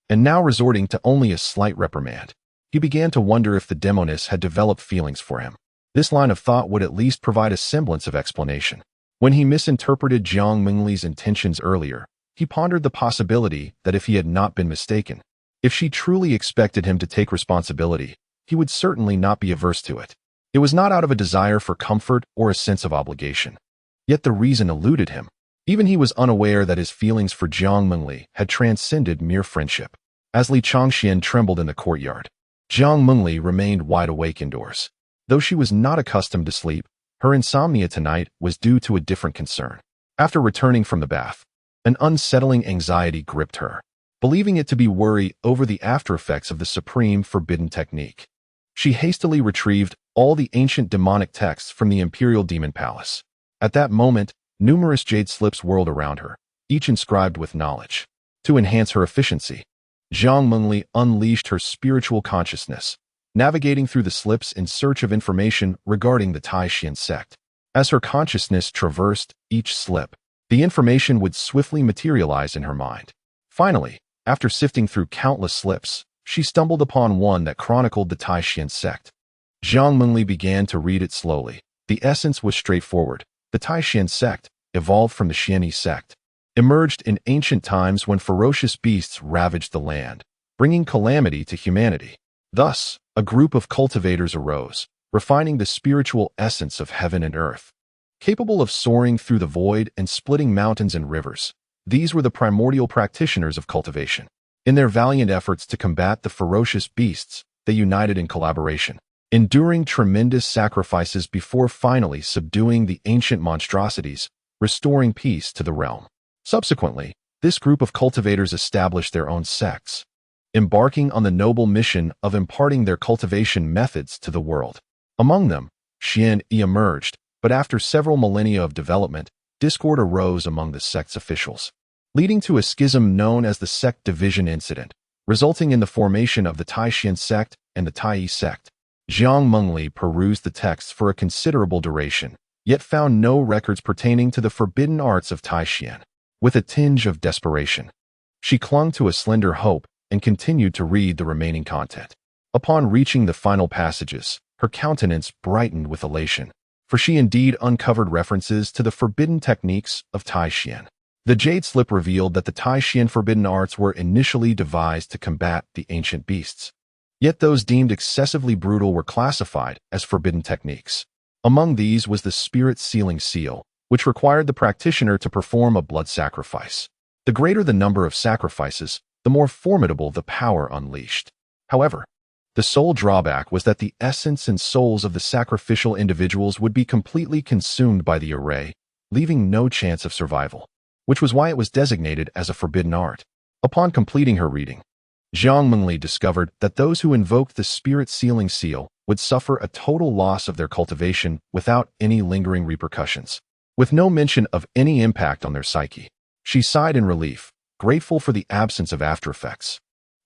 And now resorting to only a slight reprimand. He began to wonder if the demoness had developed feelings for him. This line of thought would at least provide a semblance of explanation. When he misinterpreted Jiang Mengli's intentions earlier, he pondered the possibility that if he had not been mistaken, if she truly expected him to take responsibility, he would certainly not be averse to it. It was not out of a desire for comfort or a sense of obligation. Yet the reason eluded him. Even he was unaware that his feelings for Jiang Mengli had transcended mere friendship. As Li Changxian trembled in the courtyard, Jiang Mengli remained wide awake indoors. Though she was not accustomed to sleep, her insomnia tonight was due to a different concern. After returning from the bath, an unsettling anxiety gripped her, believing it to be worry over the aftereffects of the supreme forbidden technique. She hastily retrieved all the ancient demonic texts from the Imperial Demon Palace. At that moment, numerous jade slips whirled around her, each inscribed with knowledge. To enhance her efficiency, Jiang Mengli unleashed her spiritual consciousness, navigating through the slips in search of information regarding the Taishan sect. As her consciousness traversed each slip, the information would swiftly materialize in her mind. Finally, after sifting through countless slips, she stumbled upon one that chronicled the Taishan sect. Jiang Mengli began to read it slowly. The essence was straightforward. The Taishan sect, evolved from the Xianyi sect, emerged in ancient times when ferocious beasts ravaged the land, bringing calamity to humanity. Thus, a group of cultivators arose, refining the spiritual essence of heaven and earth. Capable of soaring through the void and splitting mountains and rivers, these were the primordial practitioners of cultivation. In their valiant efforts to combat the ferocious beasts, they united in collaboration, enduring tremendous sacrifices before finally subduing the ancient monstrosities, restoring peace to the realm. Subsequently, this group of cultivators established their own sects, embarking on the noble mission of imparting their cultivation methods to the world. Among them, Xian Yi emerged, but after several millennia of development, discord arose among the sect's officials, leading to a schism known as the sect division incident, resulting in the formation of the Taishan sect and the Taiyi sect. Jiang Mengli perused the texts for a considerable duration, yet found no records pertaining to the forbidden arts of Taishan. With a tinge of desperation, she clung to a slender hope and continued to read the remaining content. Upon reaching the final passages, her countenance brightened with elation, for she indeed uncovered references to the forbidden techniques of Taishan. The jade slip revealed that the Taishan forbidden arts were initially devised to combat the ancient beasts. Yet those deemed excessively brutal were classified as forbidden techniques. Among these was the spirit sealing seal, which required the practitioner to perform a blood sacrifice. The greater the number of sacrifices, the more formidable the power unleashed. However, the sole drawback was that the essence and souls of the sacrificial individuals would be completely consumed by the array, leaving no chance of survival, which was why it was designated as a forbidden art. Upon completing her reading, Jiang Mengli discovered that those who invoked the spirit sealing seal would suffer a total loss of their cultivation without any lingering repercussions, with no mention of any impact on their psyche. She sighed in relief, grateful for the absence of aftereffects.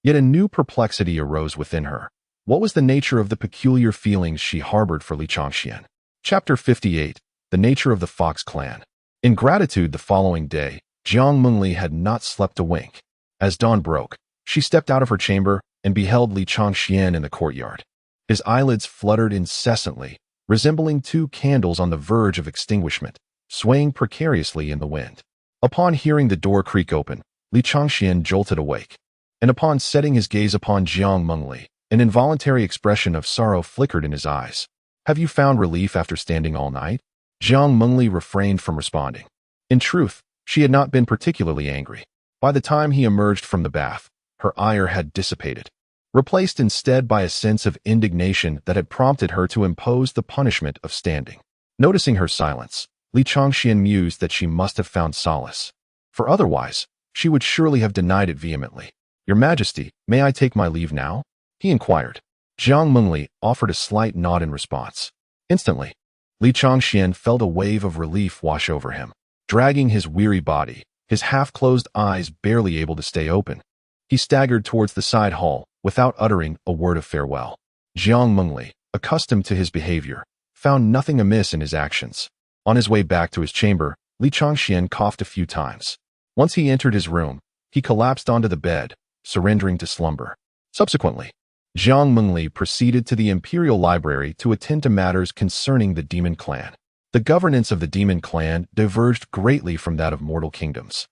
Yet a new perplexity arose within her. What was the nature of the peculiar feelings she harbored for Li Changxian? Chapter 58, The Nature of the Fox Clan. In gratitude the following day, Jiang Mengli had not slept a wink. As dawn broke, she stepped out of her chamber and beheld Li Changxian in the courtyard. His eyelids fluttered incessantly, resembling two candles on the verge of extinguishment, swaying precariously in the wind. Upon hearing the door creak open, Li Changxian jolted awake, and upon setting his gaze upon Jiang Mengli, an involuntary expression of sorrow flickered in his eyes. "Have you found relief after standing all night?" Jiang Mengli refrained from responding. In truth, she had not been particularly angry. By the time he emerged from the bath, her ire had dissipated, replaced instead by a sense of indignation that had prompted her to impose the punishment of standing. Noticing her silence, Li Changxian mused that she must have found solace, for otherwise, she would surely have denied it vehemently. "Your Majesty, may I take my leave now?" he inquired. Jiang Mengli offered a slight nod in response. Instantly, Li Changxian felt a wave of relief wash over him, dragging his weary body, his half-closed eyes barely able to stay open. He staggered towards the side hall, without uttering a word of farewell. Jiang Mengli, accustomed to his behavior, found nothing amiss in his actions. On his way back to his chamber, Li Changxian coughed a few times. Once he entered his room, he collapsed onto the bed, surrendering to slumber. Subsequently, Jiang Mengli proceeded to the Imperial Library to attend to matters concerning the Demon Clan. The governance of the Demon Clan diverged greatly from that of mortal kingdoms.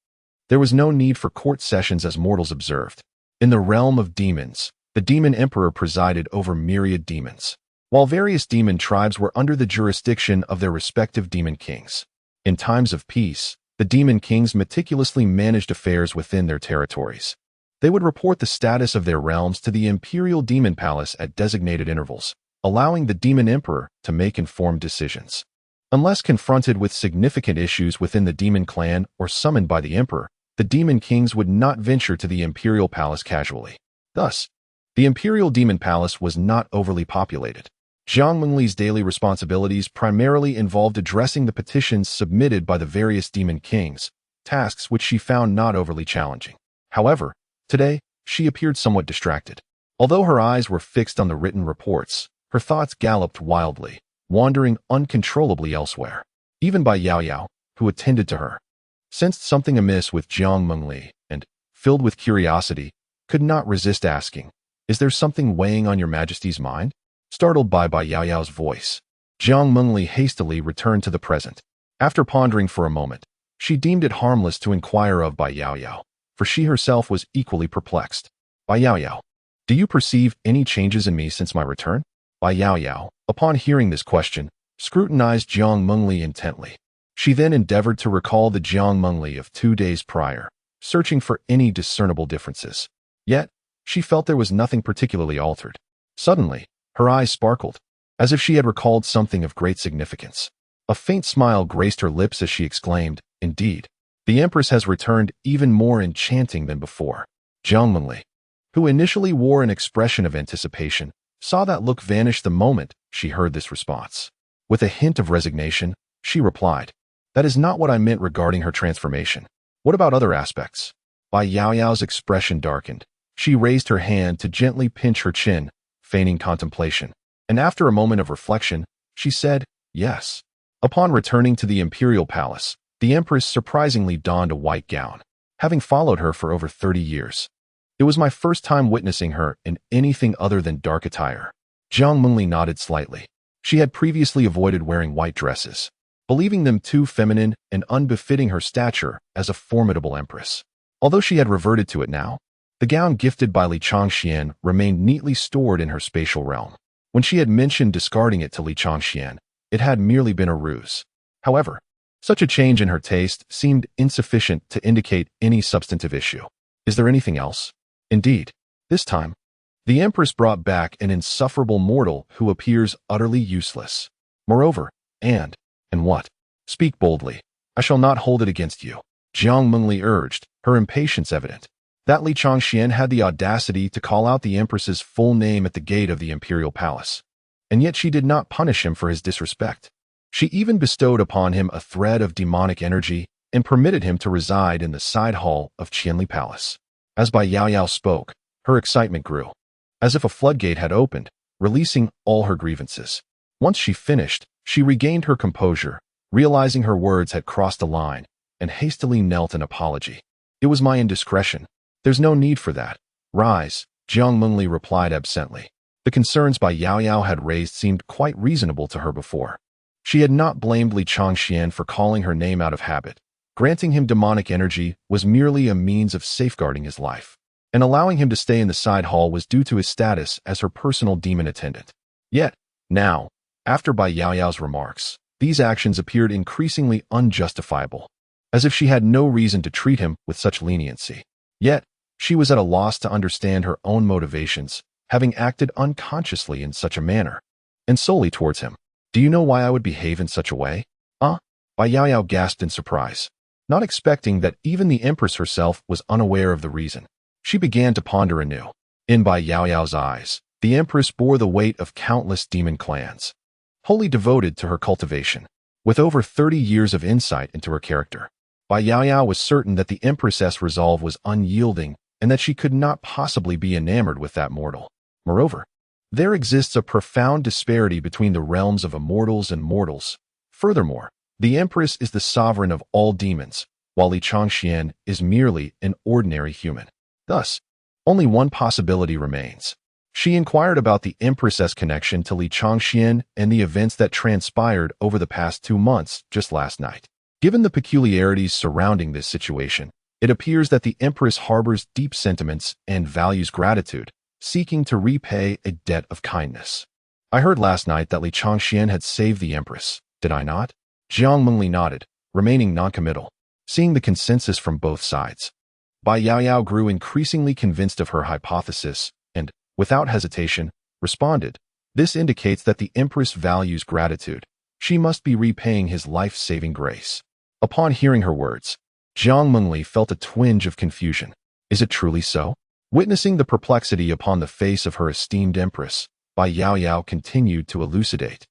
There was no need for court sessions as mortals observed. In the realm of demons, the Demon Emperor presided over myriad demons, while various demon tribes were under the jurisdiction of their respective demon kings. In times of peace, the demon kings meticulously managed affairs within their territories. They would report the status of their realms to the Imperial Demon Palace at designated intervals, allowing the Demon Emperor to make informed decisions. Unless confronted with significant issues within the Demon Clan or summoned by the Emperor, the Demon Kings would not venture to the Imperial Palace casually. Thus, the Imperial Demon Palace was not overly populated. Jiang Mengli's daily responsibilities primarily involved addressing the petitions submitted by the various Demon Kings, tasks which she found not overly challenging. However, today, she appeared somewhat distracted. Although her eyes were fixed on the written reports, her thoughts galloped wildly, wandering uncontrollably elsewhere. Even Bai Yaoyao, who attended to her, sensed something amiss with Jiang Mengli and, filled with curiosity, could not resist asking, "Is there something weighing on your Majesty's mind?" Startled by Bai Yaoyao's voice, Jiang Mengli hastily returned to the present. After pondering for a moment, she deemed it harmless to inquire of Bai Yaoyao, for she herself was equally perplexed. "Bai Yaoyao, do you perceive any changes in me since my return?" Bai Yaoyao, upon hearing this question, scrutinized Jiang Mengli intently. She then endeavored to recall the Jiang Mengli of 2 days prior, searching for any discernible differences. Yet, she felt there was nothing particularly altered. Suddenly, her eyes sparkled, as if she had recalled something of great significance. A faint smile graced her lips as she exclaimed, "Indeed, the Empress has returned even more enchanting than before." Jiang Mengli, who initially wore an expression of anticipation, saw that look vanish the moment she heard this response. With a hint of resignation, she replied, "That is not what I meant regarding her transformation. What about other aspects?" Bai Yaoyao's expression darkened. She raised her hand to gently pinch her chin, feigning contemplation, and after a moment of reflection, she said, "Yes." Upon returning to the Imperial Palace, the Empress surprisingly donned a white gown, having followed her for over 30 years. It was my first time witnessing her in anything other than dark attire. Jiang Mengli nodded slightly. She had previously avoided wearing white dresses, believing them too feminine and unbefitting her stature as a formidable empress. Although she had reverted to it now, the gown gifted by Li Changxian remained neatly stored in her spatial realm. When she had mentioned discarding it to Li Changxian, it had merely been a ruse. However, such a change in her taste seemed insufficient to indicate any substantive issue. "Is there anything else?" Indeed, this time, the Empress brought back an insufferable mortal who appears utterly useless. Moreover, and what? Speak boldly. I shall not hold it against you," Jiang Mengli urged, her impatience evident. That Li Changxian had the audacity to call out the Empress's full name at the gate of the Imperial Palace, and yet she did not punish him for his disrespect. She even bestowed upon him a thread of demonic energy and permitted him to reside in the side hall of Qianli Palace. As Bai Yaoyao spoke, her excitement grew, as if a floodgate had opened, releasing all her grievances. Once she finished, she regained her composure, realizing her words had crossed a line, and hastily knelt an apology. "It was my indiscretion. There's no need for that. Rise," Jiang Mengli replied absently. The concerns Bai Yaoyao had raised seemed quite reasonable to her before. She had not blamed Li Changxian for calling her name out of habit. Granting him demonic energy was merely a means of safeguarding his life, and allowing him to stay in the side hall was due to his status as her personal demon attendant. Yet, now, after Bai Yaoyao's remarks, these actions appeared increasingly unjustifiable, as if she had no reason to treat him with such leniency. Yet, she was at a loss to understand her own motivations, having acted unconsciously in such a manner, and solely towards him. Do you know why I would behave in such a way? Bai Yaoyao gasped in surprise, not expecting that even the Empress herself was unaware of the reason. She began to ponder anew. In Bai Yaoyao's eyes, the Empress bore the weight of countless demon clans, wholly devoted to her cultivation. With over 30 years of insight into her character, Bai Yaoyao was certain that the Empress's resolve was unyielding and that she could not possibly be enamored with that mortal. Moreover, there exists a profound disparity between the realms of immortals and mortals. Furthermore, the Empress is the sovereign of all demons, while Li Changxian is merely an ordinary human. Thus, only one possibility remains. She inquired about the Empress's connection to Li Changxian and the events that transpired over the past 2 months just last night. Given the peculiarities surrounding this situation, it appears that the Empress harbors deep sentiments and values gratitude, seeking to repay a debt of kindness. I heard last night that Li Changxian had saved the Empress, did I not? Jiang Mengli nodded, remaining noncommittal, seeing the consensus from both sides. Bai Yaoyao grew increasingly convinced of her hypothesis and, without hesitation, responded, "This indicates that the Empress values gratitude. She must be repaying his life-saving grace." Upon hearing her words, Jiang Mengli felt a twinge of confusion. Is it truly so? Witnessing the perplexity upon the face of her esteemed Empress, Bai Yaoyao continued to elucidate.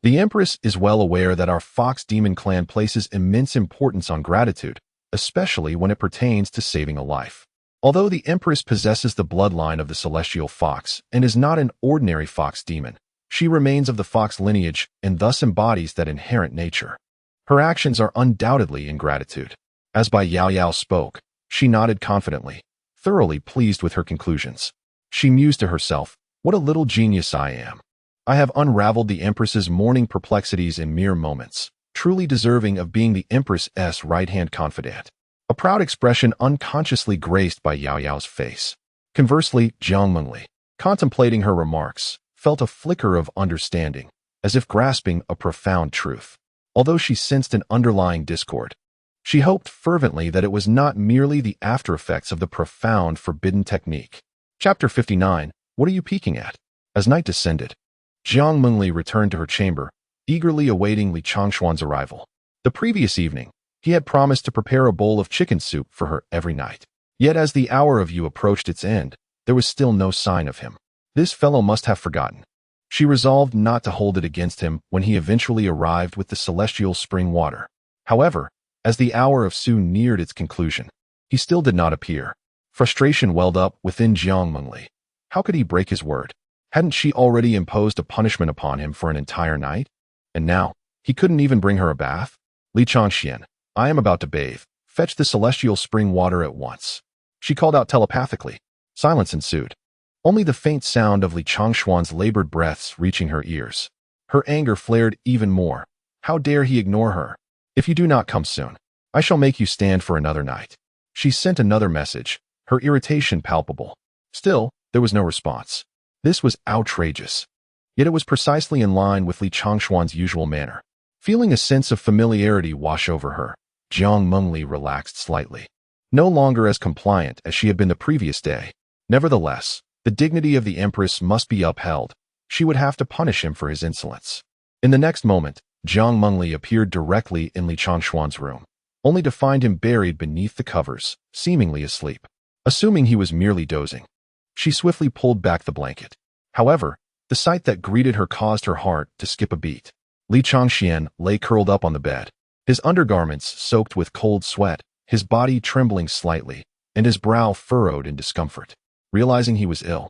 The Empress is well aware that our Fox Demon clan places immense importance on gratitude, especially when it pertains to saving a life. Although the Empress possesses the bloodline of the celestial fox and is not an ordinary fox demon, she remains of the fox lineage and thus embodies that inherent nature. Her actions are undoubtedly in gratitude. As Bai Yaoyao spoke, she nodded confidently, thoroughly pleased with her conclusions. She mused to herself, "What a little genius I am. I have unraveled the Empress's morning perplexities in mere moments, truly deserving of being the Empress's right-hand confidant." A proud expression unconsciously graced Bai Yaoyao's face. Conversely, Jiang Mengli, contemplating her remarks, felt a flicker of understanding, as if grasping a profound truth. Although she sensed an underlying discord, she hoped fervently that it was not merely the after-effects of the profound forbidden technique. Chapter 59. What are you peeking at? As night descended, Jiang Mengli returned to her chamber, eagerly awaiting Li Changshuan's arrival. The previous evening, he had promised to prepare a bowl of chicken soup for her every night. Yet as the hour of yu approached its end, there was still no sign of him. This fellow must have forgotten. She resolved not to hold it against him when he eventually arrived with the celestial spring water. However, as the hour of Su neared its conclusion, he still did not appear. Frustration welled up within Jiang Mengli. How could he break his word? Hadn't she already imposed a punishment upon him for an entire night? And now, he couldn't even bring her a bath? Li Changxian, I am about to bathe. Fetch the celestial spring water at once. She called out telepathically. Silence ensued. Only the faint sound of Li Changshuan's labored breaths reaching her ears. Her anger flared even more. How dare he ignore her? If you do not come soon, I shall make you stand for another night. She sent another message, her irritation palpable. Still, there was no response. This was outrageous. Yet it was precisely in line with Li Changshuan's usual manner. Feeling a sense of familiarity wash over her, Jiang Mengli relaxed slightly. No longer as compliant as she had been the previous day. Nevertheless, the dignity of the Empress must be upheld. She would have to punish him for his insolence. In the next moment, Jiang Mengli appeared directly in Li Changshuan's room, only to find him buried beneath the covers, seemingly asleep. Assuming he was merely dozing, she swiftly pulled back the blanket. However, the sight that greeted her caused her heart to skip a beat. Li Changxian lay curled up on the bed, his undergarments soaked with cold sweat, his body trembling slightly, and his brow furrowed in discomfort. Realizing he was ill,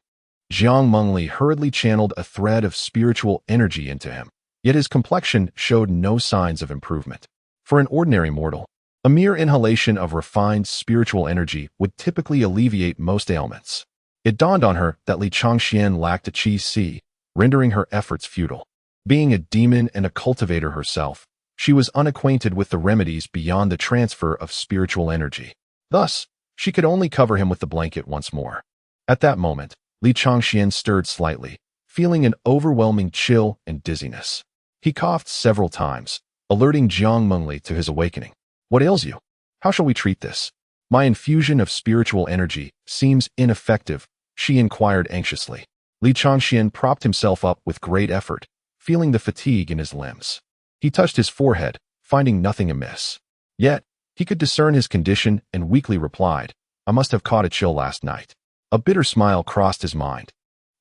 Jiang Mengli hurriedly channeled a thread of spiritual energy into him, yet his complexion showed no signs of improvement. For an ordinary mortal, a mere inhalation of refined spiritual energy would typically alleviate most ailments. It dawned on her that Li Changxian lacked a qi si, rendering her efforts futile. Being a demon and a cultivator herself, she was unacquainted with the remedies beyond the transfer of spiritual energy. Thus, she could only cover him with the blanket once more. At that moment, Li Changxian stirred slightly, feeling an overwhelming chill and dizziness. He coughed several times, alerting Jiang Mengli to his awakening. "What ails you? How shall we treat this? My infusion of spiritual energy seems ineffective," she inquired anxiously. Li Changxian propped himself up with great effort, feeling the fatigue in his limbs. He touched his forehead, finding nothing amiss. Yet, he could discern his condition and weakly replied, "I must have caught a chill last night." A bitter smile crossed his mind.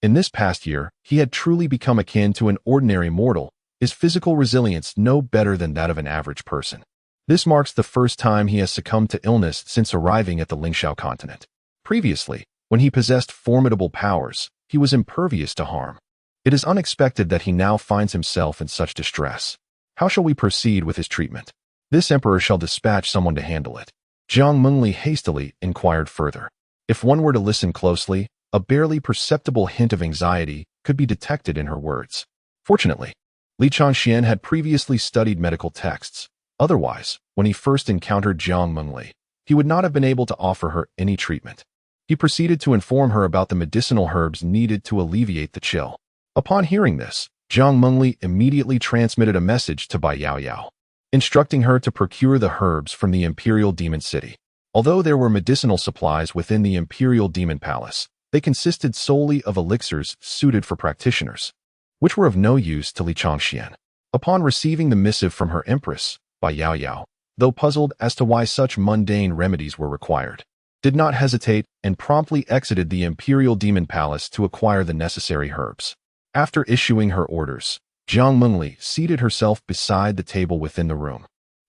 In this past year, he had truly become akin to an ordinary mortal, his physical resilience no better than that of an average person. This marks the first time he has succumbed to illness since arriving at the Lingxiao continent. Previously, when he possessed formidable powers, he was impervious to harm. It is unexpected that he now finds himself in such distress. How shall we proceed with his treatment? This emperor shall dispatch someone to handle it. Jiang Mengli hastily inquired further. If one were to listen closely, a barely perceptible hint of anxiety could be detected in her words. Fortunately, Li Changxian had previously studied medical texts. Otherwise, when he first encountered Jiang Mengli, he would not have been able to offer her any treatment. He proceeded to inform her about the medicinal herbs needed to alleviate the chill. Upon hearing this, Jiang Mengli immediately transmitted a message to Bai Yaoyao, instructing her to procure the herbs from the Imperial Demon City. Although there were medicinal supplies within the Imperial Demon Palace, they consisted solely of elixirs suited for practitioners, which were of no use to Li Changxian. Upon receiving the missive from her Empress, Bai Yaoyao, though puzzled as to why such mundane remedies were required, did not hesitate and promptly exited the Imperial Demon Palace to acquire the necessary herbs. After issuing her orders, Jiang Mengli seated herself beside the table within the room,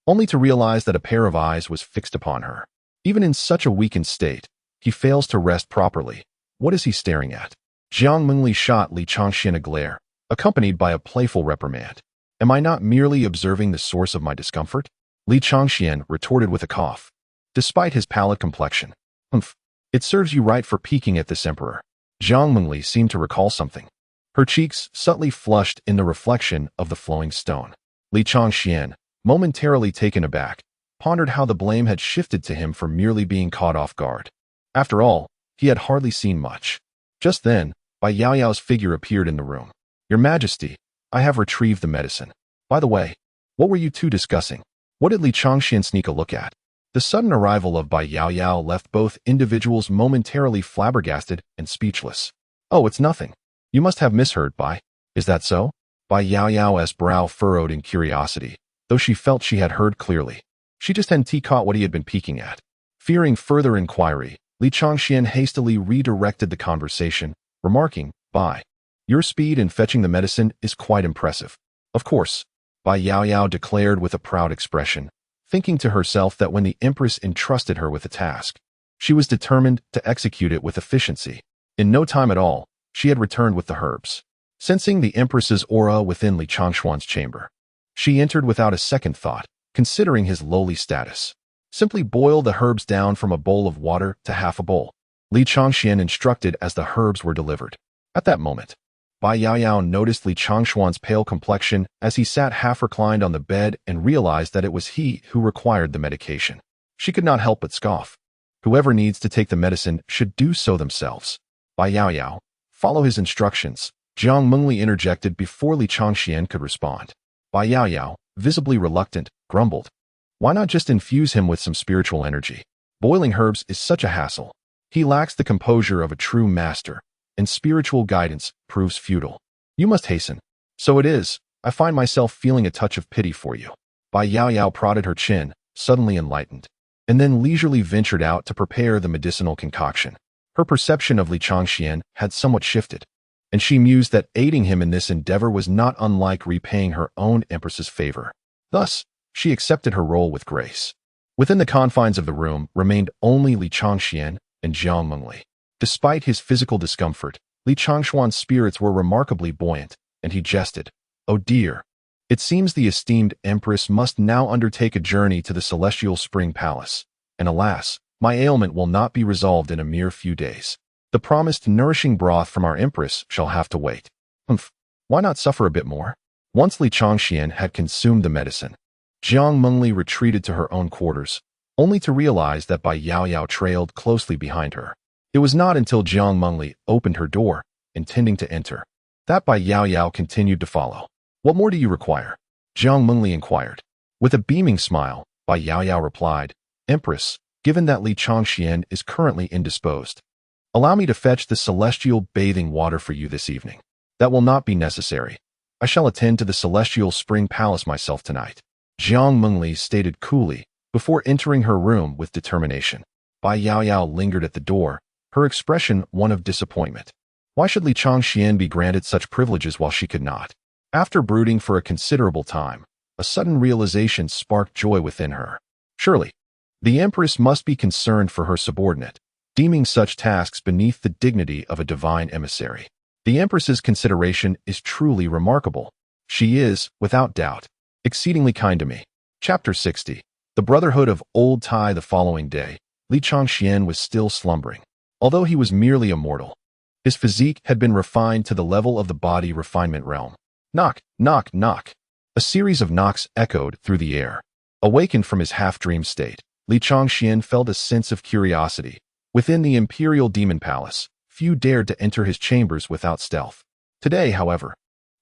only to realize that a pair of eyes was fixed upon her. Even in such a weakened state, he fails to rest properly. What is he staring at? Jiang Mengli shot Li Changxian a glare, accompanied by a playful reprimand. Am I not merely observing the source of my discomfort? Li Changxian retorted with a cough. Despite his pallid complexion, it serves you right for peeking at this emperor. Jiang Mengli seemed to recall something. Her cheeks subtly flushed in the reflection of the flowing stone. Li Changxian, momentarily taken aback, pondered how the blame had shifted to him for merely being caught off guard. After all, he had hardly seen much. Just then, Bai Yaoyao's figure appeared in the room. Your Majesty, I have retrieved the medicine. By the way, what were you two discussing? What did Li Changxian sneak a look at? The sudden arrival of Bai Yaoyao left both individuals momentarily flabbergasted and speechless. Oh, it's nothing. You must have misheard, Bai. Is that so? Bai Yaoyao's brow furrowed in curiosity, though she felt she had heard clearly. She just hadn't caught what he had been peeking at. Fearing further inquiry, Li Changxian hastily redirected the conversation, remarking, Bai, your speed in fetching the medicine is quite impressive. Of course, Bai Yaoyao declared with a proud expression, thinking to herself that when the Empress entrusted her with a task, she was determined to execute it with efficiency. In no time at all, she had returned with the herbs. Sensing the Empress's aura within Li Changxuan's chamber, she entered without a second thought, considering his lowly status. Simply boil the herbs down from a bowl of water to half a bowl. Li Changxian instructed as the herbs were delivered. At that moment, Bai Yaoyao noticed Li Changxuan's pale complexion as he sat half reclined on the bed and realized that it was he who required the medication. She could not help but scoff. Whoever needs to take the medicine should do so themselves. Bai Yaoyao, follow his instructions, Jiang Mengli interjected before Li Changxian could respond. Bai Yaoyao, visibly reluctant, grumbled. Why not just infuse him with some spiritual energy? Boiling herbs is such a hassle. He lacks the composure of a true master, and spiritual guidance proves futile. You must hasten. So it is, I find myself feeling a touch of pity for you. Bai Yaoyao prodded her chin, suddenly enlightened, and then leisurely ventured out to prepare the medicinal concoction. Her perception of Li Changxian had somewhat shifted, and she mused that aiding him in this endeavor was not unlike repaying her own Empress's favor. Thus, she accepted her role with grace. Within the confines of the room remained only Li Changxian and Jiang Mengli. Despite his physical discomfort, Li Changxuan's spirits were remarkably buoyant, and he jested. Oh dear. It seems the esteemed Empress must now undertake a journey to the Celestial Spring Palace, and alas, my ailment will not be resolved in a mere few days. The promised nourishing broth from our Empress shall have to wait. Humph, why not suffer a bit more? Once Li Changxian had consumed the medicine, Jiang Mengli retreated to her own quarters, only to realize that Bai Yao Yao trailed closely behind her. It was not until Jiang Mengli opened her door, intending to enter, that Bai Yao Yao continued to follow. What more do you require? Jiang Mengli inquired. With a beaming smile, Bai Yao Yao replied, Empress, given that Li Changxian is currently indisposed, allow me to fetch the celestial bathing water for you this evening. That will not be necessary. I shall attend to the celestial spring palace myself tonight. Jiang Mengli stated coolly, before entering her room with determination. Bai Yao Yao lingered at the door, her expression one of disappointment. Why should Li Changxian be granted such privileges while she could not? After brooding for a considerable time, a sudden realization sparked joy within her. Surely, the Empress must be concerned for her subordinate, deeming such tasks beneath the dignity of a divine emissary. The Empress's consideration is truly remarkable. She is, without doubt, exceedingly kind to me. Chapter 60. The Brotherhood of Old Tai. The following day, Li Changxian was still slumbering. Although he was merely a mortal, his physique had been refined to the level of the body refinement realm. Knock, knock, knock. A series of knocks echoed through the air. Awakened from his half-dream state, Li Changxian felt a sense of curiosity. Within the Imperial Demon Palace, few dared to enter his chambers without stealth. Today, however,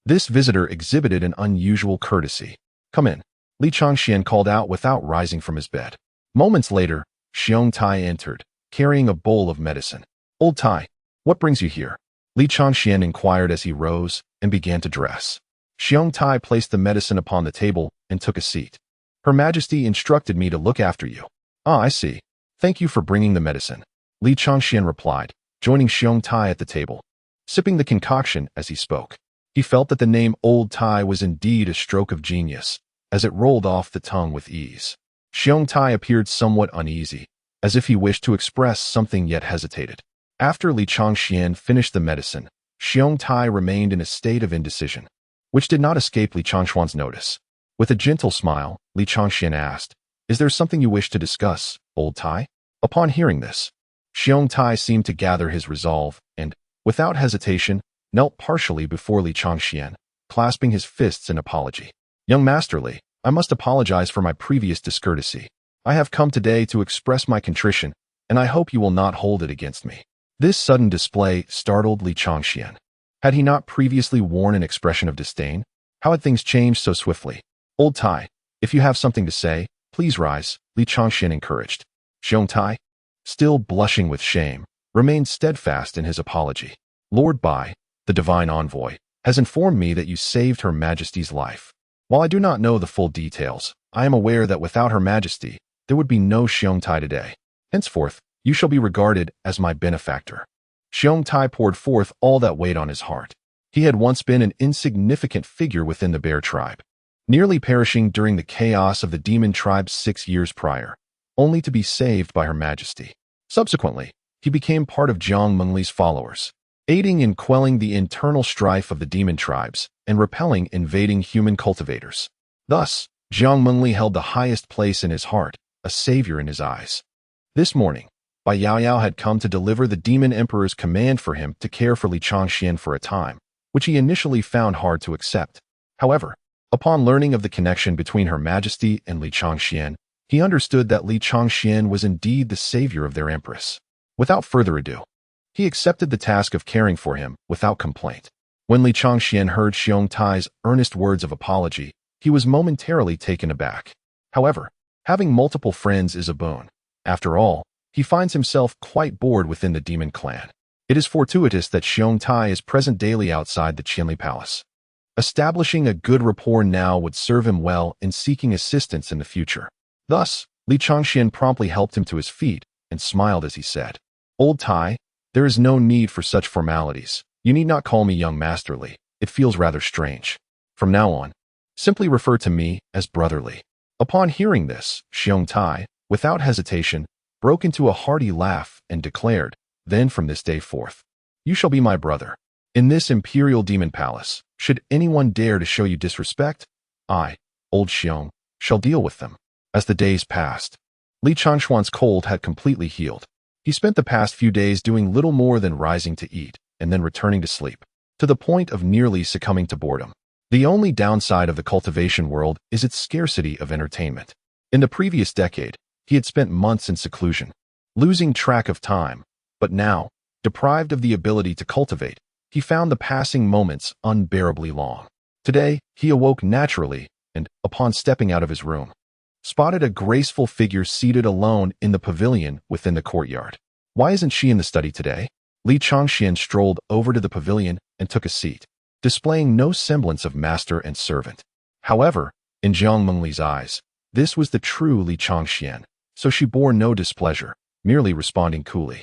this visitor exhibited an unusual courtesy. Come in, Li Changxian called out without rising from his bed. Moments later, Xiong Tai entered, carrying a bowl of medicine. Old Tai, what brings you here? Li Changxian inquired as he rose and began to dress. Xiong Tai placed the medicine upon the table and took a seat. Her Majesty instructed me to look after you. Ah, I see. Thank you for bringing the medicine. Li Changxian replied, joining Xiong Tai at the table, sipping the concoction as he spoke. He felt that the name Old Tai was indeed a stroke of genius, as it rolled off the tongue with ease. Xiong Tai appeared somewhat uneasy, as if he wished to express something yet hesitated. After Li Changxian finished the medicine, Xiong Tai remained in a state of indecision, which did not escape Li Changxian's notice. With a gentle smile, Li Changxian asked, Is there something you wish to discuss, Old Tai? Upon hearing this, Xiong Tai seemed to gather his resolve and, without hesitation, knelt partially before Li Changxian, clasping his fists in apology. Young Master Li, I must apologize for my previous discourtesy. I have come today to express my contrition, and I hope you will not hold it against me. This sudden display startled Li Changxian. Had he not previously worn an expression of disdain? How had things changed so swiftly? Old Tai, if you have something to say, please rise, Li Changxian encouraged. Xiong Tai, still blushing with shame, remained steadfast in his apology. Lord Bai, the divine envoy, has informed me that you saved Her Majesty's life. While I do not know the full details, I am aware that without Her Majesty, there would be no Xiong Tai today. Henceforth, you shall be regarded as my benefactor. Xiong Tai poured forth all that weighed on his heart. He had once been an insignificant figure within the bear tribe, nearly perishing during the chaos of the demon tribe 6 years prior, only to be saved by Her Majesty. Subsequently, he became part of Jiang Mengli's followers, aiding in quelling the internal strife of the demon tribes and repelling invading human cultivators. Thus, Jiang Mengli held the highest place in his heart, a savior in his eyes. This morning, Bai Yao Yao had come to deliver the Demon Emperor's command for him to care for Li Changxian for a time, which he initially found hard to accept. However, upon learning of the connection between Her Majesty and Li Changxian, he understood that Li Changxian was indeed the savior of their Empress. Without further ado, he accepted the task of caring for him without complaint. When Li Changxian heard Xiong Tai's earnest words of apology, he was momentarily taken aback. However, having multiple friends is a boon. After all, he finds himself quite bored within the demon clan. It is fortuitous that Xiong Tai is present daily outside the Qianli Palace. Establishing a good rapport now would serve him well in seeking assistance in the future. Thus, Li Changxian promptly helped him to his feet and smiled as he said, Old Tai, there is no need for such formalities. You need not call me young Master Li. It feels rather strange. From now on, simply refer to me as Brother Li. Upon hearing this, Xiong Tai, without hesitation, broke into a hearty laugh and declared, Then from this day forth, you shall be my brother. In this Imperial Demon Palace, should anyone dare to show you disrespect, I, old Xiong, shall deal with them. As the days passed, Li Changxuan's cold had completely healed. He spent the past few days doing little more than rising to eat and then returning to sleep, to the point of nearly succumbing to boredom. The only downside of the cultivation world is its scarcity of entertainment. In the previous decade, he had spent months in seclusion, losing track of time, but now, deprived of the ability to cultivate, he found the passing moments unbearably long. Today, he awoke naturally and, upon stepping out of his room, spotted a graceful figure seated alone in the pavilion within the courtyard. Why isn't she in the study today? Li Changxian strolled over to the pavilion and took a seat, displaying no semblance of master and servant. However, in Jiang Mengli's eyes, this was the true Li Changxian, so she bore no displeasure, merely responding coolly.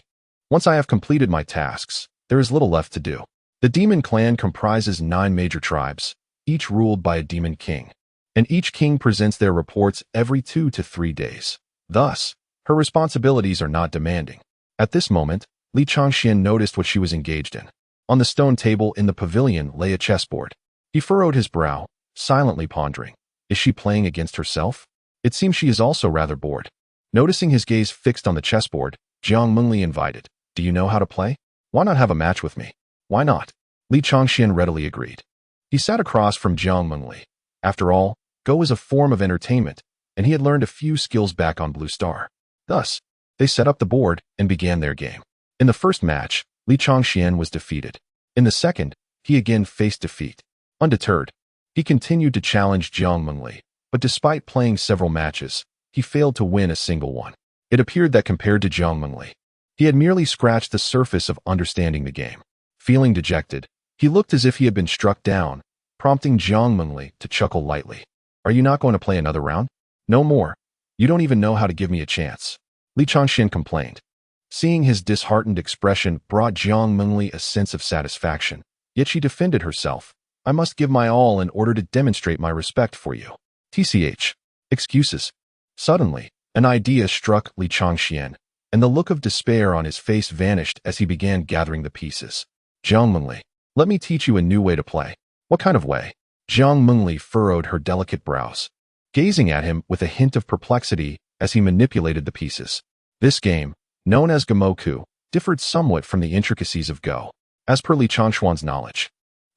Once I have completed my tasks, there is little left to do. The demon clan comprises 9 major tribes, each ruled by a demon king, and each king presents their reports every 2 to 3 days. Thus, her responsibilities are not demanding. At this moment, Li Changxian noticed what she was engaged in. On the stone table in the pavilion lay a chessboard. He furrowed his brow, silently pondering. Is she playing against herself? It seems she is also rather bored. Noticing his gaze fixed on the chessboard, Jiang Mengli invited, "Do you know how to play? Why not have a match with me?" "Why not?" Li Changxian readily agreed. He sat across from Jiang Mengli. After all, Go is a form of entertainment, and he had learned a few skills back on Blue Star. Thus, they set up the board and began their game. In the first match, Li Changxian was defeated. In the second, he again faced defeat. Undeterred, he continued to challenge Jiang Mengli, but despite playing several matches, he failed to win a single one. It appeared that compared to Jiang Mengli, he had merely scratched the surface of understanding the game. Feeling dejected, he looked as if he had been struck down, prompting Jiang Mengli to chuckle lightly. "Are you not going to play another round?" "No more. You don't even know how to give me a chance," Li Changxian complained. Seeing his disheartened expression brought Jiang Mengli a sense of satisfaction, yet she defended herself. "I must give my all in order to demonstrate my respect for you." TCH. Excuses. Suddenly, an idea struck Li Changxian, and the look of despair on his face vanished as he began gathering the pieces. "Jiang Mengli, let me teach you a new way to play." "What kind of way?" Jiang Mengli furrowed her delicate brows, gazing at him with a hint of perplexity as he manipulated the pieces. This game, known as Gamoku, differed somewhat from the intricacies of Go. As per Li Changxuan's knowledge,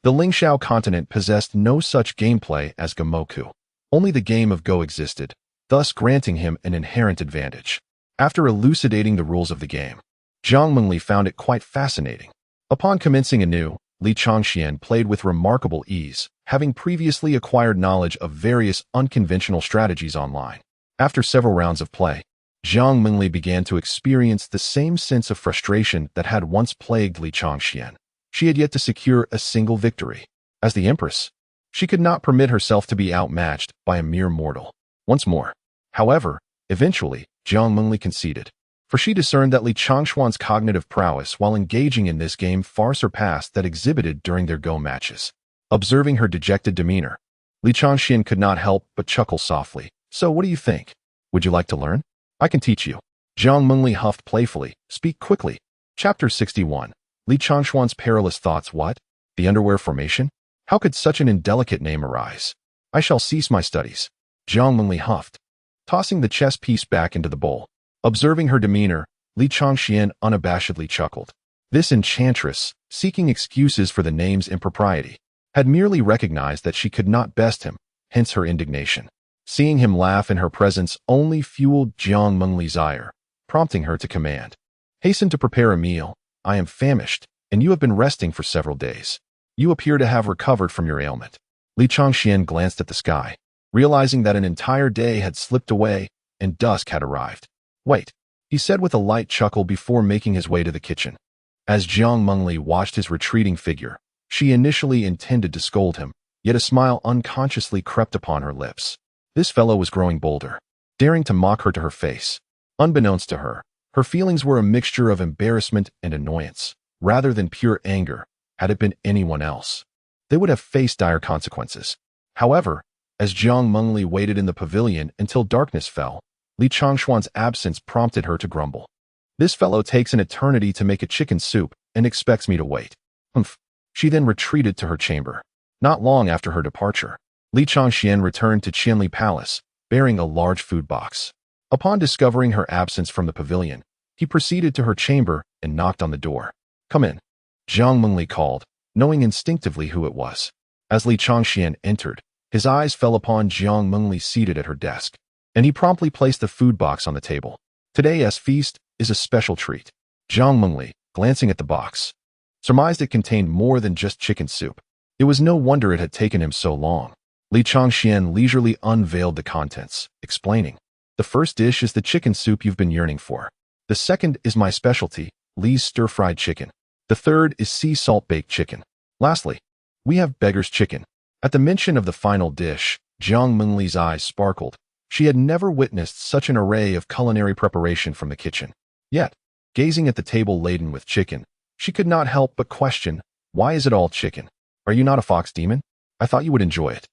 the Lingxiao continent possessed no such gameplay as Gamoku. Only the game of Go existed, thus granting him an inherent advantage. After elucidating the rules of the game, Jiang Mengli found it quite fascinating. Upon commencing anew, Li Changxian played with remarkable ease, having previously acquired knowledge of various unconventional strategies online. After several rounds of play, Jiang Mengli began to experience the same sense of frustration that had once plagued Li Changxian. She had yet to secure a single victory. As the Empress, she could not permit herself to be outmatched by a mere mortal. Once more, however, eventually, Jiang Mengli conceded, for she discerned that Li Changxuan's cognitive prowess while engaging in this game far surpassed that exhibited during their Go matches. Observing her dejected demeanor, Li Changxian could not help but chuckle softly. "So what do you think? Would you like to learn? I can teach you." Jiang Mengli huffed playfully. "Speak quickly." Chapter 61. Li Changxuan's perilous thoughts. What? The underwear formation? How could such an indelicate name arise? "I shall cease my studies," Jiang Mengli huffed, tossing the chess piece back into the bowl. Observing her demeanor, Li Changxian unabashedly chuckled. This enchantress, seeking excuses for the name's impropriety, had merely recognized that she could not best him, hence her indignation. Seeing him laugh in her presence only fueled Jiang Mengli's ire, prompting her to command, "Hasten to prepare a meal. I am famished, and you have been resting for several days. You appear to have recovered from your ailment." Li Changxian glanced at the sky, realizing that an entire day had slipped away and dusk had arrived. "Wait," he said with a light chuckle before making his way to the kitchen. As Jiang Mengli watched his retreating figure, she initially intended to scold him, yet a smile unconsciously crept upon her lips. This fellow was growing bolder, daring to mock her to her face. Unbeknownst to her, her feelings were a mixture of embarrassment and annoyance, rather than pure anger. Had it been anyone else, they would have faced dire consequences. However, as Jiang Mengli waited in the pavilion until darkness fell, Li Changxuan's absence prompted her to grumble. "This fellow takes an eternity to make a chicken soup and expects me to wait." Humph. She then retreated to her chamber. Not long after her departure, Li Changxian returned to Qianli Palace, bearing a large food box. Upon discovering her absence from the pavilion, He proceeded to her chamber and knocked on the door. "Come in," Jiang Mengli called, knowing instinctively who it was. As Li Changxian entered, his eyes fell upon Jiang Mengli seated at her desk, and he promptly placed the food box on the table. "Today's feast is a special treat." Jiang Mengli, glancing at the box, surmised it contained more than just chicken soup. It was no wonder it had taken him so long. Li Changxian leisurely unveiled the contents, explaining, "The first dish is the chicken soup you've been yearning for. The second is my specialty, Li's stir-fried chicken. The third is sea salt-baked chicken. Lastly, we have beggar's chicken." At the mention of the final dish, Jiang Mengli's eyes sparkled. She had never witnessed such an array of culinary preparation from the kitchen. Yet, gazing at the table laden with chicken, she could not help but question, "Why is it all chicken? Are you not a fox demon? I thought you would enjoy it."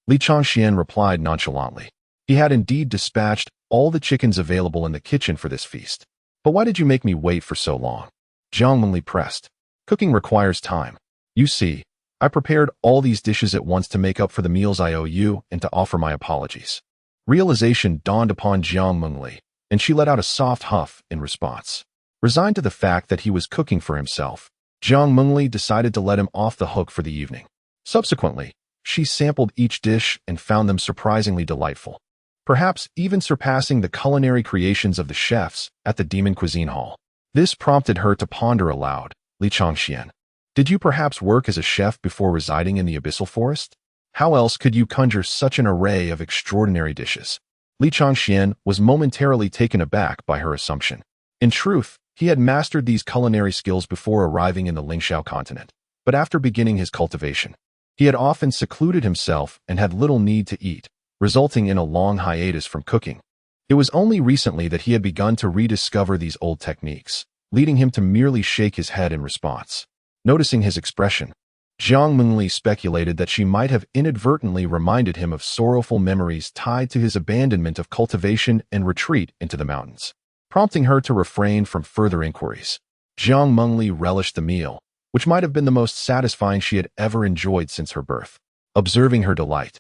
Li Changxian replied nonchalantly. He had indeed dispatched all the chickens available in the kitchen for this feast. "But why did you make me wait for so long?" Jiang Mengli pressed. "Cooking requires time. You see, I prepared all these dishes at once to make up for the meals I owe you and to offer my apologies." Realization dawned upon Jiang Mengli, and she let out a soft huff in response. Resigned to the fact that he was cooking for himself, Jiang Mengli decided to let him off the hook for the evening. Subsequently, she sampled each dish and found them surprisingly delightful, perhaps even surpassing the culinary creations of the chefs at the Demon Cuisine Hall. This prompted her to ponder aloud, "Li Changxian, did you perhaps work as a chef before residing in the Abyssal Forest? How else could you conjure such an array of extraordinary dishes?" Li Changxian was momentarily taken aback by her assumption. In truth, he had mastered these culinary skills before arriving in the Lingxiao continent, but after beginning his cultivation, he had often secluded himself and had little need to eat, resulting in a long hiatus from cooking. It was only recently that he had begun to rediscover these old techniques, leading him to merely shake his head in response. Noticing his expression, Jiang Mengli speculated that she might have inadvertently reminded him of sorrowful memories tied to his abandonment of cultivation and retreat into the mountains, prompting her to refrain from further inquiries. Jiang Mengli relished the meal, which might have been the most satisfying she had ever enjoyed since her birth. Observing her delight,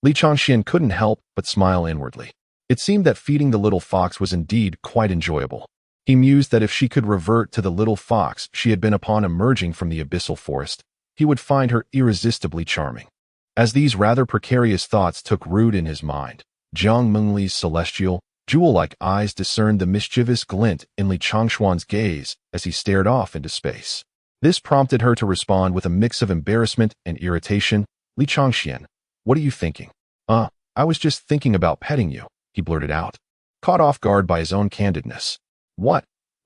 Li Changxian couldn't help but smile inwardly. It seemed that feeding the little fox was indeed quite enjoyable. He mused that if she could revert to the little fox she had been upon emerging from the abyssal forest, he would find her irresistibly charming. As these rather precarious thoughts took root in his mind, Jiang Mengli's celestial, jewel-like eyes discerned the mischievous glint in Li Changxuan's gaze as he stared off into space. This prompted her to respond with a mix of embarrassment and irritation. "Li Changxian, what are you thinking?" I was just thinking about petting you," he blurted out, caught off guard by his own candidness. What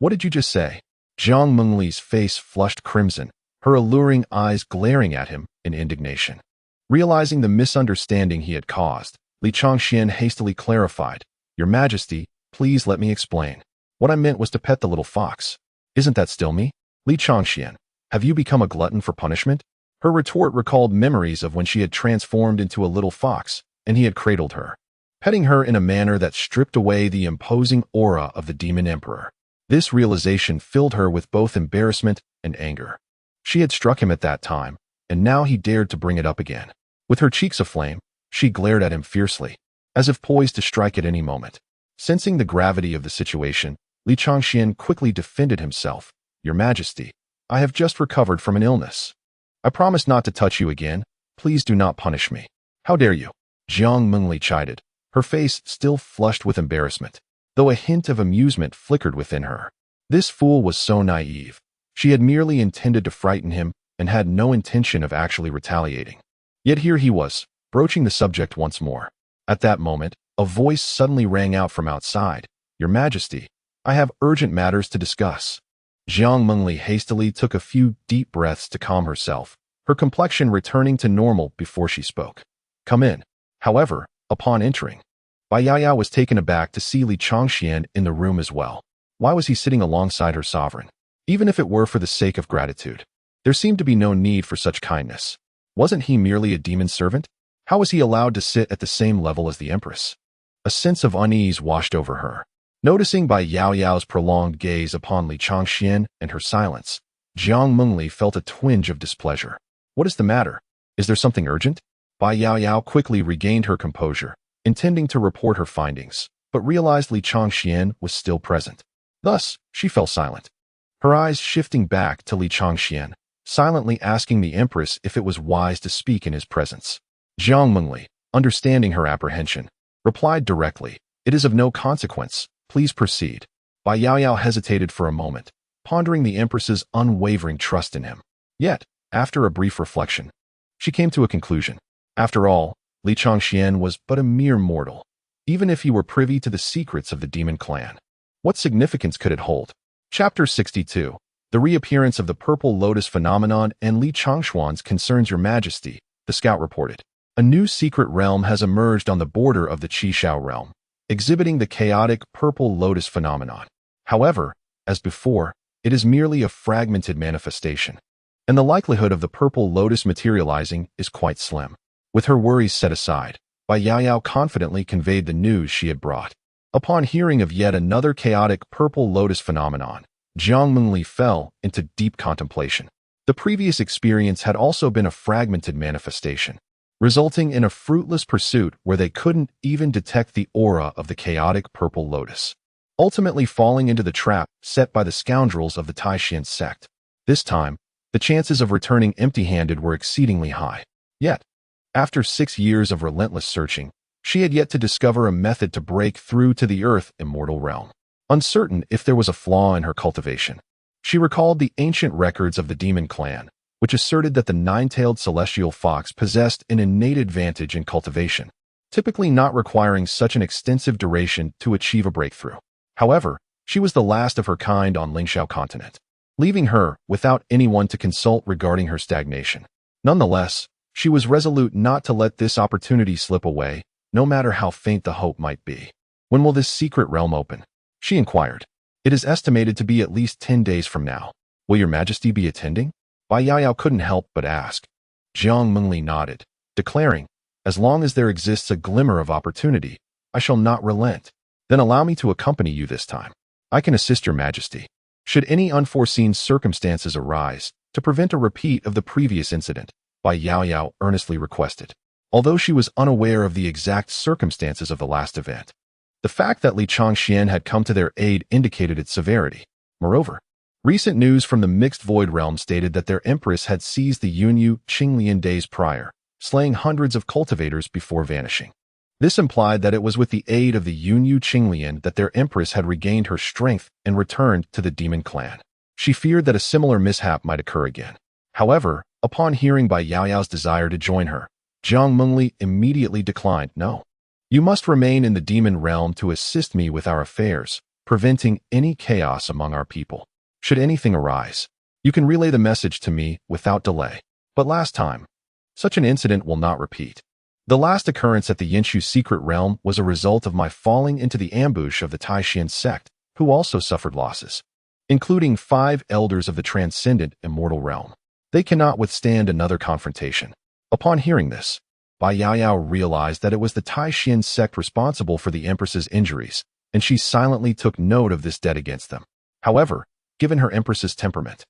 did you just say?" Jiang Mengli's face flushed crimson, her alluring eyes glaring at him in indignation. Realizing the misunderstanding he had caused, Li Changxian hastily clarified, "Your Majesty, please let me explain. What I meant was to pet the little fox. Isn't that still me? Li Changxian, have you become a glutton for punishment?" Her retort recalled memories of when she had transformed into a little fox, and he had cradled her, petting her in a manner that stripped away the imposing aura of the demon emperor. This realization filled her with both embarrassment and anger. She had struck him at that time, and now he dared to bring it up again. With her cheeks aflame, she glared at him fiercely, as if poised to strike at any moment. Sensing the gravity of the situation, Li Changxian quickly defended himself. "Your Majesty, I have just recovered from an illness. I promise not to touch you again. Please do not punish me." "How dare you?" Jiang Mengli chided, her face still flushed with embarrassment, though a hint of amusement flickered within her. This fool was so naive. She had merely intended to frighten him and had no intention of actually retaliating. Yet here he was, broaching the subject once more. At that moment, a voice suddenly rang out from outside. "Your Majesty, I have urgent matters to discuss." Jiang Mengli hastily took a few deep breaths to calm herself, her complexion returning to normal before she spoke. "Come in." However, upon entering, Bai Yao was taken aback to see Li Changxian in the room as well. Why was he sitting alongside her sovereign? Even if it were for the sake of gratitude, there seemed to be no need for such kindness. Wasn't he merely a demon servant? How was he allowed to sit at the same level as the Empress? A sense of unease washed over her. Noticing Bai Yao's prolonged gaze upon Li Changxian and her silence, Jiang Mengli felt a twinge of displeasure. "What is the matter? Is there something urgent?" Bai Yao quickly regained her composure, intending to report her findings, but realized Li Changxian was still present. Thus, she fell silent, her eyes shifting back to Li Changxian, silently asking the Empress if it was wise to speak in his presence. Jiang Mengli, understanding her apprehension, replied directly, "It is of no consequence. Please proceed." Bai Yaoyao hesitated for a moment, pondering the Empress's unwavering trust in him. Yet, after a brief reflection, she came to a conclusion. After all, Li Changxian was but a mere mortal, even if he were privy to the secrets of the demon clan. What significance could it hold? Chapter 62. The reappearance of the purple lotus phenomenon and Li Changshuan's concerns your majesty, the scout reported. A new secret realm has emerged on the border of the Qishao realm, exhibiting the chaotic purple lotus phenomenon. However, as before, it is merely a fragmented manifestation, and the likelihood of the purple lotus materializing is quite slim. With her worries set aside, Bai Yaoyao confidently conveyed the news she had brought. Upon hearing of yet another chaotic purple lotus phenomenon, Jiang Mengli fell into deep contemplation. The previous experience had also been a fragmented manifestation, resulting in a fruitless pursuit where they couldn't even detect the aura of the chaotic purple lotus, ultimately falling into the trap set by the scoundrels of the Taishan sect. This time, the chances of returning empty-handed were exceedingly high. Yet, after 6 years of relentless searching, she had yet to discover a method to break through to the Immortal realm. Uncertain if there was a flaw in her cultivation, she recalled the ancient records of the demon clan, which asserted that the nine-tailed celestial fox possessed an innate advantage in cultivation, typically not requiring such an extensive duration to achieve a breakthrough. However, she was the last of her kind on Lingxiao continent, leaving her without anyone to consult regarding her stagnation. Nonetheless, she was resolute not to let this opportunity slip away, no matter how faint the hope might be. "When will this secret realm open?" she inquired. "It is estimated to be at least 10 days from now. Will your majesty be attending?" Bai Yaoyao couldn't help but ask. Jiang Mengli nodded, declaring, "As long as there exists a glimmer of opportunity, I shall not relent. Then allow me to accompany you this time. I can assist your majesty, should any unforeseen circumstances arise, to prevent a repeat of the previous incident," Bai Yaoyao earnestly requested. Although she was unaware of the exact circumstances of the last event, the fact that Li Changxian had come to their aid indicated its severity. Moreover, recent news from the Mixed Void realm stated that their empress had seized the Yunyu Qinglian days prior, slaying hundreds of cultivators before vanishing. This implied that it was with the aid of the Yunyu Qinglian that their empress had regained her strength and returned to the demon clan. She feared that a similar mishap might occur again. However, upon hearing Bai Yaoyao's desire to join her, Jiang Mengli immediately declined. "No. You must remain in the demon realm to assist me with our affairs, preventing any chaos among our people. Should anything arise, you can relay the message to me without delay. But last time, such an incident will not repeat. The last occurrence at the Yinshu secret realm was a result of my falling into the ambush of the Taishan sect, who also suffered losses, including 5 elders of the transcendent immortal realm. They cannot withstand another confrontation." Upon hearing this, Bai Yaoyao realized that it was the Taishan sect responsible for the Empress's injuries, and she silently took note of this debt against them. However, given her Empress's temperament,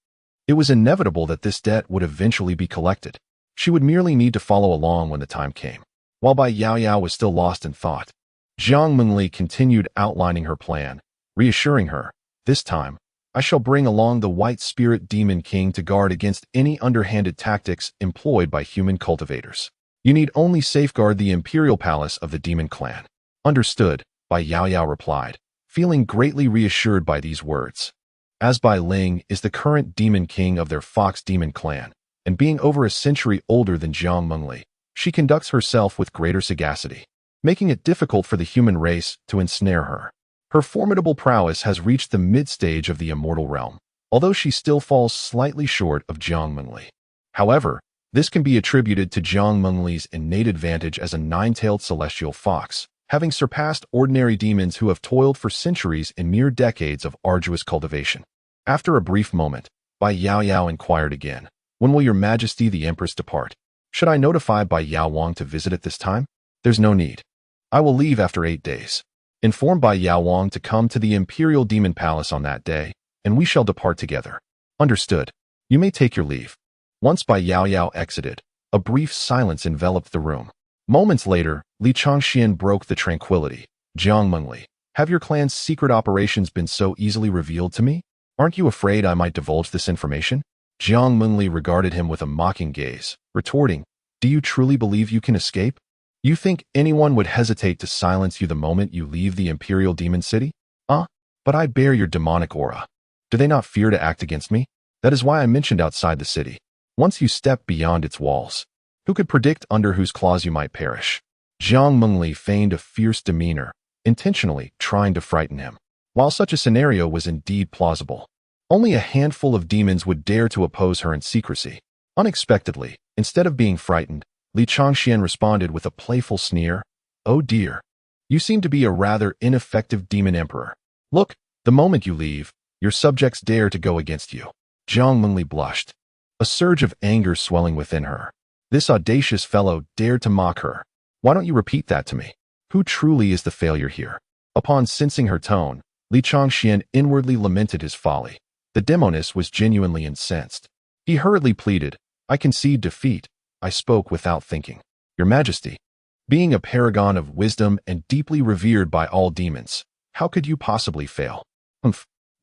it was inevitable that this debt would eventually be collected. She would merely need to follow along when the time came. While Bai Yaoyao was still lost in thought, Jiang Mengli continued outlining her plan, reassuring her, "This time, I shall bring along the White Spirit Demon King to guard against any underhanded tactics employed by human cultivators. You need only safeguard the imperial palace of the demon clan." "Understood," Bai Yaoyao replied, feeling greatly reassured by these words. As Bai Ling is the current demon king of their Fox demon clan, and being over a century older than Jiang Mengli, she conducts herself with greater sagacity, making it difficult for the human race to ensnare her. Her formidable prowess has reached the mid-stage of the immortal realm, although she still falls slightly short of Jiang Mengli. However, this can be attributed to Jiang Mengli's innate advantage as a nine-tailed celestial fox, having surpassed ordinary demons who have toiled for centuries in mere decades of arduous cultivation. After a brief moment, Bai Yaoyao inquired again, "When will your majesty the empress depart? Should I notify Bai Yaowang to visit at this time?" "There's no need. I will leave after 8 days. Inform Bai Yaowang to come to the Imperial Demon Palace on that day, and we shall depart together." "Understood. You may take your leave." Once Bai Yaoyao exited, a brief silence enveloped the room. Moments later, Li Changxian broke the tranquility. "Jiang Mengli, Have your clan's secret operations been so easily revealed to me? Aren't you afraid I might divulge this information? Jiang Mengli regarded him with a mocking gaze, retorting, do you truly believe you can escape? You think anyone would hesitate to silence you the moment you leave the Imperial Demon City? But I bear your demonic aura. Do they not fear to act against me? That is why I mentioned outside the city. Once you step beyond its walls, who could predict under whose claws you might perish? Jiang Mengli feigned a fierce demeanor, intentionally trying to frighten him. While such a scenario was indeed plausible, only a handful of demons would dare to oppose her in secrecy. Unexpectedly, instead of being frightened, Li Changxian responded with a playful sneer. Oh dear. You seem to be a rather ineffective demon emperor. Look, the moment you leave, your subjects dare to go against you. Jiang Mengli blushed, a surge of anger swelling within her. This audacious fellow dared to mock her. Why don't you repeat that to me? Who truly is the failure here? Upon sensing her tone, Li Changxian inwardly lamented his folly. The demoness was genuinely incensed. He hurriedly pleaded, I concede defeat. I spoke without thinking. Your Majesty, being a paragon of wisdom and deeply revered by all demons, how could you possibly fail?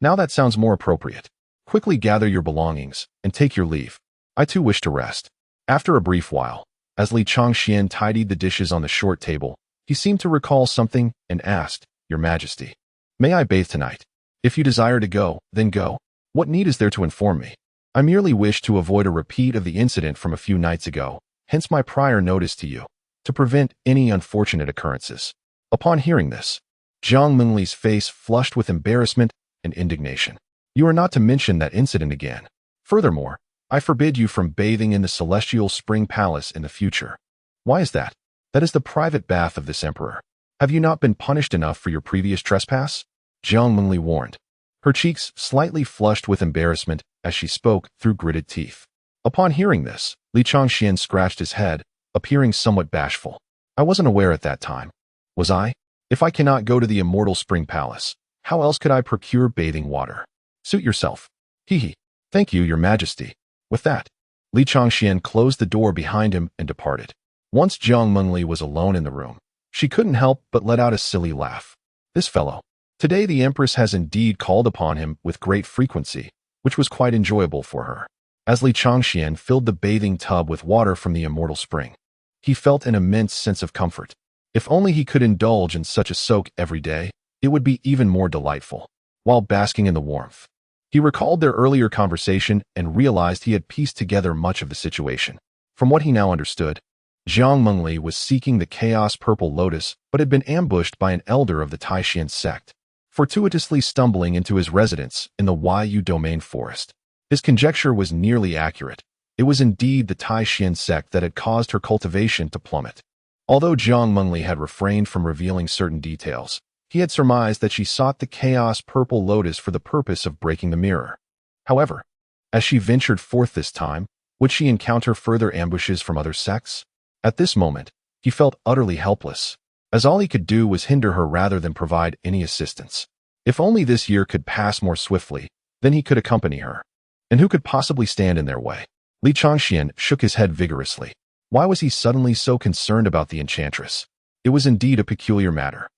Now that sounds more appropriate. Quickly gather your belongings and take your leave. I too wish to rest. After a brief while, as Li Changxian tidied the dishes on the short table, he seemed to recall something and asked, Your Majesty, may I bathe tonight? If you desire to go, then go. What need is there to inform me? I merely wish to avoid a repeat of the incident from a few nights ago, hence my prior notice to you, to prevent any unfortunate occurrences. Upon hearing this, Jiang Mengli's face flushed with embarrassment and indignation. You are not to mention that incident again. Furthermore, I forbid you from bathing in the Celestial Spring Palace in the future. Why is that? That is the private bath of this emperor. Have you not been punished enough for your previous trespass? Jiang Mengli warned. Her cheeks slightly flushed with embarrassment as she spoke through gritted teeth. Upon hearing this, Li Changxian scratched his head, appearing somewhat bashful. I wasn't aware at that time. Was I? If I cannot go to the Immortal Spring Palace, how else could I procure bathing water? Suit yourself. Hee. Thank you, Your Majesty. With that, Li Changxian closed the door behind him and departed. Once Jiang Mengli was alone in the room, she couldn't help but let out a silly laugh. This fellow. Today the Empress has indeed called upon him with great frequency, which was quite enjoyable for her. As Li Changxian filled the bathing tub with water from the Immortal Spring, he felt an immense sense of comfort. If only he could indulge in such a soak every day, it would be even more delightful. While basking in the warmth, he recalled their earlier conversation and realized he had pieced together much of the situation. From what he now understood, Jiang Mengli was seeking the Chaos Purple Lotus but had been ambushed by an elder of the Taishan sect, fortuitously stumbling into his residence in the Yu Domain Forest. His conjecture was nearly accurate. It was indeed the Taishan sect that had caused her cultivation to plummet. Although Jiang Mengli had refrained from revealing certain details, he had surmised that she sought the Chaos Purple Lotus for the purpose of breaking the mirror. However, as she ventured forth this time, would she encounter further ambushes from other sects? At this moment, he felt utterly helpless, as all he could do was hinder her rather than provide any assistance. If only this year could pass more swiftly, then he could accompany her. And who could possibly stand in their way? Li Changxian shook his head vigorously. Why was he suddenly so concerned about the enchantress? It was indeed a peculiar matter.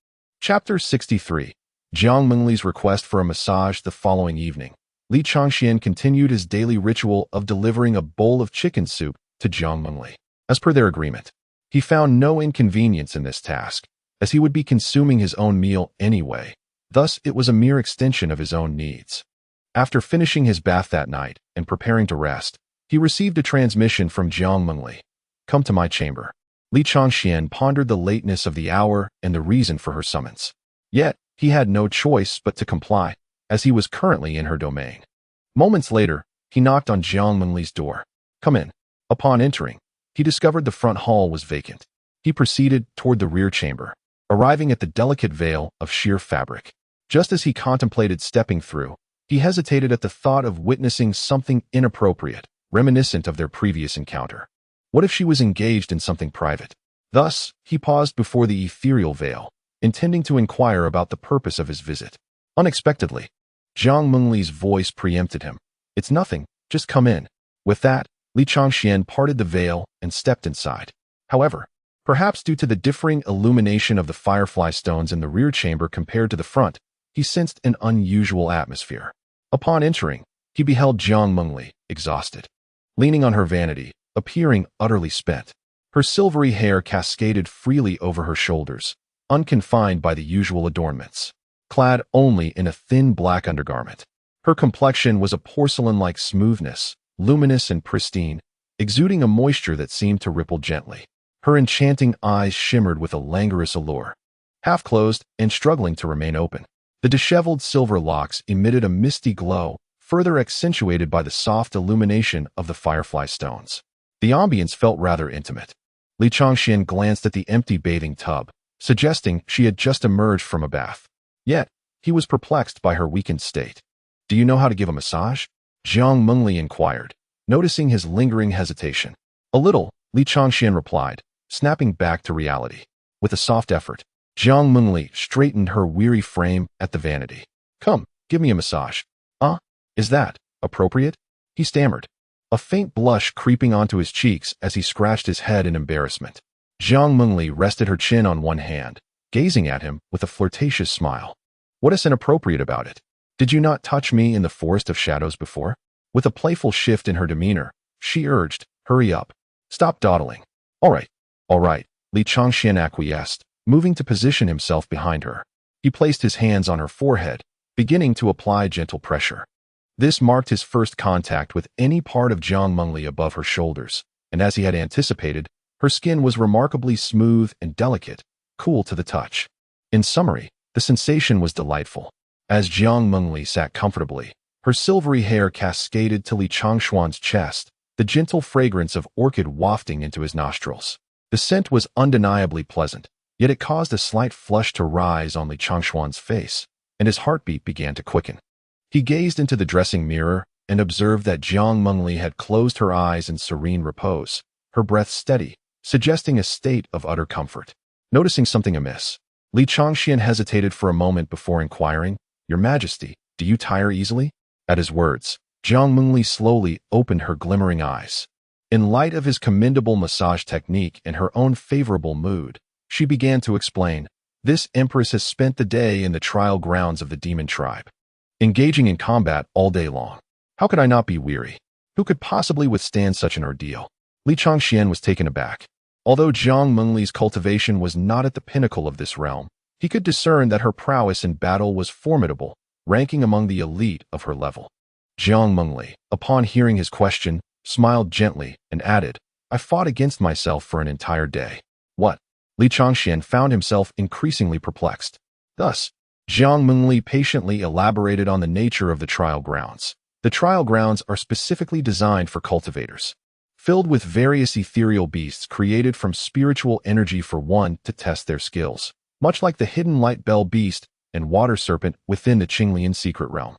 Chapter 63. Jiang Mengli's request for a massage. The following evening, Li Changxian continued his daily ritual of delivering a bowl of chicken soup to Jiang Mengli. As per their agreement, he found no inconvenience in this task, as he would be consuming his own meal anyway. Thus, it was a mere extension of his own needs. After finishing his bath that night and preparing to rest, he received a transmission from Jiang Mengli. Come to my chamber. Li Changxian pondered the lateness of the hour and the reason for her summons. Yet, he had no choice but to comply, as he was currently in her domain. Moments later, he knocked on Jiang Mengli's door. Come in. Upon entering, he discovered the front hall was vacant. He proceeded toward the rear chamber, arriving at the delicate veil of sheer fabric. Just as he contemplated stepping through, he hesitated at the thought of witnessing something inappropriate, reminiscent of their previous encounter. What if she was engaged in something private? Thus, he paused before the ethereal veil, intending to inquire about the purpose of his visit. Unexpectedly, Jiang Mengli's voice preempted him. It's nothing, just come in. With that, Li Changxian parted the veil and stepped inside. However, Perhaps due to the differing illumination of the firefly stones in the rear chamber compared to the front, he sensed an unusual atmosphere. Upon entering, he beheld Jiang Mengli, exhausted, leaning on her vanity, appearing utterly spent. Her silvery hair cascaded freely over her shoulders, unconfined by the usual adornments, clad only in a thin black undergarment. Her complexion was a porcelain-like smoothness, luminous and pristine, exuding a moisture that seemed to ripple gently. Her enchanting eyes shimmered with a languorous allure, half closed and struggling to remain open. The disheveled silver locks emitted a misty glow, further accentuated by the soft illumination of the firefly stones. The ambience felt rather intimate. Li Changxian glanced at the empty bathing tub, suggesting she had just emerged from a bath. Yet, he was perplexed by her weakened state. "Do you know how to give a massage?" Jiang Mengli inquired, noticing his lingering hesitation. "A little," Li Changxian replied, snapping back to reality. With a soft effort, Jiang Mengli straightened her weary frame at the vanity. "Come, give me a massage." Is that appropriate?" he stammered, a faint blush creeping onto his cheeks as he scratched his head in embarrassment. Jiang Mengli rested her chin on one hand, gazing at him with a flirtatious smile. "What is inappropriate about it? Did you not touch me in the forest of shadows before?" With a playful shift in her demeanor, she urged, "Hurry up. Stop dawdling." All right, Li Changxian acquiesced, moving to position himself behind her. He placed his hands on her forehead, beginning to apply gentle pressure. This marked his first contact with any part of Jiang Mengli above her shoulders, and as he had anticipated, her skin was remarkably smooth and delicate, cool to the touch. In summary, the sensation was delightful. As Jiang Mengli sat comfortably, her silvery hair cascaded to Li Changxuan's chest, the gentle fragrance of orchid wafting into his nostrils. The scent was undeniably pleasant, yet it caused a slight flush to rise on Li Changxuan's face, and his heartbeat began to quicken. He gazed into the dressing mirror and observed that Jiang Mengli had closed her eyes in serene repose, her breath steady, suggesting a state of utter comfort. Noticing something amiss, Li Changxian hesitated for a moment before inquiring, "Your Majesty, do you tire easily?" At his words, Jiang Mengli slowly opened her glimmering eyes. In light of his commendable massage technique and her own favorable mood, she began to explain, "This Empress has spent the day in the trial grounds of the demon tribe, engaging in combat all day long. How could I not be weary? Who could possibly withstand such an ordeal?" Li Changxian was taken aback. Although Jiang Mengli's cultivation was not at the pinnacle of this realm, he could discern that her prowess in battle was formidable, ranking among the elite of her level. Jiang Mengli, upon hearing his question, smiled gently and added, "I fought against myself for an entire day." "What?" Li Changxian found himself increasingly perplexed. Thus, Jiang Mengli patiently elaborated on the nature of the trial grounds. The trial grounds are specifically designed for cultivators, filled with various ethereal beasts created from spiritual energy for one to test their skills, much like the hidden light bell beast and water serpent within the Qinglian secret realm.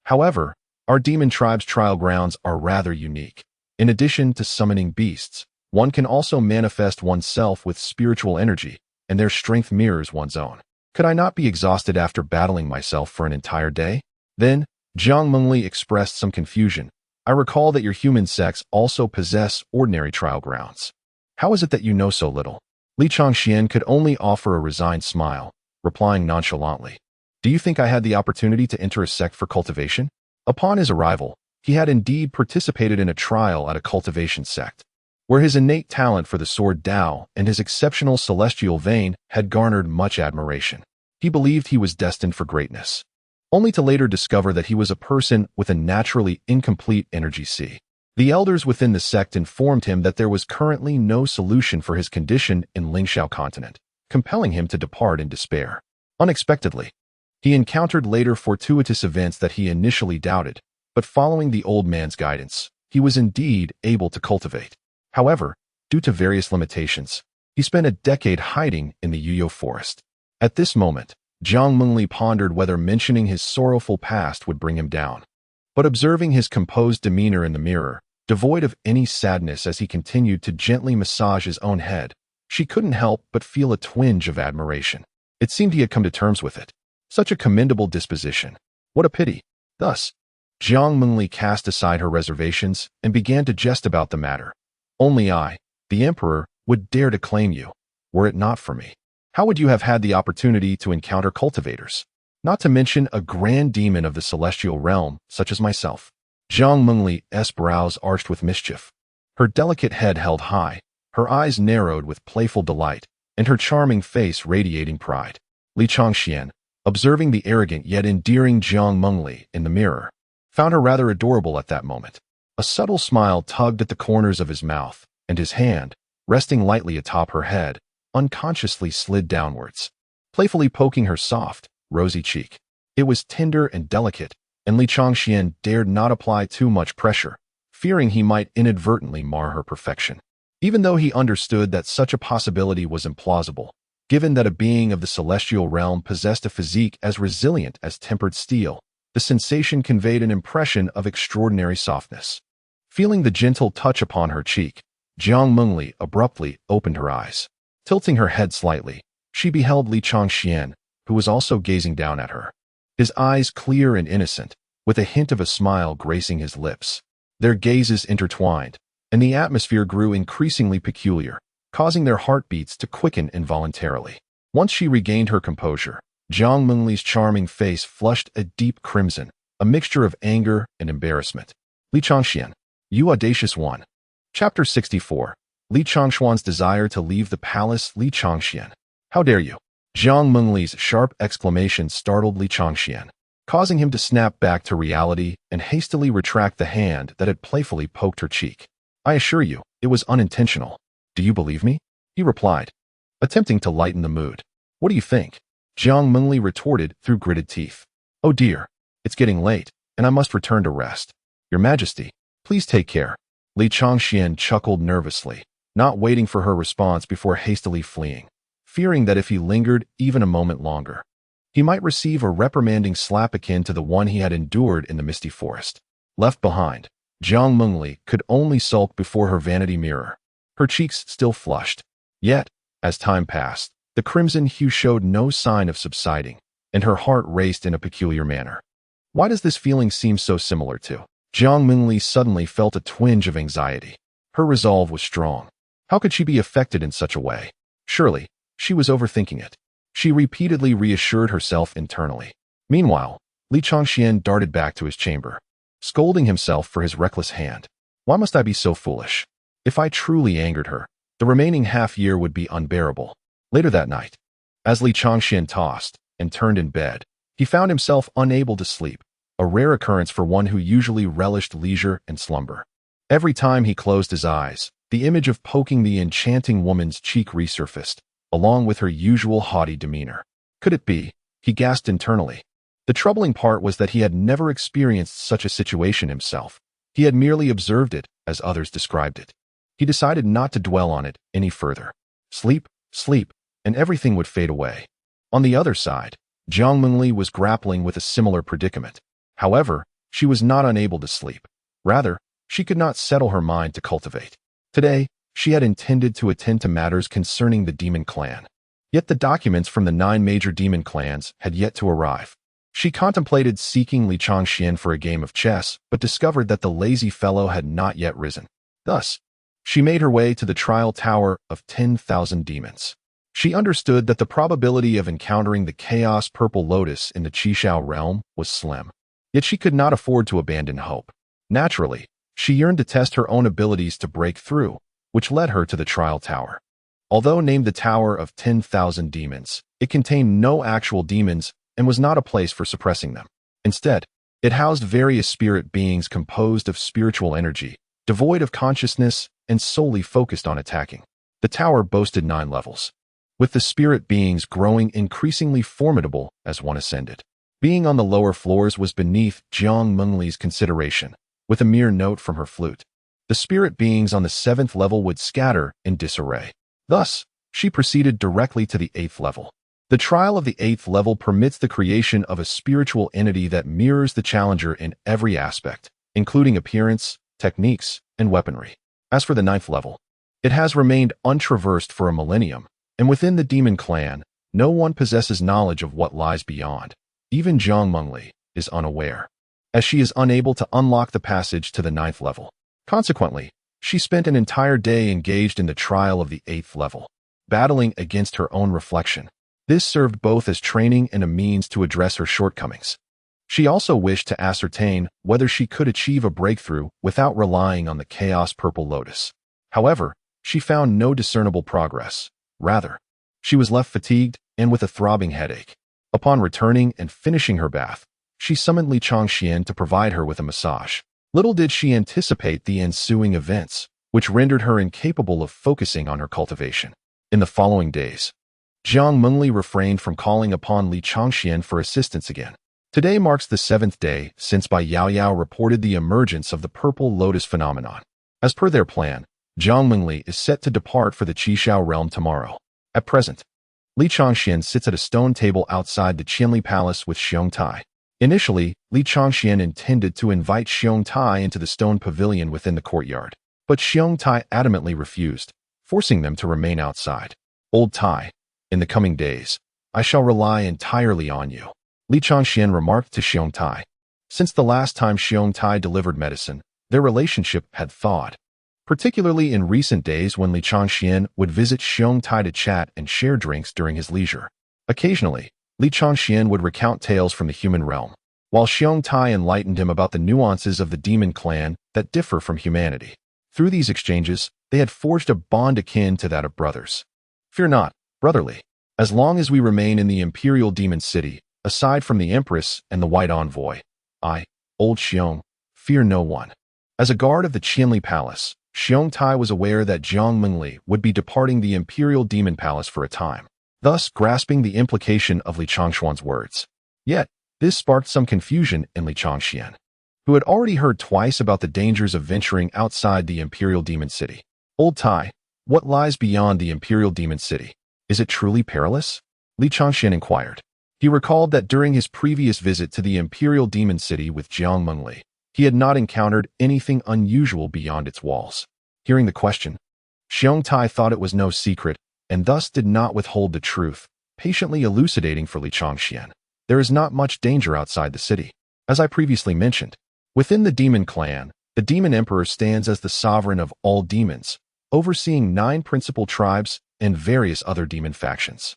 However, our demon tribe's trial grounds are rather unique. In addition to summoning beasts, one can also manifest oneself with spiritual energy, and their strength mirrors one's own. Could I not be exhausted after battling myself for an entire day? Then, Jiang Mengli expressed some confusion. "I recall that your human sex also possess ordinary trial grounds. How is it that you know so little?" Li Changxian could only offer a resigned smile, replying nonchalantly, "Do you think I had the opportunity to enter a sect for cultivation?" Upon his arrival, he had indeed participated in a trial at a cultivation sect, where his innate talent for the sword Dao and his exceptional celestial vein had garnered much admiration. He believed he was destined for greatness, only to later discover that he was a person with a naturally incomplete energy sea. The elders within the sect informed him that there was currently no solution for his condition in Lingxiao continent, compelling him to depart in despair. Unexpectedly, he encountered later fortuitous events that he initially doubted, but following the old man's guidance, he was indeed able to cultivate. However, due to various limitations, he spent a decade hiding in the Yuyo forest. At this moment, Jiang Mengli pondered whether mentioning his sorrowful past would bring him down. But observing his composed demeanor in the mirror, devoid of any sadness as he continued to gently massage his own head, she couldn't help but feel a twinge of admiration. It seemed he had come to terms with it. Such a commendable disposition. What a pity. Thus, Jiang Mengli cast aside her reservations and began to jest about the matter. "Only I, the emperor, would dare to claim you. were it not for me. How would you have had the opportunity to encounter cultivators? Not to mention a grand demon of the celestial realm, such as myself. Zhang Mengli's brows arched with mischief. Her delicate head held high, her eyes narrowed with playful delight, and her charming face radiating pride. Li Changxian, observing the arrogant yet endearing Zhang Mengli in the mirror, found her rather adorable at that moment. A subtle smile tugged at the corners of his mouth, and his hand, resting lightly atop her head, unconsciously slid downwards, playfully poking her soft, rosy cheek. It was tender and delicate, and Li Changxian dared not apply too much pressure, fearing he might inadvertently mar her perfection. Even though he understood that such a possibility was implausible, given that a being of the celestial realm possessed a physique as resilient as tempered steel, the sensation conveyed an impression of extraordinary softness. Feeling the gentle touch upon her cheek, Zhang Mengli abruptly opened her eyes. Tilting her head slightly, she beheld Li Changxian, who was also gazing down at her. His eyes clear and innocent, with a hint of a smile gracing his lips. Their gazes intertwined, and the atmosphere grew increasingly peculiar, causing their heartbeats to quicken involuntarily. Once she regained her composure, Zhang Mengli's charming face flushed a deep crimson, a mixture of anger and embarrassment. Li Changxian, you audacious one. Chapter 64. Li Changxuan's desire to leave the palace. Li Changxian, how dare you? Zhang Mengli's sharp exclamation startled Li Changxian, causing him to snap back to reality and hastily retract the hand that had playfully poked her cheek. I assure you, it was unintentional. Do you believe me? He replied, attempting to lighten the mood. What do you think? Zhang Mengli retorted through gritted teeth. Oh dear, it's getting late, and I must return to rest. Your Majesty, please take care. Li Changxian chuckled nervously, not waiting for her response before hastily fleeing, fearing that if he lingered even a moment longer, he might receive a reprimanding slap akin to the one he had endured in the misty forest. Left behind, Zhang Mengli could only sulk before her vanity mirror, her cheeks still flushed. Yet, as time passed, the crimson hue showed no sign of subsiding, and her heart raced in a peculiar manner. Why does this feeling seem so similar to? Zhang Mengli suddenly felt a twinge of anxiety. Her resolve was strong. How could she be affected in such a way? Surely, she was overthinking it. She repeatedly reassured herself internally. Meanwhile, Li Changxian darted back to his chamber, scolding himself for his reckless hand. Why must I be so foolish? If I truly angered her, the remaining half-year would be unbearable. Later that night, as Li Changxian tossed and turned in bed, he found himself unable to sleep, a rare occurrence for one who usually relished leisure and slumber. Every time he closed his eyes, the image of poking the enchanting woman's cheek resurfaced, along with her usual haughty demeanor. Could it be? He gasped internally. The troubling part was that he had never experienced such a situation himself. He had merely observed it, as others described it. He decided not to dwell on it any further. Sleep, sleep, and everything would fade away. On the other side, Zhang Mengli was grappling with a similar predicament. However, she was not unable to sleep. Rather, she could not settle her mind to cultivate. Today, she had intended to attend to matters concerning the demon clan. Yet the documents from the 9 major demon clans had yet to arrive. She contemplated seeking Li Changxian for a game of chess, but discovered that the lazy fellow had not yet risen. Thus, she made her way to the trial tower of 10,000 demons. She understood that the probability of encountering the Chaos Purple Lotus in the Qishao realm was slim. Yet she could not afford to abandon hope. Naturally, she yearned to test her own abilities to break through, which led her to the trial tower. Although named the Tower of 10,000 Demons, it contained no actual demons and was not a place for suppressing them. Instead, it housed various spirit beings composed of spiritual energy, devoid of consciousness and solely focused on attacking. The tower boasted 9 levels, with the spirit beings growing increasingly formidable as one ascended. Being on the lower floors was beneath Zhang Mengli's consideration, with a mere note from her flute. The spirit beings on the 7th level would scatter in disarray. Thus, she proceeded directly to the 8th level. The trial of the 8th level permits the creation of a spiritual entity that mirrors the challenger in every aspect, including appearance, techniques, and weaponry. As for the 9th level, it has remained untraversed for a millennium, and within the demon clan, no one possesses knowledge of what lies beyond. Even Zhang Mengli is unaware, as she is unable to unlock the passage to the 9th level. Consequently, she spent an entire day engaged in the trial of the 8th level. battling against her own reflection. This served both as training and a means to address her shortcomings. She also wished to ascertain whether she could achieve a breakthrough without relying on the Chaos Purple Lotus. However, she found no discernible progress. Rather, she was left fatigued and with a throbbing headache. Upon returning and finishing her bath, she summoned Li Changxian to provide her with a massage. Little did she anticipate the ensuing events, which rendered her incapable of focusing on her cultivation. In the following days, Jiang Mengli refrained from calling upon Li Changxian for assistance again. Today marks the 7th day since Bai Yaoyao reported the emergence of the Purple Lotus phenomenon. As per their plan, Jiang Mengli is set to depart for the Qishao realm tomorrow. At present, Li Changxian sits at a stone table outside the Qianli Palace with Xiong Tai. Initially, Li Changxian intended to invite Xiong Tai into the stone pavilion within the courtyard, but Xiong Tai adamantly refused, forcing them to remain outside. Old Tai, in the coming days, I shall rely entirely on you, Li Changxian remarked to Xiong Tai. Since the last time Xiong Tai delivered medicine, their relationship had thawed, particularly in recent days when Li Changxian would visit Xiong Tai to chat and share drinks during his leisure. Occasionally, Li Changxian would recount tales from the human realm, while Xiong Tai enlightened him about the nuances of the demon clan that differ from humanity. Through these exchanges, they had forged a bond akin to that of brothers. Fear not, brotherly. As long as we remain in the Imperial Demon City, aside from the Empress and the White Envoy, I, old Xiong, fear no one. As a guard of the Qianli Palace, Xiong Tai was aware that Jiang Mengli would be departing the Imperial Demon Palace for a time, thus grasping the implication of Li Changxian's words. Yet, this sparked some confusion in Li Changxian, who had already heard twice about the dangers of venturing outside the Imperial Demon City. Old Tai, what lies beyond the Imperial Demon City? Is it truly perilous? Li Changxian inquired. He recalled that during his previous visit to the Imperial Demon City with Jiang Mengli, he had not encountered anything unusual beyond its walls. Hearing the question, Xiong Tai thought it was no secret, and thus did not withhold the truth, patiently elucidating for Li Changxian. There is not much danger outside the city. As I previously mentioned, within the demon clan, the demon emperor stands as the sovereign of all demons, overseeing 9 principal tribes and various other demon factions.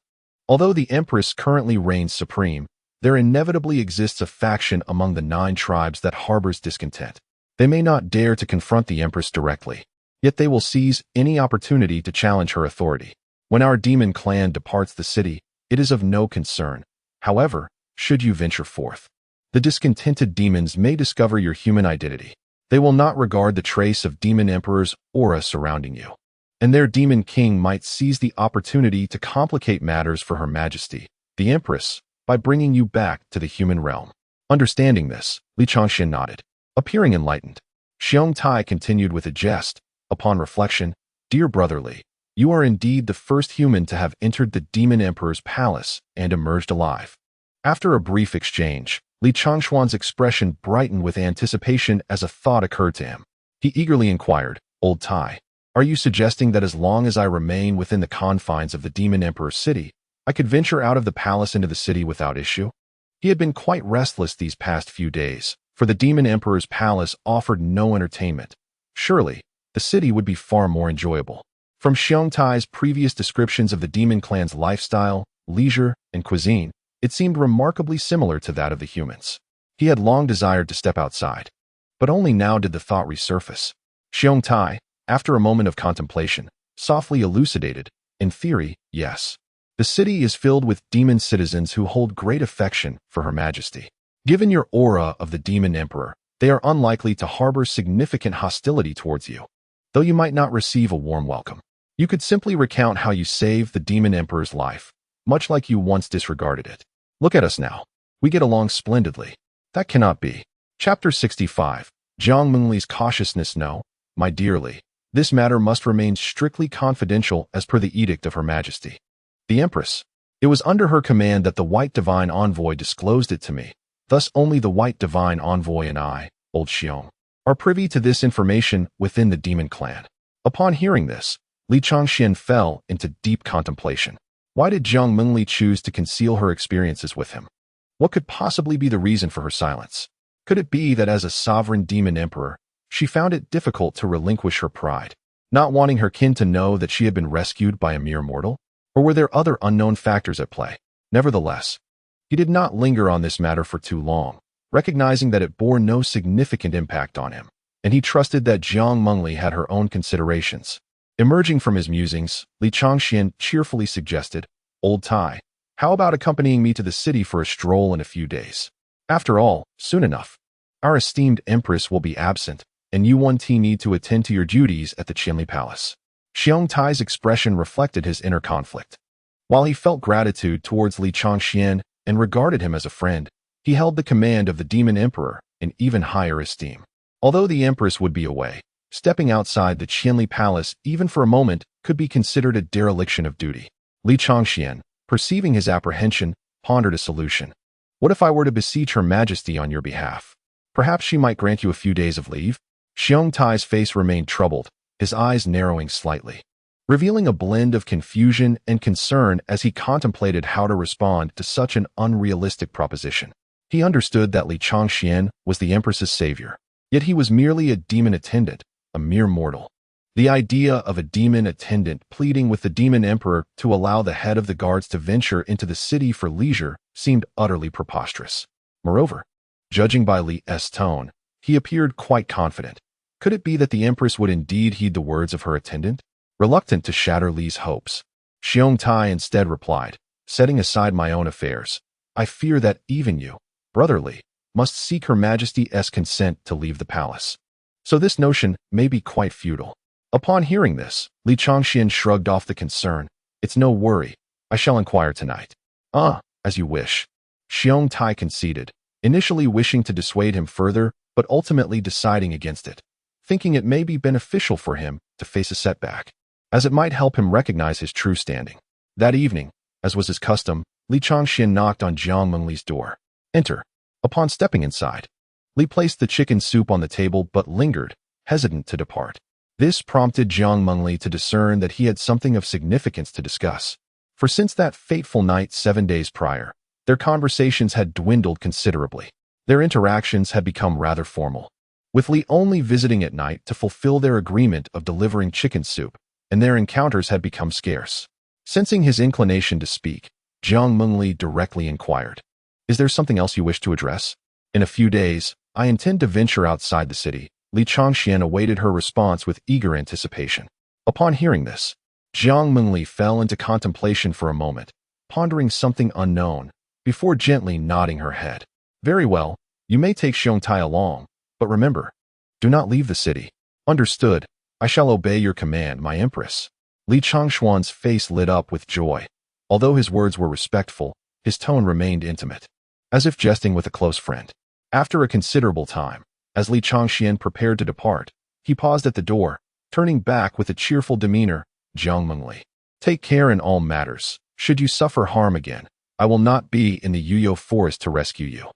Although the Empress currently reigns supreme, there inevitably exists a faction among the 9 tribes that harbors discontent. They may not dare to confront the Empress directly, yet they will seize any opportunity to challenge her authority. When our demon clan departs the city, it is of no concern. However, should you venture forth, the discontented demons may discover your human identity. They will not regard the trace of demon emperor's aura surrounding you, and their demon king might seize the opportunity to complicate matters for Her Majesty, the Empress, by bringing you back to the human realm. Understanding this, Li Changxian nodded, appearing enlightened. Xiong Tai continued with a jest. Upon reflection, dear brotherly, you are indeed the first human to have entered the demon emperor's palace and emerged alive. After a brief exchange, Li Changxian's expression brightened with anticipation as a thought occurred to him. He eagerly inquired, Old Tai, are you suggesting that as long as I remain within the confines of the demon emperor's city, I could venture out of the palace into the city without issue? He had been quite restless these past few days, for the demon emperor's palace offered no entertainment. Surely, the city would be far more enjoyable. From Xiong Tai's previous descriptions of the demon clan's lifestyle, leisure, and cuisine, it seemed remarkably similar to that of the humans. He had long desired to step outside, but only now did the thought resurface. Xiong Tai, after a moment of contemplation, softly elucidated, in theory, yes. The city is filled with demon citizens who hold great affection for Her Majesty. Given your aura of the demon emperor, they are unlikely to harbor significant hostility towards you, though you might not receive a warm welcome. You could simply recount how you saved the demon emperor's life, much like you once disregarded it. Look at us now. We get along splendidly. That cannot be. Chapter 65. Jiang Mengli's cautiousness. No, my dearly, this matter must remain strictly confidential as per the edict of Her Majesty, the Empress. It was under her command that the White Divine Envoy disclosed it to me. Thus only the White Divine Envoy and I, old Xiong, are privy to this information within the demon clan. Upon hearing this, Li Changxian fell into deep contemplation. Why did Jiang Mengli choose to conceal her experiences with him? What could possibly be the reason for her silence? Could it be that as a sovereign demon emperor, she found it difficult to relinquish her pride? not wanting her kin to know that she had been rescued by a mere mortal? Or were there other unknown factors at play? Nevertheless, he did not linger on this matter for too long, recognizing that it bore no significant impact on him, and he trusted that Jiang Mengli had her own considerations. Emerging from his musings, Li Changxian cheerfully suggested, "Old Tai, how about accompanying me to the city for a stroll in a few days? After all, soon enough, our esteemed Empress will be absent, and you need to attend to your duties at the Qianli Palace." Xiong Tai's expression reflected his inner conflict. While he felt gratitude towards Li Changxian and regarded him as a friend, he held the command of the Demon Emperor in even higher esteem. Although the Empress would be away, stepping outside the Qianli Palace even for a moment could be considered a dereliction of duty. Li Changxian, perceiving his apprehension, pondered a solution. "What if I were to beseech Her Majesty on your behalf? Perhaps she might grant you a few days of leave?" Xiong Tai's face remained troubled, his eyes narrowing slightly, revealing a blend of confusion and concern as he contemplated how to respond to such an unrealistic proposition. He understood that Li Changxian was the Empress's savior, yet he was merely a demon attendant, a mere mortal. The idea of a demon attendant pleading with the demon emperor to allow the head of the guards to venture into the city for leisure seemed utterly preposterous. Moreover, judging by Li's tone, he appeared quite confident. Could it be that the Empress would indeed heed the words of her attendant? Reluctant to shatter Li's hopes, Xiong Tai instead replied, "Setting aside my own affairs, I fear that even you, Brother Li, must seek Her Majesty's consent to leave the palace. So this notion may be quite futile." Upon hearing this, Li Changxian shrugged off the concern. "It's no worry. I shall inquire tonight." As you wish." Xiong Tai conceded, initially wishing to dissuade him further, but ultimately deciding against it, thinking it may be beneficial for him to face a setback, as it might help him recognize his true standing. That evening, as was his custom, Li Changxian knocked on Jiang Mengli's door. "Enter." Upon stepping inside, Li placed the chicken soup on the table but lingered, hesitant to depart. This prompted Jiang Mengli to discern that he had something of significance to discuss, for since that fateful night 7 days prior, their conversations had dwindled considerably. Their interactions had become rather formal, with Li only visiting at night to fulfill their agreement of delivering chicken soup, and their encounters had become scarce. Sensing his inclination to speak, Jiang Mengli directly inquired, "Is there something else you wish to address?" "In a few days, I intend to venture outside the city." Li Changxian awaited her response with eager anticipation. Upon hearing this, Jiang Mengli fell into contemplation for a moment, pondering something unknown, before gently nodding her head. "Very well, you may take Xiong Tai along, but remember, do not leave the city." "Understood. I shall obey your command, my Empress." Li Changxuan's face lit up with joy. Although his words were respectful, his tone remained intimate, as if jesting with a close friend. After a considerable time, as Li Changxian prepared to depart, he paused at the door, turning back with a cheerful demeanor. "Jiang Mengli, take care in all matters. Should you suffer harm again, I will not be in the Yuyo forest to rescue you."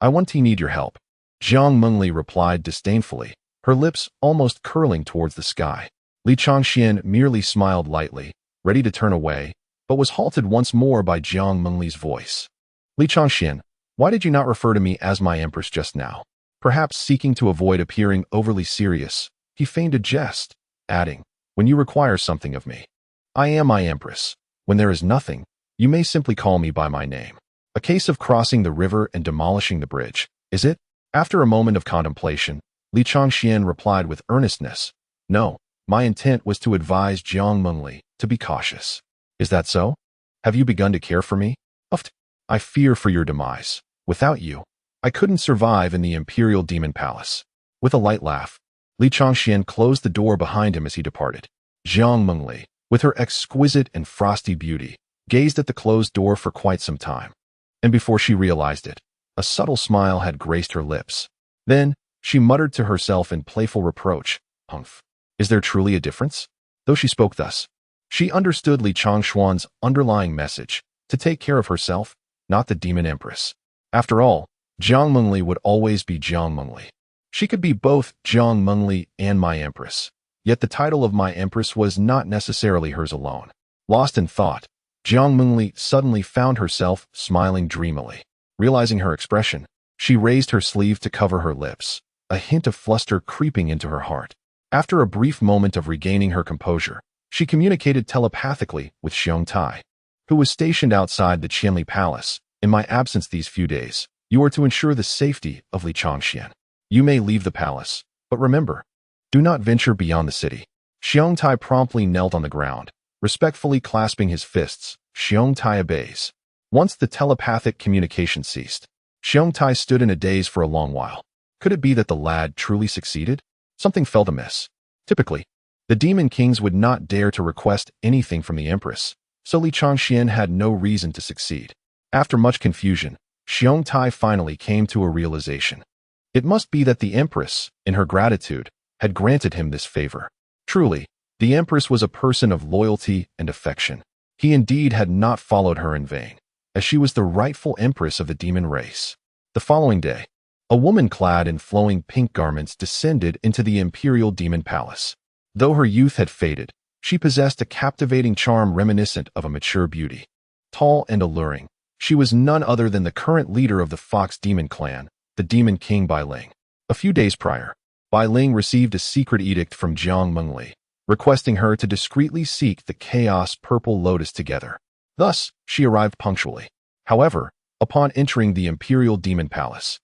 "I need your help," Jiang Mengli replied disdainfully, her lips almost curling towards the sky. Li Changxian merely smiled lightly, ready to turn away, but was halted once more by Jiang Mengli's voice. "Li Changxian, why did you not refer to me as my Empress just now?" Perhaps seeking to avoid appearing overly serious, he feigned a jest, adding, "When you require something of me, I am my Empress. When there is nothing, you may simply call me by my name." "A case of crossing the river and demolishing the bridge, is it?" After a moment of contemplation, Li Changxian replied with earnestness, "No, my intent was to advise Jiang Mengli to be cautious." "Is that so? Have you begun to care for me?" "I fear for your demise. Without you, I couldn't survive in the Imperial Demon Palace." With a light laugh, Li Changxian closed the door behind him as he departed. Jiang Mengli, with her exquisite and frosty beauty, gazed at the closed door for quite some time, and before she realized it, a subtle smile had graced her lips. Then, she muttered to herself in playful reproach, "Humph, is there truly a difference?" Though she spoke thus, she understood Li Changxuan's underlying message, to take care of herself, not the Demon Empress. After all, Jiang Mengli would always be Jiang Mengli. She could be both Jiang Mengli and my Empress, yet the title of my Empress was not necessarily hers alone. Lost in thought, Jiang Mengli suddenly found herself smiling dreamily. Realizing her expression, she raised her sleeve to cover her lips, a hint of fluster creeping into her heart. After a brief moment of regaining her composure, she communicated telepathically with Xiong Tai, who was stationed outside the Qianli Palace. In my absence these few days, you are to ensure the safety of Li Changxian. You may leave the palace, but remember, do not venture beyond the city. Xiong Tai promptly knelt on the ground, respectfully clasping his fists. Xiong Tai obeys. Once the telepathic communication ceased, Xiong Tai stood in a daze for a long while. Could it be that the lad truly succeeded? Something felt amiss. Typically, the Demon Kings would not dare to request anything from the Empress, so Li Changxian had no reason to succeed. After much confusion, Xiong Tai finally came to a realization. It must be that the Empress, in her gratitude, had granted him this favor. Truly, the Empress was a person of loyalty and affection. He indeed had not followed her in vain, as she was the rightful Empress of the demon race. The following day, a woman clad in flowing pink garments descended into the Imperial Demon Palace. Though her youth had faded, she possessed a captivating charm reminiscent of a mature beauty. Tall and alluring, she was none other than the current leader of the Fox Demon clan, the Demon King Bai Ling. A few days prior, Bai Ling received a secret edict from Jiang Mengli, requesting her to discreetly seek the Chaos Purple Lotus together. Thus, she arrived punctually. However, upon entering the Imperial Demon Palace,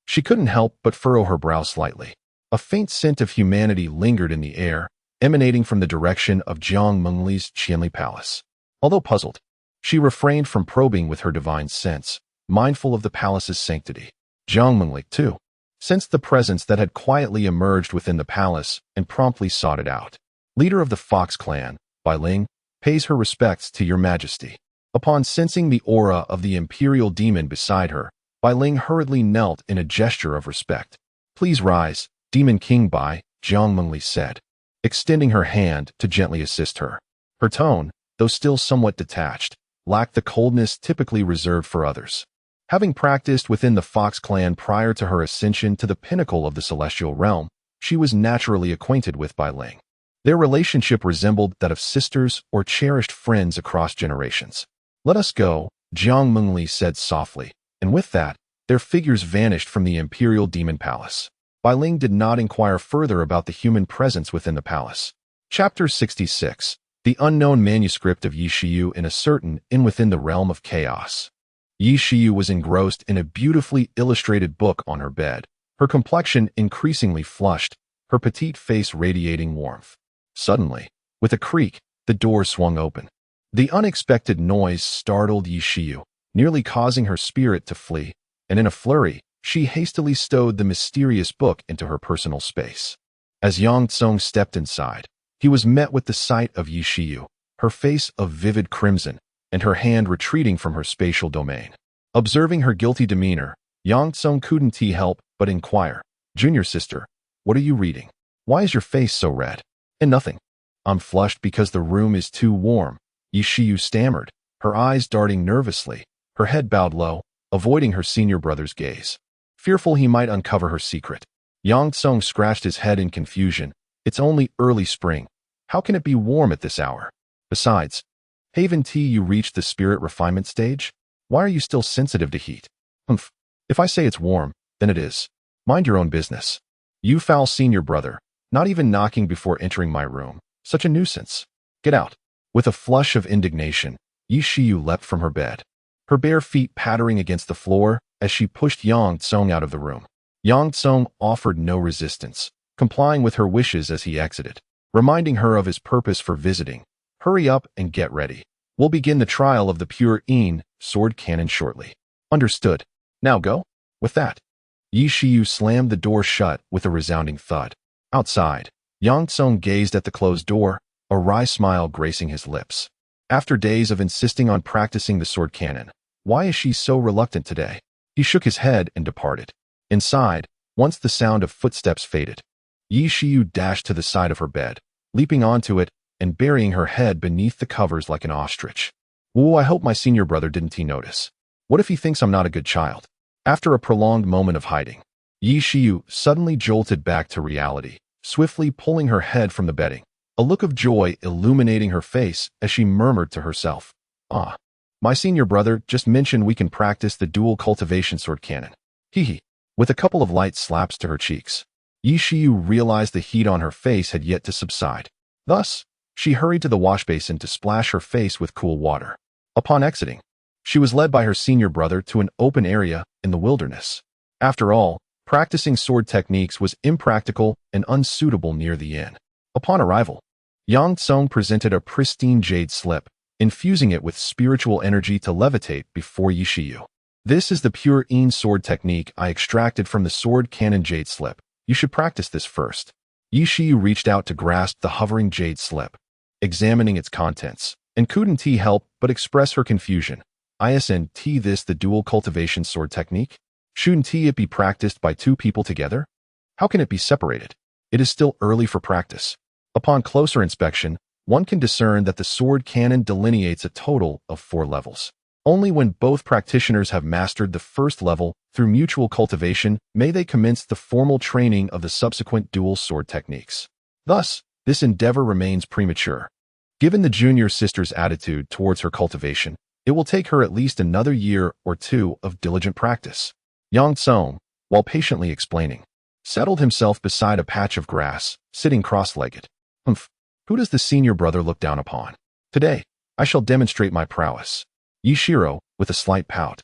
she couldn't help but furrow her brow slightly. A faint scent of humanity lingered in the air, emanating from the direction of Jiang Mengli's Qianli Palace. Although puzzled, she refrained from probing with her divine sense, mindful of the palace's sanctity. Jiang Mengli, too, sensed the presence that had quietly emerged within the palace and promptly sought it out. Leader of the Fox clan, Bai Ling, pays her respects to your majesty. Upon sensing the aura of the imperial demon beside her, Bai Ling hurriedly knelt in a gesture of respect. Please rise, Demon King Bai, Jiang Mengli said, extending her hand to gently assist her. Her tone, though still somewhat detached, lacked the coldness typically reserved for others. Having practiced within the Fox clan prior to her ascension to the pinnacle of the celestial realm, she was naturally acquainted with Bai Ling. Their relationship resembled that of sisters or cherished friends across generations. Let us go, Jiang Mengli said softly, and with that, their figures vanished from the Imperial Demon Palace. Bai Ling did not inquire further about the human presence within the palace. Chapter 66. The Unknown Manuscript of Yi Shiyu in a Certain Inn Within the Realm of Chaos. Yi Shiyu was engrossed in a beautifully illustrated book on her bed, her complexion increasingly flushed, her petite face radiating warmth. Suddenly, with a creak, the door swung open. The unexpected noise startled Yi Shiyu, nearly causing her spirit to flee, and in a flurry, she hastily stowed the mysterious book into her personal space. As Yang Tsung stepped inside, he was met with the sight of Yi Shiyu, her face of vivid crimson, and her hand retreating from her spatial domain. Observing her guilty demeanor, Yang Tsung couldn't help but inquire, Junior sister, what are you reading? Why is your face so red? And nothing. I'm flushed because the room is too warm, Yi Shiyu stammered, her eyes darting nervously, her head bowed low, avoiding her senior brother's gaze. Fearful he might uncover her secret, Yang Tsung scratched his head in confusion. It's only early spring. How can it be warm at this hour? Besides, haven't you reached the spirit refinement stage? Why are you still sensitive to heat? Humph. If I say it's warm, then it is. Mind your own business. You foul senior brother, not even knocking before entering my room. Such a nuisance. Get out. With a flush of indignation, Yi Shiyu leapt from her bed, her bare feet pattering against the floor as she pushed Yang Tsung out of the room. Yang Tsung offered no resistance, complying with her wishes as he exited, reminding her of his purpose for visiting. Hurry up and get ready. We'll begin the trial of the pure Yin sword cannon shortly. Understood. Now go. With that, Yi Shiyu slammed the door shut with a resounding thud. Outside, Yang Tsung gazed at the closed door, a wry smile gracing his lips. After days of insisting on practicing the sword cannon, why is she so reluctant today? He shook his head and departed. Inside, once the sound of footsteps faded, Yi Shiyu dashed to the side of her bed, leaping onto it and burying her head beneath the covers like an ostrich. Ooh, I hope my senior brother didn't notice. What if he thinks I'm not a good child? After a prolonged moment of hiding, Yi Shiyu suddenly jolted back to reality, swiftly pulling her head from the bedding, a look of joy illuminating her face as she murmured to herself, Ah, my senior brother just mentioned we can practice the dual cultivation sword cannon. Hee hee. With a couple of light slaps to her cheeks, Yi Shiyu realized the heat on her face had yet to subside. Thus, she hurried to the wash basin to splash her face with cool water. Upon exiting, she was led by her senior brother to an open area in the wilderness. After all, practicing sword techniques was impractical and unsuitable near the inn. Upon arrival, Yang Tsung presented a pristine jade slip, infusing it with spiritual energy to levitate before Yi Shiyu. This is the pure Yin sword technique I extracted from the sword cannon jade slip. You should practice this first. Yi Shiyu reached out to grasp the hovering jade slip, examining its contents, and couldn't help but express her confusion. Isn't this the dual cultivation sword technique? Shouldn't it be practiced by two people together? How can it be separated? It is still early for practice. Upon closer inspection, one can discern that the sword cannon delineates a total of 4 levels. Only when both practitioners have mastered the first level through mutual cultivation may they commence the formal training of the subsequent dual sword techniques. Thus, this endeavor remains premature. Given the junior sister's attitude towards her cultivation, it will take her at least another year or 2 of diligent practice. Yang Tsung, while patiently explaining, settled himself beside a patch of grass, sitting cross-legged. Who does the senior brother look down upon? Today, I shall demonstrate my prowess. Yi Shiro, with a slight pout,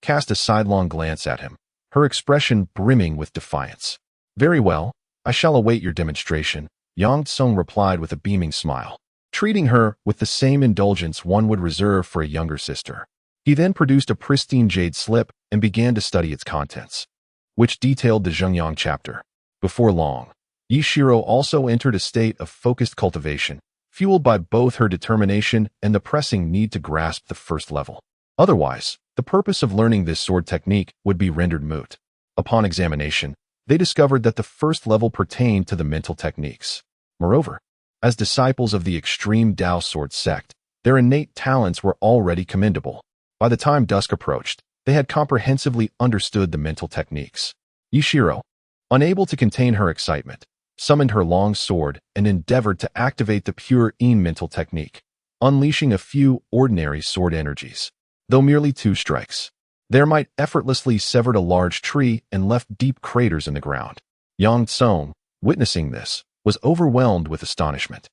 cast a sidelong glance at him, her expression brimming with defiance. Very well, I shall await your demonstration, Yang Tsung replied with a beaming smile, treating her with the same indulgence one would reserve for a younger sister. He then produced a pristine jade slip and began to study its contents, which detailed the Zhengyang chapter. Before long, Yi Shiro also entered a state of focused cultivation, fueled by both her determination and the pressing need to grasp the first level. Otherwise, the purpose of learning this sword technique would be rendered moot. Upon examination, they discovered that the first level pertained to the mental techniques. Moreover, as disciples of the extreme Dao sword sect, their innate talents were already commendable. By the time dusk approached, they had comprehensively understood the mental techniques. Yi Shiro, unable to contain her excitement, summoned her long sword and endeavored to activate the pure Yin mental technique, unleashing a few ordinary sword energies. Though merely 2 strikes, there might effortlessly severed a large tree and left deep craters in the ground. Yang Tsung, witnessing this, was overwhelmed with astonishment.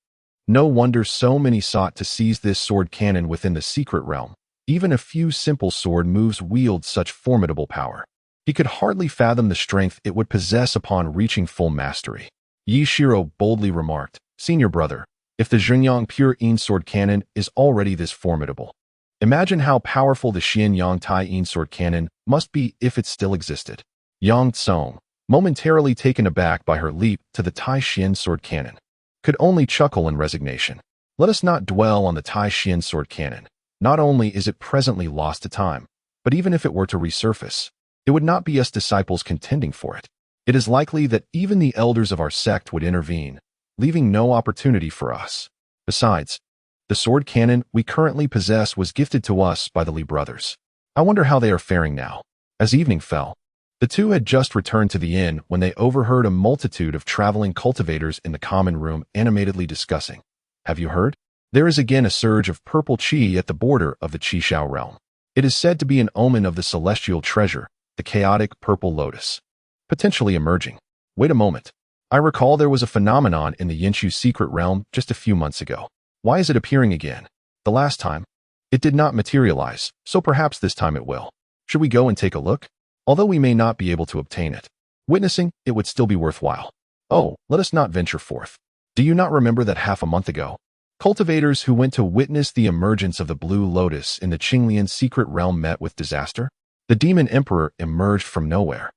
No wonder so many sought to seize this sword cannon within the secret realm. Even a few simple sword moves wield such formidable power. He could hardly fathom the strength it would possess upon reaching full mastery. Yi Shiro boldly remarked, Senior brother, if the Zhengyang pure Yin sword cannon is already this formidable, imagine how powerful the Xian Yang Tai Yin sword cannon must be if it still existed. Yang Tsung, momentarily taken aback by her leap to the Tai Xian sword cannon, could only chuckle in resignation. Let us not dwell on the Tai Xian sword cannon. Not only is it presently lost to time, but even if it were to resurface, it would not be us disciples contending for it. It is likely that even the elders of our sect would intervene, leaving no opportunity for us. Besides, the sword cannon we currently possess was gifted to us by the Li brothers. I wonder how they are faring now. As evening fell, the two had just returned to the inn when they overheard a multitude of traveling cultivators in the common room animatedly discussing. Have you heard? There is again a surge of purple qi at the border of the Qishao realm. It is said to be an omen of the celestial treasure, the chaotic purple lotus, potentially emerging. Wait a moment. I recall there was a phenomenon in the Yinshu secret realm just a few months ago. Why is it appearing again? The last time, it did not materialize, so perhaps this time it will. Should we go and take a look? Although we may not be able to obtain it, witnessing it would still be worthwhile. Oh, let us not venture forth. Do you not remember that half a month ago, cultivators who went to witness the emergence of the blue lotus in the Qinglian secret realm met with disaster? The demon emperor emerged from nowhere,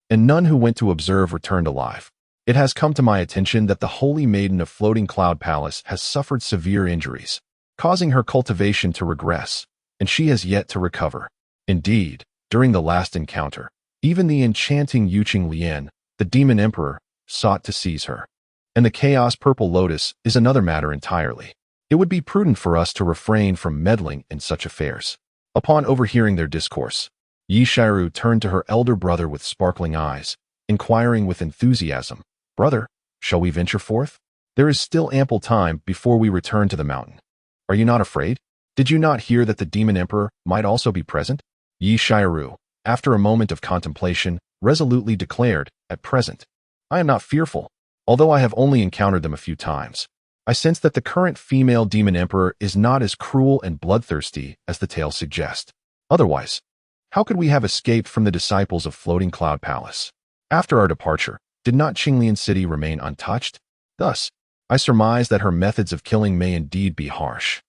and none who went to observe returned alive. It has come to my attention that the holy maiden of Floating Cloud Palace has suffered severe injuries, causing her cultivation to regress, and she has yet to recover. Indeed, during the last encounter, even the enchanting Yuqing Lian, the demon emperor, sought to seize her. And the chaos purple lotus is another matter entirely. It would be prudent for us to refrain from meddling in such affairs. Upon overhearing their discourse, Yi Shiru turned to her elder brother with sparkling eyes, inquiring with enthusiasm, Brother, shall we venture forth? There is still ample time before we return to the mountain. Are you not afraid? Did you not hear that the demon emperor might also be present? Yi Shiru, after a moment of contemplation, resolutely declared, At present, I am not fearful, although I have only encountered them a few times. I sense that the current female demon emperor is not as cruel and bloodthirsty as the tales suggest. Otherwise, how could we have escaped from the disciples of Floating Cloud Palace? After our departure, did not Qinglian City remain untouched? Thus, I surmise that her methods of killing may indeed be harsh.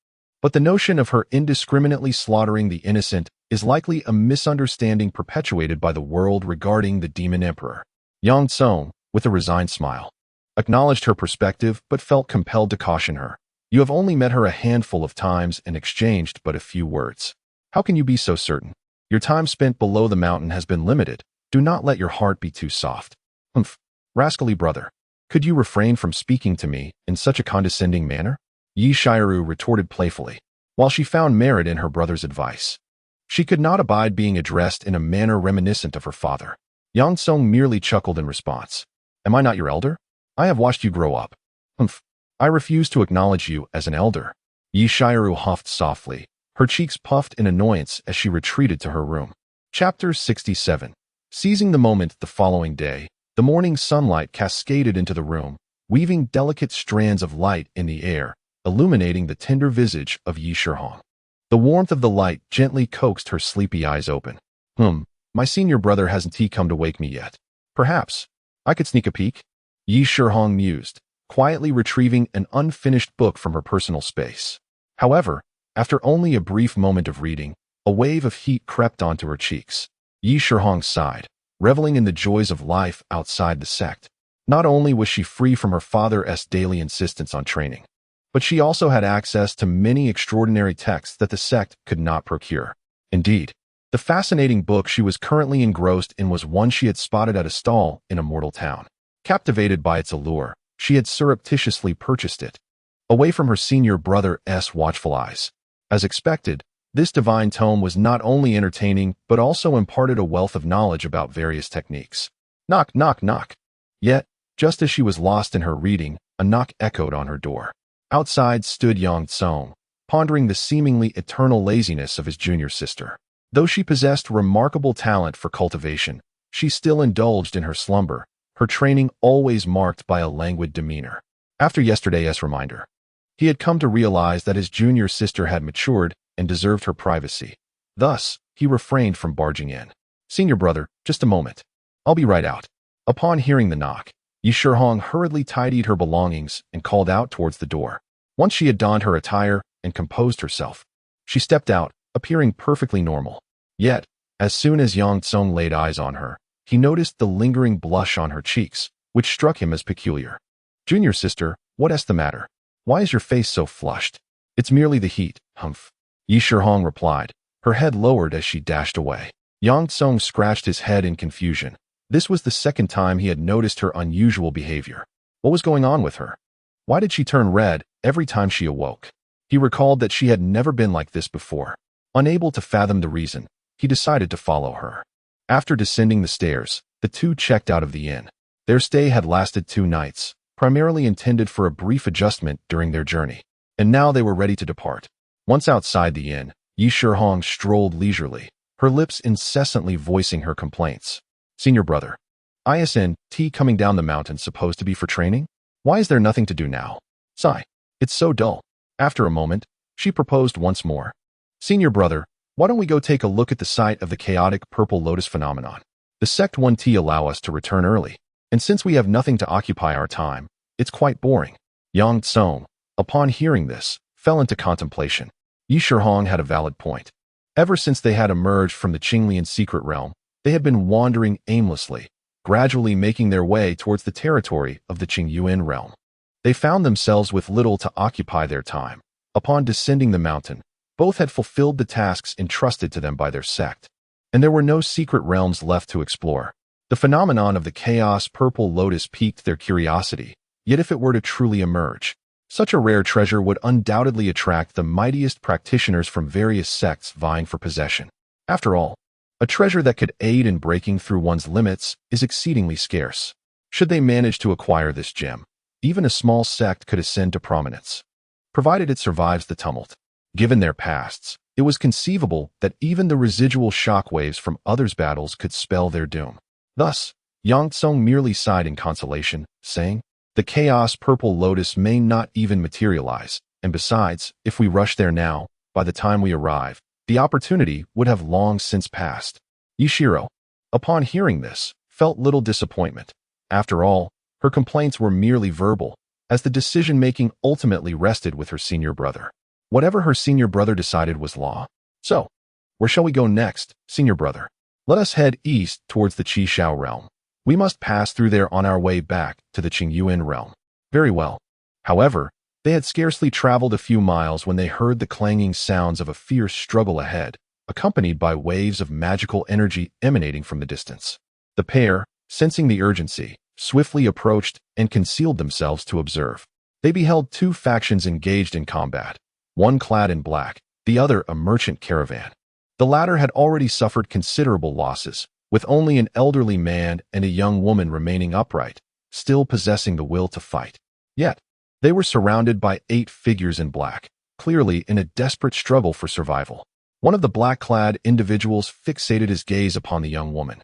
But the notion of her indiscriminately slaughtering the innocent is likely a misunderstanding perpetuated by the world regarding the demon emperor. Yang Tsong, with a resigned smile, acknowledged her perspective but felt compelled to caution her. You have only met her a handful of times and exchanged but a few words. How can you be so certain? Your time spent below the mountain has been limited. Do not let your heart be too soft. Humph, rascally brother. Could you refrain from speaking to me in such a condescending manner? Yi Shiru retorted playfully, while she found merit in her brother's advice. She could not abide being addressed in a manner reminiscent of her father. Yang Tsong merely chuckled in response. Am I not your elder? I have watched you grow up. Humph, I refuse to acknowledge you as an elder. Yi Shiru huffed softly, her cheeks puffed in annoyance as she retreated to her room. Chapter 67. Seizing the moment the following day, the morning sunlight cascaded into the room, weaving delicate strands of light in the air, illuminating the tender visage of Yi Shihong. The warmth of the light gently coaxed her sleepy eyes open. My senior brother hasn't come to wake me yet. Perhaps I could sneak a peek? Yi Shihong mused, quietly retrieving an unfinished book from her personal space. However, after only a brief moment of reading, a wave of heat crept onto her cheeks. Yi Shihong sighed, reveling in the joys of life outside the sect. Not only was she free from her father's daily insistence on training, but she also had access to many extraordinary texts that the sect could not procure. Indeed, the fascinating book she was currently engrossed in was one she had spotted at a stall in Immortal town. Captivated by its allure, she had surreptitiously purchased it, away from her senior brother's watchful eyes. As expected, this divine tome was not only entertaining but also imparted a wealth of knowledge about various techniques. Knock, knock, knock. Yet, just as she was lost in her reading, a knock echoed on her door. Outside stood Yang Tsong, pondering the seemingly eternal laziness of his junior sister. Though she possessed remarkable talent for cultivation, she still indulged in her slumber, her training always marked by a languid demeanor. After yesterday's reminder, he had come to realize that his junior sister had matured and deserved her privacy. Thus, he refrained from barging in. Senior brother, just a moment. I'll be right out. Upon hearing the knock, Yi Shihong hurriedly tidied her belongings and called out towards the door. Once she had donned her attire and composed herself, she stepped out, appearing perfectly normal. Yet, as soon as Yang Tsong laid eyes on her, he noticed the lingering blush on her cheeks, which struck him as peculiar. Junior sister, what's the matter? Why is your face so flushed? It's merely the heat, humph. Yi Shihong replied, her head lowered as she dashed away. Yang Tsong scratched his head in confusion. This was the second time he had noticed her unusual behavior. What was going on with her? Why did she turn red every time she awoke? He recalled that she had never been like this before. Unable to fathom the reason, he decided to follow her. After descending the stairs, the two checked out of the inn. Their stay had lasted 2 nights, primarily intended for a brief adjustment during their journey, and now they were ready to depart. Once outside the inn, Yi Shihong strolled leisurely, her lips incessantly voicing her complaints. Senior brother, isn't coming down the mountain supposed to be for training? Why is there nothing to do now? Sigh. It's so dull. After a moment, she proposed once more. Senior brother, why don't we go take a look at the site of the chaotic purple lotus phenomenon? The sect 1T allow us to return early, and since we have nothing to occupy our time, it's quite boring. Yang Tsong, upon hearing this, fell into contemplation. Yi Shihong had a valid point. Ever since they had emerged from the Qinglian secret realm, they had been wandering aimlessly, gradually making their way towards the territory of the Qingyuan realm. They found themselves with little to occupy their time. Upon descending the mountain, both had fulfilled the tasks entrusted to them by their sect, and there were no secret realms left to explore. The phenomenon of the chaos purple lotus piqued their curiosity, yet if it were to truly emerge, such a rare treasure would undoubtedly attract the mightiest practitioners from various sects vying for possession. After all, a treasure that could aid in breaking through one's limits is exceedingly scarce. Should they manage to acquire this gem, even a small sect could ascend to prominence, provided it survives the tumult. Given their pasts, it was conceivable that even the residual shockwaves from others' battles could spell their doom. Thus, Yang Tsung merely sighed in consolation, saying, "The chaos purple lotus may not even materialize, and besides, if we rush there now, by the time we arrive, the opportunity would have long since passed." Yishiro, upon hearing this, felt little disappointment. After all, her complaints were merely verbal, as the decision-making ultimately rested with her senior brother. Whatever her senior brother decided was law. So, where shall we go next, senior brother? Let us head east towards the Qishao realm. We must pass through there on our way back to the Qingyuan realm. Very well. However, they had scarcely traveled a few miles when they heard the clanging sounds of a fierce struggle ahead, accompanied by waves of magical energy emanating from the distance. The pair, sensing the urgency, swiftly approached and concealed themselves to observe. They beheld two factions engaged in combat, one clad in black, the other a merchant caravan. The latter had already suffered considerable losses, with only an elderly man and a young woman remaining upright, still possessing the will to fight. Yet, they were surrounded by 8 figures in black, clearly in a desperate struggle for survival. One of the black-clad individuals fixated his gaze upon the young woman,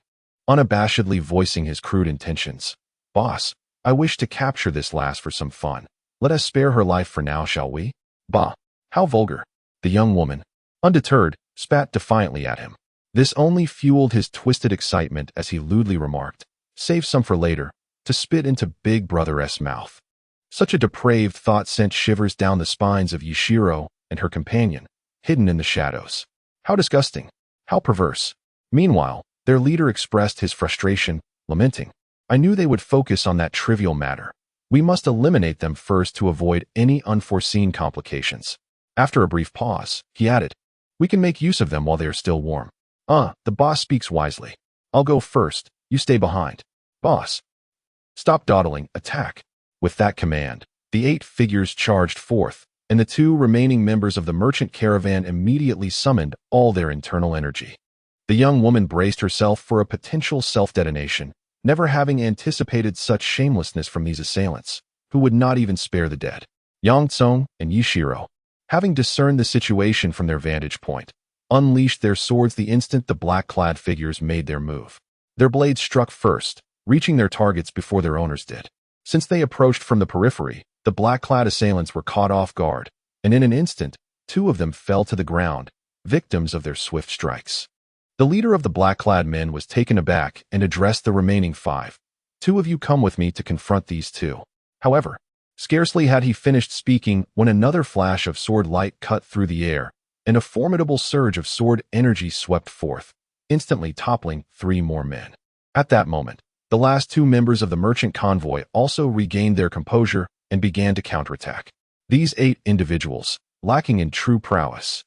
unabashedly voicing his crude intentions. "Boss, I wish to capture this lass for some fun. Let us spare her life for now, shall we?" "Bah, how vulgar." The young woman, undeterred, spat defiantly at him. This only fueled his twisted excitement as he lewdly remarked, "Save some for later, to spit into Big Brother-'s mouth." Such a depraved thought sent shivers down the spines of Yishiro and her companion, hidden in the shadows. How disgusting! How perverse! Meanwhile, their leader expressed his frustration, lamenting, "I knew they would focus on that trivial matter. We must eliminate them first to avoid any unforeseen complications." After a brief pause, he added, "We can make use of them while they are still warm." The boss speaks wisely. I'll go first, you stay behind." "Boss, stop dawdling, attack." With that command, the 8 figures charged forth, and the 2 remaining members of the merchant caravan immediately summoned all their internal energy. The young woman braced herself for a potential self-detonation, never having anticipated such shamelessness from these assailants, who would not even spare the dead. Yang Tsung and Yishiro, having discerned the situation from their vantage point, unleashed their swords the instant the black-clad figures made their move. Their blades struck first, reaching their targets before their owners did. Since they approached from the periphery, the black-clad assailants were caught off guard, and in an instant, 2 of them fell to the ground, victims of their swift strikes. The leader of the black-clad men was taken aback and addressed the remaining 5. "2 of you come with me to confront these 2. However, scarcely had he finished speaking when another flash of sword light cut through the air, and a formidable surge of sword energy swept forth, instantly toppling 3 more men. At that moment, the last 2 members of the merchant convoy also regained their composure and began to counterattack. These 8 individuals, lacking in true prowess,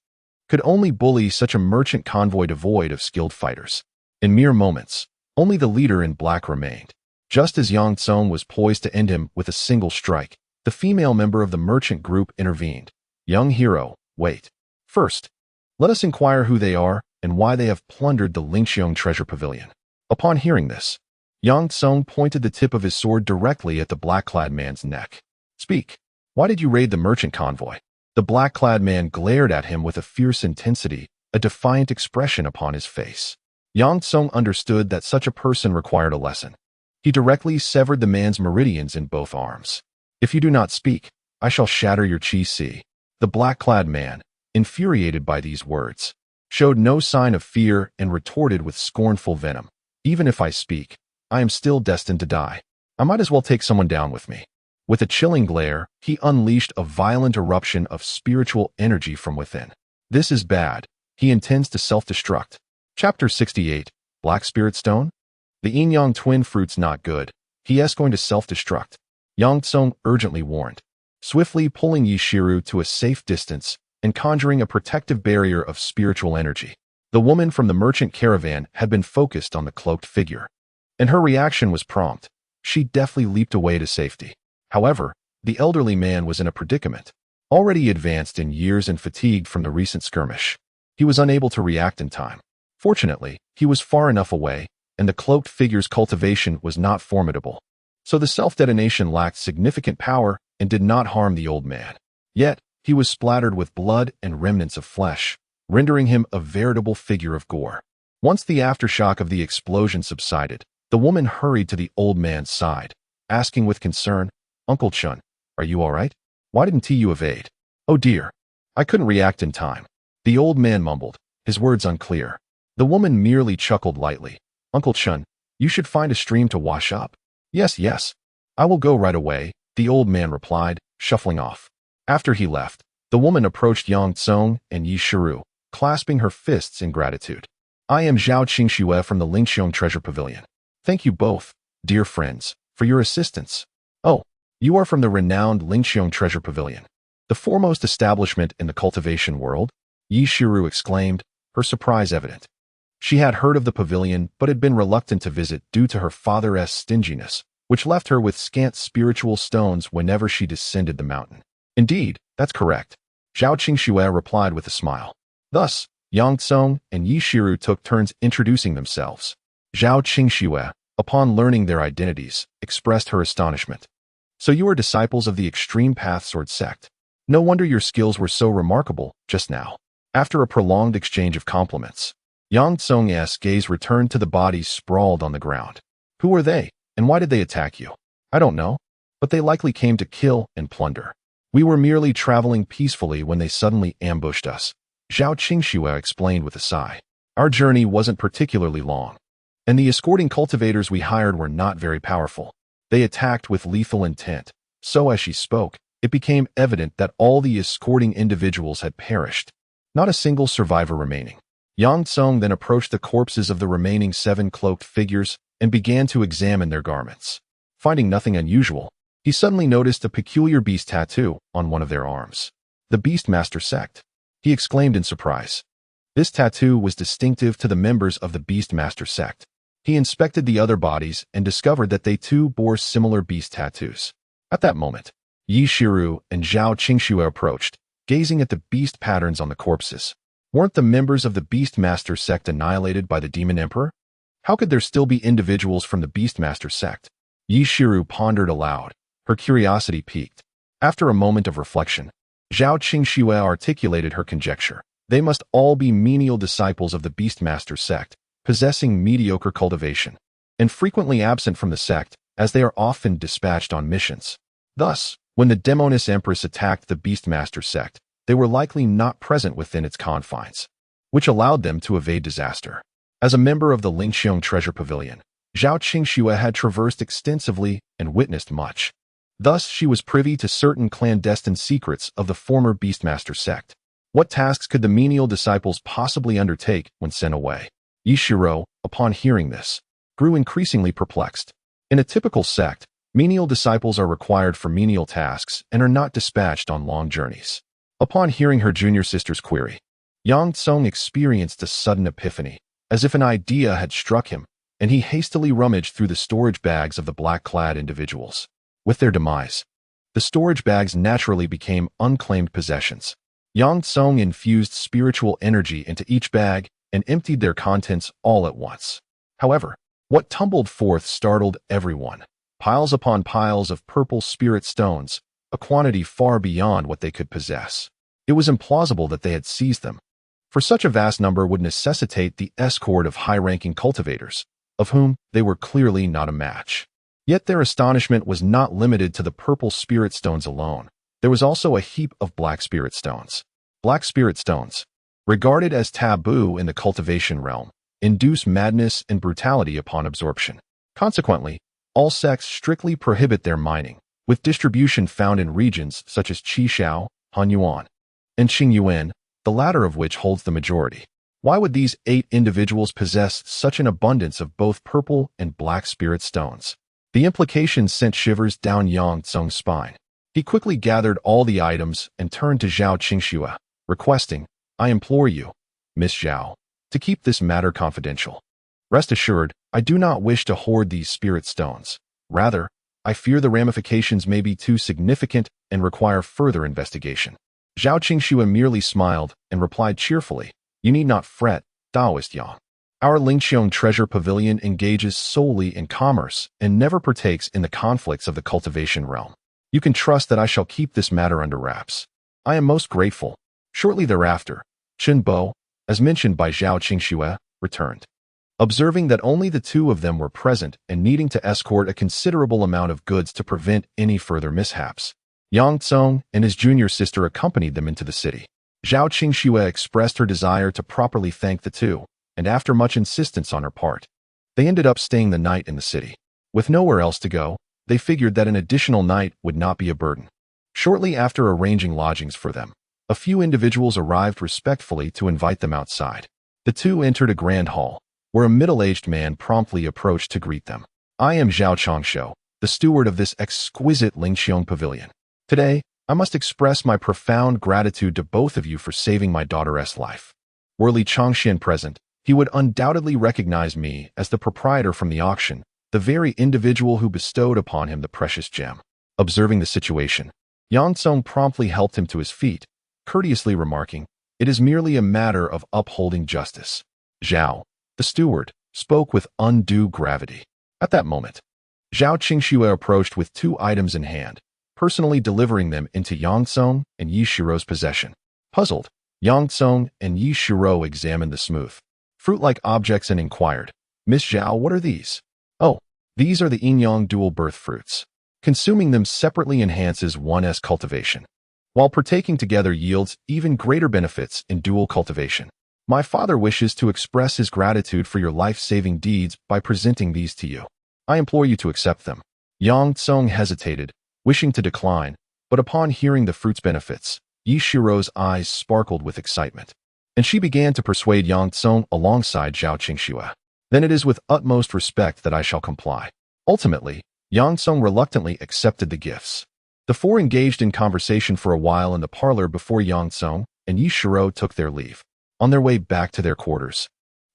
could only bully such a merchant convoy devoid of skilled fighters. In mere moments, only the leader in black remained. Just as Yang Tsung was poised to end him with a single strike, the female member of the merchant group intervened. "Young hero, wait. First, let us inquire who they are and why they have plundered the Lingxiong treasure pavilion." Upon hearing this, Yang Tsung pointed the tip of his sword directly at the black-clad man's neck. "Speak. Why did you raid the merchant convoy?" The black-clad man glared at him with a fierce intensity, a defiant expression upon his face. Yang Tsung understood that such a person required a lesson. He directly severed the man's meridians in both arms. "If you do not speak, I shall shatter your chi-si." The black-clad man, infuriated by these words, showed no sign of fear and retorted with scornful venom, "Even if I speak, I am still destined to die. I might as well take someone down with me." With a chilling glare, he unleashed a violent eruption of spiritual energy from within. This is bad. He intends to self-destruct. Chapter 68, Black Spirit Stone? The yin-yang twin fruit's not good. He is going to self-destruct. Yang Tsung urgently warned, swiftly pulling Yishiro to a safe distance and conjuring a protective barrier of spiritual energy. The woman from the merchant caravan had been focused on the cloaked figure, and her reaction was prompt. She deftly leaped away to safety. However, the elderly man was in a predicament. Already advanced in years and fatigued from the recent skirmish, he was unable to react in time. Fortunately, he was far enough away, and the cloaked figure's cultivation was not formidable, so the self-detonation lacked significant power and did not harm the old man. Yet, he was splattered with blood and remnants of flesh, rendering him a veritable figure of gore. Once the aftershock of the explosion subsided, The woman hurried to the old man's side, asking with concern, "Uncle Chun, are you all right? Why didn't you evade?" "Oh dear, I couldn't react in time," the old man mumbled, his words unclear. The woman merely chuckled lightly. "Uncle Chun, you should find a stream to wash up." Yes, yes, I will go right away," the old man replied, shuffling off. After he left, the woman approached Yang Tsong and Yi Shiru, clasping her fists in gratitude. "I am Zhao Qingxue from the Lingxiong Treasure Pavilion. Thank you both, dear friends, for your assistance." "Oh, you are from the renowned Lingxiong Treasure Pavilion, the foremost establishment in the cultivation world?" Yi Shiru exclaimed, her surprise evident. She had heard of the pavilion but had been reluctant to visit due to her father's stinginess, which left her with scant spiritual stones whenever she descended the mountain. "Indeed, that's correct," Zhao Qingxue replied with a smile. Thus, Yang Tsong and Yi Shiru took turns introducing themselves. Zhao Qingxue, upon learning their identities, expressed her astonishment. "So you are disciples of the Extreme Path Sword sect. No wonder your skills were so remarkable just now." After a prolonged exchange of compliments, Yang Tsong's gaze returned to the bodies sprawled on the ground. "Who are they, and why did they attack you?" "I don't know, but they likely came to kill and plunder. We were merely traveling peacefully when they suddenly ambushed us," Zhao Qingxue explained with a sigh. "Our journey wasn't particularly long, and the escorting cultivators we hired were not very powerful. They attacked with lethal intent, so as she spoke, it became evident that all the escorting individuals had perished. Not a single survivor remaining." Yang Tsong then approached the corpses of the remaining 7 cloaked figures and began to examine their garments. Finding nothing unusual, he suddenly noticed a peculiar beast tattoo on one of their arms. "The Beastmaster sect," he exclaimed in surprise. This tattoo was distinctive to the members of the Beastmaster sect. He inspected the other bodies and discovered that they too bore similar beast tattoos. At that moment, Yi Shiru and Zhao Qingxue approached, gazing at the beast patterns on the corpses. Weren't the members of the Beastmaster sect annihilated by the Demon Emperor? How could there still be individuals from the Beastmaster sect? Yi Shiru pondered aloud, her curiosity piqued. After a moment of reflection, Zhao Qingxue articulated her conjecture. They must all be menial disciples of the Beastmaster sect, possessing mediocre cultivation, and frequently absent from the sect, as they are often dispatched on missions. Thus, when the Demoness Empress attacked the Beastmaster sect, they were likely not present within its confines, which allowed them to evade disaster. As a member of the Lingxiong Treasure Pavilion, Zhao Qingxue had traversed extensively and witnessed much. Thus, she was privy to certain clandestine secrets of the former Beastmaster sect. What tasks could the menial disciples possibly undertake when sent away? Yi Shiru, upon hearing this, grew increasingly perplexed. In a typical sect, menial disciples are required for menial tasks and are not dispatched on long journeys. Upon hearing her junior sister's query, Yang Tsong experienced a sudden epiphany, as if an idea had struck him, and he hastily rummaged through the storage bags of the black-clad individuals. With their demise, the storage bags naturally became unclaimed possessions. Yang Tsong infused spiritual energy into each bag and emptied their contents all at once. However, what tumbled forth startled everyone. Piles upon piles of purple spirit stones, a quantity far beyond what they could possess. It was implausible that they had seized them, for such a vast number would necessitate the escort of high-ranking cultivators, of whom they were clearly not a match. Yet their astonishment was not limited to the purple spirit stones alone. There was also a heap of black spirit stones. Black spirit stones, regarded as taboo in the cultivation realm, induce madness and brutality upon absorption. Consequently, all sects strictly prohibit their mining, with distribution found in regions such as Qishao, Hanyuan, and Qingyuan, the latter of which holds the majority. Why would these 8 individuals possess such an abundance of both purple and black spirit stones? The implications sent shivers down Yang Tsong's spine. He quickly gathered all the items and turned to Zhao Qingxue, requesting, "I implore you, Miss Zhao, to keep this matter confidential. Rest assured, I do not wish to hoard these spirit stones. Rather, I fear the ramifications may be too significant and require further investigation." Zhao Qingxue merely smiled and replied cheerfully, "You need not fret, Taoist Yang. Our Lingxiong Treasure Pavilion engages solely in commerce and never partakes in the conflicts of the cultivation realm. You can trust that I shall keep this matter under wraps. I am most grateful." Shortly thereafter, Chen Bo, as mentioned by Zhao Qingxue, returned. Observing that only the two of them were present and needing to escort a considerable amount of goods to prevent any further mishaps, Yang Tsong and his junior sister accompanied them into the city. Zhao Qingxue expressed her desire to properly thank the two, and after much insistence on her part, they ended up staying the night in the city. With nowhere else to go, they figured that an additional night would not be a burden. Shortly after arranging lodgings for them, a few individuals arrived respectfully to invite them outside. The two entered a grand hall, where a middle-aged man promptly approached to greet them. "I am Zhao Chongshou, the steward of this exquisite Lingqiong pavilion. Today, I must express my profound gratitude to both of you for saving my daughter's life." Were Li Chongxian present, he would undoubtedly recognize me as the proprietor from the auction, the very individual who bestowed upon him the precious gem. Observing the situation, Yang Tsong promptly helped him to his feet, courteously remarking, "It is merely a matter of upholding justice." Zhao, the steward, spoke with undue gravity. At that moment, Zhao Qingxue approached with two items in hand, personally delivering them into Yang Tsong and Yi Shiro's possession. Puzzled, Yang Tsong and Yi Shiro examined the smooth, fruit-like objects and inquired, "Miss Zhao, what are these?" "Oh, these are the Yin-Yang dual birth fruits. Consuming them separately enhances one's cultivation, while partaking together yields even greater benefits in dual cultivation. My father wishes to express his gratitude for your life-saving deeds by presenting these to you. I implore you to accept them." Yang Tsong hesitated, wishing to decline, but upon hearing the fruit's benefits, Yi Shiro's eyes sparkled with excitement, and she began to persuade Yang Tsong alongside Zhao Qingxue. "Then it is with utmost respect that I shall comply." Ultimately, Yang Tsong reluctantly accepted the gifts. The four engaged in conversation for a while in the parlor before Yang Tsong and Yi Shiro took their leave. On their way back to their quarters,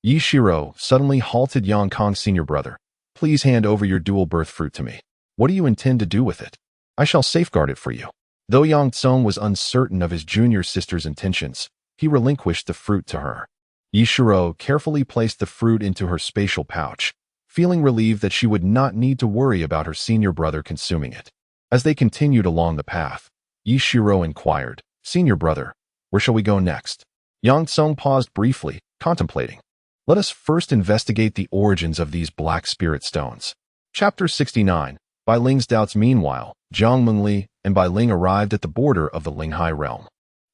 Yi Shiro suddenly halted Yang Kong's senior brother. "Please hand over your dual birth fruit to me. What do you intend to do with it? I shall safeguard it for you." Though Yang Tsong was uncertain of his junior sister's intentions, he relinquished the fruit to her. Yi Shiro carefully placed the fruit into her spatial pouch, feeling relieved that she would not need to worry about her senior brother consuming it. As they continued along the path, Yi Shiro inquired, "Senior brother, where shall we go next?" Yang Tsong paused briefly, contemplating. "Let us first investigate the origins of these black spirit stones." Chapter 69. Bai Ling's doubts. Meanwhile, Jiang Mengli and Bai Ling arrived at the border of the Linghai realm.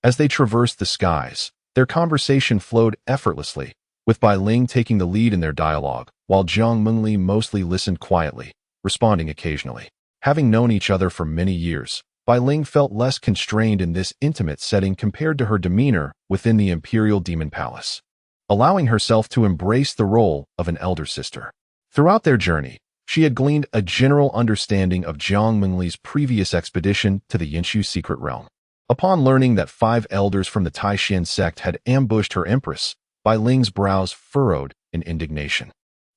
As they traversed the skies, their conversation flowed effortlessly, with Bai Ling taking the lead in their dialogue, while Jiang Mengli mostly listened quietly, responding occasionally. Having known each other for many years, Bai Ling felt less constrained in this intimate setting compared to her demeanor within the Imperial Demon Palace, allowing herself to embrace the role of an elder sister. Throughout their journey, she had gleaned a general understanding of Jiang Mengli's previous expedition to the Yinshu secret realm. Upon learning that 5 elders from the Taishan sect had ambushed her Empress, Bai Ling's brows furrowed in indignation,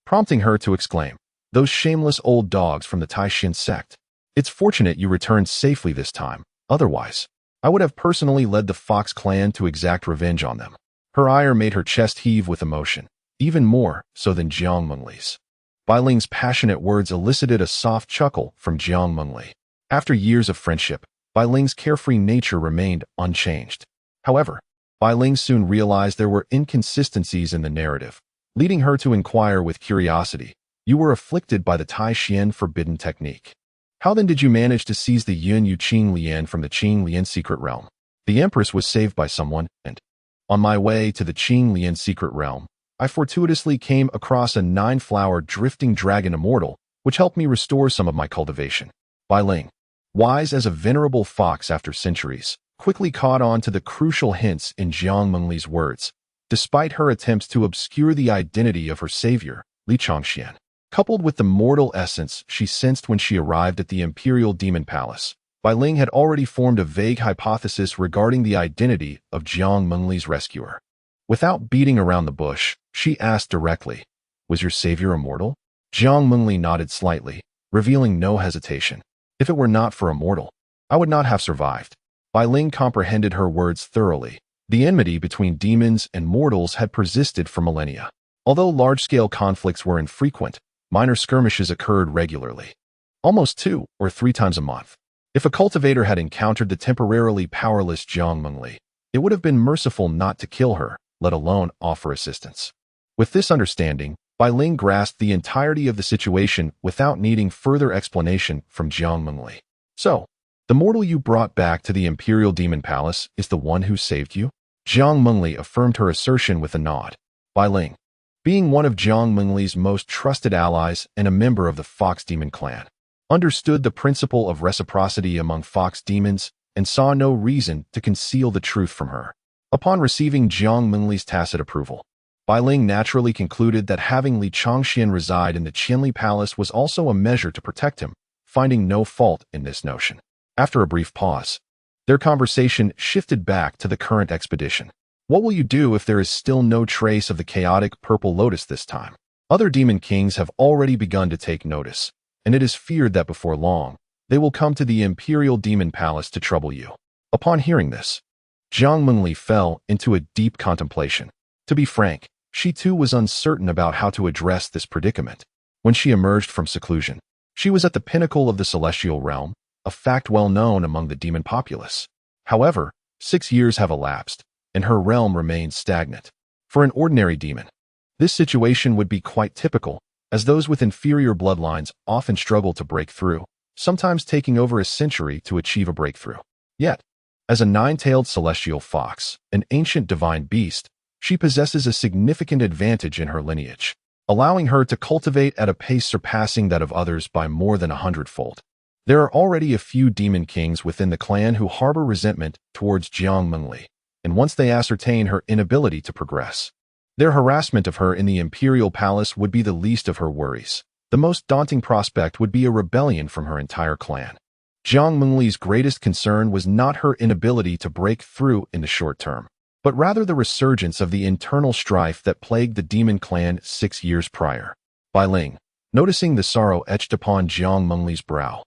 prompting her to exclaim, "Those shameless old dogs from the Taishan sect. It's fortunate you returned safely this time. Otherwise, I would have personally led the Fox clan to exact revenge on them." Her ire made her chest heave with emotion, even more so than Jiang Mengli's. Bai Ling's passionate words elicited a soft chuckle from Jiang Mengli. After years of friendship, Bai Ling's carefree nature remained unchanged. However, Bai Ling soon realized there were inconsistencies in the narrative, leading her to inquire with curiosity, "You were afflicted by the Taishan forbidden technique. How then did you manage to seize the Yun Yu Qing Lian from the Qing Lian secret realm?" "The Empress was saved by someone, and on my way to the Qing Lian secret realm, I fortuitously came across a 9-flower drifting dragon immortal, which helped me restore some of my cultivation." Bai Ling, wise as a venerable fox after centuries, quickly caught on to the crucial hints in Jiang Mengli's words, despite her attempts to obscure the identity of her savior, Li Chongxian. Coupled with the mortal essence she sensed when she arrived at the Imperial Demon Palace, Bai Ling had already formed a vague hypothesis regarding the identity of Jiang Mengli's rescuer. Without beating around the bush, she asked directly, "Was your savior immortal?" Jiang Mengli nodded slightly, revealing no hesitation. "If it were not for Immortal, I would not have survived." Bai Ling comprehended her words thoroughly. The enmity between demons and mortals had persisted for millennia. Although large-scale conflicts were infrequent, minor skirmishes occurred regularly, almost 2 or 3 times a month. If a cultivator had encountered the temporarily powerless Jiang Mengli, it would have been merciful not to kill her, let alone offer assistance. With this understanding, Bai Ling grasped the entirety of the situation without needing further explanation from Jiang Mengli. So, the mortal you brought back to the Imperial Demon Palace is the one who saved you? Jiang Mengli affirmed her assertion with a nod. Bai Ling, being one of Jiang Mengli's most trusted allies and a member of the Fox Demon clan, understood the principle of reciprocity among fox demons and saw no reason to conceal the truth from her. Upon receiving Jiang Mengli's tacit approval, Bai Ling naturally concluded that having Li Changxian reside in the Qianli Palace was also a measure to protect him, finding no fault in this notion. After a brief pause, their conversation shifted back to the current expedition. What will you do if there is still no trace of the chaotic purple lotus this time? Other demon kings have already begun to take notice, and it is feared that before long, they will come to the Imperial Demon Palace to trouble you. Upon hearing this, Jiang Mengli fell into a deep contemplation. To be frank, she too was uncertain about how to address this predicament. When she emerged from seclusion, she was at the pinnacle of the celestial realm, a fact well known among the demon populace. However, 6 years have elapsed, and her realm remains stagnant. For an ordinary demon, this situation would be quite typical, as those with inferior bloodlines often struggle to break through, sometimes taking over a century to achieve a breakthrough. Yet, as a nine-tailed celestial fox, an ancient divine beast, she possesses a significant advantage in her lineage, allowing her to cultivate at a pace surpassing that of others by more than 100-fold. There are already a few demon kings within the clan who harbor resentment towards Jiang Mengli, and once they ascertain her inability to progress, their harassment of her in the Imperial Palace would be the least of her worries. The most daunting prospect would be a rebellion from her entire clan. Jiang Mengli's greatest concern was not her inability to break through in the short term, but rather the resurgence of the internal strife that plagued the demon clan 6 years prior. Bai Ling, noticing the sorrow etched upon Jiang Mengli's brow,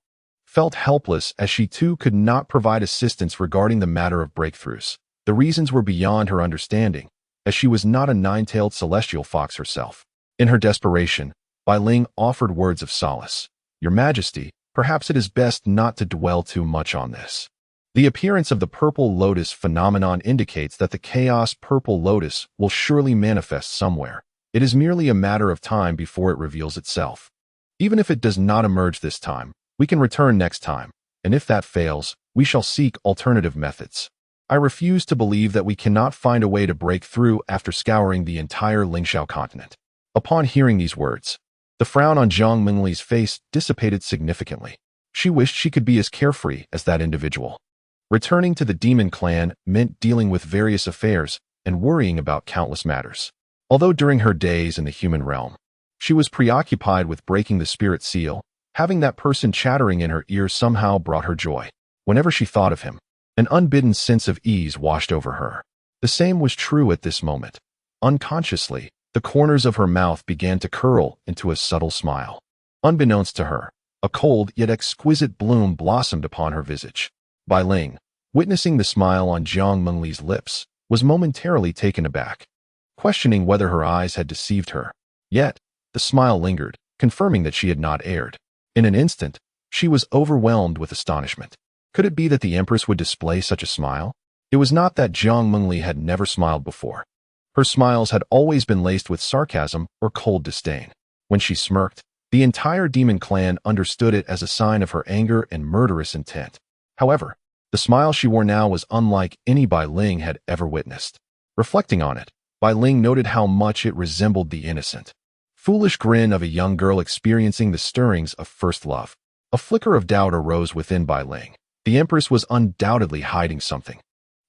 felt helpless as she too could not provide assistance regarding the matter of breakthroughs. The reasons were beyond her understanding, as she was not a nine-tailed celestial fox herself. In her desperation, Bai Ling offered words of solace. Your Majesty, perhaps it is best not to dwell too much on this. The appearance of the purple lotus phenomenon indicates that the chaos purple lotus will surely manifest somewhere. It is merely a matter of time before it reveals itself. Even if it does not emerge this time, we can return next time, and if that fails, we shall seek alternative methods. I refuse to believe that we cannot find a way to break through after scouring the entire Lingxiao continent. Upon hearing these words, the frown on Jiang Mengli's face dissipated significantly. She wished she could be as carefree as that individual. Returning to the demon clan meant dealing with various affairs and worrying about countless matters. Although during her days in the human realm, she was preoccupied with breaking the spirit seal, having that person chattering in her ear somehow brought her joy. Whenever she thought of him, an unbidden sense of ease washed over her. The same was true at this moment. Unconsciously, the corners of her mouth began to curl into a subtle smile. Unbeknownst to her, a cold yet exquisite bloom blossomed upon her visage. Bai Ling, witnessing the smile on Jiang Mengli's lips, was momentarily taken aback, questioning whether her eyes had deceived her. Yet, the smile lingered, confirming that she had not erred. In an instant, she was overwhelmed with astonishment. Could it be that the Empress would display such a smile? It was not that Jiang Mengli had never smiled before. Her smiles had always been laced with sarcasm or cold disdain. When she smirked, the entire demon clan understood it as a sign of her anger and murderous intent. However, the smile she wore now was unlike any Bai Ling had ever witnessed. Reflecting on it, Bai Ling noted how much it resembled the innocent, foolish grin of a young girl experiencing the stirrings of first love. A flicker of doubt arose within Bai Ling. The Empress was undoubtedly hiding something.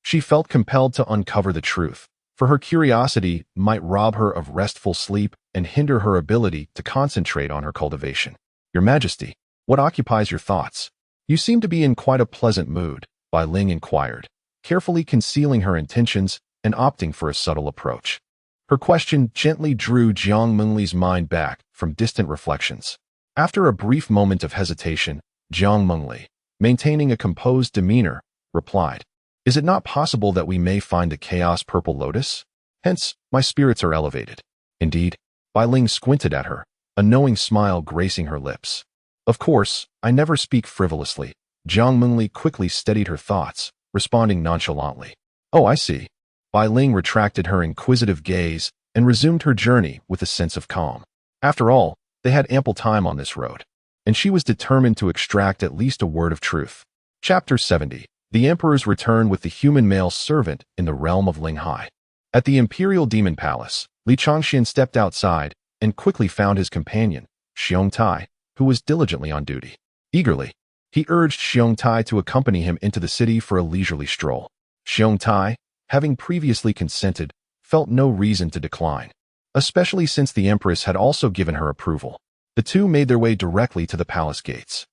She felt compelled to uncover the truth, for her curiosity might rob her of restful sleep and hinder her ability to concentrate on her cultivation. Your Majesty, what occupies your thoughts? You seem to be in quite a pleasant mood, Bai Ling inquired, carefully concealing her intentions and opting for a subtle approach. Her question gently drew Jiang Mengli's mind back from distant reflections. After a brief moment of hesitation, Jiang Mengli, maintaining a composed demeanor, replied, Is it not possible that we may find the chaos purple lotus? Hence, my spirits are elevated. Indeed, Bai Ling squinted at her, a knowing smile gracing her lips. Of course, I never speak frivolously. Jiang Mengli quickly steadied her thoughts, responding nonchalantly. Oh, I see. Bai Ling retracted her inquisitive gaze and resumed her journey with a sense of calm. After all, they had ample time on this road, and she was determined to extract at least a word of truth. Chapter 70. The Emperor's Return with the Human Male Servant in the Realm of Linghai. At the Imperial Demon Palace, Li Changxian stepped outside and quickly found his companion, Xiong Tai, who was diligently on duty. Eagerly, he urged Xiong Tai to accompany him into the city for a leisurely stroll. Xiong Tai, having previously consented, felt no reason to decline, especially since the Empress had also given her approval. The two made their way directly to the palace gates.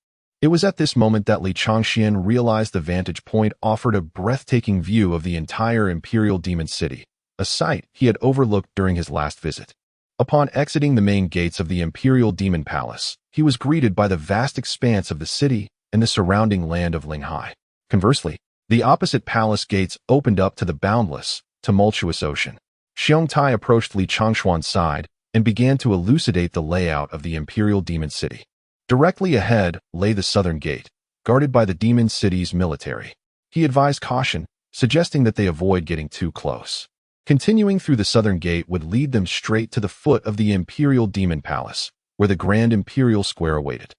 It was at this moment that Li Changxian realized the vantage point offered a breathtaking view of the entire Imperial Demon City, a sight he had overlooked during his last visit. Upon exiting the main gates of the Imperial Demon Palace, he was greeted by the vast expanse of the city and the surrounding land of Linghai. Conversely, the opposite palace gates opened up to the boundless, tumultuous ocean. Xiong Tai approached Li Changxuan's side and began to elucidate the layout of the Imperial Demon City. Directly ahead lay the southern gate, guarded by the Demon City's military. He advised caution, suggesting that they avoid getting too close. Continuing through the southern gate would lead them straight to the foot of the Imperial Demon Palace, where the Grand Imperial Square awaited.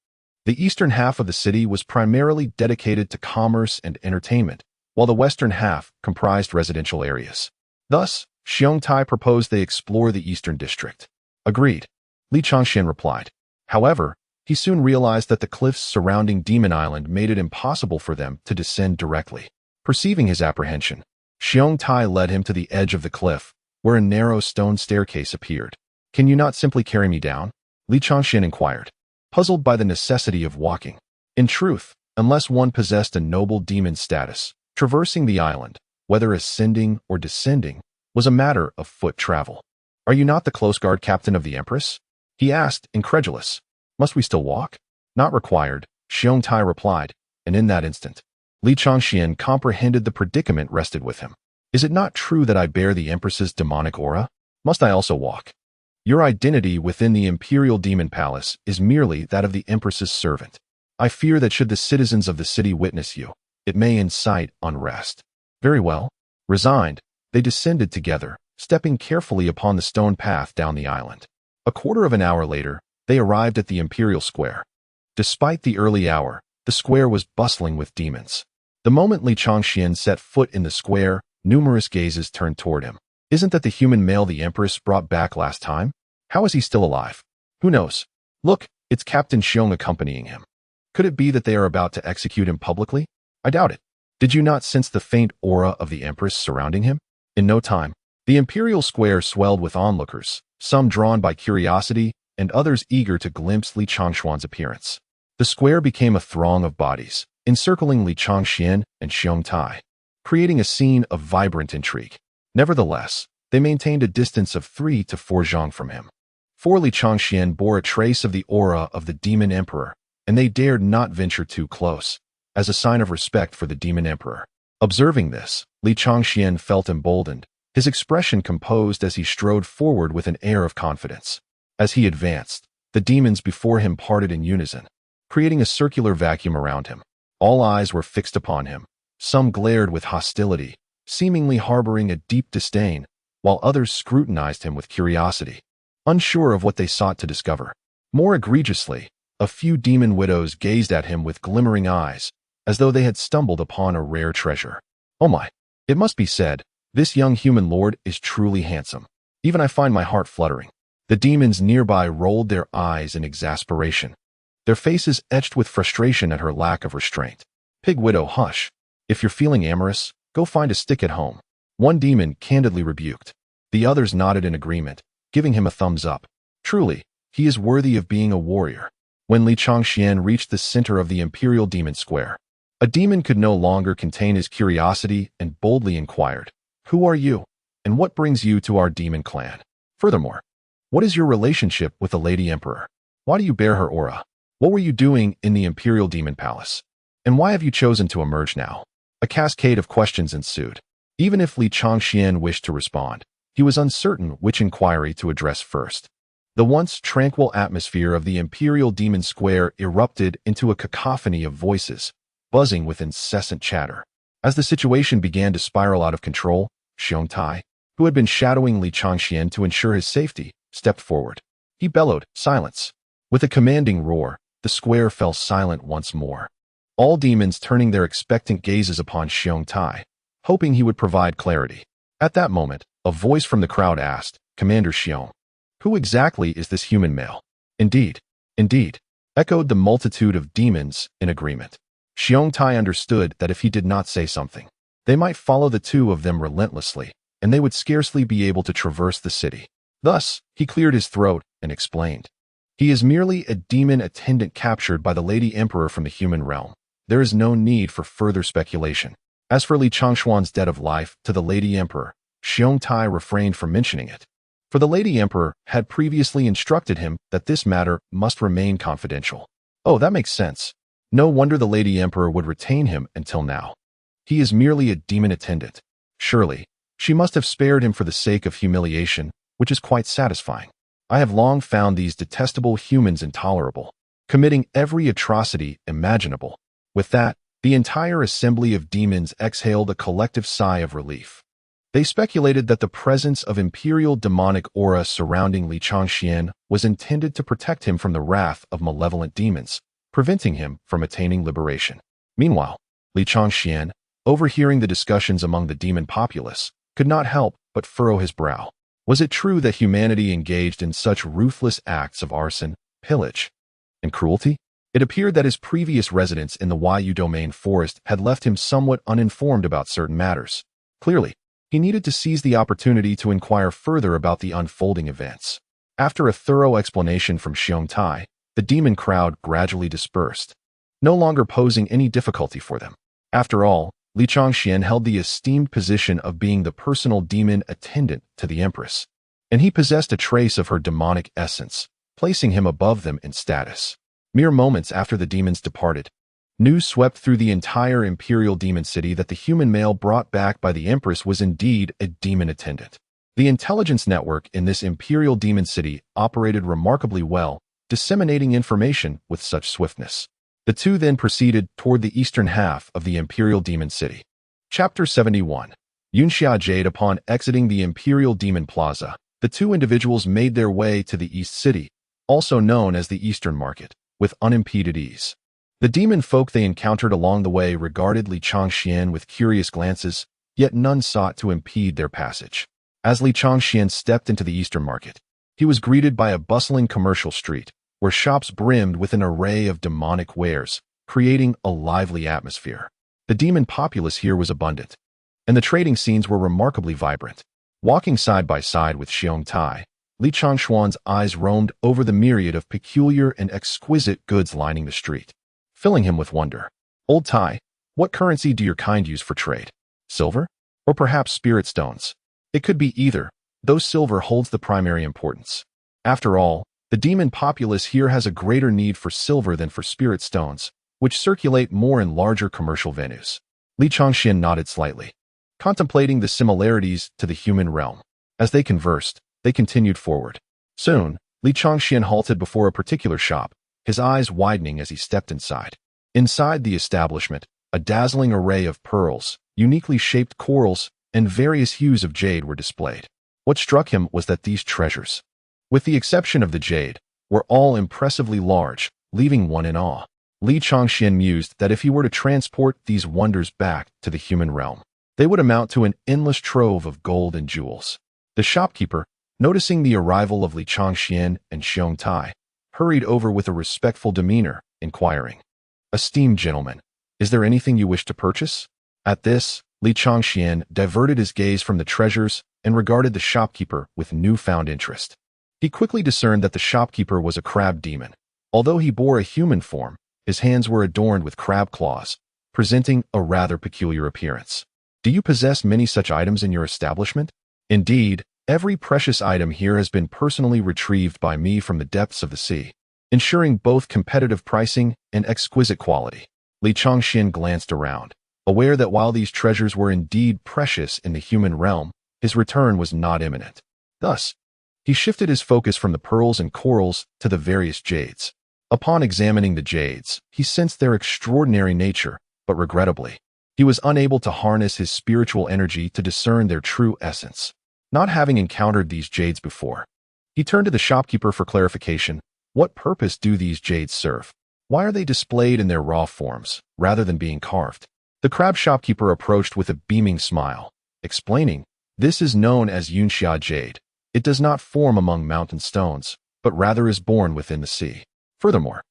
The eastern half of the city was primarily dedicated to commerce and entertainment, while the western half comprised residential areas. Thus, Xiong Tai proposed they explore the eastern district. Agreed, Li Changxian replied. However, he soon realized that the cliffs surrounding Demon Island made it impossible for them to descend directly. Perceiving his apprehension, Xiong Tai led him to the edge of the cliff, where a narrow stone staircase appeared. "Can you not simply carry me down?" Li Changxian inquired, puzzled by the necessity of walking. In truth, unless one possessed a noble demon status, traversing the island, whether ascending or descending, was a matter of foot travel. "Are you not the close guard captain of the Empress?" he asked, incredulous. "Must we still walk?" "Not required," Xiong Tai replied, and in that instant, Li Changxian comprehended the predicament rested with him. "Is it not true that I bear the Empress's demonic aura? Must I also walk?" "Your identity within the Imperial Demon Palace is merely that of the Empress's servant. I fear that should the citizens of the city witness you, it may incite unrest." "Very well." Resigned, they descended together, stepping carefully upon the stone path down the island. A quarter of an hour later, they arrived at the Imperial Square. Despite the early hour, the square was bustling with demons. The moment Li Changxian set foot in the square, numerous gazes turned toward him. "Isn't that the human male the Empress brought back last time? How is he still alive? Who knows? Look, it's Captain Xiong accompanying him. Could it be that they are about to execute him publicly? I doubt it. Did you not sense the faint aura of the Empress surrounding him?" In no time, the Imperial Square swelled with onlookers, some drawn by curiosity and others eager to glimpse Li Changxuan's appearance. The square became a throng of bodies, encircling Li Changxian and Xiong Tai, creating a scene of vibrant intrigue. Nevertheless, they maintained a distance of 3 to 4 zhang from him. For Li Changxian bore a trace of the aura of the Demon Emperor, and they dared not venture too close, as a sign of respect for the Demon Emperor. Observing this, Li Changxian felt emboldened, his expression composed as he strode forward with an air of confidence. As he advanced, the demons before him parted in unison, creating a circular vacuum around him. All eyes were fixed upon him. Some glared with hostility, seemingly harboring a deep disdain, while others scrutinized him with curiosity, unsure of what they sought to discover. More egregiously, a few demon widows gazed at him with glimmering eyes, as though they had stumbled upon a rare treasure. "Oh my, it must be said, this young human lord is truly handsome. Even I find my heart fluttering." The demons nearby rolled their eyes in exasperation, their faces etched with frustration at her lack of restraint. "Pig widow, hush. If you're feeling amorous, go find a stick at home," one demon candidly rebuked. The others nodded in agreement, giving him a thumbs up. Truly, he is worthy of being a warrior. When Li Changxian reached the center of the Imperial Demon Square, a demon could no longer contain his curiosity and boldly inquired, "Who are you, and what brings you to our demon clan? Furthermore, what is your relationship with the Lady Emperor? Why do you bear her aura? What were you doing in the Imperial Demon Palace? And why have you chosen to emerge now?" A cascade of questions ensued. Even if Li Changxian wished to respond, he was uncertain which inquiry to address first. The once tranquil atmosphere of the Imperial Demon Square erupted into a cacophony of voices, buzzing with incessant chatter. As the situation began to spiral out of control, Xiong Tai, who had been shadowing Li Changxian to ensure his safety, stepped forward. He bellowed, "Silence!" With a commanding roar, the square fell silent once more. All demons turning their expectant gazes upon Xiong Tai, hoping he would provide clarity. At that moment, a voice from the crowd asked, "Commander Xiong, who exactly is this human male?" "Indeed, indeed," echoed the multitude of demons in agreement. Xiong Tai understood that if he did not say something, they might follow the two of them relentlessly, and they would scarcely be able to traverse the city. Thus, he cleared his throat and explained. "He is merely a demon attendant captured by the Lady Emperor from the human realm. There is no need for further speculation." As for Li Changshuan's debt of life to the Lady Emperor, Xiong Tai refrained from mentioning it, for the Lady Emperor had previously instructed him that this matter must remain confidential. Oh, that makes sense. No wonder the Lady Emperor would retain him until now. He is merely a demon attendant. Surely, she must have spared him for the sake of humiliation, which is quite satisfying. I have long found these detestable humans intolerable, committing every atrocity imaginable. With that, the entire assembly of demons exhaled a collective sigh of relief. They speculated that the presence of imperial demonic aura surrounding Li Changxian was intended to protect him from the wrath of malevolent demons, preventing him from attaining liberation. Meanwhile, Li Changxian, overhearing the discussions among the demon populace, could not help but furrow his brow. Was it true that humanity engaged in such ruthless acts of arson, pillage, and cruelty? It appeared that his previous residence in the Yu Domain forest had left him somewhat uninformed about certain matters. Clearly, he needed to seize the opportunity to inquire further about the unfolding events. After a thorough explanation from Xiong Tai, the demon crowd gradually dispersed, no longer posing any difficulty for them. After all, Li Changxian held the esteemed position of being the personal demon attendant to the Empress, and he possessed a trace of her demonic essence, placing him above them in status. Mere moments after the demons departed, news swept through the entire Imperial Demon City that the human male brought back by the Empress was indeed a demon attendant. The intelligence network in this Imperial Demon City operated remarkably well, disseminating information with such swiftness. The two then proceeded toward the eastern half of the Imperial Demon City. Chapter 71. Yunxia Jade. Upon exiting the Imperial Demon Plaza, the two individuals made their way to the East City, also known as the Eastern Market, with unimpeded ease. The demon folk they encountered along the way regarded Li Changxian with curious glances, yet none sought to impede their passage. As Li Changxian stepped into the Eastern Market, he was greeted by a bustling commercial street, where shops brimmed with an array of demonic wares, creating a lively atmosphere. The demon populace here was abundant, and the trading scenes were remarkably vibrant. Walking side by side with Xiong Tai, Li Changshuan's eyes roamed over the myriad of peculiar and exquisite goods lining the street, filling him with wonder. "Old Tai, what currency do your kind use for trade? Silver? Or perhaps spirit stones?" "It could be either, though silver holds the primary importance. After all, the demon populace here has a greater need for silver than for spirit stones, which circulate more in larger commercial venues." Li Changxian nodded slightly, contemplating the similarities to the human realm. As they conversed, they continued forward. Soon, Li Changxian halted before a particular shop, his eyes widening as he stepped inside. Inside the establishment, a dazzling array of pearls, uniquely shaped corals, and various hues of jade were displayed. What struck him was that these treasures, with the exception of the jade, were all impressively large, leaving one in awe. Li Changxian mused that if he were to transport these wonders back to the human realm, they would amount to an endless trove of gold and jewels. The shopkeeper, noticing the arrival of Li Changxian and Xiong Tai, hurried over with a respectful demeanor, inquiring, "Esteemed gentlemen, is there anything you wish to purchase?" At this, Li Changxian diverted his gaze from the treasures and regarded the shopkeeper with newfound interest. He quickly discerned that the shopkeeper was a crab demon. Although he bore a human form, his hands were adorned with crab claws, presenting a rather peculiar appearance. "Do you possess many such items in your establishment?" "Indeed, every precious item here has been personally retrieved by me from the depths of the sea, ensuring both competitive pricing and exquisite quality." Li Changxian glanced around, aware that while these treasures were indeed precious in the human realm, his return was not imminent. Thus, he shifted his focus from the pearls and corals to the various jades. Upon examining the jades, he sensed their extraordinary nature, but regrettably, he was unable to harness his spiritual energy to discern their true essence. Not having encountered these jades before, He turned to the shopkeeper for clarification. What purpose do these jades serve? Why are they displayed in their raw forms, rather than being carved? The crab shopkeeper approached with a beaming smile, explaining, "This is known as Yunxia jade. It does not form among mountain stones, but rather is born within the sea. Furthermore,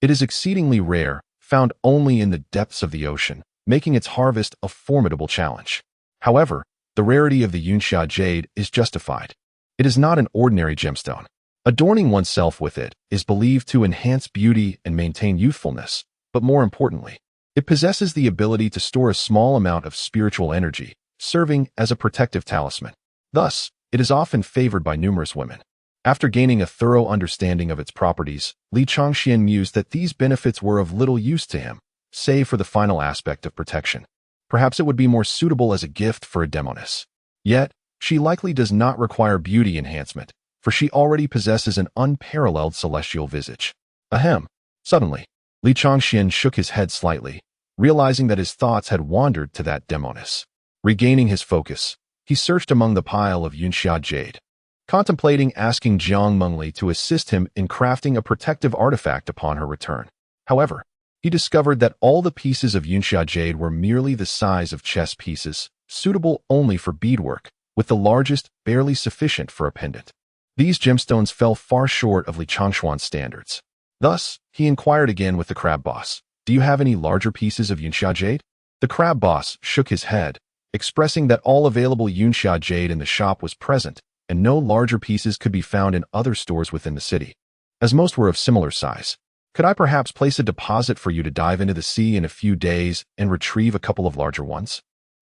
it is exceedingly rare, found only in the depths of the ocean, making its harvest a formidable challenge. However, the rarity of the Yunxia jade is justified. It is not an ordinary gemstone. Adorning oneself with it is believed to enhance beauty and maintain youthfulness, but more importantly, it possesses the ability to store a small amount of spiritual energy, serving as a protective talisman. Thus, it is often favored by numerous women." After gaining a thorough understanding of its properties, Li Changxian mused that these benefits were of little use to him, save for the final aspect of protection. Perhaps it would be more suitable as a gift for a demoness. Yet, she likely does not require beauty enhancement, for she already possesses an unparalleled celestial visage. Ahem. Suddenly, Li Changxian shook his head slightly, realizing that his thoughts had wandered to that demoness. Regaining his focus, he searched among the pile of Yunxia jade, contemplating asking Jiang Mengli to assist him in crafting a protective artifact upon her return. However, he discovered that all the pieces of Yunxia jade were merely the size of chess pieces, suitable only for beadwork, with the largest barely sufficient for a pendant. These gemstones fell far short of Li Changshuan's standards. Thus, he inquired again with the crab boss, "Do you have any larger pieces of Yunxia jade?" The crab boss shook his head, expressing that all available Yunxia jade in the shop was present, and no larger pieces could be found in other stores within the city, as most were of similar size. "Could I perhaps place a deposit for you to dive into the sea in a few days and retrieve a couple of larger ones?"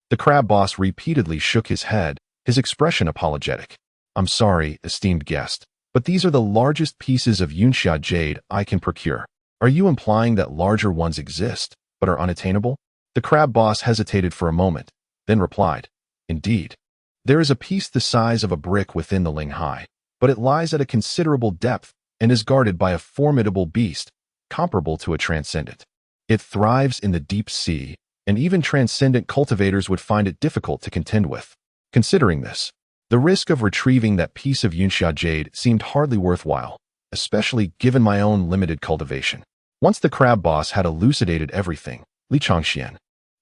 The crab boss repeatedly shook his head, his expression apologetic. "I'm sorry, esteemed guest, but these are the largest pieces of Yunxia jade I can procure. Are you implying that larger ones exist, but are unattainable?" The crab boss hesitated for a moment, then replied, "Indeed. There is a piece the size of a brick within the Linghai, but it lies at a considerable depth and is guarded by a formidable beast, comparable to a transcendent. It thrives in the deep sea, and even transcendent cultivators would find it difficult to contend with. Considering this, the risk of retrieving that piece of Yunxia jade seemed hardly worthwhile, especially given my own limited cultivation." Once the crab boss had elucidated everything, Li Changxian,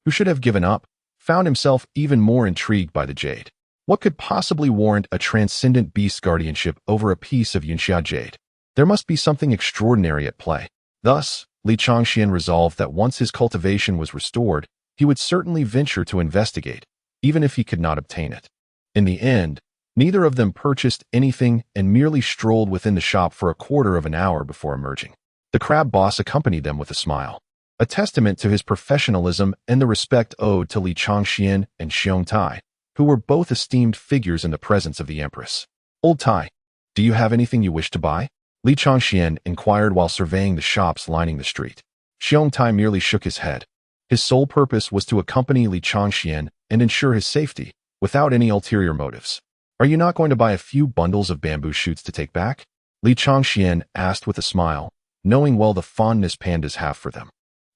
who should have given up, found himself even more intrigued by the jade. What could possibly warrant a transcendent beast's guardianship over a piece of Yunxia jade? There must be something extraordinary at play. Thus, Li Changxian resolved that once his cultivation was restored, he would certainly venture to investigate, even if he could not obtain it. In the end, neither of them purchased anything and merely strolled within the shop for a quarter of an hour before emerging. The crab boss accompanied them with a smile, a testament to his professionalism and the respect owed to Li Changxian and Xiong Tai, who were both esteemed figures in the presence of the Empress. "Old Tai, do you have anything you wish to buy?" Li Changxian inquired while surveying the shops lining the street. Xiong Tai merely shook his head. His sole purpose was to accompany Li Changxian and ensure his safety, without any ulterior motives. "Are you not going to buy a few bundles of bamboo shoots to take back?" Li Changxian asked with a smile, knowing well the fondness pandas have for them.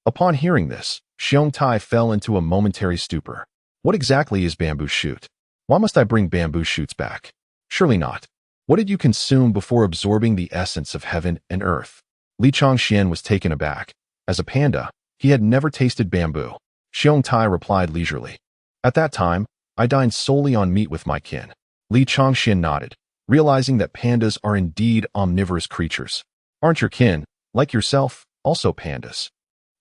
Upon hearing this, Xiong Tai fell into a momentary stupor. "What exactly is bamboo shoot? Why must I bring bamboo shoots back? Surely not. What did you consume before absorbing the essence of heaven and earth?" Li Changxian was taken aback. As a panda, he had never tasted bamboo. Xiong Tai replied leisurely, "At that time, I dined solely on meat with my kin." Li Changxian nodded, realizing that pandas are indeed omnivorous creatures. "Aren't your kin, like yourself, also pandas?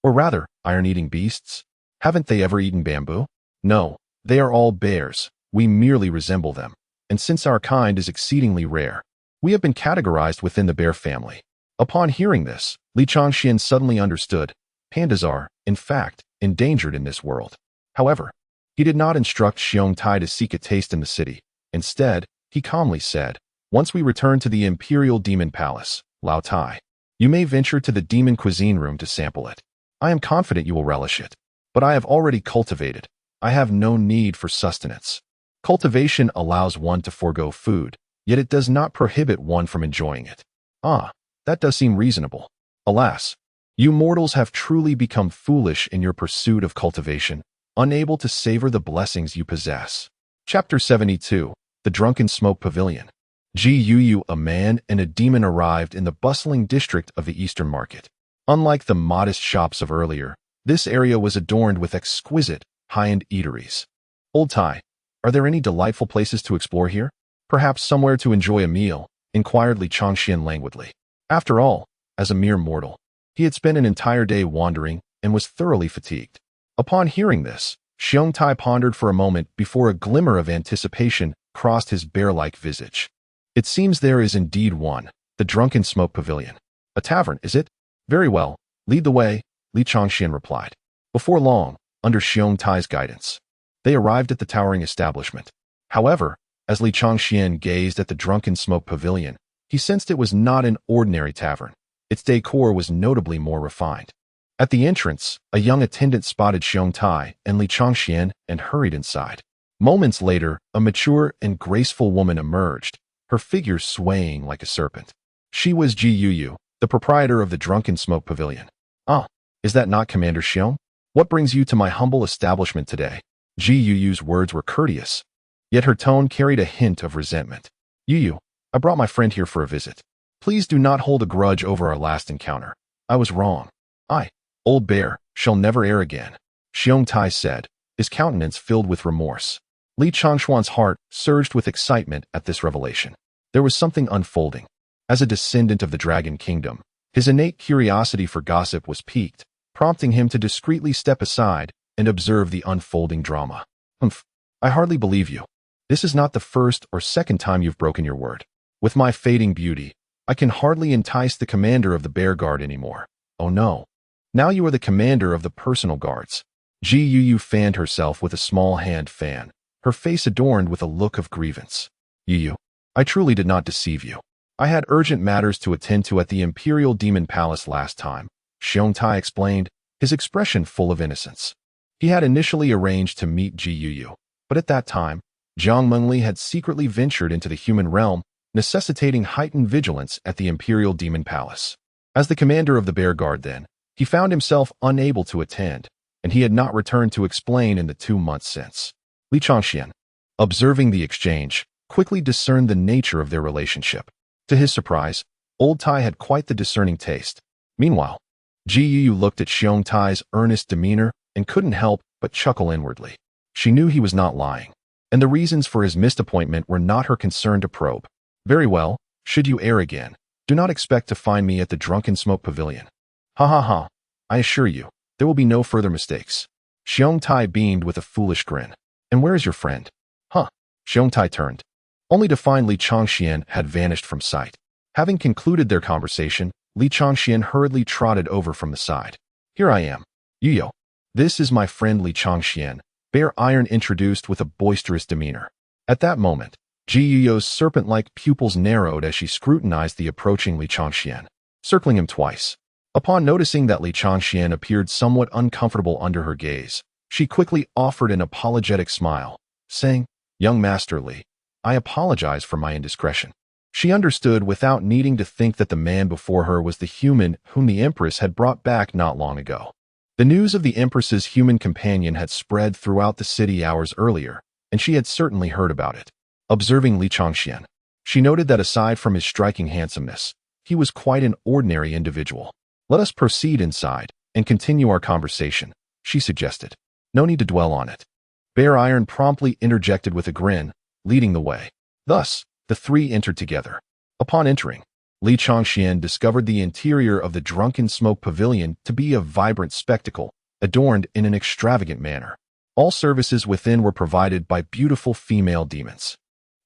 Or rather, iron-eating beasts? Haven't they ever eaten bamboo?" "No, they are all bears. We merely resemble them. And since our kind is exceedingly rare, we have been categorized within the bear family." Upon hearing this, Li Changxian suddenly understood. Pandas are, in fact, endangered in this world. However, he did not instruct Xiong Tai to seek a taste in the city. Instead, he calmly said, "Once we return to the Imperial Demon Palace, Lao Tai, you may venture to the Demon Cuisine Room to sample it. I am confident you will relish it. But I have already cultivated. I have no need for sustenance." Cultivation allows one to forego food, yet it does not prohibit one from enjoying it. Ah, that does seem reasonable. Alas, you mortals have truly become foolish in your pursuit of cultivation, unable to savor the blessings you possess. Chapter 72, The Drunken Smoke Pavilion. Ji Yuyu, a man and a demon, arrived in the bustling district of the Eastern Market. Unlike the modest shops of earlier, this area was adorned with exquisite, high-end eateries. Old Tai, are there any delightful places to explore here? Perhaps somewhere to enjoy a meal, inquired Li Changxian languidly. After all, as a mere mortal, he had spent an entire day wandering and was thoroughly fatigued. Upon hearing this, Xiong Tai pondered for a moment before a glimmer of anticipation crossed his bear-like visage. It seems there is indeed one, the Drunken Smoke Pavilion. A tavern, is it? Very well, lead the way, Li Changxian replied. Before long, under Xiong Tai's guidance, they arrived at the towering establishment. However, as Li Changxian gazed at the Drunken Smoke Pavilion, he sensed it was not an ordinary tavern. Its decor was notably more refined. At the entrance, a young attendant spotted Xiong Tai and Li Changxian and hurried inside. Moments later, a mature and graceful woman emerged, her figure swaying like a serpent. She was Ji Yuyu, the proprietor of the Drunken Smoke Pavilion. Ah, is that not Commander Xiong? What brings you to my humble establishment today? Ji Yuyu's words were courteous, yet her tone carried a hint of resentment. Yuyu, I brought my friend here for a visit. Please do not hold a grudge over our last encounter. I was wrong. Old bear, shall never err again, Xiong Tai said, his countenance filled with remorse. Li Changshuan's heart surged with excitement at this revelation. There was something unfolding. As a descendant of the Dragon Kingdom, his innate curiosity for gossip was piqued, prompting him to discreetly step aside and observe the unfolding drama. I hardly believe you. This is not the first or second time you've broken your word. With my fading beauty, I can hardly entice the commander of the Bear Guard anymore. Oh no. Now you are the commander of the personal guards. Ji Yuyu fanned herself with a small hand fan, her face adorned with a look of grievance. Yuyu, I truly did not deceive you. I had urgent matters to attend to at the Imperial Demon Palace last time, Xiong Tai explained, his expression full of innocence. He had initially arranged to meet Ji Yuyu, but at that time, Jiang Mengli had secretly ventured into the human realm, necessitating heightened vigilance at the Imperial Demon Palace. As the commander of the Bear Guard then, he found himself unable to attend, and he had not returned to explain in the 2 months since. Li Changxian, observing the exchange, quickly discerned the nature of their relationship. To his surprise, Old Tai had quite the discerning taste. Meanwhile, Ji Yuyu looked at Xiong Tai's earnest demeanor and couldn't help but chuckle inwardly. She knew he was not lying, and the reasons for his missed appointment were not her concern to probe. Very well, should you err again, do not expect to find me at the Drunken Smoke Pavilion. Ha ha ha, I assure you, there will be no further mistakes. Xiong Tai beamed with a foolish grin. And where is your friend? Huh. Xiong Tai turned, only to find Li Changxian had vanished from sight. Having concluded their conversation, Li Changxian hurriedly trotted over from the side. Here I am. Yuyo. This is my friend Li Changxian, Bear Iron introduced with a boisterous demeanor. At that moment, Ji Yuyo's serpent-like pupils narrowed as she scrutinized the approaching Li Changxian, circling him twice. Upon noticing that Li Changxian appeared somewhat uncomfortable under her gaze, she quickly offered an apologetic smile, saying, Young Master Li, I apologize for my indiscretion. She understood without needing to think that the man before her was the human whom the Empress had brought back not long ago. The news of the Empress's human companion had spread throughout the city hours earlier, and she had certainly heard about it. Observing Li Changxian, she noted that aside from his striking handsomeness, he was quite an ordinary individual. Let us proceed inside and continue our conversation, she suggested. No need to dwell on it. Bear Iron promptly interjected with a grin, leading the way. Thus, the three entered together. Upon entering, Li Changxian discovered the interior of the Drunken Smoke Pavilion to be a vibrant spectacle, adorned in an extravagant manner. All services within were provided by beautiful female demons.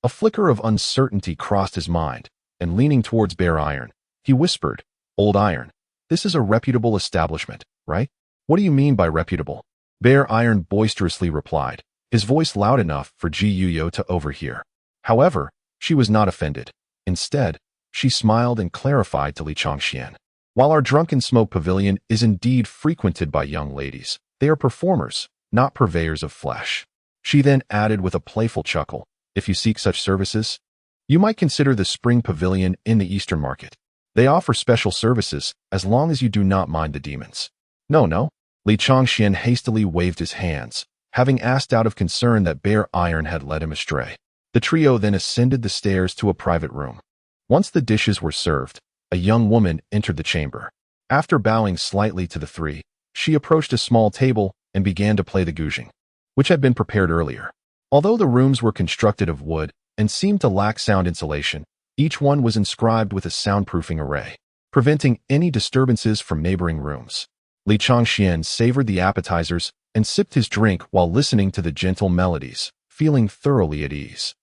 A flicker of uncertainty crossed his mind, and leaning towards Bear Iron, he whispered, Old Iron, this is a reputable establishment, right? What do you mean by reputable? Bear Iron boisterously replied, his voice loud enough for Ji Yuyu to overhear. However, she was not offended. Instead, she smiled and clarified to Li Changxian. While our Drunken Smoke Pavilion is indeed frequented by young ladies, they are performers, not purveyors of flesh. She then added with a playful chuckle, if you seek such services, you might consider the Spring Pavilion in the Eastern Market. They offer special services as long as you do not mind the demons. No. Li Changxian hastily waved his hands, having asked out of concern that Bear Iron had led him astray. The trio then ascended the stairs to a private room. Once the dishes were served, a young woman entered the chamber. After bowing slightly to the three, she approached a small table and began to play the guzheng, which had been prepared earlier. Although the rooms were constructed of wood and seemed to lack sound insulation, each one was inscribed with a soundproofing array, preventing any disturbances from neighboring rooms. Li Changxian savored the appetizers and sipped his drink while listening to the gentle melodies, feeling thoroughly at ease.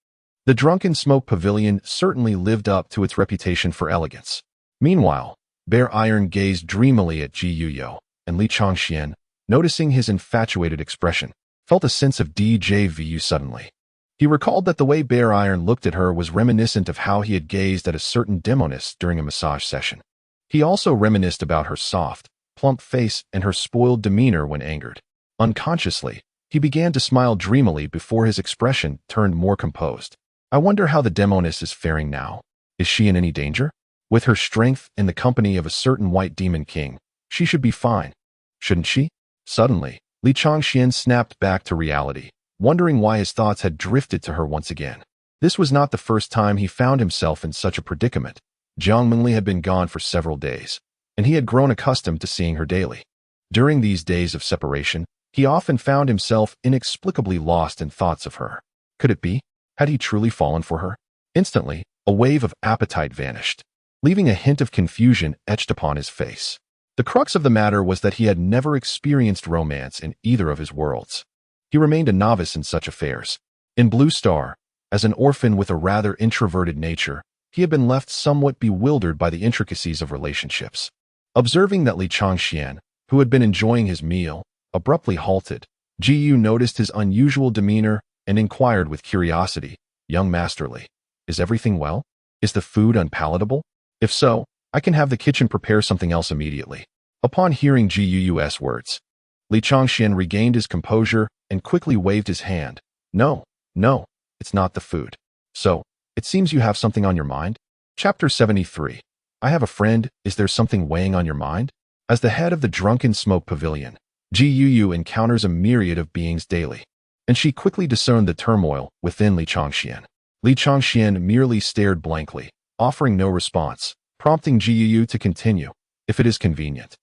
The drunken smoke pavilion certainly lived up to its reputation for elegance. Meanwhile, Bear Iron gazed dreamily at Ji Yuyo, and Li Changxian, noticing his infatuated expression, felt a sense of deja vu suddenly. He recalled that the way Bear Iron looked at her was reminiscent of how he had gazed at a certain demoness during a massage session. He also reminisced about her soft, plump face and her spoiled demeanor when angered. Unconsciously, he began to smile dreamily before his expression turned more composed. I wonder how the demoness is faring now. Is she in any danger? With her strength and the company of a certain white demon king, she should be fine, shouldn't she? Suddenly, Li Changxian snapped back to reality, wondering why his thoughts had drifted to her once again. This was not the first time he found himself in such a predicament. Jiang Mengli had been gone for several days, and he had grown accustomed to seeing her daily. During these days of separation, he often found himself inexplicably lost in thoughts of her. Could it be? Had he truly fallen for her? Instantly, a wave of appetite vanished, leaving a hint of confusion etched upon his face. The crux of the matter was that he had never experienced romance in either of his worlds. He remained a novice in such affairs. In Blue Star, as an orphan with a rather introverted nature, he had been left somewhat bewildered by the intricacies of relationships. Observing that Li Changxian, who had been enjoying his meal, abruptly halted, Ji Yu noticed his unusual demeanor and inquired with curiosity, "Young Master Li, is everything well? Is the food unpalatable? If so, I can have the kitchen prepare something else immediately." Upon hearing Ji Yu's words, Li Changxian regained his composure and quickly waved his hand. No, it's not the food. So, it seems you have something on your mind? Chapter 73. I have a friend, is there something weighing on your mind? As the head of the drunken smoke pavilion, Ji Yu encounters a myriad of beings daily, and she quickly discerned the turmoil within Li Changxian. Li Changxian merely stared blankly, offering no response, prompting Ji Yu to continue, "If it is convenient,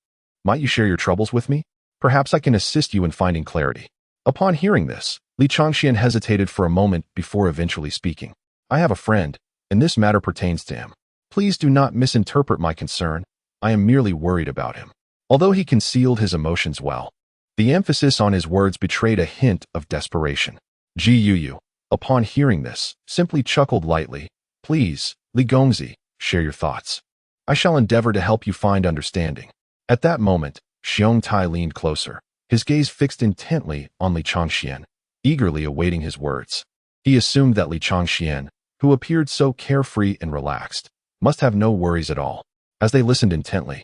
might you share your troubles with me? Perhaps I can assist you in finding clarity." Upon hearing this, Li Changxian hesitated for a moment before eventually speaking. "I have a friend, and this matter pertains to him. Please do not misinterpret my concern. I am merely worried about him." Although he concealed his emotions well, the emphasis on his words betrayed a hint of desperation. Ji Yu, upon hearing this, simply chuckled lightly. "Please, Li Gongzi, share your thoughts. I shall endeavor to help you find understanding." At that moment, Xiong Tai leaned closer, his gaze fixed intently on Li Changxian, eagerly awaiting his words. He assumed that Li Changxian, who appeared so carefree and relaxed, must have no worries at all. As they listened intently,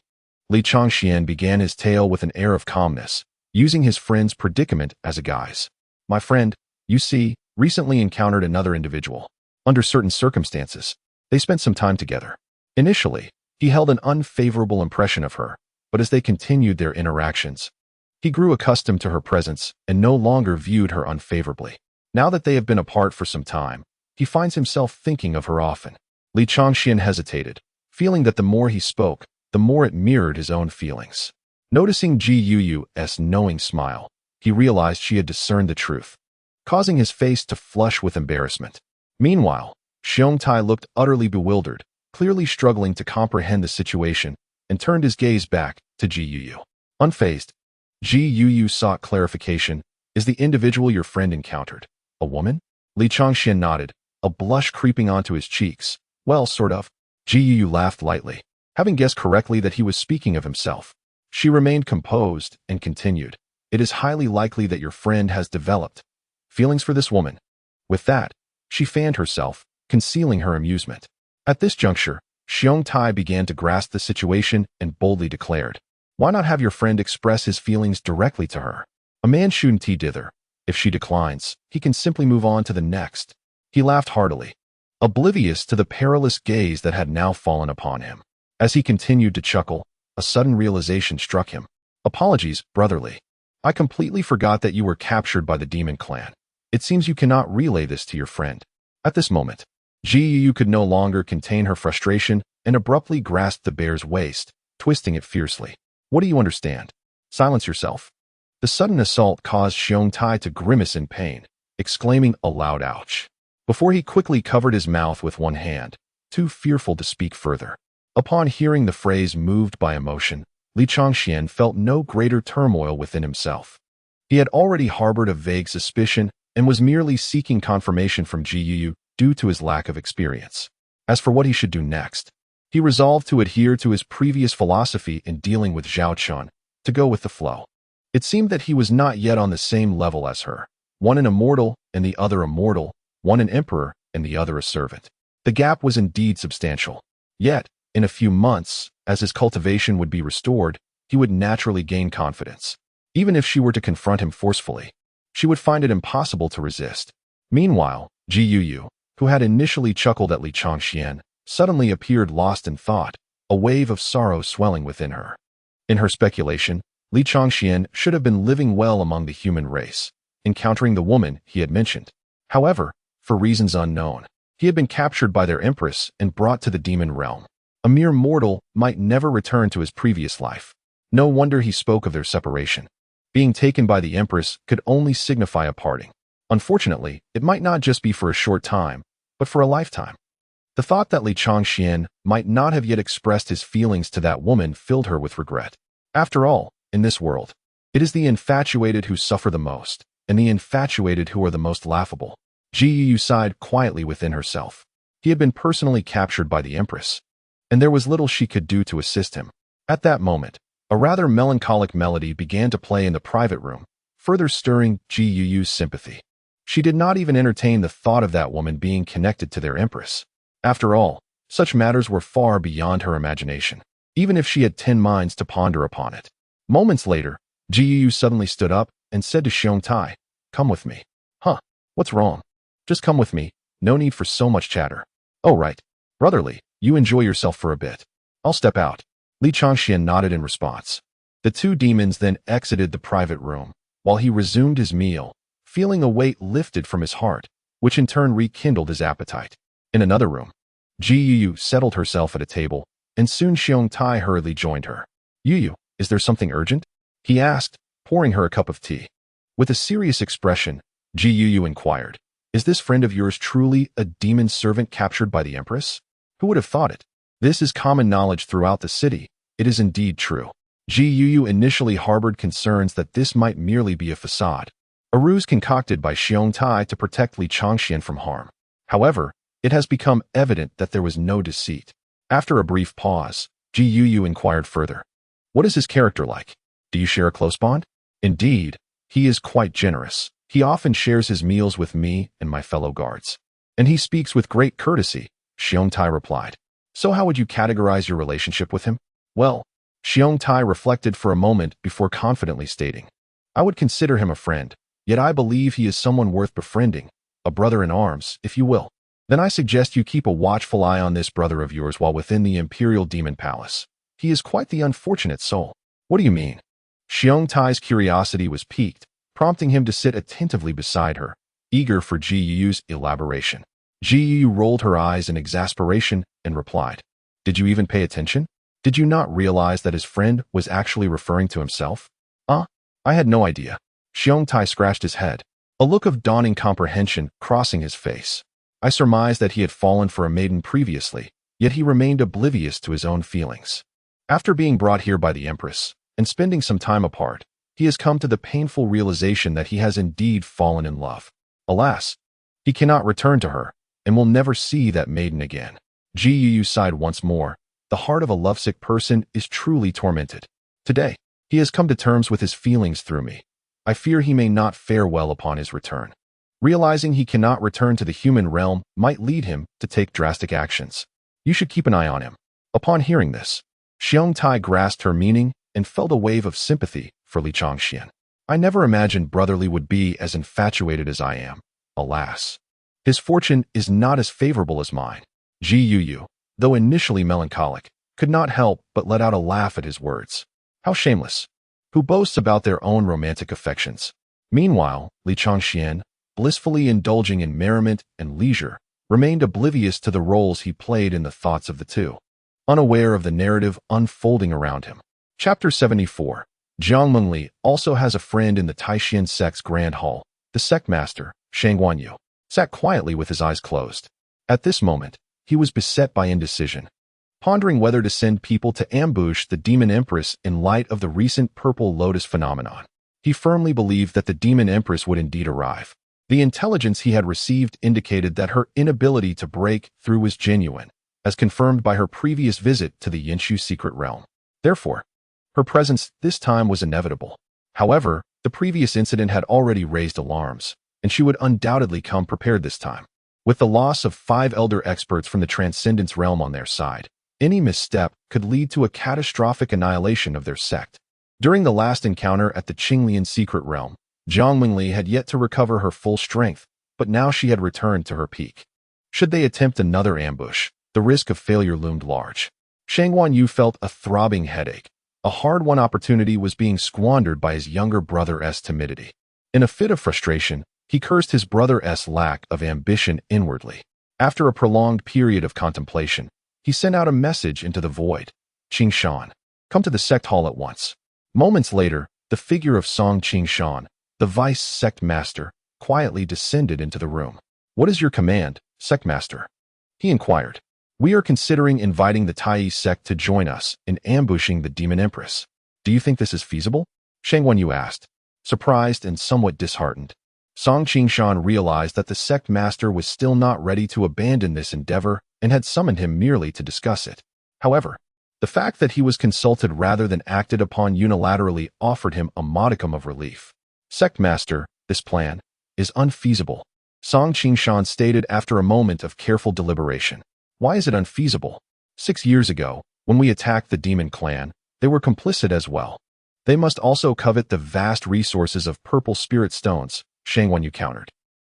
Li Changxian began his tale with an air of calmness, using his friend's predicament as a guise. "My friend, you see, recently encountered another individual. Under certain circumstances, they spent some time together. Initially, he held an unfavorable impression of her, but as they continued their interactions, he grew accustomed to her presence and no longer viewed her unfavorably. Now that they have been apart for some time, he finds himself thinking of her often." Li Changxian hesitated, feeling that the more he spoke, the more it mirrored his own feelings. Noticing Ji Yu's knowing smile, he realized she had discerned the truth, causing his face to flush with embarrassment. Meanwhile, Xiong Tai looked utterly bewildered, clearly struggling to comprehend the situation, and turned his gaze back to Ji Yu. Unfazed, Ji Yu sought clarification. "Is the individual your friend encountered a woman?" Li Changxian nodded, a blush creeping onto his cheeks. "Well, sort of." Ji Yu laughed lightly, having guessed correctly that he was speaking of himself. She remained composed and continued, "It is highly likely that your friend has developed feelings for this woman." With that, she fanned herself, concealing her amusement. At this juncture, Xiong Tai began to grasp the situation and boldly declared, "Why not have your friend express his feelings directly to her? A man shouldn't dither. If she declines, he can simply move on to the next." He laughed heartily, oblivious to the perilous gaze that had now fallen upon him. As he continued to chuckle, a sudden realization struck him. "Apologies, brotherly. I completely forgot that you were captured by the demon clan. It seems you cannot relay this to your friend." At this moment, Ji could no longer contain her frustration and abruptly grasped the bear's waist, twisting it fiercely. What do you understand? Silence yourself. The sudden assault caused Xiong Tai to grimace in pain, exclaiming a loud ouch, before he quickly covered his mouth with one hand, too fearful to speak further. Upon hearing the phrase moved by emotion, Li Changxian felt no greater turmoil within himself. He had already harbored a vague suspicion and was merely seeking confirmation from Ji due to his lack of experience. As for what he should do next, he resolved to adhere to his previous philosophy in dealing with Zhao Chun, to go with the flow. It seemed that he was not yet on the same level as her, one an immortal and the other a mortal, one an emperor and the other a servant. The gap was indeed substantial. Yet, in a few months, as his cultivation would be restored, he would naturally gain confidence. Even if she were to confront him forcefully, she would find it impossible to resist. Meanwhile, Ji who had initially chuckled at Li Changxian, suddenly appeared lost in thought, a wave of sorrow swelling within her. In her speculation, Li Changxian should have been living well among the human race, encountering the woman he had mentioned. However, for reasons unknown, he had been captured by their Empress and brought to the demon realm. A mere mortal might never return to his previous life. No wonder he spoke of their separation. Being taken by the Empress could only signify a parting. Unfortunately, it might not just be for a short time, but for a lifetime. The thought that Li Changxian might not have yet expressed his feelings to that woman filled her with regret. After all, in this world, it is the infatuated who suffer the most, and the infatuated who are the most laughable. Ji sighed quietly within herself. He had been personally captured by the Empress, and there was little she could do to assist him. At that moment, a rather melancholic melody began to play in the private room, further stirring Ji sympathy. She did not even entertain the thought of that woman being connected to their Empress. After all, such matters were far beyond her imagination, even if she had 10 minds to ponder upon it. Moments later, Ji suddenly stood up and said to Xiong Tai, "Come with me." "Huh? What's wrong?" "Just come with me. No need for so much chatter." "Oh right. Brotherly, you enjoy yourself for a bit. I'll step out." Li Changxian nodded in response. The two demons then exited the private room, while he resumed his meal, feeling a weight lifted from his heart, which in turn rekindled his appetite. In another room, Ji settled herself at a table, and soon Xiong Tai hurriedly joined her. "Yu, is there something urgent?" he asked, pouring her a cup of tea. With a serious expression, Ji inquired, "Is this friend of yours truly a demon servant captured by the Empress?" "Who would have thought it? This is common knowledge throughout the city. It is indeed true." Ji initially harbored concerns that this might merely be a facade, a ruse concocted by Xiong Tai to protect Li Changxian from harm. However, it has become evident that there was no deceit. After a brief pause, Ji inquired further, "What is his character like? Do you share a close bond?" "Indeed, he is quite generous. He often shares his meals with me and my fellow guards. And he speaks with great courtesy," Xiong Tai replied. "So how would you categorize your relationship with him?" "Well," Xiong Tai reflected for a moment before confidently stating, "I would consider him a friend, yet I believe he is someone worth befriending, a brother in arms, if you will." "Then I suggest you keep a watchful eye on this brother of yours while within the Imperial Demon Palace. He is quite the unfortunate soul." "What do you mean?" Xiong Tai's curiosity was piqued, prompting him to sit attentively beside her, eager for Ji elaboration. Ji rolled her eyes in exasperation and replied, "Did you even pay attention? Did you not realize that his friend was actually referring to himself?" I had no idea." Xiong Tai scratched his head, a look of dawning comprehension crossing his face. "I surmised that he had fallen for a maiden previously, yet he remained oblivious to his own feelings. After being brought here by the Empress, and spending some time apart, he has come to the painful realization that he has indeed fallen in love. Alas, he cannot return to her, and will never see that maiden again." Ji sighed once more. The heart of a lovesick person is truly tormented. "Today, he has come to terms with his feelings through me. I fear he may not fare well upon his return. Realizing he cannot return to the human realm might lead him to take drastic actions. You should keep an eye on him." Upon hearing this, Xiong Tai grasped her meaning and felt a wave of sympathy for Li Changxian. "I never imagined Brotherly would be as infatuated as I am. Alas, his fortune is not as favorable as mine." Ji though initially melancholic, could not help but let out a laugh at his words. How shameless! Who boasts about their own romantic affections? Meanwhile, Li Changxian, blissfully indulging in merriment and leisure, remained oblivious to the roles he played in the thoughts of the two, unaware of the narrative unfolding around him. Chapter 74. Jiang Mengli also has a friend in the Taishan sect's Grand Hall. The sect master, Shang Guanyu, sat quietly with his eyes closed. At this moment, he was beset by indecision, pondering whether to send people to ambush the Demon Empress in light of the recent Purple Lotus phenomenon. He firmly believed that the Demon Empress would indeed arrive. The intelligence he had received indicated that her inability to break through was genuine, as confirmed by her previous visit to the Yinshu secret realm. Therefore, her presence this time was inevitable. However, the previous incident had already raised alarms, and she would undoubtedly come prepared this time. With the loss of 5 elder experts from the Transcendence realm on their side, any misstep could lead to a catastrophic annihilation of their sect. During the last encounter at the Qinglian secret realm, Jiang Mengli had yet to recover her full strength, but now she had returned to her peak. Should they attempt another ambush, the risk of failure loomed large. Shang Guanyu felt a throbbing headache. A hard-won opportunity was being squandered by his younger brother's timidity. In a fit of frustration, he cursed his brother's lack of ambition inwardly. After a prolonged period of contemplation, he sent out a message into the void. Qingshan, come to the sect hall at once. Moments later, the figure of Song Qingshan, the vice sect master, quietly descended into the room. What is your command, sect master? He inquired. We are considering inviting the Tai sect to join us in ambushing the Demon Empress. Do you think this is feasible? Shang Guanyu asked, surprised and somewhat disheartened. Song Qingshan realized that the sect master was still not ready to abandon this endeavor and had summoned him merely to discuss it. However, the fact that he was consulted rather than acted upon unilaterally offered him a modicum of relief. Sect master, this plan is unfeasible, Song Qingshan stated after a moment of careful deliberation. Why is it unfeasible? 6 years ago, when we attacked the demon clan, they were complicit as well. They must also covet the vast resources of purple spirit stones, Shang Guanyu countered.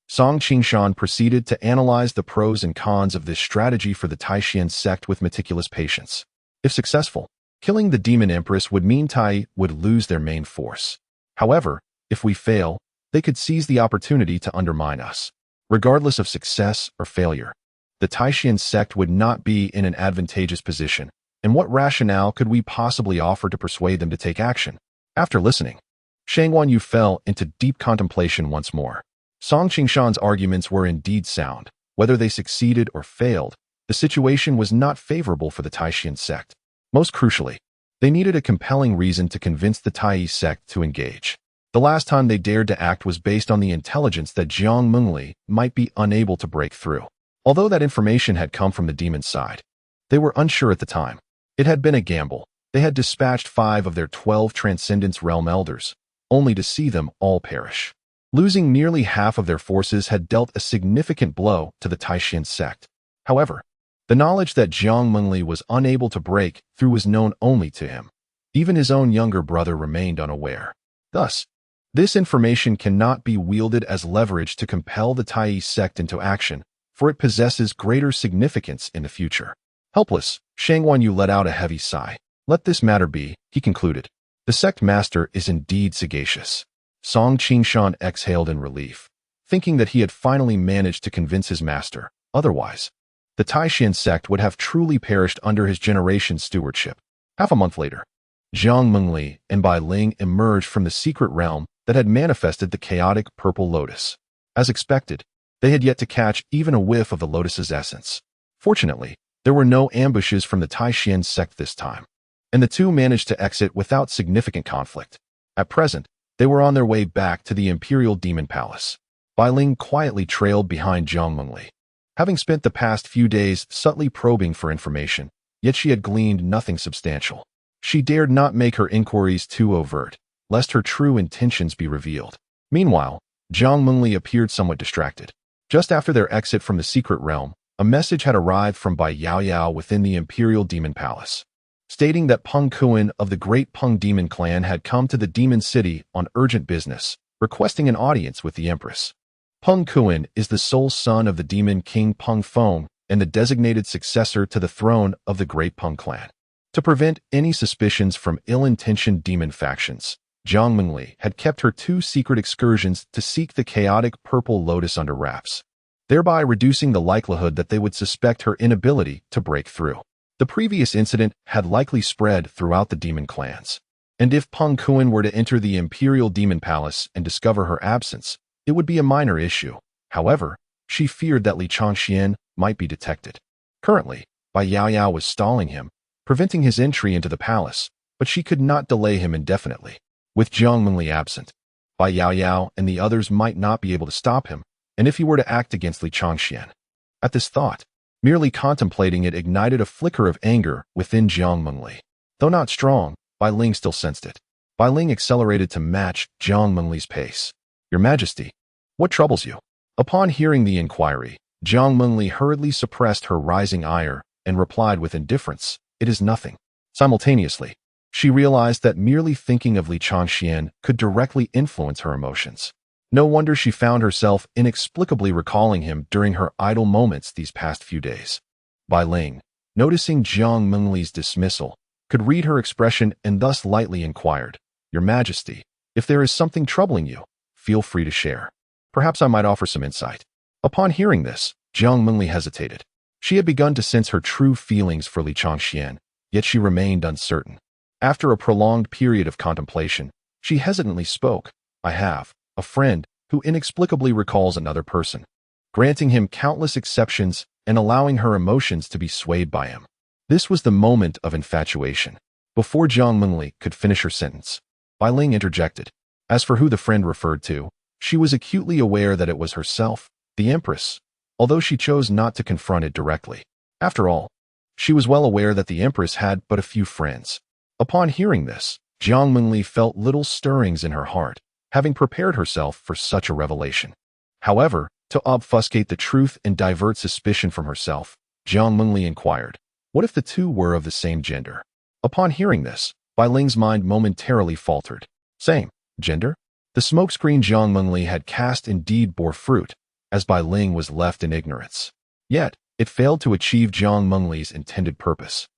Song Qingshan proceeded to analyze the pros and cons of this strategy for the Taishan sect with meticulous patience. If successful, killing the Demon Empress would mean Tai would lose their main force. However, if we fail, they could seize the opportunity to undermine us. Regardless of success or failure, the Taishan sect would not be in an advantageous position, and what rationale could we possibly offer to persuade them to take action? After listening, Shang Guanyu fell into deep contemplation once more. Song Qingshan's arguments were indeed sound. Whether they succeeded or failed, the situation was not favorable for the Taishan sect. Most crucially, they needed a compelling reason to convince the Tai sect to engage. The last time they dared to act was based on the intelligence that Jiang Mengli might be unable to break through. Although that information had come from the demon's side, they were unsure at the time. It had been a gamble. They had dispatched 5 of their 12 Transcendence Realm elders, only to see them all perish. Losing nearly half of their forces had dealt a significant blow to the Taishan sect. However, the knowledge that Jiang Mengli was unable to break through was known only to him. Even his own younger brother remained unaware. Thus, this information cannot be wielded as leverage to compel the Tai sect into action, for it possesses greater significance in the future. Helpless, Shang Guanyu let out a heavy sigh. Let this matter be, he concluded. The sect master is indeed sagacious. Song Qingshan exhaled in relief, thinking that he had finally managed to convince his master. Otherwise, the Taishan sect would have truly perished under his generation's stewardship. Half a month later, Jiang Mengli and Bai Ling emerged from the secret realm that had manifested the chaotic purple lotus. As expected, they had yet to catch even a whiff of the lotus's essence. Fortunately, there were no ambushes from the Taishan sect this time, and the two managed to exit without significant conflict. At present, they were on their way back to the Imperial Demon Palace. Bai Ling quietly trailed behind Jiang Mengli. Having spent the past few days subtly probing for information, yet she had gleaned nothing substantial. She dared not make her inquiries too overt, lest her true intentions be revealed. Meanwhile, Jiang Mengli appeared somewhat distracted. Just after their exit from the secret realm, a message had arrived from Bai Yaoyao within the Imperial Demon Palace, stating that Peng Kuan of the Great Peng Demon Clan had come to the Demon City on urgent business, requesting an audience with the Empress. Peng Kuan is the sole son of the Demon King Peng Feng and the designated successor to the throne of the Great Peng Clan. To prevent any suspicions from ill-intentioned demon factions, Jiang Mengli had kept her 2 secret excursions to seek the chaotic purple lotus under wraps. thereby reducing the likelihood that they would suspect her inability to break through. The previous incident had likely spread throughout the demon clans, and if Peng Kuan were to enter the Imperial Demon Palace and discover her absence, it would be a minor issue. However, she feared that Li Changxian might be detected. Currently, Bai Yaoyao was stalling him, preventing his entry into the palace, but she could not delay him indefinitely. With Jiang Mengli absent, Bai Yaoyao and the others might not be able to stop him, and if he were to act against Li Changxian. At this thought, merely contemplating it ignited a flicker of anger within Jiang Mengli. Though not strong, Bai Ling still sensed it. Bai Ling accelerated to match Jiang Mengli's pace. "Your Majesty, what troubles you?" Upon hearing the inquiry, Jiang Mengli hurriedly suppressed her rising ire and replied with indifference, "It is nothing." Simultaneously, she realized that merely thinking of Li Changxian could directly influence her emotions. No wonder she found herself inexplicably recalling him during her idle moments these past few days. Bai Ling, noticing Jiang Mengli's dismissal, could read her expression and thus lightly inquired, "Your Majesty, if there is something troubling you, feel free to share. Perhaps I might offer some insight." Upon hearing this, Jiang Mengli hesitated. She had begun to sense her true feelings for Li Changxian, yet she remained uncertain. After a prolonged period of contemplation, she hesitantly spoke, "I have a friend who inexplicably recalls another person, granting him countless exceptions and allowing her emotions to be swayed by him." This was the moment of infatuation. Before Jiang Mengli could finish her sentence, Bai Ling interjected. As for who the friend referred to, she was acutely aware that it was herself, the Empress, although she chose not to confront it directly. After all, she was well aware that the Empress had but a few friends. Upon hearing this, Jiang Mengli felt little stirrings in her heart, having prepared herself for such a revelation. However, to obfuscate the truth and divert suspicion from herself, Jiang Mengli inquired, "What if the two were of the same gender?" Upon hearing this, Bai Ling's mind momentarily faltered. Same gender? The smokescreen Jiang Mengli had cast indeed bore fruit, as Bai Ling was left in ignorance. Yet, it failed to achieve Jiang Mengli's intended purpose.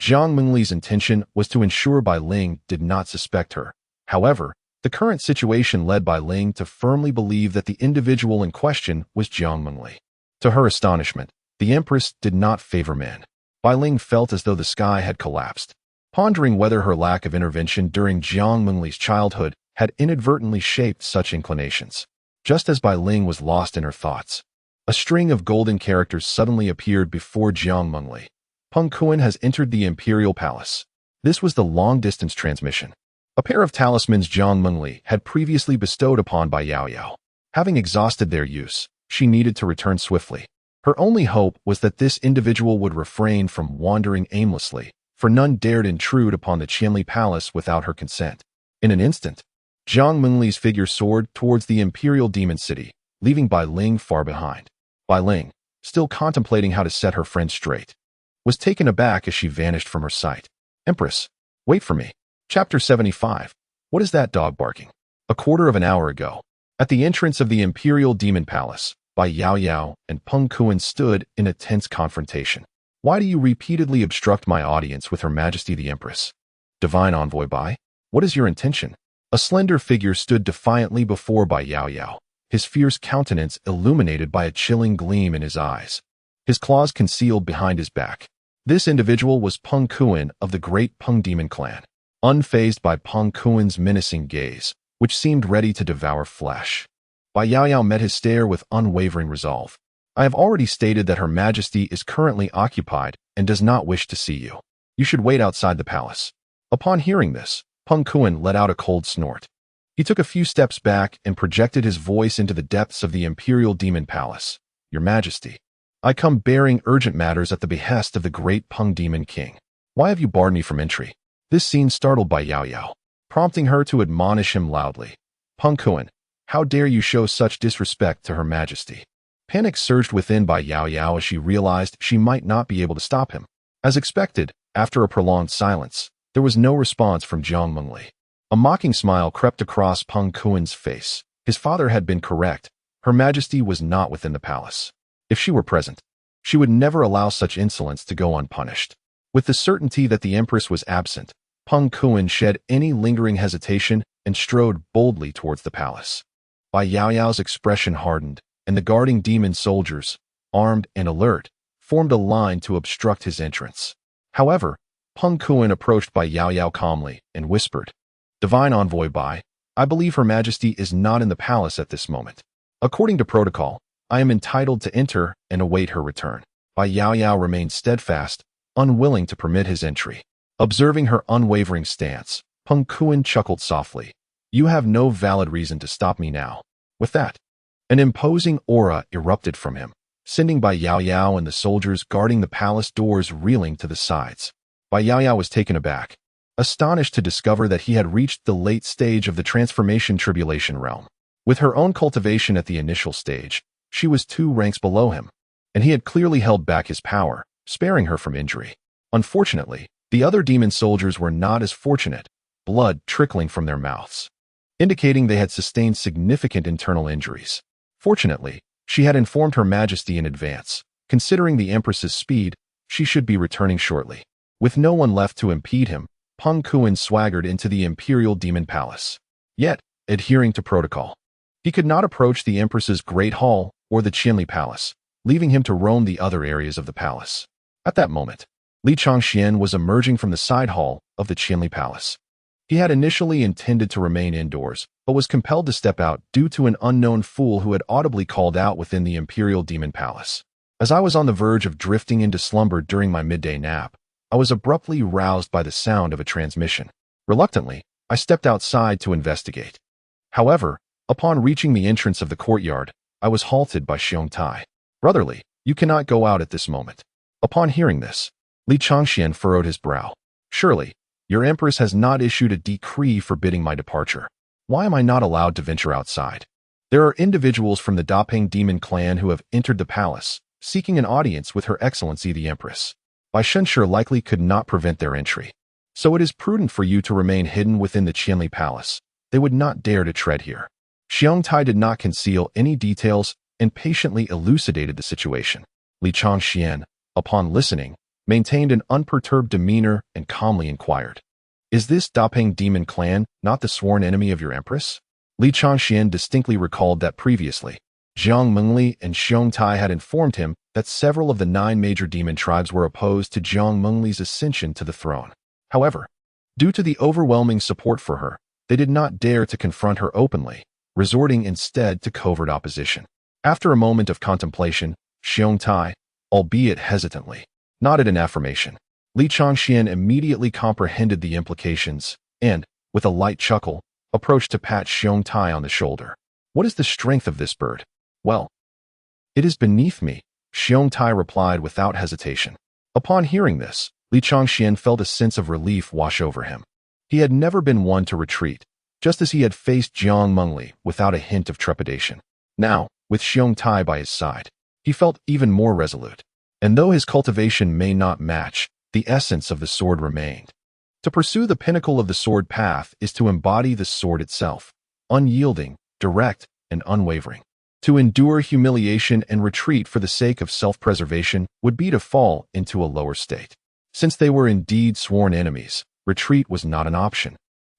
Jiang Mengli's intention was to ensure Bai Ling did not suspect her. However, the current situation led Bai Ling to firmly believe that the individual in question was Jiang Mengli. To her astonishment, the Empress did not favor men. Bai Ling felt as though the sky had collapsed, pondering whether her lack of intervention during Jiang Mengli's childhood had inadvertently shaped such inclinations. Just as Bai Ling was lost in her thoughts, a string of golden characters suddenly appeared before Jiang Mengli. Peng Kuan has entered the Imperial Palace. This was the long-distance transmission. A pair of talismans Jiang Mengli had previously bestowed upon Bai Yaoyao. Having exhausted their use, she needed to return swiftly. Her only hope was that this individual would refrain from wandering aimlessly, for none dared intrude upon the Qianli Palace without her consent. In an instant, Jiang Mengli's figure soared towards the Imperial Demon City, leaving Bai Ling far behind. Bai Ling, still contemplating how to set her friend straight, was taken aback as she vanished from her sight. "Empress, wait for me." Chapter 75. What is that dog barking? A quarter of an hour ago, at the entrance of the Imperial Demon Palace, Bai Yaoyao and Peng Kuan stood in a tense confrontation. "Why do you repeatedly obstruct my audience with Her Majesty the Empress?" "Divine Envoy Bai, what is your intention?" A slender figure stood defiantly before Bai Yaoyao, his fierce countenance illuminated by a chilling gleam in his eyes, his claws concealed behind his back. This individual was Peng Kuan of the great Peng Demon clan. Unfazed by Peng Kuan's menacing gaze, which seemed ready to devour flesh, Bai Yaoyao met his stare with unwavering resolve. "I have already stated that Her Majesty is currently occupied and does not wish to see you. You should wait outside the palace." Upon hearing this, Peng Kuan let out a cold snort. He took a few steps back and projected his voice into the depths of the Imperial Demon Palace. "Your Majesty, I come bearing urgent matters at the behest of the great Peng Demon King. Why have you barred me from entry?" This scene startled Bai Yaoyao, prompting her to admonish him loudly. "Peng Kuan, how dare you show such disrespect to Her Majesty?" Panic surged within Bai Yaoyao as she realized she might not be able to stop him. As expected, after a prolonged silence, there was no response from Jiang Mengli. A mocking smile crept across Peng Kuan's face. His father had been correct. Her Majesty was not within the palace. If she were present, she would never allow such insolence to go unpunished. With the certainty that the Empress was absent, Peng Kuan shed any lingering hesitation and strode boldly towards the palace. Bai Yaoyao's expression hardened, and the guarding demon soldiers, armed and alert, formed a line to obstruct his entrance. However, Peng Kuan approached Bai Yaoyao calmly and whispered, "Divine Envoy Bai, I believe Her Majesty is not in the palace at this moment. According to protocol, I am entitled to enter and await her return." Bai Yaoyao remained steadfast, unwilling to permit his entry. Observing her unwavering stance, Peng Kuan chuckled softly. "You have no valid reason to stop me now." With that, an imposing aura erupted from him, sending Bai Yaoyao and the soldiers guarding the palace doors reeling to the sides. Bai Yaoyao was taken aback, astonished to discover that he had reached the late stage of the transformation tribulation realm. With her own cultivation at the initial stage, she was 2 ranks below him, and he had clearly held back his power, sparing her from injury. Unfortunately, the other demon soldiers were not as fortunate, blood trickling from their mouths, indicating they had sustained significant internal injuries. Fortunately, she had informed Her Majesty in advance. Considering the Empress's speed, she should be returning shortly. With no one left to impede him, Peng Kuan swaggered into the Imperial Demon Palace. Yet, adhering to protocol, he could not approach the Empress's Great Hall or the Qianli Palace, leaving him to roam the other areas of the palace. At that moment, Li Changxian was emerging from the side hall of the Qianli Palace. He had initially intended to remain indoors, but was compelled to step out due to an unknown fool who had audibly called out within the Imperial Demon Palace. As I was on the verge of drifting into slumber during my midday nap, I was abruptly roused by the sound of a transmission. Reluctantly, I stepped outside to investigate. However, upon reaching the entrance of the courtyard, I was halted by Xiong Tai. "Brotherly, you cannot go out at this moment." Upon hearing this, Li Changxian furrowed his brow. "Surely, your Empress has not issued a decree forbidding my departure. Why am I not allowed to venture outside? There are individuals from the Dapeng demon clan who have entered the palace, seeking an audience with Her Excellency the Empress. Bai Shenshi likely could not prevent their entry. So it is prudent for you to remain hidden within the Qianli Palace. They would not dare to tread here." Xiong Tai did not conceal any details and patiently elucidated the situation. Li Changxian, upon listening, maintained an unperturbed demeanor and calmly inquired, "Is this Dapeng demon clan not the sworn enemy of your Empress?" Li Changxian distinctly recalled that previously, Jiang Mengli and Xiong Tai had informed him that several of the 9 major demon tribes were opposed to Jiang Mengli's ascension to the throne. However, due to the overwhelming support for her, they did not dare to confront her openly, resorting instead to covert opposition. After a moment of contemplation, Xiong Tai, albeit hesitantly, nodded in affirmation. Li Changxian immediately comprehended the implications and, with a light chuckle, approached to pat Xiong Tai on the shoulder. "What is the strength of this bird?" "Well, it is beneath me," Xiong Tai replied without hesitation. Upon hearing this, Li Changxian felt a sense of relief wash over him. He had never been one to retreat, just as he had faced Jiang Mengli without a hint of trepidation. Now, with Xiong Tai by his side, he felt even more resolute. And though his cultivation may not match, the essence of the sword remained. To pursue the pinnacle of the sword path is to embody the sword itself, unyielding, direct, and unwavering. To endure humiliation and retreat for the sake of self-preservation would be to fall into a lower state. Since they were indeed sworn enemies, retreat was not an option.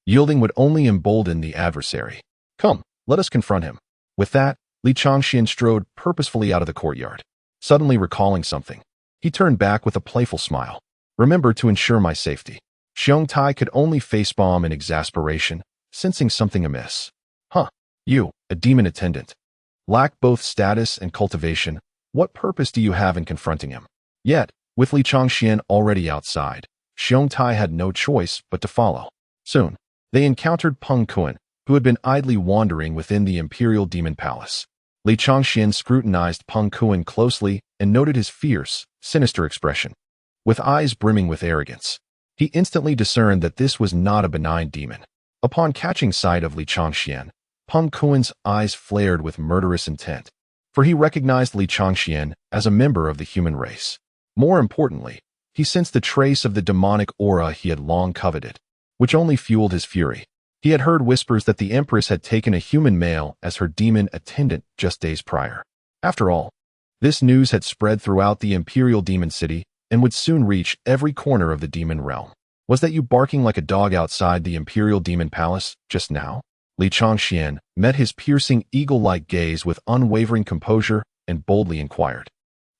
Yielding would only embolden the adversary. "Come, let us confront him." With that, Li Changxian strode purposefully out of the courtyard. Suddenly recalling something, he turned back with a playful smile. "Remember to ensure my safety." Xiong Tai could only facepalm in exasperation, sensing something amiss. "Huh, you, a demon attendant. Lack both status and cultivation, what purpose do you have in confronting him?" Yet, with Li Changxian already outside, Xiong Tai had no choice but to follow. Soon, they encountered Peng Kuan, who had been idly wandering within the Imperial Demon Palace. Li Changxian scrutinized Peng Kuan closely and noted his fierce, sinister expression. With eyes brimming with arrogance, he instantly discerned that this was not a benign demon. Upon catching sight of Li Changxian, Peng Kuan's eyes flared with murderous intent, for he recognized Li Changxian as a member of the human race. More importantly, he sensed the trace of the demonic aura he had long coveted, which only fueled his fury. He had heard whispers that the Empress had taken a human male as her demon attendant just days prior. After all, this news had spread throughout the Imperial Demon City and would soon reach every corner of the demon realm. "Was that you barking like a dog outside the Imperial Demon Palace just now?" Li Changxian met his piercing eagle-like gaze with unwavering composure and boldly inquired.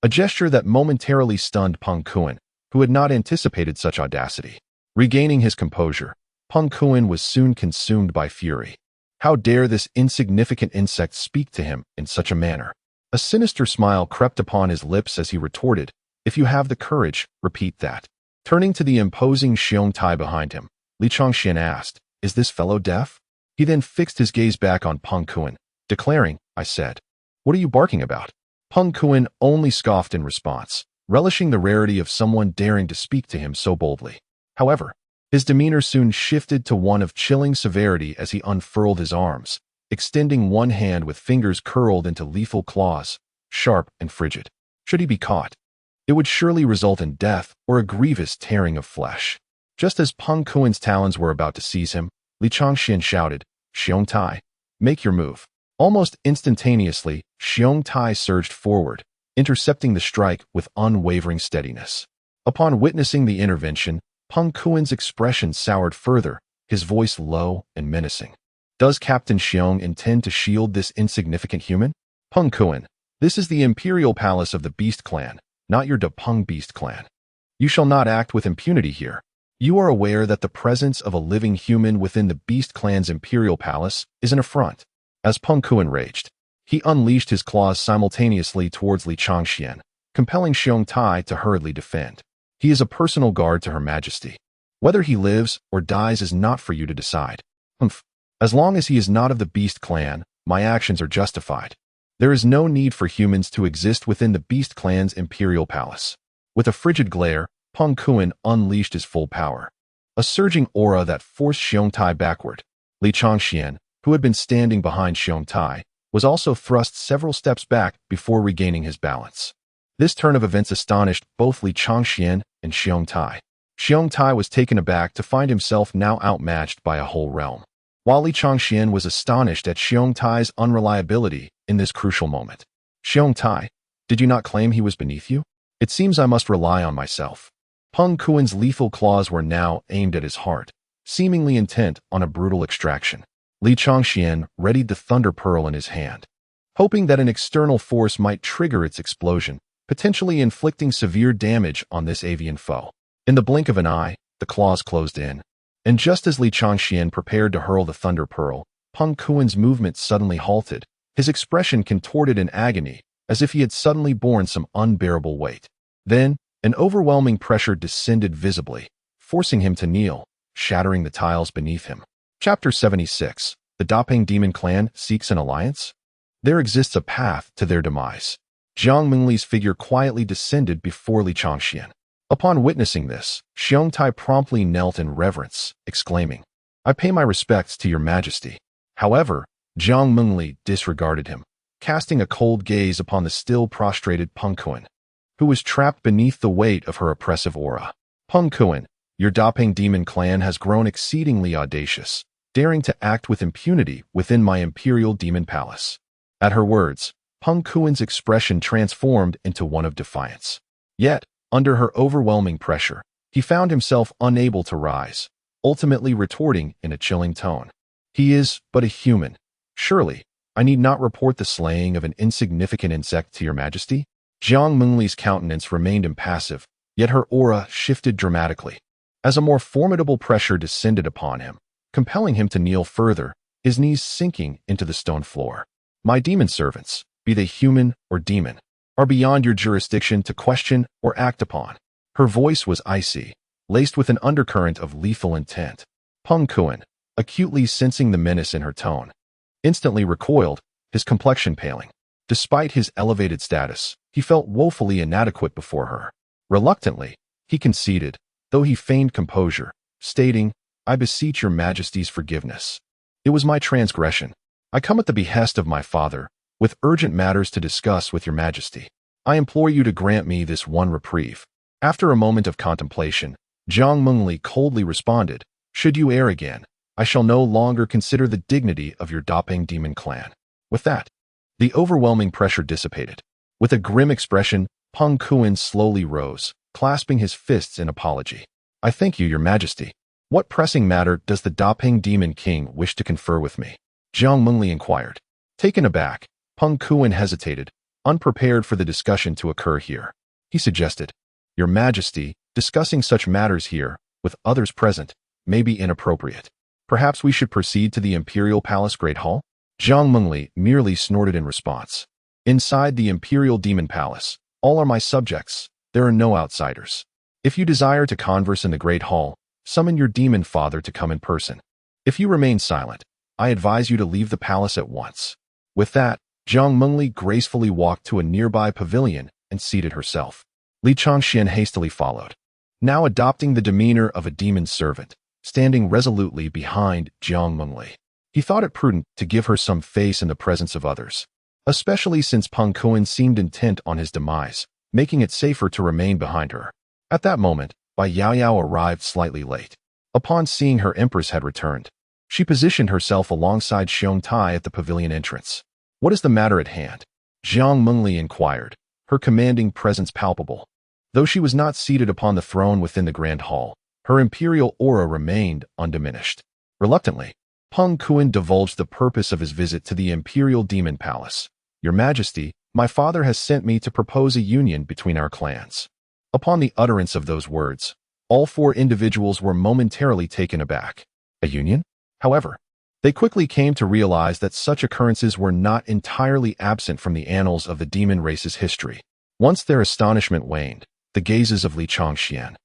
A gesture that momentarily stunned Peng Kuan, who had not anticipated such audacity. Regaining his composure, Peng Kuan was soon consumed by fury. How dare this insignificant insect speak to him in such a manner? A sinister smile crept upon his lips as he retorted, "If you have the courage, repeat that." Turning to the imposing Xiong Tai behind him, Li Changxian asked, "Is this fellow deaf?" He then fixed his gaze back on Peng Kuan, declaring, "I said, what are you barking about?" Peng Kuan only scoffed in response, relishing the rarity of someone daring to speak to him so boldly. However, his demeanor soon shifted to one of chilling severity as he unfurled his arms, extending one hand with fingers curled into lethal claws, sharp and frigid. Should he be caught, it would surely result in death or a grievous tearing of flesh. Just as Peng Kuan's talons were about to seize him, Li Changxian shouted, "Xiong Tai, make your move." Almost instantaneously, Xiong Tai surged forward, intercepting the strike with unwavering steadiness. Upon witnessing the intervention, Peng Kuan's expression soured further, his voice low and menacing. "Does Captain Xiong intend to shield this insignificant human?" "Peng Kuan, this is the imperial palace of the Beast Clan, not your Depeng Beast Clan. You shall not act with impunity here. You are aware that the presence of a living human within the Beast Clan's imperial palace is an affront." As Peng Kuan raged, he unleashed his claws simultaneously towards Li Changxian, compelling Xiong Tai to hurriedly defend. "He is a personal guard to Her Majesty. Whether he lives or dies is not for you to decide. Humph. As long as he is not of the Beast Clan, my actions are justified. There is no need for humans to exist within the Beast Clan's imperial palace." With a frigid glare, Peng Kuan unleashed his full power. A surging aura that forced Xiong Tai backward. Li Changxian, who had been standing behind Xiong Tai, was also thrust several steps back before regaining his balance. This turn of events astonished both Li Changxian and Xiong Tai. Xiong Tai was taken aback to find himself now outmatched by a whole realm, while Li Changxian was astonished at Xiong Tai's unreliability in this crucial moment. "Xiong Tai, did you not claim he was beneath you? It seems I must rely on myself." Peng Kuan's lethal claws were now aimed at his heart, seemingly intent on a brutal extraction. Li Changxian readied the thunder pearl in his hand, hoping that an external force might trigger its explosion, potentially inflicting severe damage on this avian foe. In the blink of an eye, the claws closed in, and just as Li Changxian prepared to hurl the thunder pearl, Peng Kuan's movement suddenly halted, his expression contorted in agony, as if he had suddenly borne some unbearable weight. Then, an overwhelming pressure descended visibly, forcing him to kneel, shattering the tiles beneath him. Chapter 76. The Dapeng Demon Clan Seeks an Alliance? There exists a path to their demise. Jiang Mingli's figure quietly descended before Li Changxian. Upon witnessing this, Xiong Tai promptly knelt in reverence, exclaiming, "I pay my respects to your majesty." However, Jiang Mingli disregarded him, casting a cold gaze upon the still prostrated Peng Kuan, who was trapped beneath the weight of her oppressive aura. "Peng Kuan, your Dapeng Demon Clan has grown exceedingly audacious, daring to act with impunity within my imperial demon palace." At her words, Peng Kuan's expression transformed into one of defiance. Yet, under her overwhelming pressure, he found himself unable to rise, ultimately retorting in a chilling tone, "He is but a human. Surely, I need not report the slaying of an insignificant insect to your majesty?" Jiang Mingli's countenance remained impassive, yet her aura shifted dramatically, as a more formidable pressure descended upon him, compelling him to kneel further, his knees sinking into the stone floor. "My demon servants, be they human or demon, are beyond your jurisdiction to question or act upon." Her voice was icy, laced with an undercurrent of lethal intent. Peng Kuan, acutely sensing the menace in her tone, instantly recoiled, his complexion paling. Despite his elevated status, he felt woefully inadequate before her. Reluctantly, he conceded, though he feigned composure, stating, "I beseech your majesty's forgiveness. It was my transgression. I come at the behest of my father, with urgent matters to discuss with your majesty. I implore you to grant me this one reprieve." After a moment of contemplation, Jiang Mingli coldly responded, "Should you err again, I shall no longer consider the dignity of your Dapeng Demon Clan." With that, the overwhelming pressure dissipated. With a grim expression, Peng Kuan slowly rose, clasping his fists in apology. "I thank you, your majesty. What pressing matter does the Dapeng Demon King wish to confer with me?" Jiang Mengli inquired. Taken aback, Peng Kuan hesitated, unprepared for the discussion to occur here. He suggested, Your Majesty, discussing such matters here, with others present, may be inappropriate. Perhaps we should proceed to the Imperial Palace Great Hall? Jiang Mengli merely snorted in response. Inside the Imperial Demon Palace, all are my subjects. There are no outsiders. If you desire to converse in the Great Hall, summon your demon father to come in person. If you remain silent, I advise you to leave the palace at once. With that, Jiang Mengli gracefully walked to a nearby pavilion and seated herself. Li Changxian hastily followed, now adopting the demeanor of a demon servant, standing resolutely behind Jiang Mengli. He thought it prudent to give her some face in the presence of others, especially since Peng Kuan seemed intent on his demise, making it safer to remain behind her. At that moment, Bai Yaoyao arrived slightly late. Upon seeing her Empress had returned, she positioned herself alongside Xiong Tai at the pavilion entrance. What is the matter at hand? Jiang Mengli inquired, her commanding presence palpable. Though she was not seated upon the throne within the grand hall, her imperial aura remained undiminished. Reluctantly, Peng Kuan divulged the purpose of his visit to the Imperial Demon Palace. Your Majesty, my father has sent me to propose a union between our clans. Upon the utterance of those words, all four individuals were momentarily taken aback. A union? However, they quickly came to realize that such occurrences were not entirely absent from the annals of the demon race's history. Once their astonishment waned, the gazes of Li Changxian,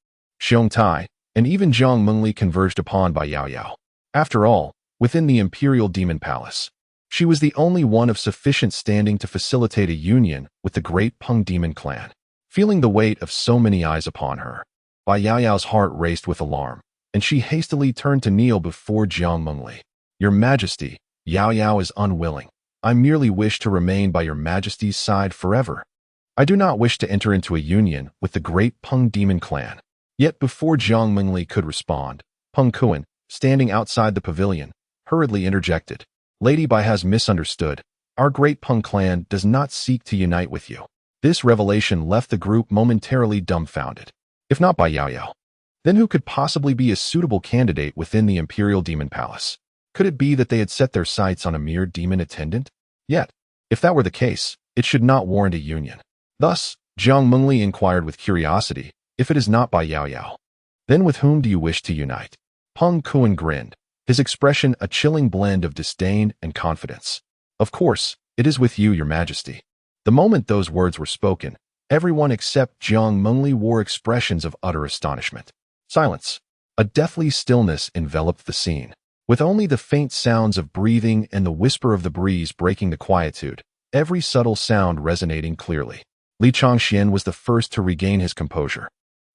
Xiong Tai, and even Jiang Mengli converged upon Bai Yaoyao. After all, within the Imperial Demon Palace, she was the only one of sufficient standing to facilitate a union with the great Peng Demon clan. Feeling the weight of so many eyes upon her, Bai Yaoyao's heart raced with alarm, and she hastily turned to kneel before Jiang Mengli. Your Majesty, Yaoyao is unwilling. I merely wish to remain by your Majesty's side forever. I do not wish to enter into a union with the great Peng Demon clan. Yet before Jiang Mengli could respond, Peng Kuan, standing outside the pavilion, hurriedly interjected. Lady Bai has misunderstood. Our great Peng clan does not seek to unite with you. This revelation left the group momentarily dumbfounded. If not Bai Yaoyao, then who could possibly be a suitable candidate within the Imperial Demon Palace? Could it be that they had set their sights on a mere demon attendant? Yet, if that were the case, it should not warrant a union. Thus, Jiang Mengli inquired with curiosity, if it is not Bai Yaoyao, then with whom do you wish to unite? Peng Kuan grinned, his expression a chilling blend of disdain and confidence. Of course, it is with you, your Majesty. The moment those words were spoken, everyone except Jiang Mengli wore expressions of utter astonishment. Silence. A deathly stillness enveloped the scene, with only the faint sounds of breathing and the whisper of the breeze breaking the quietude, every subtle sound resonating clearly. Li Changxian was the first to regain his composure.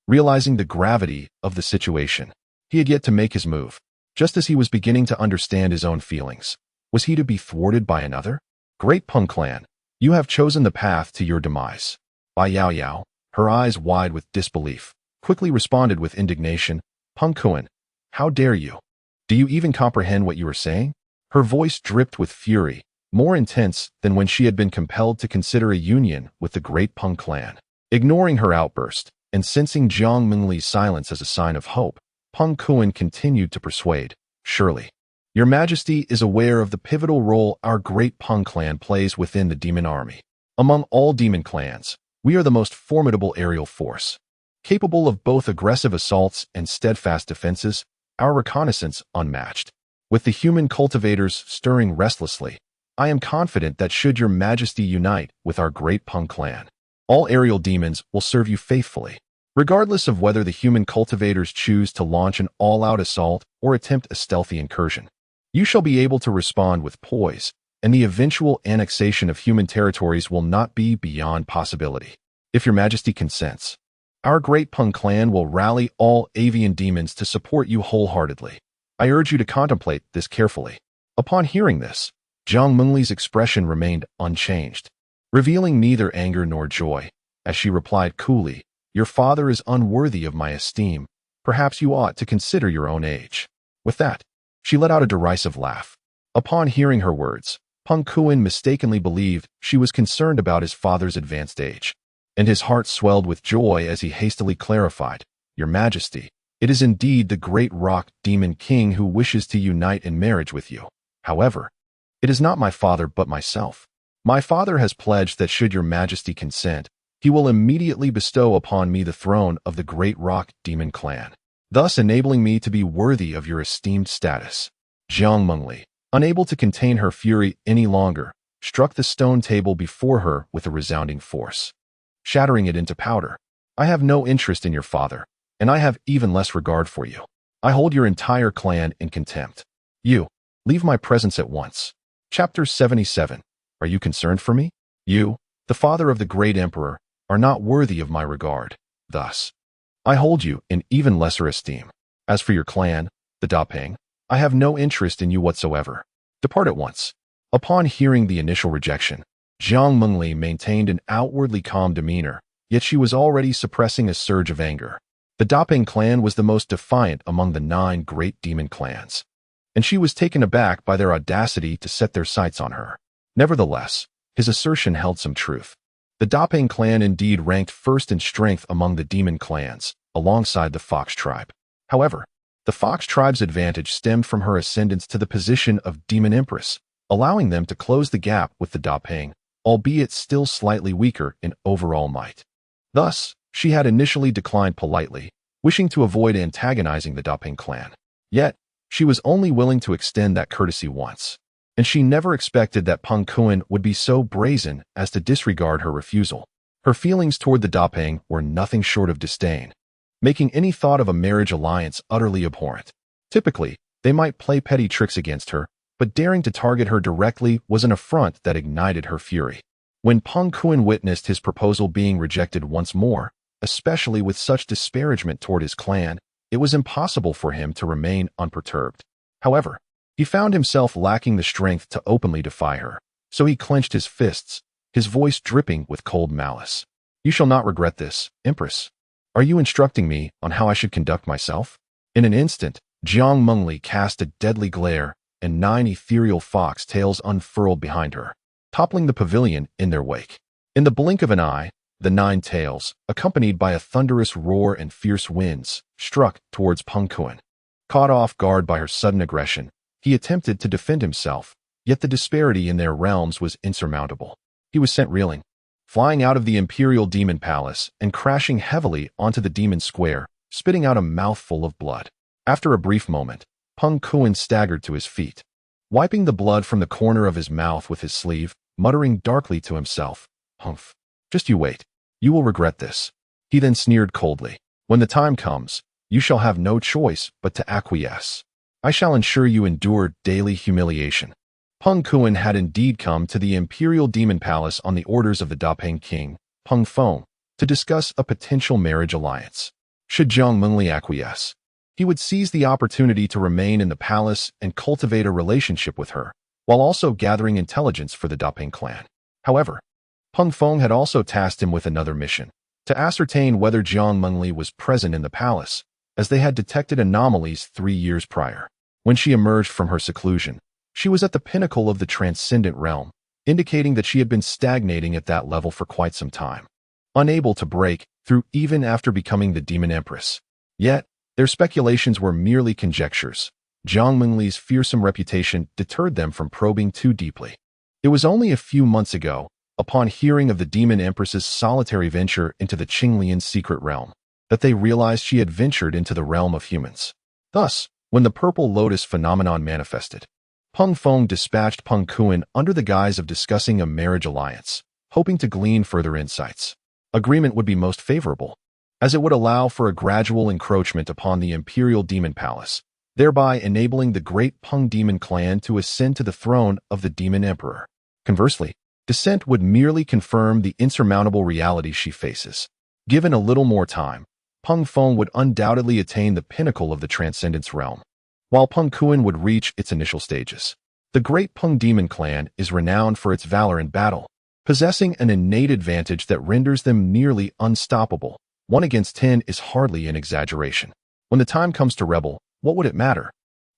Realizing the gravity of the situation, he had yet to make his move. Just as he was beginning to understand his own feelings, was he to be thwarted by another? Great Peng clan, you have chosen the path to your demise. Bai Yaoyao, her eyes wide with disbelief, quickly responded with indignation. Peng Kuan, how dare you? Do you even comprehend what you are saying? Her voice dripped with fury, more intense than when she had been compelled to consider a union with the great Peng clan. Ignoring her outburst, and sensing Jiang Mengli's silence as a sign of hope, Peng Kuan continued to persuade, surely, your Majesty is aware of the pivotal role our great Peng clan plays within the demon army. Among all demon clans, we are the most formidable aerial force. Capable of both aggressive assaults and steadfast defenses, our reconnaissance unmatched. With the human cultivators stirring restlessly, I am confident that should your Majesty unite with our great Peng clan, all aerial demons will serve you faithfully. Regardless of whether the human cultivators choose to launch an all-out assault or attempt a stealthy incursion, you shall be able to respond with poise, and the eventual annexation of human territories will not be beyond possibility. If your Majesty consents, our great Peng clan will rally all avian demons to support you wholeheartedly. I urge you to contemplate this carefully. Upon hearing this, Jiang Mengli's expression remained unchanged, revealing neither anger nor joy, as she replied coolly, your father is unworthy of my esteem. Perhaps you ought to consider your own age. With that, she let out a derisive laugh. Upon hearing her words, Peng Kuan mistakenly believed she was concerned about his father's advanced age, and his heart swelled with joy as he hastily clarified, your Majesty, it is indeed the great rock demon king who wishes to unite in marriage with you. However, It is not my father but myself. My father has pledged that should your majesty consent, he will immediately bestow upon me the throne of the great rock demon clan, thus enabling me to be worthy of your esteemed status. Jiang Mengli, unable to contain her fury any longer, struck the stone table before her with a resounding force, shattering it into powder. I have no interest in your father, and I have even less regard for you. I hold your entire clan in contempt. You, leave my presence at once. Chapter 77. Are you concerned for me? You, the father of the great emperor, are not worthy of my regard. Thus, I hold you in even lesser esteem. As for your clan, the Dapeng, I have no interest in you whatsoever. Depart at once. Upon hearing the initial rejection, Jiang Mengli maintained an outwardly calm demeanor, yet she was already suppressing a surge of anger. The Dapeng clan was the most defiant among the 9 great demon clans, and she was taken aback by their audacity to set their sights on her. Nevertheless, his assertion held some truth. The Dapeng clan indeed ranked first in strength among the demon clans, alongside the Fox tribe. However, the Fox tribe's advantage stemmed from her ascendance to the position of Demon Empress, allowing them to close the gap with the Dapeng, albeit still slightly weaker in overall might. Thus, she had initially declined politely, wishing to avoid antagonizing the Dapeng clan. Yet, she was only willing to extend that courtesy once, and she never expected that Peng Kuan would be so brazen as to disregard her refusal. Her feelings toward the Dapeng were nothing short of disdain, making any thought of a marriage alliance utterly abhorrent. Typically, they might play petty tricks against her, but daring to target her directly was an affront that ignited her fury. When Peng Kuan witnessed his proposal being rejected once more, especially with such disparagement toward his clan, it was impossible for him to remain unperturbed. However, he found himself lacking the strength to openly defy her, so he clenched his fists, his voice dripping with cold malice. You shall not regret this, Empress. Are you instructing me on how I should conduct myself? In an instant, Jiang Mengli cast a deadly glare, and 9 ethereal fox tails unfurled behind her, toppling the pavilion in their wake. In the blink of an eye, the 9 tails, accompanied by a thunderous roar and fierce winds, struck towards Peng Kuan. Caught off guard by her sudden aggression, he attempted to defend himself, yet the disparity in their realms was insurmountable. He was sent reeling, flying out of the Imperial Demon Palace and crashing heavily onto the Demon Square, spitting out a mouthful of blood. After a brief moment, Peng Kuan staggered to his feet, wiping the blood from the corner of his mouth with his sleeve, muttering darkly to himself, "Humph. Just you wait. You will regret this." He then sneered coldly. "When the time comes, you shall have no choice but to acquiesce. I shall ensure you endure daily humiliation." Peng Kuan had indeed come to the Imperial Demon Palace on the orders of the Dapeng King, Peng Feng, to discuss a potential marriage alliance. Should Jiang Mengli acquiesce, he would seize the opportunity to remain in the palace and cultivate a relationship with her, while also gathering intelligence for the Dapeng clan. However, Peng Feng had also tasked him with another mission, to ascertain whether Jiang Mengli was present in the palace, as they had detected anomalies 3 years prior. When she emerged from her seclusion, she was at the pinnacle of the transcendent realm, indicating that she had been stagnating at that level for quite some time, unable to break through even after becoming the Demon Empress. Yet, their speculations were merely conjectures. Jiang Mengli's fearsome reputation deterred them from probing too deeply. It was only a few months ago, upon hearing of the Demon Empress's solitary venture into the Qinglian secret realm, that they realized she had ventured into the realm of humans. Thus, when the Purple Lotus phenomenon manifested, Peng Feng dispatched Peng Kuan under the guise of discussing a marriage alliance, hoping to glean further insights. Agreement would be most favorable, as it would allow for a gradual encroachment upon the Imperial Demon Palace, thereby enabling the great Peng Demon clan to ascend to the throne of the Demon Emperor. Conversely, dissent would merely confirm the insurmountable reality she faces. Given a little more time, Peng Feng would undoubtedly attain the pinnacle of the Transcendence realm, while Peng Kuan would reach its initial stages. The great Peng Demon clan is renowned for its valor in battle, possessing an innate advantage that renders them nearly unstoppable. 1 against 10 is hardly an exaggeration. When the time comes to rebel, what would it matter?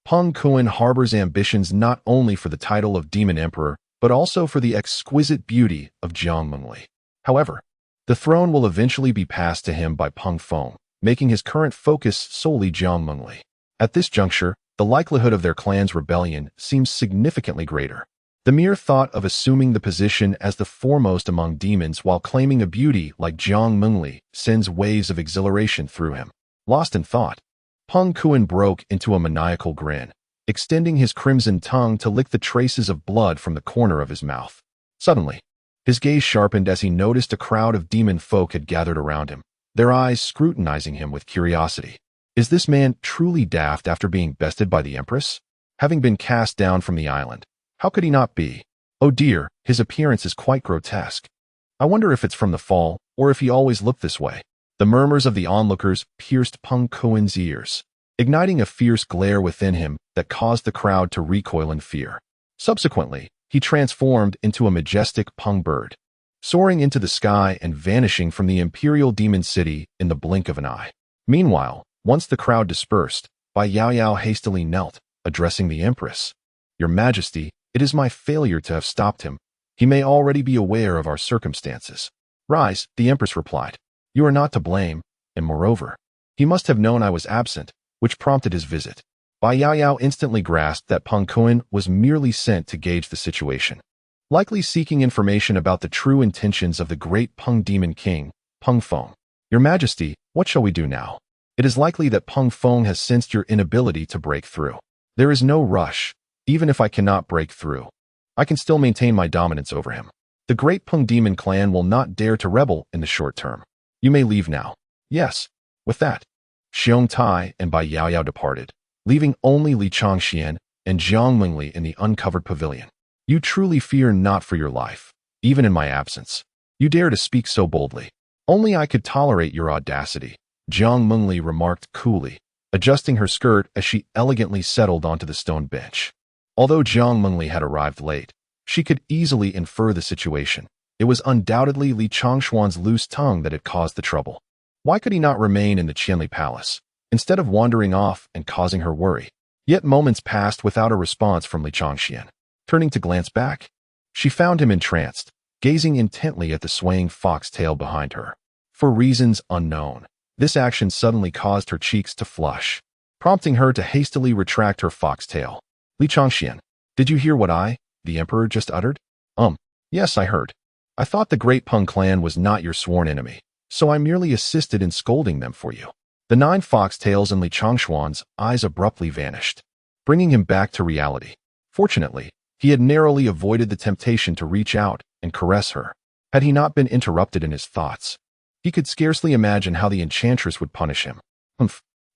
Peng Kuan harbors ambitions not only for the title of Demon Emperor, but also for the exquisite beauty of Jiang Mengli. However, the throne will eventually be passed to him by Peng Feng, making his current focus solely Jiang Mengli. At this juncture, the likelihood of their clan's rebellion seems significantly greater. The mere thought of assuming the position as the foremost among demons while claiming a beauty like Jiang Mengli sends waves of exhilaration through him. Lost in thought, Peng Kuan broke into a maniacal grin, extending his crimson tongue to lick the traces of blood from the corner of his mouth. Suddenly, his gaze sharpened as he noticed a crowd of demon folk had gathered around him, their eyes scrutinizing him with curiosity. Is this man truly daft after being bested by the Empress? Having been cast down from the island, how could he not be? Oh dear, his appearance is quite grotesque. I wonder if it's from the fall, or if he always looked this way. The murmurs of the onlookers pierced Peng Kuan's ears, igniting a fierce glare within him that caused the crowd to recoil in fear. Subsequently, he transformed into a majestic Peng bird, soaring into the sky and vanishing from the imperial demon city in the blink of an eye. Meanwhile, once the crowd dispersed, Bai Yaoyao hastily knelt, addressing the Empress. Your Majesty, it is my failure to have stopped him. He may already be aware of our circumstances. Rise, the Empress replied. You are not to blame, and moreover, he must have known I was absent, which prompted his visit. Bai Yaoyao instantly grasped that Peng Kuan was merely sent to gauge the situation, likely seeking information about the true intentions of the great Peng Demon King, Peng Feng. Your Majesty, what shall we do now? It is likely that Peng Feng has sensed your inability to break through. There is no rush. Even if I cannot break through, I can still maintain my dominance over him. The great Peng Demon clan will not dare to rebel in the short term. You may leave now. Yes. With that, Xiong Tai and Bai Yaoyao departed, leaving only Li Changxian and Jiang Mengli in the uncovered pavilion. You truly fear not for your life, even in my absence. You dare to speak so boldly. Only I could tolerate your audacity, Jiang Mengli remarked coolly, adjusting her skirt as she elegantly settled onto the stone bench. Although Jiang Mengli had arrived late, she could easily infer the situation. It was undoubtedly Li Changshuan's loose tongue that had caused the trouble. Why could he not remain in the Qianli Palace, instead of wandering off and causing her worry? Yet moments passed without a response from Li Changxian. Turning to glance back, she found him entranced, gazing intently at the swaying fox tail behind her. For reasons unknown, this action suddenly caused her cheeks to flush, prompting her to hastily retract her fox tail. Li Changxian, did you hear what the Emperor, just uttered? Yes, I heard. I thought the great Peng clan was not your sworn enemy, so I merely assisted in scolding them for you. The 9 foxtails in Li Changshuan's eyes abruptly vanished, bringing him back to reality. Fortunately, he had narrowly avoided the temptation to reach out and caress her. Had he not been interrupted in his thoughts, he could scarcely imagine how the enchantress would punish him.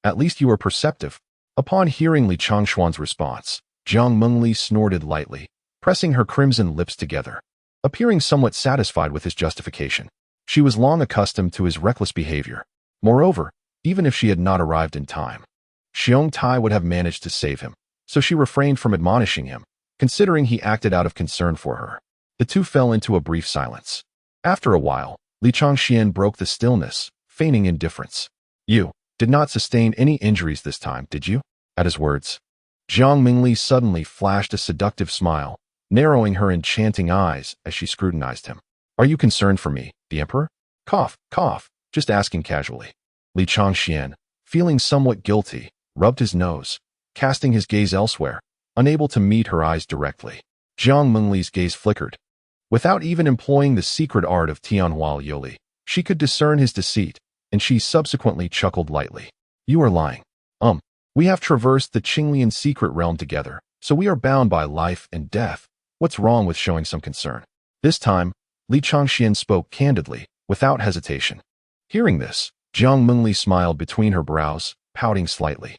At least you are perceptive. Upon hearing Li Changshuan's response, Jiang Mengli snorted lightly, pressing her crimson lips together, appearing somewhat satisfied with his justification. She was long accustomed to his reckless behavior. Moreover, even if she had not arrived in time, Xiong Tai would have managed to save him, so she refrained from admonishing him, considering he acted out of concern for her. The two fell into a brief silence. After a while, Li Changxian broke the stillness, feigning indifference. You did not sustain any injuries this time, did you? At his words, Jiang Mengli suddenly flashed a seductive smile, narrowing her enchanting eyes as she scrutinized him. Are you concerned for me, the Emperor? Cough, just asking casually. Li Changxian, feeling somewhat guilty, rubbed his nose, casting his gaze elsewhere, unable to meet her eyes directly. Jiang Mengli's gaze flickered. Without even employing the secret art of Tianhua Yoli, she could discern his deceit, and she subsequently chuckled lightly. You are lying. We have traversed the Qinglian secret realm together, so we are bound by life and death. What's wrong with showing some concern? This time, Li Changxian spoke candidly, without hesitation. Hearing this, Jiang Mengli smiled between her brows, pouting slightly.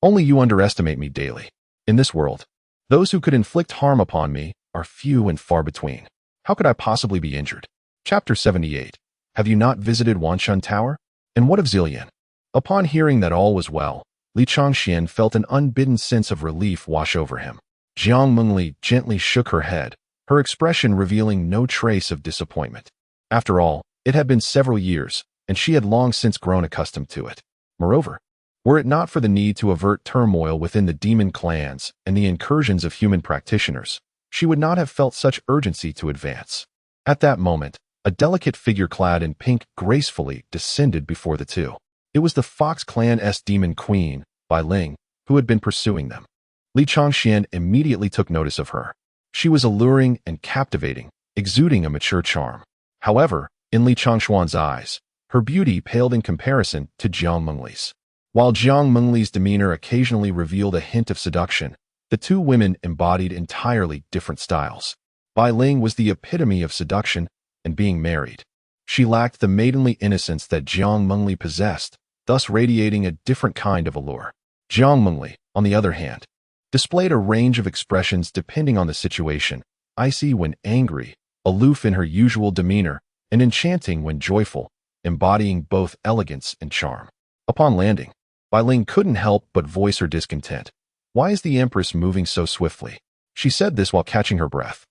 Only you underestimate me daily. In this world, those who could inflict harm upon me are few and far between. How could I possibly be injured? Chapter 78. Have you not visited Wanshun Tower? And what of Zillian? Upon hearing that all was well, Li Changxian felt an unbidden sense of relief wash over him. Jiang Mengli gently shook her head, her expression revealing no trace of disappointment. After all, it had been several years, and she had long since grown accustomed to it. Moreover, were it not for the need to avert turmoil within the demon clans and the incursions of human practitioners, she would not have felt such urgency to advance. At that moment, a delicate figure clad in pink gracefully descended before the two. It was the Fox Clan's demon queen, Bai Ling, who had been pursuing them. Li Changxian immediately took notice of her. She was alluring and captivating, exuding a mature charm. However, in Li Changshuan's eyes, her beauty paled in comparison to Jiang Mengli's. While Jiang Mengli's demeanor occasionally revealed a hint of seduction, the two women embodied entirely different styles. Bai Ling was the epitome of seduction and being married. She lacked the maidenly innocence that Jiang Mengli possessed, thus radiating a different kind of allure. Jiang Mengli, on the other hand, displayed a range of expressions depending on the situation, icy when angry, aloof in her usual demeanor, and enchanting when joyful, embodying both elegance and charm. Upon landing, Bai Ling couldn't help but voice her discontent. Why is the Empress moving so swiftly? She said this while catching her breath,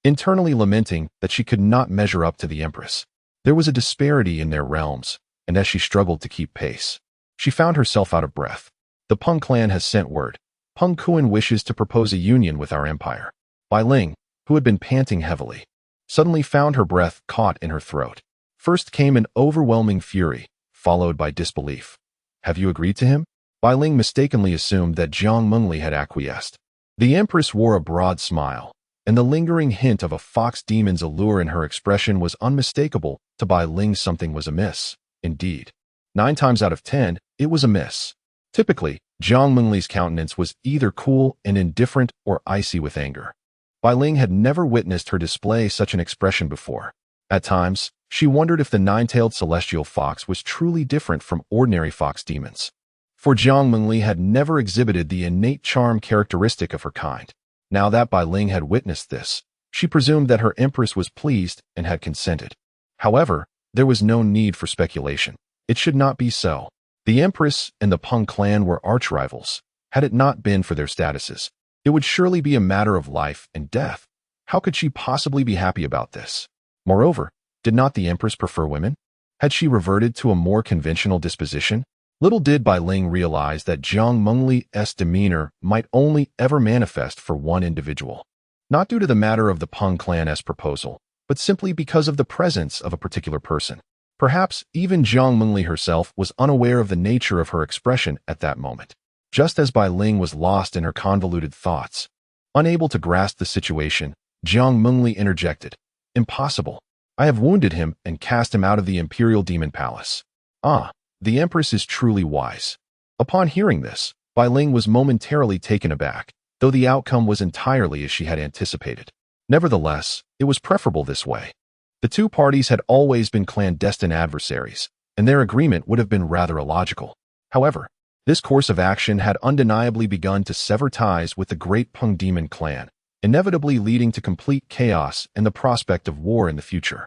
internally lamenting that she could not measure up to the Empress. There was a disparity in their realms, and as she struggled to keep pace, she found herself out of breath. The Peng clan has sent word. Peng Kuan wishes to propose a union with our empire. Bai Ling, who had been panting heavily, suddenly found her breath caught in her throat. First came an overwhelming fury, followed by disbelief. Have you agreed to him? Bai Ling mistakenly assumed that Jiang Mengli had acquiesced. The Empress wore a broad smile, and the lingering hint of a fox demon's allure in her expression was unmistakable to Bai Ling. Something was amiss. Indeed, 9 times out of 10, it was amiss. Typically, Jiang Mengli's countenance was either cool and indifferent or icy with anger. Bai Ling had never witnessed her display such an expression before. At times, she wondered if the 9-tailed celestial fox was truly different from ordinary fox demons. For Jiang Mengli had never exhibited the innate charm characteristic of her kind. Now that Bai Ling had witnessed this, she presumed that her Empress was pleased and had consented. However, there was no need for speculation. It should not be so. The Empress and the Peng clan were arch-rivals. Had it not been for their statuses, it would surely be a matter of life and death. How could she possibly be happy about this? Moreover, did not the Empress prefer women? Had she reverted to a more conventional disposition? Little did Bai Ling realize that Jiang Mengli's demeanor might only ever manifest for one individual. Not due to the matter of the Peng clan's proposal, but simply because of the presence of a particular person. Perhaps even Jiang Mengli herself was unaware of the nature of her expression at that moment. Just as Bai Ling was lost in her convoluted thoughts, unable to grasp the situation, Jiang Mengli interjected. Impossible. I have wounded him and cast him out of the Imperial Demon Palace. Ah, the Empress is truly wise. Upon hearing this, Bai Ling was momentarily taken aback, though the outcome was entirely as she had anticipated. Nevertheless, it was preferable this way. The two parties had always been clandestine adversaries, and their agreement would have been rather illogical. However, this course of action had undeniably begun to sever ties with the great Peng Demon clan, inevitably leading to complete chaos and the prospect of war in the future.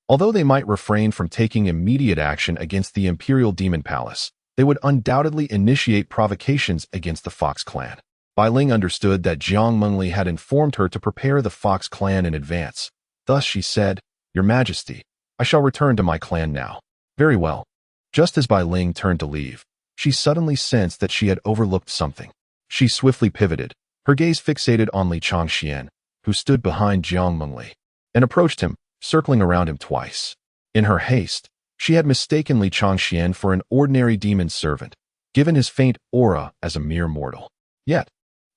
Although they might refrain from taking immediate action against the Imperial Demon Palace, they would undoubtedly initiate provocations against the Fox clan. Bai Ling understood that Jiang Mengli had informed her to prepare the Fox clan in advance. Thus she said, Your Majesty, I shall return to my clan now. Very well. Just as Bai Ling turned to leave, she suddenly sensed that she had overlooked something. She swiftly pivoted, her gaze fixated on Li Changxian, who stood behind Jiang Mengli, and approached him, circling around him twice. In her haste, she had mistaken Li Changxian for an ordinary demon servant, given his faint aura as a mere mortal. Yet,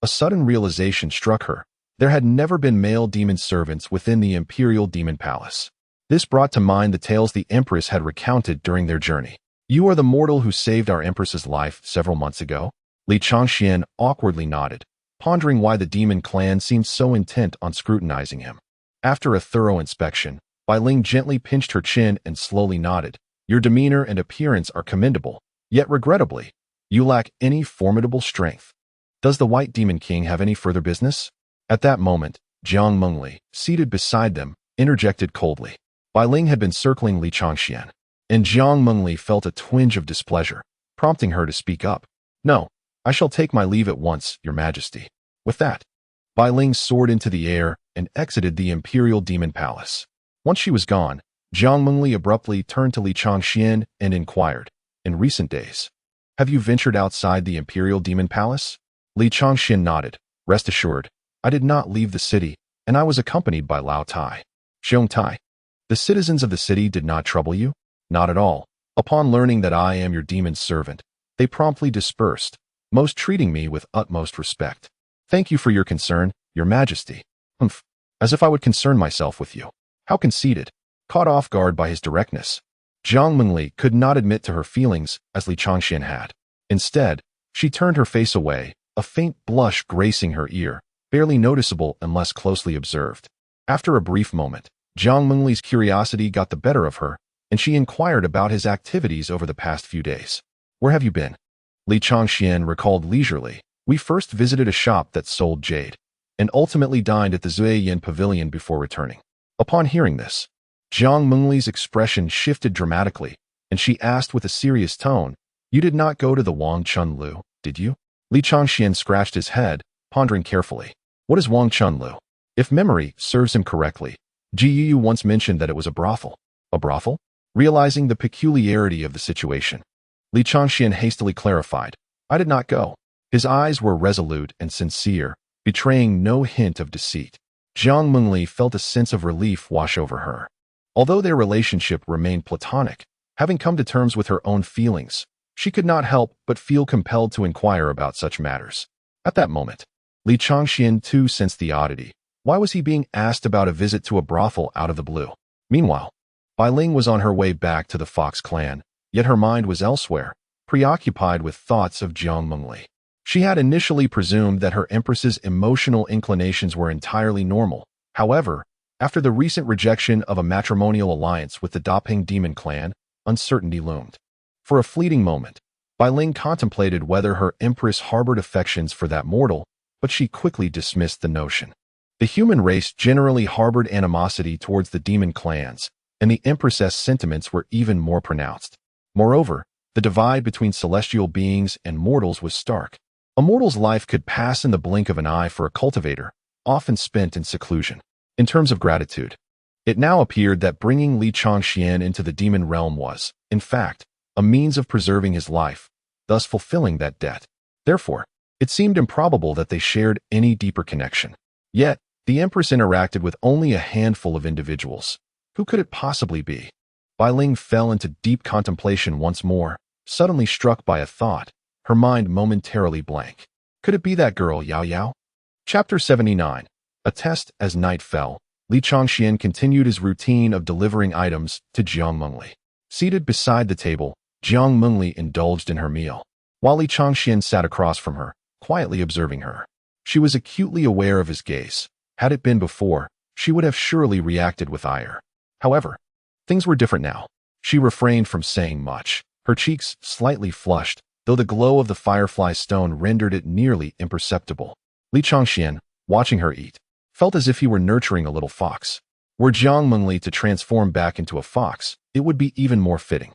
a sudden realization struck her. There had never been male demon servants within the Imperial Demon Palace. This brought to mind the tales the Empress had recounted during their journey. You are the mortal who saved our Empress's life several months ago? Li Changxian awkwardly nodded, pondering why the demon clan seemed so intent on scrutinizing him. After a thorough inspection, Bai Ling gently pinched her chin and slowly nodded. Your demeanor and appearance are commendable, yet regrettably, you lack any formidable strength. Does the White Demon King have any further business? At that moment, Jiang Mengli, seated beside them, interjected coldly. Bai Ling had been circling Li Changxian, and Jiang Mengli felt a twinge of displeasure, prompting her to speak up. No, I shall take my leave at once, Your Majesty. With that, Bai Ling soared into the air and exited the Imperial Demon Palace. Once she was gone, Jiang Mengli abruptly turned to Li Changxian and inquired, In recent days, have you ventured outside the Imperial Demon Palace? Li Changxian nodded. Rest assured, I did not leave the city, and I was accompanied by Lao Tai. Xiong Tai. The citizens of the city did not trouble you? Not at all. Upon learning that I am your demon servant, they promptly dispersed, most treating me with utmost respect. Thank you for your concern, Your Majesty. Humph. As if I would concern myself with you. How conceited. Caught off guard by his directness, Jiang Mengli could not admit to her feelings as Li Changxian had. Instead, she turned her face away, a faint blush gracing her ear, barely noticeable unless closely observed. After a brief moment, Jiang Mengli's curiosity got the better of her, and she inquired about his activities over the past few days. Where have you been? Li Changxian recalled leisurely. We first visited a shop that sold jade, and ultimately dined at the Zuiyin Pavilion before returning. Upon hearing this, Jiang Mengli's expression shifted dramatically, and she asked with a serious tone, "You did not go to the Wang Chunlu, did you?" Li Changxian scratched his head, pondering carefully. What is Wang Chunlu? If memory serves him correctly, Ji Yu once mentioned that it was a brothel. A brothel? Realizing the peculiarity of the situation, Li Changxian hastily clarified, "I did not go." His eyes were resolute and sincere, betraying no hint of deceit. Jiang Mengli felt a sense of relief wash over her. Although their relationship remained platonic, having come to terms with her own feelings, she could not help but feel compelled to inquire about such matters. At that moment, Li Changxian too sensed the oddity. Why was he being asked about a visit to a brothel out of the blue? Meanwhile, Bai Ling was on her way back to the Fox clan, yet her mind was elsewhere, preoccupied with thoughts of Jiang Mengli. She had initially presumed that her Empress's emotional inclinations were entirely normal. However, after the recent rejection of a matrimonial alliance with the Daping demon clan, uncertainty loomed. For a fleeting moment, Bai Ling contemplated whether her Empress harbored affections for that mortal, but she quickly dismissed the notion. The human race generally harbored animosity towards the demon clans, and the Empress's sentiments were even more pronounced. Moreover, the divide between celestial beings and mortals was stark. A mortal's life could pass in the blink of an eye for a cultivator, often spent in seclusion. In terms of gratitude, it now appeared that bringing Li Changxian into the demon realm was, in fact, a means of preserving his life, thus fulfilling that debt. Therefore, it seemed improbable that they shared any deeper connection. Yet, the Empress interacted with only a handful of individuals. Who could it possibly be? Bai Ling fell into deep contemplation once more, suddenly struck by a thought, her mind momentarily blank. Could it be that girl, Yao Yao? Chapter 79. A test. As night fell, Li Changxian continued his routine of delivering items to Jiang Mengli. Seated beside the table, Jiang Mengli indulged in her meal, while Li Changxian sat across from her, quietly observing her. She was acutely aware of his gaze. Had it been before, she would have surely reacted with ire. However, things were different now. She refrained from saying much, her cheeks slightly flushed, though the glow of the firefly stone rendered it nearly imperceptible. Li Changxian, watching her eat, felt as if he were nurturing a little fox. Were Jiang Mengli to transform back into a fox, it would be even more fitting.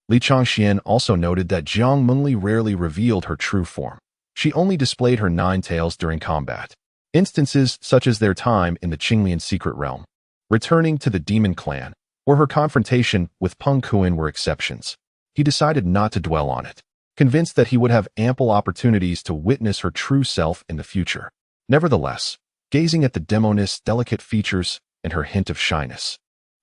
Li Changxian also noted that Jiang Mengli rarely revealed her true form. She only displayed her 9 tails during combat. Instances such as their time in the Qinglian secret realm, returning to the demon clan, or her confrontation with Peng Kuan were exceptions. He decided not to dwell on it, convinced that he would have ample opportunities to witness her true self in the future. Nevertheless, gazing at the demoness's delicate features and her hint of shyness,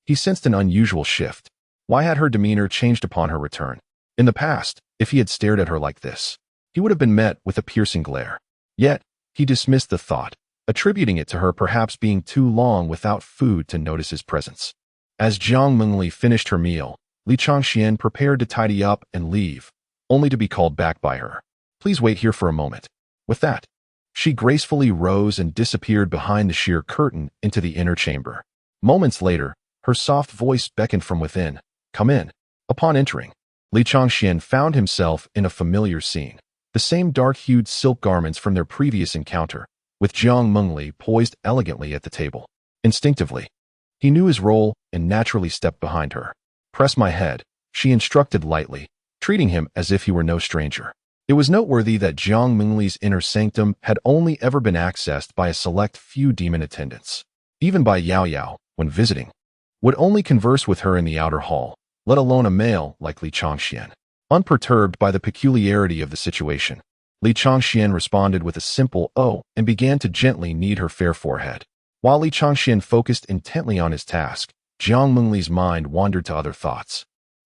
he sensed an unusual shift. Why had her demeanor changed upon her return? In the past, if he had stared at her like this, he would have been met with a piercing glare. Yet, he dismissed the thought, attributing it to her perhaps being too long without food to notice his presence. As Jiang Mengli finished her meal, Li Changxian prepared to tidy up and leave, only to be called back by her. "Please wait here for a moment." With that, she gracefully rose and disappeared behind the sheer curtain into the inner chamber. Moments later, her soft voice beckoned from within, "Come in." Upon entering, Li Changxian found himself in a familiar scene. The same dark-hued silk garments from their previous encounter, with Jiang Mengli poised elegantly at the table. Instinctively, he knew his role and naturally stepped behind her. "Press my head," she instructed lightly, treating him as if he were no stranger. It was noteworthy that Jiang Mengli's inner sanctum had only ever been accessed by a select few demon attendants. Even Bai Yao Yao, when visiting, would only converse with her in the outer hall, let alone a male like Li Changxian. Unperturbed by the peculiarity of the situation, Li Changxian responded with a simple "oh" and began to gently knead her fair forehead. While Li Changxian focused intently on his task, Jiang Mengli's mind wandered to other thoughts.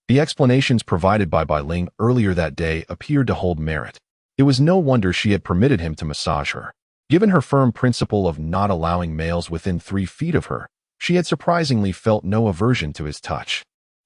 The explanations provided by Bai Ling earlier that day appeared to hold merit. It was no wonder she had permitted him to massage her. Given her firm principle of not allowing males within 3 feet of her, she had surprisingly felt no aversion to his touch.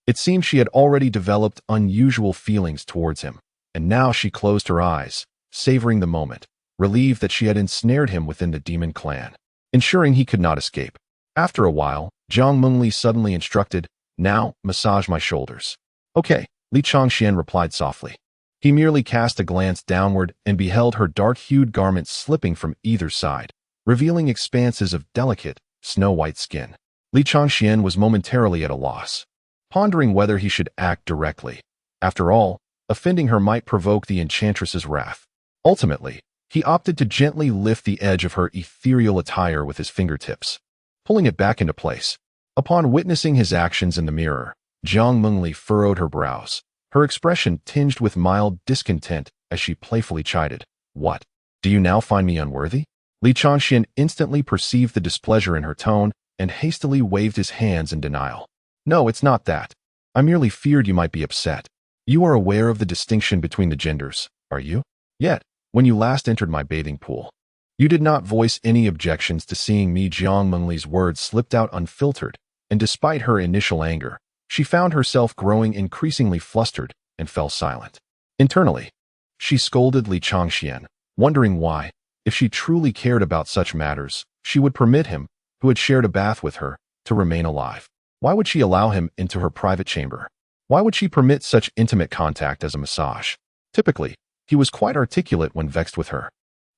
It seemed she had already developed unusual feelings towards him, and now she closed her eyes, savoring the moment, relieved that she had ensnared him within the demon clan, ensuring he could not escape. After a while, Jiang Mengli suddenly instructed, "Now, massage my shoulders." "Okay," Li Changxian replied softly. He merely cast a glance downward and beheld her dark-hued garments slipping from either side, revealing expanses of delicate, snow-white skin. Li Changxian was momentarily at a loss, pondering whether he should act directly. After all, offending her might provoke the enchantress's wrath. Ultimately, he opted to gently lift the edge of her ethereal attire with his fingertips, pulling it back into place. Upon witnessing his actions in the mirror, Jiang Mengli furrowed her brows, her expression tinged with mild discontent as she playfully chided, "What? Do you now find me unworthy?" Li Changxian instantly perceived the displeasure in her tone and hastily waved his hands in denial. "No, it's not that. I merely feared you might be upset. You are aware of the distinction between the genders, are you? Yet, when you last entered my bathing pool, you did not voice any objections to seeing me." Jiang Mengli's words slipped out unfiltered, and despite her initial anger, she found herself growing increasingly flustered and fell silent. Internally, she scolded Li Changxian, wondering why, if she truly cared about such matters, she would permit him, who had shared a bath with her, to remain alive. Why would she allow him into her private chamber? Why would she permit such intimate contact as a massage? Typically, he was quite articulate when vexed with her.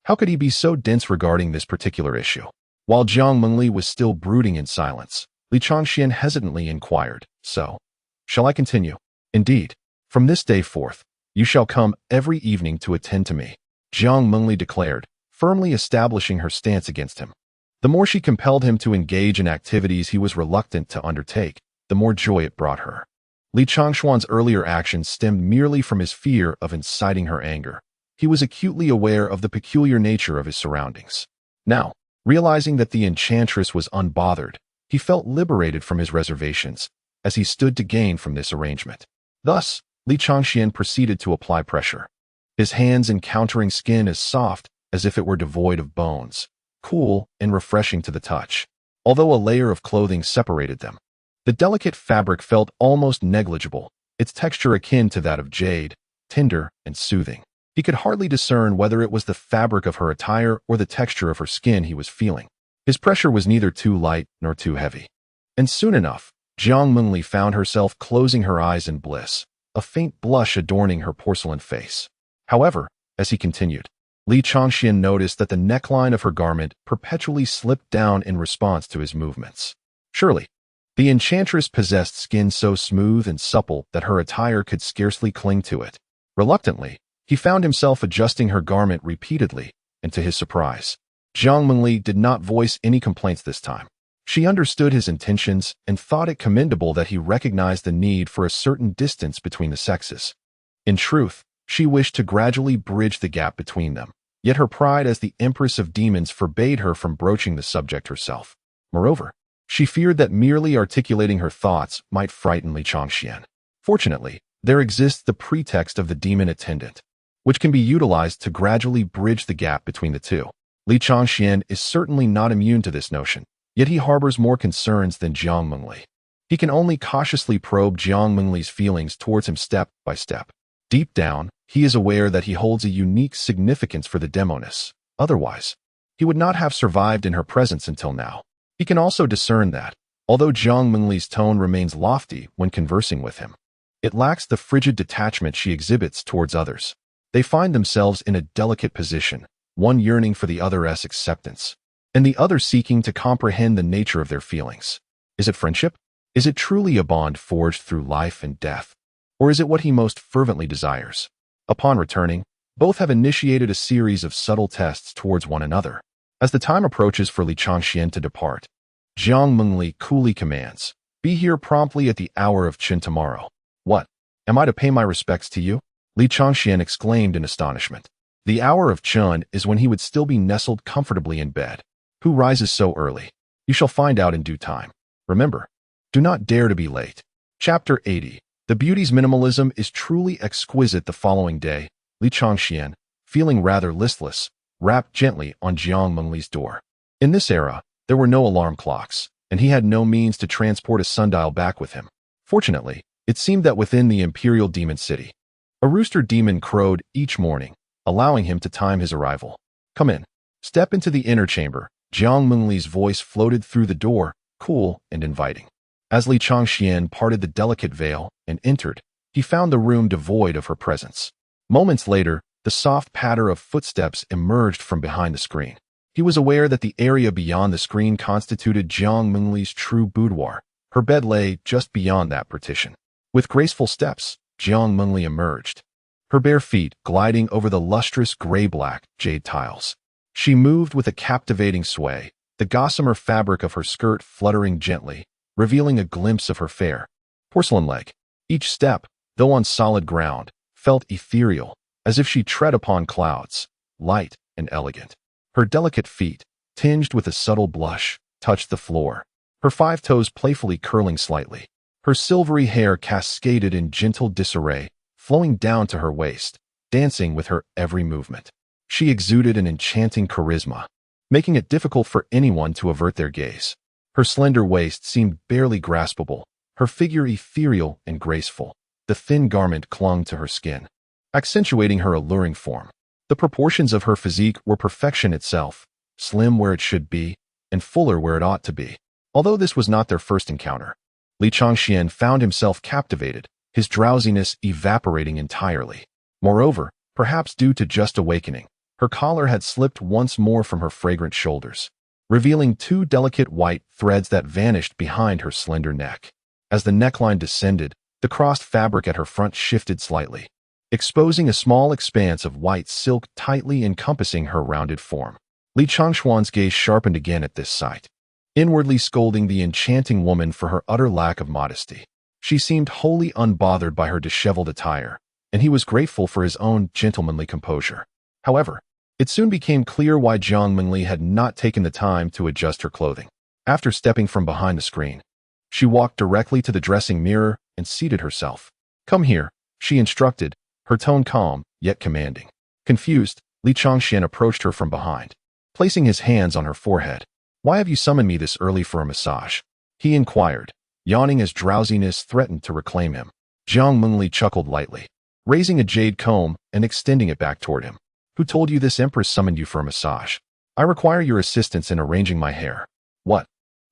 How could he be so dense regarding this particular issue? While Jiang Mengli was still brooding in silence, Li Changxian hesitantly inquired, "So, shall I continue?" "Indeed. From this day forth, you shall come every evening to attend to me," Jiang Mengli declared, firmly establishing her stance against him. The more she compelled him to engage in activities he was reluctant to undertake, the more joy it brought her. Li Changshuan's earlier actions stemmed merely from his fear of inciting her anger. He was acutely aware of the peculiar nature of his surroundings. Now, realizing that the enchantress was unbothered, he felt liberated from his reservations, as he stood to gain from this arrangement. Thus, Li Changxian proceeded to apply pressure, his hands encountering skin as soft as if it were devoid of bones, cool and refreshing to the touch. Although a layer of clothing separated them, the delicate fabric felt almost negligible, its texture akin to that of jade, tender and soothing. He could hardly discern whether it was the fabric of her attire or the texture of her skin he was feeling. His pressure was neither too light nor too heavy. And soon enough, Jiang Mengli found herself closing her eyes in bliss, a faint blush adorning her porcelain face. However, as he continued, Li Changxian noticed that the neckline of her garment perpetually slipped down in response to his movements. Surely, the enchantress possessed skin so smooth and supple that her attire could scarcely cling to it. Reluctantly, he found himself adjusting her garment repeatedly, and to his surprise, Jiang Mengli did not voice any complaints this time. She understood his intentions and thought it commendable that he recognized the need for a certain distance between the sexes. In truth, she wished to gradually bridge the gap between them, yet her pride as the Empress of Demons forbade her from broaching the subject herself. Moreover, she feared that merely articulating her thoughts might frighten Li Changxian. Fortunately, there exists the pretext of the demon attendant, which can be utilized to gradually bridge the gap between the two. Li Changxian is certainly not immune to this notion, yet he harbors more concerns than Jiang Mengli. He can only cautiously probe Jiang Mengli's feelings towards him step by step. Deep down, he is aware that he holds a unique significance for the demoness. Otherwise, he would not have survived in her presence until now. He can also discern that, although Jiang Mengli's tone remains lofty when conversing with him, it lacks the frigid detachment she exhibits towards others. They find themselves in a delicate position, one yearning for the other's acceptance, and the other seeking to comprehend the nature of their feelings. Is it friendship? Is it truly a bond forged through life and death? Or is it what he most fervently desires? Upon returning, both have initiated a series of subtle tests towards one another. As the time approaches for Li Changxian to depart, Jiang Mengli coolly commands, "Be here promptly at the hour of Qin tomorrow." "What? Am I to pay my respects to you?" Li Changxian exclaimed in astonishment. The hour of Qin is when he would still be nestled comfortably in bed. Who rises so early? You shall find out in due time. Remember, do not dare to be late. Chapter 80. The beauty's minimalism is truly exquisite. The following day, Li Changxian, feeling rather listless, rapped gently on Jiang Mengli's door. In this era, there were no alarm clocks, and he had no means to transport a sundial back with him. Fortunately, it seemed that within the Imperial Demon City, a rooster demon crowed each morning, allowing him to time his arrival. "Come in. Step into the inner chamber." Jiang Mengli's voice floated through the door, cool and inviting. As Li Changxian parted the delicate veil and entered, he found the room devoid of her presence. Moments later, the soft patter of footsteps emerged from behind the screen. He was aware that the area beyond the screen constituted Jiang Mengli's true boudoir. Her bed lay just beyond that partition. With graceful steps, Jiang Mengli emerged, her bare feet gliding over the lustrous gray-black jade tiles. She moved with a captivating sway, the gossamer fabric of her skirt fluttering gently, revealing a glimpse of her fair porcelain leg. Each step, though on solid ground, felt ethereal, as if she tread upon clouds, light and elegant. Her delicate feet, tinged with a subtle blush, touched the floor, her 5 toes playfully curling slightly. Her silvery hair cascaded in gentle disarray, flowing down to her waist, dancing with her every movement. She exuded an enchanting charisma, making it difficult for anyone to avert their gaze. Her slender waist seemed barely graspable, her figure ethereal and graceful. The thin garment clung to her skin, accentuating her alluring form. The proportions of her physique were perfection itself, slim where it should be, and fuller where it ought to be. Although this was not their first encounter, Li Changxian found himself captivated, his drowsiness evaporating entirely. Moreover, perhaps due to just awakening, her collar had slipped once more from her fragrant shoulders, revealing 2 delicate white threads that vanished behind her slender neck. As the neckline descended, the crossed fabric at her front shifted slightly, exposing a small expanse of white silk tightly encompassing her rounded form. Li Changxuan's gaze sharpened again at this sight, inwardly scolding the enchanting woman for her utter lack of modesty. She seemed wholly unbothered by her disheveled attire, and he was grateful for his own gentlemanly composure. However, it soon became clear why Jiang Mengli had not taken the time to adjust her clothing. After stepping from behind the screen, she walked directly to the dressing mirror and seated herself. "Come here," she instructed, her tone calm, yet commanding. Confused, Li Changxian approached her from behind, placing his hands on her forehead. "Why have you summoned me this early for a massage?" he inquired, yawning as drowsiness threatened to reclaim him. Jiang Mengli chuckled lightly, raising a jade comb and extending it back toward him. "Who told you this Empress summoned you for a massage? I require your assistance in arranging my hair." "What?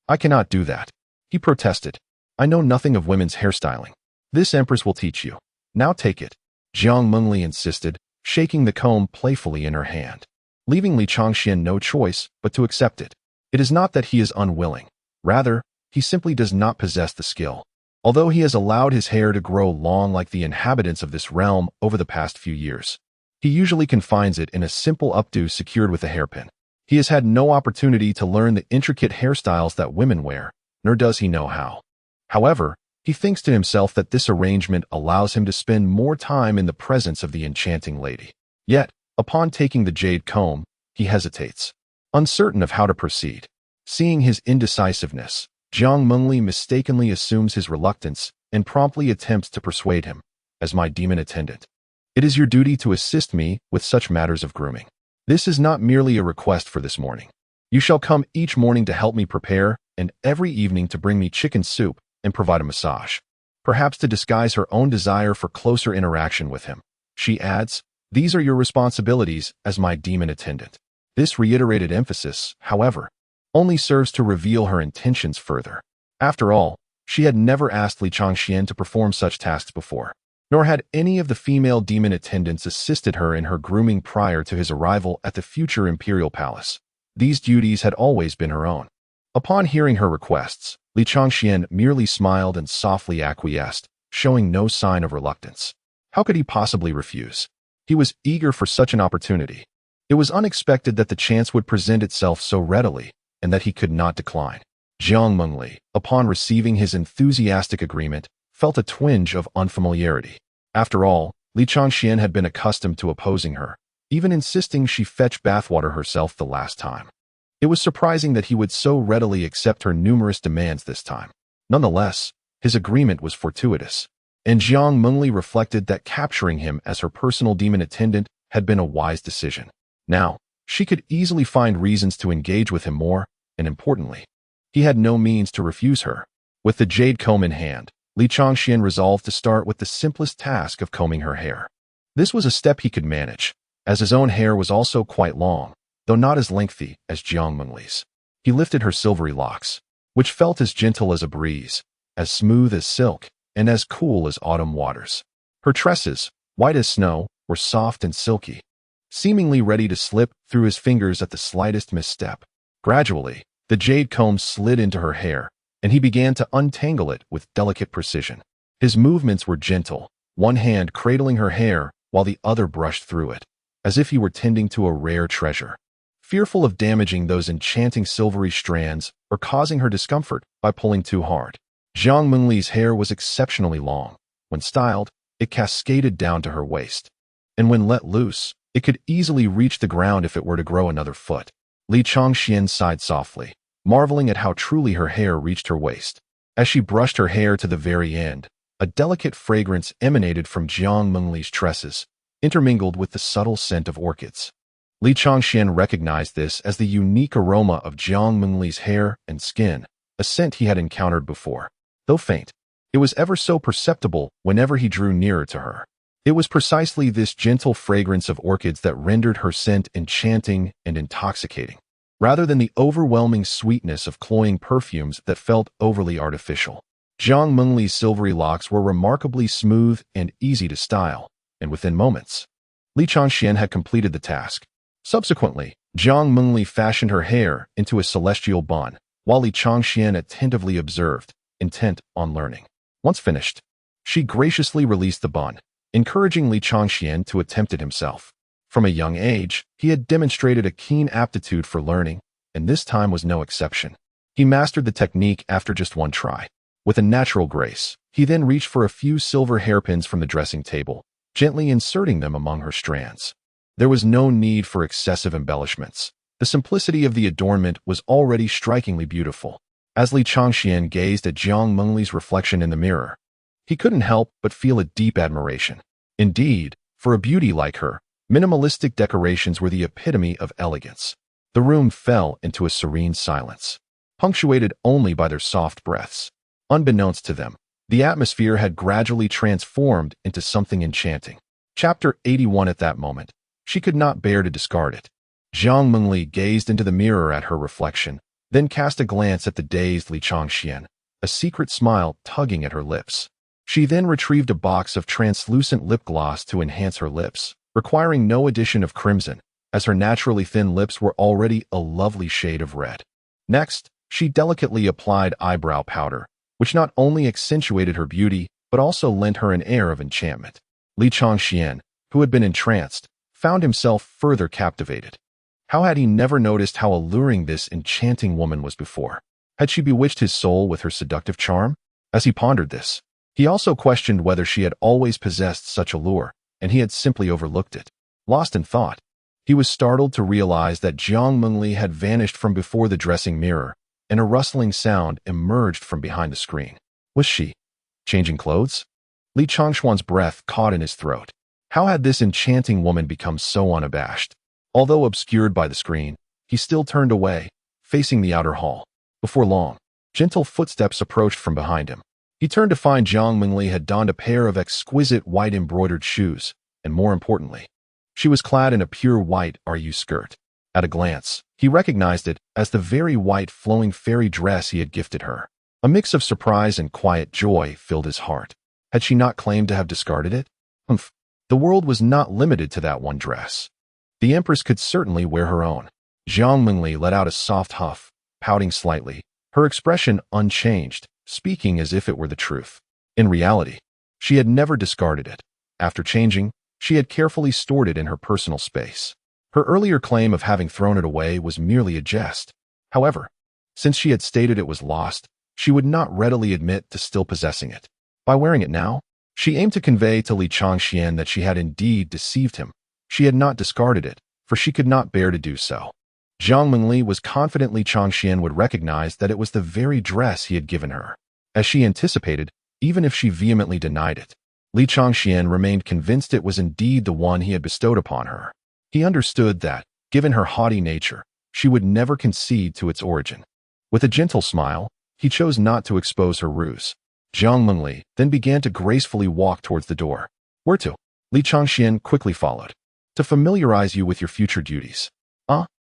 I cannot do that," he protested. "I know nothing of women's hairstyling. This Empress will teach you. Now take it," Jiang Mengli insisted, shaking the comb playfully in her hand, leaving Li Changxian no choice but to accept it. It is not that he is unwilling. Rather, he simply does not possess the skill. Although he has allowed his hair to grow long like the inhabitants of this realm over the past few years, he usually confines it in a simple updo secured with a hairpin. He has had no opportunity to learn the intricate hairstyles that women wear, nor does he know how. However, he thinks to himself that this arrangement allows him to spend more time in the presence of the enchanting lady. Yet, upon taking the jade comb, he hesitates, uncertain of how to proceed. Seeing his indecisiveness, Jiang Mengli mistakenly assumes his reluctance and promptly attempts to persuade him. "As my demon attendant, it is your duty to assist me with such matters of grooming. This is not merely a request for this morning. You shall come each morning to help me prepare, and every evening to bring me chicken soup and provide a massage." Perhaps to disguise her own desire for closer interaction with him, she adds, "These are your responsibilities as my demon attendant." This reiterated emphasis, however, only serves to reveal her intentions further. After all, she had never asked Li Changxian to perform such tasks before, nor had any of the female demon attendants assisted her in her grooming prior to his arrival at the future imperial palace. These duties had always been her own. Upon hearing her requests, Li Changxian merely smiled and softly acquiesced, showing no sign of reluctance. How could he possibly refuse? He was eager for such an opportunity. It was unexpected that the chance would present itself so readily, and that he could not decline. Jiang Mengli, upon receiving his enthusiastic agreement, felt a twinge of unfamiliarity. After all, Li Changxian had been accustomed to opposing her, even insisting she fetch bathwater herself the last time. It was surprising that he would so readily accept her numerous demands this time. Nonetheless, his agreement was fortuitous, and Jiang Mengli reflected that capturing him as her personal demon attendant had been a wise decision. Now, She could easily find reasons to engage with him more, and importantly, he had no means to refuse her. With the jade comb in hand, Li Changxian resolved to start with the simplest task of combing her hair. This was a step he could manage, as his own hair was also quite long, though not as lengthy as Jiang Mengli's. He lifted her silvery locks, which felt as gentle as a breeze, as smooth as silk, and as cool as autumn waters. Her tresses, white as snow, were soft and silky, seemingly ready to slip through his fingers at the slightest misstep. Gradually, the jade comb slid into her hair, and he began to untangle it with delicate precision. His movements were gentle, one hand cradling her hair while the other brushed through it, as if he were tending to a rare treasure. Fearful of damaging those enchanting silvery strands or causing her discomfort by pulling too hard, Jiang Mengli's hair was exceptionally long. When styled, it cascaded down to her waist, and when let loose, it could easily reach the ground if it were to grow another foot. Li Changxian sighed softly, marveling at how truly her hair reached her waist. As she brushed her hair to the very end, a delicate fragrance emanated from Jiang Mengli's tresses, intermingled with the subtle scent of orchids. Li Changxian recognized this as the unique aroma of Jiang Mengli's hair and skin, a scent he had encountered before. Though faint, it was ever so perceptible whenever he drew nearer to her. It was precisely this gentle fragrance of orchids that rendered her scent enchanting and intoxicating, rather than the overwhelming sweetness of cloying perfumes that felt overly artificial. Jiang Mengli's silvery locks were remarkably smooth and easy to style, and within moments, Li Changxian had completed the task. Subsequently, Jiang Mengli fashioned her hair into a celestial bun, while Li Changxian attentively observed, intent on learning. Once finished, she graciously released the bun, encouraging Li Changxian to attempt it himself. From a young age, he had demonstrated a keen aptitude for learning, and this time was no exception. He mastered the technique after just one try. With a natural grace, he then reached for a few silver hairpins from the dressing table, gently inserting them among her strands. There was no need for excessive embellishments. The simplicity of the adornment was already strikingly beautiful. As Li Changxian gazed at Jiang Mengli's reflection in the mirror, he couldn't help but feel a deep admiration. Indeed, for a beauty like her, minimalistic decorations were the epitome of elegance. The room fell into a serene silence, punctuated only by their soft breaths. Unbeknownst to them, the atmosphere had gradually transformed into something enchanting. Chapter 81. At that moment, she could not bear to discard it. Jiang Mengli gazed into the mirror at her reflection, then cast a glance at the dazed Li Changxian, a secret smile tugging at her lips. She then retrieved a box of translucent lip gloss to enhance her lips, requiring no addition of crimson, as her naturally thin lips were already a lovely shade of red. Next, she delicately applied eyebrow powder, which not only accentuated her beauty, but also lent her an air of enchantment. Li Changxian, who had been entranced, found himself further captivated. How had he never noticed how alluring this enchanting woman was before? Had she bewitched his soul with her seductive charm? As he pondered this, he also questioned whether she had always possessed such allure, and he had simply overlooked it. Lost in thought, he was startled to realize that Jiang Mengli had vanished from before the dressing mirror, and a rustling sound emerged from behind the screen. Was she changing clothes? Li Changxuan's breath caught in his throat. How had this enchanting woman become so unabashed? Although obscured by the screen, he still turned away, facing the outer hall. Before long, gentle footsteps approached from behind him. He turned to find Jiang Mengli had donned a pair of exquisite white embroidered shoes, and more importantly, she was clad in a pure white RU skirt. At a glance, he recognized it as the very white flowing fairy dress he had gifted her. A mix of surprise and quiet joy filled his heart. Had she not claimed to have discarded it? Humph, the world was not limited to that one dress. The Empress could certainly wear her own. Jiang Mengli let out a soft huff, pouting slightly, her expression unchanged, speaking as if it were the truth. In reality, she had never discarded it. After changing, she had carefully stored it in her personal space. Her earlier claim of having thrown it away was merely a jest. However, since she had stated it was lost, she would not readily admit to still possessing it. By wearing it now, she aimed to convey to Li Changxian that she had indeed deceived him. She had not discarded it, for she could not bear to do so. Jiang Mengli was confident Li Changxian would recognize that it was the very dress he had given her. As she anticipated, even if she vehemently denied it, Li Changxian remained convinced it was indeed the one he had bestowed upon her. He understood that, Given her haughty nature, she would never concede to its origin. With a gentle smile, he chose not to expose her ruse. Jiang Mengli then began to gracefully walk towards the door. Where to? Li Changxian quickly followed. To familiarize you with your future duties.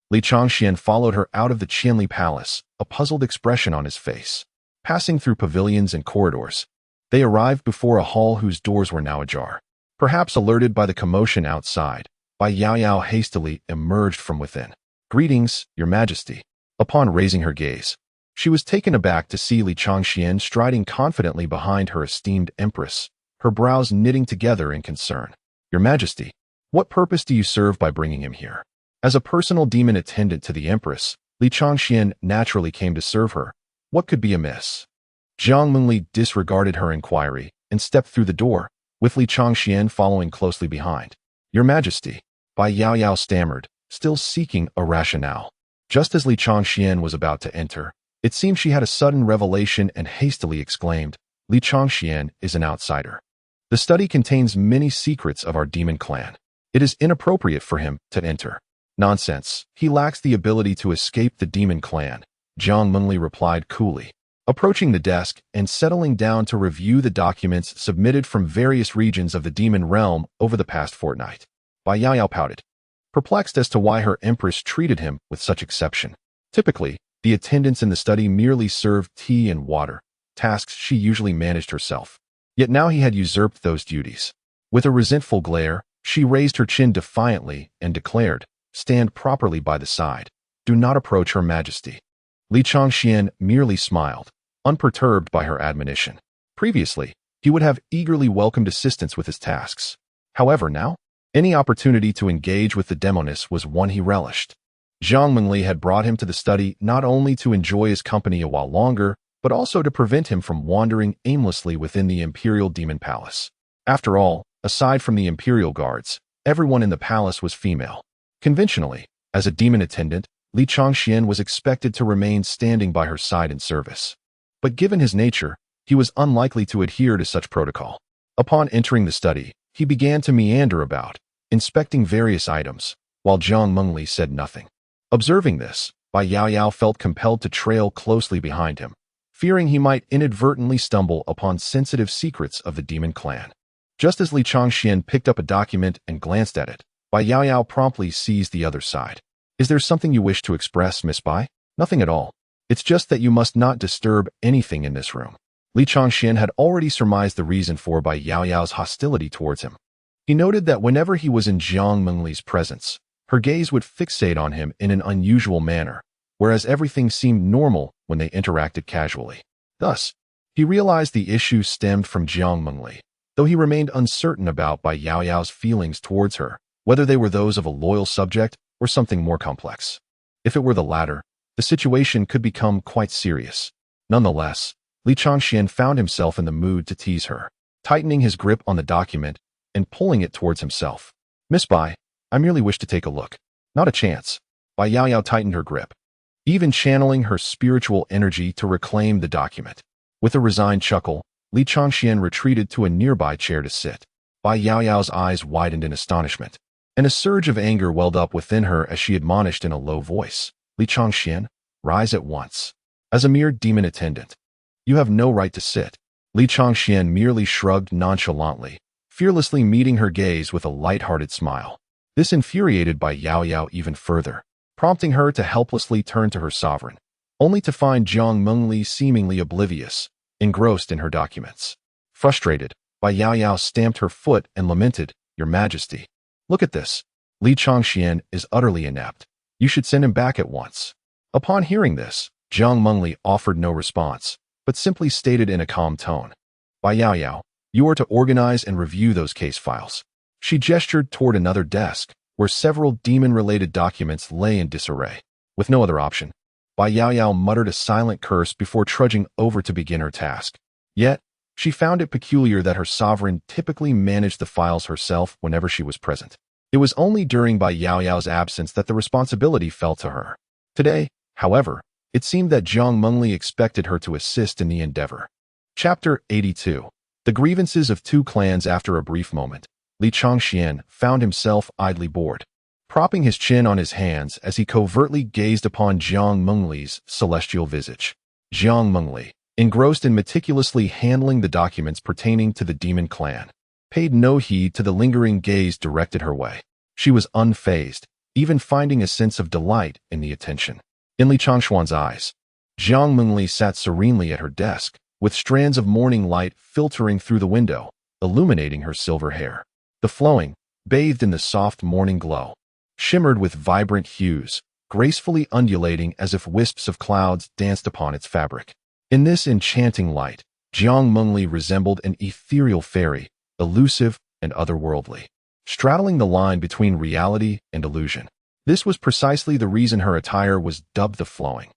Li Changxian followed her out of the Qianli Palace, a puzzled expression on his face. Passing through pavilions and corridors, they arrived before a hall whose doors were now ajar. Perhaps alerted by the commotion outside, Bai Yaoyao hastily emerged from within. Greetings, Your Majesty. Upon raising her gaze, she was taken aback to see Li Changxian striding confidently behind her esteemed Empress, her brows knitting together in concern. Your Majesty, what purpose do you serve by bringing him here? As a personal demon attendant to the Empress, Li Changxian naturally came to serve her. What could be amiss? Jiang Mengli disregarded her inquiry and stepped through the door, with Li Changxian following closely behind. Your Majesty, Bai Yaoyao stammered, still seeking a rationale. Just as Li Changxian was about to enter, it seemed she had a sudden revelation and hastily exclaimed, Li Changxian is an outsider. The study contains many secrets of our demon clan. It is inappropriate for him to enter. Nonsense. He lacks the ability to escape the demon clan, Jiang Mengli replied coolly. Approaching the desk and settling down to review the documents submitted from various regions of the demon realm over the past fortnight, Bai Yaoyao pouted, perplexed as to why her Empress treated him with such exception. Typically, the attendants in the study merely served tea and water, tasks she usually managed herself. Yet now he had usurped those duties. With a resentful glare, she raised her chin defiantly and declared, stand properly by the side. Do not approach Her Majesty. Li Changxian merely smiled, unperturbed by her admonition. Previously, he would have eagerly welcomed assistance with his tasks. However, now, any opportunity to engage with the demoness was one he relished. Jiang Mengli had brought him to the study not only to enjoy his company a while longer, but also to prevent him from wandering aimlessly within the Imperial Demon Palace. After all, aside from the Imperial Guards, everyone in the palace was female. Conventionally, as a demon attendant, Li Changxian was expected to remain standing by her side in service. But given his nature, he was unlikely to adhere to such protocol. Upon entering the study, he began to meander about, inspecting various items, while Jiang Mengli said nothing. Observing this, Bai Yaoyao felt compelled to trail closely behind him, fearing he might inadvertently stumble upon sensitive secrets of the demon clan. Just as Li Changxian picked up a document and glanced at it, Bai Yaoyao promptly seized the other side. Is there something you wish to express, Miss Bai? Nothing at all. It's just that you must not disturb anything in this room. Li Changxian had already surmised the reason for Bai Yaoyao's hostility towards him. He noted that whenever he was in Jiang Mengli's presence, her gaze would fixate on him in an unusual manner, whereas everything seemed normal when they interacted casually. Thus, he realized the issue stemmed from Jiang Mengli, though he remained uncertain about Bai Yaoyao's feelings towards her, whether they were those of a loyal subject or something more complex. If it were the latter, the situation could become quite serious. Nonetheless, Li Changxian found himself in the mood to tease her, tightening his grip on the document and pulling it towards himself. Miss Bai, I merely wish to take a look. Not a chance. Bai Yaoyao tightened her grip, even channeling her spiritual energy to reclaim the document. With a resigned chuckle, Li Changxian retreated to a nearby chair to sit. Bai Yaoyao's eyes widened in astonishment, and a surge of anger welled up within her as she admonished in a low voice. Li Changxian, rise at once. As a mere demon attendant, you have no right to sit. Li Changxian merely shrugged nonchalantly, fearlessly meeting her gaze with a light-hearted smile. This infuriated Bai Yaoyao even further, prompting her to helplessly turn to her sovereign, only to find Jiang Mengli seemingly oblivious, engrossed in her documents. Frustrated, Bai Yaoyao stamped her foot and lamented, Your Majesty, look at this. Li Changxian is utterly inept. You should send him back at once. Upon hearing this, Jiang Mengli offered no response, but simply stated in a calm tone, Bai Yaoyao, you are to organize and review those case files. She gestured toward another desk, where several demon-related documents lay in disarray. With no other option, Bai Yaoyao muttered a silent curse before trudging over to begin her task. Yet, she found it peculiar that her sovereign typically managed the files herself whenever she was present. It was only during Bai Yaoyao's absence that the responsibility fell to her. Today, however, it seemed that Jiang Mengli expected her to assist in the endeavor. Chapter 82. The Grievances of Two Clans. After a brief moment, Li Changxian found himself idly bored. propping his chin on his hands as he covertly gazed upon Jiang Mengli's celestial visage. Jiang Mengli, engrossed in meticulously handling the documents pertaining to the demon clan, paid no heed to the lingering gaze directed her way. She was unfazed, even finding a sense of delight in the attention. In Li Changshuan's eyes, Jiang Mengli sat serenely at her desk, with strands of morning light filtering through the window, illuminating her silver hair. The flowing, bathed in the soft morning glow, shimmered with vibrant hues, gracefully undulating as if wisps of clouds danced upon its fabric. In this enchanting light, Jiang Mengli resembled an ethereal fairy, elusive and otherworldly, straddling the line between reality and illusion. This was precisely the reason her attire was dubbed the Flowing.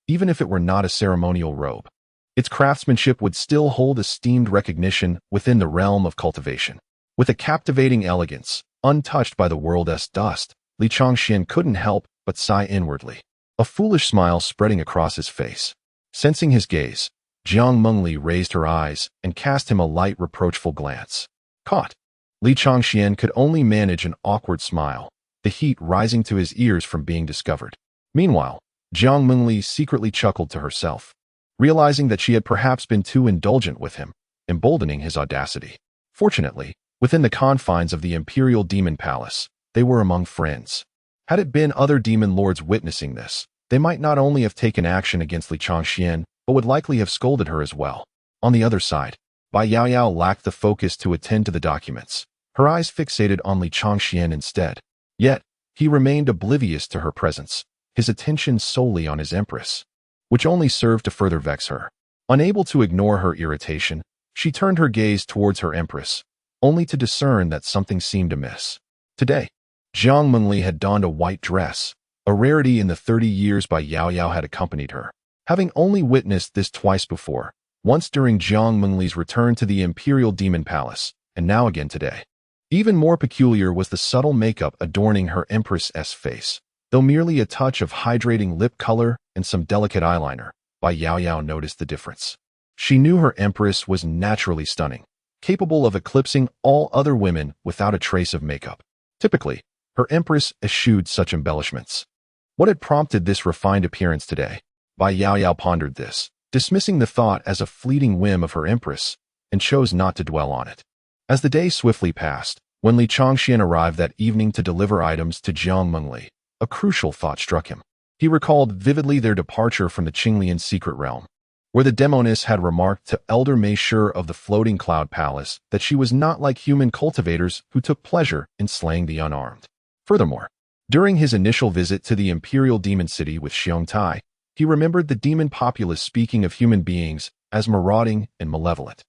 Even if it were not a ceremonial robe, its craftsmanship would still hold esteemed recognition within the realm of cultivation. With a captivating elegance, untouched by the world's dust, Li Changxian couldn't help but sigh inwardly, a foolish smile spreading across his face. Sensing his gaze, Jiang Mengli raised her eyes and cast him a light, reproachful glance. Caught, Li Changxian could only manage an awkward smile, the heat rising to his ears from being discovered. Meanwhile, Jiang Mengli secretly chuckled to herself, realizing that she had perhaps been too indulgent with him, emboldening his audacity. Fortunately, within the confines of the Imperial Demon Palace, they were among friends. Had it been other demon lords witnessing this, they might not only have taken action against Li Changxian, but would likely have scolded her as well. On the other side, Bai Yaoyao lacked the focus to attend to the documents, her eyes fixated on Li Changxian instead. Yet, he remained oblivious to her presence, his attention solely on his Empress, which only served to further vex her. Unable to ignore her irritation, she turned her gaze towards her Empress, only to discern that something seemed amiss. Today, Jiang Mengli had donned a white dress, a rarity in the 30 years Bai Yaoyao had accompanied her. Having only witnessed this twice before, once during Jiang Mengli's return to the Imperial Demon Palace, and now again today. Even more peculiar was the subtle makeup adorning her Empress's face. Though merely a touch of hydrating lip color and some delicate eyeliner, Bai Yaoyao noticed the difference. She knew her Empress was naturally stunning, capable of eclipsing all other women without a trace of makeup. Typically, her Empress eschewed such embellishments. What had prompted this refined appearance today? Bai Yaoyao pondered this, dismissing the thought as a fleeting whim of her Empress, and chose not to dwell on it. As the day swiftly passed, when Li Changxian arrived that evening to deliver items to Jiang Mengli, a crucial thought struck him. He recalled vividly their departure from the Qinglian secret realm, where the demoness had remarked to Elder Meisher of the Floating Cloud Palace that she was not like human cultivators who took pleasure in slaying the unarmed. Furthermore, during his initial visit to the Imperial Demon City with Xiong Tai, he remembered the demon populace speaking of human beings as marauding and malevolent.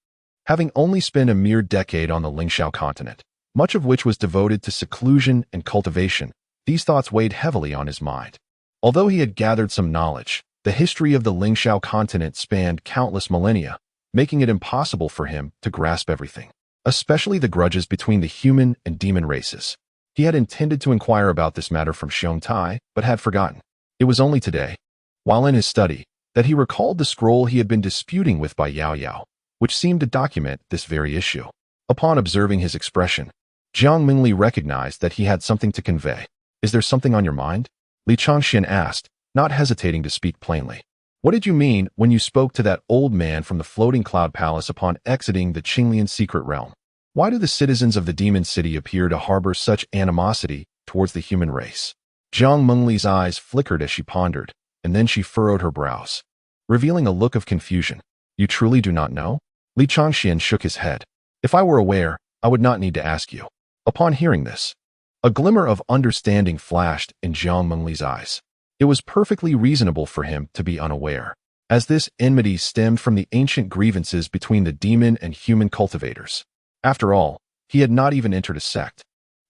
Having only spent a mere decade on the Lingxiao continent, much of which was devoted to seclusion and cultivation, these thoughts weighed heavily on his mind. Although he had gathered some knowledge, the history of the Lingxiao continent spanned countless millennia, making it impossible for him to grasp everything, especially the grudges between the human and demon races. He had intended to inquire about this matter from Xiong Tai, but had forgotten. It was only today, while in his study, that he recalled the scroll he had been disputing with Bai Yaoyao, which seemed to document this very issue. Upon observing his expression, Jiang Mengli recognized that he had something to convey. "Is there something on your mind?" Li Changxian asked, not hesitating to speak plainly. "What did you mean when you spoke to that old man from the Floating Cloud Palace upon exiting the Qinglian secret realm? Why do the citizens of the Demon City appear to harbor such animosity towards the human race?" Jiang Mengli's eyes flickered as she pondered, and then she furrowed her brows, revealing a look of confusion. "You truly do not know?" Li Changxian shook his head. "If I were aware, I would not need to ask you." Upon hearing this, a glimmer of understanding flashed in Jiang Mengli's eyes. It was perfectly reasonable for him to be unaware, as this enmity stemmed from the ancient grievances between the demon and human cultivators. After all, he had not even entered a sect,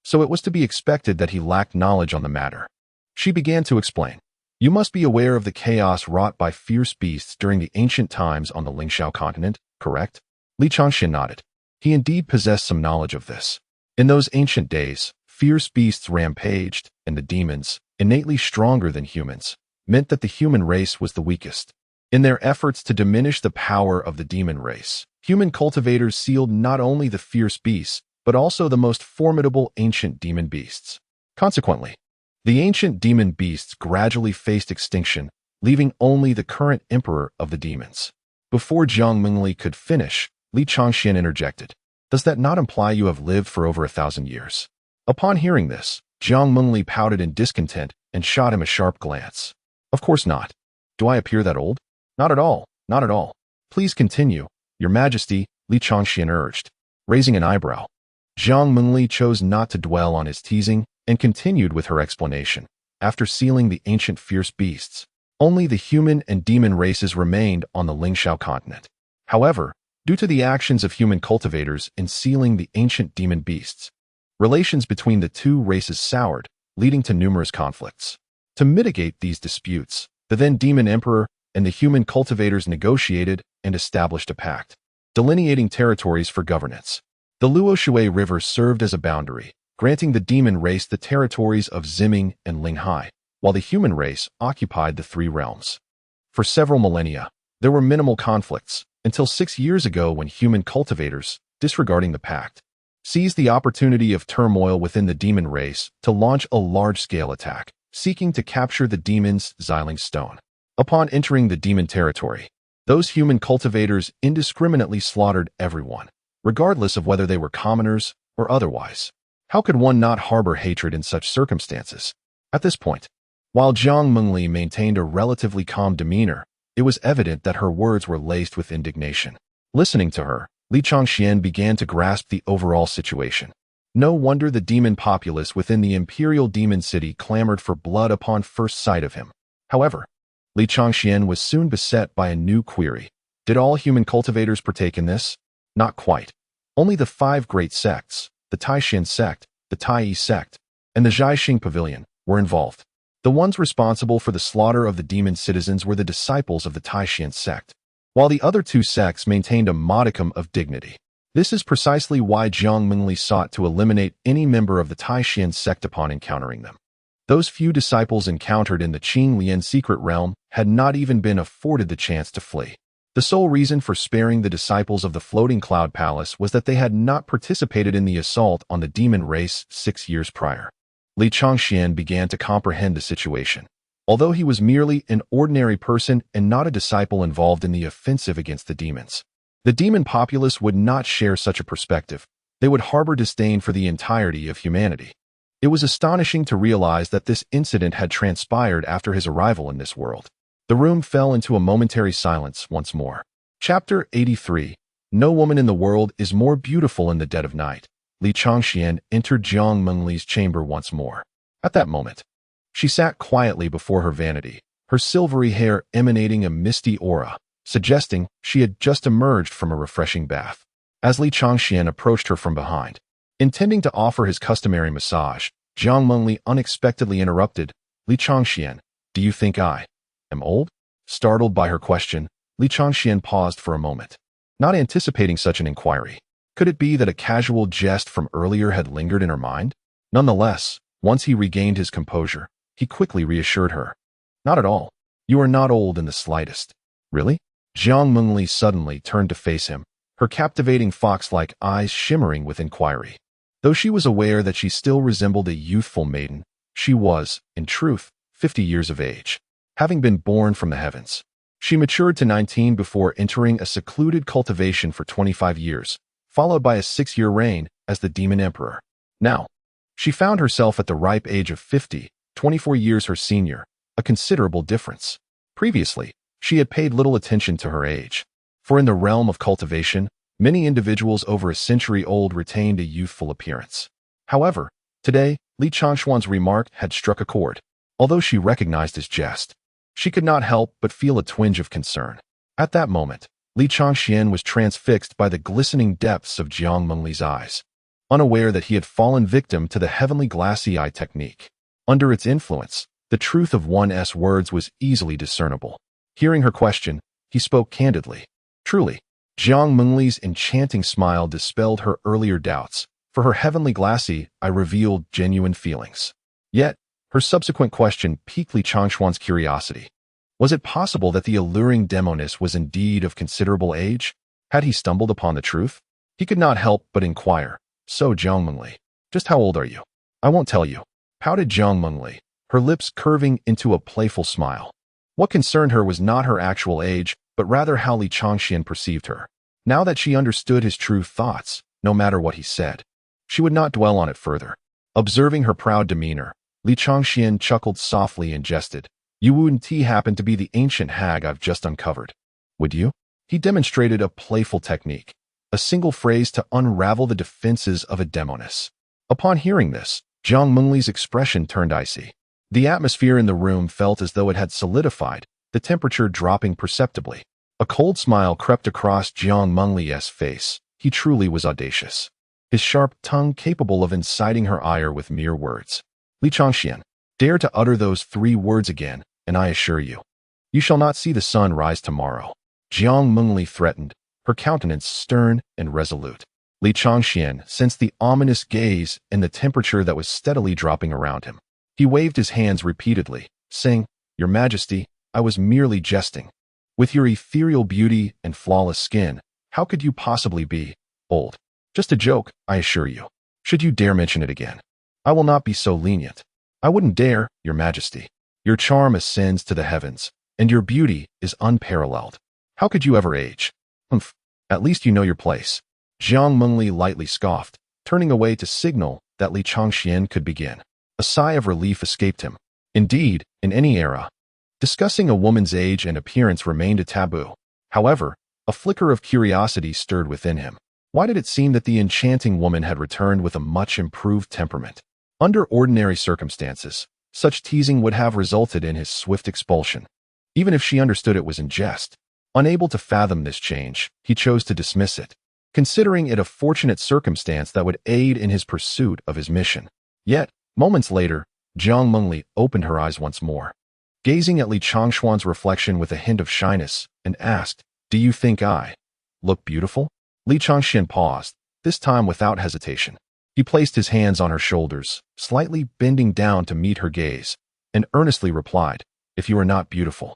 so it was to be expected that he lacked knowledge on the matter. She began to explain. "You must be aware of the chaos wrought by fierce beasts during the ancient times on the Lingxiao continent, correct?" Li Changxian nodded. He indeed possessed some knowledge of this. In those ancient days, fierce beasts rampaged, and the demons, innately stronger than humans, meant that the human race was the weakest. In their efforts to diminish the power of the demon race, human cultivators sealed not only the fierce beasts, but also the most formidable ancient demon beasts. Consequently, The ancient demon beasts gradually faced extinction, leaving only the current emperor of the demons. Before Jiang Mengli could finish, Li Changxian interjected. Does that not imply you have lived for over 1,000 years? Upon hearing this, Jiang Mengli pouted in discontent and shot him a sharp glance. Of course not. Do I appear that old? Not at all, not at all. Please continue, Your Majesty, Li Changxian urged, raising an eyebrow. Jiang Mengli chose not to dwell on his teasing and continued with her explanation. After sealing the ancient fierce beasts, only the human and demon races remained on the Lingxiao continent. However, due to the actions of human cultivators in sealing the ancient demon beasts, relations between the two races soured, leading to numerous conflicts. To mitigate these disputes, the then demon emperor and the human cultivators negotiated and established a pact, delineating territories for governance. The Luoshui River served as a boundary, granting the demon race the territories of Ziming and Linghai, while the human race occupied the three realms. For several millennia, there were minimal conflicts, until 6 years ago when human cultivators, disregarding the pact, seized the opportunity of turmoil within the demon race to launch a large-scale attack, seeking to capture the demon's Xiling Stone. Upon entering the demon territory, those human cultivators indiscriminately slaughtered everyone, regardless of whether they were commoners or otherwise. How could one not harbor hatred in such circumstances? At this point, while Jiang Mengli maintained a relatively calm demeanor, it was evident that her words were laced with indignation. Listening to her, Li Changxian began to grasp the overall situation. No wonder the demon populace within the imperial demon city clamored for blood upon first sight of him. However, Li Changxian was soon beset by a new query. Did all human cultivators partake in this? Not quite. Only the 5 great sects, the Taishan sect, the Tai sect, and the Zhaixing Pavilion, were involved. The ones responsible for the slaughter of the demon citizens were the disciples of the Taishan sect, while the other 2 sects maintained a modicum of dignity. This is precisely why Jiang Mengli sought to eliminate any member of the Taishan sect upon encountering them. Those few disciples encountered in the Qing Lian secret realm had not even been afforded the chance to flee. The sole reason for sparing the disciples of the Floating Cloud Palace was that they had not participated in the assault on the demon race 6 years prior. Li Changxian began to comprehend the situation. Although he was merely an ordinary person and not a disciple involved in the offensive against the demons, the demon populace would not share such a perspective. They would harbor disdain for the entirety of humanity. It was astonishing to realize that this incident had transpired after his arrival in this world. The room fell into a momentary silence once more. Chapter 83. No woman in the world is more beautiful in the dead of night. Li Changxian entered Jiang Mengli's chamber once more. At that moment, she sat quietly before her vanity, her silvery hair emanating a misty aura, suggesting she had just emerged from a refreshing bath. As Li Changxian approached her from behind, intending to offer his customary massage, Jiang Mengli unexpectedly interrupted. Li Changxian, do you think I am old? Startled by her question, Li Changxian paused for a moment, not anticipating such an inquiry. Could it be that a casual jest from earlier had lingered in her mind? Nonetheless, once he regained his composure, he quickly reassured her. Not at all. You are not old in the slightest. Really? Jiang Mengli suddenly turned to face him, her captivating fox-like eyes shimmering with inquiry. Though she was aware that she still resembled a youthful maiden, she was, in truth, 50 years of age. Having been born from the heavens, she matured to 19 before entering a secluded cultivation for 25 years, followed by a 6-year reign as the demon emperor. Now, she found herself at the ripe age of 50, 24 years her senior, a considerable difference. Previously, she had paid little attention to her age, for in the realm of cultivation, many individuals over a century old retained a youthful appearance. However, today, Li Changxuan's remark had struck a chord. Although she recognized his jest, she could not help but feel a twinge of concern. At that moment, Li Changxian was transfixed by the glistening depths of Jiang Mengli's eyes, unaware that he had fallen victim to the heavenly glassy eye technique. Under its influence, the truth of one's words was easily discernible. Hearing her question, he spoke candidly. Truly, Jiang Mengli's enchanting smile dispelled her earlier doubts. For her heavenly glassy eye revealed genuine feelings. Yet, her subsequent question piqued Li Changxuan's curiosity. Was it possible that the alluring demoness was indeed of considerable age? Had he stumbled upon the truth? He could not help but inquire. So, Jiang Mengli, just how old are you? I won't tell you, pouted Jiang Mengli, her lips curving into a playful smile. What concerned her was not her actual age, but rather how Li Changxian perceived her. Now that she understood his true thoughts, no matter what he said, she would not dwell on it further. Observing her proud demeanor, Li Changxian chuckled softly and jested. You wouldn't happen to be the ancient hag I've just uncovered, would you? He demonstrated a playful technique, a single phrase to unravel the defenses of a demoness. Upon hearing this, Jiang Mengli's expression turned icy. The atmosphere in the room felt as though it had solidified, the temperature dropping perceptibly. A cold smile crept across Jiang Mengli's face. He truly was audacious, his sharp tongue capable of inciting her ire with mere words. Li Changxian, dare to utter those 3 words again, and I assure you, you shall not see the sun rise tomorrow. Jiang Mengli threatened, her countenance stern and resolute. Li Changxian sensed the ominous gaze and the temperature that was steadily dropping around him. He waved his hands repeatedly, saying, Your Majesty, I was merely jesting. With your ethereal beauty and flawless skin, how could you possibly be old? Just a joke, I assure you. Should you dare mention it again, I will not be so lenient. I wouldn't dare, Your Majesty. Your charm ascends to the heavens, and your beauty is unparalleled. How could you ever age? Humph, at least you know your place. Jiang Mengli lightly scoffed, turning away to signal that Li Changxian could begin. A sigh of relief escaped him. Indeed, in any era, discussing a woman's age and appearance remained a taboo. However, a flicker of curiosity stirred within him. Why did it seem that the enchanting woman had returned with a much improved temperament? Under ordinary circumstances, such teasing would have resulted in his swift expulsion, even if she understood it was in jest. Unable to fathom this change, he chose to dismiss it, considering it a fortunate circumstance that would aid in his pursuit of his mission. Yet, moments later, Jiang Mengli opened her eyes once more, gazing at Li Changxuan's reflection with a hint of shyness, and asked, Do you think I look beautiful? Li Changxian paused, this time without hesitation. He placed his hands on her shoulders, slightly bending down to meet her gaze, and earnestly replied, If you are not beautiful,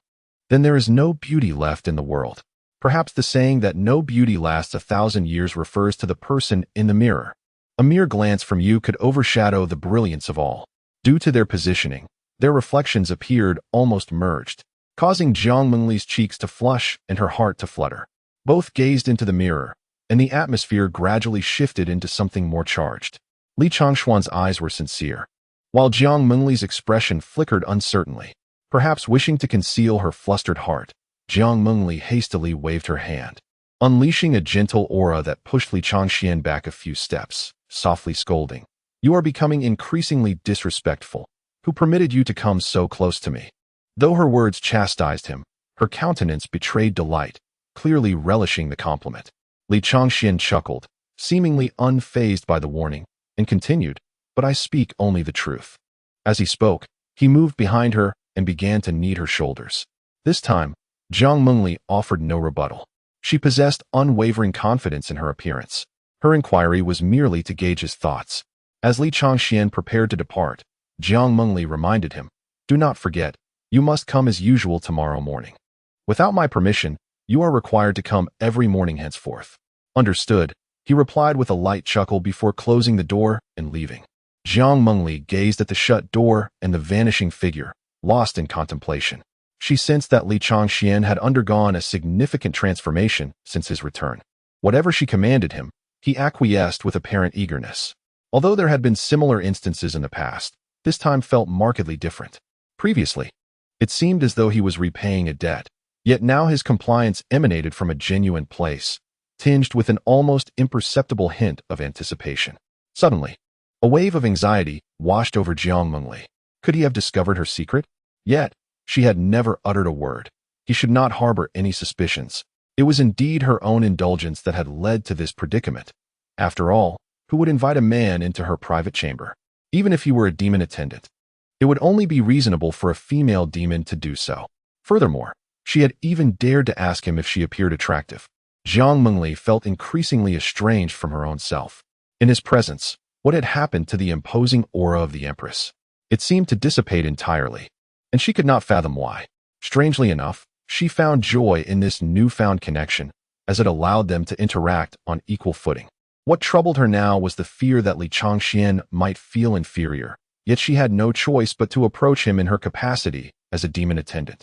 then there is no beauty left in the world. Perhaps the saying that no beauty lasts 1,000 years refers to the person in the mirror. A mere glance from you could overshadow the brilliance of all. Due to their positioning, their reflections appeared almost merged, causing Jiang Mengli's cheeks to flush and her heart to flutter. Both gazed into the mirror, and the atmosphere gradually shifted into something more charged. Li Changxuan's eyes were sincere, while Jiang Mengli's expression flickered uncertainly. Perhaps wishing to conceal her flustered heart, Jiang Mengli hastily waved her hand, unleashing a gentle aura that pushed Li Changxian back a few steps, softly scolding. You are becoming increasingly disrespectful. Who permitted you to come so close to me? Though her words chastised him, her countenance betrayed delight, clearly relishing the compliment. Li Changxian chuckled, seemingly unfazed by the warning, and continued, But I speak only the truth. As he spoke, he moved behind her and began to knead her shoulders. This time, Jiang Mengli offered no rebuttal. She possessed unwavering confidence in her appearance. Her inquiry was merely to gauge his thoughts. As Li Changxian prepared to depart, Jiang Mengli reminded him, Do not forget, you must come as usual tomorrow morning. Without my permission, you are required to come every morning henceforth. Understood, he replied with a light chuckle before closing the door and leaving. Jiang Mengli gazed at the shut door and the vanishing figure, lost in contemplation. She sensed that Li Changxian had undergone a significant transformation since his return. Whatever she commanded him, he acquiesced with apparent eagerness. Although there had been similar instances in the past, this time felt markedly different. Previously, it seemed as though he was repaying a debt, yet now his compliance emanated from a genuine place, tinged with an almost imperceptible hint of anticipation. Suddenly, a wave of anxiety washed over Jiang Mengli. Could he have discovered her secret? Yet, she had never uttered a word. He should not harbor any suspicions. It was indeed her own indulgence that had led to this predicament. After all, who would invite a man into her private chamber, even if he were a demon attendant? It would only be reasonable for a female demon to do so. Furthermore, she had even dared to ask him if she appeared attractive. Jiang Mengli felt increasingly estranged from her own self. In his presence, what had happened to the imposing aura of the Empress? It seemed to dissipate entirely, and she could not fathom why. Strangely enough, she found joy in this newfound connection, as it allowed them to interact on equal footing. What troubled her now was the fear that Li Changxian might feel inferior, yet she had no choice but to approach him in her capacity as a demon attendant,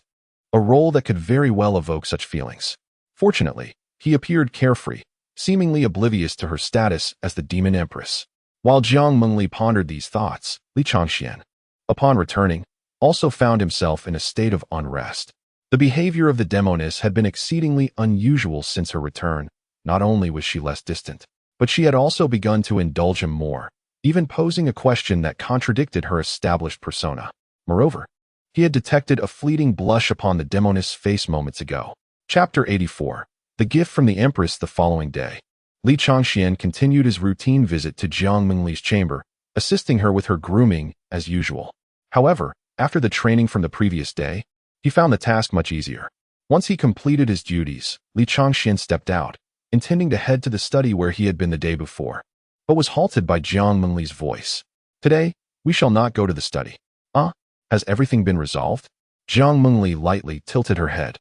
a role that could very well evoke such feelings. Fortunately, he appeared carefree, seemingly oblivious to her status as the demon empress. While Jiang Mengli pondered these thoughts, Li Changxian, upon returning, also found himself in a state of unrest. The behavior of the demoness had been exceedingly unusual since her return. Not only was she less distant, but she had also begun to indulge him more, even posing a question that contradicted her established persona. Moreover, he had detected a fleeting blush upon the demoness' face moments ago. Chapter 84. The gift from the Empress. The following day, Li Changxian continued his routine visit to Jiang Mengli's chamber, assisting her with her grooming as usual. However, after the training from the previous day, he found the task much easier. Once he completed his duties, Li Changxian stepped out, intending to head to the study where he had been the day before, but was halted by Jiang Mengli's voice. "Today, we shall not go to the study." Has everything been resolved?" Jiang Mengli lightly tilted her head.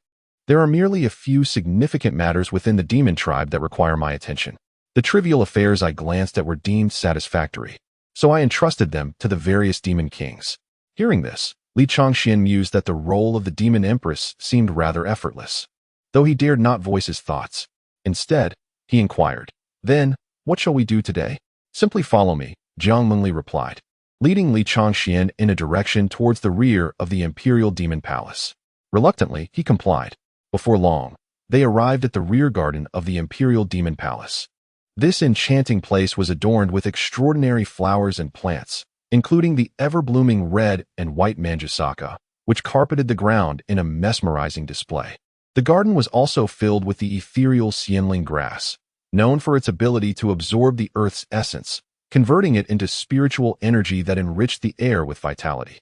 "There are merely a few significant matters within the demon tribe that require my attention. The trivial affairs I glanced at were deemed satisfactory, so I entrusted them to the various demon kings." Hearing this, Li Changxian mused that the role of the demon empress seemed rather effortless, though he dared not voice his thoughts. Instead, he inquired, "Then, what shall we do today?" "Simply follow me," Jiang Mengli replied, leading Li Changxian in a direction towards the rear of the Imperial Demon Palace. Reluctantly, he complied. Before long, they arrived at the rear garden of the Imperial Demon Palace. This enchanting place was adorned with extraordinary flowers and plants, including the ever-blooming red and white manjusaka, which carpeted the ground in a mesmerizing display. The garden was also filled with the ethereal xianling grass, known for its ability to absorb the earth's essence, converting it into spiritual energy that enriched the air with vitality.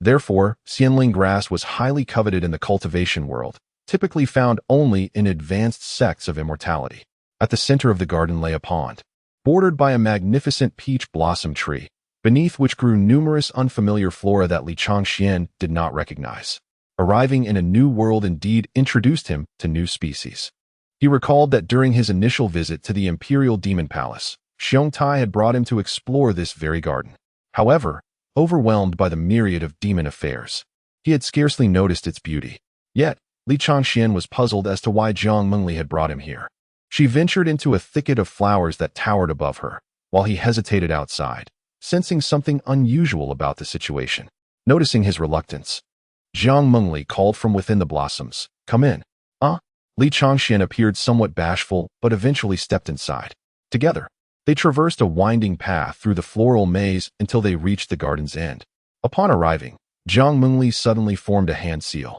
Therefore, xianling grass was highly coveted in the cultivation world, typically found only in advanced sects of immortality. At the center of the garden lay a pond, bordered by a magnificent peach blossom tree, beneath which grew numerous unfamiliar flora that Li Changxian did not recognize. Arriving in a new world indeed introduced him to new species. He recalled that during his initial visit to the Imperial Demon Palace, Xiong Tai had brought him to explore this very garden. However, overwhelmed by the myriad of demon affairs, he had scarcely noticed its beauty. Yet, Li Changxian was puzzled as to why Jiang Mengli had brought him here. She ventured into a thicket of flowers that towered above her, while he hesitated outside, sensing something unusual about the situation. Noticing his reluctance, Jiang Mengli called from within the blossoms, "Come in." Li Changxian appeared somewhat bashful, but eventually stepped inside. Together, they traversed a winding path through the floral maze until they reached the garden's end. Upon arriving, Jiang Mengli suddenly formed a hand seal,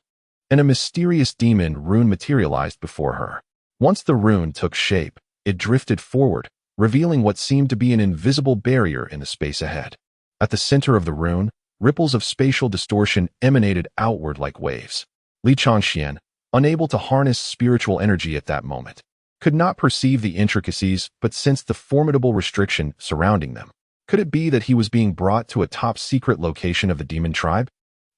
and a mysterious demon rune materialized before her. Once the rune took shape, it drifted forward, revealing what seemed to be an invisible barrier in the space ahead. At the center of the rune, ripples of spatial distortion emanated outward like waves. Li Changxian, unable to harness spiritual energy at that moment, could not perceive the intricacies but sensed the formidable restriction surrounding them. Could it be that he was being brought to a top-secret location of the demon tribe?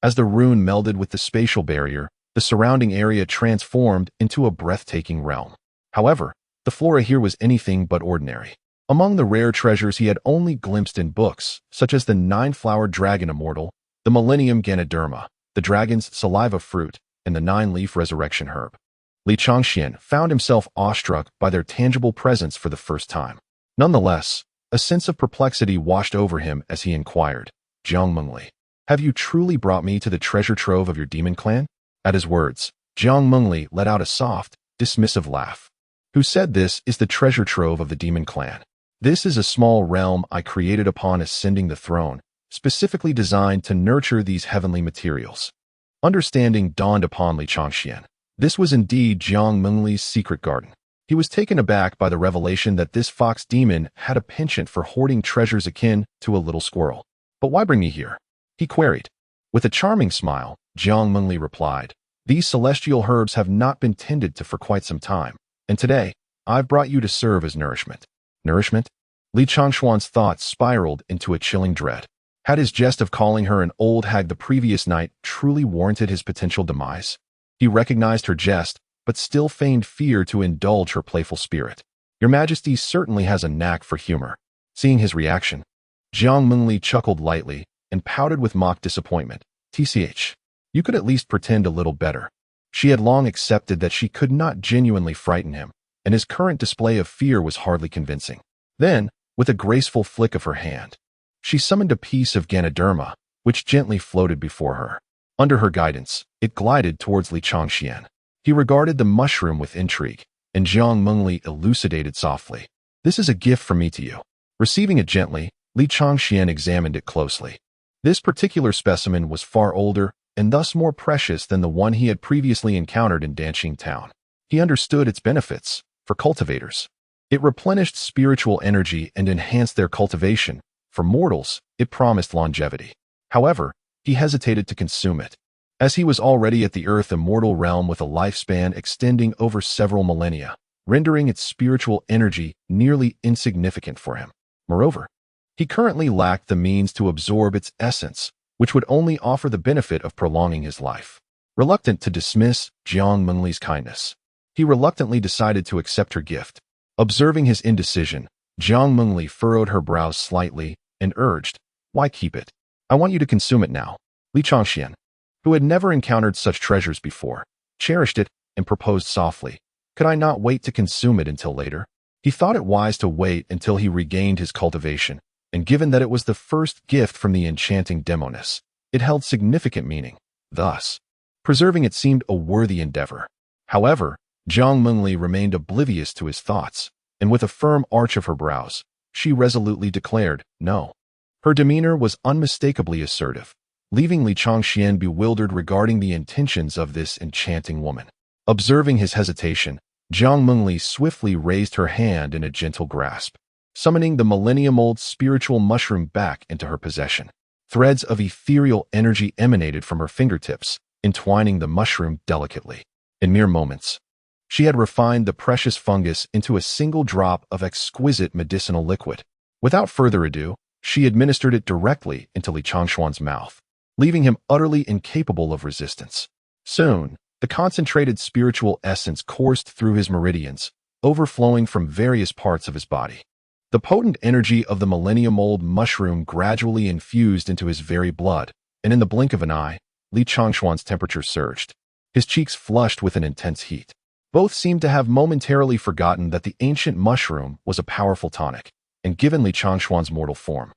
As the rune melded with the spatial barrier, the surrounding area transformed into a breathtaking realm. However, the flora here was anything but ordinary. Among the rare treasures he had only glimpsed in books, such as the 9-flowered dragon Immortal, the Millennium Ganoderma, the dragon's saliva fruit, and the 9-leaf resurrection herb, Li Changxian found himself awestruck by their tangible presence for the first time. Nonetheless, a sense of perplexity washed over him as he inquired, "Jiang Mengli, have you truly brought me to the treasure trove of your demon clan?" At his words, Jiang Mengli let out a soft, dismissive laugh. "Who said this is the treasure trove of the demon clan? This is a small realm I created upon ascending the throne, specifically designed to nurture these heavenly materials." Understanding dawned upon Li Changxian. This was indeed Jiang Mengli's secret garden. He was taken aback by the revelation that this fox demon had a penchant for hoarding treasures akin to a little squirrel. "But why bring me here?" he queried. With a charming smile, Jiang Mengli replied, "These celestial herbs have not been tended to for quite some time, and today, I've brought you to serve as nourishment." Nourishment? Li Changxuan's thoughts spiraled into a chilling dread. Had his jest of calling her an old hag the previous night truly warranted his potential demise? He recognized her jest, but still feigned fear to indulge her playful spirit. "Your Majesty certainly has a knack for humor." Seeing his reaction, Jiang Mengli chuckled lightly, and pouted with mock disappointment. TCH. You could at least pretend a little better. She had long accepted that she could not genuinely frighten him, and his current display of fear was hardly convincing. Then, with a graceful flick of her hand, she summoned a piece of Ganoderma, which gently floated before her. Under her guidance, it glided towards Li Changxian. He regarded the mushroom with intrigue, and Jiang Mengli elucidated softly. This is a gift from me to you. Receiving it gently, Li Changxian examined it closely. This particular specimen was far older and thus more precious than the one he had previously encountered in Danqing Town. He understood its benefits for cultivators. It replenished spiritual energy and enhanced their cultivation. For mortals, it promised longevity. However, he hesitated to consume it, as he was already at the Earth Immortal realm with a lifespan extending over several millennia, rendering its spiritual energy nearly insignificant for him. Moreover, he currently lacked the means to absorb its essence, which would only offer the benefit of prolonging his life. Reluctant to dismiss Jiang Mengli's kindness, he reluctantly decided to accept her gift. Observing his indecision, Jiang Mengli furrowed her brows slightly and urged, "Why keep it? I want you to consume it now." Li Changxian, who had never encountered such treasures before, cherished it and proposed softly, "Could I not wait to consume it until later?" He thought it wise to wait until he regained his cultivation, and given that it was the first gift from the enchanting demoness, it held significant meaning. Thus, preserving it seemed a worthy endeavor. However, Jiang Mengli remained oblivious to his thoughts, and with a firm arch of her brows, she resolutely declared, "No." Her demeanor was unmistakably assertive, leaving Li Changxian bewildered regarding the intentions of this enchanting woman. Observing his hesitation, Jiang Mengli swiftly raised her hand in a gentle grasp, summoning the millennium-old spiritual mushroom back into her possession. Threads of ethereal energy emanated from her fingertips, entwining the mushroom delicately. In mere moments, she had refined the precious fungus into a single drop of exquisite medicinal liquid. Without further ado, she administered it directly into Li Changxuan's mouth, leaving him utterly incapable of resistance. Soon, the concentrated spiritual essence coursed through his meridians, overflowing from various parts of his body. The potent energy of the millennium-old mushroom gradually infused into his very blood, and in the blink of an eye, Li Changxuan's temperature surged. His cheeks flushed with an intense heat. Both seemed to have momentarily forgotten that the ancient mushroom was a powerful tonic, and given Li Changxuan's mortal form,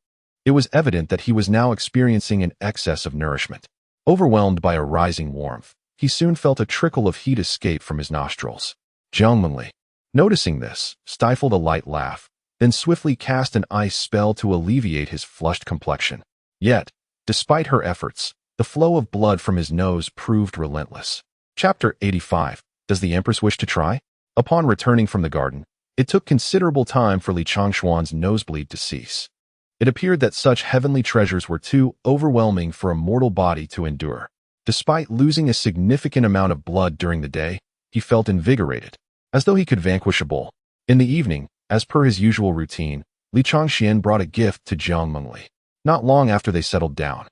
it was evident that he was now experiencing an excess of nourishment. Overwhelmed by a rising warmth, he soon felt a trickle of heat escape from his nostrils. Jiang Mengli, noticing this, stifled a light laugh, then swiftly cast an ice spell to alleviate his flushed complexion. Yet, despite her efforts, the flow of blood from his nose proved relentless. Chapter 85. Does the Empress wish to try? Upon returning from the garden, it took considerable time for Li Changxuan's nosebleed to cease. It appeared that such heavenly treasures were too overwhelming for a mortal body to endure. Despite losing a significant amount of blood during the day, he felt invigorated, as though he could vanquish a bull. In the evening, as per his usual routine, Li Changxian brought a gift to Jiang Mengli. Not long after they settled down,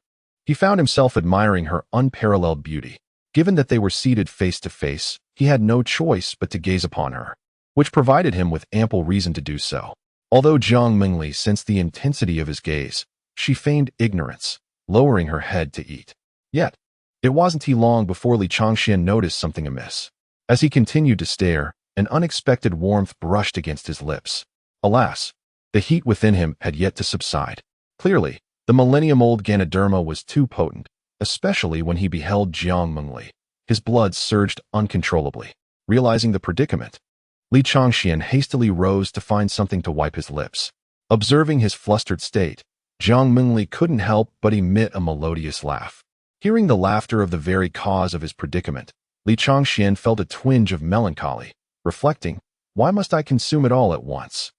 he found himself admiring her unparalleled beauty. Given that they were seated face to face, he had no choice but to gaze upon her, which provided him with ample reason to do so. Although Jiang Mengli sensed the intensity of his gaze, she feigned ignorance, lowering her head to eat. Yet, it wasn't long before Li Changxian noticed something amiss. As he continued to stare, an unexpected warmth brushed against his lips. Alas, the heat within him had yet to subside. Clearly, the millennium-old Ganoderma was too potent, especially when he beheld Jiang Mengli. His blood surged uncontrollably. Realizing the predicament, Li Changxian hastily rose to find something to wipe his lips. Observing his flustered state, Jiang Mengli couldn't help but emit a melodious laugh. Hearing the laughter of the very cause of his predicament, Li Changxian felt a twinge of melancholy, reflecting, "Why must I consume it all at once?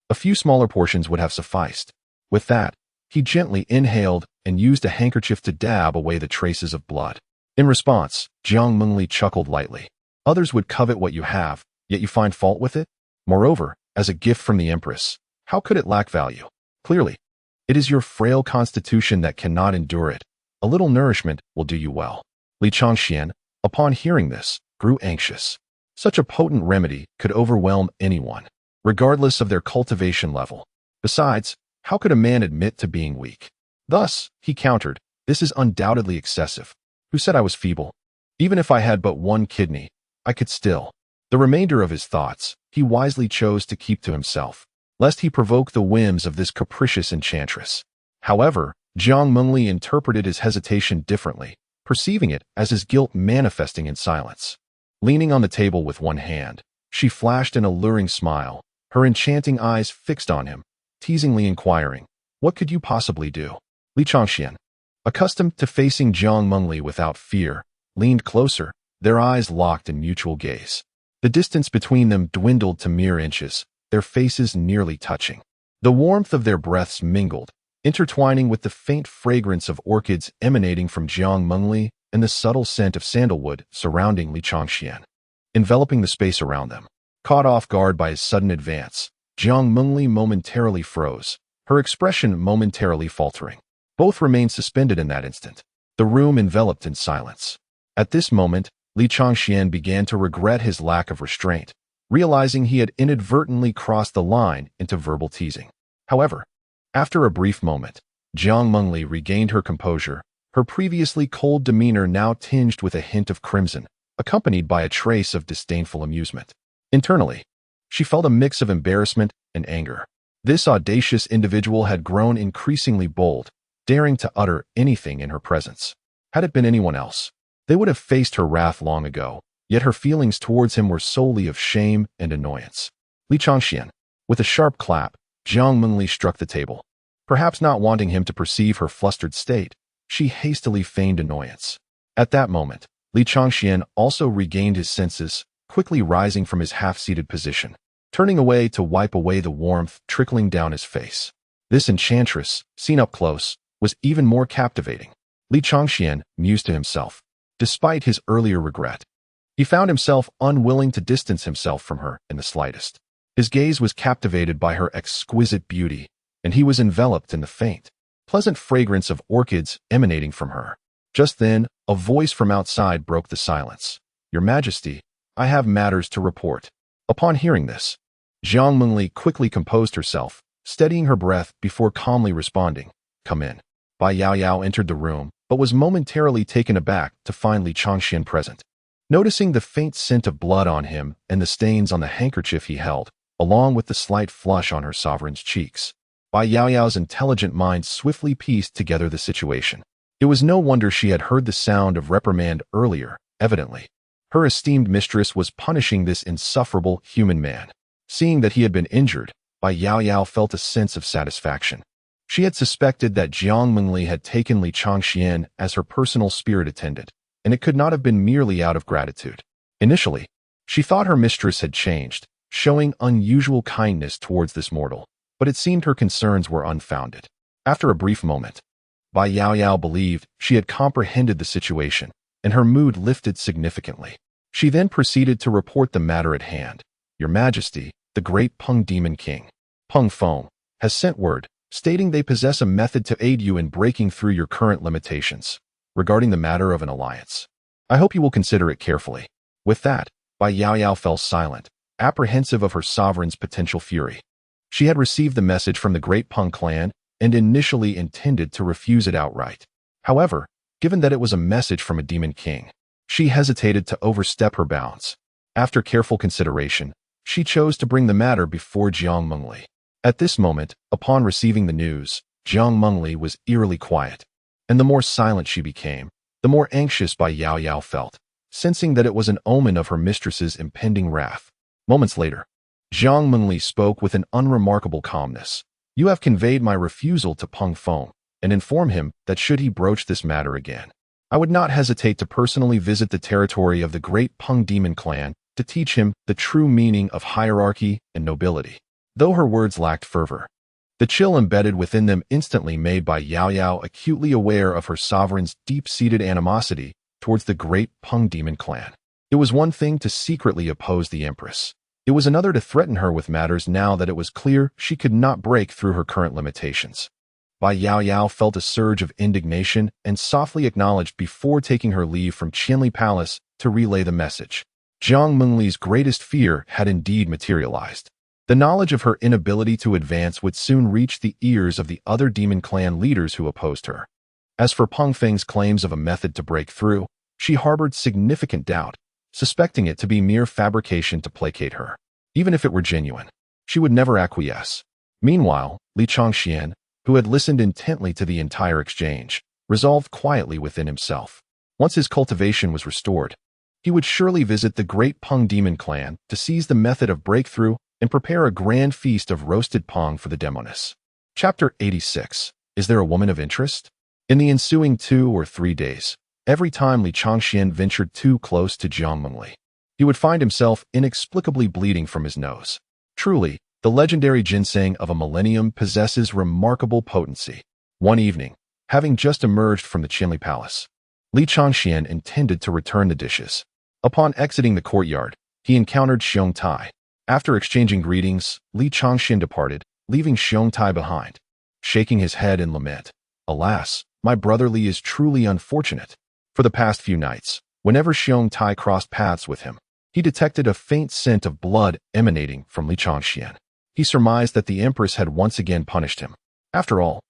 A few smaller portions would have sufficed." With that, he gently inhaled and used a handkerchief to dab away the traces of blood. In response, Jiang Mengli chuckled lightly. "Others would covet what you have, yet you find fault with it? Moreover, as a gift from the Empress, how could it lack value? Clearly, it is your frail constitution that cannot endure it. A little nourishment will do you well." Li Changxian, upon hearing this, grew anxious. Such a potent remedy could overwhelm anyone, regardless of their cultivation level. Besides, how could a man admit to being weak? Thus, he countered, "This is undoubtedly excessive. Who said I was feeble? Even if I had but one kidney, I could still." The remainder of his thoughts, he wisely chose to keep to himself, lest he provoke the whims of this capricious enchantress. However, Jiang Mengli interpreted his hesitation differently, perceiving it as his guilt manifesting in silence. Leaning on the table with one hand, she flashed an alluring smile, her enchanting eyes fixed on him, teasingly inquiring, "What could you possibly do?" Li Changxian, accustomed to facing Jiang Mengli without fear, leaned closer, their eyes locked in mutual gaze. The distance between them dwindled to mere inches, their faces nearly touching. The warmth of their breaths mingled, intertwining with the faint fragrance of orchids emanating from Jiang Mengli and the subtle scent of sandalwood surrounding Li Changxian, enveloping the space around them. Caught off guard by his sudden advance, Jiang Mengli momentarily froze, her expression momentarily faltering. Both remained suspended in that instant, the room enveloped in silence. At this moment, Li Changxian began to regret his lack of restraint, realizing he had inadvertently crossed the line into verbal teasing. However, after a brief moment, Jiang Mengli regained her composure, her previously cold demeanor now tinged with a hint of crimson, accompanied by a trace of disdainful amusement. Internally, she felt a mix of embarrassment and anger. This audacious individual had grown increasingly bold, daring to utter anything in her presence. Had it been anyone else, they would have faced her wrath long ago, yet her feelings towards him were solely of shame and annoyance. Li Changxian, with a sharp clap, Jiang Mengli struck the table. Perhaps not wanting him to perceive her flustered state, she hastily feigned annoyance. At that moment, Li Changxian also regained his senses, quickly rising from his half-seated position, turning away to wipe away the warmth trickling down his face. This enchantress, seen up close, was even more captivating. Li Changxian mused to himself. Despite his earlier regret, he found himself unwilling to distance himself from her in the slightest. His gaze was captivated by her exquisite beauty, and he was enveloped in the faint, pleasant fragrance of orchids emanating from her. Just then, a voice from outside broke the silence. "Your Majesty, I have matters to report." Upon hearing this, Jiang Mengli quickly composed herself, steadying her breath before calmly responding, "Come in." Bai Yaoyao entered the room, but was momentarily taken aback to find Li Changxian present. Noticing the faint scent of blood on him and the stains on the handkerchief he held, along with the slight flush on her sovereign's cheeks, Bai Yaoyao's intelligent mind swiftly pieced together the situation. It was no wonder she had heard the sound of reprimand earlier, evidently. Her esteemed mistress was punishing this insufferable human man. Seeing that he had been injured, Bai Yaoyao felt a sense of satisfaction. She had suspected that Jiang Mengli had taken Li Changxian as her personal spirit attendant, and it could not have been merely out of gratitude. Initially, she thought her mistress had changed, showing unusual kindness towards this mortal, but it seemed her concerns were unfounded. After a brief moment, Bai Yaoyao believed she had comprehended the situation, and her mood lifted significantly. She then proceeded to report the matter at hand. "Your Majesty, the great Peng Demon King, Peng Feng, has sent word, stating they possess a method to aid you in breaking through your current limitations, regarding the matter of an alliance. I hope you will consider it carefully." With that, Bai Yaoyao fell silent, apprehensive of her sovereign's potential fury. She had received the message from the great Peng clan and initially intended to refuse it outright. However, given that it was a message from a demon king, she hesitated to overstep her bounds. After careful consideration, she chose to bring the matter before Jiang Mengli. At this moment, upon receiving the news, Jiang Mengli was eerily quiet, and the more silent she became, the more anxious Bai Yaoyao felt, sensing that it was an omen of her mistress's impending wrath. Moments later, Jiang Mengli spoke with an unremarkable calmness. "You have conveyed my refusal to Peng Feng, and inform him that should he broach this matter again, I would not hesitate to personally visit the territory of the great Peng Demon clan to teach him the true meaning of hierarchy and nobility." Though her words lacked fervor, the chill embedded within them instantly made Bai Yaoyao acutely aware of her sovereign's deep-seated animosity towards the great Peng Demon clan. It was one thing to secretly oppose the Empress. It was another to threaten her with matters now that it was clear she could not break through her current limitations. Bai Yaoyao felt a surge of indignation and softly acknowledged before taking her leave from Qianli Palace to relay the message. Jiang Mengli's greatest fear had indeed materialized. The knowledge of her inability to advance would soon reach the ears of the other demon clan leaders who opposed her. As for Peng Feng's claims of a method to break through, she harbored significant doubt, suspecting it to be mere fabrication to placate her. Even if it were genuine, she would never acquiesce. Meanwhile, Li Changxian, who had listened intently to the entire exchange, resolved quietly within himself. Once his cultivation was restored, he would surely visit the great Peng demon clan to seize the method of breakthrough and prepare a grand feast of roasted Peng for the demoness. Chapter 86. Is there a woman of interest? In the ensuing 2 or 3 days, every time Li Changxian ventured too close to Jiang Mengli, he would find himself inexplicably bleeding from his nose. Truly, the legendary ginseng of a millennium possesses remarkable potency. One evening, having just emerged from the Qinli Palace, Li Changxian intended to return the dishes. Upon exiting the courtyard, he encountered Xiong Tai. After exchanging greetings, Li Changxian departed, leaving Xiong Tai behind. Shaking his head in lament, "Alas, my brother Li is truly unfortunate." For the past few nights, whenever Xiong Tai crossed paths with him, he detected a faint scent of blood emanating from Li Changxian. He surmised that the Empress had once again punished him. After all,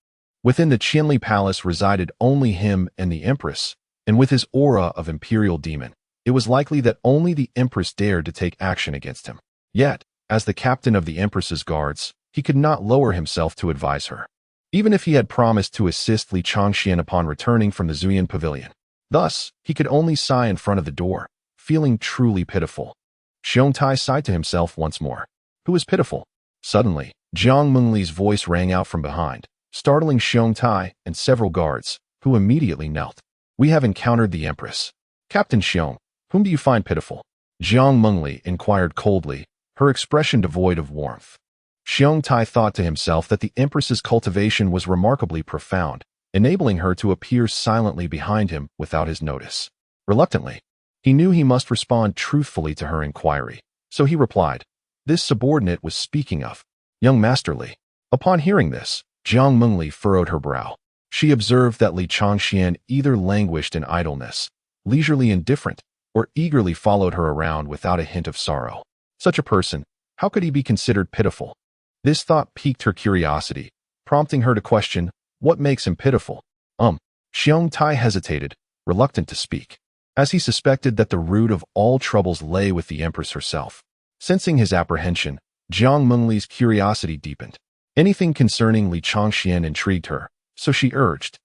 within the Qinli Palace resided only him and the Empress, and with his aura of imperial demon, it was likely that only the Empress dared to take action against him. Yet, as the captain of the Empress's guards, he could not lower himself to advise her, even if he had promised to assist Li Changxian upon returning from the Zuyan Pavilion. Thus, he could only sigh in front of the door, feeling truly pitiful. Xiong Tai sighed to himself once more. Who is pitiful? Suddenly, Jiang Mengli's voice rang out from behind, startling Xiong Tai and several guards, who immediately knelt. "We have encountered the Empress. Captain Xiong, whom do you find pitiful?" Jiang Mengli inquired coldly, her expression devoid of warmth. Xiong Tai thought to himself that the Empress's cultivation was remarkably profound, enabling her to appear silently behind him without his notice. Reluctantly, he knew he must respond truthfully to her inquiry, so he replied, "This subordinate was speaking of young Master Li." Upon hearing this, Jiang Mengli furrowed her brow. She observed that Li Changxian either languished in idleness, leisurely indifferent, or eagerly followed her around without a hint of sorrow. Such a person, how could he be considered pitiful? This thought piqued her curiosity, prompting her to question, what makes him pitiful? Xiong Tai hesitated, reluctant to speak, as he suspected that the root of all troubles lay with the Empress herself. Sensing his apprehension, Jiang Mengli's curiosity deepened. Anything concerning Li Changxian intrigued her, so she urged,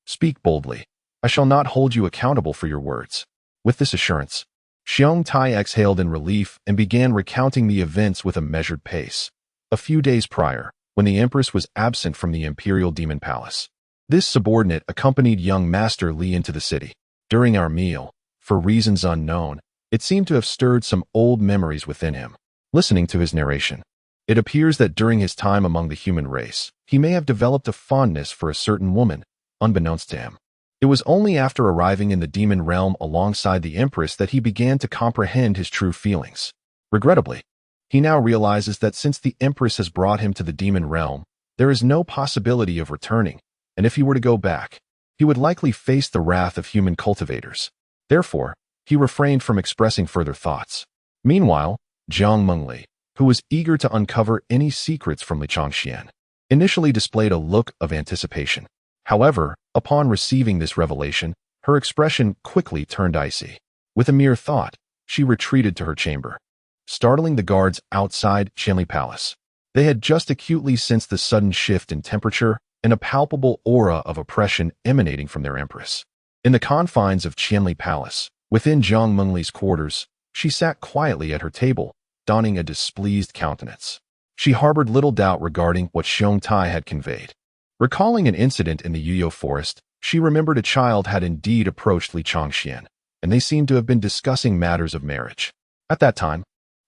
"Speak boldly. I shall not hold you accountable for your words." With this assurance, Xiong Tai exhaled in relief and began recounting the events with a measured pace. A few days prior, when the Empress was absent from the Imperial Demon Palace, this subordinate accompanied young Master Li into the city. During our meal, for reasons unknown, it seemed to have stirred some old memories within him. Listening to his narration, it appears that during his time among the human race, he may have developed a fondness for a certain woman, unbeknownst to him. It was only after arriving in the demon realm alongside the Empress that he began to comprehend his true feelings. Regrettably, he now realizes that since the Empress has brought him to the demon realm, there is no possibility of returning, and if he were to go back, he would likely face the wrath of human cultivators. Therefore, he refrained from expressing further thoughts. Meanwhile, Jiang Mengli, who was eager to uncover any secrets from Li Changxian, initially displayed a look of anticipation. However, upon receiving this revelation, her expression quickly turned icy. With a mere thought, she retreated to her chamber, startling the guards outside Qinli Palace. They had just acutely sensed the sudden shift in temperature and a palpable aura of oppression emanating from their Empress. In the confines of Qinli Palace, within Jiang Mengli's quarters, she sat quietly at her table, donning a displeased countenance. She harbored little doubt regarding what Xiong Tai had conveyed. Recalling an incident in the Yuyo forest, she remembered a child had indeed approached Li Changxian, and they seemed to have been discussing matters of marriage. At that time,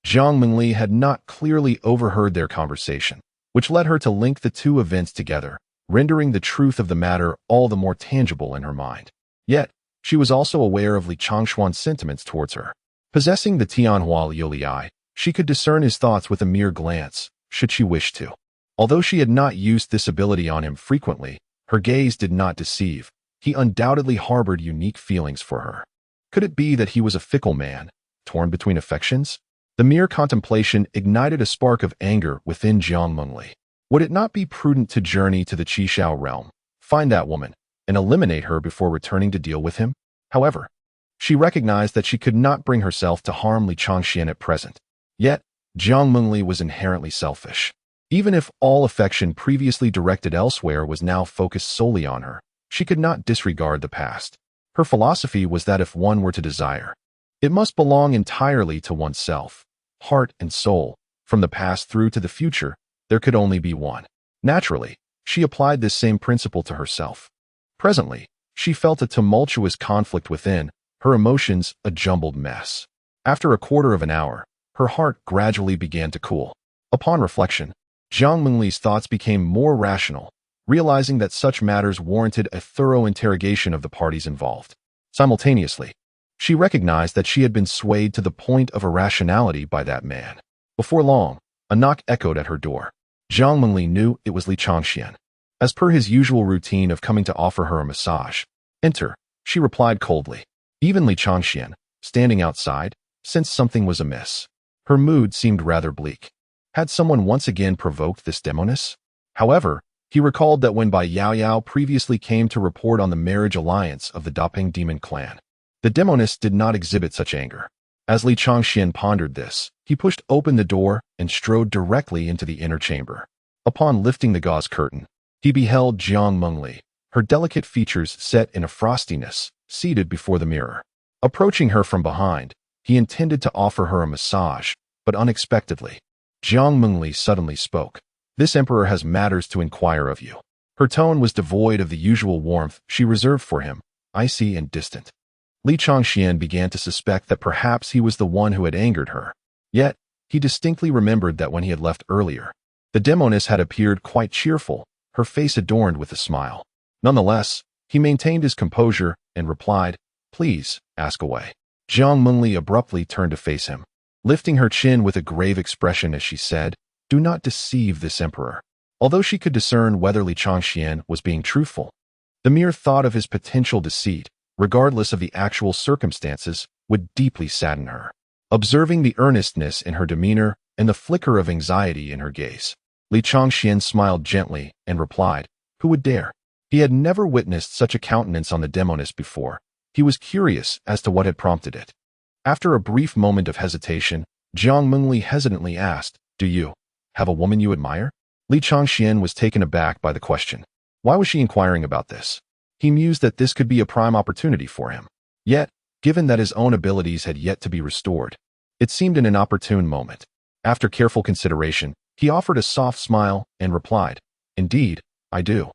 Jiang Mengli had not clearly overheard their conversation, which led her to link the two events together, rendering the truth of the matter all the more tangible in her mind. Yet, she was also aware of Li Changxuan's sentiments towards her. Possessing the Tianhua Liuli eye, she could discern his thoughts with a mere glance, should she wish to. Although she had not used this ability on him frequently, her gaze did not deceive. He undoubtedly harbored unique feelings for her. Could it be that he was a fickle man, torn between affections? The mere contemplation ignited a spark of anger within Jiang Mengli. Would it not be prudent to journey to the Qishao realm, find that woman, and eliminate her before returning to deal with him? However, she recognized that she could not bring herself to harm Li Changxian at present. Yet, Jiang Mengli was inherently selfish. Even if all affection previously directed elsewhere was now focused solely on her, she could not disregard the past. Her philosophy was that if one were to desire, it must belong entirely to oneself. Heart and soul, from the past through to the future, there could only be one. Naturally, she applied this same principle to herself. Presently, she felt a tumultuous conflict within, her emotions a jumbled mess. After a quarter of an hour, her heart gradually began to cool. Upon reflection, Jiang Mengli's thoughts became more rational, realizing that such matters warranted a thorough interrogation of the parties involved. Simultaneously, she recognized that she had been swayed to the point of irrationality by that man. Before long, a knock echoed at her door. Jiang Mengli knew it was Li Changxian. As per his usual routine of coming to offer her a massage, "Enter," she replied coldly. Even Li Changxian, standing outside, sensed something was amiss. Her mood seemed rather bleak. Had someone once again provoked this demoness? However, he recalled that when Bai Yaoyao previously came to report on the marriage alliance of the Daping demon clan, the demoness did not exhibit such anger. As Li Changxian pondered this, he pushed open the door and strode directly into the inner chamber. Upon lifting the gauze curtain, he beheld Jiang Mengli, her delicate features set in a frostiness, seated before the mirror. Approaching her from behind, he intended to offer her a massage, but unexpectedly, Jiang Mengli suddenly spoke. "This emperor has matters to inquire of you." Her tone was devoid of the usual warmth she reserved for him, icy and distant. Li Changxian began to suspect that perhaps he was the one who had angered her. Yet, he distinctly remembered that when he had left earlier, the demoness had appeared quite cheerful, her face adorned with a smile. Nonetheless, he maintained his composure and replied, "Please, ask away." Jiang Mengli abruptly turned to face him, lifting her chin with a grave expression as she said, "Do not deceive this emperor." Although she could discern whether Li Changxian was being truthful, the mere thought of his potential deceit, regardless of the actual circumstances, would deeply sadden her. Observing the earnestness in her demeanor and the flicker of anxiety in her gaze, Li Changxian smiled gently and replied, "Who would dare?" He had never witnessed such a countenance on the demoness before. He was curious as to what had prompted it. After a brief moment of hesitation, Jiang Mengli hesitantly asked, "Do you have a woman you admire?" Li Changxian was taken aback by the question. Why was she inquiring about this? He mused that this could be a prime opportunity for him. Yet, given that his own abilities had yet to be restored, it seemed an inopportune moment. After careful consideration, he offered a soft smile and replied, "Indeed, I do."